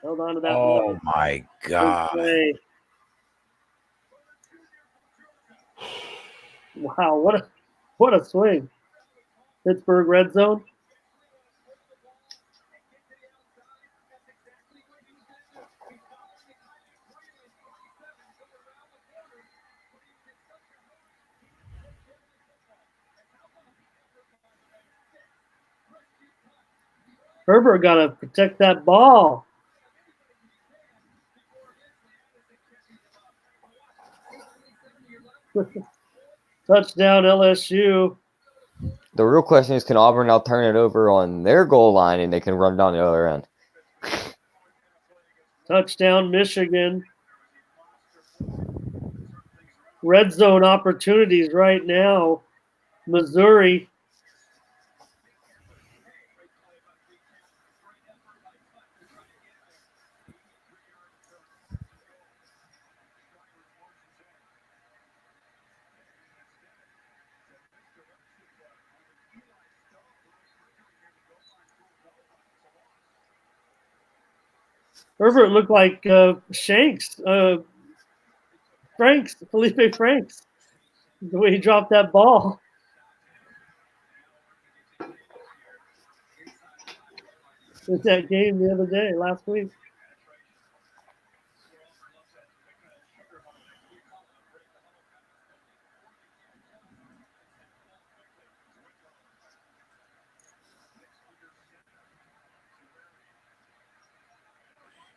Held on to that. Oh my God. Wow, what a swing. Pittsburgh red zone. Herbert got to protect that ball. Touchdown LSU. The real question is, can Auburn now turn it over on their goal line and they can run down the other end? Touchdown Michigan. Red zone opportunities right now. Missouri. Herbert looked like Felipe Franks, the way he dropped that ball. In that game the other day, last week.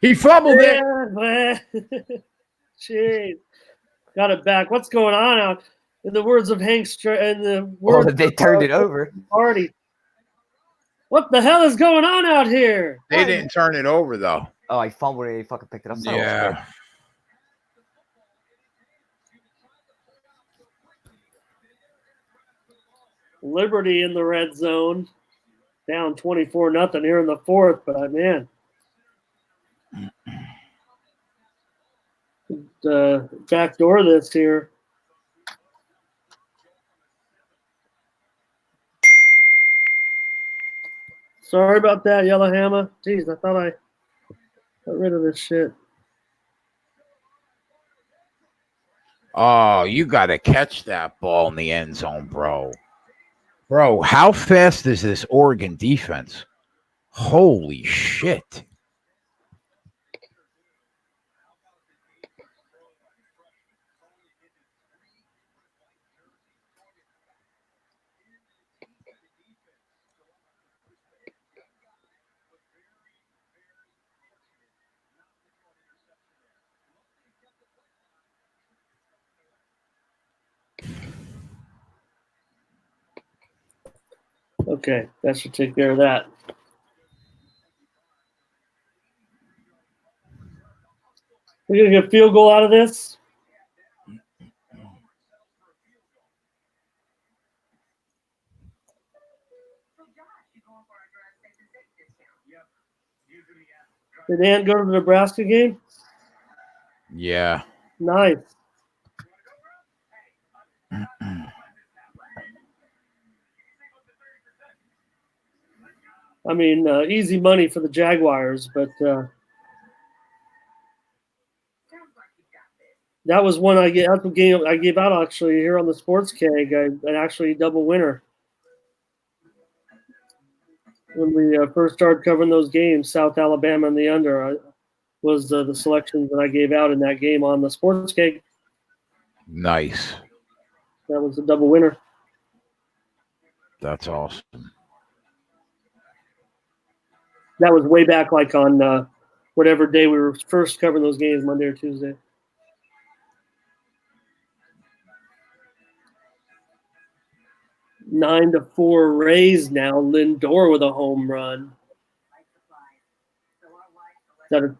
He fumbled it. Jeez. Got it back. What's going on out? In the words of Hank they turned it over. Party. What the hell is going on out here? They didn't turn it over though. Oh, I fumbled it. He fucking picked it up. Yeah. Liberty in the red zone. Down 24-0 here in the fourth, but man. Backdoor this here. Sorry about that, Yellow Hammer. Jeez, I thought I got rid of this shit. Oh, you got to catch that ball in the end zone, bro. Bro, how fast is this Oregon defense? Holy shit. Okay, that should take care of that. We're going to get a field goal out of this. Did Ant go to the Nebraska game? Yeah. Nice. I mean, easy money for the Jaguars, but that was one that's the game I gave out actually here on the Sports Keg. An actually double winner when we first started covering those games. South Alabama and the under was the selections that I gave out in that game on the Sports Keg. Nice. That was a double winner. That's awesome. That was way back, like on whatever day we were first covering those games, Monday or Tuesday. 9-4 Rays now. Lindor with a home run. Is that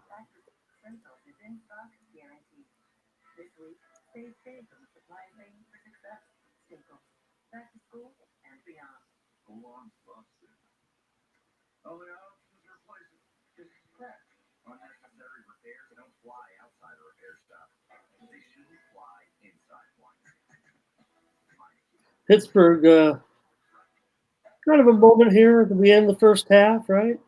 Pittsburgh, kind of a moment here at the end of the first half, right?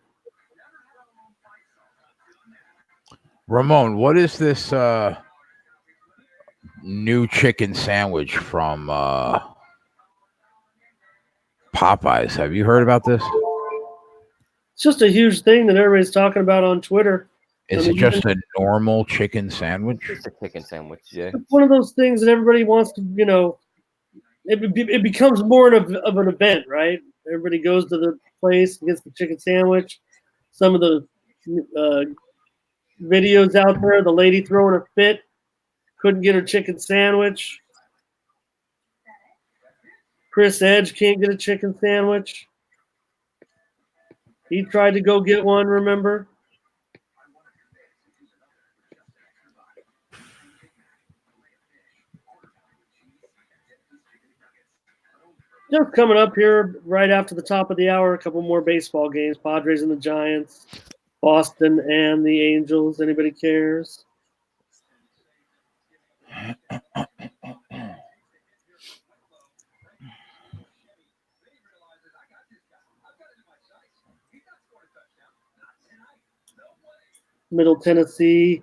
Ramon, what is this new chicken sandwich from Popeyes? Have you heard about this? It's just a huge thing that everybody's talking about on Twitter. Is it just a normal chicken sandwich? It's a chicken sandwich, yeah. It's one of those things that everybody wants to, it becomes more of an event, right? Everybody goes to the place, gets the chicken sandwich. Some of the videos out there, the lady throwing a fit, couldn't get her chicken sandwich. Chris Edge can't get a chicken sandwich. He tried to go get one, remember? Just coming up here right after the top of the hour, a couple more baseball games. Padres and the Giants, Boston and the Angels. Anybody cares? Middle Tennessee,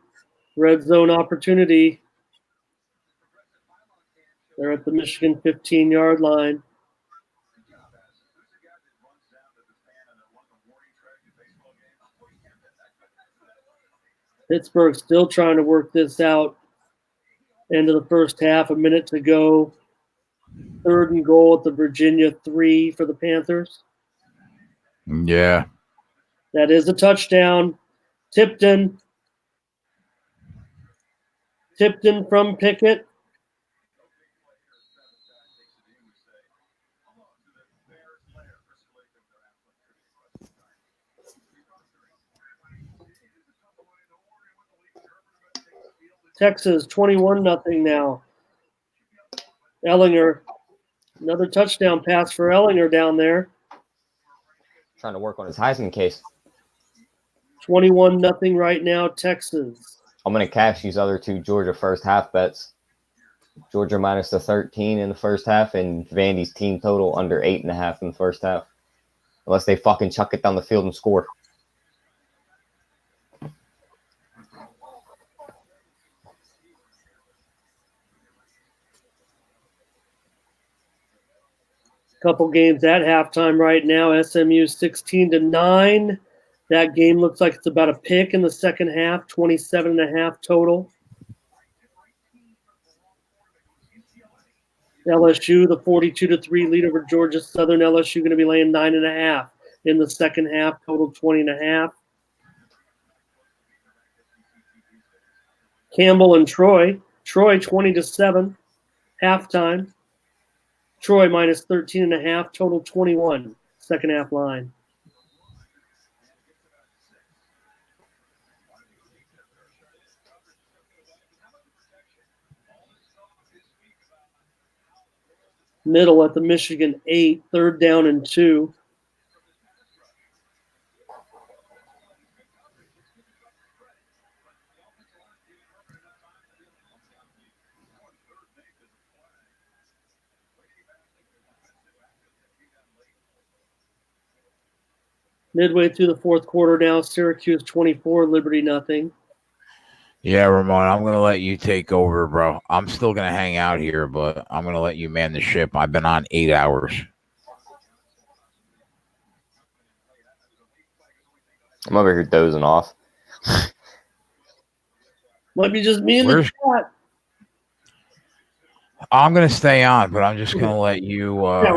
red zone opportunity. They're at the Michigan 15-yard line. Pittsburgh still trying to work this out. End of the first half, a minute to go. 3rd and goal at the Virginia 3 for the Panthers. Yeah. That is a touchdown. Tipton from Pickett. Texas 21-0 now. Ellinger, another touchdown pass for Ellinger down there. Trying to work on his Heisman case. 21-0 right now, Texas. I'm going to cash these other two Georgia first half bets. Georgia minus the 13 in the first half, and Vandy's team total under 8.5 in the first half. Unless they fucking chuck it down the field and score. Couple games at halftime right now. SMU 16-9. That game looks like it's about a pick in the second half. 27.5 total. LSU, the 42-3 lead over Georgia Southern. LSU going to be laying 9.5 in the second half. Total 20.5. Campbell and Troy. Troy 20-7. Halftime. Troy minus 13.5, total 21, second half line. Middle at the Michigan 8, 3rd down and 2. Midway through the fourth quarter now, Syracuse 24, Liberty nothing. Yeah, Ramon, I'm going to let you take over, bro. I'm still going to hang out here, but I'm going to let you man the ship. I've been on 8 hours. I'm over here dozing off. Might be just me in the chat. I'm going to stay on, but I'm just going to let you, let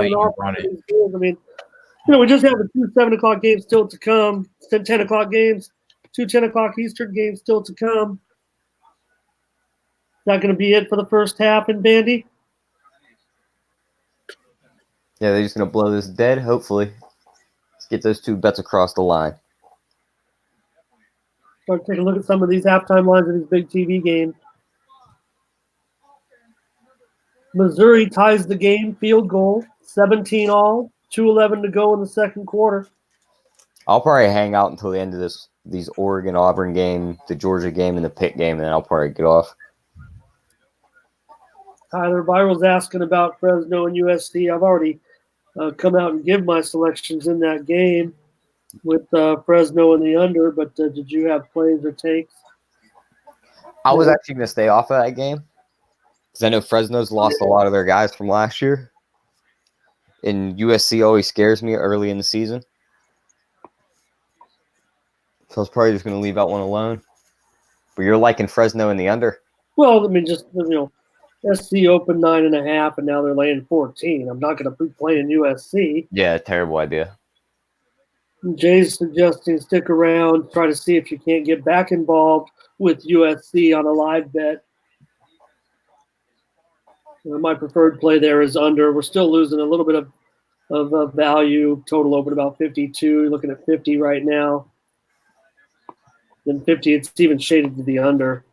you run it. I mean, we just have the 2 7 o'clock games still to come, 10 o'clock games, 2 10 o'clock Eastern games still to come. Is that going to be it for the first half in Bandy? Yeah, they're just going to blow this dead, hopefully. Let's get those 2 bets across the line. Start taking a look at some of these halftime lines of these big TV games. Missouri ties the game, field goal, 17 all, 2:11 to go in the second quarter. I'll probably hang out until the end of these Oregon-Auburn game, the Georgia game, and the Pitt game, and then I'll probably get off. Tyler Viral's asking about Fresno and USC. I've already come out and give my selections in that game with Fresno in the under, but did you have plays or takes? I was actually going to stay off of that game because I know Fresno's lost a lot of their guys from last year, and USC always scares me early in the season. So I was probably just going to leave that one alone. But you're liking Fresno in the under? Well, I mean, just, SC opened 9.5, and now they're laying 14. I'm not going to be playing USC. Yeah, terrible idea. Jay's suggesting stick around, try to see if you can't get back involved with USC on a live bet. My preferred play there is under. We're still losing a little bit of value. Total open about 52. You're looking at 50 right now. Then 50, it's even shaded to the under.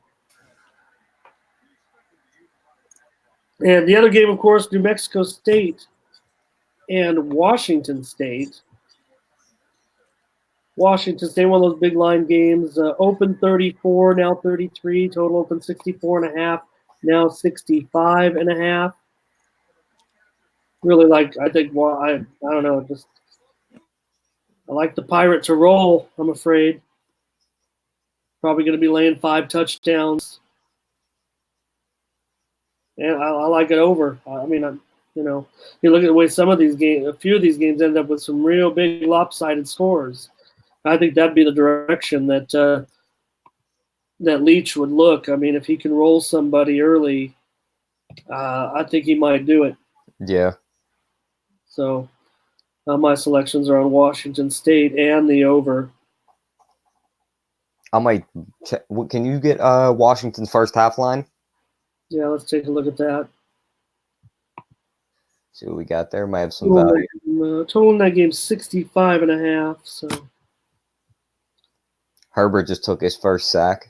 And the other game, of course, New Mexico State and Washington State. Washington State, one of those big line games. Open 34, now 33. Total open 64.5, now 65.5. Really like, I think, well, I don't know, just I like the Pirate to roll, I'm afraid. Probably going to be laying 5 touchdowns. And I like it over. I mean, you look at the way some of these games, a few of these games end up with some real big lopsided scores. I think that'd be the direction that Leach would look. I mean, if he can roll somebody early, I think he might do it. Yeah. So my selections are on Washington State and the over. I might. Can you get Washington's first half line? Yeah, let's take a look at that. See what we got there. Might have some value. Total in that game 65.5. So Herbert just took his first sack.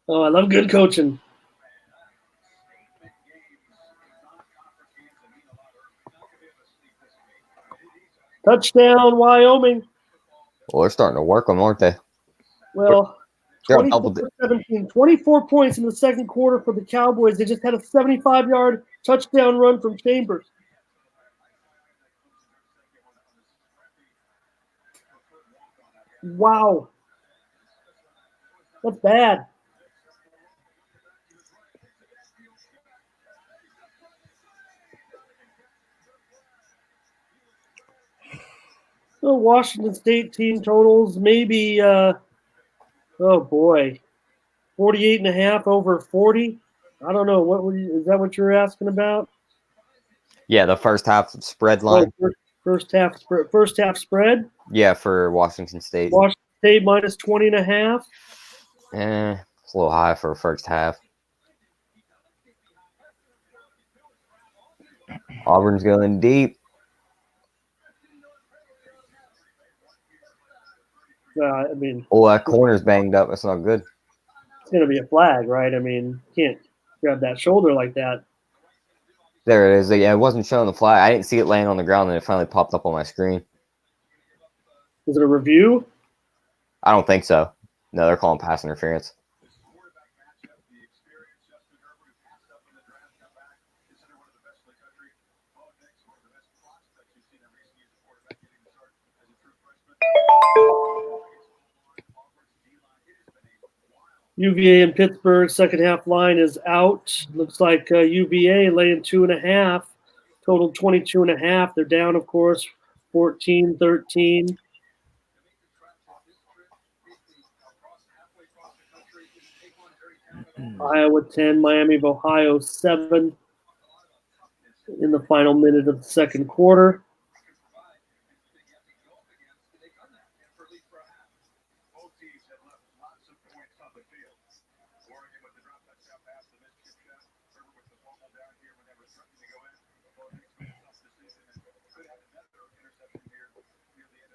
Oh, I love good coaching. Touchdown, Wyoming. Well, they're starting to work them, aren't they? Well, they're 24-17, 24 points in the second quarter for the Cowboys. They just had a 75-yard touchdown run from Chambers. Wow. That's bad. So Washington State team totals, maybe, oh boy, 48.5 over 40. I don't know. Is that what you're asking about? Yeah, the first half spread line. Oh, first half spread? Yeah, for Washington State. Washington State minus 20.5. It's a little high for a first half. Auburn's going deep. I mean, that corner's banged up. That's not good. It's going to be a flag, right? I mean, you can't grab that shoulder like that. There it is. Yeah, it wasn't showing the flag. I didn't see it laying on the ground, and it finally popped up on my screen. Is it a review? I don't think so. No, they're calling pass interference. UVA and Pittsburgh second half line is out. Looks like UVA laying 2.5. Total 22.5. They're down, of course, 14-13. Iowa 10, Miami of Ohio 7 in the final minute of the second quarter.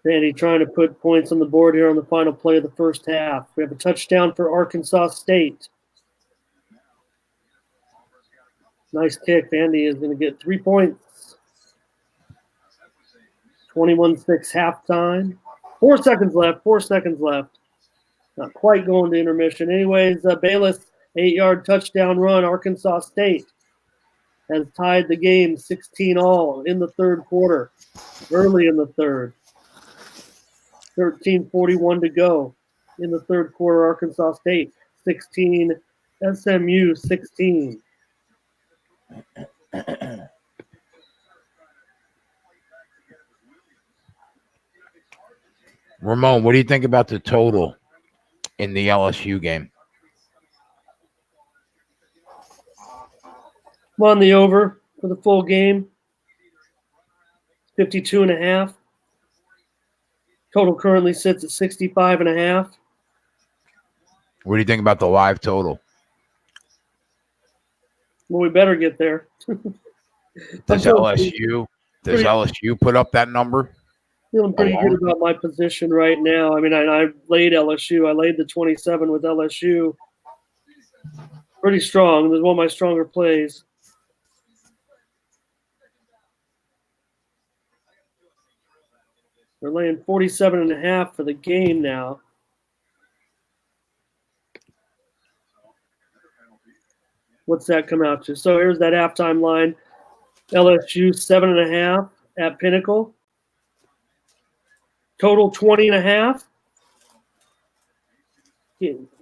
Vandy trying to put points on the board here on the final play of the first half. We have a touchdown for Arkansas State. Nice kick. Vandy is going to get 3 points. 21-6 halftime. 4 seconds left. 4 seconds left. Not quite going to intermission. Anyways, Bayless, 8-yard touchdown run. Arkansas State has tied the game 16-all in the third quarter, early in the third. 13:41 to go in the third quarter. Arkansas State 16, SMU 16. Ramon, what do you think about the total in the LSU game? I'm on the over for the full game. 52.5. Total currently sits at 65.5. What do you think about the live total? Well, we better get there. Does LSU put up that number? Feeling pretty good about my position right now. I mean, I laid LSU. I laid the 27 with LSU. Pretty strong. This is one of my stronger plays. We're laying 47.5 for the game now. What's that come out to? So here's that halftime line. LSU 7.5 at Pinnacle. Total 20.5.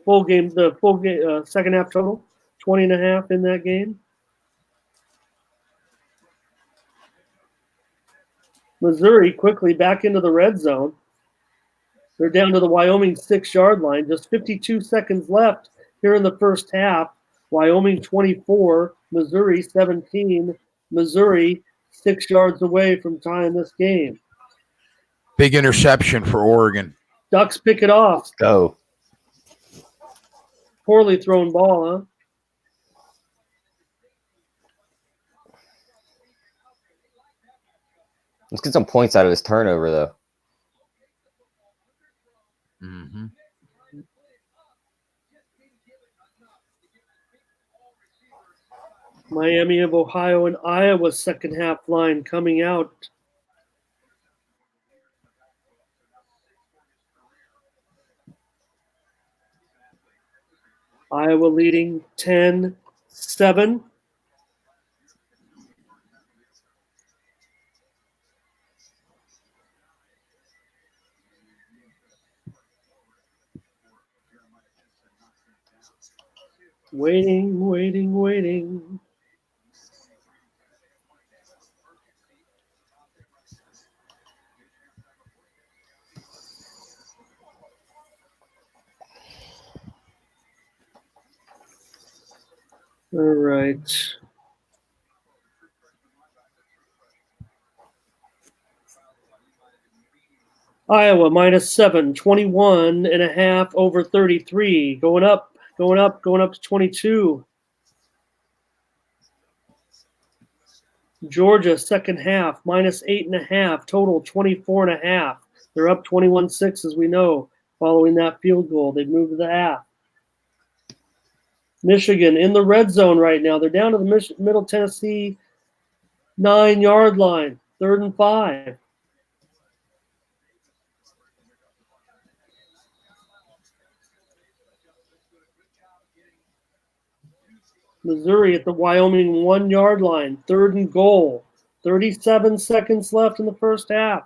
Full game, second half total 20.5 in that game. Missouri quickly back into the red zone. They're down to the Wyoming 6-yard line. Just 52 seconds left here in the first half. Wyoming 24, Missouri 17. Missouri 6 yards away from tying this game. Big interception for Oregon. Ducks pick it off. Go. Poorly thrown ball, huh? Let's get some points out of this turnover, though. Mm-hmm. Miami of Ohio and Iowa second half line coming out. Iowa leading 10-7. Waiting. All right. Iowa -7, 21.5 over 33. Going up to 22. Georgia second half -8.5, total 24.5. They're up 21-6 as we know. Following that field goal, they've moved to the half. Michigan in the red zone right now. They're down to the Middle Tennessee 9-yard line, 3rd and 5. Missouri at the Wyoming 1-yard line, 3rd and goal. 37 seconds left in the first half.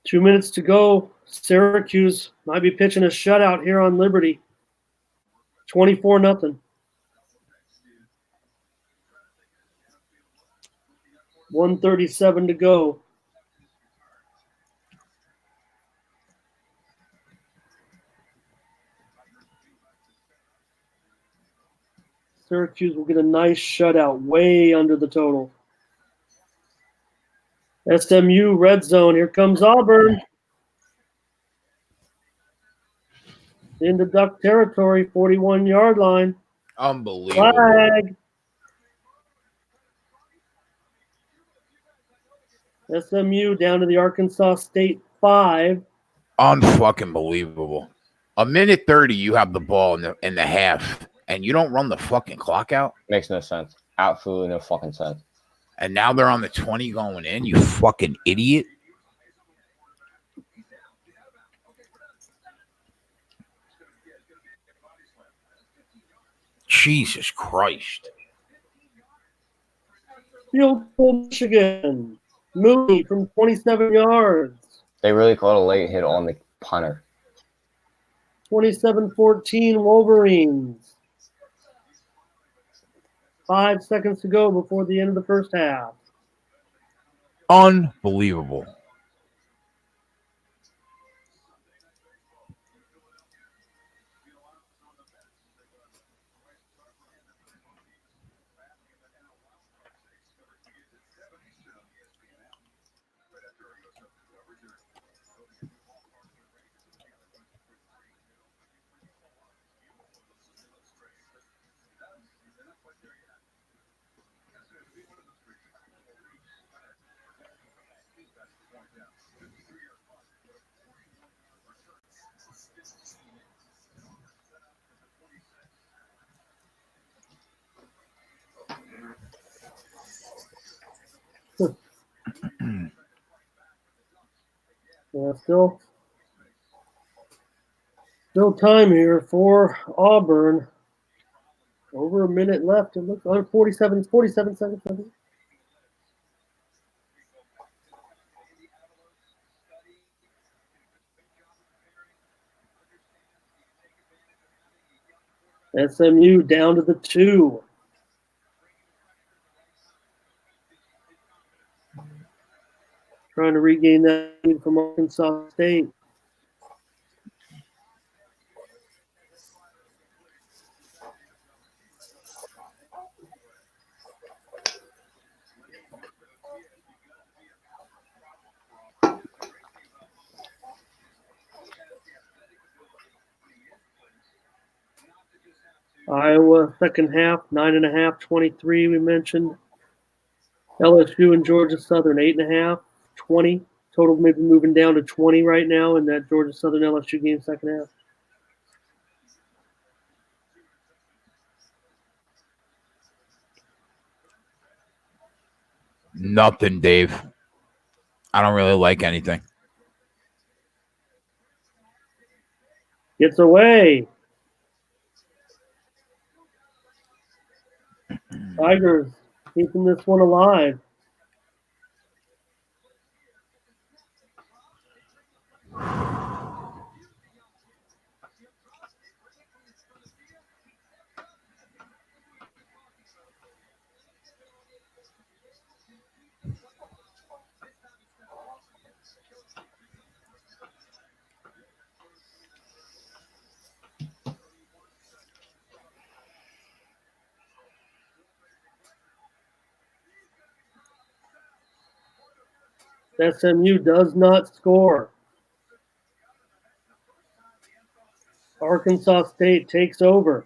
Two minutes to go. Syracuse might be pitching a shutout here on Liberty. 24-0. 1:37 to go. Syracuse will get a nice shutout way under the total. SMU red zone. Here comes Auburn. Into Duck territory, 41-yard line. Unbelievable. Flag. SMU down to the Arkansas State 5. Unfucking believable. A minute 30, you have the ball in the half, and you don't run the fucking clock out? Makes no sense. Absolutely no fucking sense. And now they're on the 20 going in, you fucking idiot. Jesus Christ. Field goal, Michigan. Mooney from 27 yards. They really called a late hit on the punter. 27-14 Wolverines. 5 seconds to go before the end of the first half. Unbelievable. Yeah, still time here for Auburn. Over a minute left. It looks like 47 seconds. SMU down to the 2. Trying to regain that lead from Arkansas State. Iowa, second half, 9.5, 23, we mentioned. LSU and Georgia Southern, 8.5, 20. Total maybe moving down to 20 right now in that Georgia Southern LSU game, second half. Nothing, Dave. I don't really like anything. Gets away. Tigers keeping this one alive. SMU does not score. Arkansas State takes over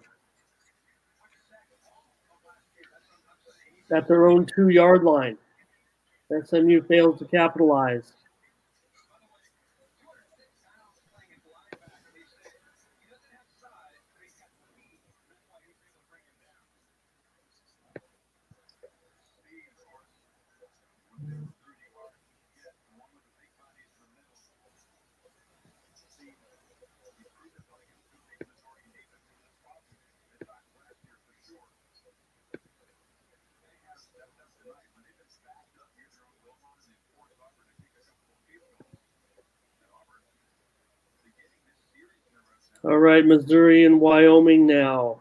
at their own 2-yard line. SMU fails to capitalize. All right, Missouri and Wyoming now.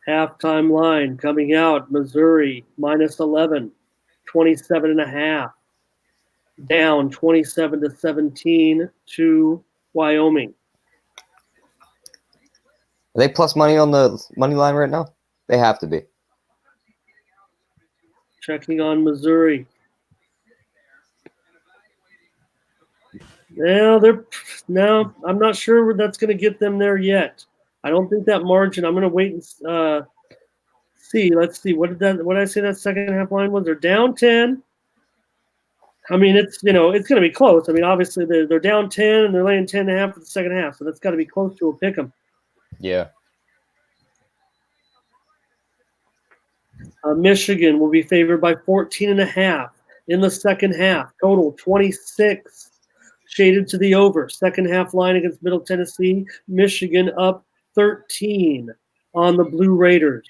Halftime line coming out. Missouri minus 11, 27.5. Down 27-17 to Wyoming. Are they plus money on the money line right now? They have to be. Checking on Missouri. No, I'm not sure that's going to get them there yet. I don't think that margin. I'm going to wait and see. Let's see. What did I say that second half line was? They're down 10. I mean, it's going to be close. I mean, obviously they're down 10 and they're laying 10.5 for the second half, so that's got to be close to a pick 'em. Yeah. Michigan will be favored by 14.5 in the second half. Total 26. Shaded to the over. Second half line against Middle Tennessee. Michigan up 13 on the Blue Raiders.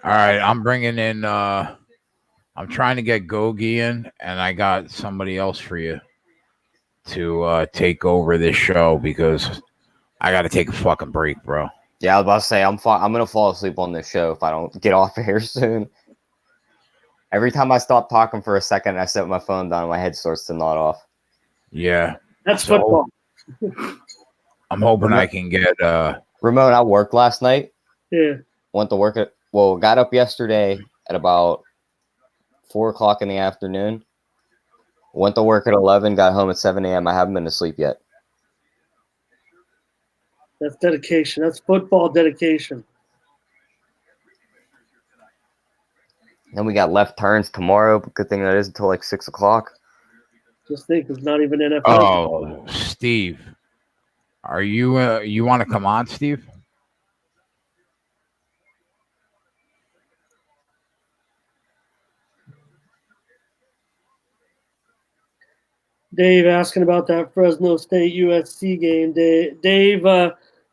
All right, I'm bringing in. I'm trying to get Gogi in, and I got somebody else for you to take over this show because I got to take a fucking break, bro. Yeah, I was about to say I'm gonna fall asleep on this show if I don't get off here soon. Every time I stop talking for a second, I set my phone down, and my head starts to nod off. Yeah, that's football. I'm hoping I can get. Ramon, I worked last night. Yeah. Went to work got up yesterday at about 4 o'clock in the afternoon. Went to work at 11. Got home at 7 a.m. I haven't been to sleep yet. That's dedication. That's football dedication. Then we got left turns tomorrow. Good thing that is until like 6 o'clock. Just think, it's not even NFL. Oh, Steve, are you? You want to come on, Steve? Dave asking about that Fresno State USC game. Dave,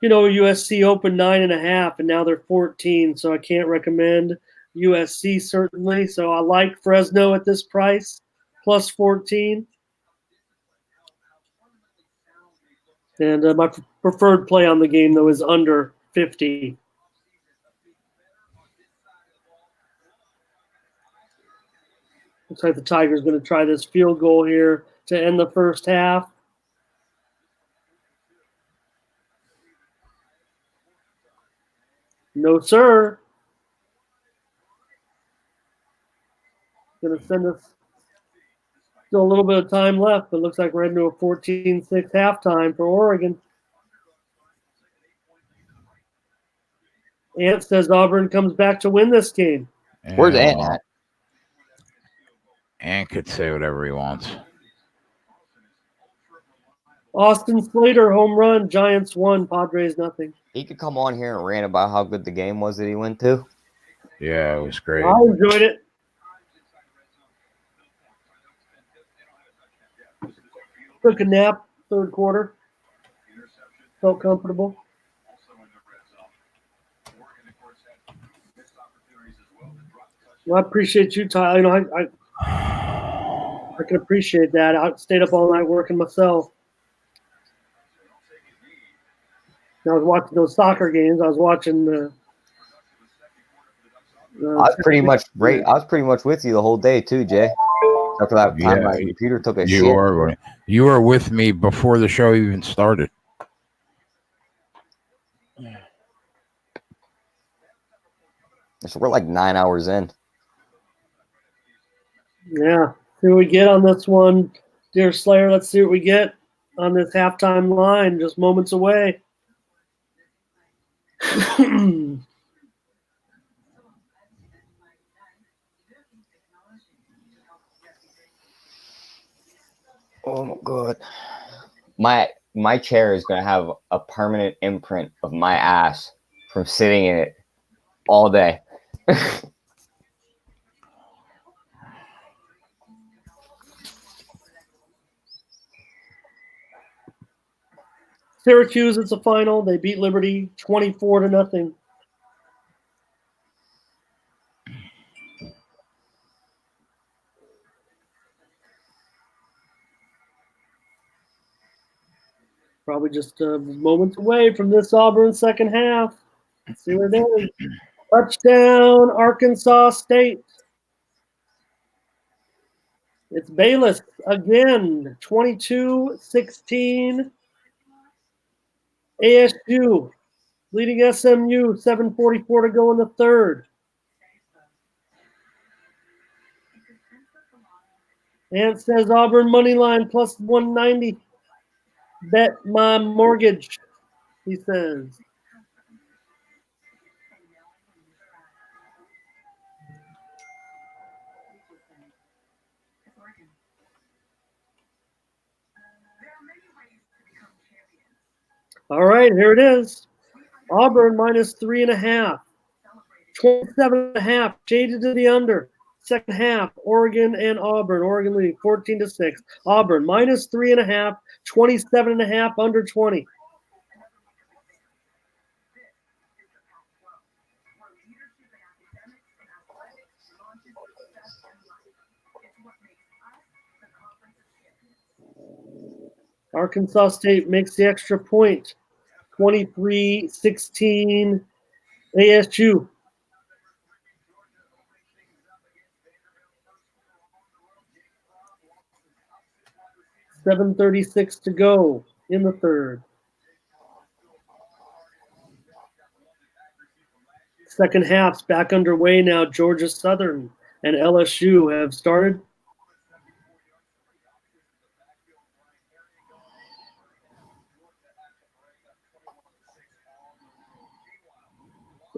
USC opened 9.5 and now they're 14, so I can't recommend USC certainly. So I like Fresno at this price, plus 14. And my preferred play on the game, though, is under 50. Looks like the Tigers going to try this field goal here to end the first half. No, sir. Going to send us still a little bit of time left, but looks like we're heading to a 14-6 halftime for Oregon. Ant says Auburn comes back to win this game. Where's Ant at? Ant could say whatever he wants. Austin Slater, home run. Giants won. Padres nothing. He could come on here and rant about how good the game was that he went to. Yeah, it was great. I enjoyed it. Took a nap third quarter. Felt comfortable. Well, I appreciate you, Ty. I can appreciate that. I stayed up all night working myself. I was watching those soccer games. I was watching I was pretty much with you the whole day too, Jay. After that time, my computer took a shit. You were with me before the show even started. So we're like 9 hours in. Yeah. See what we get on this one, dear Slayer. Let's see what we get on this halftime line, just moments away. Oh my god. My chair is gonna have a permanent imprint of my ass from sitting in it all day. Syracuse, it's a final. They beat Liberty 24-0. Probably just moments away from this Auburn second half. Let's see what it is. Touchdown, Arkansas State. It's Bayless again, 22-16. ASU leading SMU, 7:44 to go in the third. Ant says Auburn money line plus 190. Bet my mortgage, he says. All right, here it is. Auburn minus 3.5. 27.5, shaded to the under. Second half, Oregon and Auburn. Oregon leading 14-6. Auburn minus 3.5, 27.5 under 20. Arkansas State makes the extra point. 23-16 ASU. $7:36 to go in the third. Second half's back underway now. Georgia Southern and LSU have started.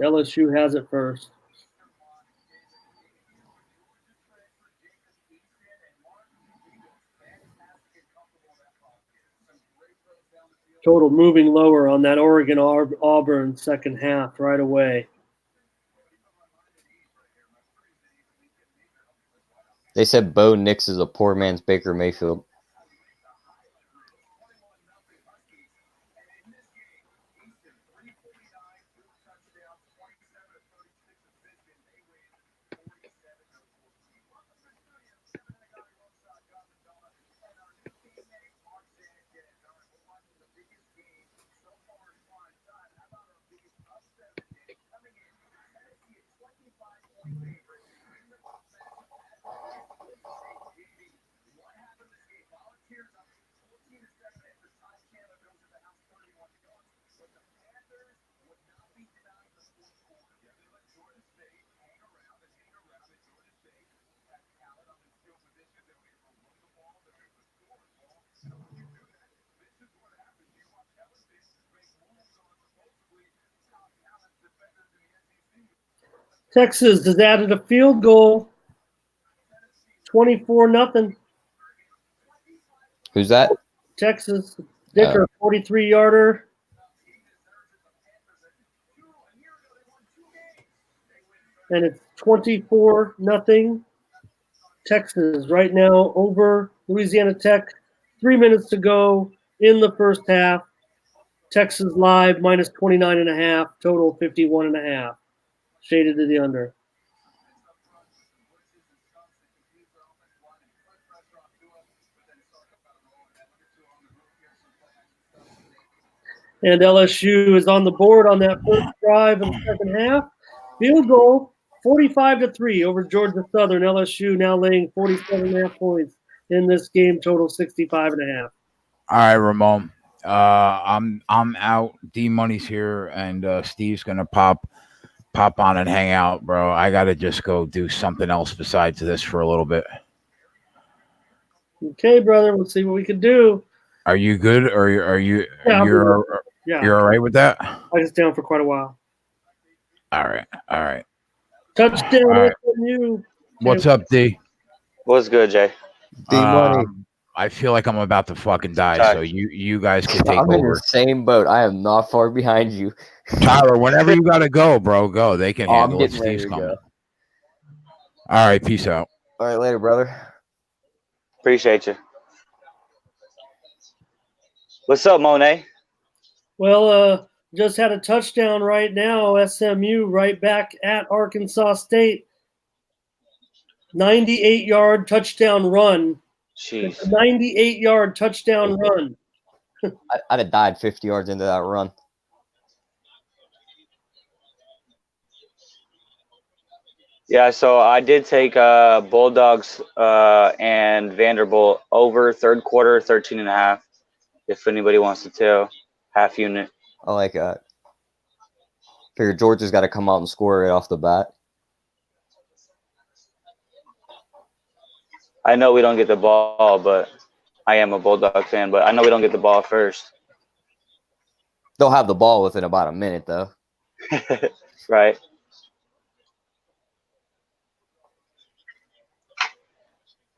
LSU has it first. Total moving lower on that Oregon Auburn second half right away. They said Bo Nix is a poor man's Baker Mayfield. Texas has added a field goal. 24-0. Who's that? Texas. Dicker, 43-yarder. And it's 24-0. Texas right now over Louisiana Tech. 3 minutes to go in the first half. Texas live minus 29.5. Total 51.5. Shaded to the under. And LSU is on the board on that first drive in the second half. Field goal, 45-3 over Georgia Southern. LSU now laying 47.5 points in this game, total 65.5. All right, Ramon. I'm out. D Money's here, and Steve's gonna pop on and hang out, bro. I gotta just go do something else besides this for a little bit. Okay, brother. We'll see what we can do. Are you good, or are you? Yeah, You're all right with that? I was down for quite a while. All right. Touchdown right. SMU. What's up, D? What's good, Jay? D Money. I feel like I'm about to fucking die, so you guys can take I'm over. in the same boat. I am not far behind you. Tyler, whenever you gotta go, bro, go. They can handle it. I'm getting ready to go. All right, peace out. All right, later, brother. Appreciate you. What's up, Monet? Well, just had a touchdown right now. SMU right back at Arkansas State. 98-yard touchdown run. Jeez. 98-yard touchdown run. I'd have died 50 yards into that run. Yeah, so I did take Bulldogs and Vanderbilt over third quarter, 13.5. If anybody wants to tell, half unit. I like that. Figure Georgia's got to come out and score right off the bat. I know we don't get the ball, but I am a Bulldog fan, but I know we don't get the ball first. They'll have the ball within about a minute, though. Right.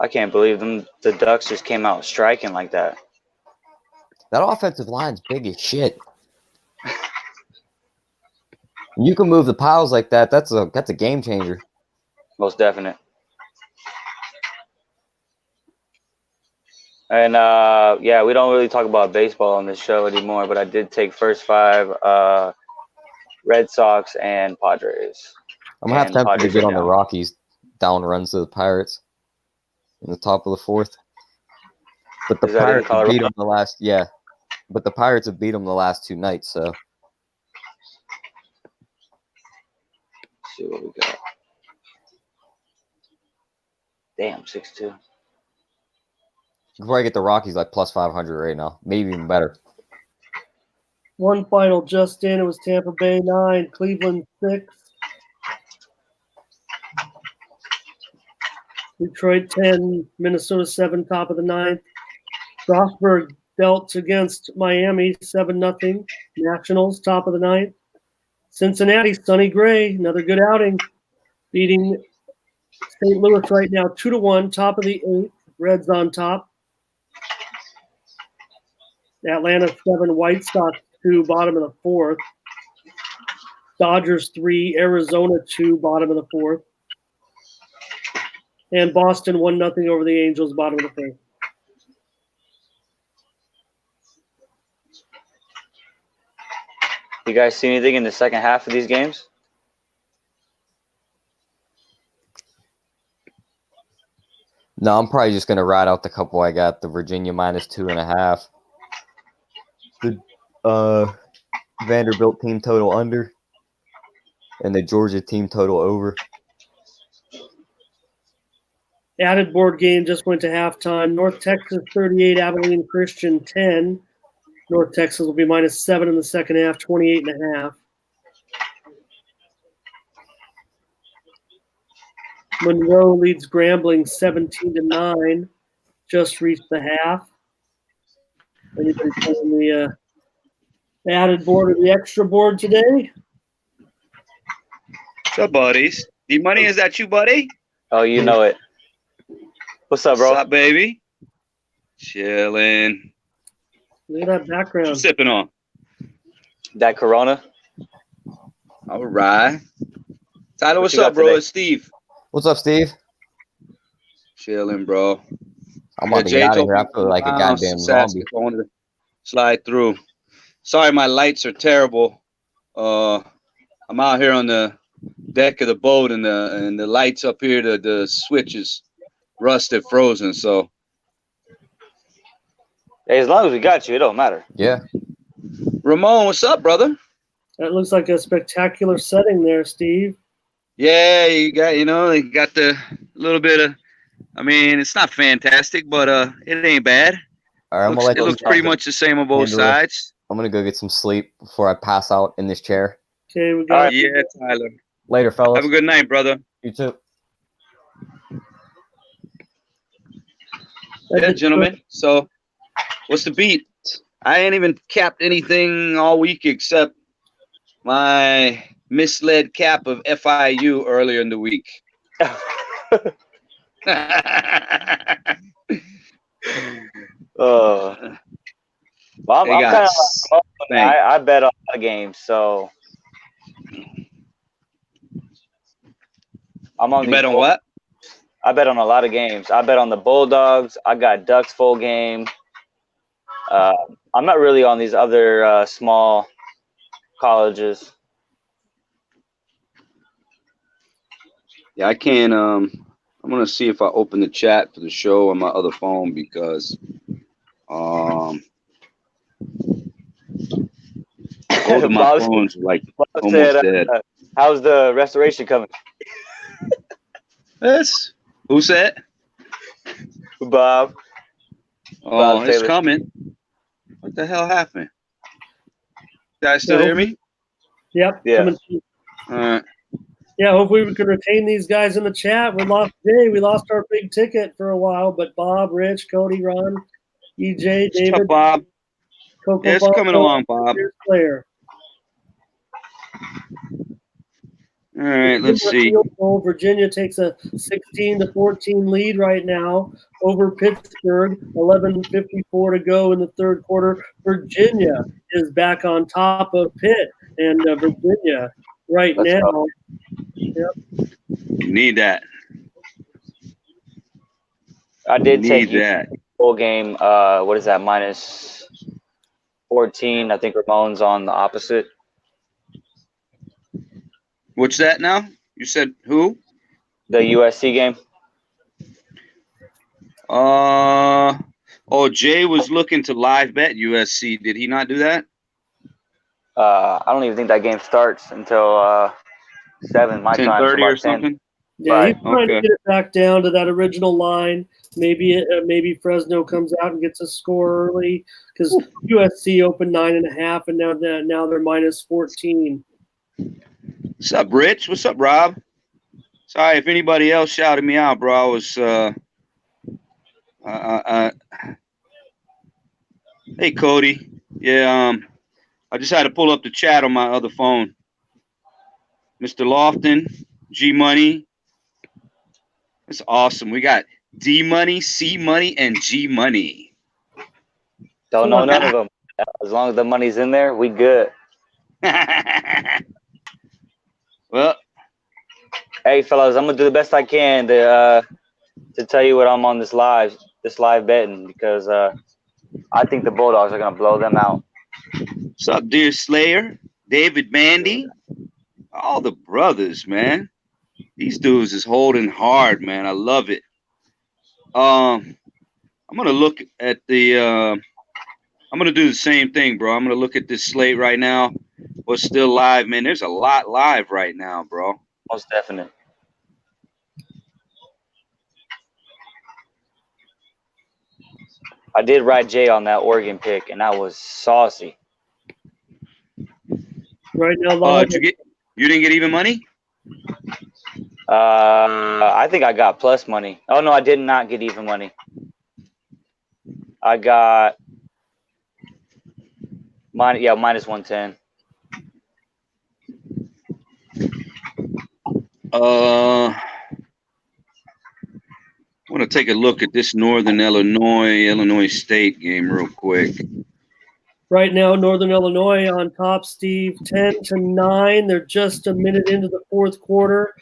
I can't believe the Ducks just came out striking like that. That offensive line's big as shit. You can move the piles like that. That's a game changer. Most definite. And yeah, we don't really talk about baseball on this show anymore, but I did take first 5 Red Sox and Padres. I'm gonna have tempted to get on the Rockies down runs to the Pirates in the top of the 4th. But the Pirates have beat them the last But the Pirates have beat them the last 2 nights, so. Let's see what we got. Damn, 6-2. You can probably get the Rockies like plus 500 right now, maybe even better. One final just in. It was Tampa Bay 9, Cleveland 6. Detroit 10, Minnesota 7, top of the 9th. Strasburg dealt against Miami 7-0. Nationals, top of the 9th. Cincinnati, Sonny Gray, another good outing, beating St. Louis right now 2-1, top of the 8th. Reds on top. Atlanta 7, White Sox 2, bottom of the 4th. Dodgers 3, Arizona 2, bottom of the 4th. And Boston 1-0 over the Angels, bottom of the 5th. You guys see anything in the second half of these games? No, I'm probably just going to ride out the couple I got. The Virginia minus 2.5. The Vanderbilt team total under. And the Georgia team total over. Added board game just went to halftime. North Texas 38, Abilene Christian 10. North Texas will be minus 7 in the second half, 28.5. Monroe leads Grambling 17-9. Just reached the half. Anybody playing the added board or the extra board today? What's up, buddies? D-Money, is that you, buddy? Oh, you know it. What's up, bro? What's up, baby? Chilling. Look at that background. What you sipping on? That Corona. All right. Tyler, what's up, bro? Today? It's Steve. What's up, Steve? Chilling, bro. I'm about to get out of here. I feel like a goddamn zombie. I wanted to slide through. Sorry, my lights are terrible. I'm out here on the deck of the boat, and the lights up here, the switches rusted, frozen. So, hey, as long as we got you, it don't matter. Yeah. Ramon, what's up, brother? That looks like a spectacular setting there, Steve. Yeah, you got the little bit of. I mean, it's not fantastic, but it ain't bad. All right, It looks pretty much the same on both sides. I'm gonna go get some sleep before I pass out in this chair. Okay, we got. Yeah, Tyler. Later, fellas. Have a good night, brother. You too. Yeah, gentlemen. So, what's the beat? I ain't even capped anything all week except my misled cap of FIU earlier in the week. Well, I'm kind of I bet on a lot of games, so I'm on. You bet on what? I bet on a lot of games. I bet on the Bulldogs. I got Ducks full game. I'm not really on these other small colleges. Yeah, I can. I'm gonna see if I open the chat for the show on my other phone because both of my phones are like almost dead. How's the restoration coming? Yes. Who said? Bob. Oh, it's coming. What the hell happened? guys still hear me? Yep. Yeah. All right. Yeah, hopefully we can retain these guys in the chat. We lost Jay. We lost our big ticket for a while, but Bob, Rich, Cody, Ron, EJ, What's David, up, Bob? Coco, Yeah, it's Bob, coming along, Bob. Player. All right, let's see. Virginia takes a 16-14 lead right now over Pittsburgh. 11:54 to go in the third quarter. Virginia is back on top of Pitt and Virginia right Let's now. go. Yep. You need that. I did take that full game. What is that? -14. I think Ramon's on the opposite. What's that now? You said who? The USC game. Oh, Jay was looking to live bet USC. Did he not do that? I don't even think that game starts until 7 my time. 10:30 or 10. something. Yeah, Right. he's trying to get it back down to that original line. Maybe Fresno comes out and gets a score early because USC opened 9.5 and now they're -14. What's up, Rich? What's up, Rob? Sorry if anybody else shouted me out, bro. I was hey, Cody. Yeah, I just had to pull up the chat on my other phone. Mr. Lofton, G Money. That's awesome. We got D Money, C Money, and G Money. Don't know none of them. As long as the money's in there, we good. Well, hey fellas, I'm gonna do the best I can to tell you what I'm on this live betting because I think the Bulldogs are gonna blow them out. What's up, Dear Slayer, David Mandy, all the brothers, man. These dudes is holding hard, man. I love it. I'm gonna look at the. I'm gonna do the same thing, bro. I'm gonna look at this slate right now. What's still live, man? There's a lot live right now, bro. Most definite. I did ride Jay on that Oregon pick, and that was saucy. Right now, you didn't get even money? I think I got plus money. Oh no, I did not get even money. I got -110. I want to take a look at this Northern Illinois State game real quick. Right now, Northern Illinois on top, Steve, 10-9. They're just a minute into the fourth quarter.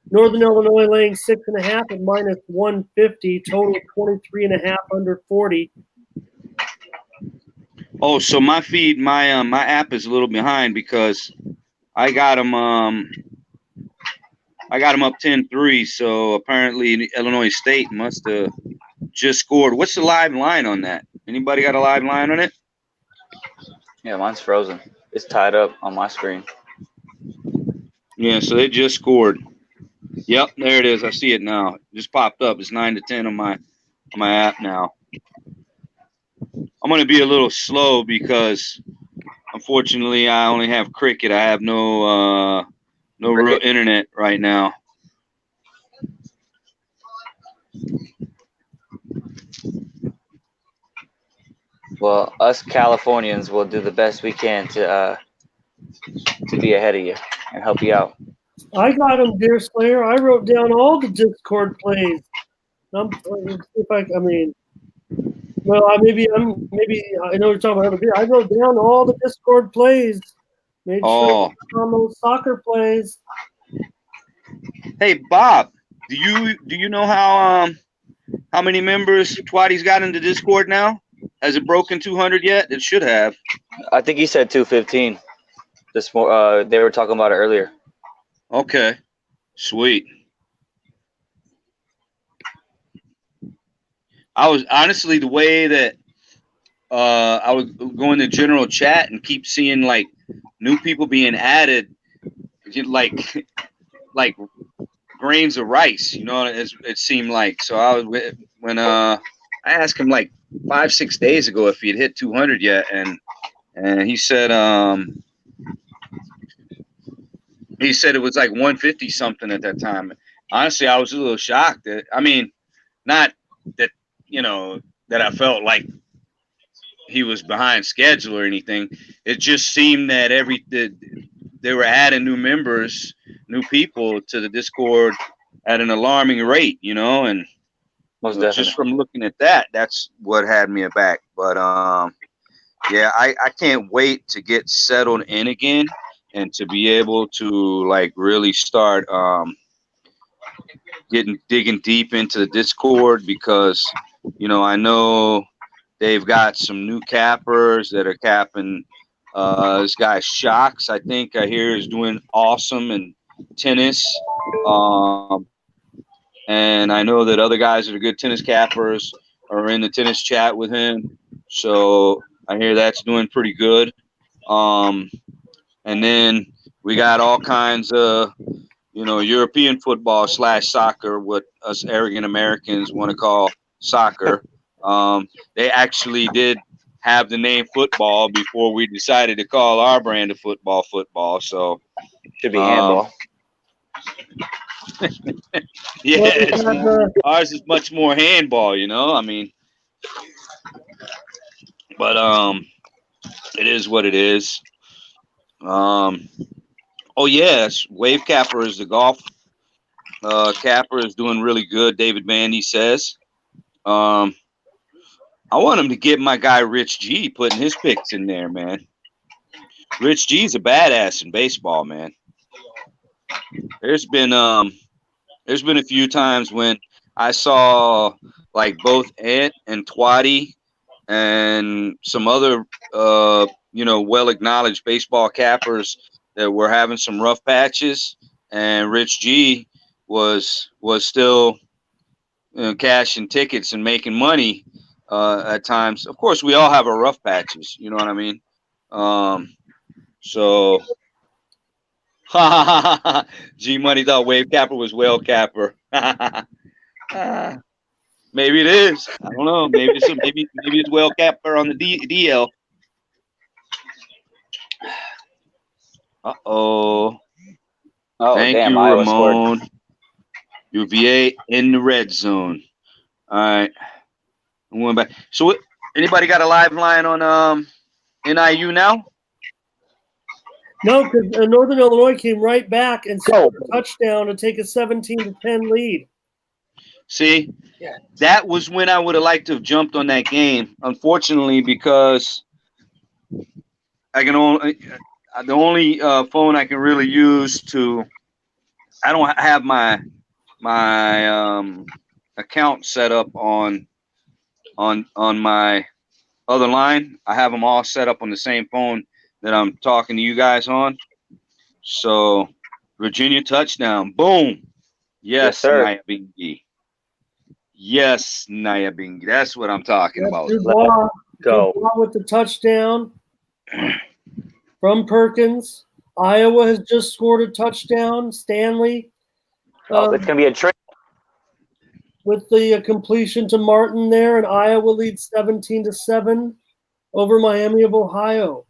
Northern Illinois laying 6.5 at -150. Total 23.5 under 40. Oh, so my feed, my app is a little behind because I got them up 10-3. So apparently Illinois State must have just scored. What's the live line on that? Anybody got a live line on it? Yeah, mine's frozen. It's tied up on my screen. Yeah, so they just scored. Yep, there it is. I see it now. It just popped up. It's 9-10 on my app now. I'm going to be a little slow because, unfortunately, I only have Cricket. I have no real internet right now. Well, us Californians will do the best we can to be ahead of you and help you out. I got him, Dear Slayer. I wrote down all the Discord plays. Well, maybe I know what you're talking about. I wrote down all the Discord plays. Made sure on those soccer plays. Hey, Bob, do you know how many members Twatty's got in the Discord now? Has it broken 200 yet? It should have. I think he said 215. They were talking about it earlier. Okay, sweet. I was honestly the way that I was going to general chat and keep seeing like new people being added, like grains of rice. You know, it seemed like. So I was when I asked him like 5-6 days ago if he had hit 200 yet, and he said He said it was like 150 something at that time. Honestly, I was a little shocked. I mean, not that, that I felt like he was behind schedule or anything. It just seemed that they were adding new members, new people to the Discord at an alarming rate, and just from looking at that, that's what had me aback. But yeah, I can't wait to get settled in again and to be able to like really start digging deep into the Discord, because I know they've got some new cappers that are capping. This guy Shocks, I think I hear, is doing awesome in tennis. And I know that other guys that are good tennis cappers are in the tennis chat with him. So I hear that's doing pretty good. And then we got all kinds of, European football / soccer, what us arrogant Americans want to call soccer. They actually did have the name football before we decided to call our brand of football. So should be handball. Yeah, ours is much more handball, I mean, but it is what it is. Oh yes, Wave Capper is the golf capper, is doing really good. David Bandy says. I want him to get my guy Rich G putting his picks in there, man. Rich G's a badass in baseball, man. There's been a few times when I saw like both Ant and Twatty and some other well-acknowledged baseball cappers that were having some rough patches, and Rich G was still cashing tickets and making money at times. Of course, we all have our rough patches, you know what I mean? So G Money thought Wave Capper was Whale Capper. Maybe it is. I don't know. Maybe it's Whale Capper on the DL. Oh, Thank damn, you, Iowa Ramon. scored. UVA in the red zone. All right. I'm going back. So anybody got a live line on NIU now? No, because Northern Illinois came right back and scored a touchdown to take a 17-10 lead. See, that was when I would have liked to have jumped on that game. Unfortunately, because I can only the only phone I can really use to, I don't have my account set up on my other line. I have them all set up on the same phone that I'm talking to you guys on. So Virginia touchdown, boom! Yes, sir. Naya Bingi. Yes, Naya Bingi. That's what I'm talking about. Dubois with the touchdown from Perkins. Iowa has just scored a touchdown. Stanley. It's gonna be a trick. With the completion to Martin there, and Iowa leads 17-7 over Miami of Ohio.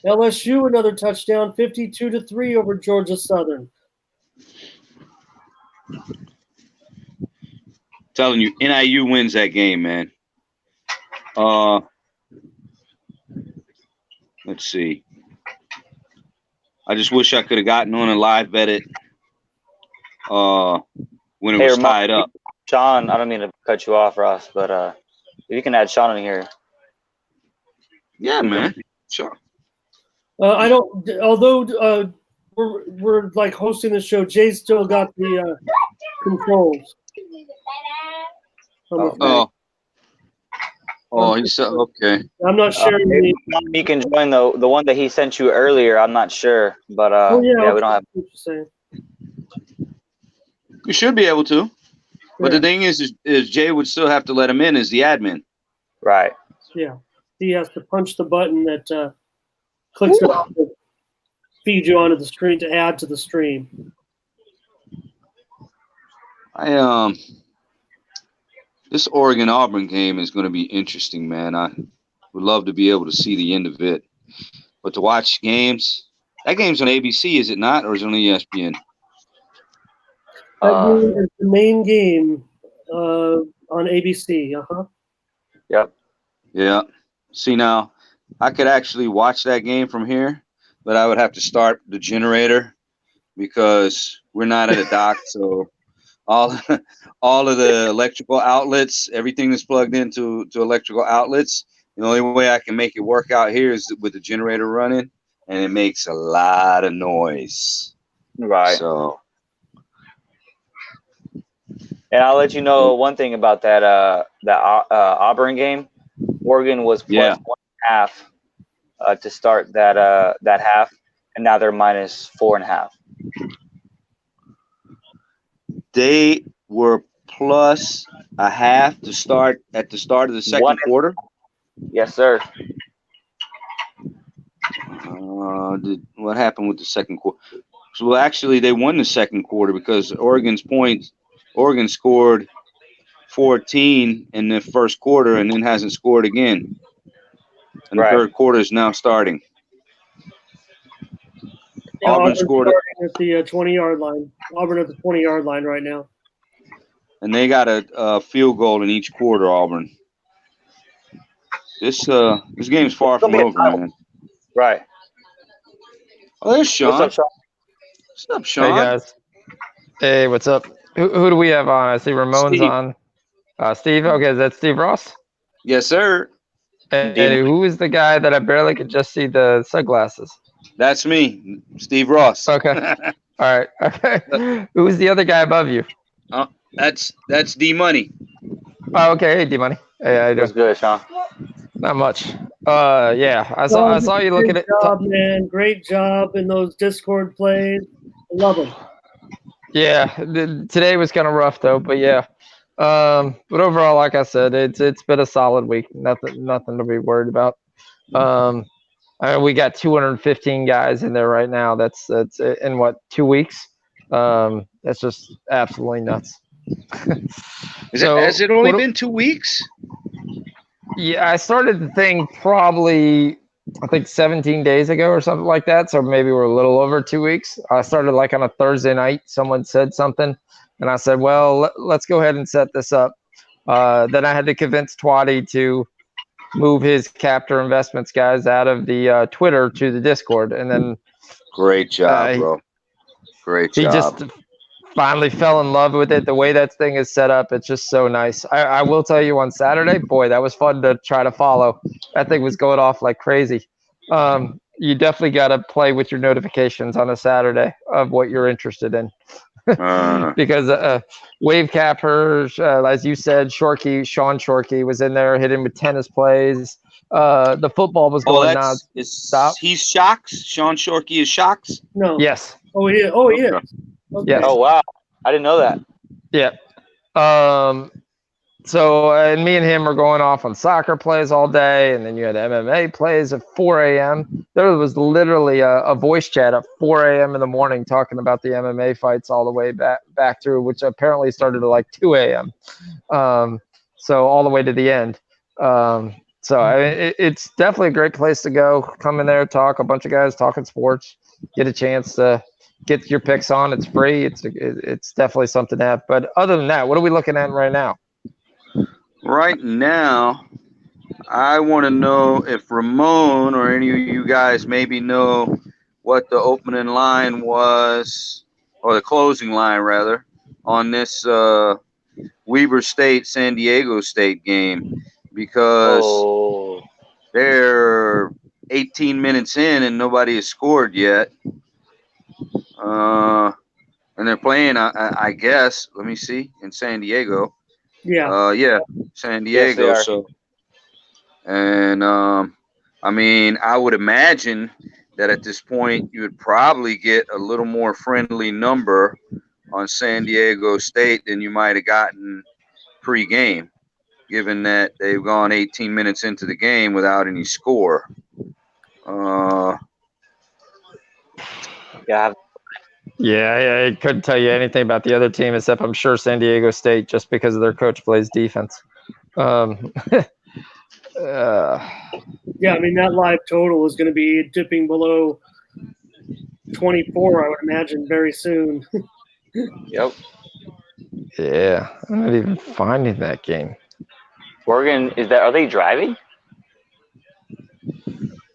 LSU another touchdown, 52-3 over Georgia Southern. Telling you, NIU wins that game, man. Let's see. I just wish I could have gotten on a live bet it when it was tied up. Sean, I don't mean to cut you off, Ross, but if you can add Sean in here. Yeah, man. Sure. I don't. Although we're like hosting the show, Jay's still got the controls. He said okay. I'm not sure. You can join the one that he sent you earlier. I'm not sure, but we don't have. You should be able to, but the thing is Jay would still have to let him in as the admin. Right. Yeah, he has to punch the button that clicks on to feed you onto the screen to add to the stream. This Oregon-Auburn game is going to be interesting, man. I would love to be able to see the end of it. But to watch games, That game's on ABC, is it not, or is it on ESPN? That game is the main game on ABC. Yep. Yeah. See, now I could actually watch that game from here, but I would have to start the generator because we're not at a dock. So all of the electrical outlets, everything that's plugged into electrical outlets, the only way I can make it work out here is with the generator running, and it makes a lot of noise. Right. So. And I'll let you know one thing about that Auburn game. Oregon was plus 1.5 to start that half, and now they're minus 4.5. They were plus a half to start at the start of the second quarter. Yes, sir. What happened with the second quarter? So, well, actually, they won the second quarter because Oregon scored 14 in the first quarter and then hasn't scored again. And the third quarter is now starting. Yeah, Auburn scored at the 20-yard line. Auburn at the 20-yard line right now. And they got a field goal in each quarter, Auburn. This game's far from over, man. Right. Oh, there's Sean. What's up, Sean? What's up, Sean? Hey, guys. Hey, what's up? Who do we have on? I see Ramon's on. Steve? Okay, is that Steve Ross? Yes, sir. And who is the guy that I barely could just see the sunglasses? That's me, Steve Ross. Okay. All right. Okay. Who's the other guy above you? That's D Money. Oh, okay. Hey, D Money. Hey, how you doing? What's good, Sean? Not much. Yeah, I saw you looking at. Great job, man. Great job in those Discord plays. I love them. Yeah, today was kind of rough though, but yeah. But overall, like I said, it's been a solid week. Nothing to be worried about. I mean, we got 215 guys in there right now. That's in what, 2 weeks? That's just absolutely nuts. Has it only been 2 weeks? Yeah, I started the thing probably, I think 17 days ago or something like that. So maybe we're a little over 2 weeks. I started like on a Thursday night. Someone said something, and I said, well, let's go ahead and set this up. Then I had to convince Twatty to move his Captor Investments guys out of the Twitter to the Discord, and then great job, bro. Great job. He just finally fell in love with it. The way that thing is set up, it's just so nice. I will tell you, on Saturday, boy, that was fun to try to follow. That thing was going off like crazy. You definitely got to play with your notifications on a Saturday of what you're interested in. Because Wave Capper, as you said, Sean Shorkey was in there hitting with tennis plays. The football was going non-stop. He's Shocks? Sean Shorkey is Shocks? No. Yes. Oh, he is. Oh, he is. Okay. Yes. Oh, wow. I didn't know that. Yeah. So, and me and him were going off on soccer plays all day, and then you had MMA plays at 4 a.m. There was literally a voice chat at 4 a.m. in the morning talking about the MMA fights all the way back through, which apparently started at like 2 a.m. So all the way to the end. So it's definitely a great place to go. Come in there, talk, a bunch of guys talking sports, get a chance to get your picks on. It's free. It's definitely something to have. But other than that, what are we looking at right now? Right now, I want to know if Ramon or any of you guys maybe know what the opening line was, or the closing line rather, on this Weber State San Diego State game, because they're 18 minutes in and nobody has scored yet. And they're playing, I guess, let me see, in San Diego. Yeah. San Diego. Yes, so, and I mean, I would imagine that at this point you would probably get a little more friendly number on San Diego State than you might have gotten pre-game, given that they've gone 18 minutes into the game without any score. Yeah, I couldn't tell you anything about the other team except I'm sure San Diego State, just because of their coach plays defense. Yeah, I mean, that live total is going to be dipping below 24, I would imagine, very soon. Yep. Yeah, I'm not even finding that game. Oregon, are they driving?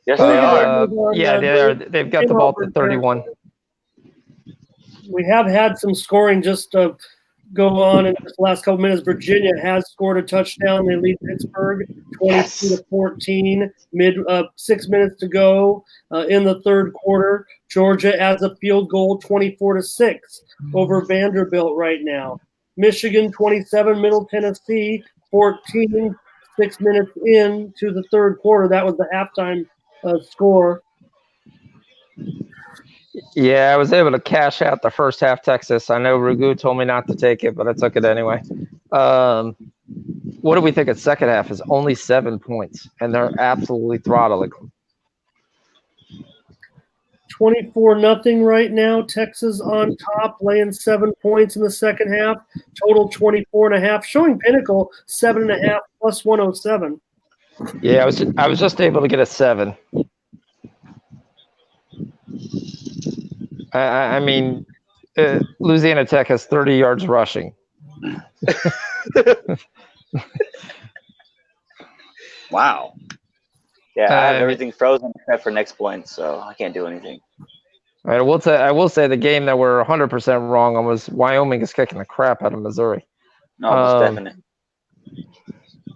Yes, they are. Yeah, they are. They've got the ball at 31. We have had some scoring just go on in the last couple minutes. Virginia has scored a touchdown. They lead Pittsburgh 22-14. 6 minutes to go in the third quarter. Georgia has a field goal 24-6 over Vanderbilt right now. Michigan 27, Middle Tennessee 14. 6 minutes into the third quarter. That was the halftime score. Yeah, I was able to cash out the first half Texas. I know Ragu told me not to take it, but I took it anyway. What do we think of second half is only 7 points, and they're absolutely throttling them. 24-0 right now. Texas on top, laying 7 points in the second half. Total 24.5, showing Pinnacle 7.5 plus 107. Yeah, I was just able to get a 7. I mean, Louisiana Tech has 30 yards rushing. Wow. Yeah, I have everything frozen except for next point, so I can't do anything. All right, I will say the game that we're 100% wrong on was Wyoming is kicking the crap out of Missouri. No, it's definite.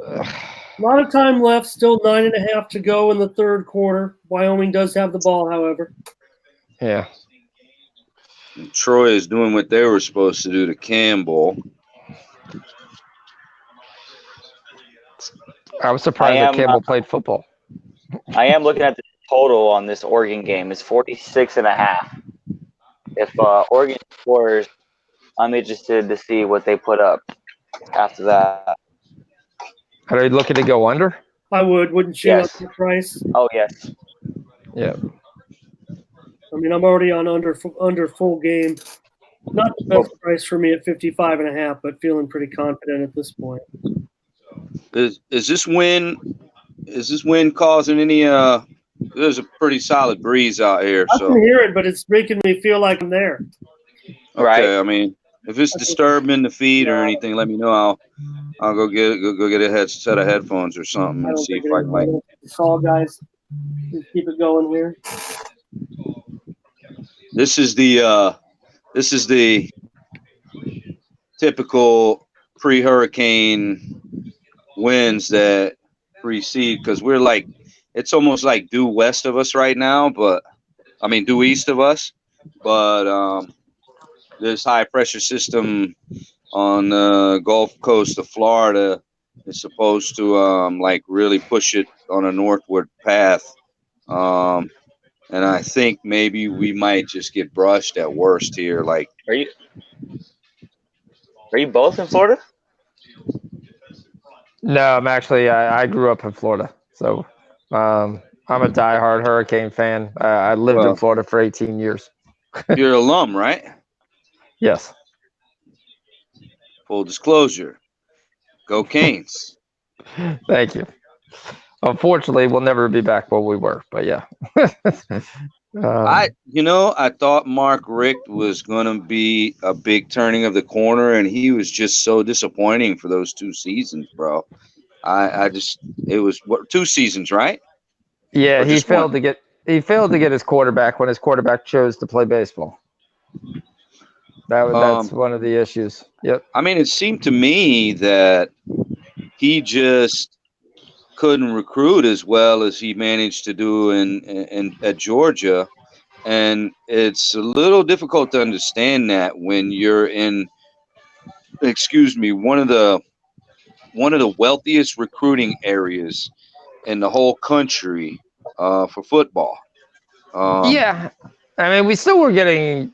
A lot of time left, still 9.5 to go in the third quarter. Wyoming does have the ball, however. Yeah. And Troy is doing what they were supposed to do to Campbell. I was surprised that Campbell played football. I am looking at the total on this Oregon game. It's 46.5. If Oregon scores, I'm interested to see what they put up after that. Are you looking to go under? I would, wouldn't you? Yes. The price? Oh, yes. Yeah. I mean, I'm already on under full game. Not the best price for me at 55.5, but feeling pretty confident at this point. Is this wind causing any there's a pretty solid breeze out here. I can hear it, but it's making me feel like I'm there. Okay, right. I mean, if it's disturbing the feed or anything, let me know. I'll go get a set of headphones or something and see if I might. Call guys, keep it going here. This is the typical pre-hurricane winds that precede, because we're like, it's almost like due west of us right now, due east of us, but this high pressure system on the Gulf Coast of Florida is supposed to really push it on a northward path, and I think maybe we might just get brushed at worst here. Like, are you both in Florida? No, I'm actually. I grew up in Florida, so I'm a diehard Hurricane fan. I lived in Florida for 18 years. You're an alum, right? Yes. Full disclosure. Go Canes. Thank you. Unfortunately, we'll never be back where we were, but yeah. I thought Mark Richt was going to be a big turning of the corner, and he was just so disappointing for those 2 seasons, bro. It was 2 seasons, right? Yeah, he failed to get his quarterback when his quarterback chose to play baseball. That's one of the issues. Yep. I mean, it seemed to me that he just couldn't recruit as well as he managed to do at Georgia, and it's a little difficult to understand that when you're in, one of the wealthiest recruiting areas in the whole country for football. Yeah, I mean, we still were getting.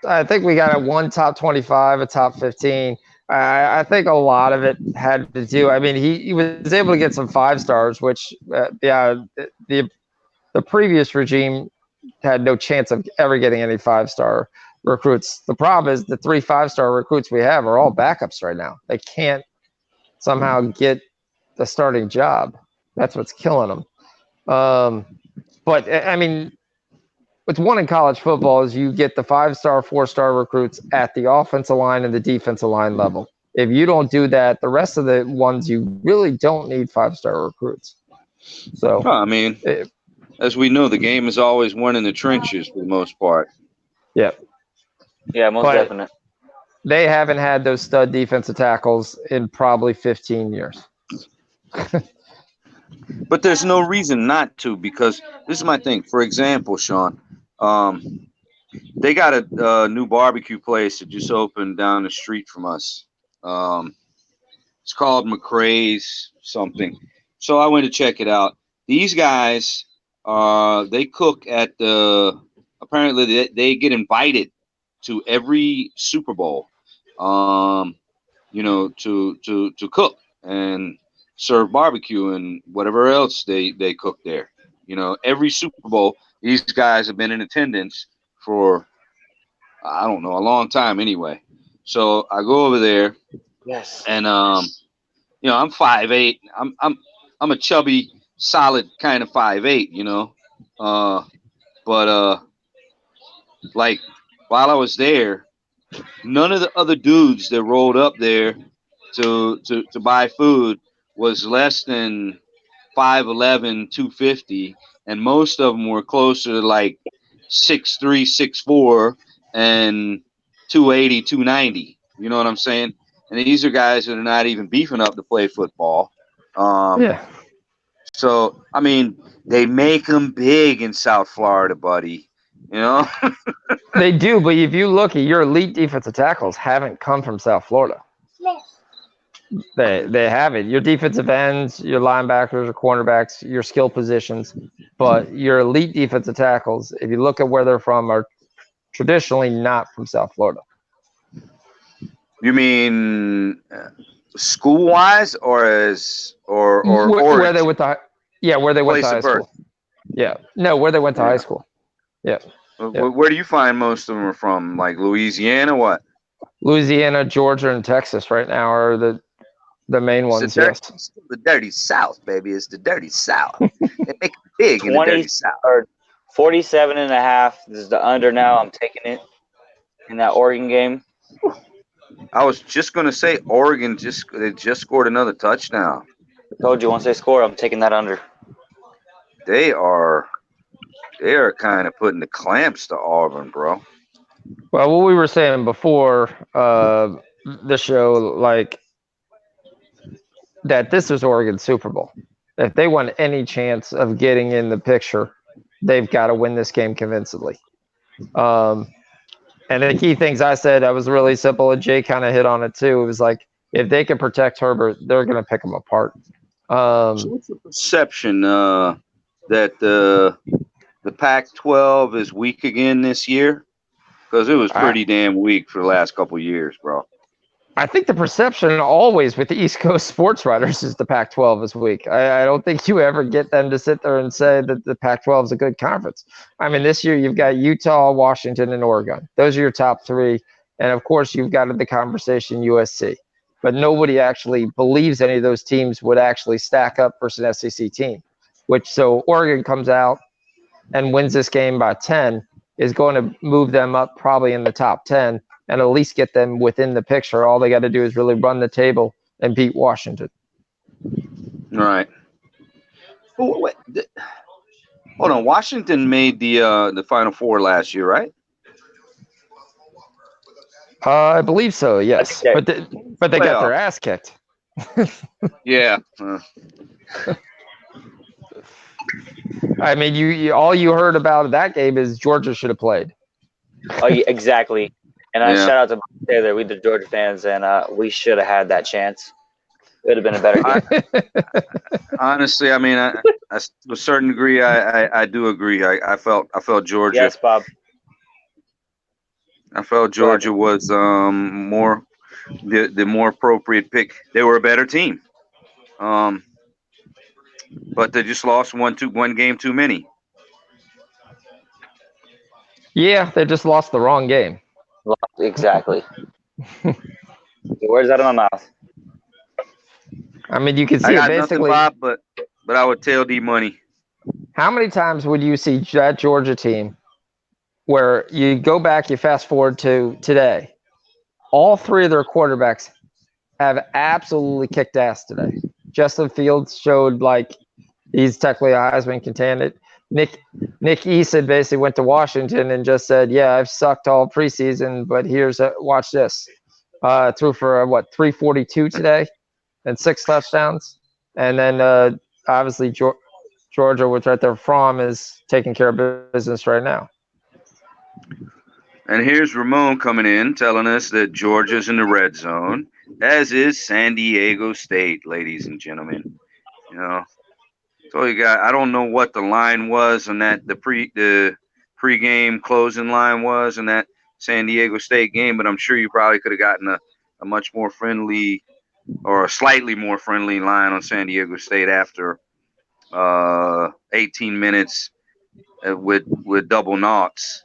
I think we got one top 25, a top 15. I think a lot of it had to do. I mean, he was able to get some 5-stars, which the previous regime had no chance of ever getting any 5-star recruits. The problem is the 3 5-star recruits we have are all backups right now. They can't somehow get the starting job. That's what's killing them. But I mean, what's one in college football is you get the 5-star, 4-star recruits at the offensive line and the defensive line level. If you don't do that, the rest of the ones you really don't need 5-star recruits. So, I mean, as we know, the game is always won in the trenches for the most part. Yeah. Yeah, most definitely. They haven't had those stud defensive tackles in probably 15 years. But there's no reason not to, because this is my thing. For example, Sean, they got a new barbecue place that just opened down the street from us. It's called McCrae's something. So I went to check it out. These guys, they cook at apparently they get invited to every Super Bowl, you know, to cook and serve barbecue and whatever else they cook there. You know, every Super Bowl, these guys have been in attendance for, I don't know, a long time anyway. So I go over there. Yes. And you know, I'm 5'8". I'm a chubby, solid kind of 5'8", you know. But like while I was there, none of the other dudes that rolled up there to buy food was less than 5'11", 250, and most of them were closer to like 6'3", 6'4", and 280, 290. You know what I'm saying? And these are guys that are not even beefing up to play football. Yeah. So, I mean, they make them big in South Florida, buddy. You know? They do, but if you look at your elite defensive tackles haven't come from South Florida. They haven't. Your defensive ends, your linebackers, your cornerbacks, your skill positions, but your elite defensive tackles, if you look at where they're from, are traditionally not from South Florida. You mean school-wise, or where they went to? Yeah, where they went to high school. Yeah, no, where they went to high school. Yeah. Where do you find most of them are from? Like Louisiana, what? Louisiana, Georgia, and Texas right now are the main ones. Yes. The dirty South, baby. It's the dirty South. They make it big in the dirty South. Or 47.5 is the under now. I'm taking it in that Oregon game. I was just gonna say Oregon just scored another touchdown. I told you once they score, I'm taking that under. They are kind of putting the clamps to Auburn, bro. Well, what we were saying before the show, like that this is Oregon's Super Bowl. If they want any chance of getting in the picture, they've got to win this game convincingly. And the key things I said, I was really simple, and Jay kind of hit on it too. It was like, if they can protect Herbert, they're going to pick him apart. So what's the perception that the Pac-12 is weak again this year? Because it was pretty damn weak for the last couple of years, bro. I think the perception always with the East Coast sports writers is the Pac-12 is weak. I don't think you ever get them to sit there and say that the Pac-12 is a good conference. I mean, this year you've got Utah, Washington, and Oregon. Those are your top three. And, of course, you've got in the conversation USC. But nobody actually believes any of those teams would actually stack up versus an SEC team. So Oregon comes out and wins this game by 10, is going to move them up probably in the top 10 and at least get them within the picture. All they got to do is really run the table and beat Washington. All right. Hold on. Washington made the Final Four last year, right? I believe so, yes. But they got their ass kicked. Yeah. I mean, you all you heard about that game is Georgia should have played. Oh, yeah, exactly. And shout out to Taylor. We the Georgia fans, and we should have had that chance. It would have been a better game. Honestly, I mean, I to a certain degree, I do agree. I felt Georgia. Yes, Bob. I felt Georgia was more the more appropriate pick. They were a better team, but they just lost one game too many. Yeah, they just lost the wrong game. Exactly. Where's that in my mouth? I mean, you can see I got it basically. Nothing, Bob, but I would tell D Money. How many times would you see that Georgia team where you go back, you fast forward to today. All three of their quarterbacks have absolutely kicked ass today. Justin Fields showed like he's technically a Heisman contender. Nick Eason basically went to Washington and just said, "Yeah, I've sucked all preseason, but watch this." Threw for 342 today and 6 touchdowns, and then obviously Georgia, which right there from, is taking care of business right now. And here's Ramon coming in telling us that Georgia's in the red zone, as is San Diego State, ladies and gentlemen. You know, so you got. I don't know what the line was on that the pregame closing line was in that San Diego State game, but I'm sure you probably could have gotten a much more friendly or a slightly more friendly line on San Diego State after 18 minutes with double knocks.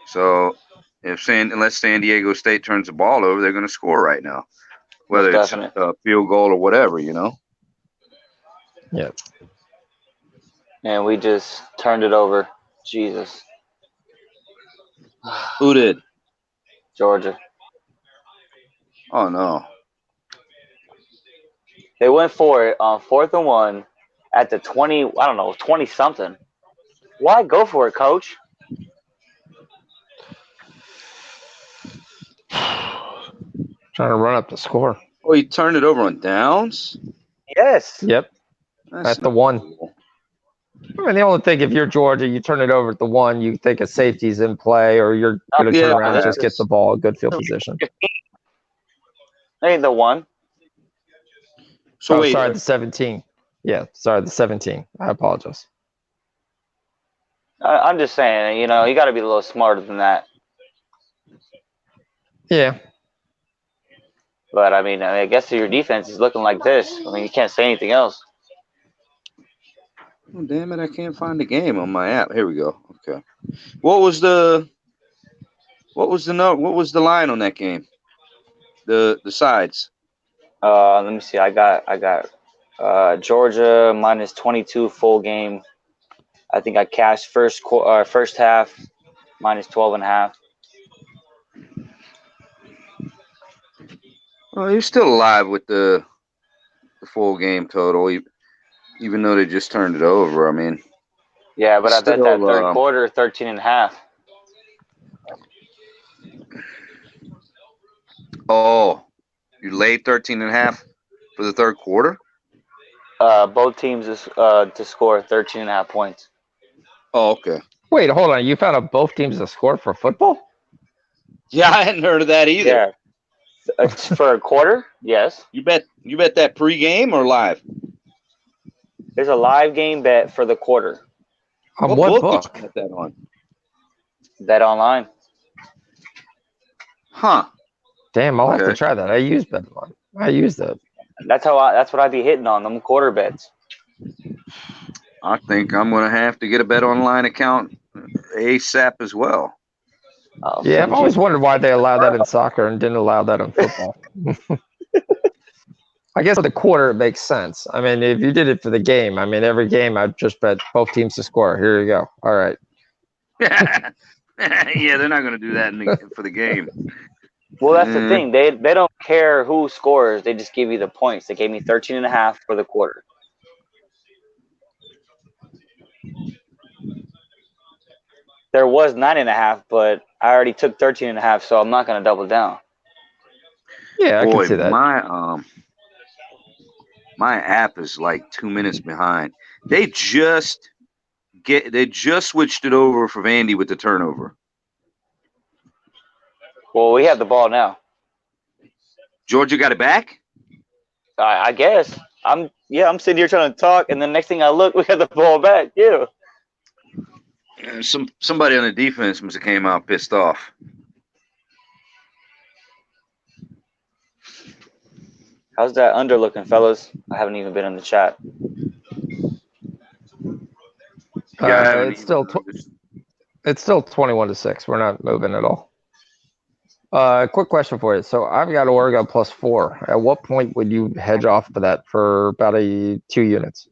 So unless San Diego State turns the ball over, they're going to score right now, whether it's a field goal or whatever, you know. Yeah. And we just turned it over. Jesus. Who did? Georgia. Oh no. They went for it on 4th and 1 at the 20. I don't know, 20 something. Why go for it, coach? Trying to run up the score. Oh, you turned it over on downs? Yes. Yep. That's at the 1. Cool. I mean, the only thing, if you're Georgia, you turn it over at the 1, you think a safety's in play, or you're going to turn around and just get the ball, good field position. Hey, the 1. So wait, sorry, the 17. Yeah, sorry, the 17. I apologize. I'm just saying, you know, you got to be a little smarter than that. Yeah. But, I mean, I guess your defense is looking like this. I mean, you can't say anything else. Oh, damn it, I can't find the game on my app. Here we go. Okay. What was the line on that game? The sides. Let me see. I got Georgia minus 22 full game. I think I cashed first half minus 12.5. Oh, you're still alive with the full game total, even though they just turned it over. I mean, yeah, but I bet that third quarter 13.5. Oh, you laid 13.5 for the third quarter? Both teams to score 13.5 points. Oh, okay. Wait, hold on. You found out both teams to score for football? Yeah, I hadn't heard of that either. Yeah. For a quarter? Yes. You bet that pregame or live? There's a live game bet for the quarter. On what book? Did you bet that on? Bet online. Huh. Damn, I'll have to try that. I use bet online. I use that. That's what I'd be hitting on them quarter bets. I think I'm gonna have to get a bet online account ASAP as well. Yeah, I've always wondered why they allow that in soccer and didn't allow that in football. I guess for the quarter it makes sense. I mean, if you did it for the game, I mean, every game I'd just bet both teams to score. Here you go. All right. Yeah, they're not going to do that for the game. Well, that's the thing. They don't care who scores. They just give you the points. They gave me 13.5 for the quarter. There was 9.5, but I already took 13.5, so I'm not going to double down. Yeah, I can see that. My app is like 2 minutes behind. They just switched it over for Vandy with the turnover. Well, we have the ball now. Georgia got it back? I guess. I'm sitting here trying to talk, and the next thing I look, we got the ball back. Yeah. Somebody on the defense must have came out pissed off. How's that under looking, fellas? I haven't even been in the chat. It's still 21-6. We're not moving at all. Quick question for you. So I've got Oregon +4. At what point would you hedge off for that for about 2 units?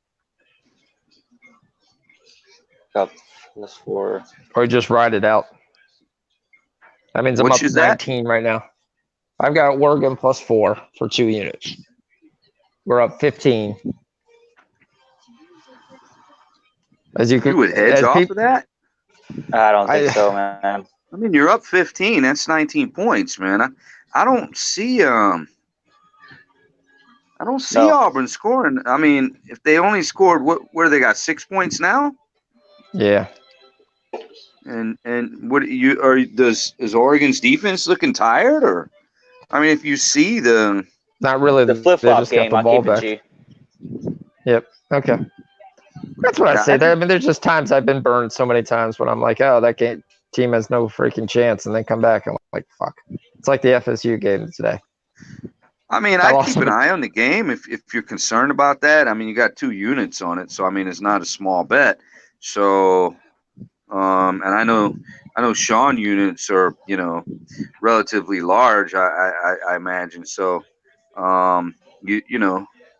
Up +4. Or just ride it out. That means I'm Which up is that? 19 right now. I've got Oregon +4 for 2 units. We're up 15. As you could, You would hedge off of that? I don't think so, man. I mean, you're up 15. That's 19 points, man. I don't see Auburn scoring. I mean, if they only scored where they got 6 points now? Yeah. And what is Oregon's defense looking tired, or I mean, if you see not really the flip-flop game, got the I'll ball keep it back. Yep. Okay. That's what I say. I mean, there's just times I've been burned so many times when I'm like, oh, that team has no freaking chance, and then come back and I'm like, fuck. It's like the FSU game today. I mean, I keep an eye on the game if you're concerned about that. I mean, you got 2 units on it, so I mean, it's not a small bet. So, and I know Sean units are relatively large. I imagine so.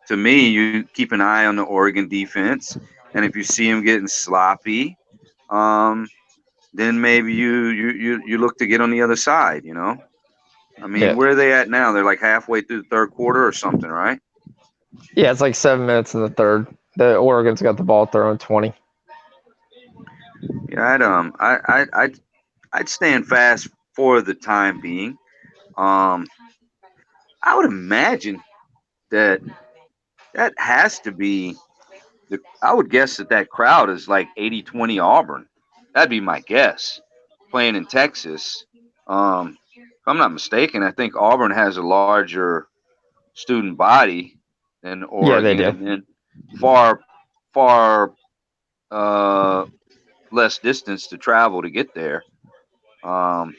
To me, you keep an eye on the Oregon defense, and if you see them getting sloppy, then maybe you look to get on the other side. I mean, where are they at now? They're like halfway through the third quarter or something, right? Yeah, it's like 7 minutes in the third. The Oregon's got the ball throwing 20. Yeah, I'd stand fast for the time being. I would imagine that has to be I would guess that crowd is like 80-20 Auburn. That'd be my guess. Playing in Texas. If I'm not mistaken, I think Auburn has a larger student body than Oregon. Yeah, they do. And then far less distance to travel to get there. So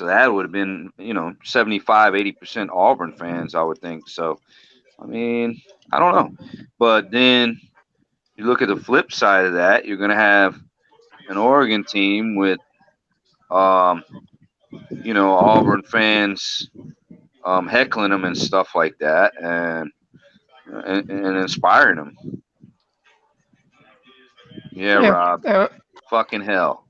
that would have been, 75-80% Auburn fans, I would think. So, I mean, I don't know. But then you look at the flip side of that, you're going to have an Oregon team with, Auburn fans heckling them and stuff like that and inspiring them. Yeah, Rob. Fucking hell.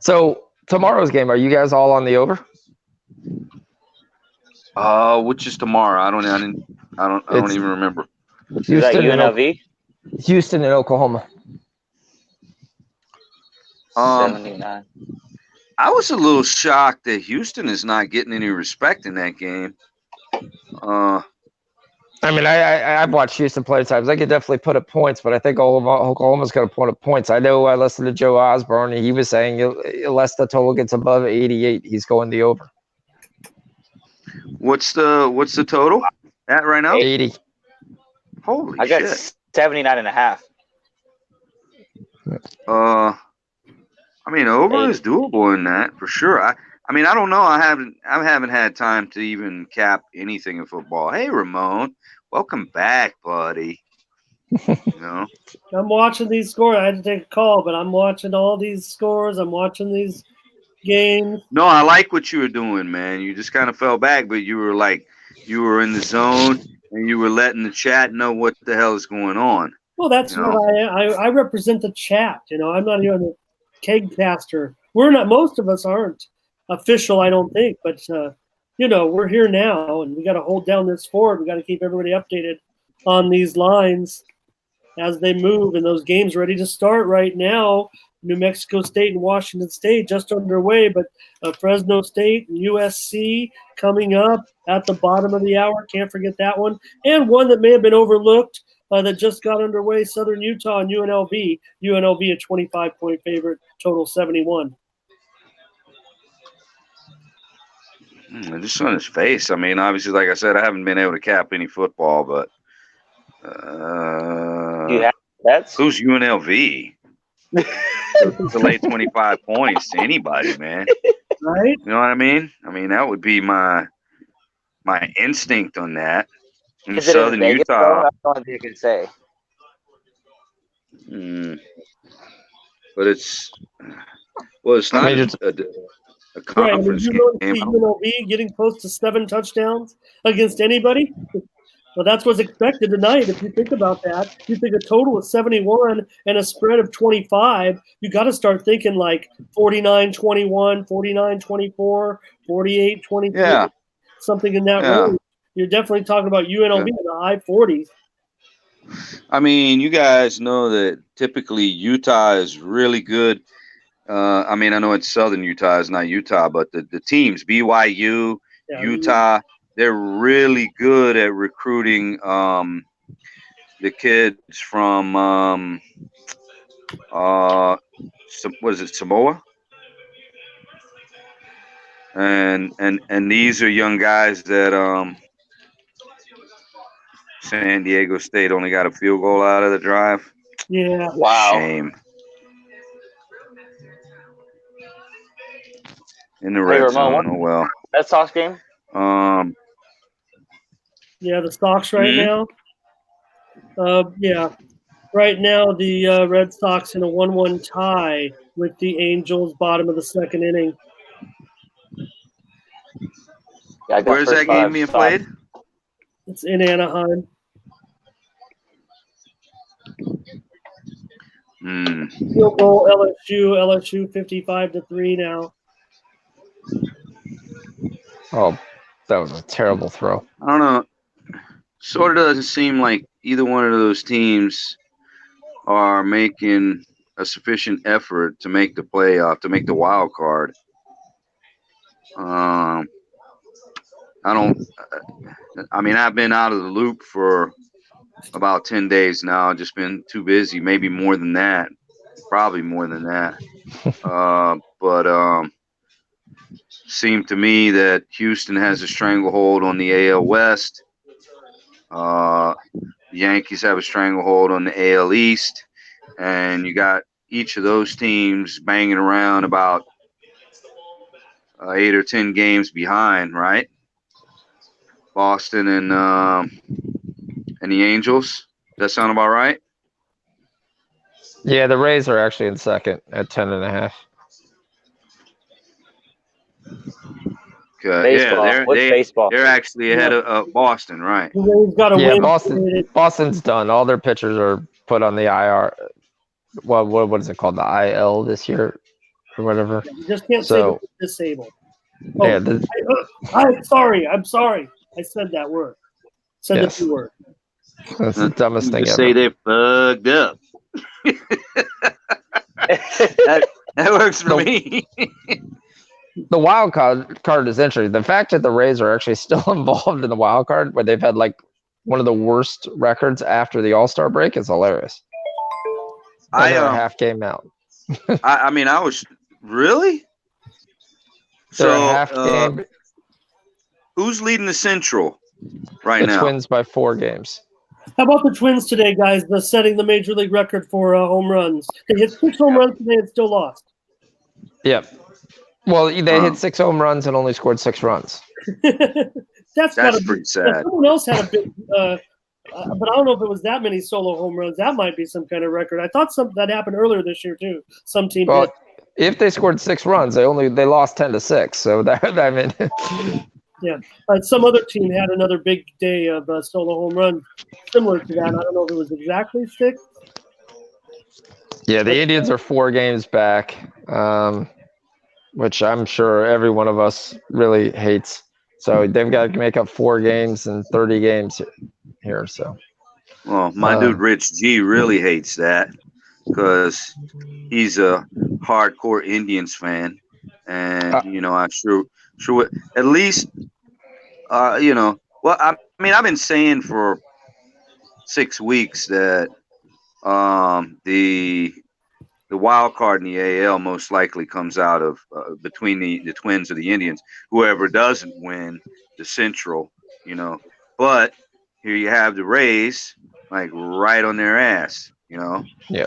So tomorrow's game, are you guys all on the over? Which is tomorrow? I don't even remember. Is that UNLV? Houston and Oklahoma. 79. I was a little shocked that Houston is not getting any respect in that game. I mean, I've watched Houston play times. I could definitely put up points, but I think Oklahoma's going to put up points. I know I listened to Joe Osborne, and he was saying unless the total gets above 88, he's going the over. What's the total at right now? 80. Holy I got shit. 79.5. I mean, over is doable in that for sure. I mean, I don't know. I haven't had time to even cap anything in football. Hey, Ramon, welcome back, buddy. I'm watching these scores. I had to take a call, but I'm watching all these scores. I'm watching these games. No, I like what you were doing, man. You just kind of fell back, but you were in the zone and you were letting the chat know what the hell is going on. Well, that's what I represent the chat. I'm not even a KegCaster. We're not. Most of us aren't official, I don't think, but we're here now, and we got to hold down this fort. We got to keep everybody updated on these lines as they move, and those games ready to start right now. New Mexico State and Washington State just underway, but Fresno State and USC coming up at the bottom of the hour. Can't forget that one. And one that may have been overlooked that just got underway, Southern Utah and UNLV. UNLV a 25-point favorite, total 71. Just on his face. I mean, obviously, like I said, I haven't been able to cap any football, but Do you have bets? Who's UNLV? To lay 25 points to anybody, man. Right? You know what I mean? I mean, that would be my instinct on that. In Southern Utah. That's all you can say. But it's not a conference game. UNLV getting close to 7 touchdowns against anybody. Well, that's what's expected tonight. If you think about that, you think a total of 71 and a spread of 25, you got to start thinking like 49-21, 49-24, 48-23, Yeah. something in that Yeah. range. You're definitely talking about UNLV in the high 40s. I mean, you guys know that typically Utah is really good. I mean, I know it's Southern Utah, it's not Utah, but the teams, BYU, Utah, they're really good at recruiting the kids from what is it, Samoa? And these are young guys that San Diego State only got a field goal out of the drive. Yeah. Wow. Shame. In the red zone. Oh well. That Sox game? Yeah, the Sox right now. Yeah. Right now, the Red Sox in a 1-1 tie with the Angels, bottom of the second inning. Yeah, where's that game being played? It's in Anaheim. Field goal LSU 55-3 now. Oh, that was a terrible throw. I don't know. Sort of doesn't seem like either one of those teams are making a sufficient effort to make the playoff, to make the wild card. I mean, I've been out of the loop for about 10 days now. Just been too busy, maybe more than that, probably more than that. But seemed to me that Houston has a stranglehold on the AL West. The Yankees have a stranglehold on the AL East, and you got each of those teams banging around about 8 or 10 games behind, right? Boston and the Angels. That sound about right? Yeah, the Rays are actually in second at 10.5. Baseball. Yeah, they're actually ahead of Boston, right? Yeah, Boston's done. All their pitchers are put on the IR. Well, what is it called? The IL this year or whatever. You just can't So, say disabled. Yeah, I'm sorry. I said that word. Said the two word. That's the dumbest thing ever. Say they fucked up. that works for me. The wild card is interesting. The fact that the Rays are actually still involved in the wild card, where they've had like one of the worst records after the All-Star break, is hilarious. They're a half game out. I mean, I was really. They're a half game. Who's leading the Central right now? The Twins by 4 games. How about the Twins today, guys? They're setting the major league record for home runs. They hit 6 home runs today and still lost. Yep. Well, they hit 6 home runs and only scored 6 runs. That's pretty sad. Someone else had a big, but I don't know if it was that many solo home runs. That might be some kind of record. I thought that happened earlier this year too. Some team did. If they scored 6 runs, they lost 10-6. So that I mean. Yeah, some other team had another big day of solo home run similar to that. I don't know if it was exactly 6. Yeah, the Indians are 4 games back, which I'm sure every one of us really hates. So they've got to make up 4 games in 30 games here. So, well, my dude Rich G really hates that because he's a hardcore Indians fan, and I'm sure at least well, I mean, I've been saying for 6 weeks that the wild card in the AL most likely comes out of between the Twins or the Indians, whoever doesn't win the Central, But here you have the Rays, like right on their ass, Yeah.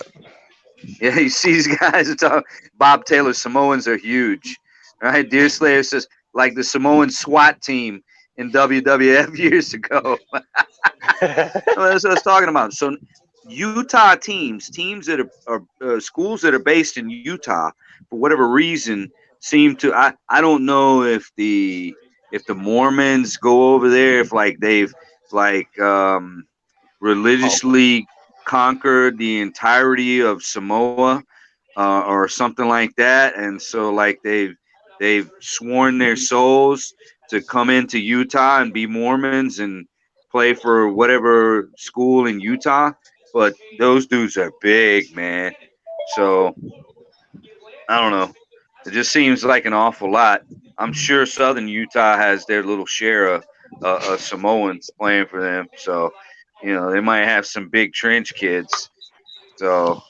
Yeah, you see these guys are talking. Bob Taylor, Samoans are huge, right? Deer Slayer says like the Samoan SWAT team in WWF years ago. That's what I was talking about. So Utah teams that are schools that are based in Utah, for whatever reason, seem to. I don't know if the Mormons go over there, if like they've like religiously conquered the entirety of Samoa or something like that, and so like they've sworn their souls to come into Utah and be Mormons and play for whatever school in Utah. But those dudes are big, man. So I don't know. It just seems like an awful lot. I'm sure Southern Utah has their little share of Samoans playing for them. So, they might have some big trench kids. So,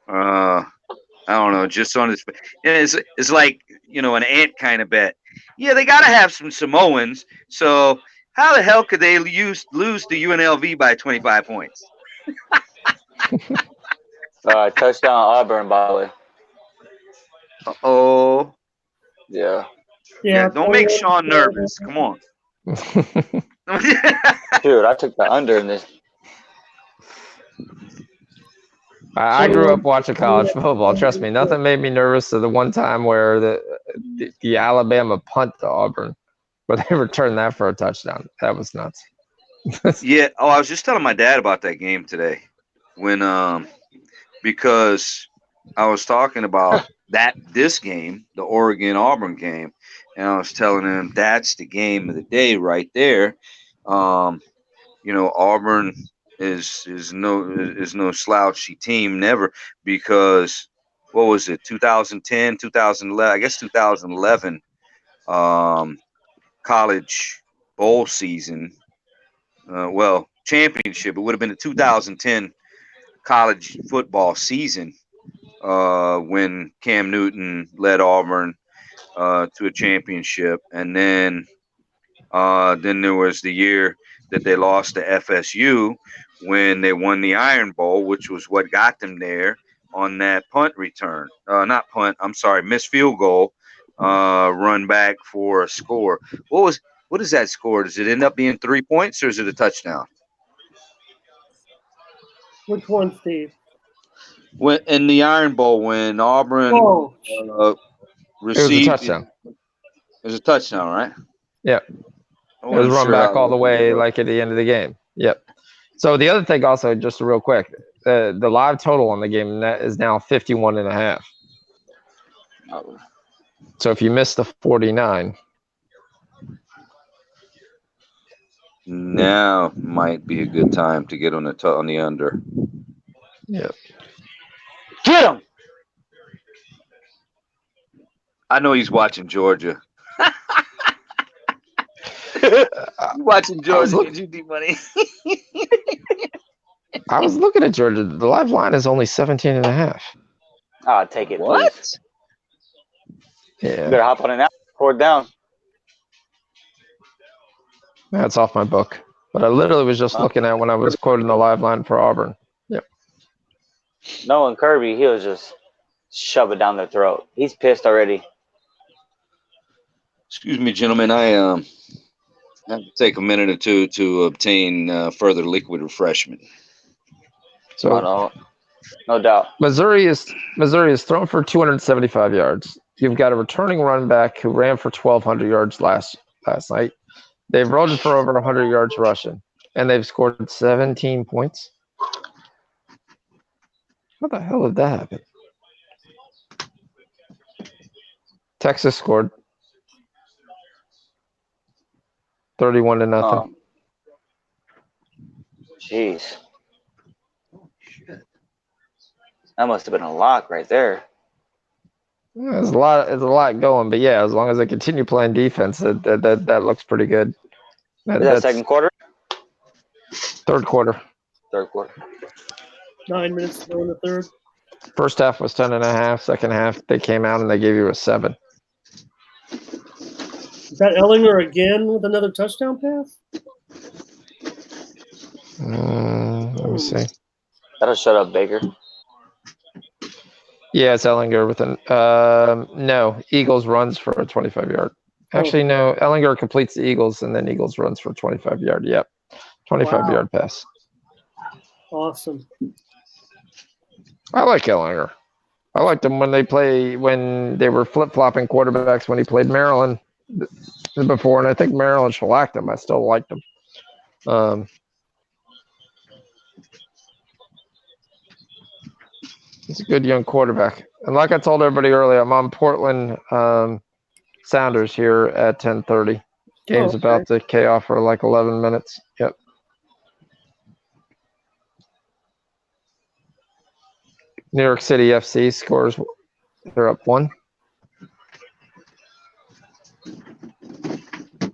I don't know. Just on this, it's like an ant kind of bet. Yeah, they got to have some Samoans. So, how the hell could they lose to UNLV by 25 points? Touchdown Auburn, by the way. Oh. Yeah. Yeah. Don't make Sean nervous. Come on. Dude, I took the under in this. I grew up watching college football. Trust me, nothing made me nervous than the one time where the Alabama punt to Auburn, where they returned that for a touchdown. That was nuts. Yeah. Oh, I was just telling my dad about that game today, because I was talking about this game, the Oregon Auburn game, and I was telling him that's the game of the day right there. Auburn is no slouchy team, never, because what was it, 2010, 2011, I guess 2011 college bowl season, championship. It would have been the 2010 college football season when Cam Newton led Auburn to a championship, and then there was the year that they lost to FSU when they won the Iron Bowl, which was what got them there on that punt return. Not punt, I'm sorry, missed field goal, run back for a score. What is that score? Does it end up being 3 points or is it a touchdown? Which one, Steve? When in the Iron Bowl, when Auburn received, it was a touchdown. It was a touchdown, right? Yep. It was run back all the way, like at the end of the game. Yep. So the other thing, also, just real quick, the live total on the game is now 51.5. So if you missed the 49, now might be a good time to get on the under. Yep. Get him! I know he's watching Georgia. Watching Georgia, GD money. I was looking at Georgia. The live line is only 17.5. I'll take it. What? Please. Yeah. You better hop on it now. Record down. That's off my book. But I literally was just looking at when I was quoting the live line for Auburn. Yep. Knowing Kirby, he'll just shove it down their throat. He's pissed already. Excuse me, gentlemen. I have to take a minute or two to obtain further liquid refreshment. So no doubt. Missouri is thrown for 275 yards. You've got a returning run back who ran for 1,200 yards last night. They've run for over 100 yards rushing, and they've scored 17 points. How the hell did that happen? Texas scored 31-0. Jeez. That must have been a lock right there. Yeah, there's a lot going, but yeah, as long as they continue playing defense, that looks pretty good. Is that second quarter? Third quarter. Third quarter. 9 minutes to go in the third. First half was 10.5. Second half, they came out and they gave you a 7. Is that Ellinger again with another touchdown pass? Let me see. That'll shut up Baker. Yeah, it's Ellinger with an no. Eagles runs for a 25-yard. Actually, no. Ellinger completes the Eagles, and then Eagles runs for a 25-yard. Yep, 25-yard pass. Awesome. I like Ellinger. I liked him when they were flip-flopping quarterbacks when he played Maryland before, and I think Maryland shellacked him. I still liked him. He's a good young quarterback. And like I told everybody earlier, I'm on Portland Sounders here at 10:30. Game's about to kick off for like 11 minutes. Yep. New York City FC scores. They're up 1.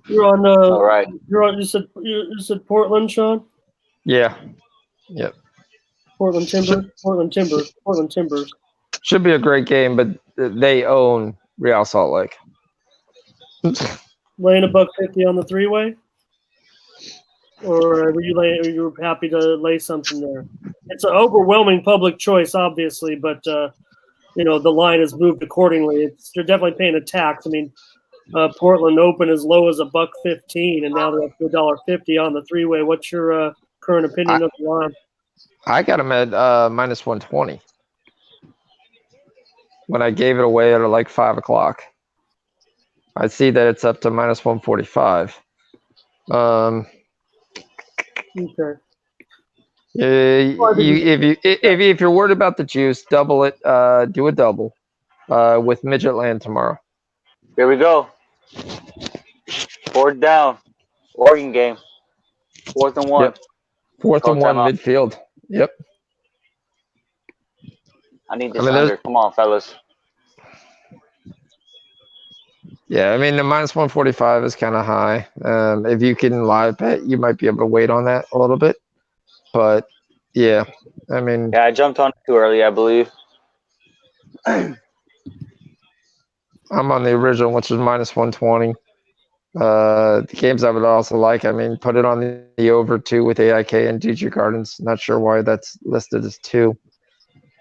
You're on. All right. You're on. You said Portland, Sean. Yeah. Yep. Portland Timbers. Should be a great game, but they own Real Salt Lake. Laying $1.50 on the 3-way, or were you happy to lay something there? It's an overwhelming public choice, obviously, but the line has moved accordingly. You're definitely paying a tax. I mean, Portland opened as low as $1.15, and now they're up to $1.50 on the 3-way. What's your current opinion of the line? I got them at minus 120 when I gave it away at like 5 o'clock. I see that it's up to minus 145. Okay. If you're worried about the juice, double it. Do a double with Midget Land tomorrow. Here we go. 4th down. Oregon game. 4th and 1. Yep. 4th and 1 midfield. Yep. I need this under. Come on, fellas. Yeah, I mean, the minus 145 is kind of high. If you can live bet, you might be able to wait on that a little bit. But, yeah, I mean. Yeah, I jumped on it too early, I believe. I'm on the original, which is minus 120. The games I would also like, I mean, put it on the over 2 with AIK and DG Gardens. Not sure why that's listed as 2.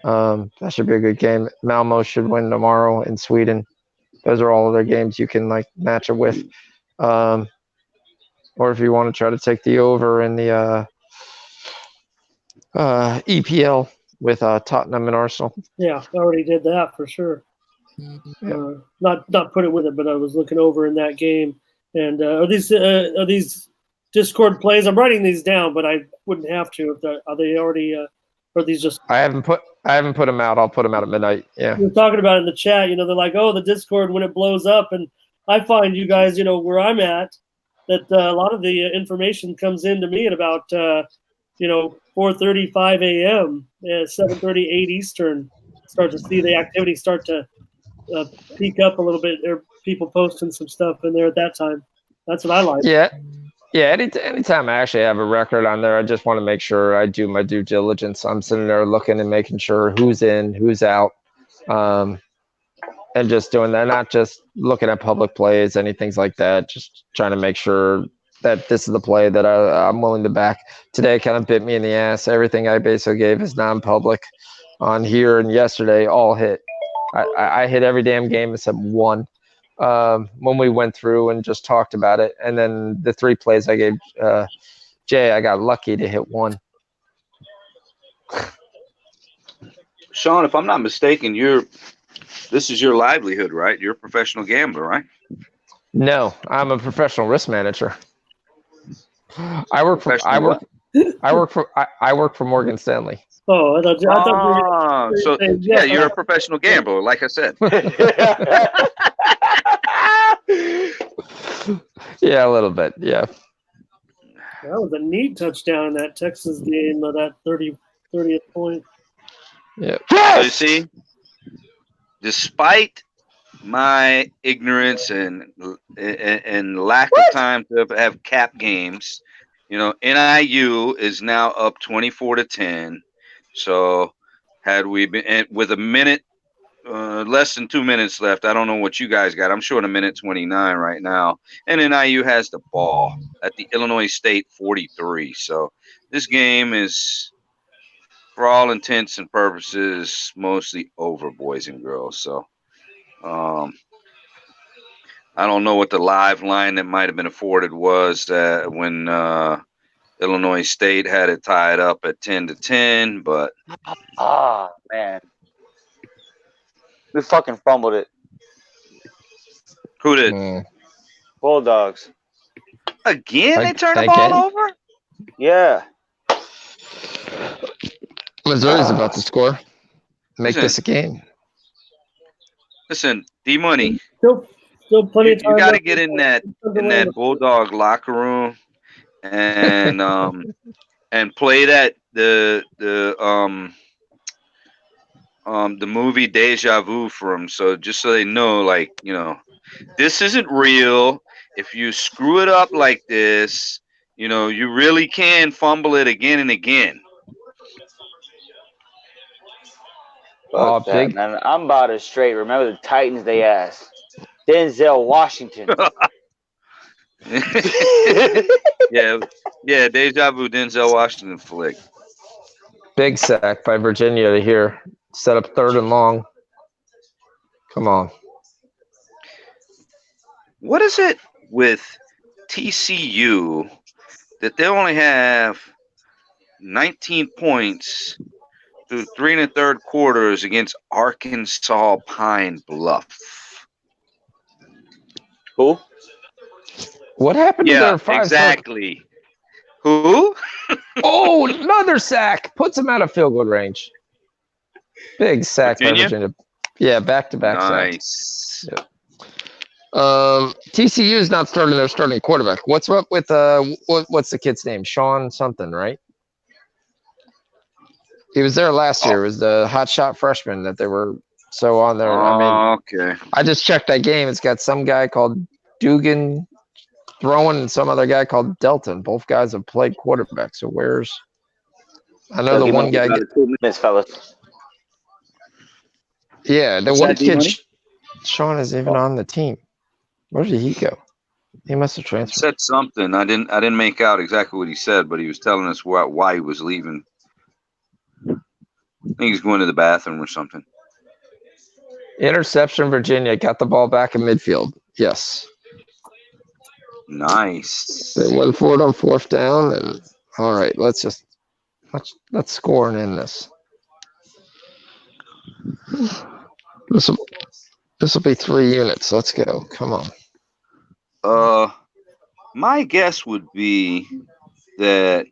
That should be a good game. Malmo should win tomorrow in Sweden. Those are all other games you can like match it with. Or if you want to try to take the over in the EPL with Tottenham and Arsenal. Yeah, I already did that for sure. Yeah. Not put it with it, but I was looking over in that game. And are these Discord plays? I'm writing these down, but I wouldn't have to. Are they already? Or are these just? I haven't put them out. I'll put them out at midnight. Yeah. We're talking about it in the chat. They're like, oh, the Discord when it blows up, and I find you guys, where I'm at, that a lot of the information comes in to me at about 4:35 a.m. 7:38 Eastern. Start to see the activity start to peak up a little bit. There are people posting some stuff in there at that time. That's what I like. Yeah. Yeah, anytime I actually have a record on there, I just want to make sure I do my due diligence. I'm sitting there looking and making sure who's in, who's out, and just doing that, not just looking at public plays, anything like that, just trying to make sure that this is the play that I'm willing to back. Today kind of bit me in the ass. Everything I basically gave is non-public on here, and yesterday all hit. I hit every damn game except one. When we went through and just talked about it. And then the 3 plays I gave Jay, I got lucky to hit 1. Sean, if I'm not mistaken, this is your livelihood, right? You're a professional gambler, right? No, I'm a professional risk manager. I work for Morgan Stanley. Oh, I thought so yeah, you're a professional gambler, like I said. Yeah, a little bit. Yeah. That was a neat touchdown in that Texas game, that 30th point. Yeah. So you see, despite my ignorance and lack of time to have cap games, NIU is now up 24-10. So had we been with a minute, less than 2 minutes left, I don't know what you guys got. I'm short a minute 29 right now. And NIU has the ball at the Illinois State 43. So this game is, for all intents and purposes, mostly over, boys and girls. So I don't know what the live line that might have been afforded was when Illinois State had it tied up at 10-10, but man. We fucking fumbled it. Who did? Bulldogs. Again, they turned the ball over? Yeah. Missouri's about to score. Make this a game. Listen, D-Money. Still plenty of time. You got to get in that Bulldog locker room and and play that the movie Deja Vu for them. So just so they know, like, you know, this isn't real. If you screw it up like this, you know, you really can fumble it again and again. Fuck that, man. I'm about it straight. Remember the Titans, they asked. Denzel Washington. yeah, Deja Vu, Denzel Washington flick. Big sack by Virginia here. Set up 3rd and long. Come on. What is it with TCU that they only have 19 points through 3 1/3 quarters against Arkansas Pine Bluff? Who? What happened to their 5? Exactly. Who? Oh, another sack. Puts him out of field goal range. Big sack by Virginia. Yeah, back-to-back sacks. Nice. TCU is not starting their starting quarterback. What's up with what's the kid's name? Sean something, right? He was there last year. It was the hotshot freshman that they were so on there. Okay. I just checked that game. It's got some guy called Dugan throwing and some other guy called Delton. Both guys have played quarterback. So I know the one guy. 2 minutes, fellas. Yeah, the one kid. Sean is even on the team. Where did he go? He must have transferred. He said something. I didn't make out exactly what he said, but he was telling us why he was leaving. I think he's going to the bathroom or something. Interception, Virginia. Got the ball back in midfield. Yes. Nice. They went for it on 4th down, and all right, let's score and end this. This will be 3 units. Let's go. Come on. My guess would be that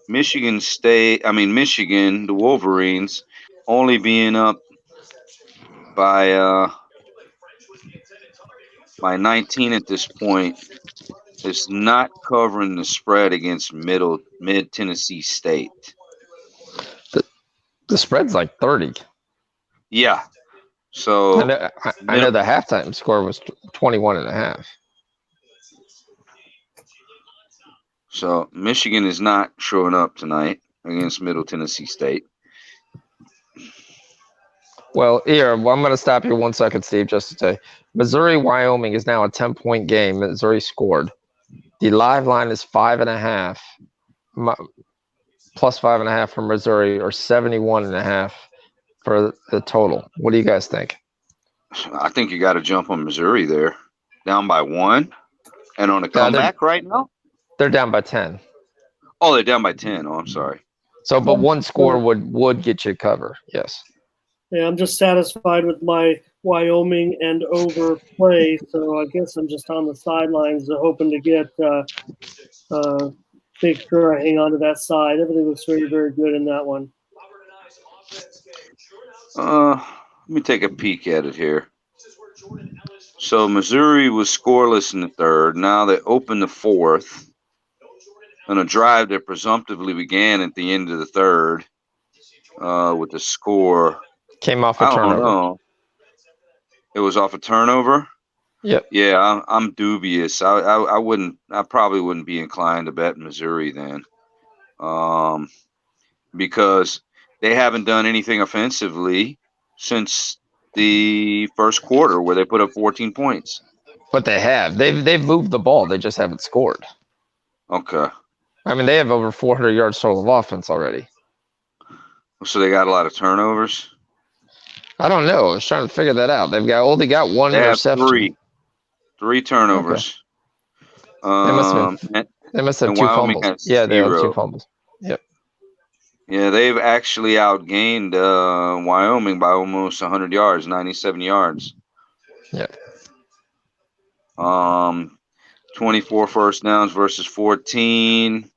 Michigan, the Wolverines, only being up by 19 at this point, is not covering the spread against mid Tennessee State. The spread's like 30. Yeah. So I know the halftime score was 21.5. So Michigan is not showing up tonight against Middle Tennessee State. Well, here, I'm going to stop you 1 second, Steve, just to say Missouri-Wyoming is now a 10-point game. Missouri scored. The live line is 5.5, plus 5.5 for Missouri, or 71.5 for the total. What do you guys think? I think you got to jump on Missouri there. Down by 1 and on a comeback right now? They're down by 10. Oh, they're down by 10. Oh, I'm sorry. So, but one score would get you cover. Yes. Yeah, I'm just satisfied with my Wyoming and over play, so I guess I'm just on the sidelines hoping to get make sure I hang on to that side. Everything looks very, very good in that one. Let me take a peek at it here. So Missouri was scoreless in the 3rd. Now they open the 4th. On a drive that presumptively began at the end of the 3rd with the score. Came off a turnover. I don't know. It was off a turnover? Yep. Yeah, I'm dubious. I probably wouldn't be inclined to bet Missouri then. Because they haven't done anything offensively since the 1st quarter where they put up 14 points. But they have. They've moved the ball. They just haven't scored. Okay. I mean, they have over 400 yards total of offense already. So they got a lot of turnovers? I don't know. I was trying to figure that out. They've only got 1 interception. Three turnovers. Okay. They must have 2 fumbles. Yeah, they have 2 fumbles. Yep. Yeah, they've actually outgained Wyoming by almost 100 yards, 97 yards. Yep. 24 first downs versus 14.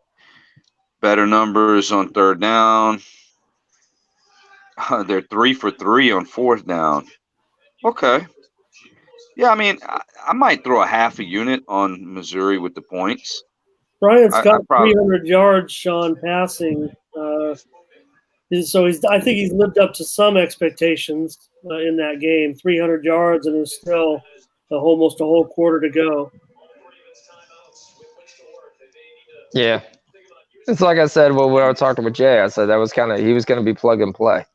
better numbers on third down. They're 3 for 3 on fourth down. Okay. Yeah, I mean, I might throw a half a unit on Missouri with the points. Bryant's got 300 yards, Sean, passing. So I think he's lived up to some expectations in that game. 300 yards, and there's still almost a whole quarter to go. Yeah. It's like I said when we were talking with Jay. I said that was he was going to be plug and play.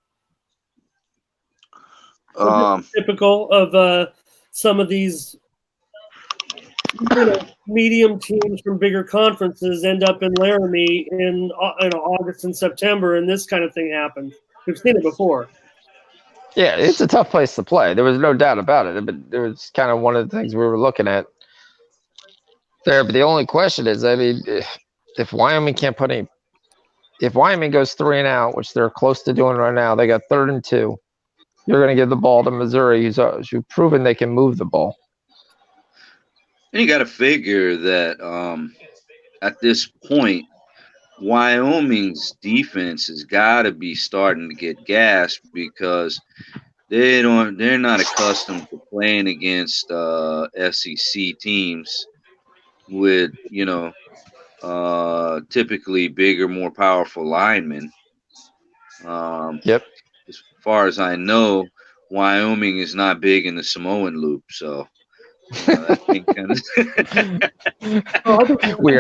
Typical of some of these medium teams from bigger conferences end up in Laramie in August and September, and this kind of thing happens. We've seen it before. Yeah, it's a tough place to play. There was no doubt about it. But there was kind of one of the things we were looking at there. But the only question is, I mean, if Wyoming can't put any, if Wyoming goes 3 and out, which they're close to doing right now, they got 3rd and 2. You're going to give the ball to Missouri, who's proven they can move the ball. And you got to figure that at this point, Wyoming's defense has got to be starting to get gassed because they're not accustomed to playing against SEC teams with typically bigger, more powerful linemen. Yep. As far as I know, Wyoming is not big in the Samoan loop, so. We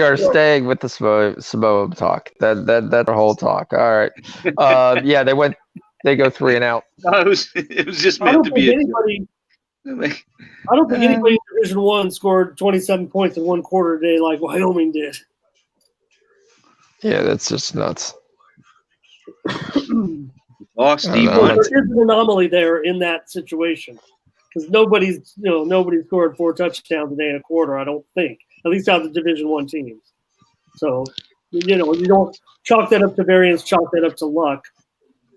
are staying with the Samoa talk. That's our whole talk. All right. Yeah, they go 3 and out. It was just meant to be. I don't think anybody in Division I scored 27 points in one quarter today like Wyoming did. Yeah, that's just nuts. There's an anomaly there in that situation. Because nobody scored 4 touchdowns a day in a quarter, I don't think. At least out of the Division I teams. So, you don't chalk that up to variance, chalk that up to luck.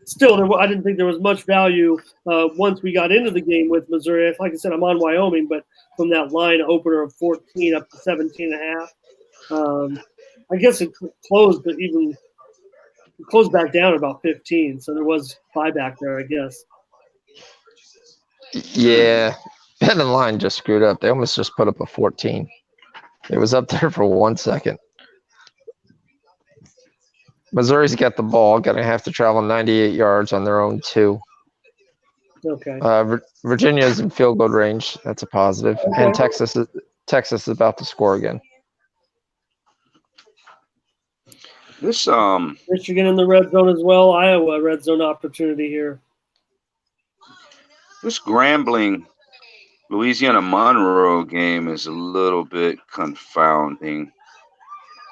Still, I didn't think there was much value once we got into the game with Missouri. Like I said, I'm on Wyoming, but from that line opener of 14 up to 17.5, I guess it closed, but even it closed back down about 15. So there was buyback there, I guess. Yeah, Penn and line just screwed up. They almost just put up a 14. It was up there for 1 second. Missouri's got the ball, going to have to travel 98 yards on their own 2. Okay. Virginia's in field goal range. That's a positive. Okay. And Texas is about to score again. Michigan in the red zone as well. Iowa red zone opportunity here. This Grambling Louisiana Monroe game is a little bit confounding.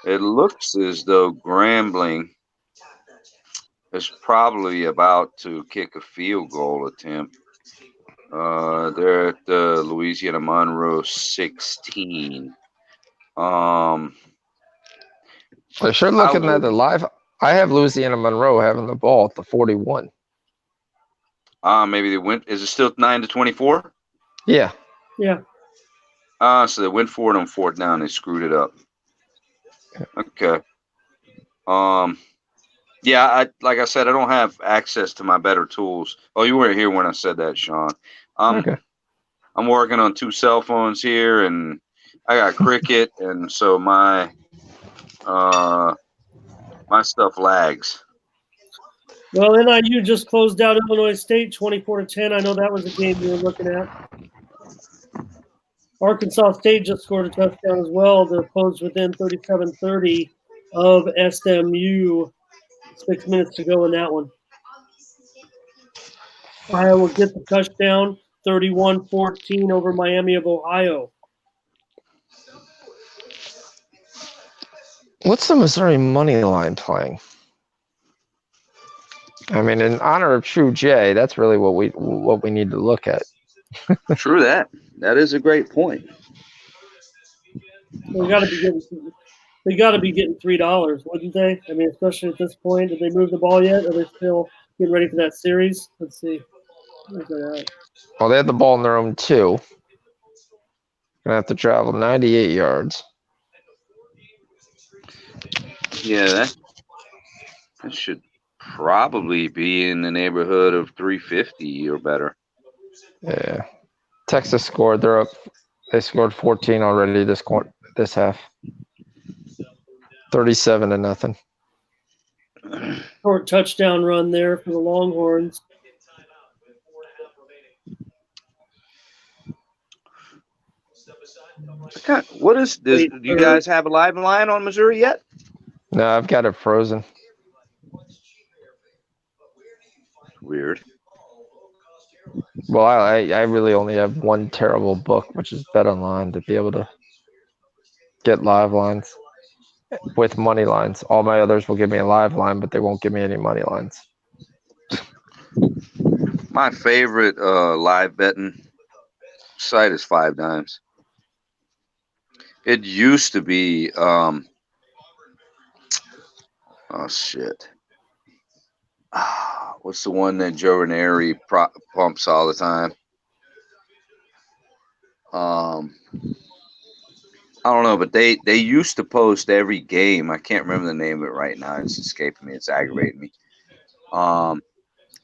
It looks as though Grambling is probably about to kick a field goal attempt. They're at the Louisiana Monroe 16. They're sure looking at the live. I have Louisiana Monroe having the ball at the 41. Maybe they went. Is it still 9-24? Yeah. Yeah. So they went for it on 4th down. They screwed it up. Okay. Yeah. Like I said, I don't have access to my better tools. Oh, you weren't here when I said that, Sean. Okay. I'm working on 2 cell phones here, and I got Cricket, and so my stuff lags. Well, NIU just closed out Illinois State 24-10. I know that was a game you were looking at. Arkansas State just scored a touchdown as well. They're closed within 37-30 of SMU. 6 minutes to go in that one. Iowa gets the touchdown, 31-14 over Miami of Ohio. What's the Missouri money line playing? I mean, in honor of True J, that's really what we need to look at. True that. That is a great point. They got to be getting $3, wouldn't they? I mean, especially at this point. Did they move the ball yet? Are they still getting ready for that series? Let's see. Well, they had the ball in their own 2. Gonna have to travel 98 yards. Yeah, that should probably be in the neighborhood of 350 or better. Yeah. Texas scored. They're up. They scored 14 already this half. 37-0. Short touchdown run there for the Longhorns. What is this? Do you guys have a live line on Missouri yet? No, I've got it frozen. Weird. Well, I really only have one terrible book, which is Bet Online, to be able to get live lines with money lines. All my others will give me a live line, but they won't give me any money lines. My favorite live betting site is 5 Dimes. It used to be oh shit. What's the one that Joe Ranieri pumps all the time? I don't know, but they used to post every game. I can't remember the name of it right now. It's escaping me. It's aggravating me. And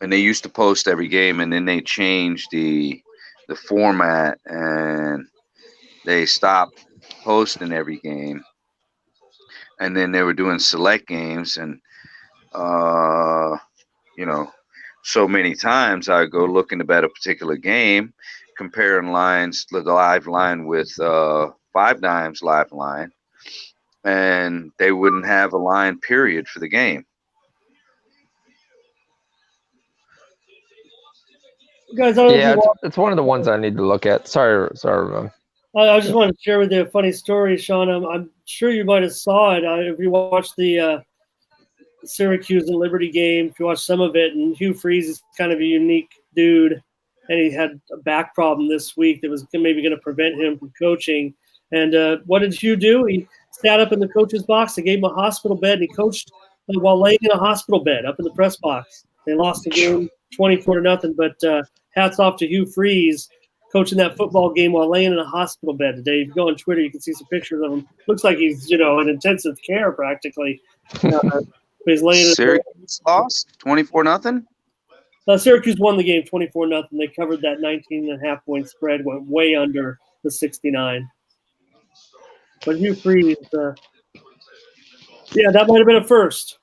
they used to post every game, and then they changed the format, and they stopped posting every game. And then they were doing select games, and so many times I would go looking to bet a particular game, comparing lines, the live line with 5 Dimes live line, and they wouldn't have a line period for the game. Guys, it's one of the ones I need to look at. Sorry, man. I just wanted to share with you a funny story, Sean. I'm sure you might have saw it if you watched the Syracuse and Liberty game. If you watched some of it, and Hugh Freeze is kind of a unique dude, and he had a back problem this week that was maybe going to prevent him from coaching. And what did Hugh do? He sat up in the coach's box. They gave him a hospital bed, and he coached while laying in a hospital bed up in the press box. They lost the game 24-0, but hats off to Hugh Freeze coaching that football game while laying in a hospital bed today. If you go on Twitter, you can see some pictures of him. Looks like he's, in intensive care practically. He's laying Syracuse lost 24-0. Syracuse won the game 24-0. They covered that 19.5 point spread, went way under the 69. But Hugh Freeze, that might have been a first.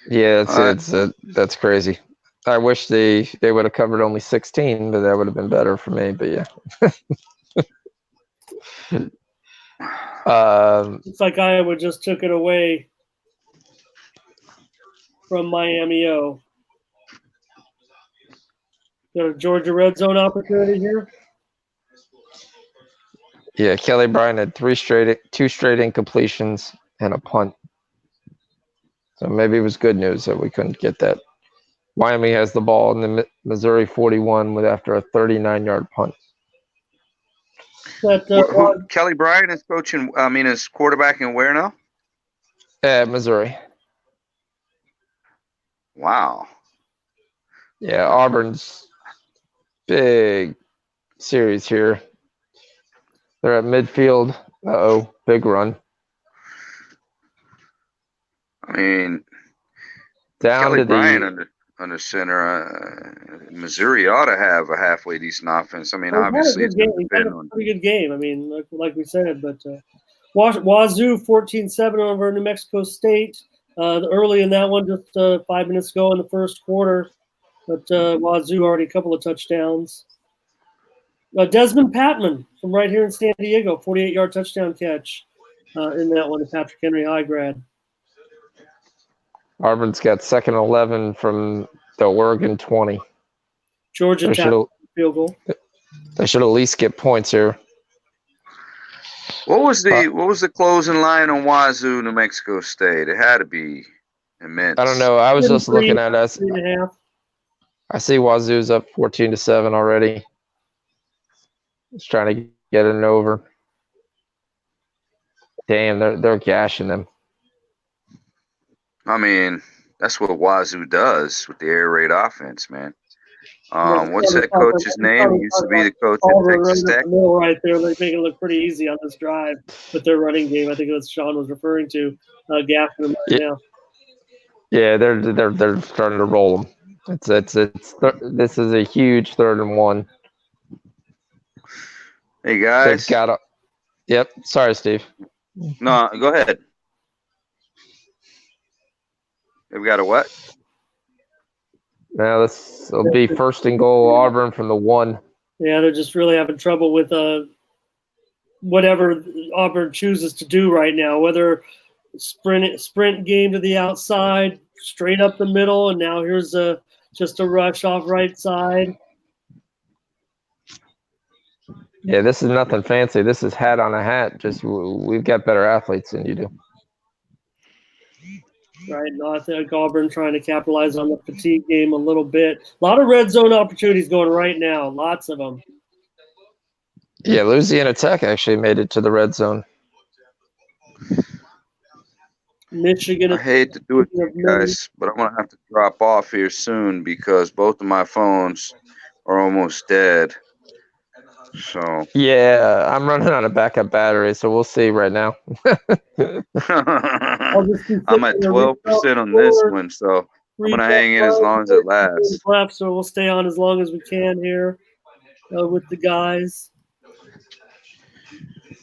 Yeah, that's crazy. I wish they would have covered only 16, but that would have been better for me. But yeah. It's like Iowa just took it away from Miami O. Got a Georgia red zone opportunity here. Yeah, Kelly Bryant had two straight incompletions and a punt. So maybe it was good news that we couldn't get that. Miami has the ball in the Missouri 41 after a 39-yard punt. Kelly Bryant is coaching. Is quarterbacking where now? At Missouri. Wow. Yeah, Auburn's big series here. They're at midfield. Big run. Down Kelly to Bryant under center. Missouri ought to have a halfway decent offense. Obviously it's going to depend on. Pretty good game. Like we said, but Wazoo 14-7 over New Mexico State. Early in that one, just 5 minutes ago in the first quarter, but Wazoo already a couple of touchdowns. Desmond Patman from right here in San Diego, 48-yard touchdown catch in that one, the Patrick Henry high grad. Auburn's got 2nd and 11 from the Oregon 20. Georgia field goal. They should at least get points here. What was the closing line on Wazoo, New Mexico State? It had to be immense. I don't know. I was just looking at us. I see Wazoo's up 14-7 already. Just trying to get it over. Damn, they're gashing them. That's what Wazoo does with the air raid offense, man. What's that coach's name? He used to be the coach at Auburn Texas running up Tech. the middle right there. They make it look pretty easy on this drive with their running game. I think that's Sean was referring to. Gaffing them right now. Yeah, they're starting to roll them. This is a huge 3rd and 1. Hey guys. They've got a. Yep. Sorry, Steve. No, go ahead. They've got a what? Now this will be 1st and goal, Auburn from the 1. Yeah, they're just really having trouble with whatever Auburn chooses to do right now, whether sprint game to the outside, straight up the middle, and now here's just a rush off right side. Yeah, this is nothing fancy. This is hat on a hat. Just we've got better athletes than you do. Right, no, I think Auburn trying to capitalize on the fatigue game a little bit. A lot of red zone opportunities going right now, lots of them. Yeah, Louisiana Tech actually made it to the red zone. Michigan. I hate to do it, guys, but I'm gonna have to drop off here soon because both of my phones are almost dead. So yeah, I'm running out of backup battery, so we'll see right now. I'm at 12% on this one, so I'm gonna hang in as long as it lasts. Left, so we'll stay on as long as we can here with the guys.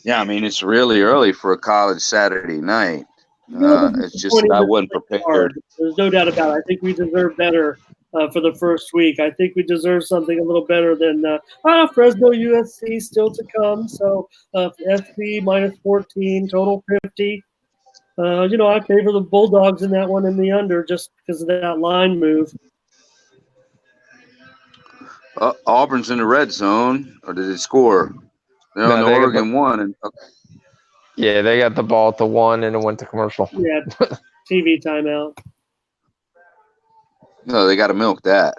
Yeah, I mean it's really early for a college Saturday night. It's just I wasn't prepared. There's no doubt about it. I think we deserve better for the first week. I think we deserve something a little better than Fresno USC still to come. So SB minus 14, total 50. I favor the Bulldogs in that one in the under just because of that line move. Auburn's in the red zone, or did it score? They're on the Oregon 1. And, yeah, they got the ball at the 1 and it went to commercial. Yeah, TV timeout. No, they got to milk that.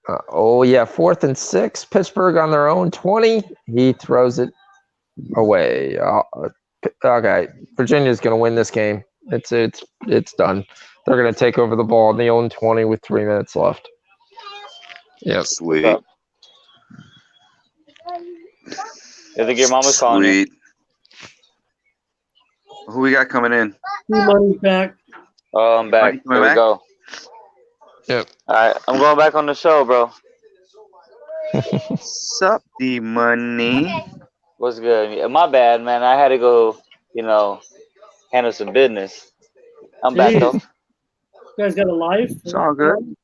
Yeah, 4th and 6. Pittsburgh on their own 20. He throws it away. Okay, Virginia's going to win this game. It's done. They're going to take over the ball on the own 20 with 3 minutes left. Yep. Sweet. I think your mama's calling you. Who we got coming in? Money's back. Oh, I'm back. Here we go. Yep. All right, I'm going back on the show, bro. Sup, the money? What's good? Yeah, my bad, man. I had to go, handle some business. I'm back, though. You guys got a life? It's all good.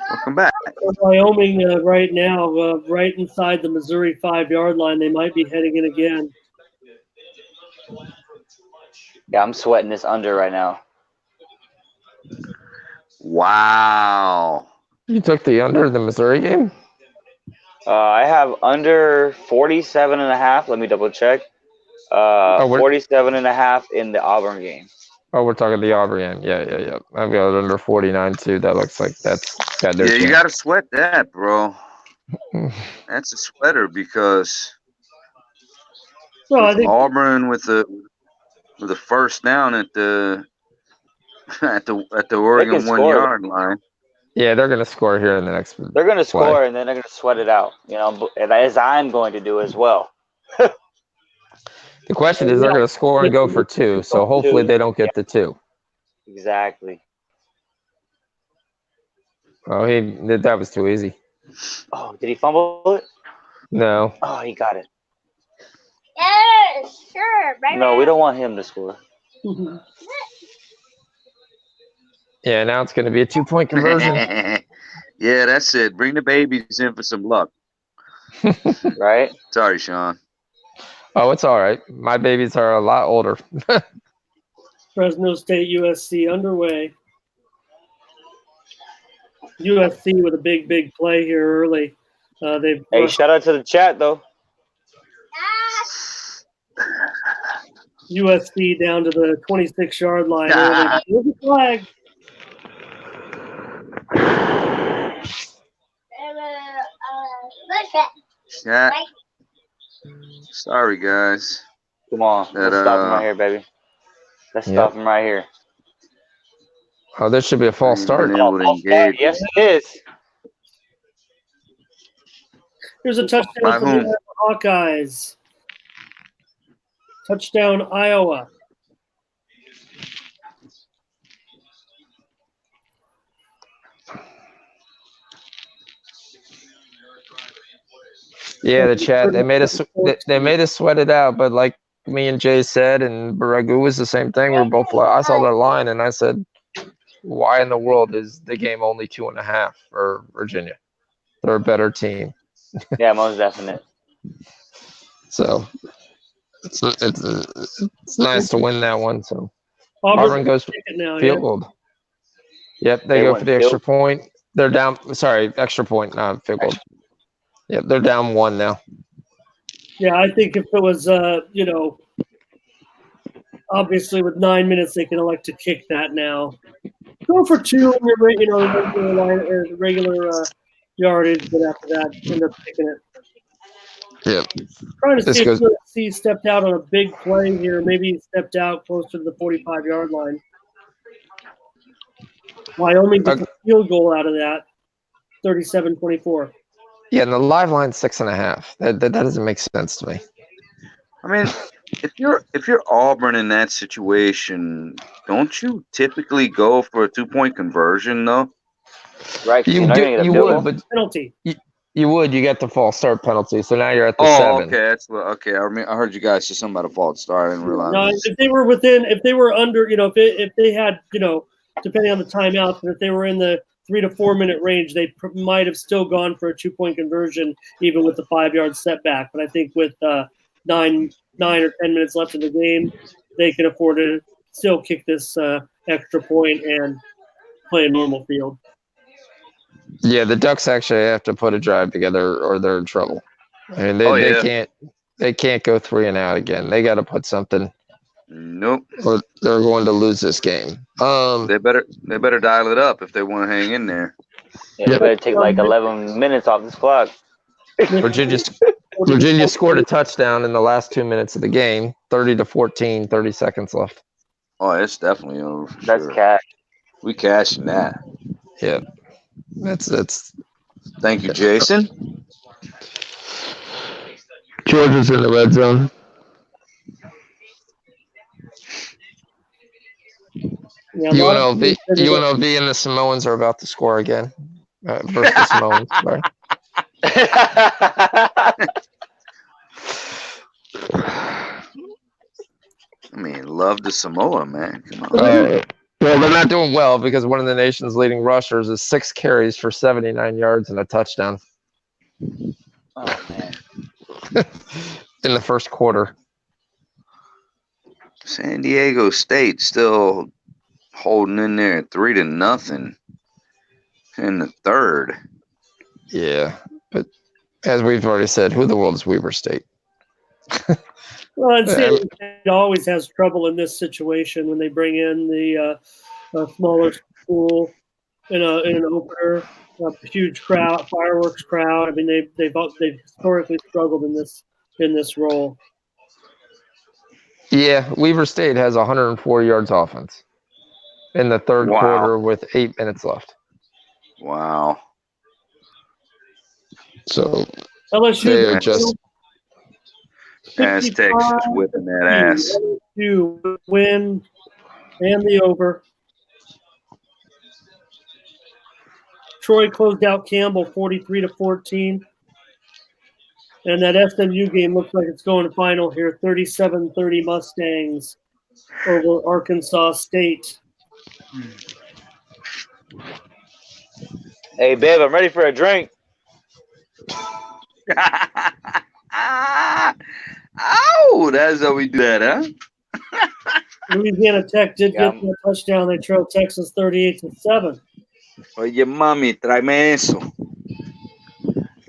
Welcome back. Wyoming right now, right inside the Missouri 5-yard line. They might be heading in again. Yeah, I'm sweating this under right now. Wow. You took the under the Missouri game? I have under 47.5. Let me double check. 47.5 in the Auburn game. Oh, we're talking the Auburn game. Yeah. I've got it under 49 too. That looks like that's got their you got to sweat that, bro. That's a sweater because I think Auburn with the first down at the Oregon 1-yard line. Yeah, they're going to score here in the next. They're going to score and then they're going to sweat it out. As I'm going to do as well. The question is, they're going to score and go for 2, so hopefully they don't get the 2. Exactly. Oh, that was too easy. Oh, did he fumble it? No. Oh, he got it. Yeah, sure. Right. No, we don't want him to score. Yeah, now it's going to be a 2-point conversion. Yeah, that's it. Bring the babies in for some luck. Right? Sorry, Sean. Oh, it's all right. My babies are a lot older. Fresno State USC underway. USC with a big play here early. Hey, shout out to the chat though. USC down to the 26-yard line. There's a flag. Chat. Sorry, guys. Come on. Let's stop him right here, baby. Let's stop him right here. Oh, this should be a false start. Oh, false start. Yes, it is. Here's a touchdown for the Hawkeyes. Touchdown, Iowa. Yeah, the chat. They made us sweat it out, but like me and Jay said, and Baragu was the same thing. We were both. I saw that line, and I said, "Why in the world is the game only 2.5 for Virginia? They're a better team." Yeah, most definite. So it's nice to win that one. So Auburn goes for field goal. Yep, they go for the extra point. They're down. Sorry, extra point, not field goal. Yep, they're down 1 now. Yeah, I think if it was, obviously with 9 minutes, they can elect to kick that now. Go for 2 in your regular yardage, but after that, end up kicking it. Yep. Trying to see if USC stepped out on a big play here. Maybe he stepped out closer to the 45-yard line. Wyoming gets a field goal out of that, 37-24. Yeah, and the live line's 6.5. That doesn't make sense to me. I mean, if you're Auburn in that situation, don't you typically go for a 2-point conversion though? Right. You would, but penalty. You would. You get the false start penalty, so now you're at the 7. Okay, okay. I heard you guys say something about a false start. I didn't realize. No, if they were under, if they had, depending on the timeouts, but if they were in the 3 to 4 minute range, they might have still gone for a 2-point conversion, even with the 5-yard setback. But I think with 9 or 10 minutes left in the game, they can afford to still kick this extra point and play a normal field. Yeah, the Ducks actually have to put a drive together, or they're in trouble. I mean, they can't go 3 and out again. They got to put something. Nope. Or they're going to lose this game. They better dial it up if they want to hang in there. Yeah, they better take like 11 minutes off this clock. Virginia scored a touchdown in the last 2 minutes of the game, 30-14, 30 seconds left. Oh, it's definitely over. That's cash. We cashing that. Yeah. That's. Thank you, Jason. Georgia's in the red zone. Yeah, UNLV and the Samoans are about to score again. Versus the Samoans. Sorry. I mean, love the Samoa, man. Come on. Well, they're not doing well because one of the nation's leading rushers is 6 carries for 79 yards and a touchdown. Oh, man. In the first quarter. San Diego State still holding in there at 3-0 in the third. Yeah, but as we've already said, who in the world is Weber State? Well, it always has trouble in this situation when they bring in the smaller school in an opener, a huge crowd, fireworks crowd. I mean, they've historically struggled in this role. Yeah, Weber State has 104 yards offense in the third quarter with 8 minutes left. Wow. So LSU they are just Aztecs is whipping that ass. LSU win and the over. Troy closed out Campbell 43-14. And that SMU game looks like it's going to final here, 37-30 Mustangs over Arkansas State. Hey, babe, I'm ready for a drink. Oh, that's how we do that, huh? Louisiana Tech did get a touchdown. They trailed Texas 38-7. Oye, mami, tráeme eso.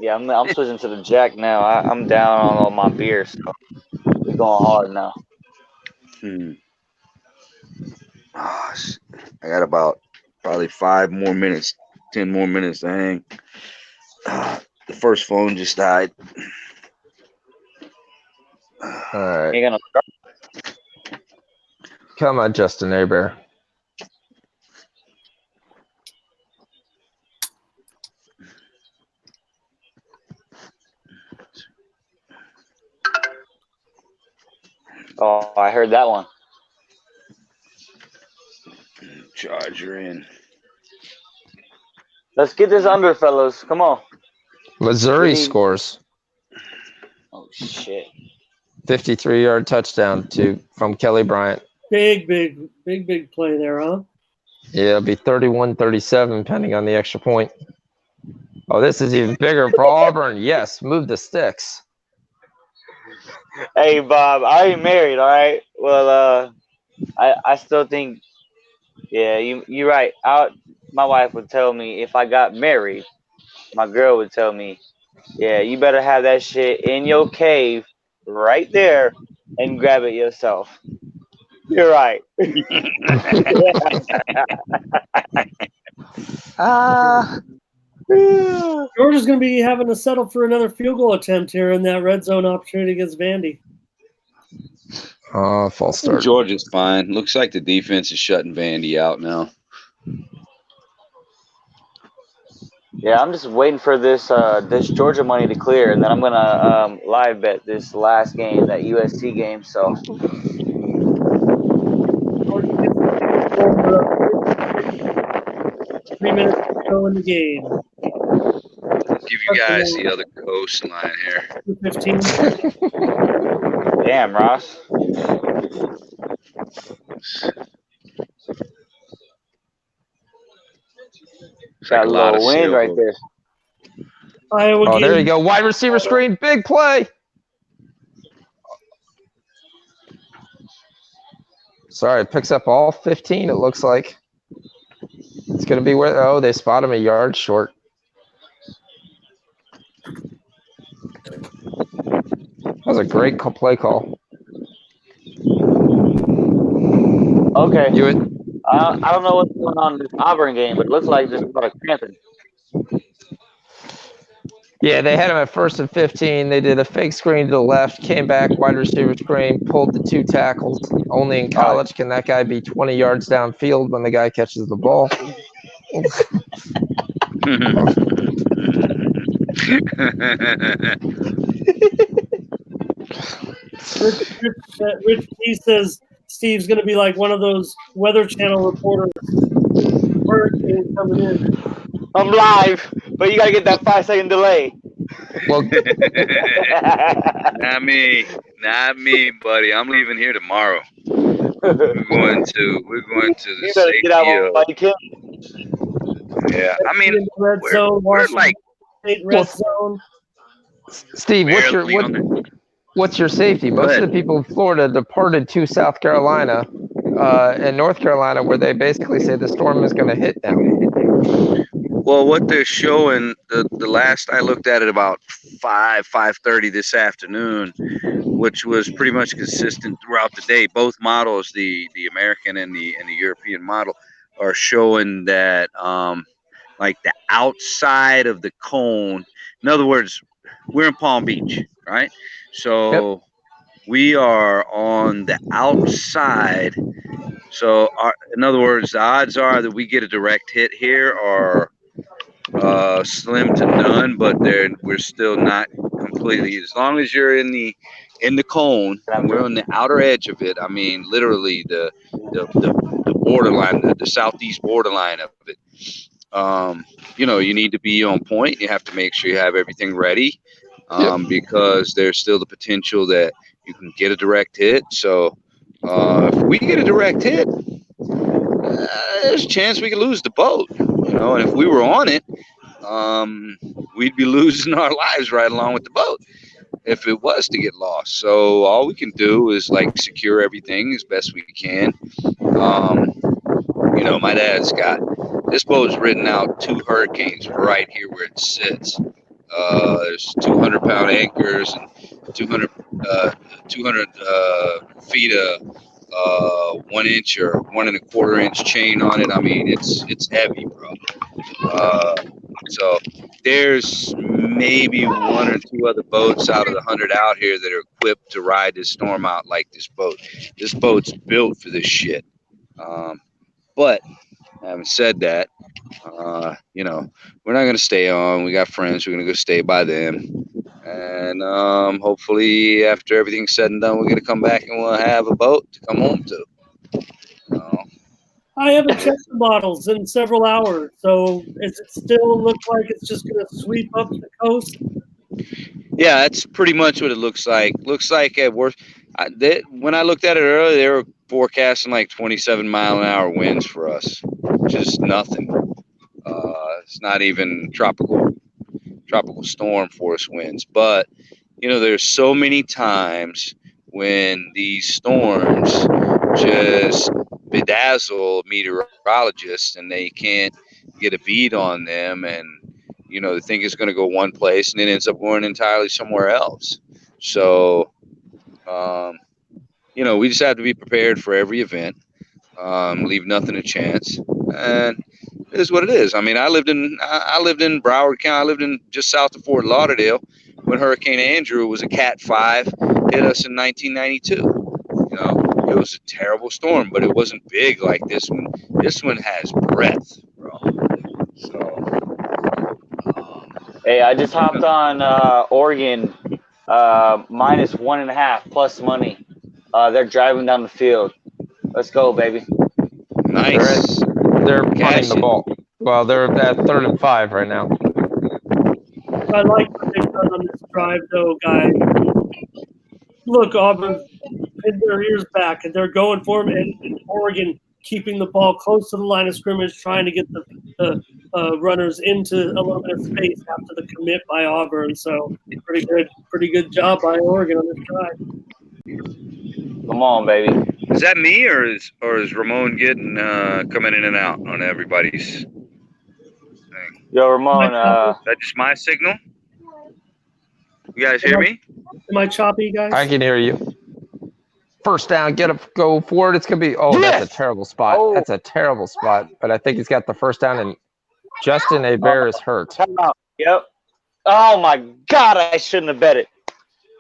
Yeah, I'm switching to the Jack now. I'm down on all my beers, so we're going hard now. Oh, I got about probably 5 more minutes, 10 more minutes to hang. The first phone just died. all right. Ain't gonna start. Come on, Justin Herbert. Oh, I heard that one. Charger in. Let's get this under, fellas. Come on. Missouri scores. Oh shit! 53-yard touchdown from Kelly Bryant. Big play there, huh? Yeah, it'll be 31-37, depending on the extra point. Oh, this is even bigger for Auburn. Yes, move the sticks. Hey, Bob, I ain't married, all right? Well, I still think, yeah, you're right. My wife would tell me if I got married, my girl would tell me, yeah, you better have that shit in your cave right there and grab it yourself. You're right. Georgia's going to be having to settle for another field goal attempt here in that red zone opportunity against Vandy. False start. Georgia's fine. Looks like the defense is shutting Vandy out now. Yeah, I'm just waiting for this Georgia money to clear, and then I'm gonna live bet this last game, that USC game. So. Georgia gets the field goal. We're up 3 minutes to go in the game. Give you guys the other coastline here. 15. Damn, Ross. Got a little wind right there. Oh, there you go. Wide receiver screen. Big play. Sorry, it picks up all 15, it looks like. It's going to be where, oh, they spot him a yard short. That was a great play call. Okay. I don't know what's going on in this Auburn game, but it looks like just about a cramping. Yeah, they had him at 1st and 15. They did a fake screen to the left, came back, wide receiver screen, pulled the 2 tackles. Only in college can that guy be 20 yards downfield when the guy catches the ball. Rich T says Steve's going to be like one of those Weather Channel reporters. Hurricane coming in. I'm live, but you got to get that 5-second delay. Well, not me, buddy. I'm leaving here tomorrow. We're going to the safety get out while you can. Yeah, I mean, red zone, we're like State red zone. Steve, what's your safety? Most of the people in Florida departed to South Carolina and North Carolina, where they basically say the storm is going to hit them. Well, what they're showing, the last I looked at it about 5:30 this afternoon, which was pretty much consistent throughout the day. Both models, the American and the European model, are showing that like the outside of the cone. In other words, we're in Palm Beach, right? So we are on the outside. So in other words, the odds are that we get a direct hit here are slim to none, but we're still not completely. As long as you're in the cone and we're on the outer edge of it, I mean literally the borderline, the southeast borderline of it. You need to be on point. You have to make sure you have everything ready, because there's still the potential that you can get a direct hit. So if we get a direct hit, there's a chance we could lose the boat. And if we were on it, we'd be losing our lives right along with the boat if it was to get lost. So all we can do is secure everything as best we can. My dad's got this boat's ridden out 2 hurricanes right here where it sits. There's 200-pound anchors and 200 feet of 1 inch or 1 1/4 inch chain on it. I mean, it's heavy, bro. So there's maybe 1 or 2 other boats out of the 100 out here that are equipped to ride this storm out like this boat. This boat's built for this shit. But having said that, we're not going to stay on. We got friends. We're going to go stay by them. And hopefully, after everything's said and done, we're gonna come back and we'll have a boat to come home to. I haven't checked the models in several hours, so does it still look like it's just going to sweep up the coast? Yeah, that's pretty much what it looks like. Looks like at worst, when I looked at it earlier, they were forecasting like 27-mile-an-hour winds for us, which is nothing. It's not even tropical storm force winds. But there's so many times when these storms just bedazzle meteorologists and they can't get a bead on them, and they think it's going to go one place and it ends up going entirely somewhere else. So we just have to be prepared for every event, leave nothing to chance, and it is what it is. I mean, I lived in Broward County. I lived in just south of Fort Lauderdale when Hurricane Andrew was a Cat 5, hit us in 1992. It was a terrible storm, but it wasn't big like this one. This one has breadth, bro. So, Hey, I just hopped on Oregon -1.5 plus money. They're driving down the field. Let's go, baby. Nice. They're punting the ball. Well, they're at 3rd and 5 right now. I like what they've done on this drive, though, guys. Look, Auburn pinned their ears back, and they're going for him, and Oregon keeping the ball close to the line of scrimmage, trying to get the runners into a little bit of space after the commit by Auburn. So pretty good job by Oregon on this drive. Come on, baby. Is that me or is Ramon getting coming in and out on everybody's thing? Yo, Ramon. Is that just my signal? You guys hear me? Am I choppy, guys? I can hear you. First down, go forward. It's gonna be. Oh, yes! That's a terrible spot. Oh. That's a terrible spot. But I think he's got the first down, and Justin Hebert is hurt. Yep. Oh my God! I shouldn't have bet it.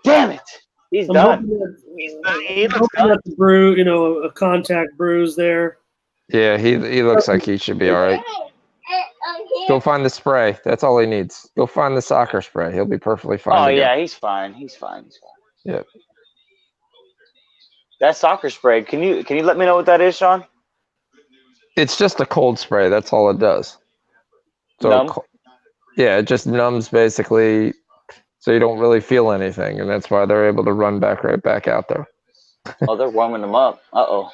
Damn it! He's done. He looks done. A contact bruise there. Yeah, he looks like he should be all right. Go find the spray. That's all he needs. Go find the soccer spray. He'll be perfectly fine. Oh yeah, he's fine. He's fine. Yep. That soccer spray. Can you let me know what that is, Sean? It's just a cold spray. That's all it does. So it just numbs basically, so you don't really feel anything, and that's why they're able to run right back out there. Oh, they're warming them up. Uh-oh.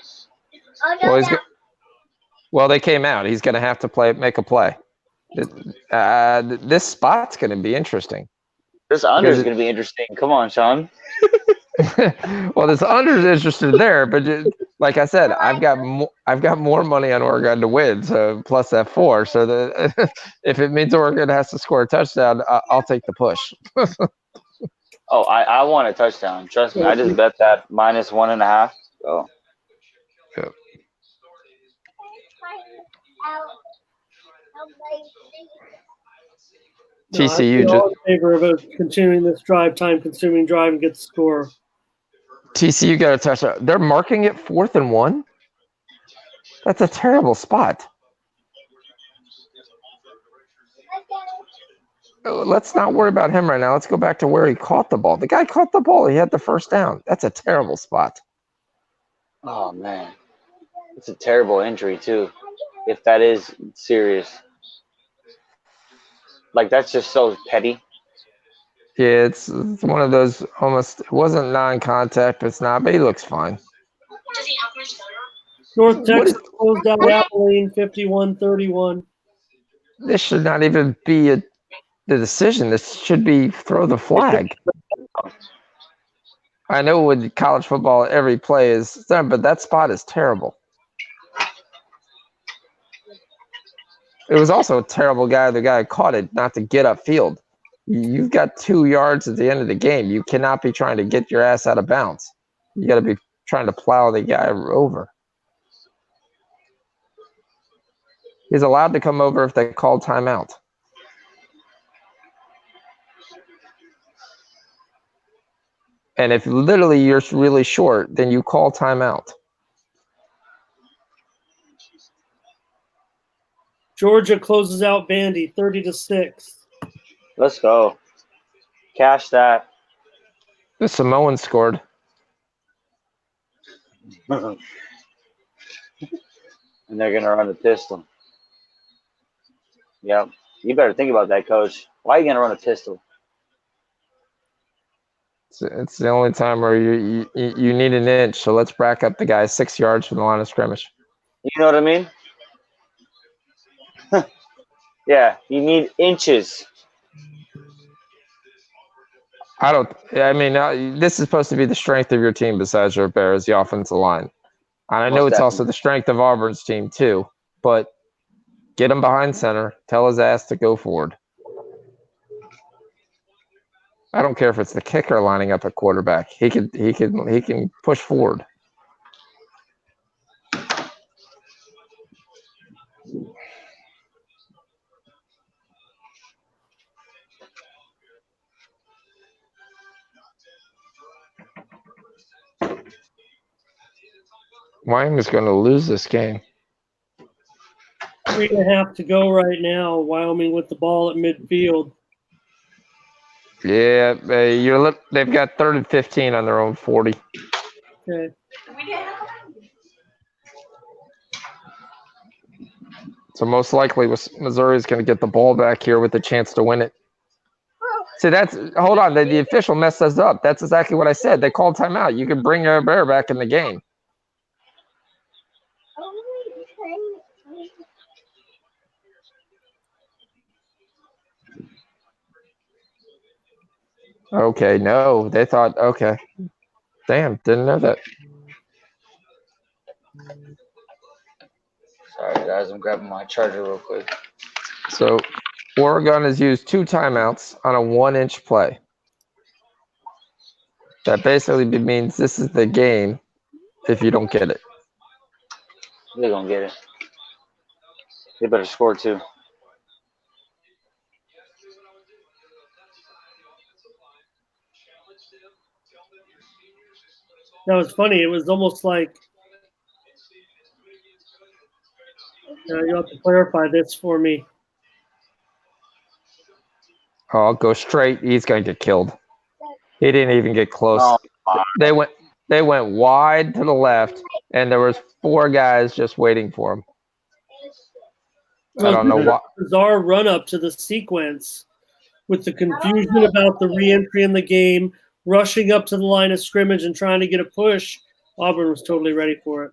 Well, they came out. He's going to have to make a play. This spot's going to be interesting. This under is going to be interesting. Come on, Sean. Well, this under is interested there, but like I said, I've got more money on Oregon to win, so plus that 4. So if it means Oregon has to score a touchdown, I'll take the push. Oh, I want a touchdown. Trust me, I just bet that -1.5. So. Yep. TCU all in favor of continuing this time-consuming drive and get the score. TCU got a touchdown. They're marking it 4th and 1. That's a terrible spot. Let's not worry about him right now. Let's go back to where he caught the ball. The guy caught the ball. He had the first down. That's a terrible spot. Oh man, it's a terrible injury too. If that is serious. Like, that's just so petty. Yeah, it's one of those almost, it wasn't non-contact, but it's not, but he looks fine. North Texas closed out Abilene 51-31. This should not even be the decision. This should be throw the flag. I know with college football, every play is done, but that spot is terrible. It was also a terrible guy, the guy who caught it, not to get upfield. You've got 2 yards at the end of the game. You cannot be trying to get your ass out of bounds. You got to be trying to plow the guy over. He's allowed to come over if they call timeout. And if literally you're really short, then you call timeout. Georgia closes out Vandy 30-6. Let's go. Cash that. The Samoan scored. And they're going to run the pistol. Yep. You better think about that, Coach. Why are you going to run a pistol? It's the only time where you need an inch. So let's back up the guy 6 yards from the line of scrimmage. You know what I mean? Yeah, you need inches. This is supposed to be the strength of your team besides your Bears, the offensive line. And I know it's also the strength of Auburn's team too, but get him behind center. Tell his ass to go forward. I don't care if it's the kicker lining up at quarterback. He can push forward. Wyoming's going to lose this game. 3.5 to go right now. Wyoming with the ball at midfield. Yeah, they've got 3rd and 15 on their own 40. Okay. So most likely Missouri's going to get the ball back here with a chance to win it. See, hold on. The official messed us up. That's exactly what I said. They called timeout. You can bring a Bear back in the game. Okay, no. They thought, okay. Damn, didn't know that. Sorry, guys. I'm grabbing my charger real quick. So Oregon has used 2 timeouts on a 1-inch play. That basically means this is the game if you don't get it. They're going to get it. They better score, too. That was funny. It was almost like you have to clarify this for me. Oh, I'll go straight. He's going to get killed. He didn't even get close. Oh, they went wide to the left, and there was 4 guys just waiting for him. I don't know what. Bizarre run up to the sequence with the confusion about the re-entry in the game, rushing up to the line of scrimmage and trying to get a push. Auburn was totally ready for it.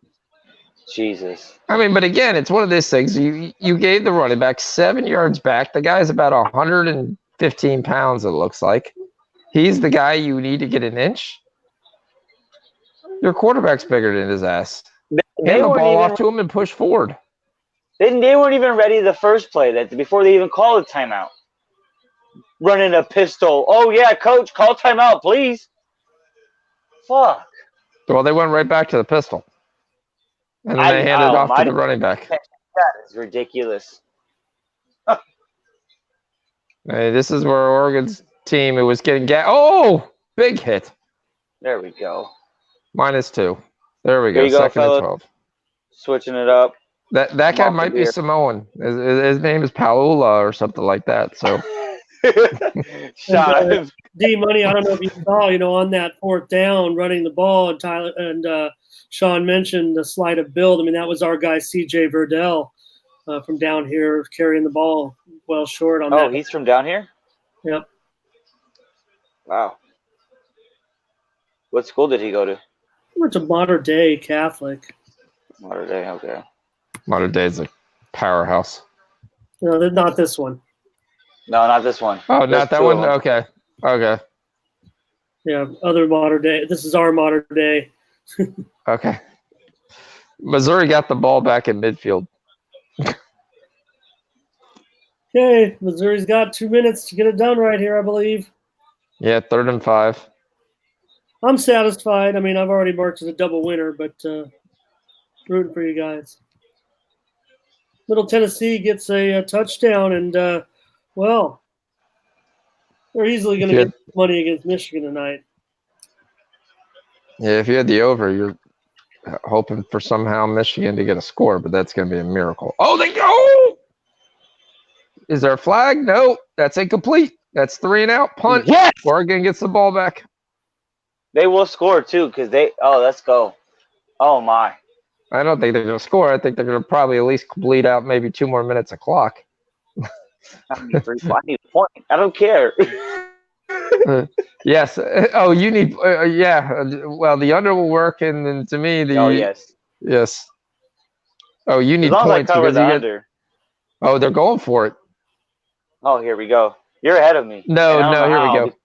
Jesus. I mean, but again, it's one of those things. You gave the running back 7 yards back. The guy's about 115 pounds, it looks like. He's the guy you need to get an inch. Your quarterback's bigger than his ass. Hand the ball off to him and push forward. They weren't even ready the first play before they even called a timeout. Running a pistol. Oh, yeah, coach, call timeout, please. Fuck. Well, they went right back to the pistol. And then they handed it off to the running back. That is ridiculous. Hey, this is where Oregon's team, it was getting big hit. There we go. -2. There we go. There you go, 2nd and 12. Switching it up. That guy might be Samoan. His name is Paula or something like that. So. D Money, I don't know if you saw, on that 4th down, running the ball, and Tyler and Sean mentioned the sleight of build. I mean, that was our guy C.J. Verdell from down here carrying the ball well short on that. Oh, he's from down here? Yep. Wow. What school did he go to? He went to Modern Day Catholic. Modern Day, okay. Modern Day is a powerhouse. No, not this one. No, not this one. Oh, not that one? Okay. Yeah, other Modern Day. This is our Modern Day. Okay. Missouri got the ball back in midfield. Okay, Missouri's got 2 minutes to get it done right here, I believe. Yeah, 3rd and 5. I'm satisfied. I mean, I've already marked it a double winner, but rooting for you guys. Middle Tennessee gets a touchdown, and, they're easily going to get money against Michigan tonight. Yeah, if you had the over, you're hoping for somehow Michigan to get a score, but that's going to be a miracle. Oh, they go! Is there a flag? No, that's incomplete. That's 3 and out. Punt. Yes! Oregon gets the ball back. They will score too, because they. Oh, let's go. Oh my. I don't think they're going to score. I think they're going to probably at least bleed out maybe 2 more minutes of clock. I need a point. I don't care. Yes. Oh, you need. Yeah. Well, the under will work, and then to me, the. Oh yes. Yes. Oh, you need As long points as I cover because the you get. under. Oh, they're going for it. Oh, here we go. You're ahead of me. No, and I don't know here we how. go.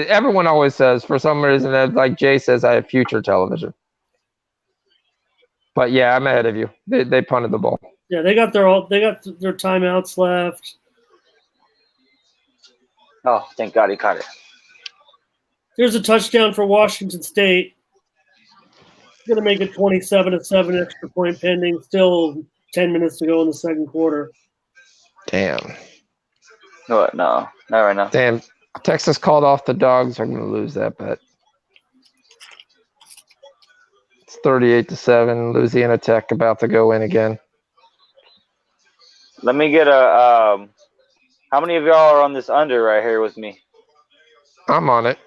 Everyone always says, for some reason, like Jay says, I have future television. But yeah, I'm ahead of you. They punted the ball. Yeah, they got their timeouts left. Oh, thank God he caught it. There's a touchdown for Washington State. Going to make it 27-7, extra point pending. Still 10 minutes to go in the second quarter. Damn. No, not right now. Damn. Texas called off the dogs. I'm going to lose that bet. It's 38-7. Louisiana Tech about to go in again. Let me get a. How many of y'all are on this under right here with me? I'm on it.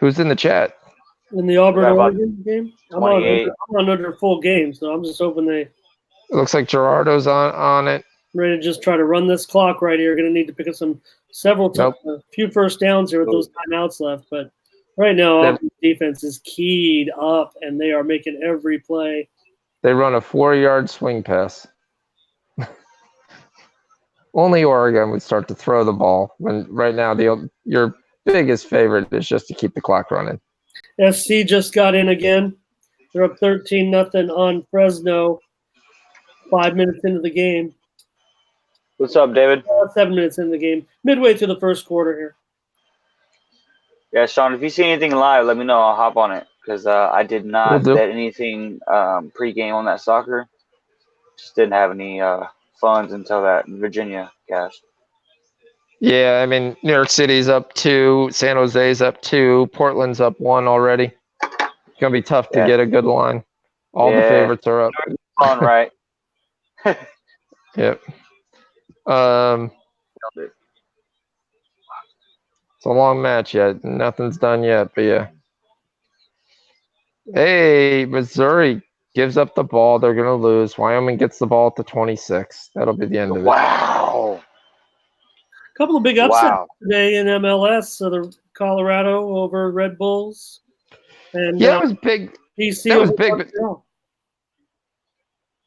Who's in the chat? In the Auburn-Oregon game? I'm on under full game, so I'm just hoping they. It looks like Gerardo's on it. Ready to just try to run this clock right here. Going to need to pick up a few first downs here with those timeouts left. But right now, Auburn's defense is keyed up, and they are making every play. They run a 4-yard swing pass. Only Oregon would start to throw the ball. When right now, your biggest favorite is just to keep the clock running. SC just got in again. They're up 13-0 on Fresno. 5 minutes into the game. What's up, David? 7 minutes into the game. Midway through the first quarter here. Yeah, Sean, if you see anything live, let me know. I'll hop on it because I did not bet anything pregame on that soccer. Just didn't have any funds until that Virginia cast. Yeah, I mean, New York City's up 2, San Jose's up 2, Portland's up 1 already. It's going to be tough to get a good line. All the favorites are up. On right. Yep. It's a long match yet. Nothing's done yet, but yeah. Hey, Missouri gives up the ball. They're going to lose. Wyoming gets the ball at the 26. That'll be the end of it. Wow. A couple of big upsets today in MLS. So the Colorado over Red Bulls. And yeah, it was big. DC that was big.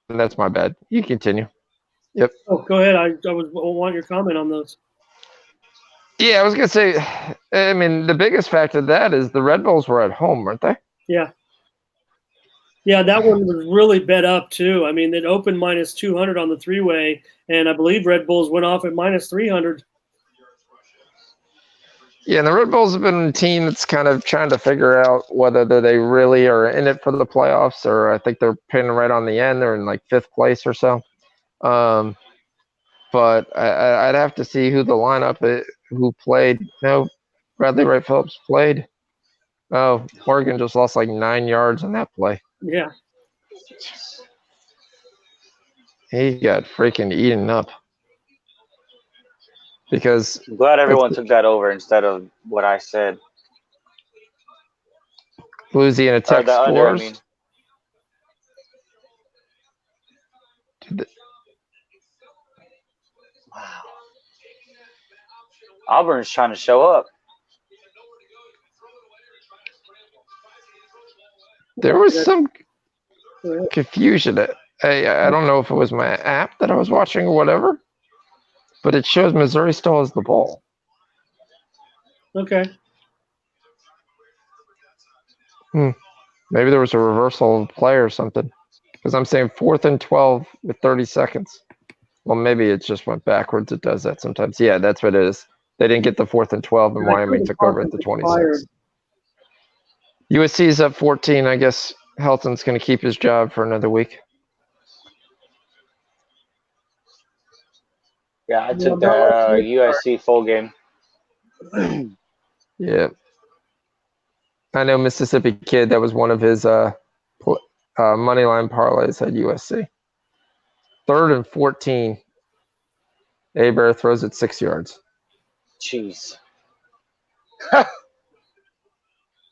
And that's my bad. You continue. Yep. Oh, go ahead. I want your comment on those. Yeah, I was going to say, I mean, the biggest factor of that is the Red Bulls were at home, weren't they? Yeah. Yeah, that one was really bet up, too. I mean, it opened minus 200 on the three-way, and I believe Red Bulls went off at minus 300. Yeah, and the Red Bulls have been a team that's kind of trying to figure out whether they really are in it for the playoffs, or I think they're pinning right on the end. They're in like 5th place or so. But I'd have to see who the lineup who played. No, Bradley Wright Phillips played. Oh, Oregon just lost like 9 yards on that play. Yeah. He got freaking eaten up. Because I'm glad everyone took that over instead of what I said. Louisiana Tech scores. Under, I mean. Wow. Auburn's trying to show up. There was some confusion. I don't know if it was my app that I was watching or whatever, but it shows Missouri still has the ball. Okay. Maybe there was a reversal of play or something, because I'm saying 4th and 12 with 30 seconds. Well, maybe it just went backwards. It does that sometimes. Yeah, that's what it is. They didn't get the 4th and 12, and Wyoming took over at the 26. USC's up 14. I guess Helton's going to keep his job for another week. Yeah, I took the USC full game. Yeah. I know Mississippi Kid, that was one of his money line parlays at USC. 3rd and 14. Abear throws it 6 yards. Jeez.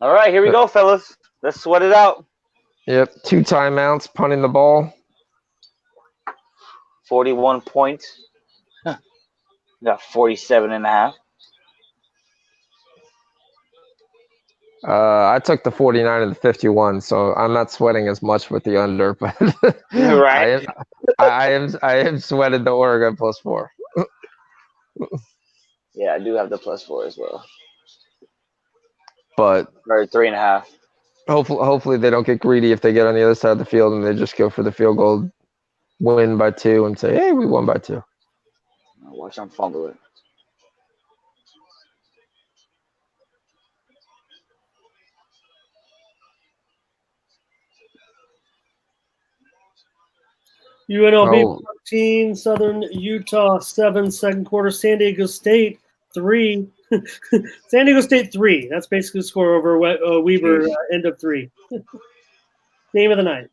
All right, here we go, fellas. Let's sweat it out. Yep, 2 timeouts, punting the ball. 41 points. Got 47.5. I took the 49 and the 51, so I'm not sweating as much with the under, but Right. I am sweating the Oregon +4. Yeah, I do have the +4 as well. But Or 3.5. hopefully they don't get greedy if they get on the other side of the field and they just go for the field goal, win by 2, and say, "Hey, we won by 2." Watch them fumble it. UNLV 14, Southern Utah 7, second quarter. San Diego State 3. San Diego State 3. That's basically the score over Weber, end of 3. Game of the night.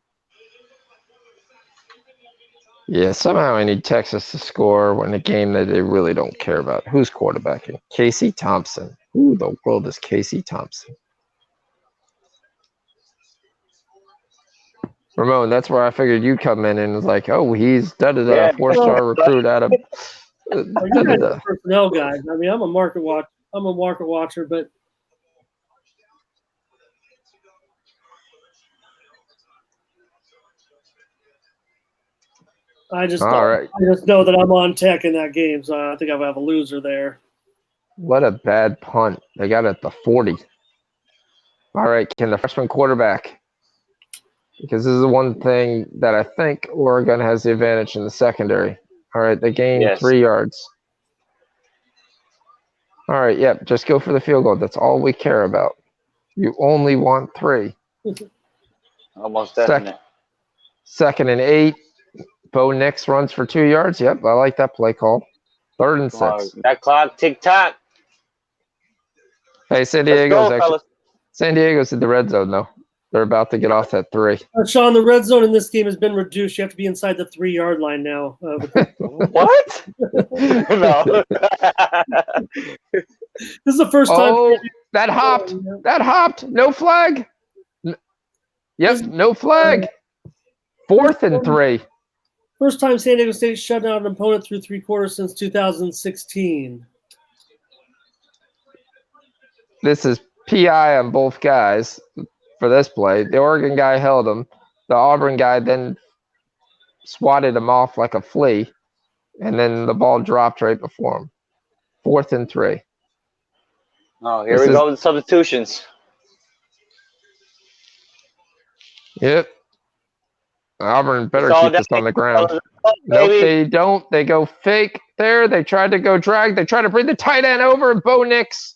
Yeah, somehow I need Texas to score when a game that they really don't care about. Who's quarterbacking? Casey Thompson. Who the world is Casey Thompson? Ramon, that's where I figured you'd come in and was like, oh, he's Yeah. 4-star recruit out of You guys are personnel guys. I mean, I'm a market watcher, but I just know that I'm on tech in that game, so I think I have a loser there. What a bad punt. They got it at the 40. All right, can the freshman quarterback? Because this is the one thing that I think Oregon has the advantage in the secondary. All right, they gained 3 yards. All right, yep, just go for the field goal. That's all we care about. You only want 3. Almost definite. Second and 8. Bo Nix runs for 2 yards. Yep, I like that play call. 3rd and 6. That clock, tick-tock. Hey, San Diego's in the red zone, though. They're about to get off that 3. Sean, the red zone in this game has been reduced. You have to be inside the 3-yard line now. What? No. This is the first time. Oh, that hopped. That hopped. No flag. Yep, no flag. 4th and 3. First time San Diego State shut down an opponent through 3 quarters since 2016. This is PI on both guys for this play. The Oregon guy held him. The Auburn guy then swatted him off like a flea, and then the ball dropped right before him. 4th and 3. Oh, here we go with the substitutions. Yep. Auburn better keep this on the ground. Nope, they don't. They go fake there. They tried to go drag. They try to bring the tight end over. Bo Nix.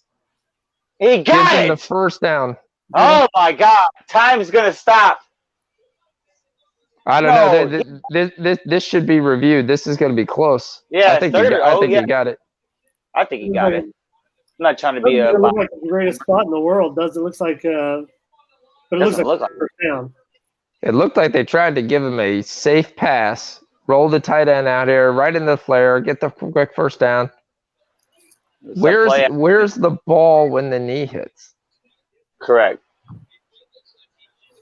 He got it. The first down. Oh, my God. Time's going to stop. I don't know. This should be reviewed. This is going to be close. Yeah, I think you got it. I think he got it. I'm not trying to be a. It looks like the greatest spot in the world, does it? Looks like, but it looks like first down. It looked like they tried to give him a safe pass, roll the tight end out here, right in the flare, get the quick first down. Where's the ball when the knee hits? Correct.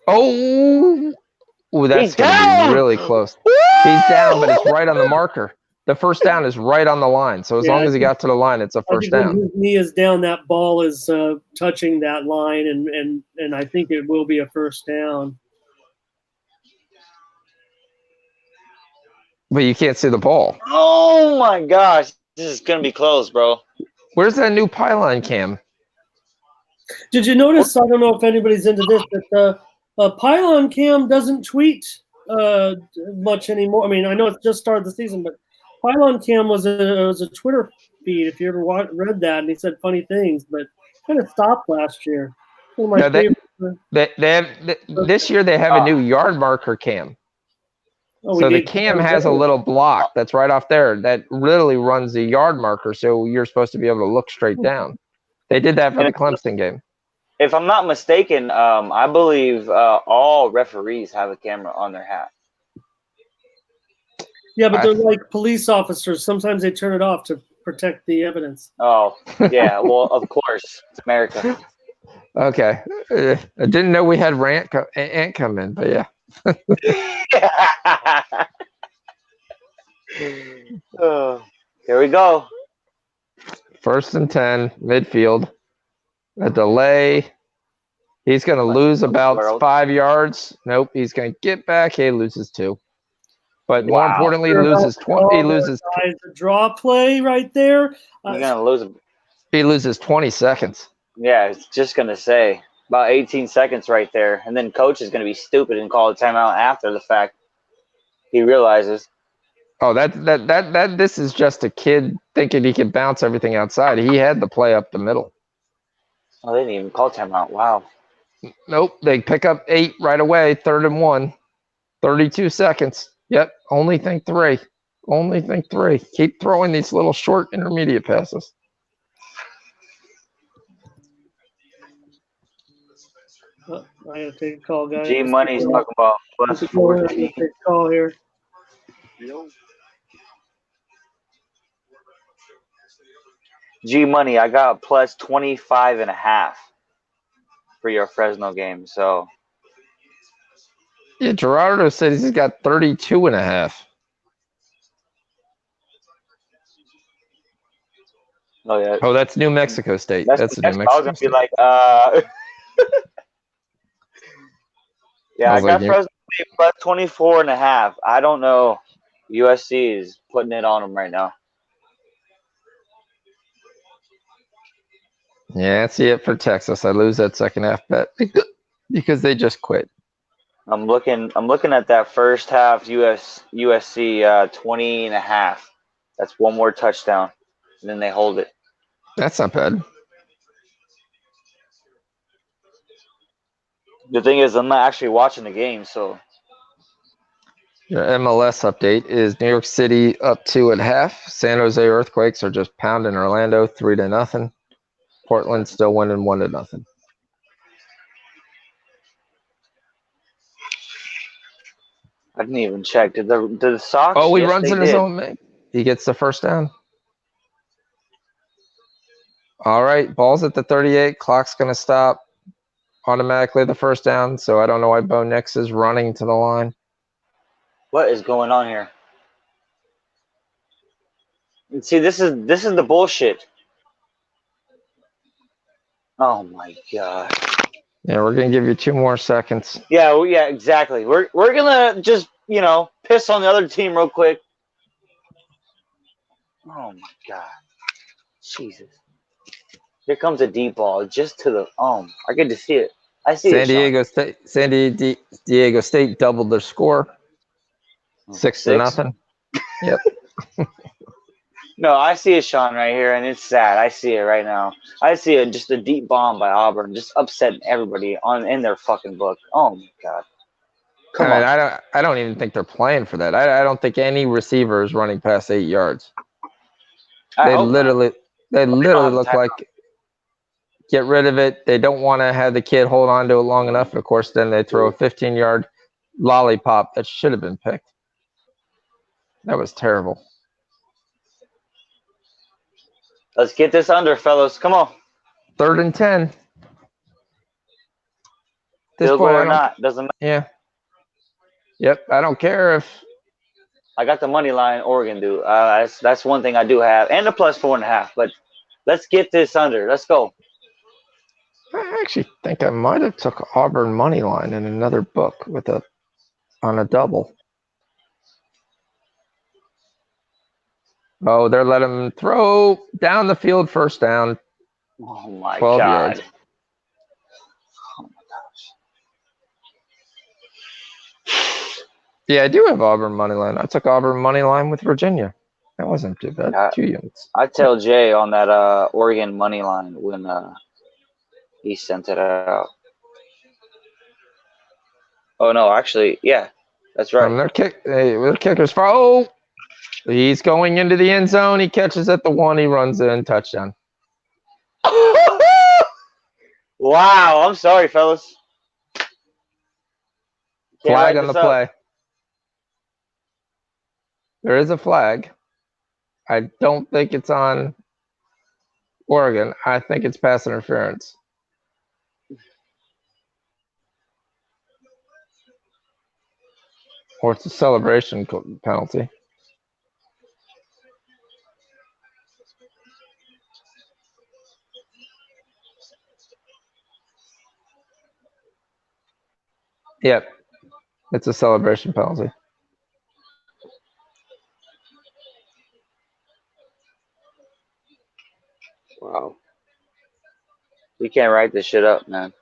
Oh, that's going to be really close. He's down, but it's right on the marker. The first down is right on the line. So as long as he got to the line, it's a first down. When his knee is down, that ball is touching that line, and I think it will be a first down. But you can't see the ball. Oh, my gosh. This is going to be close, bro. Where's that new pylon cam? Did you notice, I don't know if anybody's into this, but pylon cam doesn't tweet much anymore. I mean, I know it's just started the season, but pylon cam was a Twitter feed, if you ever read that, and he said funny things, but kind of stopped last year. This year they have a new yard marker cam. So the cam has a little block that's right off there that literally runs the yard marker, so you're supposed to be able to look straight down. They did that for the Clemson game. If I'm not mistaken, I believe all referees have a camera on their hat. Yeah, but they're like police officers. Sometimes they turn it off to protect the evidence. Oh, yeah. Well, of course, it's America. Okay. I didn't know we had Ant come in, but yeah. Here we go. 1st and 10, midfield. A delay. He's going to lose about 5 yards. Nope, he's going to get back. He loses 2. But more importantly, he loses 20. He loses. A draw play right there. You're gonna lose. He loses 20 seconds. Yeah, I was just gonna say about 18 seconds right there, and then coach is gonna be stupid and call a timeout after the fact. He realizes. Oh, this is just a kid thinking he can bounce everything outside. He had the play up the middle. Oh, they didn't even call timeout. Wow. Nope, they pick up 8 right away. 3rd and 1. 32 seconds. Yep, only think 3. Only think 3. Keep throwing these little short intermediate passes. I gotta take a call, guys. G Money's talking about plus 14. Take a call here. G Money, I got plus 25.5 for your Fresno game. So yeah, Gerardo said he's got 32.5. Oh yeah. Oh, that's New Mexico State. That's a New Mexico. I was gonna be like, yeah, I got Fresno plus 24.5. I don't know. USC is putting it on them right now. Yeah, I see it for Texas. I lose that second half bet because they just quit. I'm looking at that first half USC 20.5. That's one more touchdown, and then they hold it. That's not bad. The thing is, I'm not actually watching the game, so. Your MLS update is New York City up 2 at half. San Jose Earthquakes are just pounding Orlando 3-0. Portland still winning 1-0. I didn't even check. Did the Sox? Oh, he runs in his own man. He gets the first down. All right, ball's at the 38. Clock's going to stop automatically the first down. So I don't know why Bo Nix is running to the line. What is going on here? See, this is the bullshit. Oh my god. Yeah, we're gonna give you 2 more seconds. Yeah, well, yeah, exactly. We're gonna just piss on the other team real quick. Oh my god. Jesus. Here comes a deep ball just to the I get to see it. I see San Diego State doubled their score. 6-0. Yep. No, I see it, Sean, right here, and it's sad. I see it right now. I see it, just a deep bomb by Auburn, just upsetting everybody in their fucking book. Oh my god! Come on. I don't even think they're playing for that. I don't think any receiver is running past 8 yards. They literally look like get rid of it. They don't want to have the kid hold on to it long enough. And of course, then they throw a 15-yard lollipop that should have been picked. That was terrible. Let's get this under, fellas. Come on. 3rd and 10. Field goal or not, doesn't matter. Yeah. Yep. I don't care if. I got the money line. Oregon do. That's one thing I do have, and the plus 4.5. But let's get this under. Let's go. I actually think I might have took Auburn money line in another book on a double. Oh, they're letting him throw down the field, first down. Oh my 12 god. yards. Oh my gosh. Yeah, I do have Auburn money line. I took Auburn money line with Virginia. That wasn't too bad. 2 units. I tell Jay on that Oregon money line when he sent it out. Oh no, actually, yeah, that's right. Their kicker's far. Oh, he's going into the end zone. He catches at the 1. He runs in. Touchdown. Wow, I'm sorry, fellas. Flag on the play. There is a flag. I don't think it's on Oregon. I think it's pass interference. Or it's a celebration penalty. Yep. It's a celebration penalty. Wow. We can't write this shit up, man.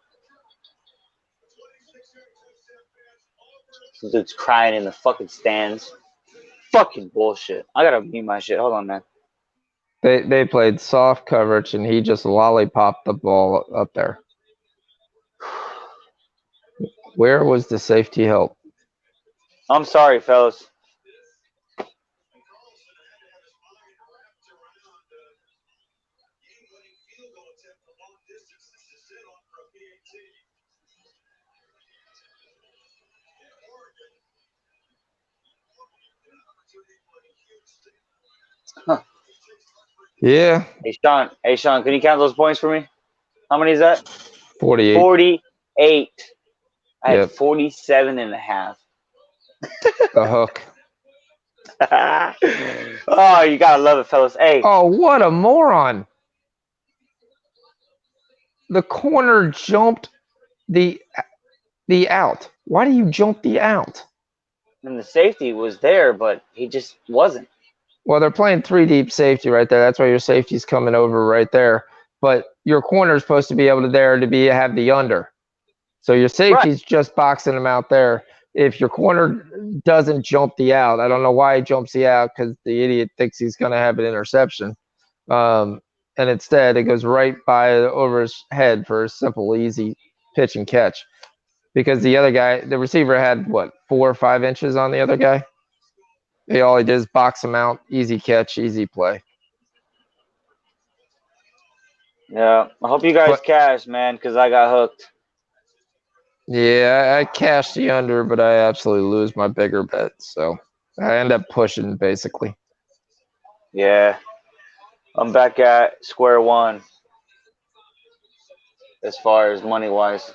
Some dude's crying in the fucking stands. Fucking bullshit. I gotta mute my shit. Hold on, man. They played soft coverage and he just lollipopped the ball up there. Where was the safety help? I'm sorry, fellas. Huh. Yeah. Hey Sean, can you count those points for me? How many is that? 48. 48. I had Yep. 47 and a half. The hook. Oh, you gotta love it, fellas. Hey. Oh, what a moron. The corner jumped the out. Why do you jump the out? And the safety was there, but he just wasn't. Well, they're playing 3 deep safety right there. That's why your safety's coming over right there. But your corner is supposed to be able to have the under. So your safety's just boxing them out there. If your corner doesn't jump the out, I don't know why he jumps the out because the idiot thinks he's going to have an interception. And instead, it goes right by over his head for a simple, easy pitch and catch. Because the other guy, the receiver had, 4 or 5 inches on the other guy? All he did is box him out, easy catch, easy play. Yeah, I hope you guys cash, man, because I got hooked. Yeah, I cashed the under, but I absolutely lose my bigger bet. So I end up pushing, basically. Yeah. I'm back at square one as far as money-wise.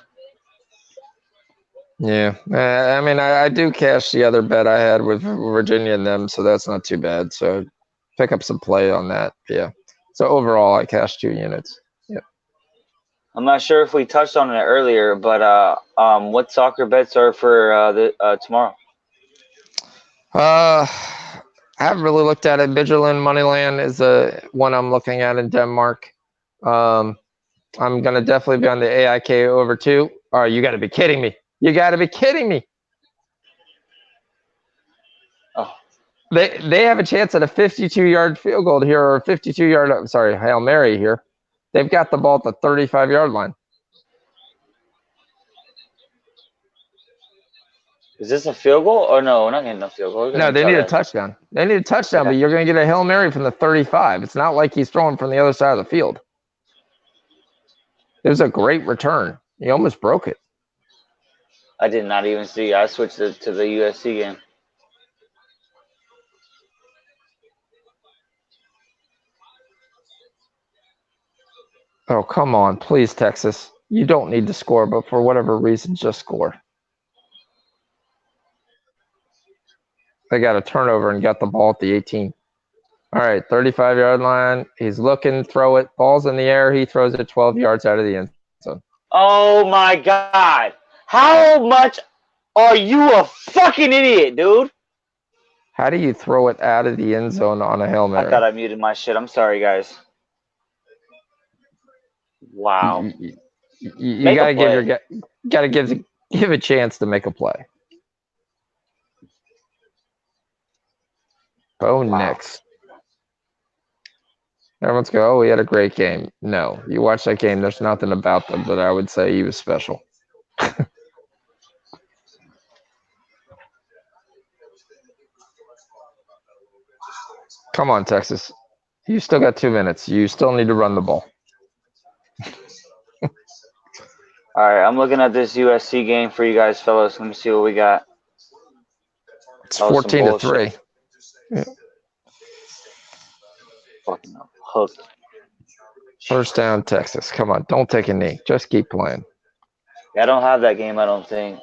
Yeah, I mean, I do cash the other bet I had with Virginia and them, so that's not too bad. So pick up some play on that. Yeah. So overall, I cashed 2 units. Yep. I'm not sure if we touched on it earlier, but what soccer bets are for tomorrow? I haven't really looked at it. Vigilant Moneyland is one I'm looking at in Denmark. I'm gonna definitely be on the AIK over 2. Oh, you got to be kidding me! You got to be kidding me! Oh. They have a chance at a 52-yard field goal here, or a 52-yard. Sorry, Hail Mary here. They've got the ball at the 35-yard line. Is this a field goal? Or no, we're not getting a field goal. No, they need a touchdown. They need a touchdown, but you're going to get a Hail Mary from the 35. It's not like he's throwing from the other side of the field. It was a great return. He almost broke it. I did not even see. I switched it to the USC game. Oh, come on. Please, Texas. You don't need to score, but for whatever reason, just score. They got a turnover and got the ball at the 18. All right, 35-yard line. He's looking, throw it. Ball's in the air. He throws it 12 yards out of the end zone. Oh, my God. How much are you a fucking idiot, dude? How do you throw it out of the end zone on a Hail Mary? I thought I muted my shit. I'm sorry, guys. Wow. You gotta give a chance to make a play. Bo Nix. Everyone's go, oh, he had a great game. No, you watch that game, there's nothing about them that I would say he was special. Come on, Texas. You still got 2 minutes. You still need to run the ball. All right, I'm looking at this USC game for you guys, fellas. Let me see what we got. It's 14-3. Yeah. Fucking hooked. First down, Texas. Come on, don't take a knee. Just keep playing. Yeah, I don't have that game, I don't think.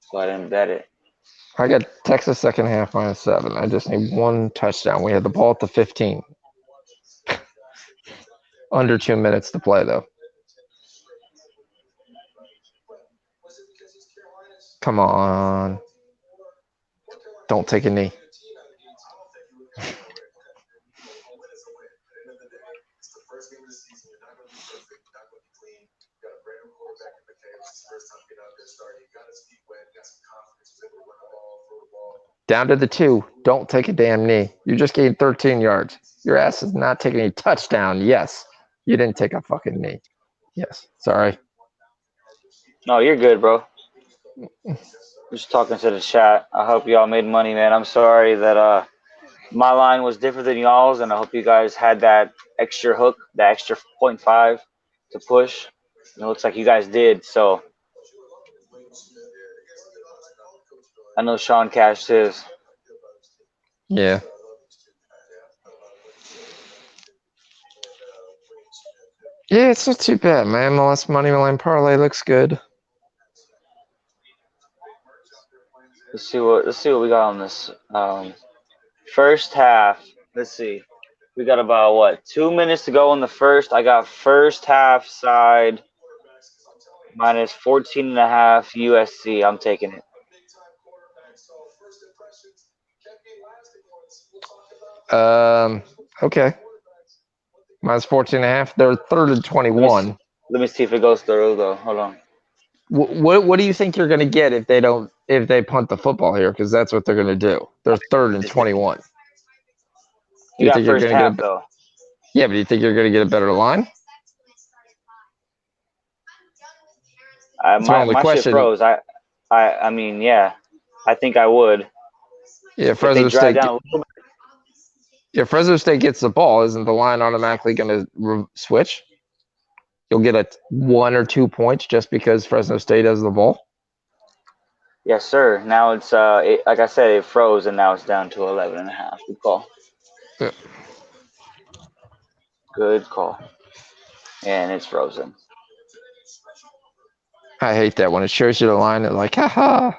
So I didn't bet it. I got Texas second half -7. I just need one touchdown. We had the ball at the 15. Under 2 minutes to play, though. Come on. Don't take a knee. Down to the 2. Don't take a damn knee. You just gained 13 yards. Your ass is not taking a touchdown. Yes. You didn't take a fucking knee. Yes. Sorry. No, you're good, bro. Just talking to the chat. I hope y'all made money, man. I'm sorry that my line was different than y'all's, and I hope you guys had that extra hook, that extra 0.5 to push. And it looks like you guys did, so I know Sean cashed his. Yeah. Yeah, it's not too bad, man. MLS money line parlay looks good. Let's see what we got on this. First half. Let's see. We got about 2 minutes to go in the first. I got first half side minus 14.5 USC. I'm taking it. Okay. Minus 14.5. They're third and 21. Let me see if it goes through though. Hold on. What do you think you're gonna get if they punt the football here? Because that's what they're gonna do. They're third and 21. You think you're gonna get though? Yeah, but do you think you're gonna get a better line? My shit froze. I mean, yeah. I think I would. Yeah, Fresno State. If Fresno State gets the ball, isn't the line automatically going to switch? You'll get a 1 or 2 points just because Fresno State has the ball. Yes, sir. Now it's like I said, it froze, and now it's down to 11.5. Good call. Yeah. Good call. And it's frozen. I hate that when it shows you the line. It's like, haha.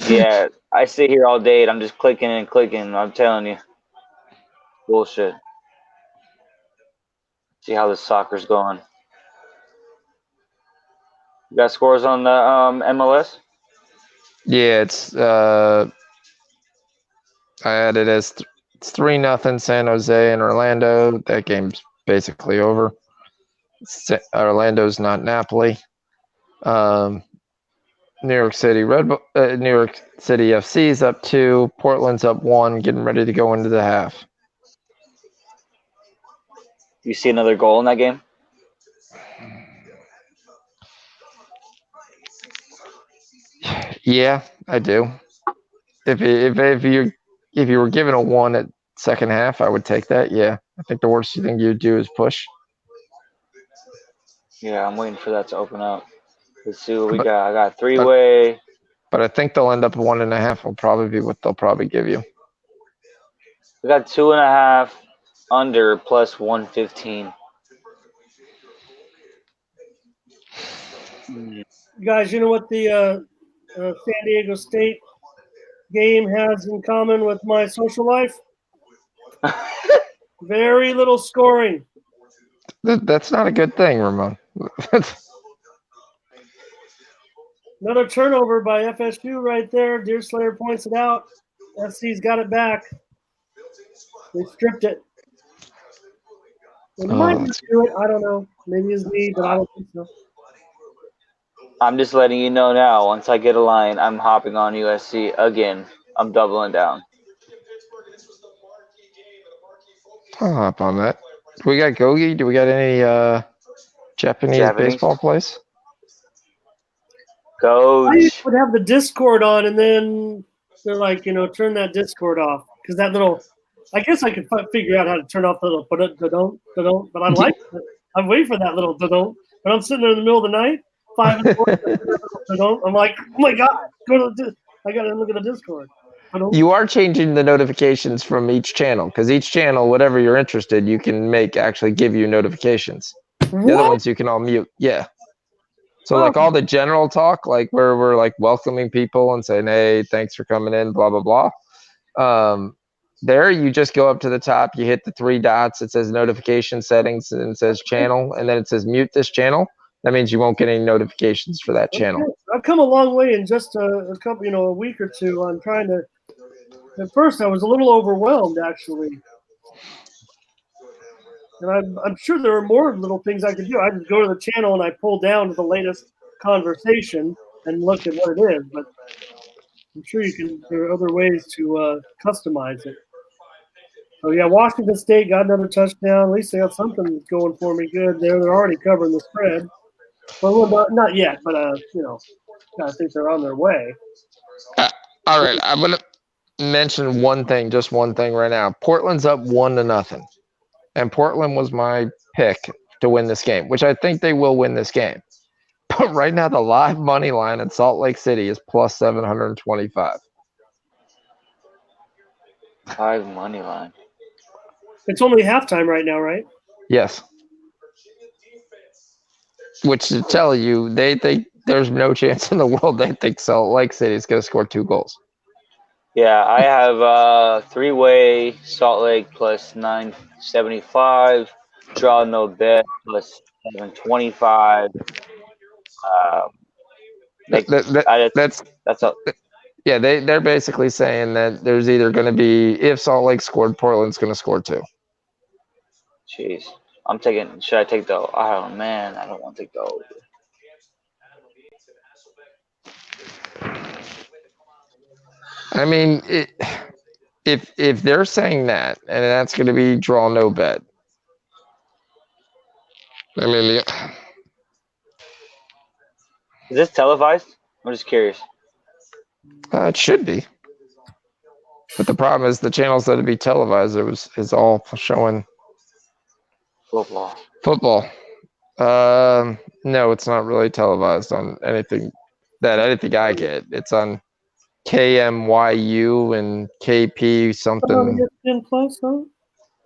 Yeah, I sit here all day, and I'm just clicking and clicking. I'm telling you. Bullshit. See how the soccer's going. You got scores on the MLS? Yeah, it's I had it as it's 3-0 San Jose and Orlando. That game's basically over. Orlando's not Napoli. New York City New York City FC is up 2. Portland's up 1, getting ready to go into the half. You see another goal in that game? Yeah, I do. If you were given a 1 at second half, I would take that. Yeah, I think the worst thing you'd do is push. Yeah, I'm waiting for that to open up. Let's see what we got. I got 3-way. But I think they'll end up 1.5. Will probably be what they'll probably give you. We got 2.5 under plus 115. Guys, you know what the San Diego State game has in common with my social life? Very little scoring. That's not a good thing, Ramon. Another turnover by FSU right there. Deerslayer points it out. SC's got it back. They stripped it. They might do it. I don't know. Maybe it's me, but I don't think so. I'm just letting you know now. Once I get a line, I'm hopping on USC again. I'm doubling down. I'll hop on that. Do we got Gogi? Do we got any Japanese baseball plays? Coach. I would have the Discord on, and then they're like, turn that Discord off. Because that little, I guess I could figure out how to turn off the little da-don't, but I like it. I'm waiting for that little da-don't. But I'm sitting there in the middle of the night, 5 and 4, I'm like, oh my God, I got to look at the Discord. You are changing the notifications from each channel because each channel, whatever you're interested, you can actually give you notifications. The other ones you can all mute. Yeah. So like all the general talk, like where we're like welcoming people and saying, "Hey, thanks for coming in," blah blah blah. There, you just go up to the top, you hit the 3 dots. It says notification settings, and it says channel, and then it says mute this channel. That means you won't get any notifications for that channel. I've come a long way in just a couple, a week or two on trying to. At first, I was a little overwhelmed, actually. And I'm sure there are more little things I could do. I just go to the channel and I pull down to the latest conversation and look at what it is. But I'm sure there are other ways to customize it. So, yeah, Washington State got another touchdown. At least they got something going for me good there. They're already covering the spread. Well, not yet, but, I think they're on their way. All right, I'm going to mention just one thing right now. Portland's up 1-0. And Portland was my pick to win this game, which I think they will win this game. But right now, the live money line in Salt Lake City is plus 725. Live money line. It's only halftime right now, right? Yes. Which to tell you, they think there's no chance in the world they think Salt Lake City is going to score 2 goals. Yeah, I have 3-way Salt Lake plus 975, draw no bet plus 725. That's all. Yeah, they're basically saying that there's either going to be, if Salt Lake scored, Portland's going to score 2. Jeez, should I take the? Oh man, I don't want to take the over. I mean, if they're saying that, and that's going to be draw no bet. I mean, is this televised? I'm just curious. It should be, but the problem is the channels that would be televised is all showing football. No, it's not really televised on anything I get. It's on KMYU and KP something. Plus, huh?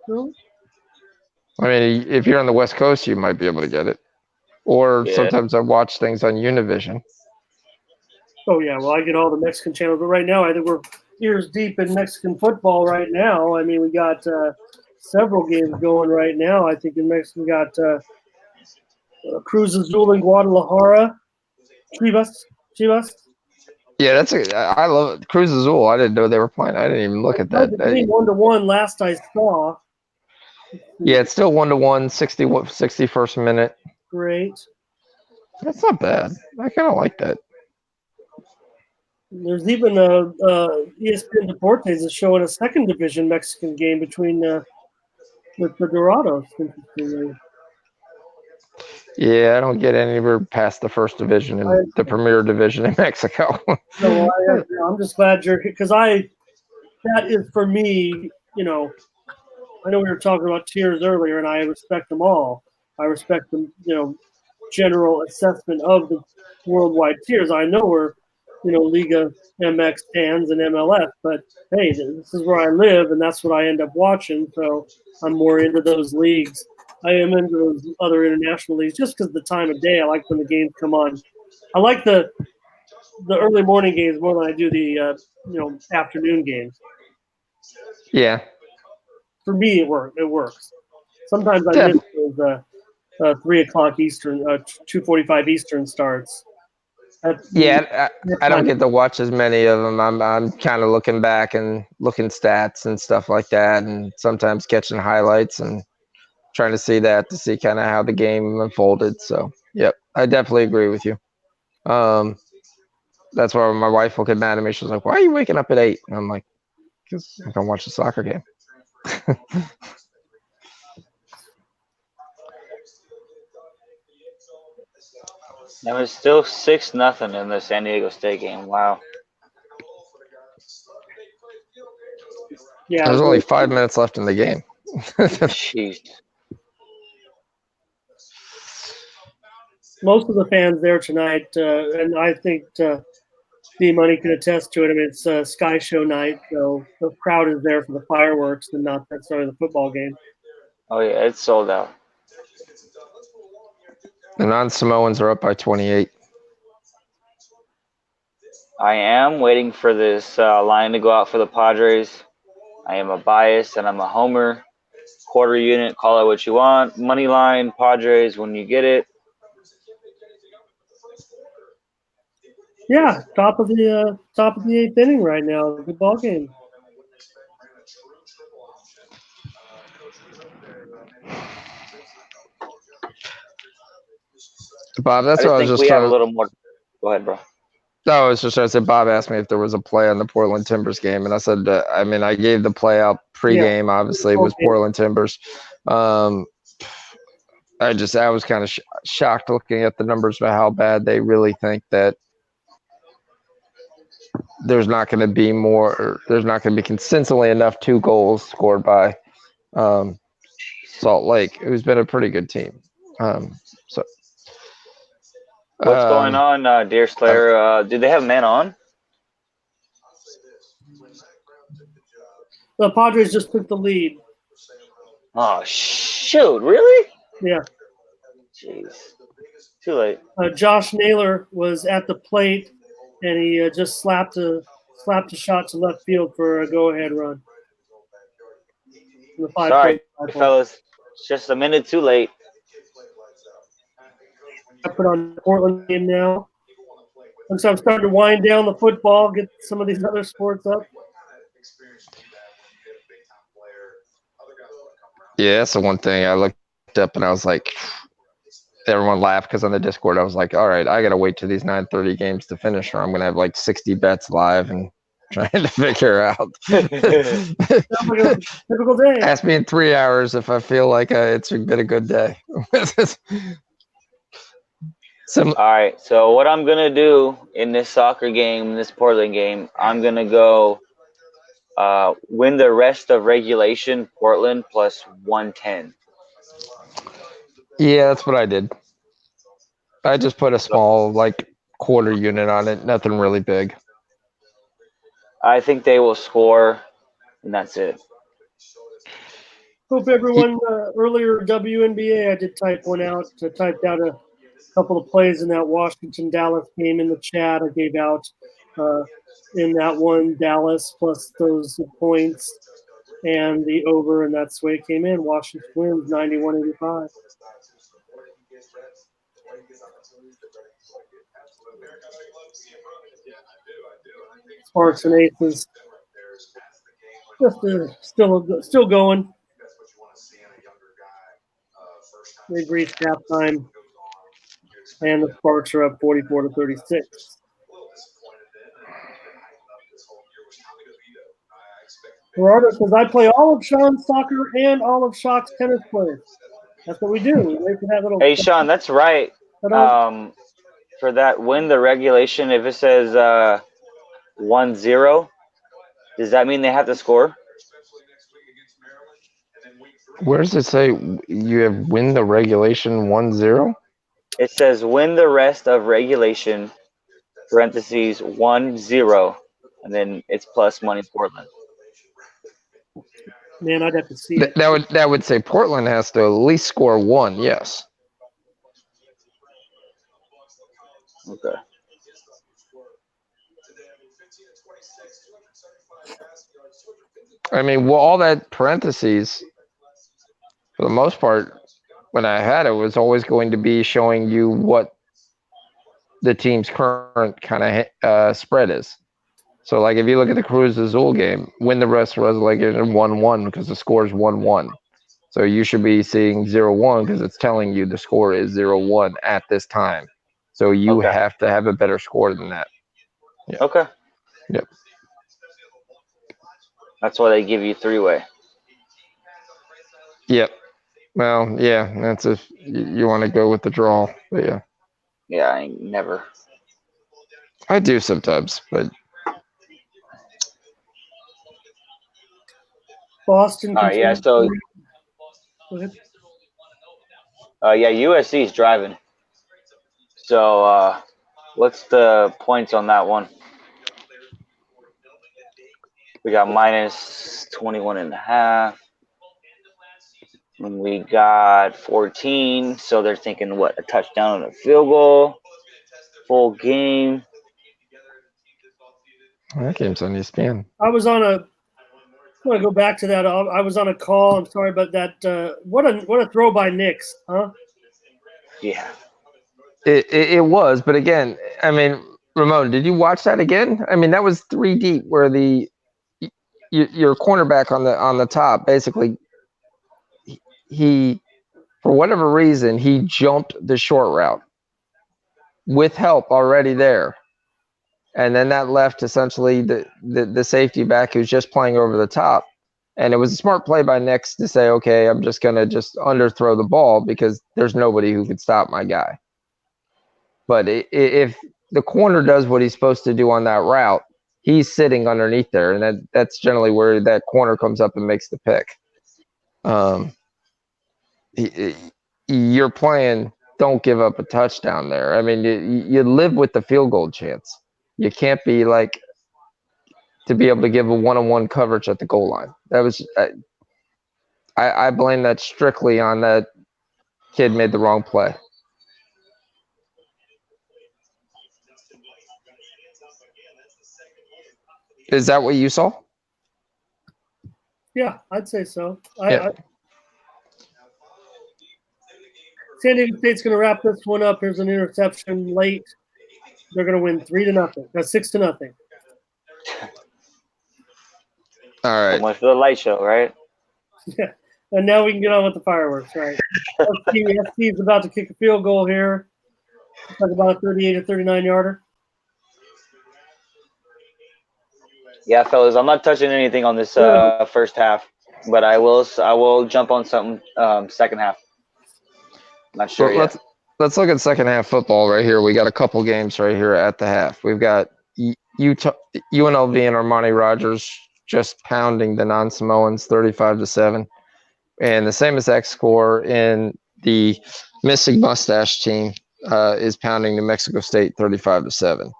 No? I mean, if you're on the West Coast, you might be able to get it. Or sometimes I watch things on Univision. Oh, yeah. Well, I get all the Mexican channels. But right now, I think we're ears deep in Mexican football right now. I mean, we got several games going right now. I think in Mexico, we got Cruz Azul and Guadalajara. Chivas. Yeah, I love it. Cruz Azul. I didn't know they were playing. I didn't even look at that. 1-1 last I saw. Yeah, it's still 1-1, 61st minute. Great. That's not bad. I kind of like that. There's even ESPN Deportes is showing a second division Mexican game between with the Dorados. Interestingly. Yeah, I don't get anywhere past the first division in the premier division in Mexico. No, I'm just glad because that is for me, I know we were talking about tiers earlier, and I respect them all. I respect the, general assessment of the worldwide tiers. I know we're, Liga MX fans and MLS, but hey, this is where I live, and that's what I end up watching. So I'm more into those leagues. I am into those other international leagues just because of the time of day. I like when the games come on. I like the early morning games more than I do the afternoon games. Yeah. For me, it works. Sometimes I miss those 3 o'clock Eastern, 2:45 Eastern starts. I don't get to watch as many of them. I'm kind of looking back and looking stats and stuff like that, and sometimes catching highlights and trying to see kind of how the game unfolded. So, yep, I definitely agree with you. That's why my wife will get mad at me. She's like, "Why are you waking up at 8?" And I'm like, "Because I can watch the soccer game." There was still 6-0 in the San Diego State game. Wow. Yeah, there's only 5 minutes left in the game. Jeez. Most of the fans there tonight, and I think D-Money can attest to it. I mean, it's a Sky Show night, so the crowd is there for the fireworks and not necessarily the football game. Oh yeah, it's sold out. The non-Samoans are up by 28. I am waiting for this line to go out for the Padres. I am a bias and I'm a homer. Quarter unit, call it what you want. Money line, Padres when you get it. Yeah, top of the 8th inning right now. Good ball game. Bob, that's what I was just we have trying a little more. Go ahead, bro. No, I was just trying to say, Bob asked me if there was a play on the Portland Timbers game, and I said, I mean, I gave the play out pregame. Obviously, it was Portland Timbers. I was kind of shocked looking at the numbers about how bad they really think that there's not going to be there's not going to be consistently enough 2 goals scored by Salt Lake, who's been a pretty good team. What's going on, Deer Slayer? Do they have men on? The Padres just took the lead. Oh, shoot. Really? Yeah. Jeez. Too late. Josh Naylor was at the plate, and he just slapped a shot to left field for a go-ahead run. Sorry, fellas. It's just a minute too late. I put on the Portland game now. And so I'm starting to wind down the football, get some of these other sports up. Yeah, that's the one thing I looked up and I was like, everyone laughed because on the Discord I was like, all right, I got to wait till these 9:30 games to finish or I'm going to have like 60 bets live and trying to figure out. Typical day. Ask me in 3 hours if I feel like it's been a good day. All right, so what I'm going to do in this soccer game, this Portland game, I'm going to go win the rest of regulation, Portland plus 110. Yeah, that's what I did. I just put a small, like, quarter unit on it. Nothing really big. I think they will score, and that's it. Hope everyone earlier WNBA, I did type one out. I typed out a couple of plays in that Washington-Dallas game in the chat. I gave out in that one Dallas plus those points and the over, and that's the way it came in. Washington wins 91-85. Sparks and Aces just still going. They've reached halftime, and the Sparks are up 44-36. Gerardo says, I play all of Sean's soccer and all of Shock's tennis players. That's what we do. We wait for that little. Hey, Sean, that's right. For that win the regulation, if it says 1-0, does that mean they have to score? Where does it say you have win the regulation 1-0? It says win the rest of regulation, parentheses 1-0, and then it's plus money Portland. Man, I'd have to see it. That would say Portland has to at least score 1, yes. Okay. I mean, well, all that parentheses, for the most part, when I had it, was always going to be showing you what the team's current kind of spread is. So, like, if you look at the Cruz Azul game, win the rest was like 1-1 because the score is 1-1. So you should be seeing 0-1 because it's telling you the score is 0-1 at this time. So you have to have a better score than that. Yeah. Okay. Yep. That's why they give you 3-way. Yep. Well, yeah, that's if you want to go with the draw. But yeah. Yeah, I never. I do sometimes, but. Boston. Yeah, so. Yeah, USC is driving. So, what's the points on that one? We got minus 21.5. And we got 14. So they're thinking, what, a touchdown and a field goal? Full game. That game's on ESPN. I want to go back to that. I was on a call. I'm sorry about that. What a throw by Nix, huh? Yeah. It was, but again, I mean, Ramon, did you watch that again? I mean, that was 3 deep where your cornerback on the top basically he for whatever reason he jumped the short route with help already there, and then that left essentially the safety back who's just playing over the top, and it was a smart play by Nix to say, okay, I'm just gonna just underthrow the ball because there's nobody who could stop my guy. But if the corner does what he's supposed to do on that route, he's sitting underneath there, and that's generally where that corner comes up and makes the pick. You're playing, don't give up a touchdown there. I mean, you live with the field goal chance. You can't be like to be able to give a one-on-one coverage at the goal line. That was I blame that strictly on that kid made the wrong play. Is that what you saw? Yeah, I'd say so. Yeah. San Diego State's going to wrap this one up. Here's an interception late. They're going to win 3-0. That's 6-0. All right. So much for the light show, right? Yeah. And now we can get on with the fireworks, right? SC is about to kick a field goal here. It's like about a 38 or 39 yarder. Yeah, fellas, I'm not touching anything on this first half, but I will jump on something second half. Not sure yet. Let's look at second half football right here. We got a couple games right here at the half. We've got UNLV and Armani Rogers just pounding the non-Samoans 35-7, and the same exact score in the missing mustache team is pounding New Mexico State 35-7.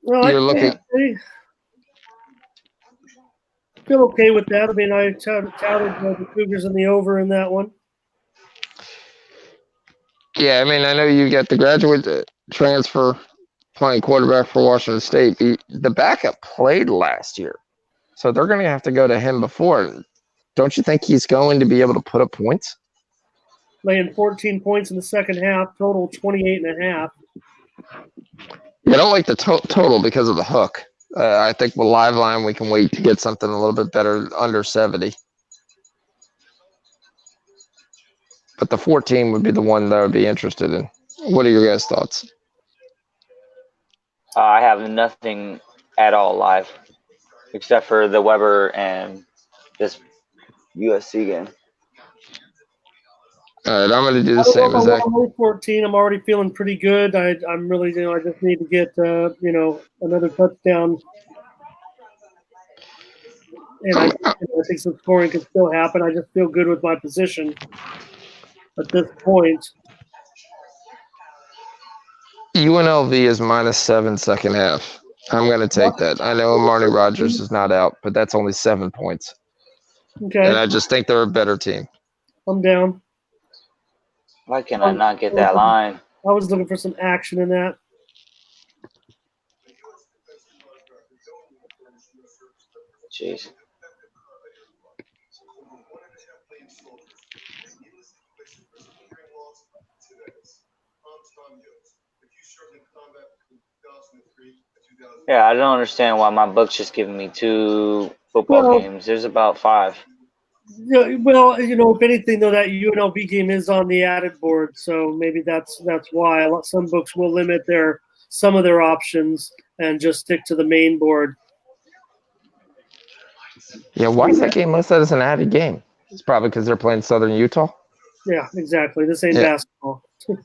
Well, You're looking. I feel okay with that. I mean, I touted the Cougars in the over in that one. Yeah, I mean, I know you got the graduate transfer playing quarterback for Washington State. The backup played last year, so they're going to have to go to him before. Don't you think he's going to be able to put up points? Laying 14 points in the second half, total 28.5. I don't like the total because of the hook. I think with live line we can wait to get something a little bit better under 70. But the 14 would be the one that I would be interested in. What are your guys' thoughts? I have nothing at all live, except for the Weber and this USC game. All right, I'm going to do the same as that. 14. I'm already feeling pretty good. I'm really, I just need to get, another touchdown. And I think some scoring can still happen. I just feel good with my position at this point. UNLV is -7 second half. I'm going to take that. I know Marnie Rogers is not out, but that's only 7 points. Okay. And I just think they're a better team. I'm down. Why can I not get that line? I was looking for some action in that. Jeez. Yeah, I don't understand why my book's just giving me 2 football games. There's about 5. Yeah, well, if anything, though, that UNLV game is on the added board, so maybe that's why some books will limit some of their options and just stick to the main board. Yeah, why is that game listed as an added game? It's probably because they're playing Southern Utah. Yeah, exactly. This ain't basketball. I'm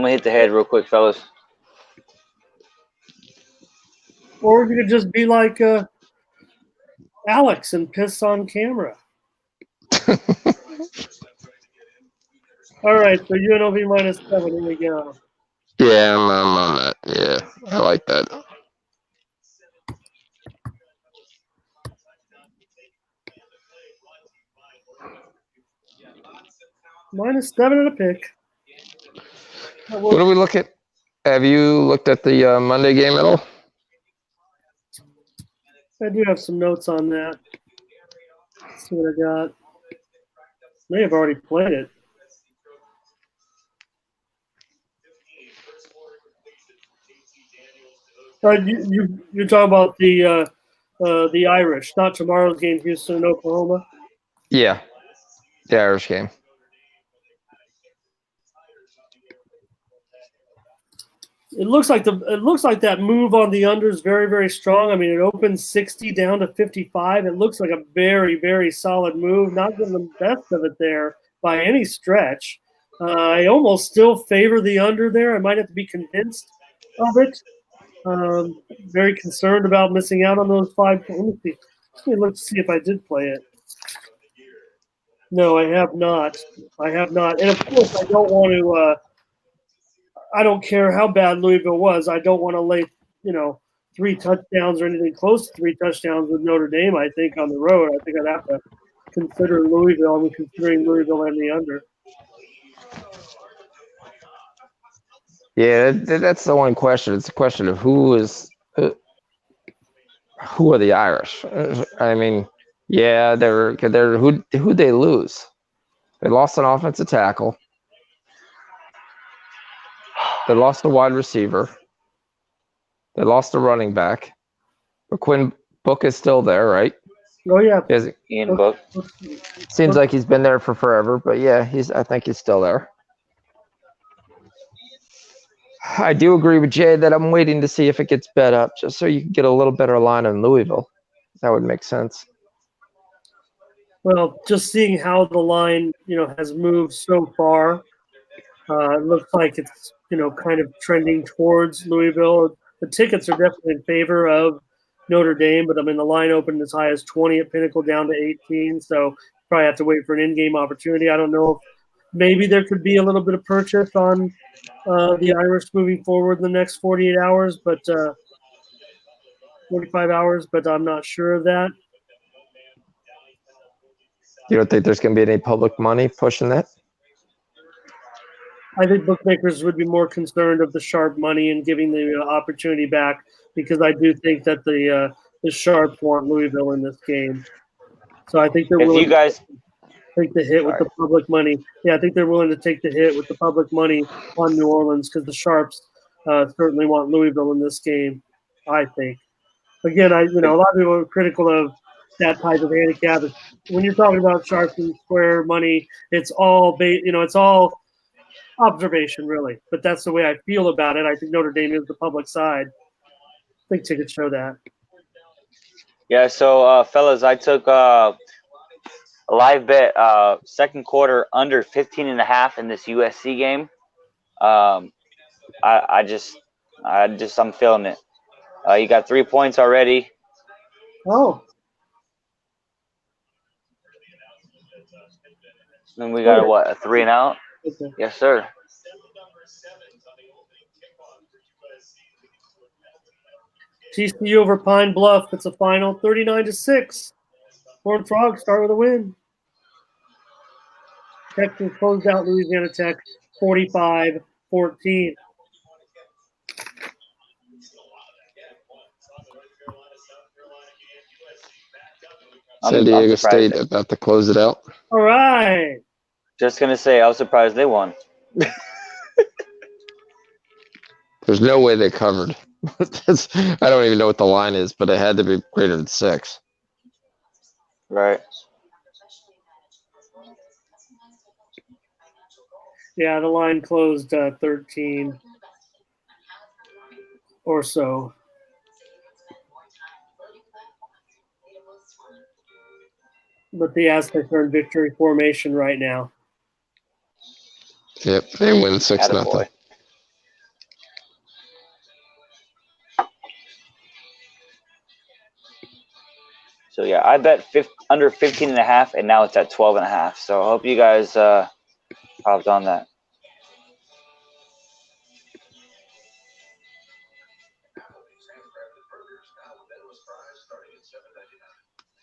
gonna hit the head real quick, fellas. Or you could just be like Alex and piss on camera. All right, so UNLV -7. Here we go. Yeah, I'm on that. Yeah, I like that. -7 and a pick. What do we look at? Have you looked at the Monday game at all? I do have some notes on that. Let's see what I got. May have already played it. You're talking about the Irish, not tomorrow's game, Houston and Oklahoma. Yeah, the Irish game. It looks like that move on the under is very, very strong. I mean, it opens 60 down to 55. It looks like a very, very solid move. Not getting the best of it there by any stretch. I almost still favor the under there. I might have to be convinced of it. Very concerned about missing out on those 5 points. Let's see if I did play it. No, I have not. And of course, I don't want to. I don't care how bad Louisville was. I don't want to lay, 3 touchdowns or anything close to 3 touchdowns with Notre Dame. I think on the road, I think I'd have to consider Louisville. I'm considering Louisville and the under. Yeah, that's the one question. It's a question of who are the Irish? I mean, yeah, they're who they lose. They lost an offensive tackle. They lost a wide receiver. They lost a running back. But Quinn Book is still there, right? Oh yeah, Ian Book. Seems like he's been there for forever, but yeah, I think he's still there. I do agree with Jay that I'm waiting to see if it gets bet up, just so you can get a little better line on Louisville. That would make sense. Well, just seeing how the line, has moved so far, it looks like it's, kind of trending towards Louisville. The tickets are definitely in favor of Notre Dame, but I mean the line opened as high as 20 at Pinnacle, down to 18. So probably have to wait for an in-game opportunity. I don't know if maybe there could be a little bit of purchase on the Irish moving forward in the next 48 hours, but 45 hours, but I'm not sure of that. You don't think there's going to be any public money pushing that? I think bookmakers would be more concerned of the sharp money and giving the opportunity back, because I do think that the sharps want Louisville in this game. So I think they're willing to take the hit with the public money. Yeah, I think they're willing to take the hit with the public money on New Orleans, because the sharps certainly want Louisville in this game, I think. Again, a lot of people are critical of that type of handicap. When you're talking about sharps and square money, it's all it's all observation, really. But that's the way I feel about it. I think Notre Dame is the public side. I think tickets show that. Yeah, so fellas, I took a live bet second quarter under 15.5 in this USC game. I'm feeling it. You got 3 points already. Oh. And we got a 3 and out? Okay. Yes, sir. TCU over Pine Bluff. It's a final 39-6. Horned Frogs start with a win. Texas closed out Louisiana Tech 45-14. San Diego State about to close it out. All right. Just going to say, I was surprised they won. There's no way they covered. I don't even know what the line is, but it had to be greater than 6. Right. Yeah, the line closed 13 or so. But the Aztecs are in victory formation right now. Yep, they win 6-0. So yeah, I bet under 15.5, and now it's at 12.5. So I hope you guys popped on that.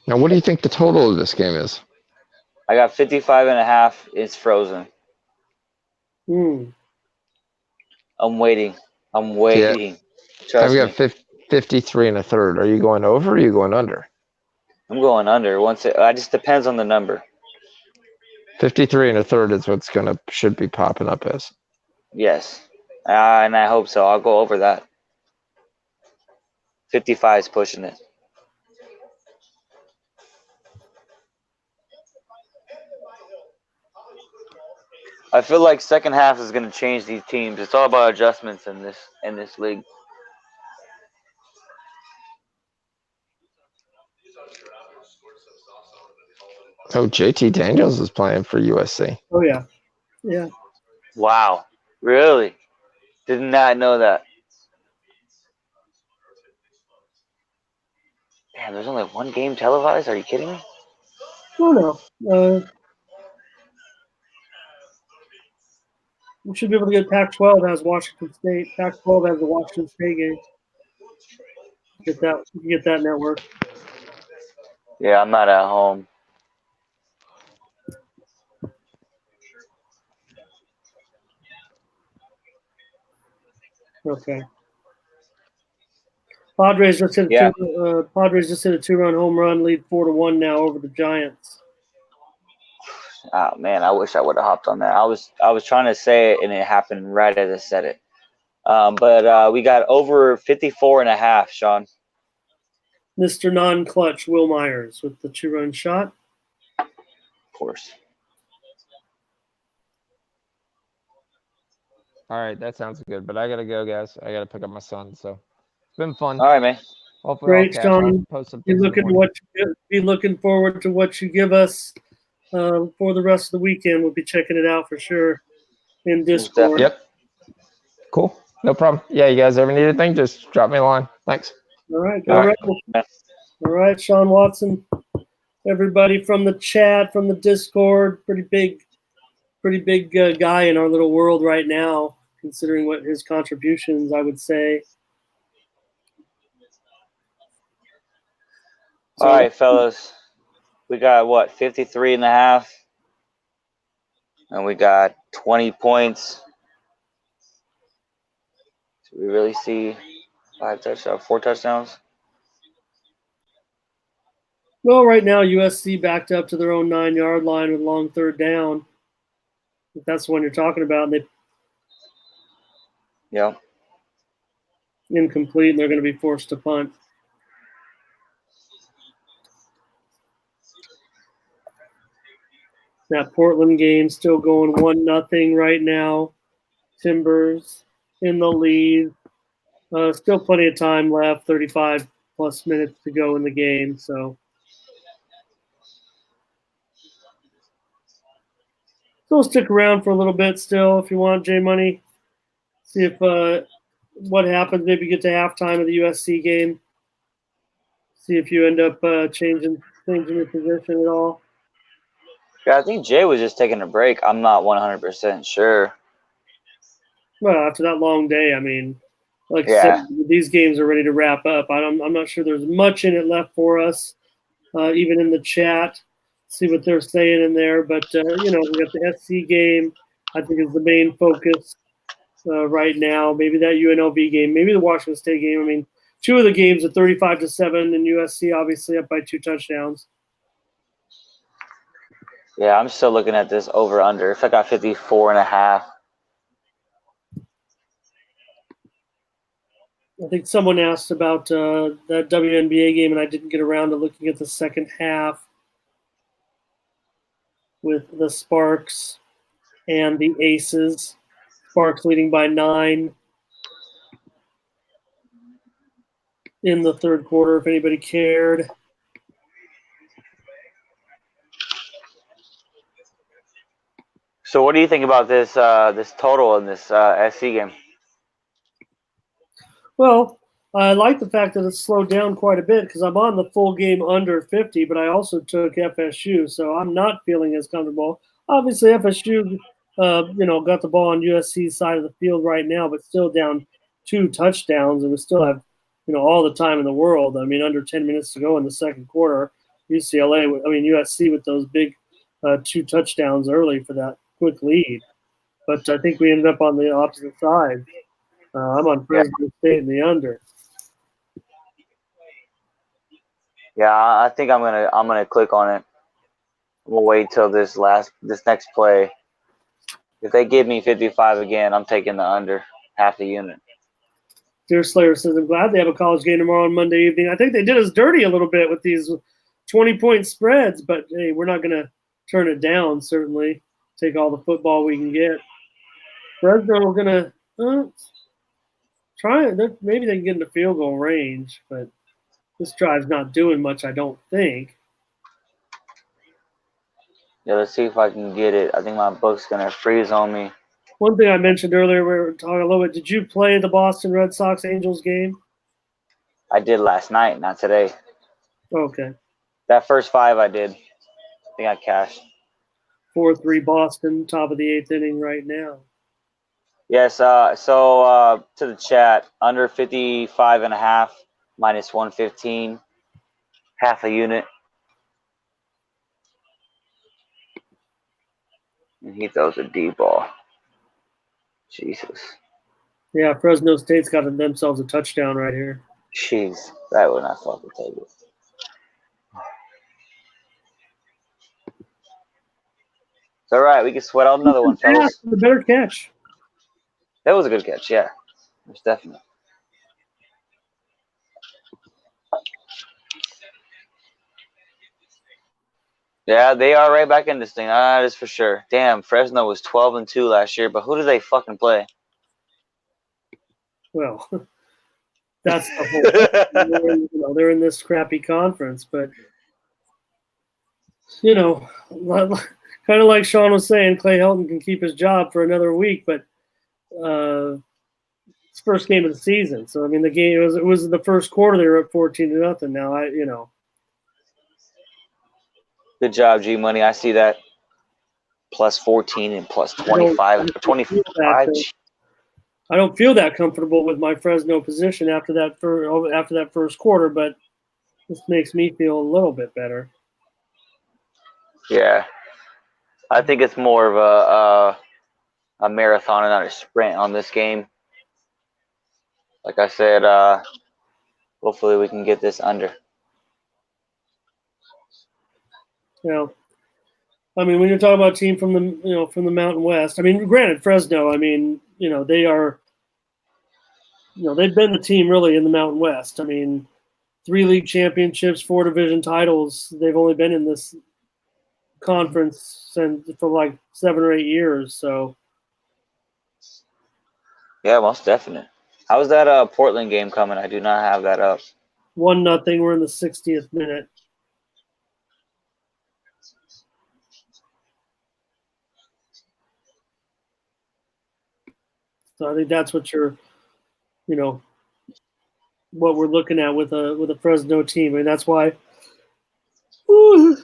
Now, what do you think the total of this game is? I got 55.5. It's frozen. I'm waiting. I'm waiting. Trust I've got me. 53 and a third. Are you going over or are you going under? I'm going under. It just depends on the number. 53 and a third is what's should be popping up as. Yes. And I hope so. I'll go over that. 55 is pushing it. I feel like second half is going to change these teams. It's all about adjustments in this league. Oh, JT Daniels is playing for USC. Oh yeah, yeah. Wow, really? Did not know that. Damn, there's only one game televised. Are you kidding me? Oh no. We should be able to get Pac-12 has Washington State. Pac-12 has the Washington State game. Get that network. Yeah, I'm not at home. Okay. Padres just hit a two-run home run, lead 4-1 now over the Giants. Oh man, I wish I would have hopped on that. I was trying to say it and it happened right as I said it. But we got over 54.5, Sean. Mr. Non-Clutch, Will Myers with the two-run shot. Of course. All right, that sounds good. But I gotta go, guys. I gotta pick up my son. So it's been fun. All right, man. Hopefully, Great, I'll Sean. post some Be things looking forward to what you give us for the rest of the weekend. We'll be checking it out for sure in Discord. Yep. Cool. No problem. Yeah, you guys ever need anything, just drop me a line. Thanks. All right. All right, Sean Watson. Everybody from the chat, from the Discord, pretty big guy in our little world right now, considering what his contributions, I would say. All right, fellas. We got what, 53.5? And we got 20 points. Do we really see 4 touchdowns? Well, right now, USC backed up to their own 9-yard line with a long third down. If that's the one you're talking about. And Yeah. Incomplete, and they're going to be forced to punt. That Portland game still going 1-0 right now. Timbers in the lead. Still plenty of time left, 35 plus minutes to go in the game. So we'll stick around for a little bit still if you want, J Money. See if what happens. Maybe get to halftime of the USC game. See if you end up changing your position at all. Yeah, I think Jay was just taking a break. I'm not 100% sure. Well, after that long day, I mean, like I said, these games are ready to wrap up. I'm not sure there's much in it left for us, even in the chat. See what they're saying in there. But, we got the SC game, I think, is the main focus right now. Maybe that UNLV game, maybe the Washington State game. I mean, 2 of the games are 35-7, and USC obviously up by 2 touchdowns. Yeah, I'm still looking at this over-under. If I got 54.5. I think someone asked about that WNBA game, and I didn't get around to looking at the second half with the Sparks and the Aces. Sparks leading by 9 in the third quarter, if anybody cared. So what do you think about this this total in this SC game? Well, I like the fact that it's slowed down quite a bit because I'm on the full game under 50, but I also took FSU, so I'm not feeling as comfortable. Obviously, FSU, got the ball on USC's side of the field right now, but still down 2 touchdowns, and we still have, all the time in the world. I mean, under 10 minutes to go in the second quarter. USC with those big 2 touchdowns early for that quick lead. but I think we ended up on the opposite side. I'm on Fresno State in the under. Yeah, I think I'm gonna click on it. We'll wait till this next play. If they give me 55 again, I'm taking the under half the unit. Deer Slayer says, I'm glad they have a college game tomorrow on Monday evening. I think they did us dirty a little bit with these 20-point spreads, but hey, we're not going to turn it down, certainly. Take all the football we can get. Fresno, we're going to try it. Maybe they can get into field goal range, but this drive's not doing much, I don't think. Yeah, let's see if I can get it. I think my book's going to freeze on me. One thing I mentioned earlier, we were talking a little bit. Did you play the Boston Red Sox Angels game? I did last night, not today. Okay. That first 5 I did. I think I cashed. 4-3 Boston, top of the 8th inning right now. Yes, so to the chat, under 55.5, minus 115, half a unit. And he throws a D ball. Jesus. Yeah, Fresno State's got themselves a touchdown right here. Jeez, that would not fucking take it. It's all right. We can sweat out another one, fellas. The better catch. That was a good catch, yeah. Most definitely. Yeah, they are right back in this thing. That is for sure. Damn, Fresno was 12-2 last year, but who did they fucking play? Well, that's the whole. They're in this crappy conference, but kind of like Sean was saying, Clay Helton can keep his job for another week, but it's first game of the season. So I mean, the game it was the first quarter. They were up 14-0. Now Good job, G Money. I see that. Plus 14 and plus 25. 25. I don't feel that comfortable with my Fresno position after that first quarter, but this makes me feel a little bit better. Yeah, I think it's more of a marathon and not a sprint on this game. Like I said, hopefully we can get this under. Yeah. I mean, when you're talking about a team from the Mountain West, I mean, granted, Fresno, I mean, they are, they've been the team really in the Mountain West. I mean, 3 league championships, 4 division titles. They've only been in this conference for like 7 or 8 years. So. Yeah, most definite. How's that Portland game coming? I do not have that up. 1-0. We're in the 60th minute. So I think that's what what we're looking at with a Fresno team. I mean, that's why. Oh,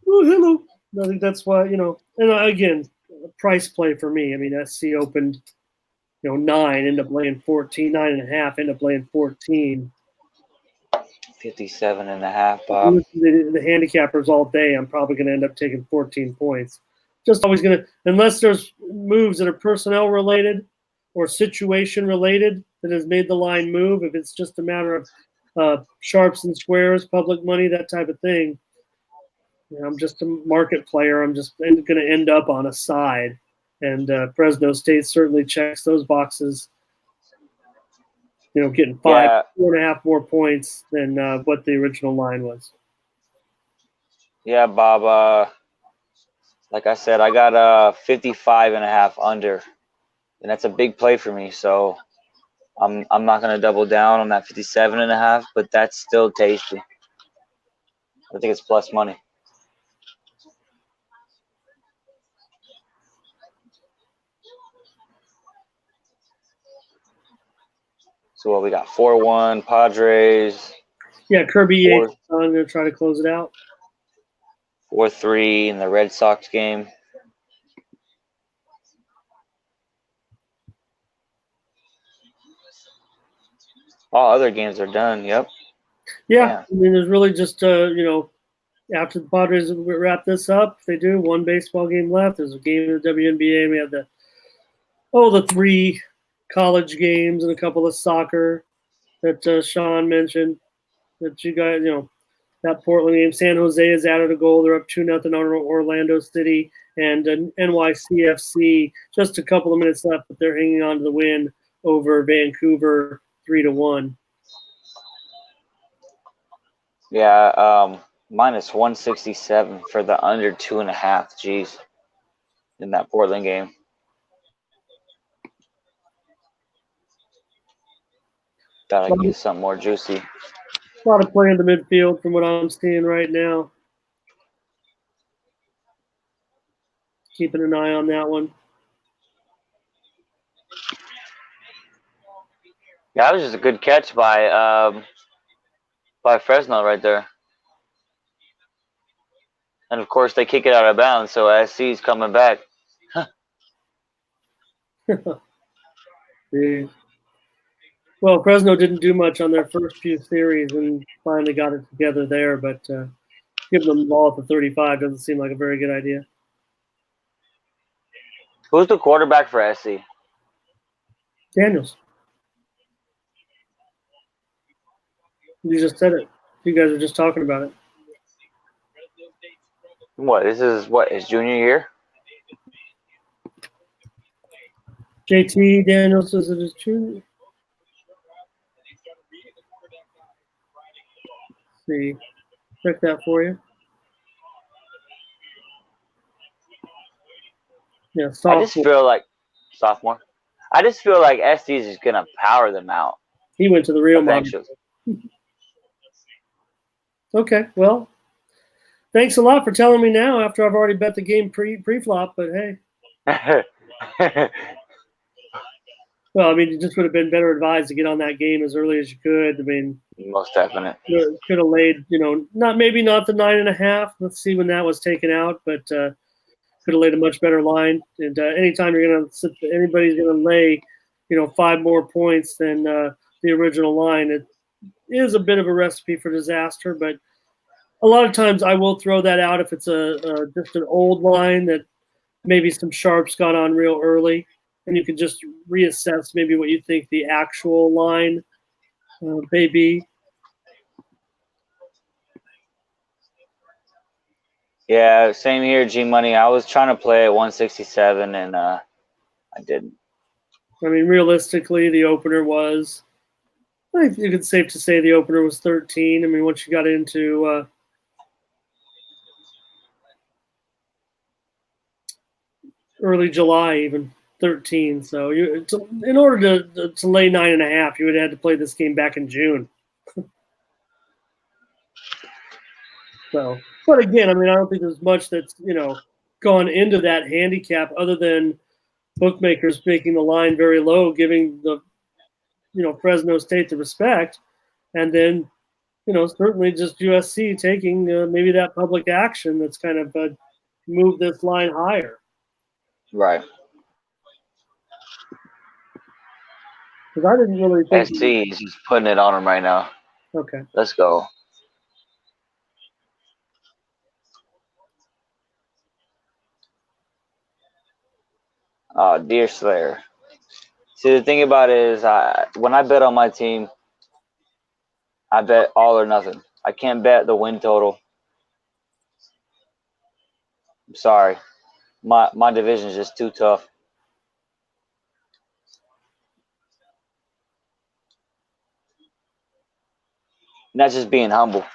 hello. I think that's why, and again, price play for me. I mean, SC opened, 9, end up laying 14, 9.5, end up laying 14. 57.5, Bob. The handicappers all day. I'm probably going to end up taking 14 points. Just always going to, unless there's moves that are personnel related or situation related that has made the line move. If it's just a matter of sharps and squares, public money, that type of thing, I'm just a market player. I'm just going to end up on a side. And Fresno State certainly checks those boxes, getting 4.5 more points than what the original line was. Yeah, Bob. Like I said, I got 55.5 under. And that's a big play for me, so I'm not going to double down on that 57.5, but that's still tasty. I think it's plus money. So what we got? 4-1 Padres. Yeah, Kirby Yates. I'm going to try to close it out. 4-3 in the Red Sox game. All other games are done. Yep. Yeah. I mean, there's really just after the Padres wrap this up, they do one baseball game left. There's a game in the WNBA. We have the Oh, the 3 college games and a couple of soccer that Sean mentioned. That you guys, that Portland game. San Jose has added a goal. They're up 2-0 on Orlando City, and NYCFC. Just a couple of minutes left, but they're hanging on to the win over Vancouver 3-1. Yeah, minus 167 for the under 2.5. Jeez, in that Portland game. Gotta get something more juicy. A lot of play in the midfield from what I'm seeing right now. Keeping an eye on that one. Yeah, that was just a good catch by Fresno right there. And of course, they kick it out of bounds, so SC's coming back. Well, Fresno didn't do much on their first few series and finally got it together there, but giving them the ball at the 35 doesn't seem like a very good idea. Who's the quarterback for SC? Daniels. You just said it. You guys were just talking about it. What? This is his junior year? JT Daniels is it his junior? See, check that for you. Yeah, sophomore. I just feel like sophomore. I just feel like SC's is gonna power them out. He went to the real model. Okay, well, thanks a lot for telling me now after I've already bet the game pre-flop, but hey. Well, I mean, you just would have been better advised to get on that game as early as you could. I mean, most definite. Could have laid, maybe not the 9.5. Let's see when that was taken out, but could have laid a much better line. And anytime anybody's going to lay, 5 more points than the original line, it is a bit of a recipe for disaster. But a lot of times I will throw that out if it's just an old line that maybe some sharps got on real early. And you can just reassess maybe what you think the actual line may be. Yeah, same here, G Money. I was trying to play at 167, and I didn't. I mean, realistically, the opener was. I think it's safe to say the opener was 13. I mean, once you got into early July, even 13. So in order to lay 9.5, you would have had to play this game back in June. So, but again, I mean, I don't think there's much that's gone into that handicap other than bookmakers making the line very low, giving the Fresno State the respect, and then certainly just USC taking maybe that public action that's kind of moved this line higher. Right. Because I didn't really think SC is just putting it on them right now. Okay. Let's go. Deer Slayer. See, the thing about it is, when I bet on my team, I bet all or nothing. I can't bet the win total. I'm sorry. My division is just too tough. And that's just being humble.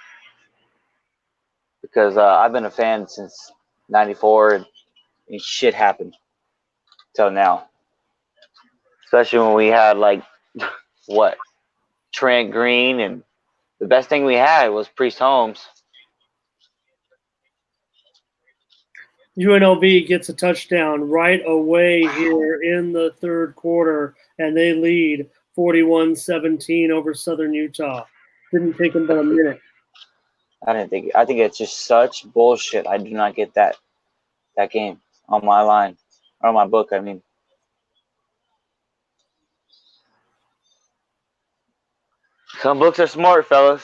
Because I've been a fan since '94, and shit happened till now. Especially when we had Trent Green, and the best thing we had was Priest Holmes. UNLV gets a touchdown right away here in the third quarter, and they lead 41-17 over Southern Utah. Didn't take them but a minute. I think it's just such bullshit. I do not get that game on my line, or on my book, I mean. Some books are smart, fellas.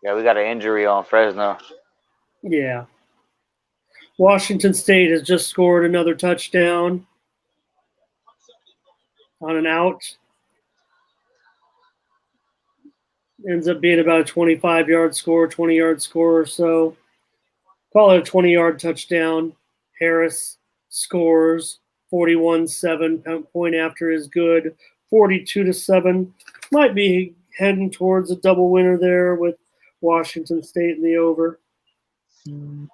Yeah, we got an injury on Fresno. Yeah. Washington State has just scored another touchdown on an out. Ends up being about a 25-yard score, 20-yard score or so. Call it a 20-yard touchdown. Harris scores 41-7. Point after is good. 42-7. Might be heading towards a double winner there with Washington State in the over. Who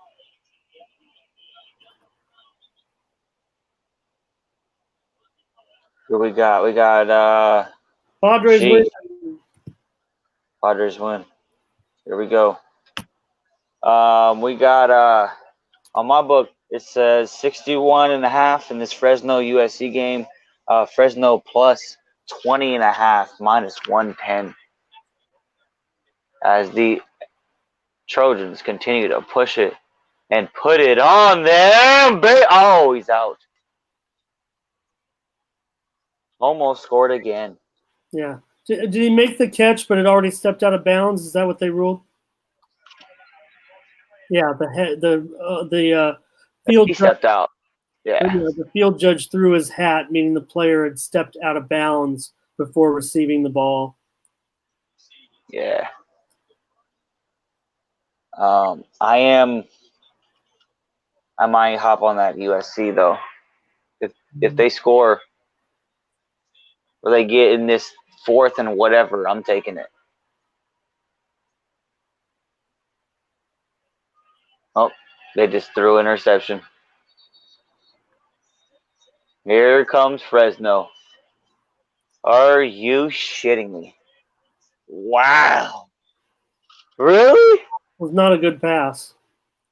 we got? We got Padres win. Padres win. Here we go. We got on my book it says 61.5 in this Fresno USC game. Fresno plus 20.5 minus 110 as the Trojans continue to push it and put it on them. Oh, he's out. Almost scored again. Yeah. Did he make the catch, but it already stepped out of bounds? Is that what they ruled? Yeah, the field he stepped out. Yeah. The field judge threw his hat, meaning the player had stepped out of bounds before receiving the ball. Yeah. I might hop on that USC though. If they score or they get in this 4th and whatever, I'm taking it. Oh, they just threw an interception. Here comes Fresno. Are you shitting me? Wow. Really? It was not a good pass.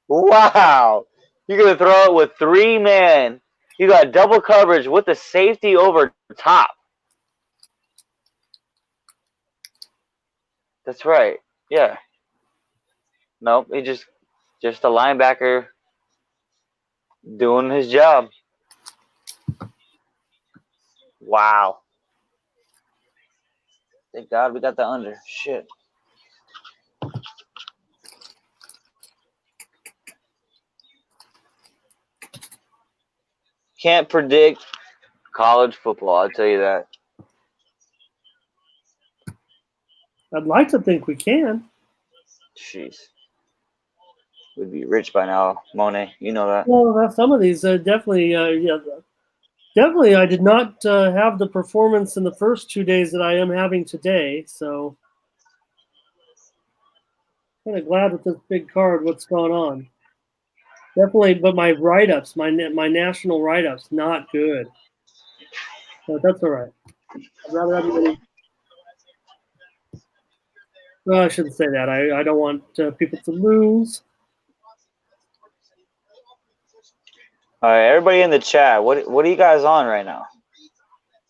Wow. You're going to throw it with 3 men. You got double coverage with the safety over top. That's right. Yeah. Nope. He just a linebacker doing his job. Wow. Thank God we got the under. Shit. Can't predict college football, I'll tell you that. I'd like to think we can. Jeez. We'd be rich by now, Monet. You know that. Well, some of these definitely, definitely. I did not have the performance in the first 2 days that I am having today, so kind of glad with this big card. What's going on? Definitely, but my write-ups, my national write-ups, not good. But that's all right. I'd rather everybody. Well, I shouldn't say that. I don't want people to lose. All right, everybody in the chat, what are you guys on right now?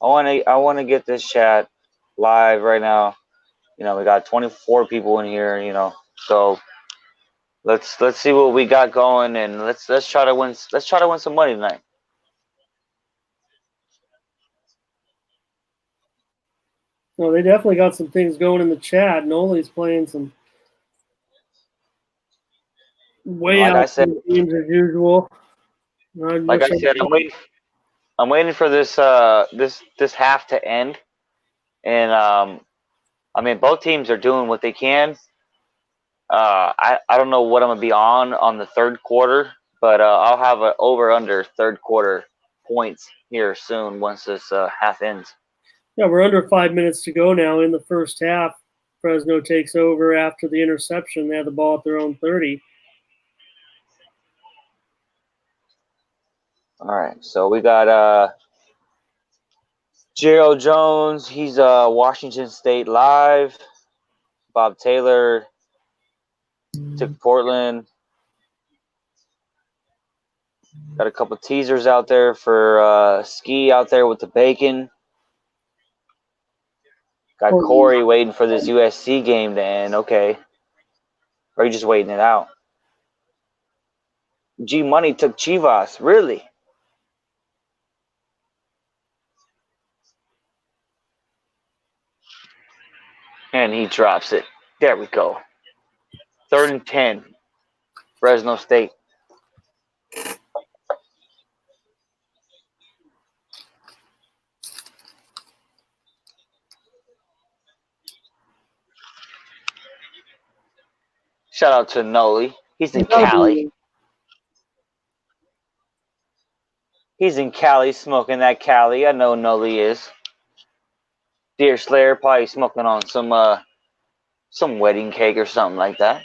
I want to get this chat live right now. You know, we got 24 people in here. You know, so let's see what we got going, and let's try to win. Let's try to win some money tonight. Well, they definitely got some things going in the chat. Noli's playing some way Like out I said, games as usual. Like I said, I'm waiting for this this half to end, and I mean both teams are doing what they can. I don't know what I'm gonna be on the third quarter, but I'll have an over under third quarter points here soon once this half ends. Yeah, we're under 5 minutes to go now in the first half. Fresno takes over after the interception. They had the ball at their own 30. All right, so we got Gerald Jones. He's Washington State live. Bob Taylor took Portland. Got a couple teasers out there for Ski out there with the bacon. Got Corey waiting for this USC game to end. Okay. Or are you just waiting it out? G Money took Chivas. Really? And he drops it. There we go. 3rd and 10. Fresno State. Shout out to Noli. He's in Cali. He's in Cali smoking that Cali. I know Noli is. Deer Slayer probably smoking on some wedding cake or something like that.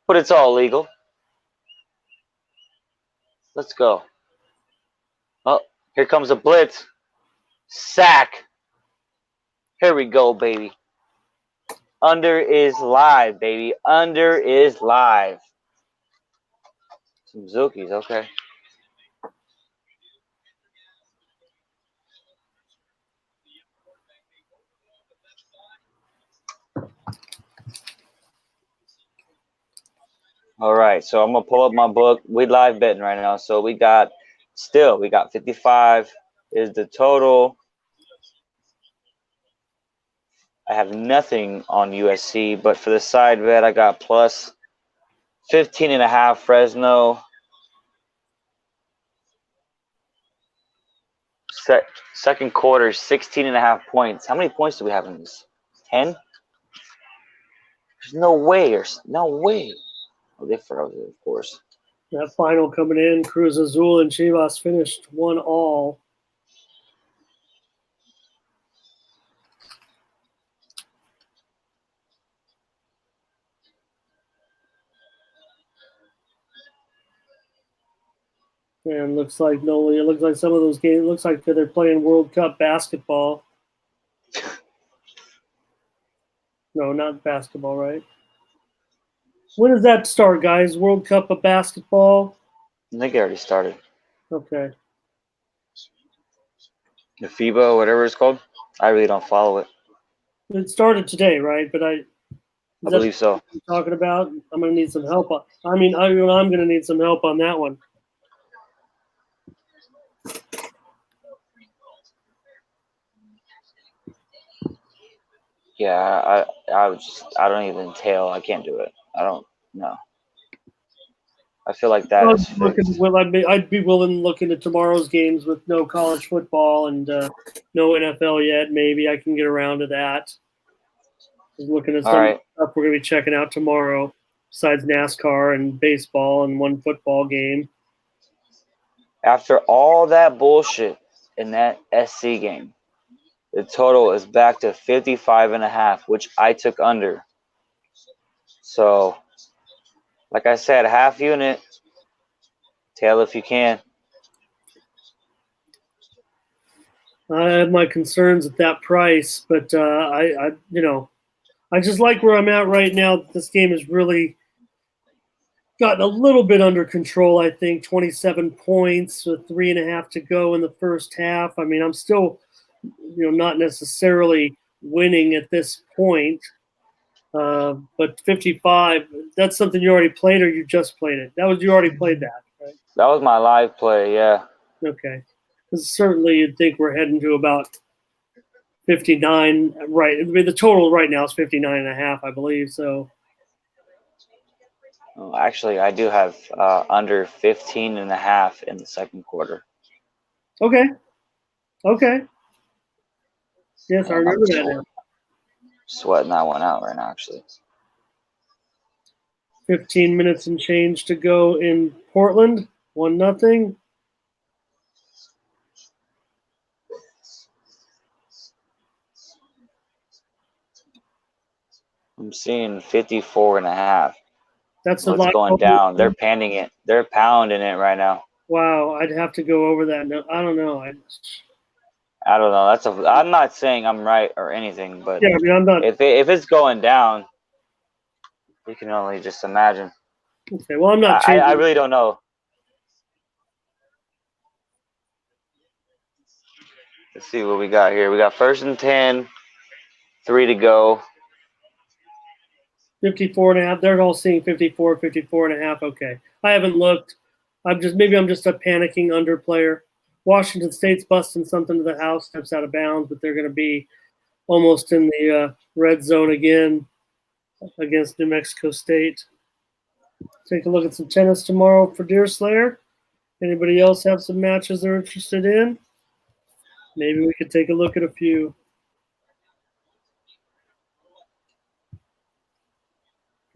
But it's all legal. Let's go. Oh, here comes a blitz. Sack. Here we go, baby. Under is live, baby. Under is live. Some Zookies, okay. All right, so I'm gonna pull up my book. We live betting right now, so we got 55 is the total. I have nothing on USC, but for the side bet, I got plus 15.5 Fresno. Second quarter, 16.5 points. How many points do we have in this? 10? There's no way. No way. Oh, they froze it, of course. That final coming in, Cruz Azul and Chivas finished 1-1. And looks like Noli. It looks like some of those games. Looks like they're playing World Cup basketball. No, not basketball, right? When does that start, guys? World Cup of basketball? I think it already started. Okay. The FIBA, whatever it's called. I really don't follow it. It started today, right? But I believe so. What you're talking about? I'm going to need some help. I'm going to need some help on that one. Yeah, I don't even tail. I can't do it. I don't know. I feel like that is fixed. I'd be willing to look into tomorrow's games with no college football and no NFL yet. Maybe I can get around to that. Just looking at some stuff we're going to be checking out tomorrow, besides NASCAR and baseball and one football game. After all that bullshit in that SC game, the total is back to 55.5, which I took under. So, like I said, half unit. Tail if you can. I have my concerns at that price, but I just like where I'm at right now. This game has really gotten a little bit under control. I think 27 points with 3.5 to go in the first half. I mean, I'm still, not necessarily winning at this point. But 55, that's something you already played, or you just played it? You already played that, right? That was my live play, yeah. Okay. Because certainly you'd think we're heading to about 59, right? I mean, the total right now is 59.5, I believe, so. Oh, actually, I do have under 15.5 in the second quarter. Okay. Yes, I remember that now. Sweating that one out right now, actually. 15 minutes and change to go in Portland. 1-0. I'm seeing 54.5. That's what's going down. They're pounding it. They're pounding it right now. Wow, I'd have to go over that. No, I don't know. I don't know. I'm not saying I'm right or anything, but yeah, I mean, I'm not. If it's going down, you can only just imagine. Okay, well, I'm not. I really don't know. Let's see what we got here. We got 1st and 10, 3 to go. 54.5. They're all seeing 54, 54.5. Okay, I haven't looked. I'm just a panicking under player. Washington State's busting something to the house, steps out of bounds, but they're going to be almost in the red zone again against New Mexico State. Take a look at some tennis tomorrow for Deer Slayer. Anybody else have some matches they're interested in? Maybe we could take a look at a few.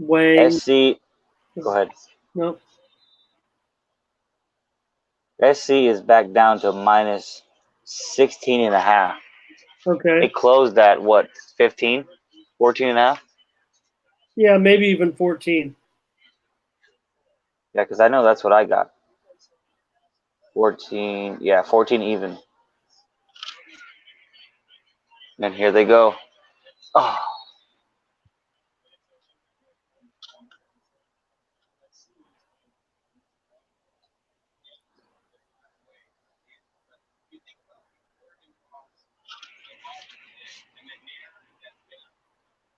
Wang. SC. Go ahead. Nope. SC is back down to minus 16.5. Okay. It closed at what, 15, 14.5? Yeah, maybe even 14. Yeah, because I know that's what I got. 14, yeah, 14 even. And here they go. Oh.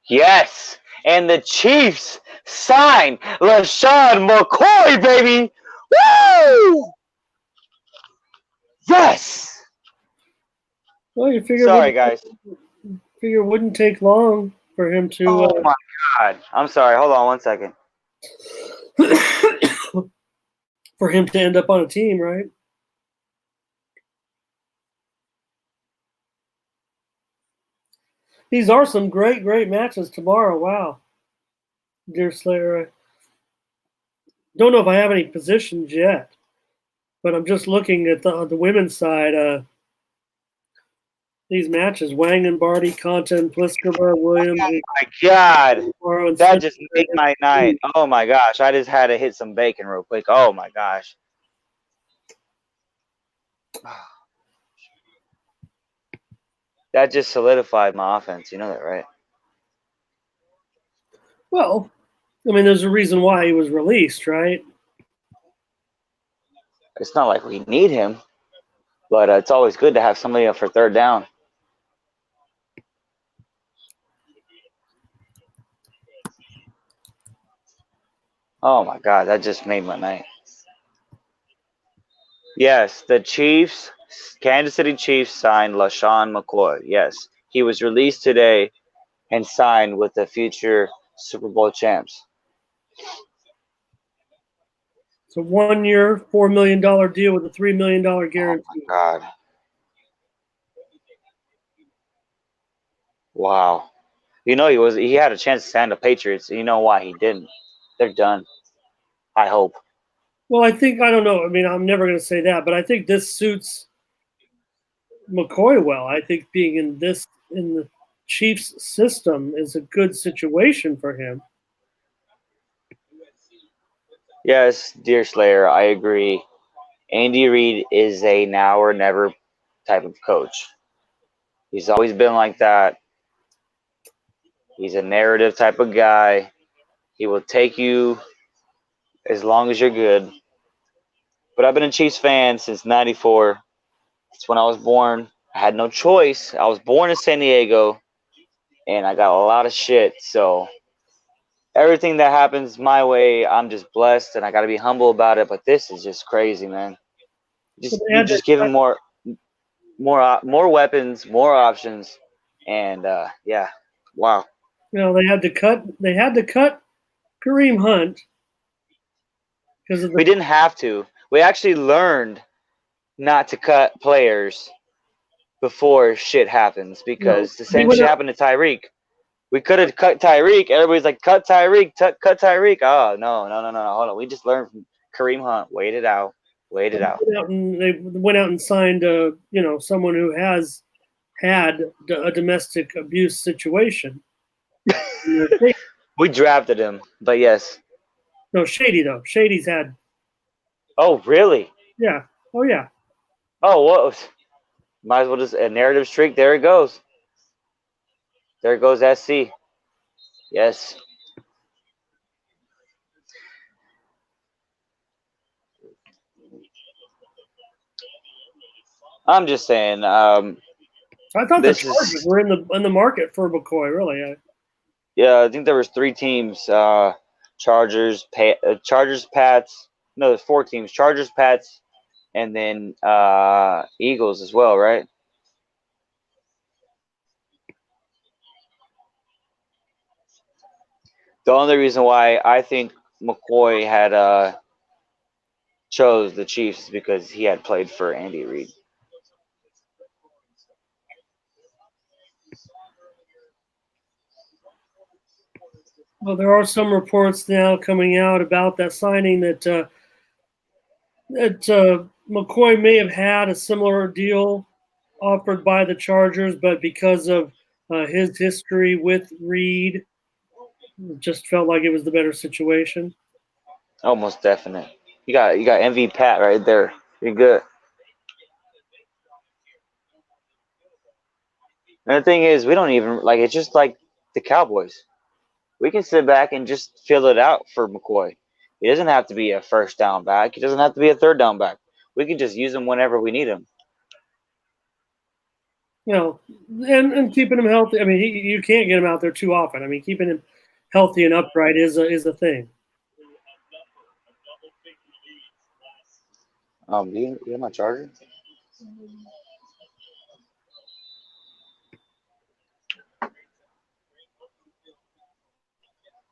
Yes, and the Chiefs sign LaShawn McCoy, baby. Woo! Yes. Well, you figure. Sorry, guys. Figure it wouldn't take long for him to. Oh my God! I'm sorry. Hold on 1 second. For him to end up on a team, right? These are some great matches tomorrow. Wow. Dear Slayer. Don't know if I have any positions yet, but I'm just looking at the women's side. These matches: Wang and Barty, Conta, Pliskova, Williams. Oh my God! That just made my night. Oh my gosh! I just had to hit some bacon real quick. Oh my gosh! That just solidified my offense. You know that, right? Well, I mean, there's a reason why he was released, right? It's not like we need him, but it's always good to have somebody up for third down. Oh my God, that just made my night. Yes, the Chiefs, Kansas City Chiefs signed LaShawn McCoy. Yes, he was released today and signed with the future Super Bowl champs. It's a 1 year, $4 million deal with a $3 million guarantee. Oh my God. Wow. You know he had a chance to sign the Patriots. You know why he didn't. They're done. I hope. Well, I don't know. I mean, I'm never going to say that, but I think this suits McCoy well. I think being in the Chiefs system is a good situation for him. Yes, dear Slayer, I agree. Andy Reid is a now or never type of coach. He's always been like that. He's a narrative type of guy. He will take you as long as you're good. But I've been a Chiefs fan since '94. That's when I was born. I had no choice. I was born in San Diego, and I got a lot of shit. So everything that happens my way, I'm just blessed, and I got to be humble about it. But this is just crazy, man. You just give him more weapons, more options, and yeah, wow. You know, they had to cut Kareem Hunt because We didn't have to. We actually learned not to cut players before shit happens because the same shit happened to Tyreek. We could have cut Tyreek. Everybody's like, cut Tyreek, cut Tyreek. Oh, no. Hold on. We just learned from Kareem Hunt. Wait it out. They went out and signed, someone who has had a domestic abuse situation. We drafted him, but yes. No, Shady though. Shady's had. Oh, really? Yeah. Oh, yeah. Oh, what? Might as well just a narrative streak. There it goes. There goes SC. Yes. I'm just saying. I thought the Chargers were in the market for McCoy. Really. Yeah, I think there was 3 teams. Chargers, Pats. No, there's 4 teams. Chargers, Pats, and then Eagles as well, right? The only reason why I think McCoy had chose the Chiefs is because he had played for Andy Reid. Well, there are some reports now coming out about that signing that McCoy may have had a similar deal offered by the Chargers, but because of his history with Reed, it just felt like it was the better situation. Almost definite. You got MV Pat right there. You're good. And the thing is, we don't even like. It's just like the Cowboys. We can sit back and just fill it out for McCoy. He doesn't have to be a first down back. He doesn't have to be a third down back. We can just use him whenever we need him. You know, and keeping him healthy. I mean, you can't get him out there too often. I mean, keeping him healthy and upright is a thing. Do you have my charger?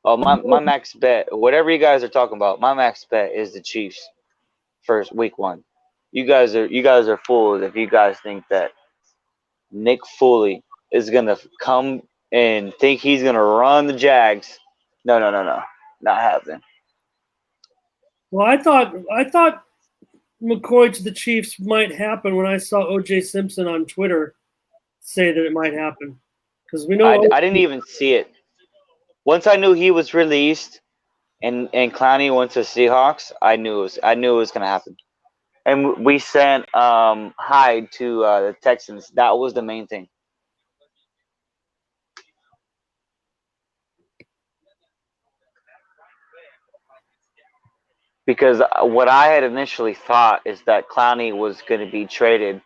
Oh, my max bet, whatever you guys are talking about, my max bet is the Chiefs first week 1. You guys are fools if you guys think that Nick Foley is gonna come and think he's gonna run the Jags. No, not happening. Well, I thought McCoy to the Chiefs might happen when I saw O.J. Simpson on Twitter say that it might happen, because we know I didn't even see it. Once I knew he was released and Clowney went to Seahawks, I knew it was gonna happen. And we sent Hyde to the Texans. That was the main thing. Because what I had initially thought is that Clowney was going to be traded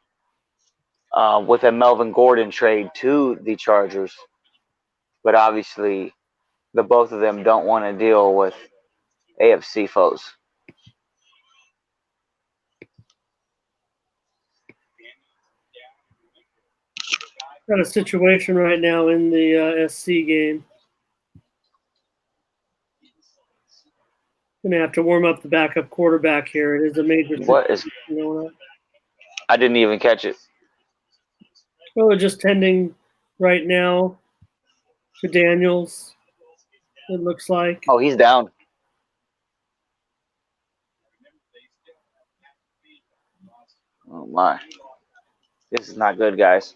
with a Melvin Gordon trade to the Chargers. But obviously, the both of them don't want to deal with AFC foes. got a situation right now in the SC game. Gonna have to warm up the backup quarterback here. It is a major. What is? I didn't even catch it. Oh, just tending right now to Daniels. It looks like. Oh, he's down. Oh my! This is not good, guys.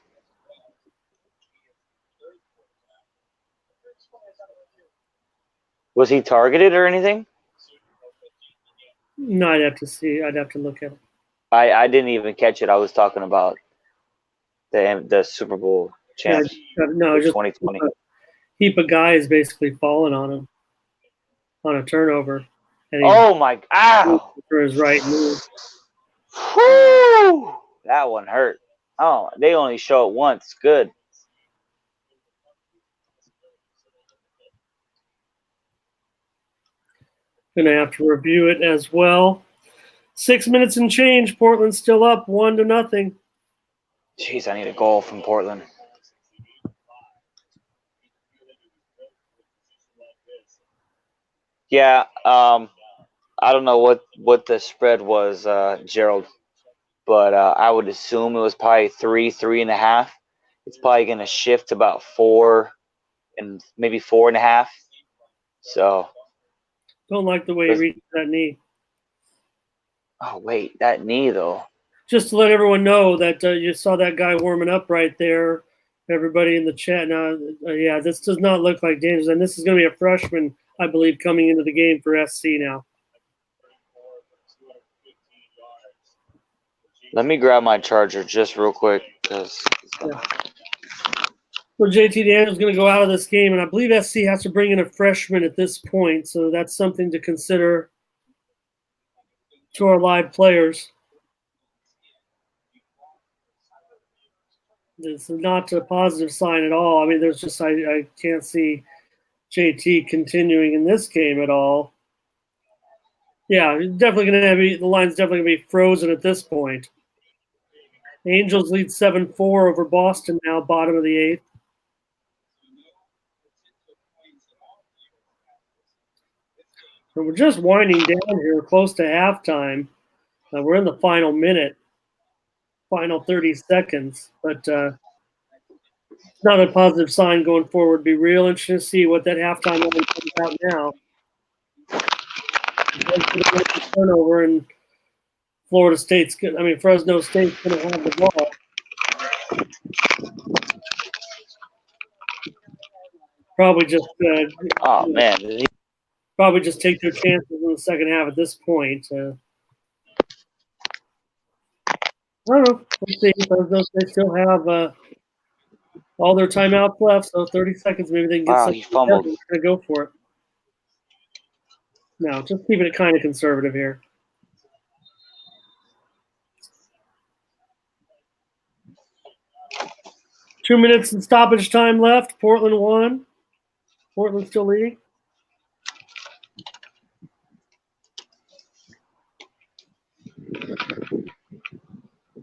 Was he targeted or anything? No, I'd have to see. I'd have to look at it. I didn't even catch it. I was talking about the Super Bowl champs. Yeah, no, just 2020. A heap of guys basically falling on him on a turnover. And oh my! Ow! For his right knee. Whew! That one hurt. Oh, they only show it once. Good. Gonna have to review it as well. 6 minutes and change. Portland's still up 1-0. Jeez, I need a goal from Portland. Yeah, I don't know what the spread was, Gerald, but I would assume it was probably 3.5. It's probably going to shift to about 4 and maybe 4.5. So. Don't like the way he reached that knee. Oh wait, that knee though. Just to let everyone know that you saw that guy warming up right there. Everybody in the chat now, yeah, this does not look like Daniels, and this is going to be a freshman, I believe, coming into the game for SC now. Let me grab my charger just real quick, because. Yeah. So JT Daniels is going to go out of this game, and I believe SC has to bring in a freshman at this point, so that's something to consider to our live players. It's not a positive sign at all. I mean, there's just I can't see JT continuing in this game at all. Yeah, definitely going to be the line's definitely going to be frozen at this point. Angels lead 7-4 over Boston now, bottom of the 8th. So we're just winding down here, close to halftime. We're in the final minute, final 30 seconds. But It's not a positive sign going forward. Be real interesting to see what that halftime line comes out now. Turnover, and Florida State's good. I mean, Fresno State's going to have the ball. Probably just. Oh man. Probably just take their chances in the second half at this point. I don't know. Let's see. They still have all their timeouts left, so 30 seconds. Maybe they can get something. He fumbled. We're going to go for it. No, just keeping it kind of conservative here. Two minutes and stoppage time left. Portland won. Portland still leading.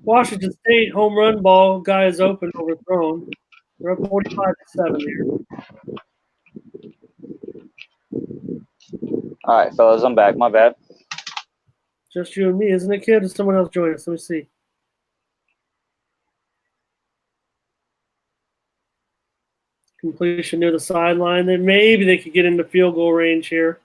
Washington State home run ball. Guy is open, overthrown. They're up 45-7 here. All right, fellas, I'm back. My bad. Just you and me, isn't it, kid? Or someone else join us? Let me see. Completion near the sideline. Then maybe they could get into field goal range here.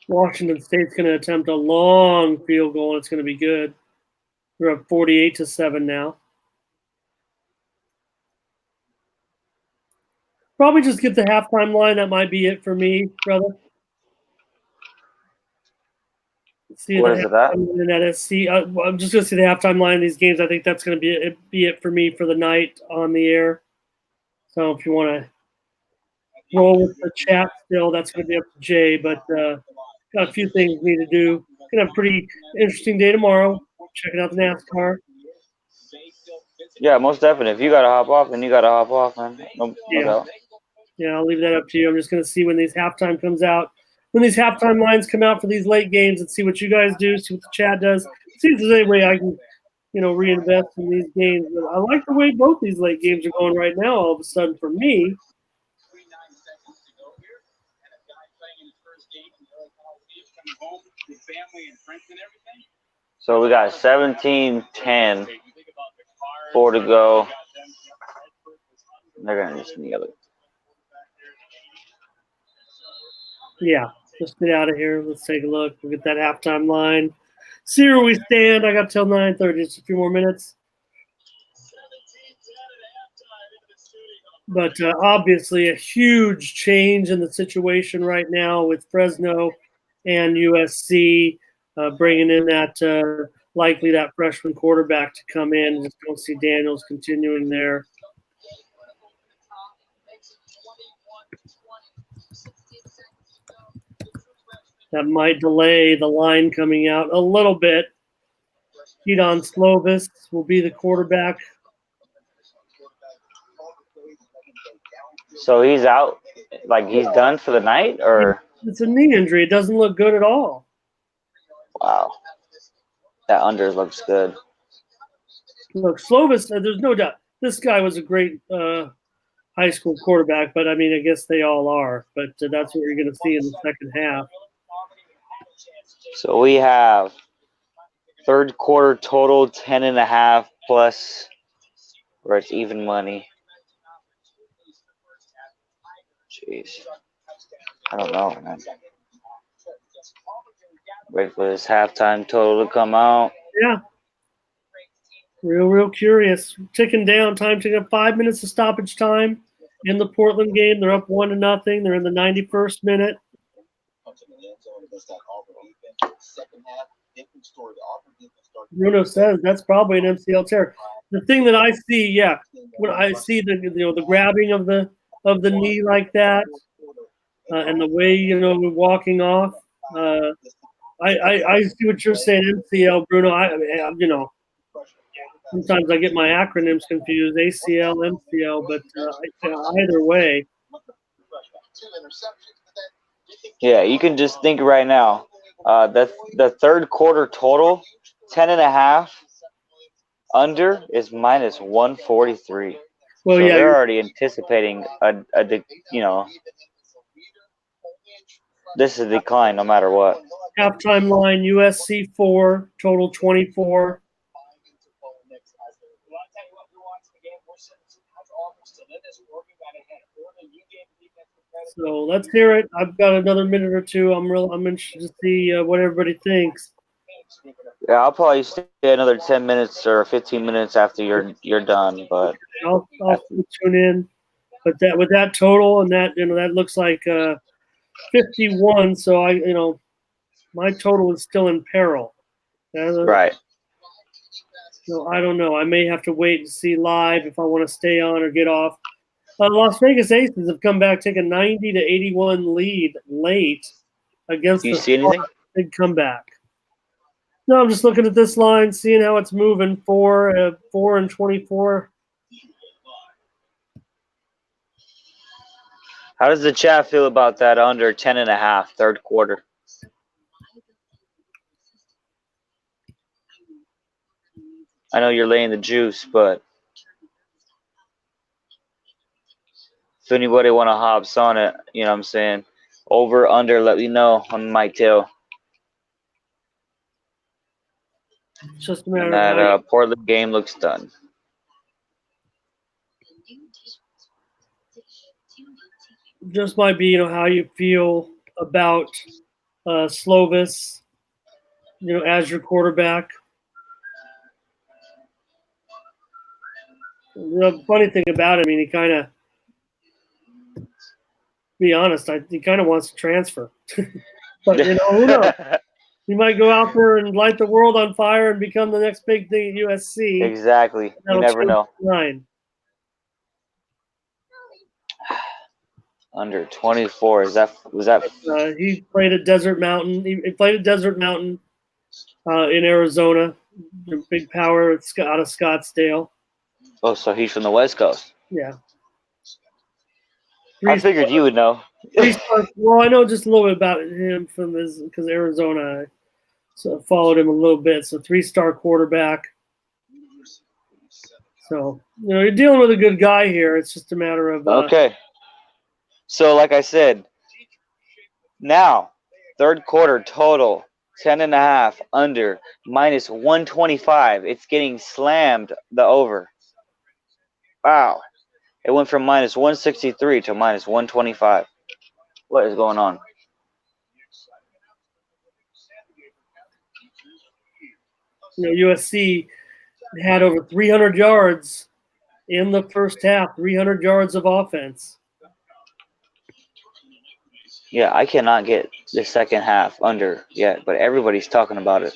Washington State's going to attempt a long field goal, and it's going to be good. We're up 48-7 now. Probably just get the halftime line. That might be it for me, brother. See what is it at? At SC. I'm just going to see the halftime line in these games. I think that's going to be it for me for the night on the air. So if you want to roll with the chat still, that's going to be up to Jay. But got a few things we need to do. Going to have a pretty interesting day tomorrow. Checking out the NASCAR. Yeah, most definitely. If you got to hop off, then you got to hop off, man. No doubt. Yeah, I'll leave that up to you. I'm just going to see when these halftime comes out. When these halftime lines come out for these late games, and see what you guys do, see what the chat does, see if there's any way I can, reinvest in these games. But I like the way both these late games are going right now. All of a sudden, for me. So we got 17-10, 4 to go. They're gonna just kneel it. Yeah, just get out of here. Let's take a look. We'll get that halftime line. See where we stand. I got till 9:30, just a few more minutes. But obviously a huge change in the situation right now with Fresno and USC bringing in that likely that freshman quarterback to come in. Just don't see Daniels continuing there. That might delay the line coming out a little bit. Keaton Slovis will be the quarterback. So he's out, like he's done for the night, or? It's a knee injury. It doesn't look good at all. Wow. That under looks good. Look, Slovis, there's no doubt. This guy was a great high school quarterback, but I mean, I guess they all are. But that's what you're going to see in the second half. So we have third quarter total 10.5 plus, where it's even money. Jeez. I don't know, man. Wait for this halftime total to come out. Yeah. Real curious. Ticking down. Time to get 5 minutes of stoppage time in the Portland game. They're up 1-0. They're in the 91st minute. Bruno says that's probably an MCL tear. The thing that I see, when I see the grabbing of the knee like that, and the way we're walking off, I see what you're saying, MCL, Bruno. Sometimes I get my acronyms confused, ACL, MCL, but either way. Yeah, you can just think right now. The third quarter total, 10.5 under is minus 143. Well, so yeah, they're already anticipating This is a decline no matter what. Halftime line, USC 4, total 24. So let's hear it. I've got another minute or two. I'm interested to see what everybody thinks. Yeah, I'll probably stay another 10 minutes or 15 minutes after you're done. But I'll tune in. But that with that total and that that looks like 51. So my total is still in peril. Right. So I don't know. I may have to wait and see live if I want to stay on or get off. Las Vegas Aces have come back, take a 90-81 lead late against you see anything? Big comeback. No, I'm just looking at this line, seeing how it's moving. 4 and 24. How does the chat feel about that under 10.5 third quarter? I know you're laying the juice, but if anybody want to hops on it, you know what I'm saying? Over, under, let me know on my tail. It's just a matter and that Portland game looks done. Just might be, how you feel about Slovis, as your quarterback. The funny thing about it, he kind of, be honest, he kind of wants to transfer. But, who knows? He might go out there and light the world on fire and become the next big thing at USC. Exactly. You never know. Under 24. Was that? He played at Desert Mountain. He played at Desert Mountain in Arizona. Big power out of Scottsdale. Oh, so he's from the West Coast. Yeah. I figured you would know. Well, I know just a little bit about him because Arizona. So followed him a little bit. So 3-star quarterback. So you're dealing with a good guy here. It's just a matter of okay. So like I said, now third quarter total 10.5 under -125. It's getting slammed the over. Wow, it went from -163 to -125. What is going on? USC had over 300 yards in the first half, 300 yards of offense. Yeah, I cannot get the second half under yet, but everybody's talking about it.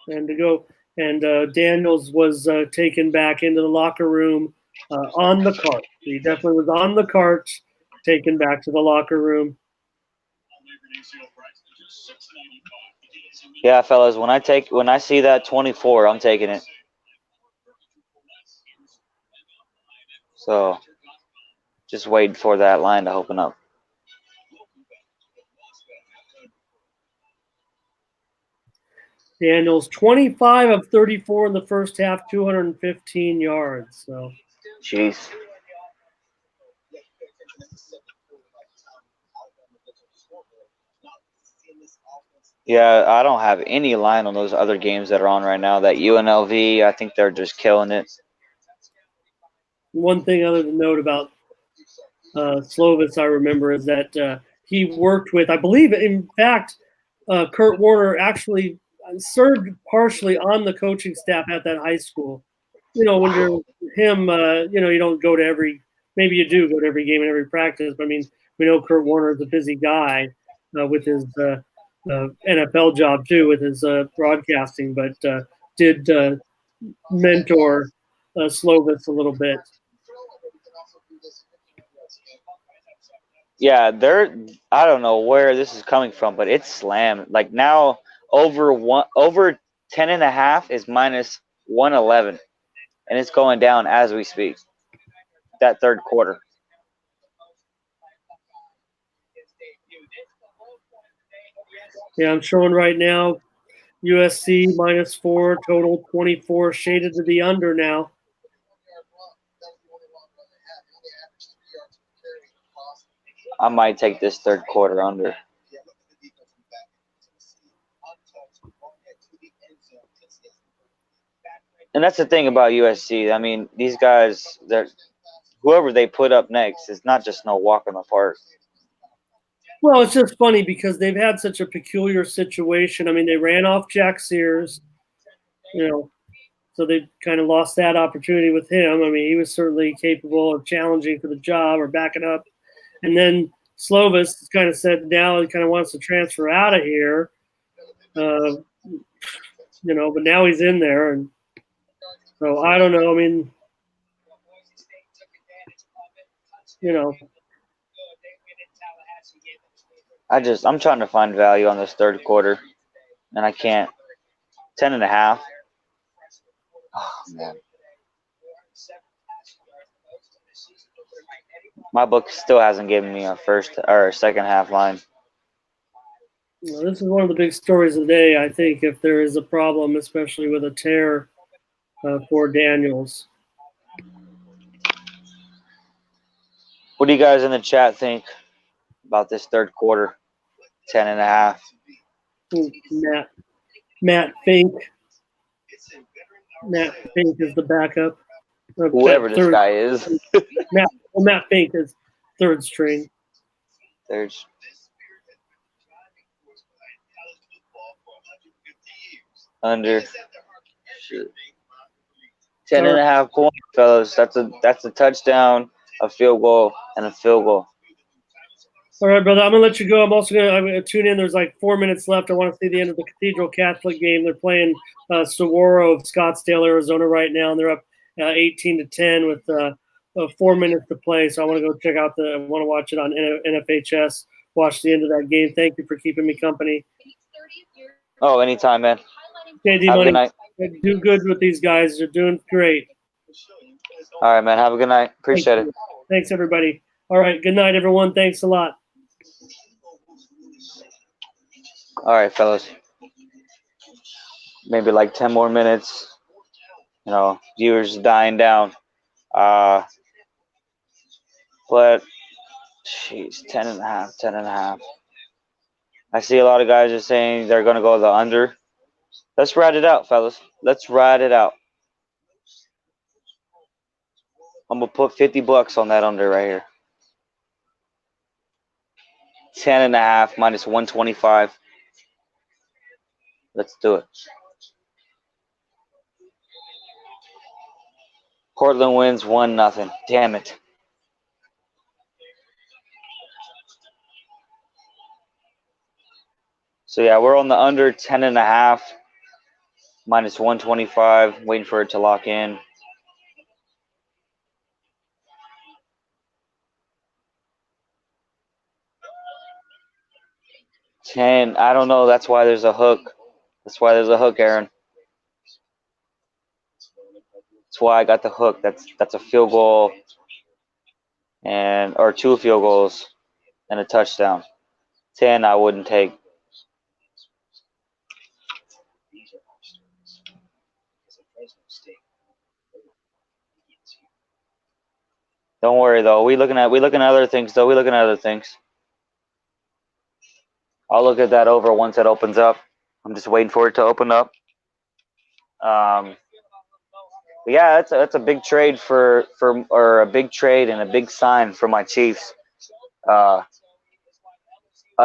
And Daniels was taken back into the locker room on the cart. He definitely was on the cart, taken back to the locker room. Yeah, fellas, when I see that 24, I'm taking it. So just wait for that line to open up. Daniels 25 of 34 in the first half, 215 yards. So jeez. Yeah, I don't have any line on those other games that are on right now. That UNLV, I think they're just killing it. One thing other to note about Slovis, I remember, is that he worked with, I believe, in fact, Kurt Warner actually served partially on the coaching staff at that high school. When you're him, you don't go to maybe you do go to every game and every practice, but we know Kurt Warner is a busy guy with his NFL job too, with his broadcasting, but did mentor Slovis a little bit. Yeah, I don't know where this is coming from, but it's slammed. Like now over 10.5 is -111, and it's going down as we speak. That third quarter. Yeah, I'm showing right now USC -4, total 24, shaded to the under now. I might take this third quarter under. And that's the thing about USC. I mean, these guys, whoever they put up next is not just no walk in the park. Well, it's just funny because they've had such a peculiar situation. I mean, they ran off Jack Sears, so they kind of lost that opportunity with him. I mean, he was certainly capable of challenging for the job or backing up. And then Slovis kind of said now he kind of wants to transfer out of here, but now he's in there. And so I don't know. I mean, I'm trying to find value on this third quarter, and I can't. 10.5. Oh, man. My book still hasn't given me a first or second half line. This is one of the big stories of the day, I think, if there is a problem, especially with a tear for Daniels. What do you guys in the chat think about this third quarter? 10.5. Matt Fink. Matt Fink is the backup. Whoever this guy is. Matt Fink is third string. Under. Shit. 10.5 points, fellas. That's a touchdown, a field goal, and a field goal. All right, brother. I'm gonna let you go. I'm gonna tune in. There's like 4 minutes left. I want to see the end of the Cathedral Catholic game. They're playing Saguaro of Scottsdale, Arizona, right now, and they're up 18-10 with 4 minutes to play. So I want to go check out I want to watch it on NFHS. Watch the end of that game. Thank you for keeping me company. Oh, anytime, man. KD Have a Money, good night. do good with these guys. They're doing great. All right, man. Have a good night. Appreciate it. Thanks, everybody. All right. Good night, everyone. Thanks a lot. All right, fellas. Maybe like 10 more minutes. Viewers dying down. But, jeez, 10.5. I see a lot of guys are saying they're going to go the under. Let's ride it out, fellas. Let's ride it out. I'm going to put $50 on that under right here. 10.5 minus 125. Let's do it. Portland wins 1-0. Damn it. So yeah, we're on the under 10.5 minus 125. Waiting for it to lock in. I don't know. That's why there's a hook. Aaron. That's why I got the hook. That's a field goal or 2 field goals and a touchdown. 10 I wouldn't take. Don't worry though. We looking at other things though. I'll look at that over once it opens up. I'm just waiting for it to open up. But yeah, that's a big trade or a big trade and a big sign for my Chiefs. Us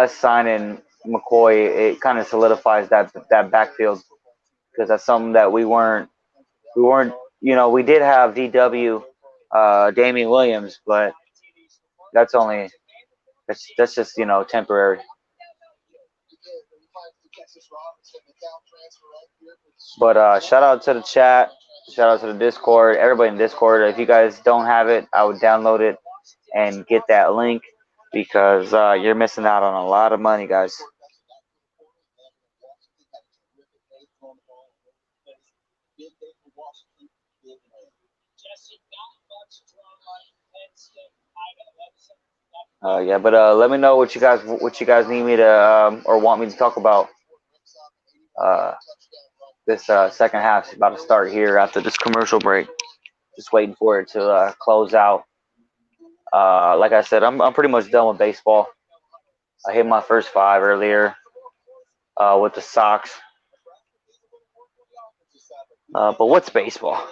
signing McCoy, it kind of solidifies that backfield because that's something that we weren't. We did have DW, Damian Williams, but that's just temporary. But shout out to the chat, shout out to the Discord, everybody in Discord. If you guys don't have it, I would download it and get that link because you're missing out on a lot of money, guys. But let me know what you guys need me to or want me to talk about. This second half is about to start here after this commercial break. Just waiting for it to close out. Like I said, I'm pretty much done with baseball. I hit my first 5 earlier with the Sox. But what's baseball?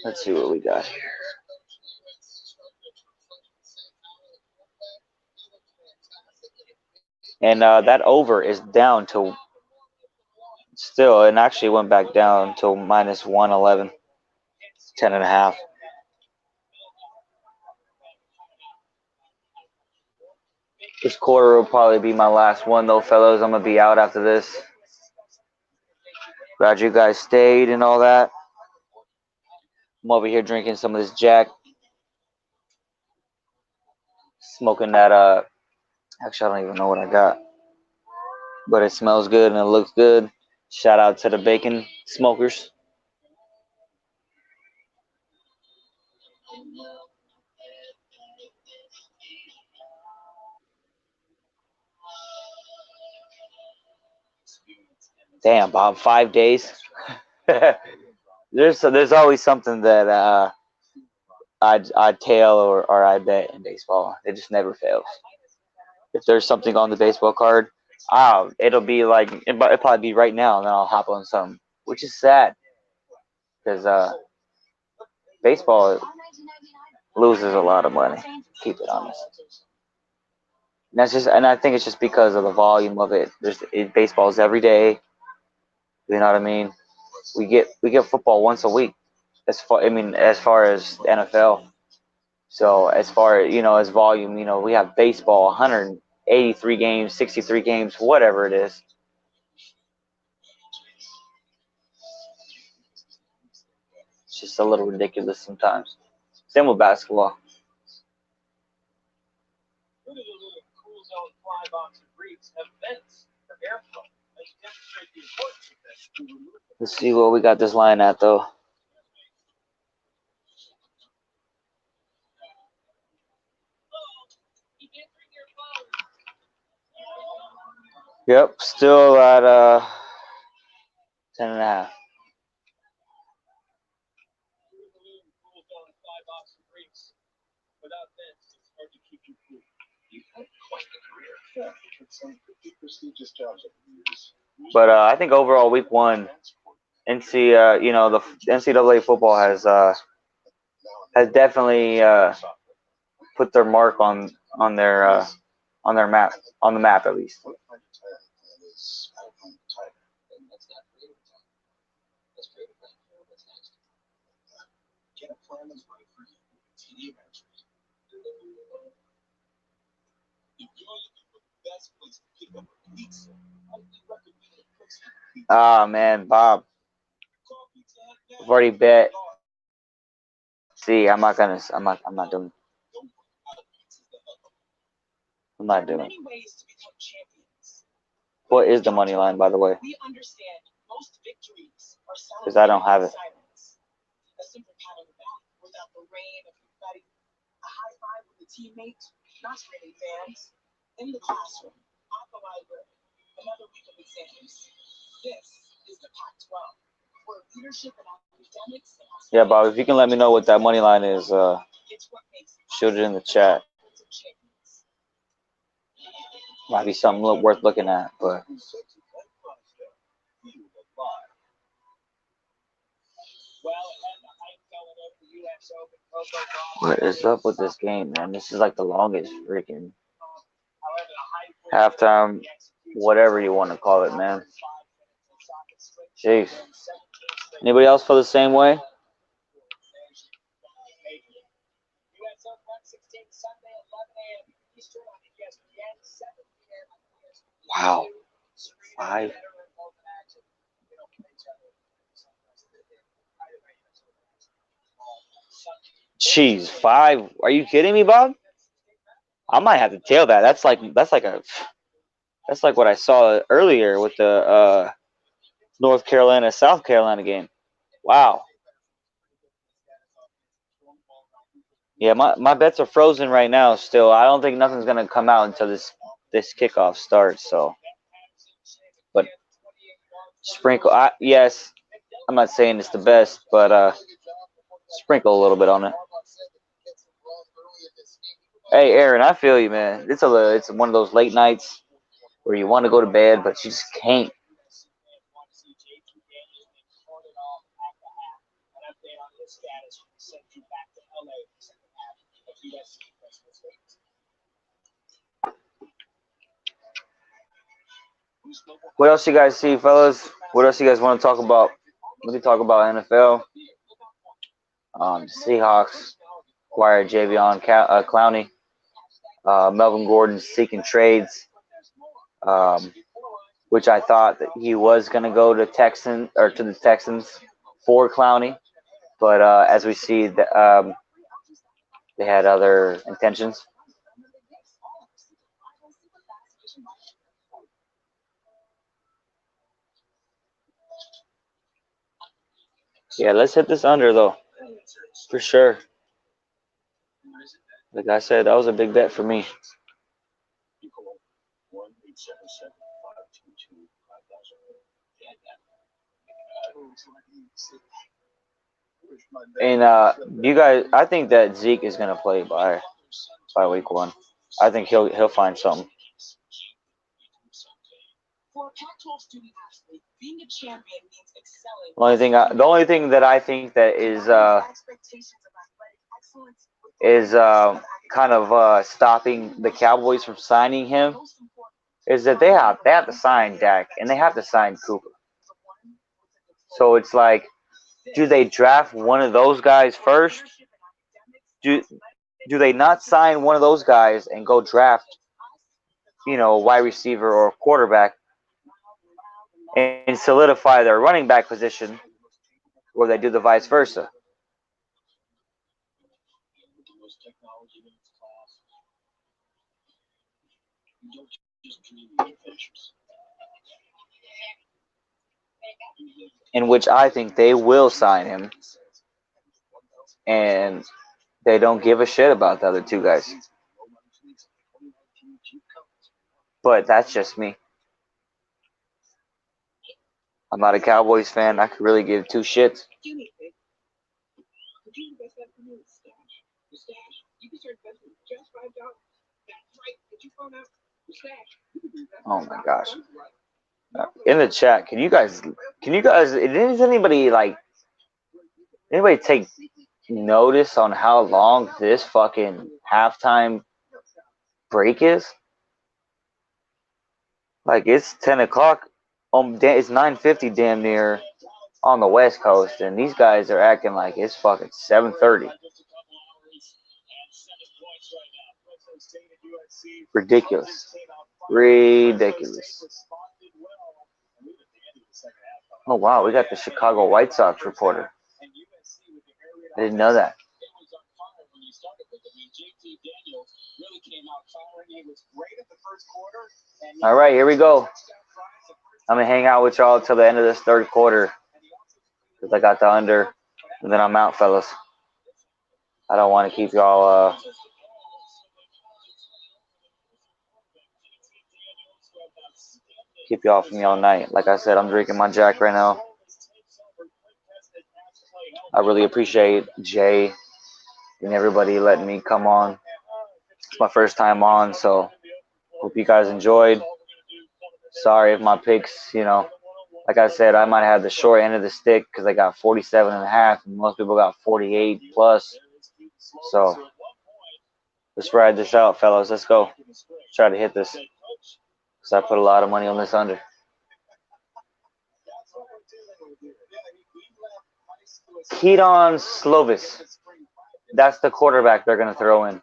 Let's see what we got here. And that over is down to still, and actually went back down to minus 111, 10.5. This quarter will probably be my last one, though, fellas. I'm going to be out after this. Glad you guys stayed and all that. I'm over here drinking some of this Jack. Smoking that, actually, I don't even know what I got. But it smells good and it looks good. Shout out to the bacon smokers. Damn, Bob, 5 days. There's always something that I'd tail or I bet in baseball. It just never fails. If there's something on the baseball card, it'll be like it'll probably be right now, and then I'll hop on something, which is sad because baseball loses a lot of money. Keep it honest. And I think it's just because of the volume of it. Baseball's every day. You know what I mean? We get football once a week. As far as NFL. So as far as volume, we have baseball 183 games, 63 games, whatever it is. It's just a little ridiculous sometimes. Same with basketball. Let's see what we got this line at, though. Yep, still at 10.5. But I think overall, week 1, the NCAA football has definitely put their mark on their map, on the map at least. Ah, man, Bob. I've already bet. See, I'm not doing it. What is the money line, by the way? Because I don't have it. Yeah, Bob, if you can let me know what that money line is, shoot it in the chat. Might be something worth looking at, but what is up with this game, man? This is like the longest freaking halftime, whatever you want to call it, man. Jeez. Anybody else feel the same way? Wow. 5. Jeez, 5. Are you kidding me, Bob? I might have to tail that. That's like what I saw earlier with the North Carolina, South Carolina game. Wow. Yeah, my bets are frozen right now still. I don't think nothing's going to come out until this this kickoff starts. So, but sprinkle. Yes, I'm not saying it's the best, but sprinkle a little bit on it. Hey, Aaron, I feel you, man. It's one of those late nights where you want to go to bed, but you just can't. What else you guys see, fellas? What else you guys want to talk about? Let me talk about NFL. Seahawks acquired Javion Clowney. Melvin Gordon seeking trades, which I thought that he was going to go to the Texans for Clowney, but as we see, they had other intentions. Yeah, let's hit this under though, for sure. Like I said, that was a big bet for me. And you guys, I think that Zeke is gonna play by week 1. I think he'll find something. The only thing that I think that is kind of stopping the Cowboys from signing him is that they have to sign Dak and they have to sign Cooper. So it's like, do they draft one of those guys first? Do they not sign one of those guys and go draft, a wide receiver or a quarterback and solidify their running back position, or they do the vice versa? In which I think they will sign him, and they don't give a shit about the other two guys. But that's just me. I'm not a Cowboys fan. I could really give two shits. Oh my gosh. In the chat, can you guys does anybody take notice on how long this fucking halftime break is? Like, it's 10 o'clock. It's 9:50 damn near on the West Coast, and these guys are acting like it's fucking 7:30. Ridiculous. Oh wow, we got the Chicago White Sox reporter. I didn't know that. All right, here we go. I'm gonna hang out with y'all till the end of this third quarter because I got the under, and then I'm out, fellas. I don't want to keep y'all. Keep y'all from me all night. Like I said, I'm drinking my Jack right now. I really appreciate Jay and everybody letting me come on. It's my first time on, so hope you guys enjoyed. Sorry if my picks, like I said, I might have the short end of the stick because I got 47.5, and most people got 48 plus. So let's ride this out, fellas. Let's go. Try to hit this. So I put a lot of money on this under. Keaton Slovis. That's the quarterback they're going to throw in.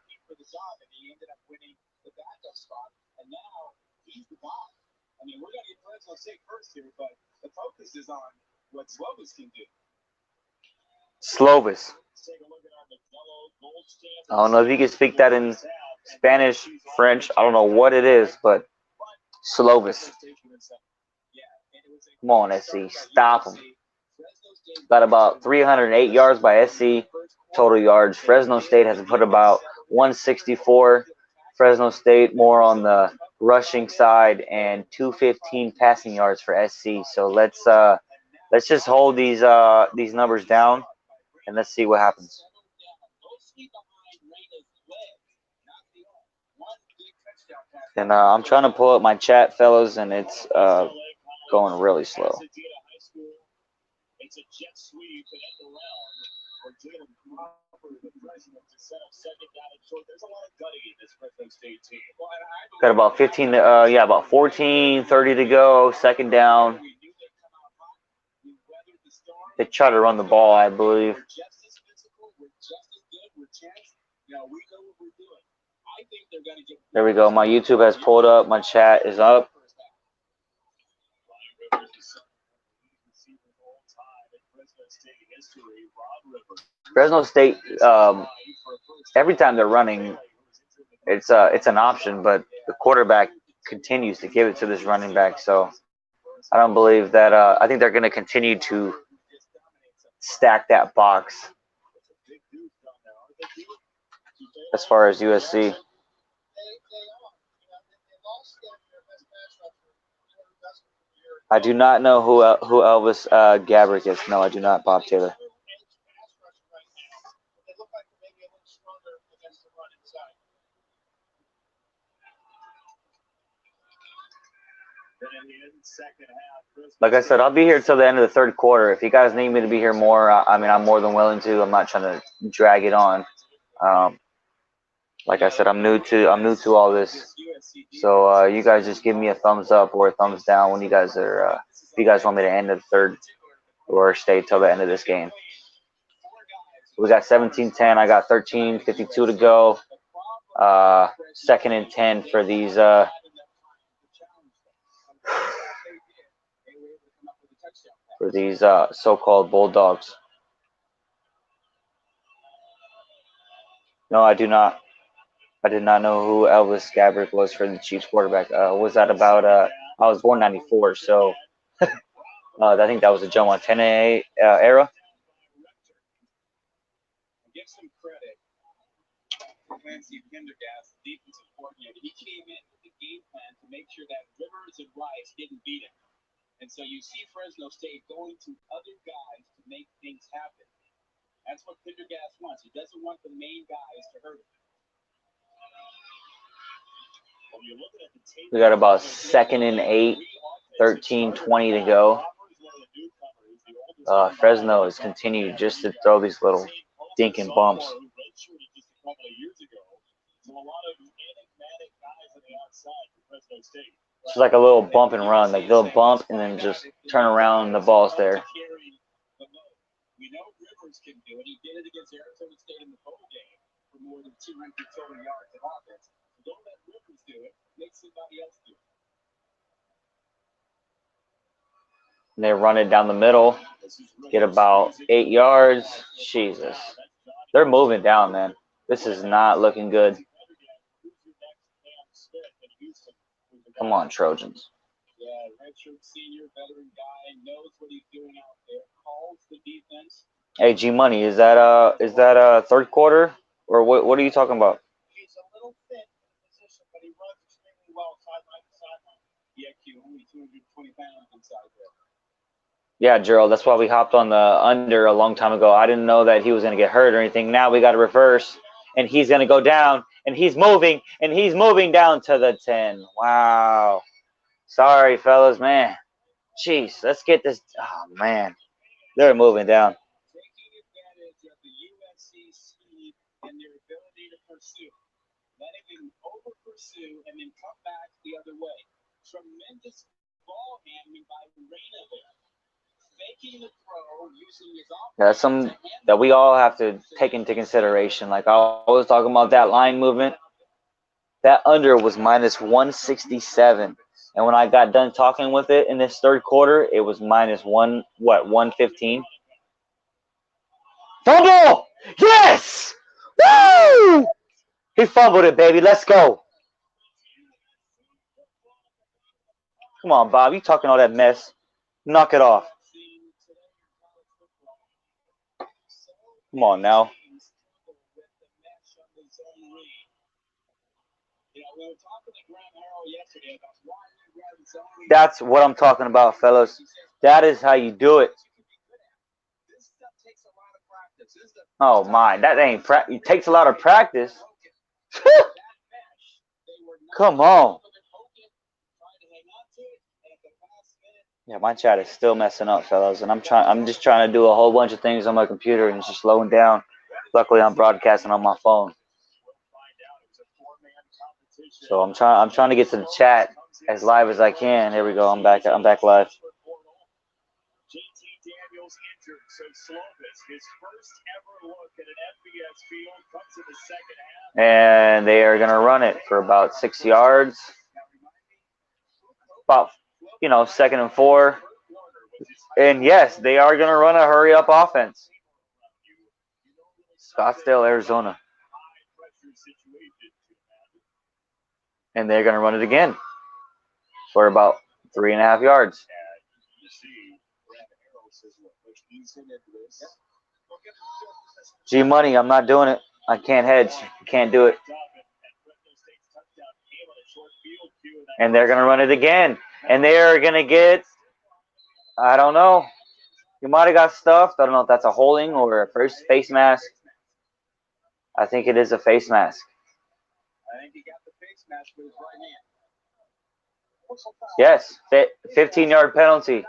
Slovis. I don't know if you can speak that in Spanish, French. I don't know what it is, but Slovis. Come on, SC. Stop him. Got about 308 yards by SC total yards. Fresno State has put about 164. Fresno State more on the rushing side and 215 passing yards for SC. So let's just hold these numbers down and let's see what happens. And I'm trying to pull up my chat, fellas, and it's going really slow. Got about 15, about 14:30 to go. Second down. They try to run the ball, I believe. There we go. My YouTube has pulled up. My chat is up. Fresno State, every time they're running, it's an option, but the quarterback continues to give it to this running back. So I don't believe that. I think they're going to continue to stack that box as far as USC. I do not know who Elvis Gabrick is. No, I do not, Bob Taylor. Like I said, I'll be here till the end of the third quarter. If you guys need me to be here more, I'm more than willing to. I'm not trying to drag it on. Like I said, I'm new to all this. So you guys just give me a thumbs up or a thumbs down when you guys are. If you guys want me to end the third or stay till the end of this game. We got 17-10. I got 13:52 to go. 2nd and 10 for these. For these so-called Bulldogs. No, I do not. I did not know who Elvis Gabrick was for the Chiefs quarterback. Was that about? I was born '94, so I think that was a Joe Montana era. Clancy Pendergast, defensive coordinator, he came in with a game plan to make sure that Rivers and Rice didn't beat him. And so you see Fresno State going to other guys to make things happen. That's what Pendergast wants. He doesn't want the main guys to hurt him. We got about 2nd and 8, 13:20 to go. Fresno has continued just to throw these little dink and bumps. It's like a little bump and run. Like they'll bump and then just turn around and the ball's there. We know Rivers can do it. He did it against Arizona State in the bowl game for more than 200 total yards of offense. Don't let Rivers do it. Make somebody else do it. And they run it down the middle. Get about 8 yards. Jesus. They're moving down, man. This is not looking good. Come on, Trojans. Yeah, redshirt senior, veteran guy, knows what he's doing out there, calls the defense. Hey, G Money, is that third quarter or what are you talking about? He's a little thin in the position, but he runs extremely well sideline to sideline. EQ only 220 pounds inside there. Yeah, Gerald, that's why we hopped on the under a long time ago. I didn't know that he was going to get hurt or anything. Now we got to reverse, and he's going to go down, and he's moving down to the 10. Wow. Sorry, fellas, man. Jeez, let's get this. Oh, man. They're moving down. Taking advantage of the USC speed and their ability to pursue. Letting him over-pursue and then come back the other way. Tremendous ball handling by Reina there. That's something that we all have to take into consideration. Like I was talking about that line movement. That under was minus 167. And when I got done talking with it in this third quarter, it was minus 115. Fumble! Yes! Woo! He fumbled it, baby. Let's go. Come on, Bob. You talking all that mess. Knock it off. Come on now. That's what I'm talking about, fellas. That is how you do it. Oh my, that ain't it takes a lot of practice. Come on. Yeah, my chat is still messing up, fellas, and I'm just trying to do a whole bunch of things on my computer and it's just slowing down. Luckily, I'm broadcasting on my phone. So I'm trying to get to the chat as live as I can. Here we go. I'm back live. And they are going to run it for about 6 yards. About, 2nd and 4. And yes, they are going to run a hurry up offense. Scottsdale, Arizona. And they're going to run it again for about 3.5 yards. G Money, I'm not doing it. I can't hedge. Can't do it. And they're going to run it again. And they're going to get, I don't know. You might have got stuffed. I don't know if that's a holding or a first face mask. I think it is a face mask. Yes, 15-yard penalty.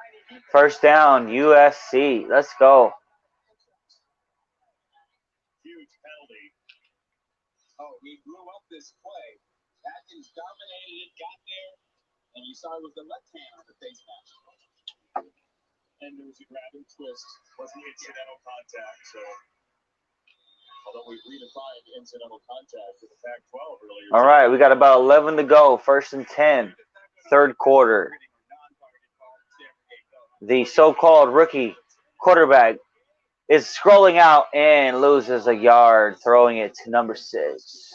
First down, USC. Let's go. He blew up this play. Atkins dominated it, got there, and you saw it was the left hand on the face mask. And there was a grab and twist. Wasn't incidental contact, so although we redefined incidental contact in the Pac-12 earlier. All right, we got about 11 to go. 1st and 10, 3rd quarter. The so-called rookie quarterback is scrolling out and loses a yard, throwing it to number 6.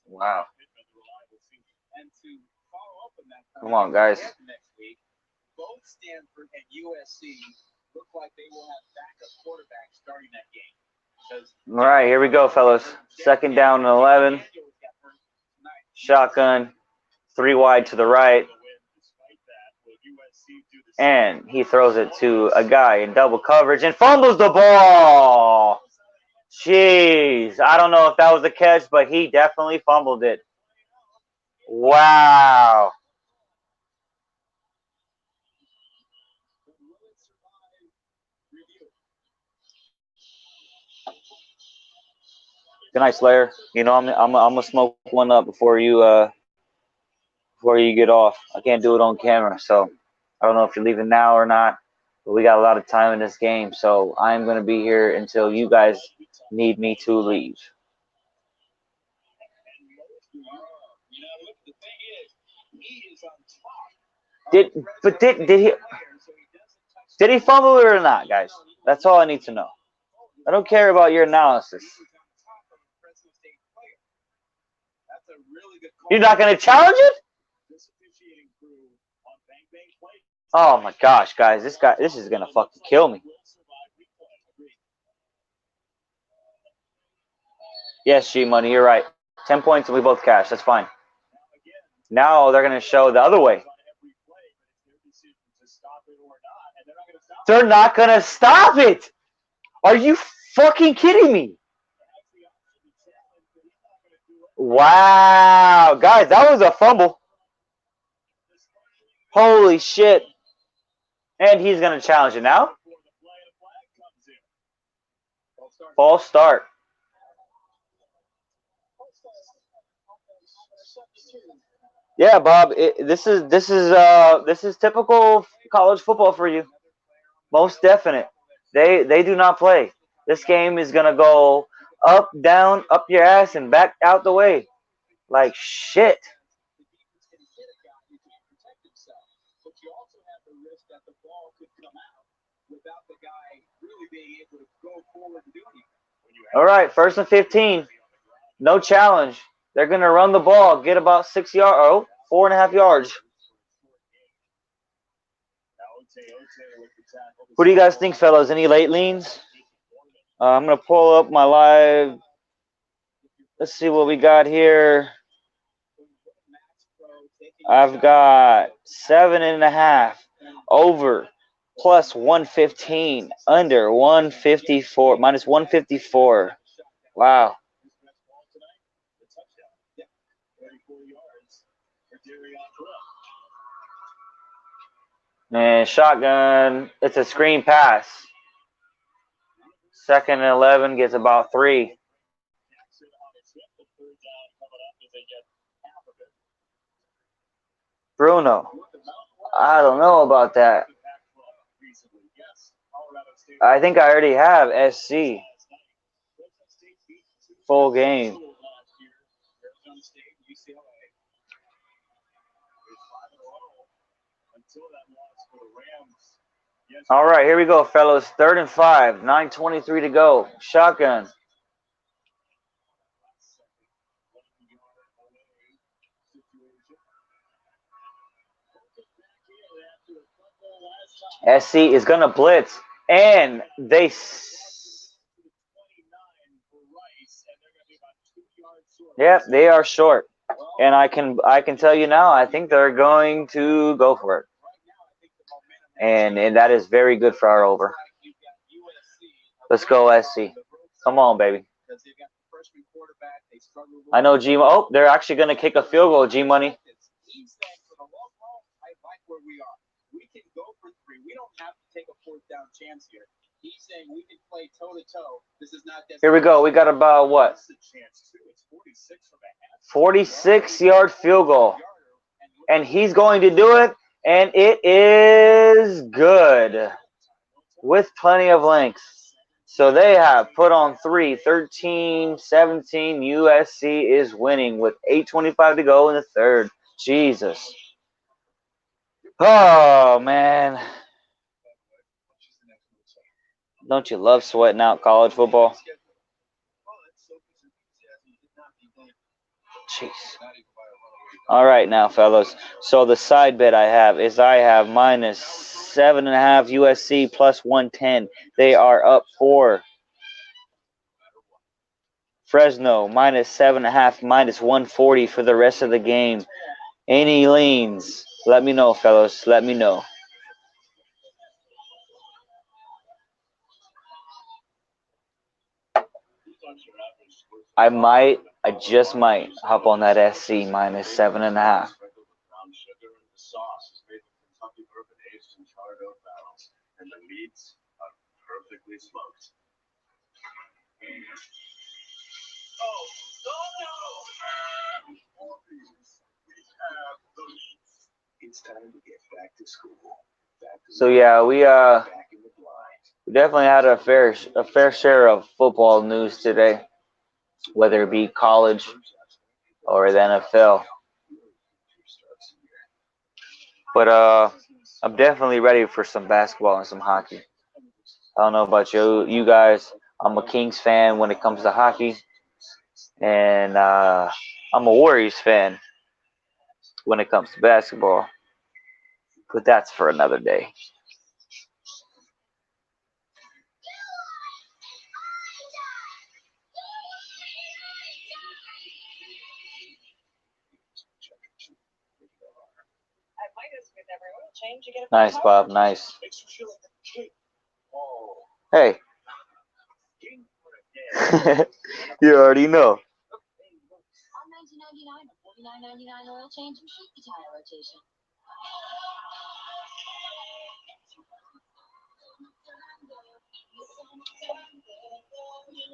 Wow. Come on, guys. Both Stanford and USC look like they will have backup quarterbacks starting that game. All right, here we go, fellas. 2nd down and 11. Shotgun, 3 wide to the right. And he throws it to a guy in double coverage and fumbles the ball. Jeez. I don't know if that was a catch, but he definitely fumbled it. Wow. Good night, Slayer. I'm gonna smoke one up before you get off. I can't do it on camera, so I don't know if you're leaving now or not. But we got a lot of time in this game, so I'm gonna be here until you guys need me to leave. Did he fumble it or not, guys? That's all I need to know. I don't care about your analysis. You're not going to challenge it? Oh my gosh, guys, this is going to fucking kill me. Yes, G Money, you're right. 10 points and we both cash. That's fine. Now they're going to show the other way. They're not going to stop it. Are you fucking kidding me? Wow. Guys, that was a fumble. Holy shit. And he's going to challenge it now. False start. Yeah, Bob. This is typical college football for you. Most definite. They do not play. This game is gonna go up, down, up your ass, and back out the way. Like shit. All right, 1st and 15. No challenge. They're going to run the ball, get about 6 yards, 4.5 yards. What do you guys think, fellas? Any late leans? I'm going to pull up my live. Let's see what we got here. I've got 7.5 over plus 115 under 154 minus 154. Wow. Man, shotgun. It's a screen pass. 2nd and 11 gets about 3. Bruno. I don't know about that. I think I already have SC. Full game. All right, here we go, fellas. 3rd and 5. 9:23 to go. Shotgun. SC is going to blitz. And they... Yep, they are short. And I can tell you now, I think they're going to go for it. And that is very good for our over. Let's go, SC. Come on, baby. I know G. Oh, they're actually going to kick a field goal, G Money. We can go for 3. We don't have to take a 4th down chance here. He's saying we can play toe to toe. This is not. Here we go. We got about what? 46-yard field goal, and he's going to do it, and it is good with plenty of length. So they have put on 3, 13, 17. USC is winning with 8:25 to go in the 3rd. Jesus. Oh, man. Don't you love sweating out college football? Jeez. All right now, fellas. So the side bet I have is minus 7.5 USC plus 110. They are up 4. Fresno minus 7.5 minus 140 for the rest of the game. Any leans? Let me know, fellas. Let me know. I just might hop on that SC minus 7.5. So yeah, we definitely had a fair share of football news today, whether it be college or the NFL. But I'm definitely ready for some basketball and some hockey. I don't know about you guys. I'm a Kings fan when it comes to hockey, and I'm a Warriors fan when it comes to basketball. But that's for another day. Nice, Bob. Nice. Hey. You already know.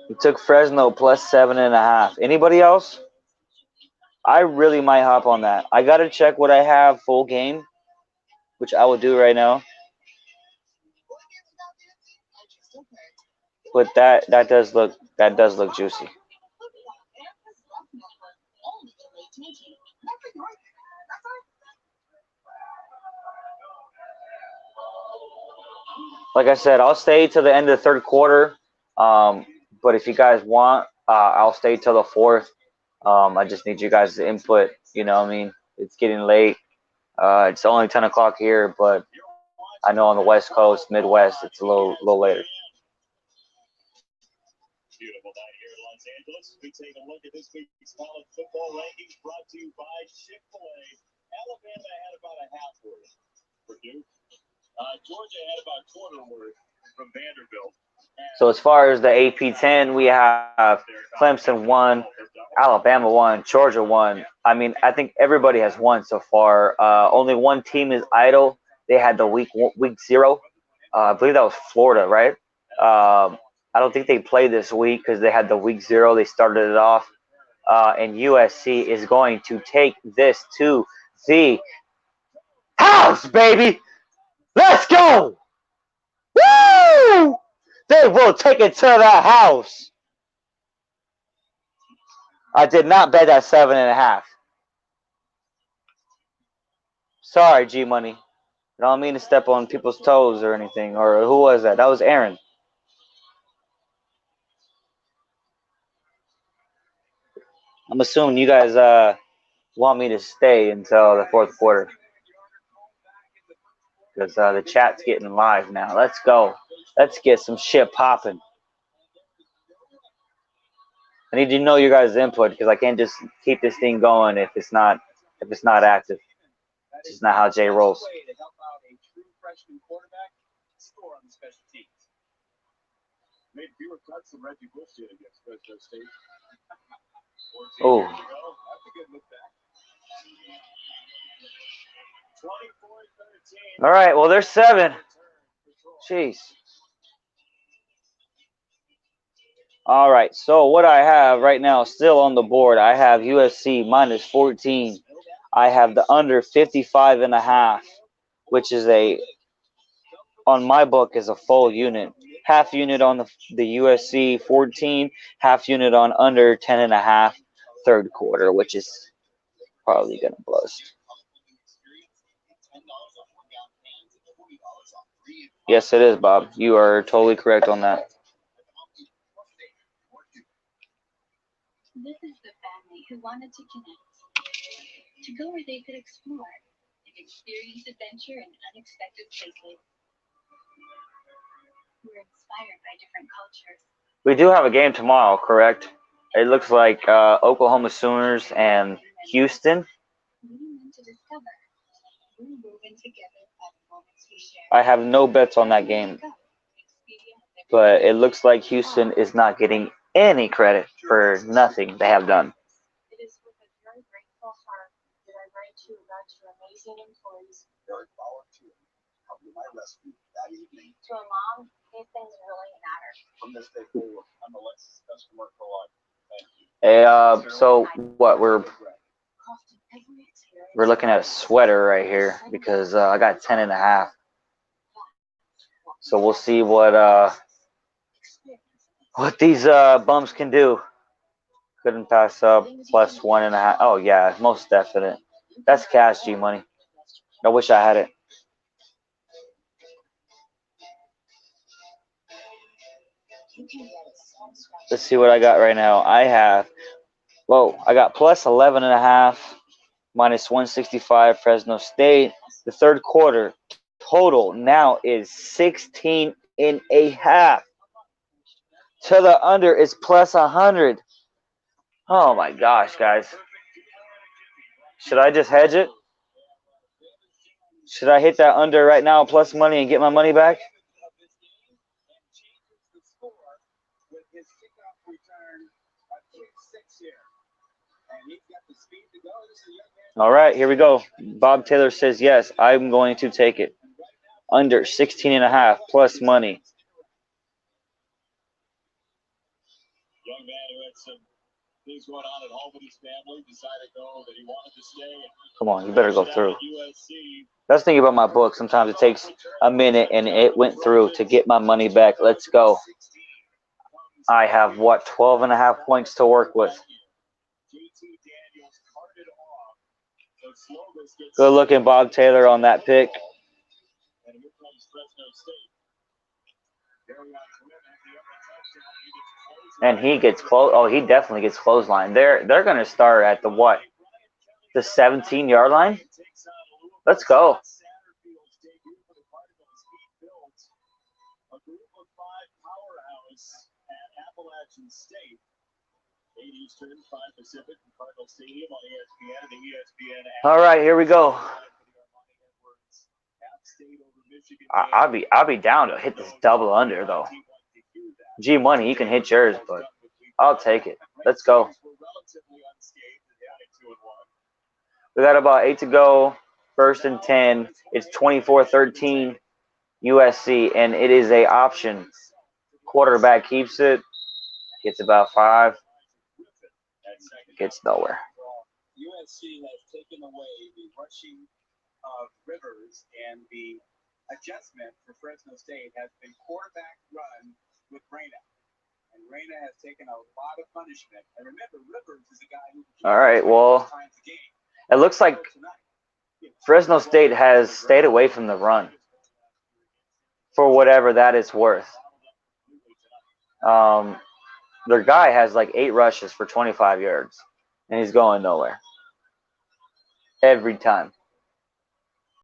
We took Fresno plus 7.5. Anybody else? I really might hop on that. I gotta check what I have full game, which I will do right now. But that does look juicy. Like I said, I'll stay to the end of the 3rd quarter. But if you guys want, I'll stay till the 4th. I just need you guys to input. You know what I mean? It's getting late. It's only 10 o'clock here, but I know on the West Coast, Midwest, it's a little later. Beautiful night here in Los Angeles. We take a look at this week's college football rankings brought to you by Chick-fil-A. So as far as the AP 10, we have Clemson 1, Alabama 1, Georgia 1. I mean, I think everybody has won so far. Only one team is idle. They had the week 0. I believe that was Florida, right? I don't think they played this week because they had the week 0. They started it off. And USC is going to take this to the house, baby. Let's go. Woo! They will take it to the house. I did not bet that 7.5. Sorry, G Money. I don't mean to step on people's toes or anything. Or who was that? That was Aaron. I'm assuming you guys want me to stay until the fourth quarter. Because the chat's getting live now. Let's go. Let's get some shit popping. I need to know your guys' input because I can't just keep this thing going if it's not active. It's just not how Jay rolls. Oh. All right. Well, there's 7. Jeez. All right, so what I have right now still on the board, I have USC minus 14. I have the under 55.5, which is on my book is a full unit. Half unit on the USC 14, half unit on under 10.5 third quarter, which is probably going to bust. Yes, it is, Bob. You are totally correct on that. This is the family who wanted to connect, to go where they could explore and experience adventure in unexpected places. We're inspired by different cultures. We do have a game tomorrow, correct? It looks like Oklahoma Sooners and Houston. I have no bets on that game, but it looks like Houston is not getting any credit for nothing they have done. It is with a very grateful heart that I write you about your amazing employees. To a mom, these things really matter. From this day forward, I'm Alexis customer for life. Thank you. So what we're looking at a sweater right here because I got 10.5. So we'll see what these bums can do. Couldn't pass up plus 1.5. Oh yeah, most definite. That's cash, G Money. I wish I had it. Let's see what I got right now. I got plus 11.5, minus 165 Fresno State. The third quarter total now is 16.5. To the under is plus 100. Oh my gosh, guys. Should I just hedge it? Should I hit that under right now plus money and get my money back? All right, here we go. Bob Taylor says yes. I'm going to take it. Under 16.5 plus money. Young man who had some things going on at home with his family decided to go that he wanted to stay. Come on, you better go through. That's the thing about my book. Sometimes it takes a minute, and it went through to get my money back. Let's go. I have, 12.5 points to work with. Good looking, Bob Taylor, on that pick. And he gets close. Oh, he definitely gets clothesline. They're going to start at the what? The 17-yard line? Let's go. 8 Eastern, 5 Pacific, from Cardinal Stadium on ESPN and the ESPN app. All right, here we go. App State over Michigan. I'll be down to hit this double under though. G Money, you can hit yours, but I'll take it. Let's go. We got about 8 to go. First and 10. It's 24-13 USC, and it is a option. Quarterback keeps it. Gets about 5. Gets nowhere. USC has taken away the rushing of Rivers, and the adjustment for Fresno State has been quarterback run with Reyna. And Reyna has taken a lot of punishment. And remember, Rivers is a guy who... All right, well, it looks like Fresno State has stayed away from the run for whatever that is worth. Their guy has like 8 rushes for 25 yards, and he's going nowhere every time.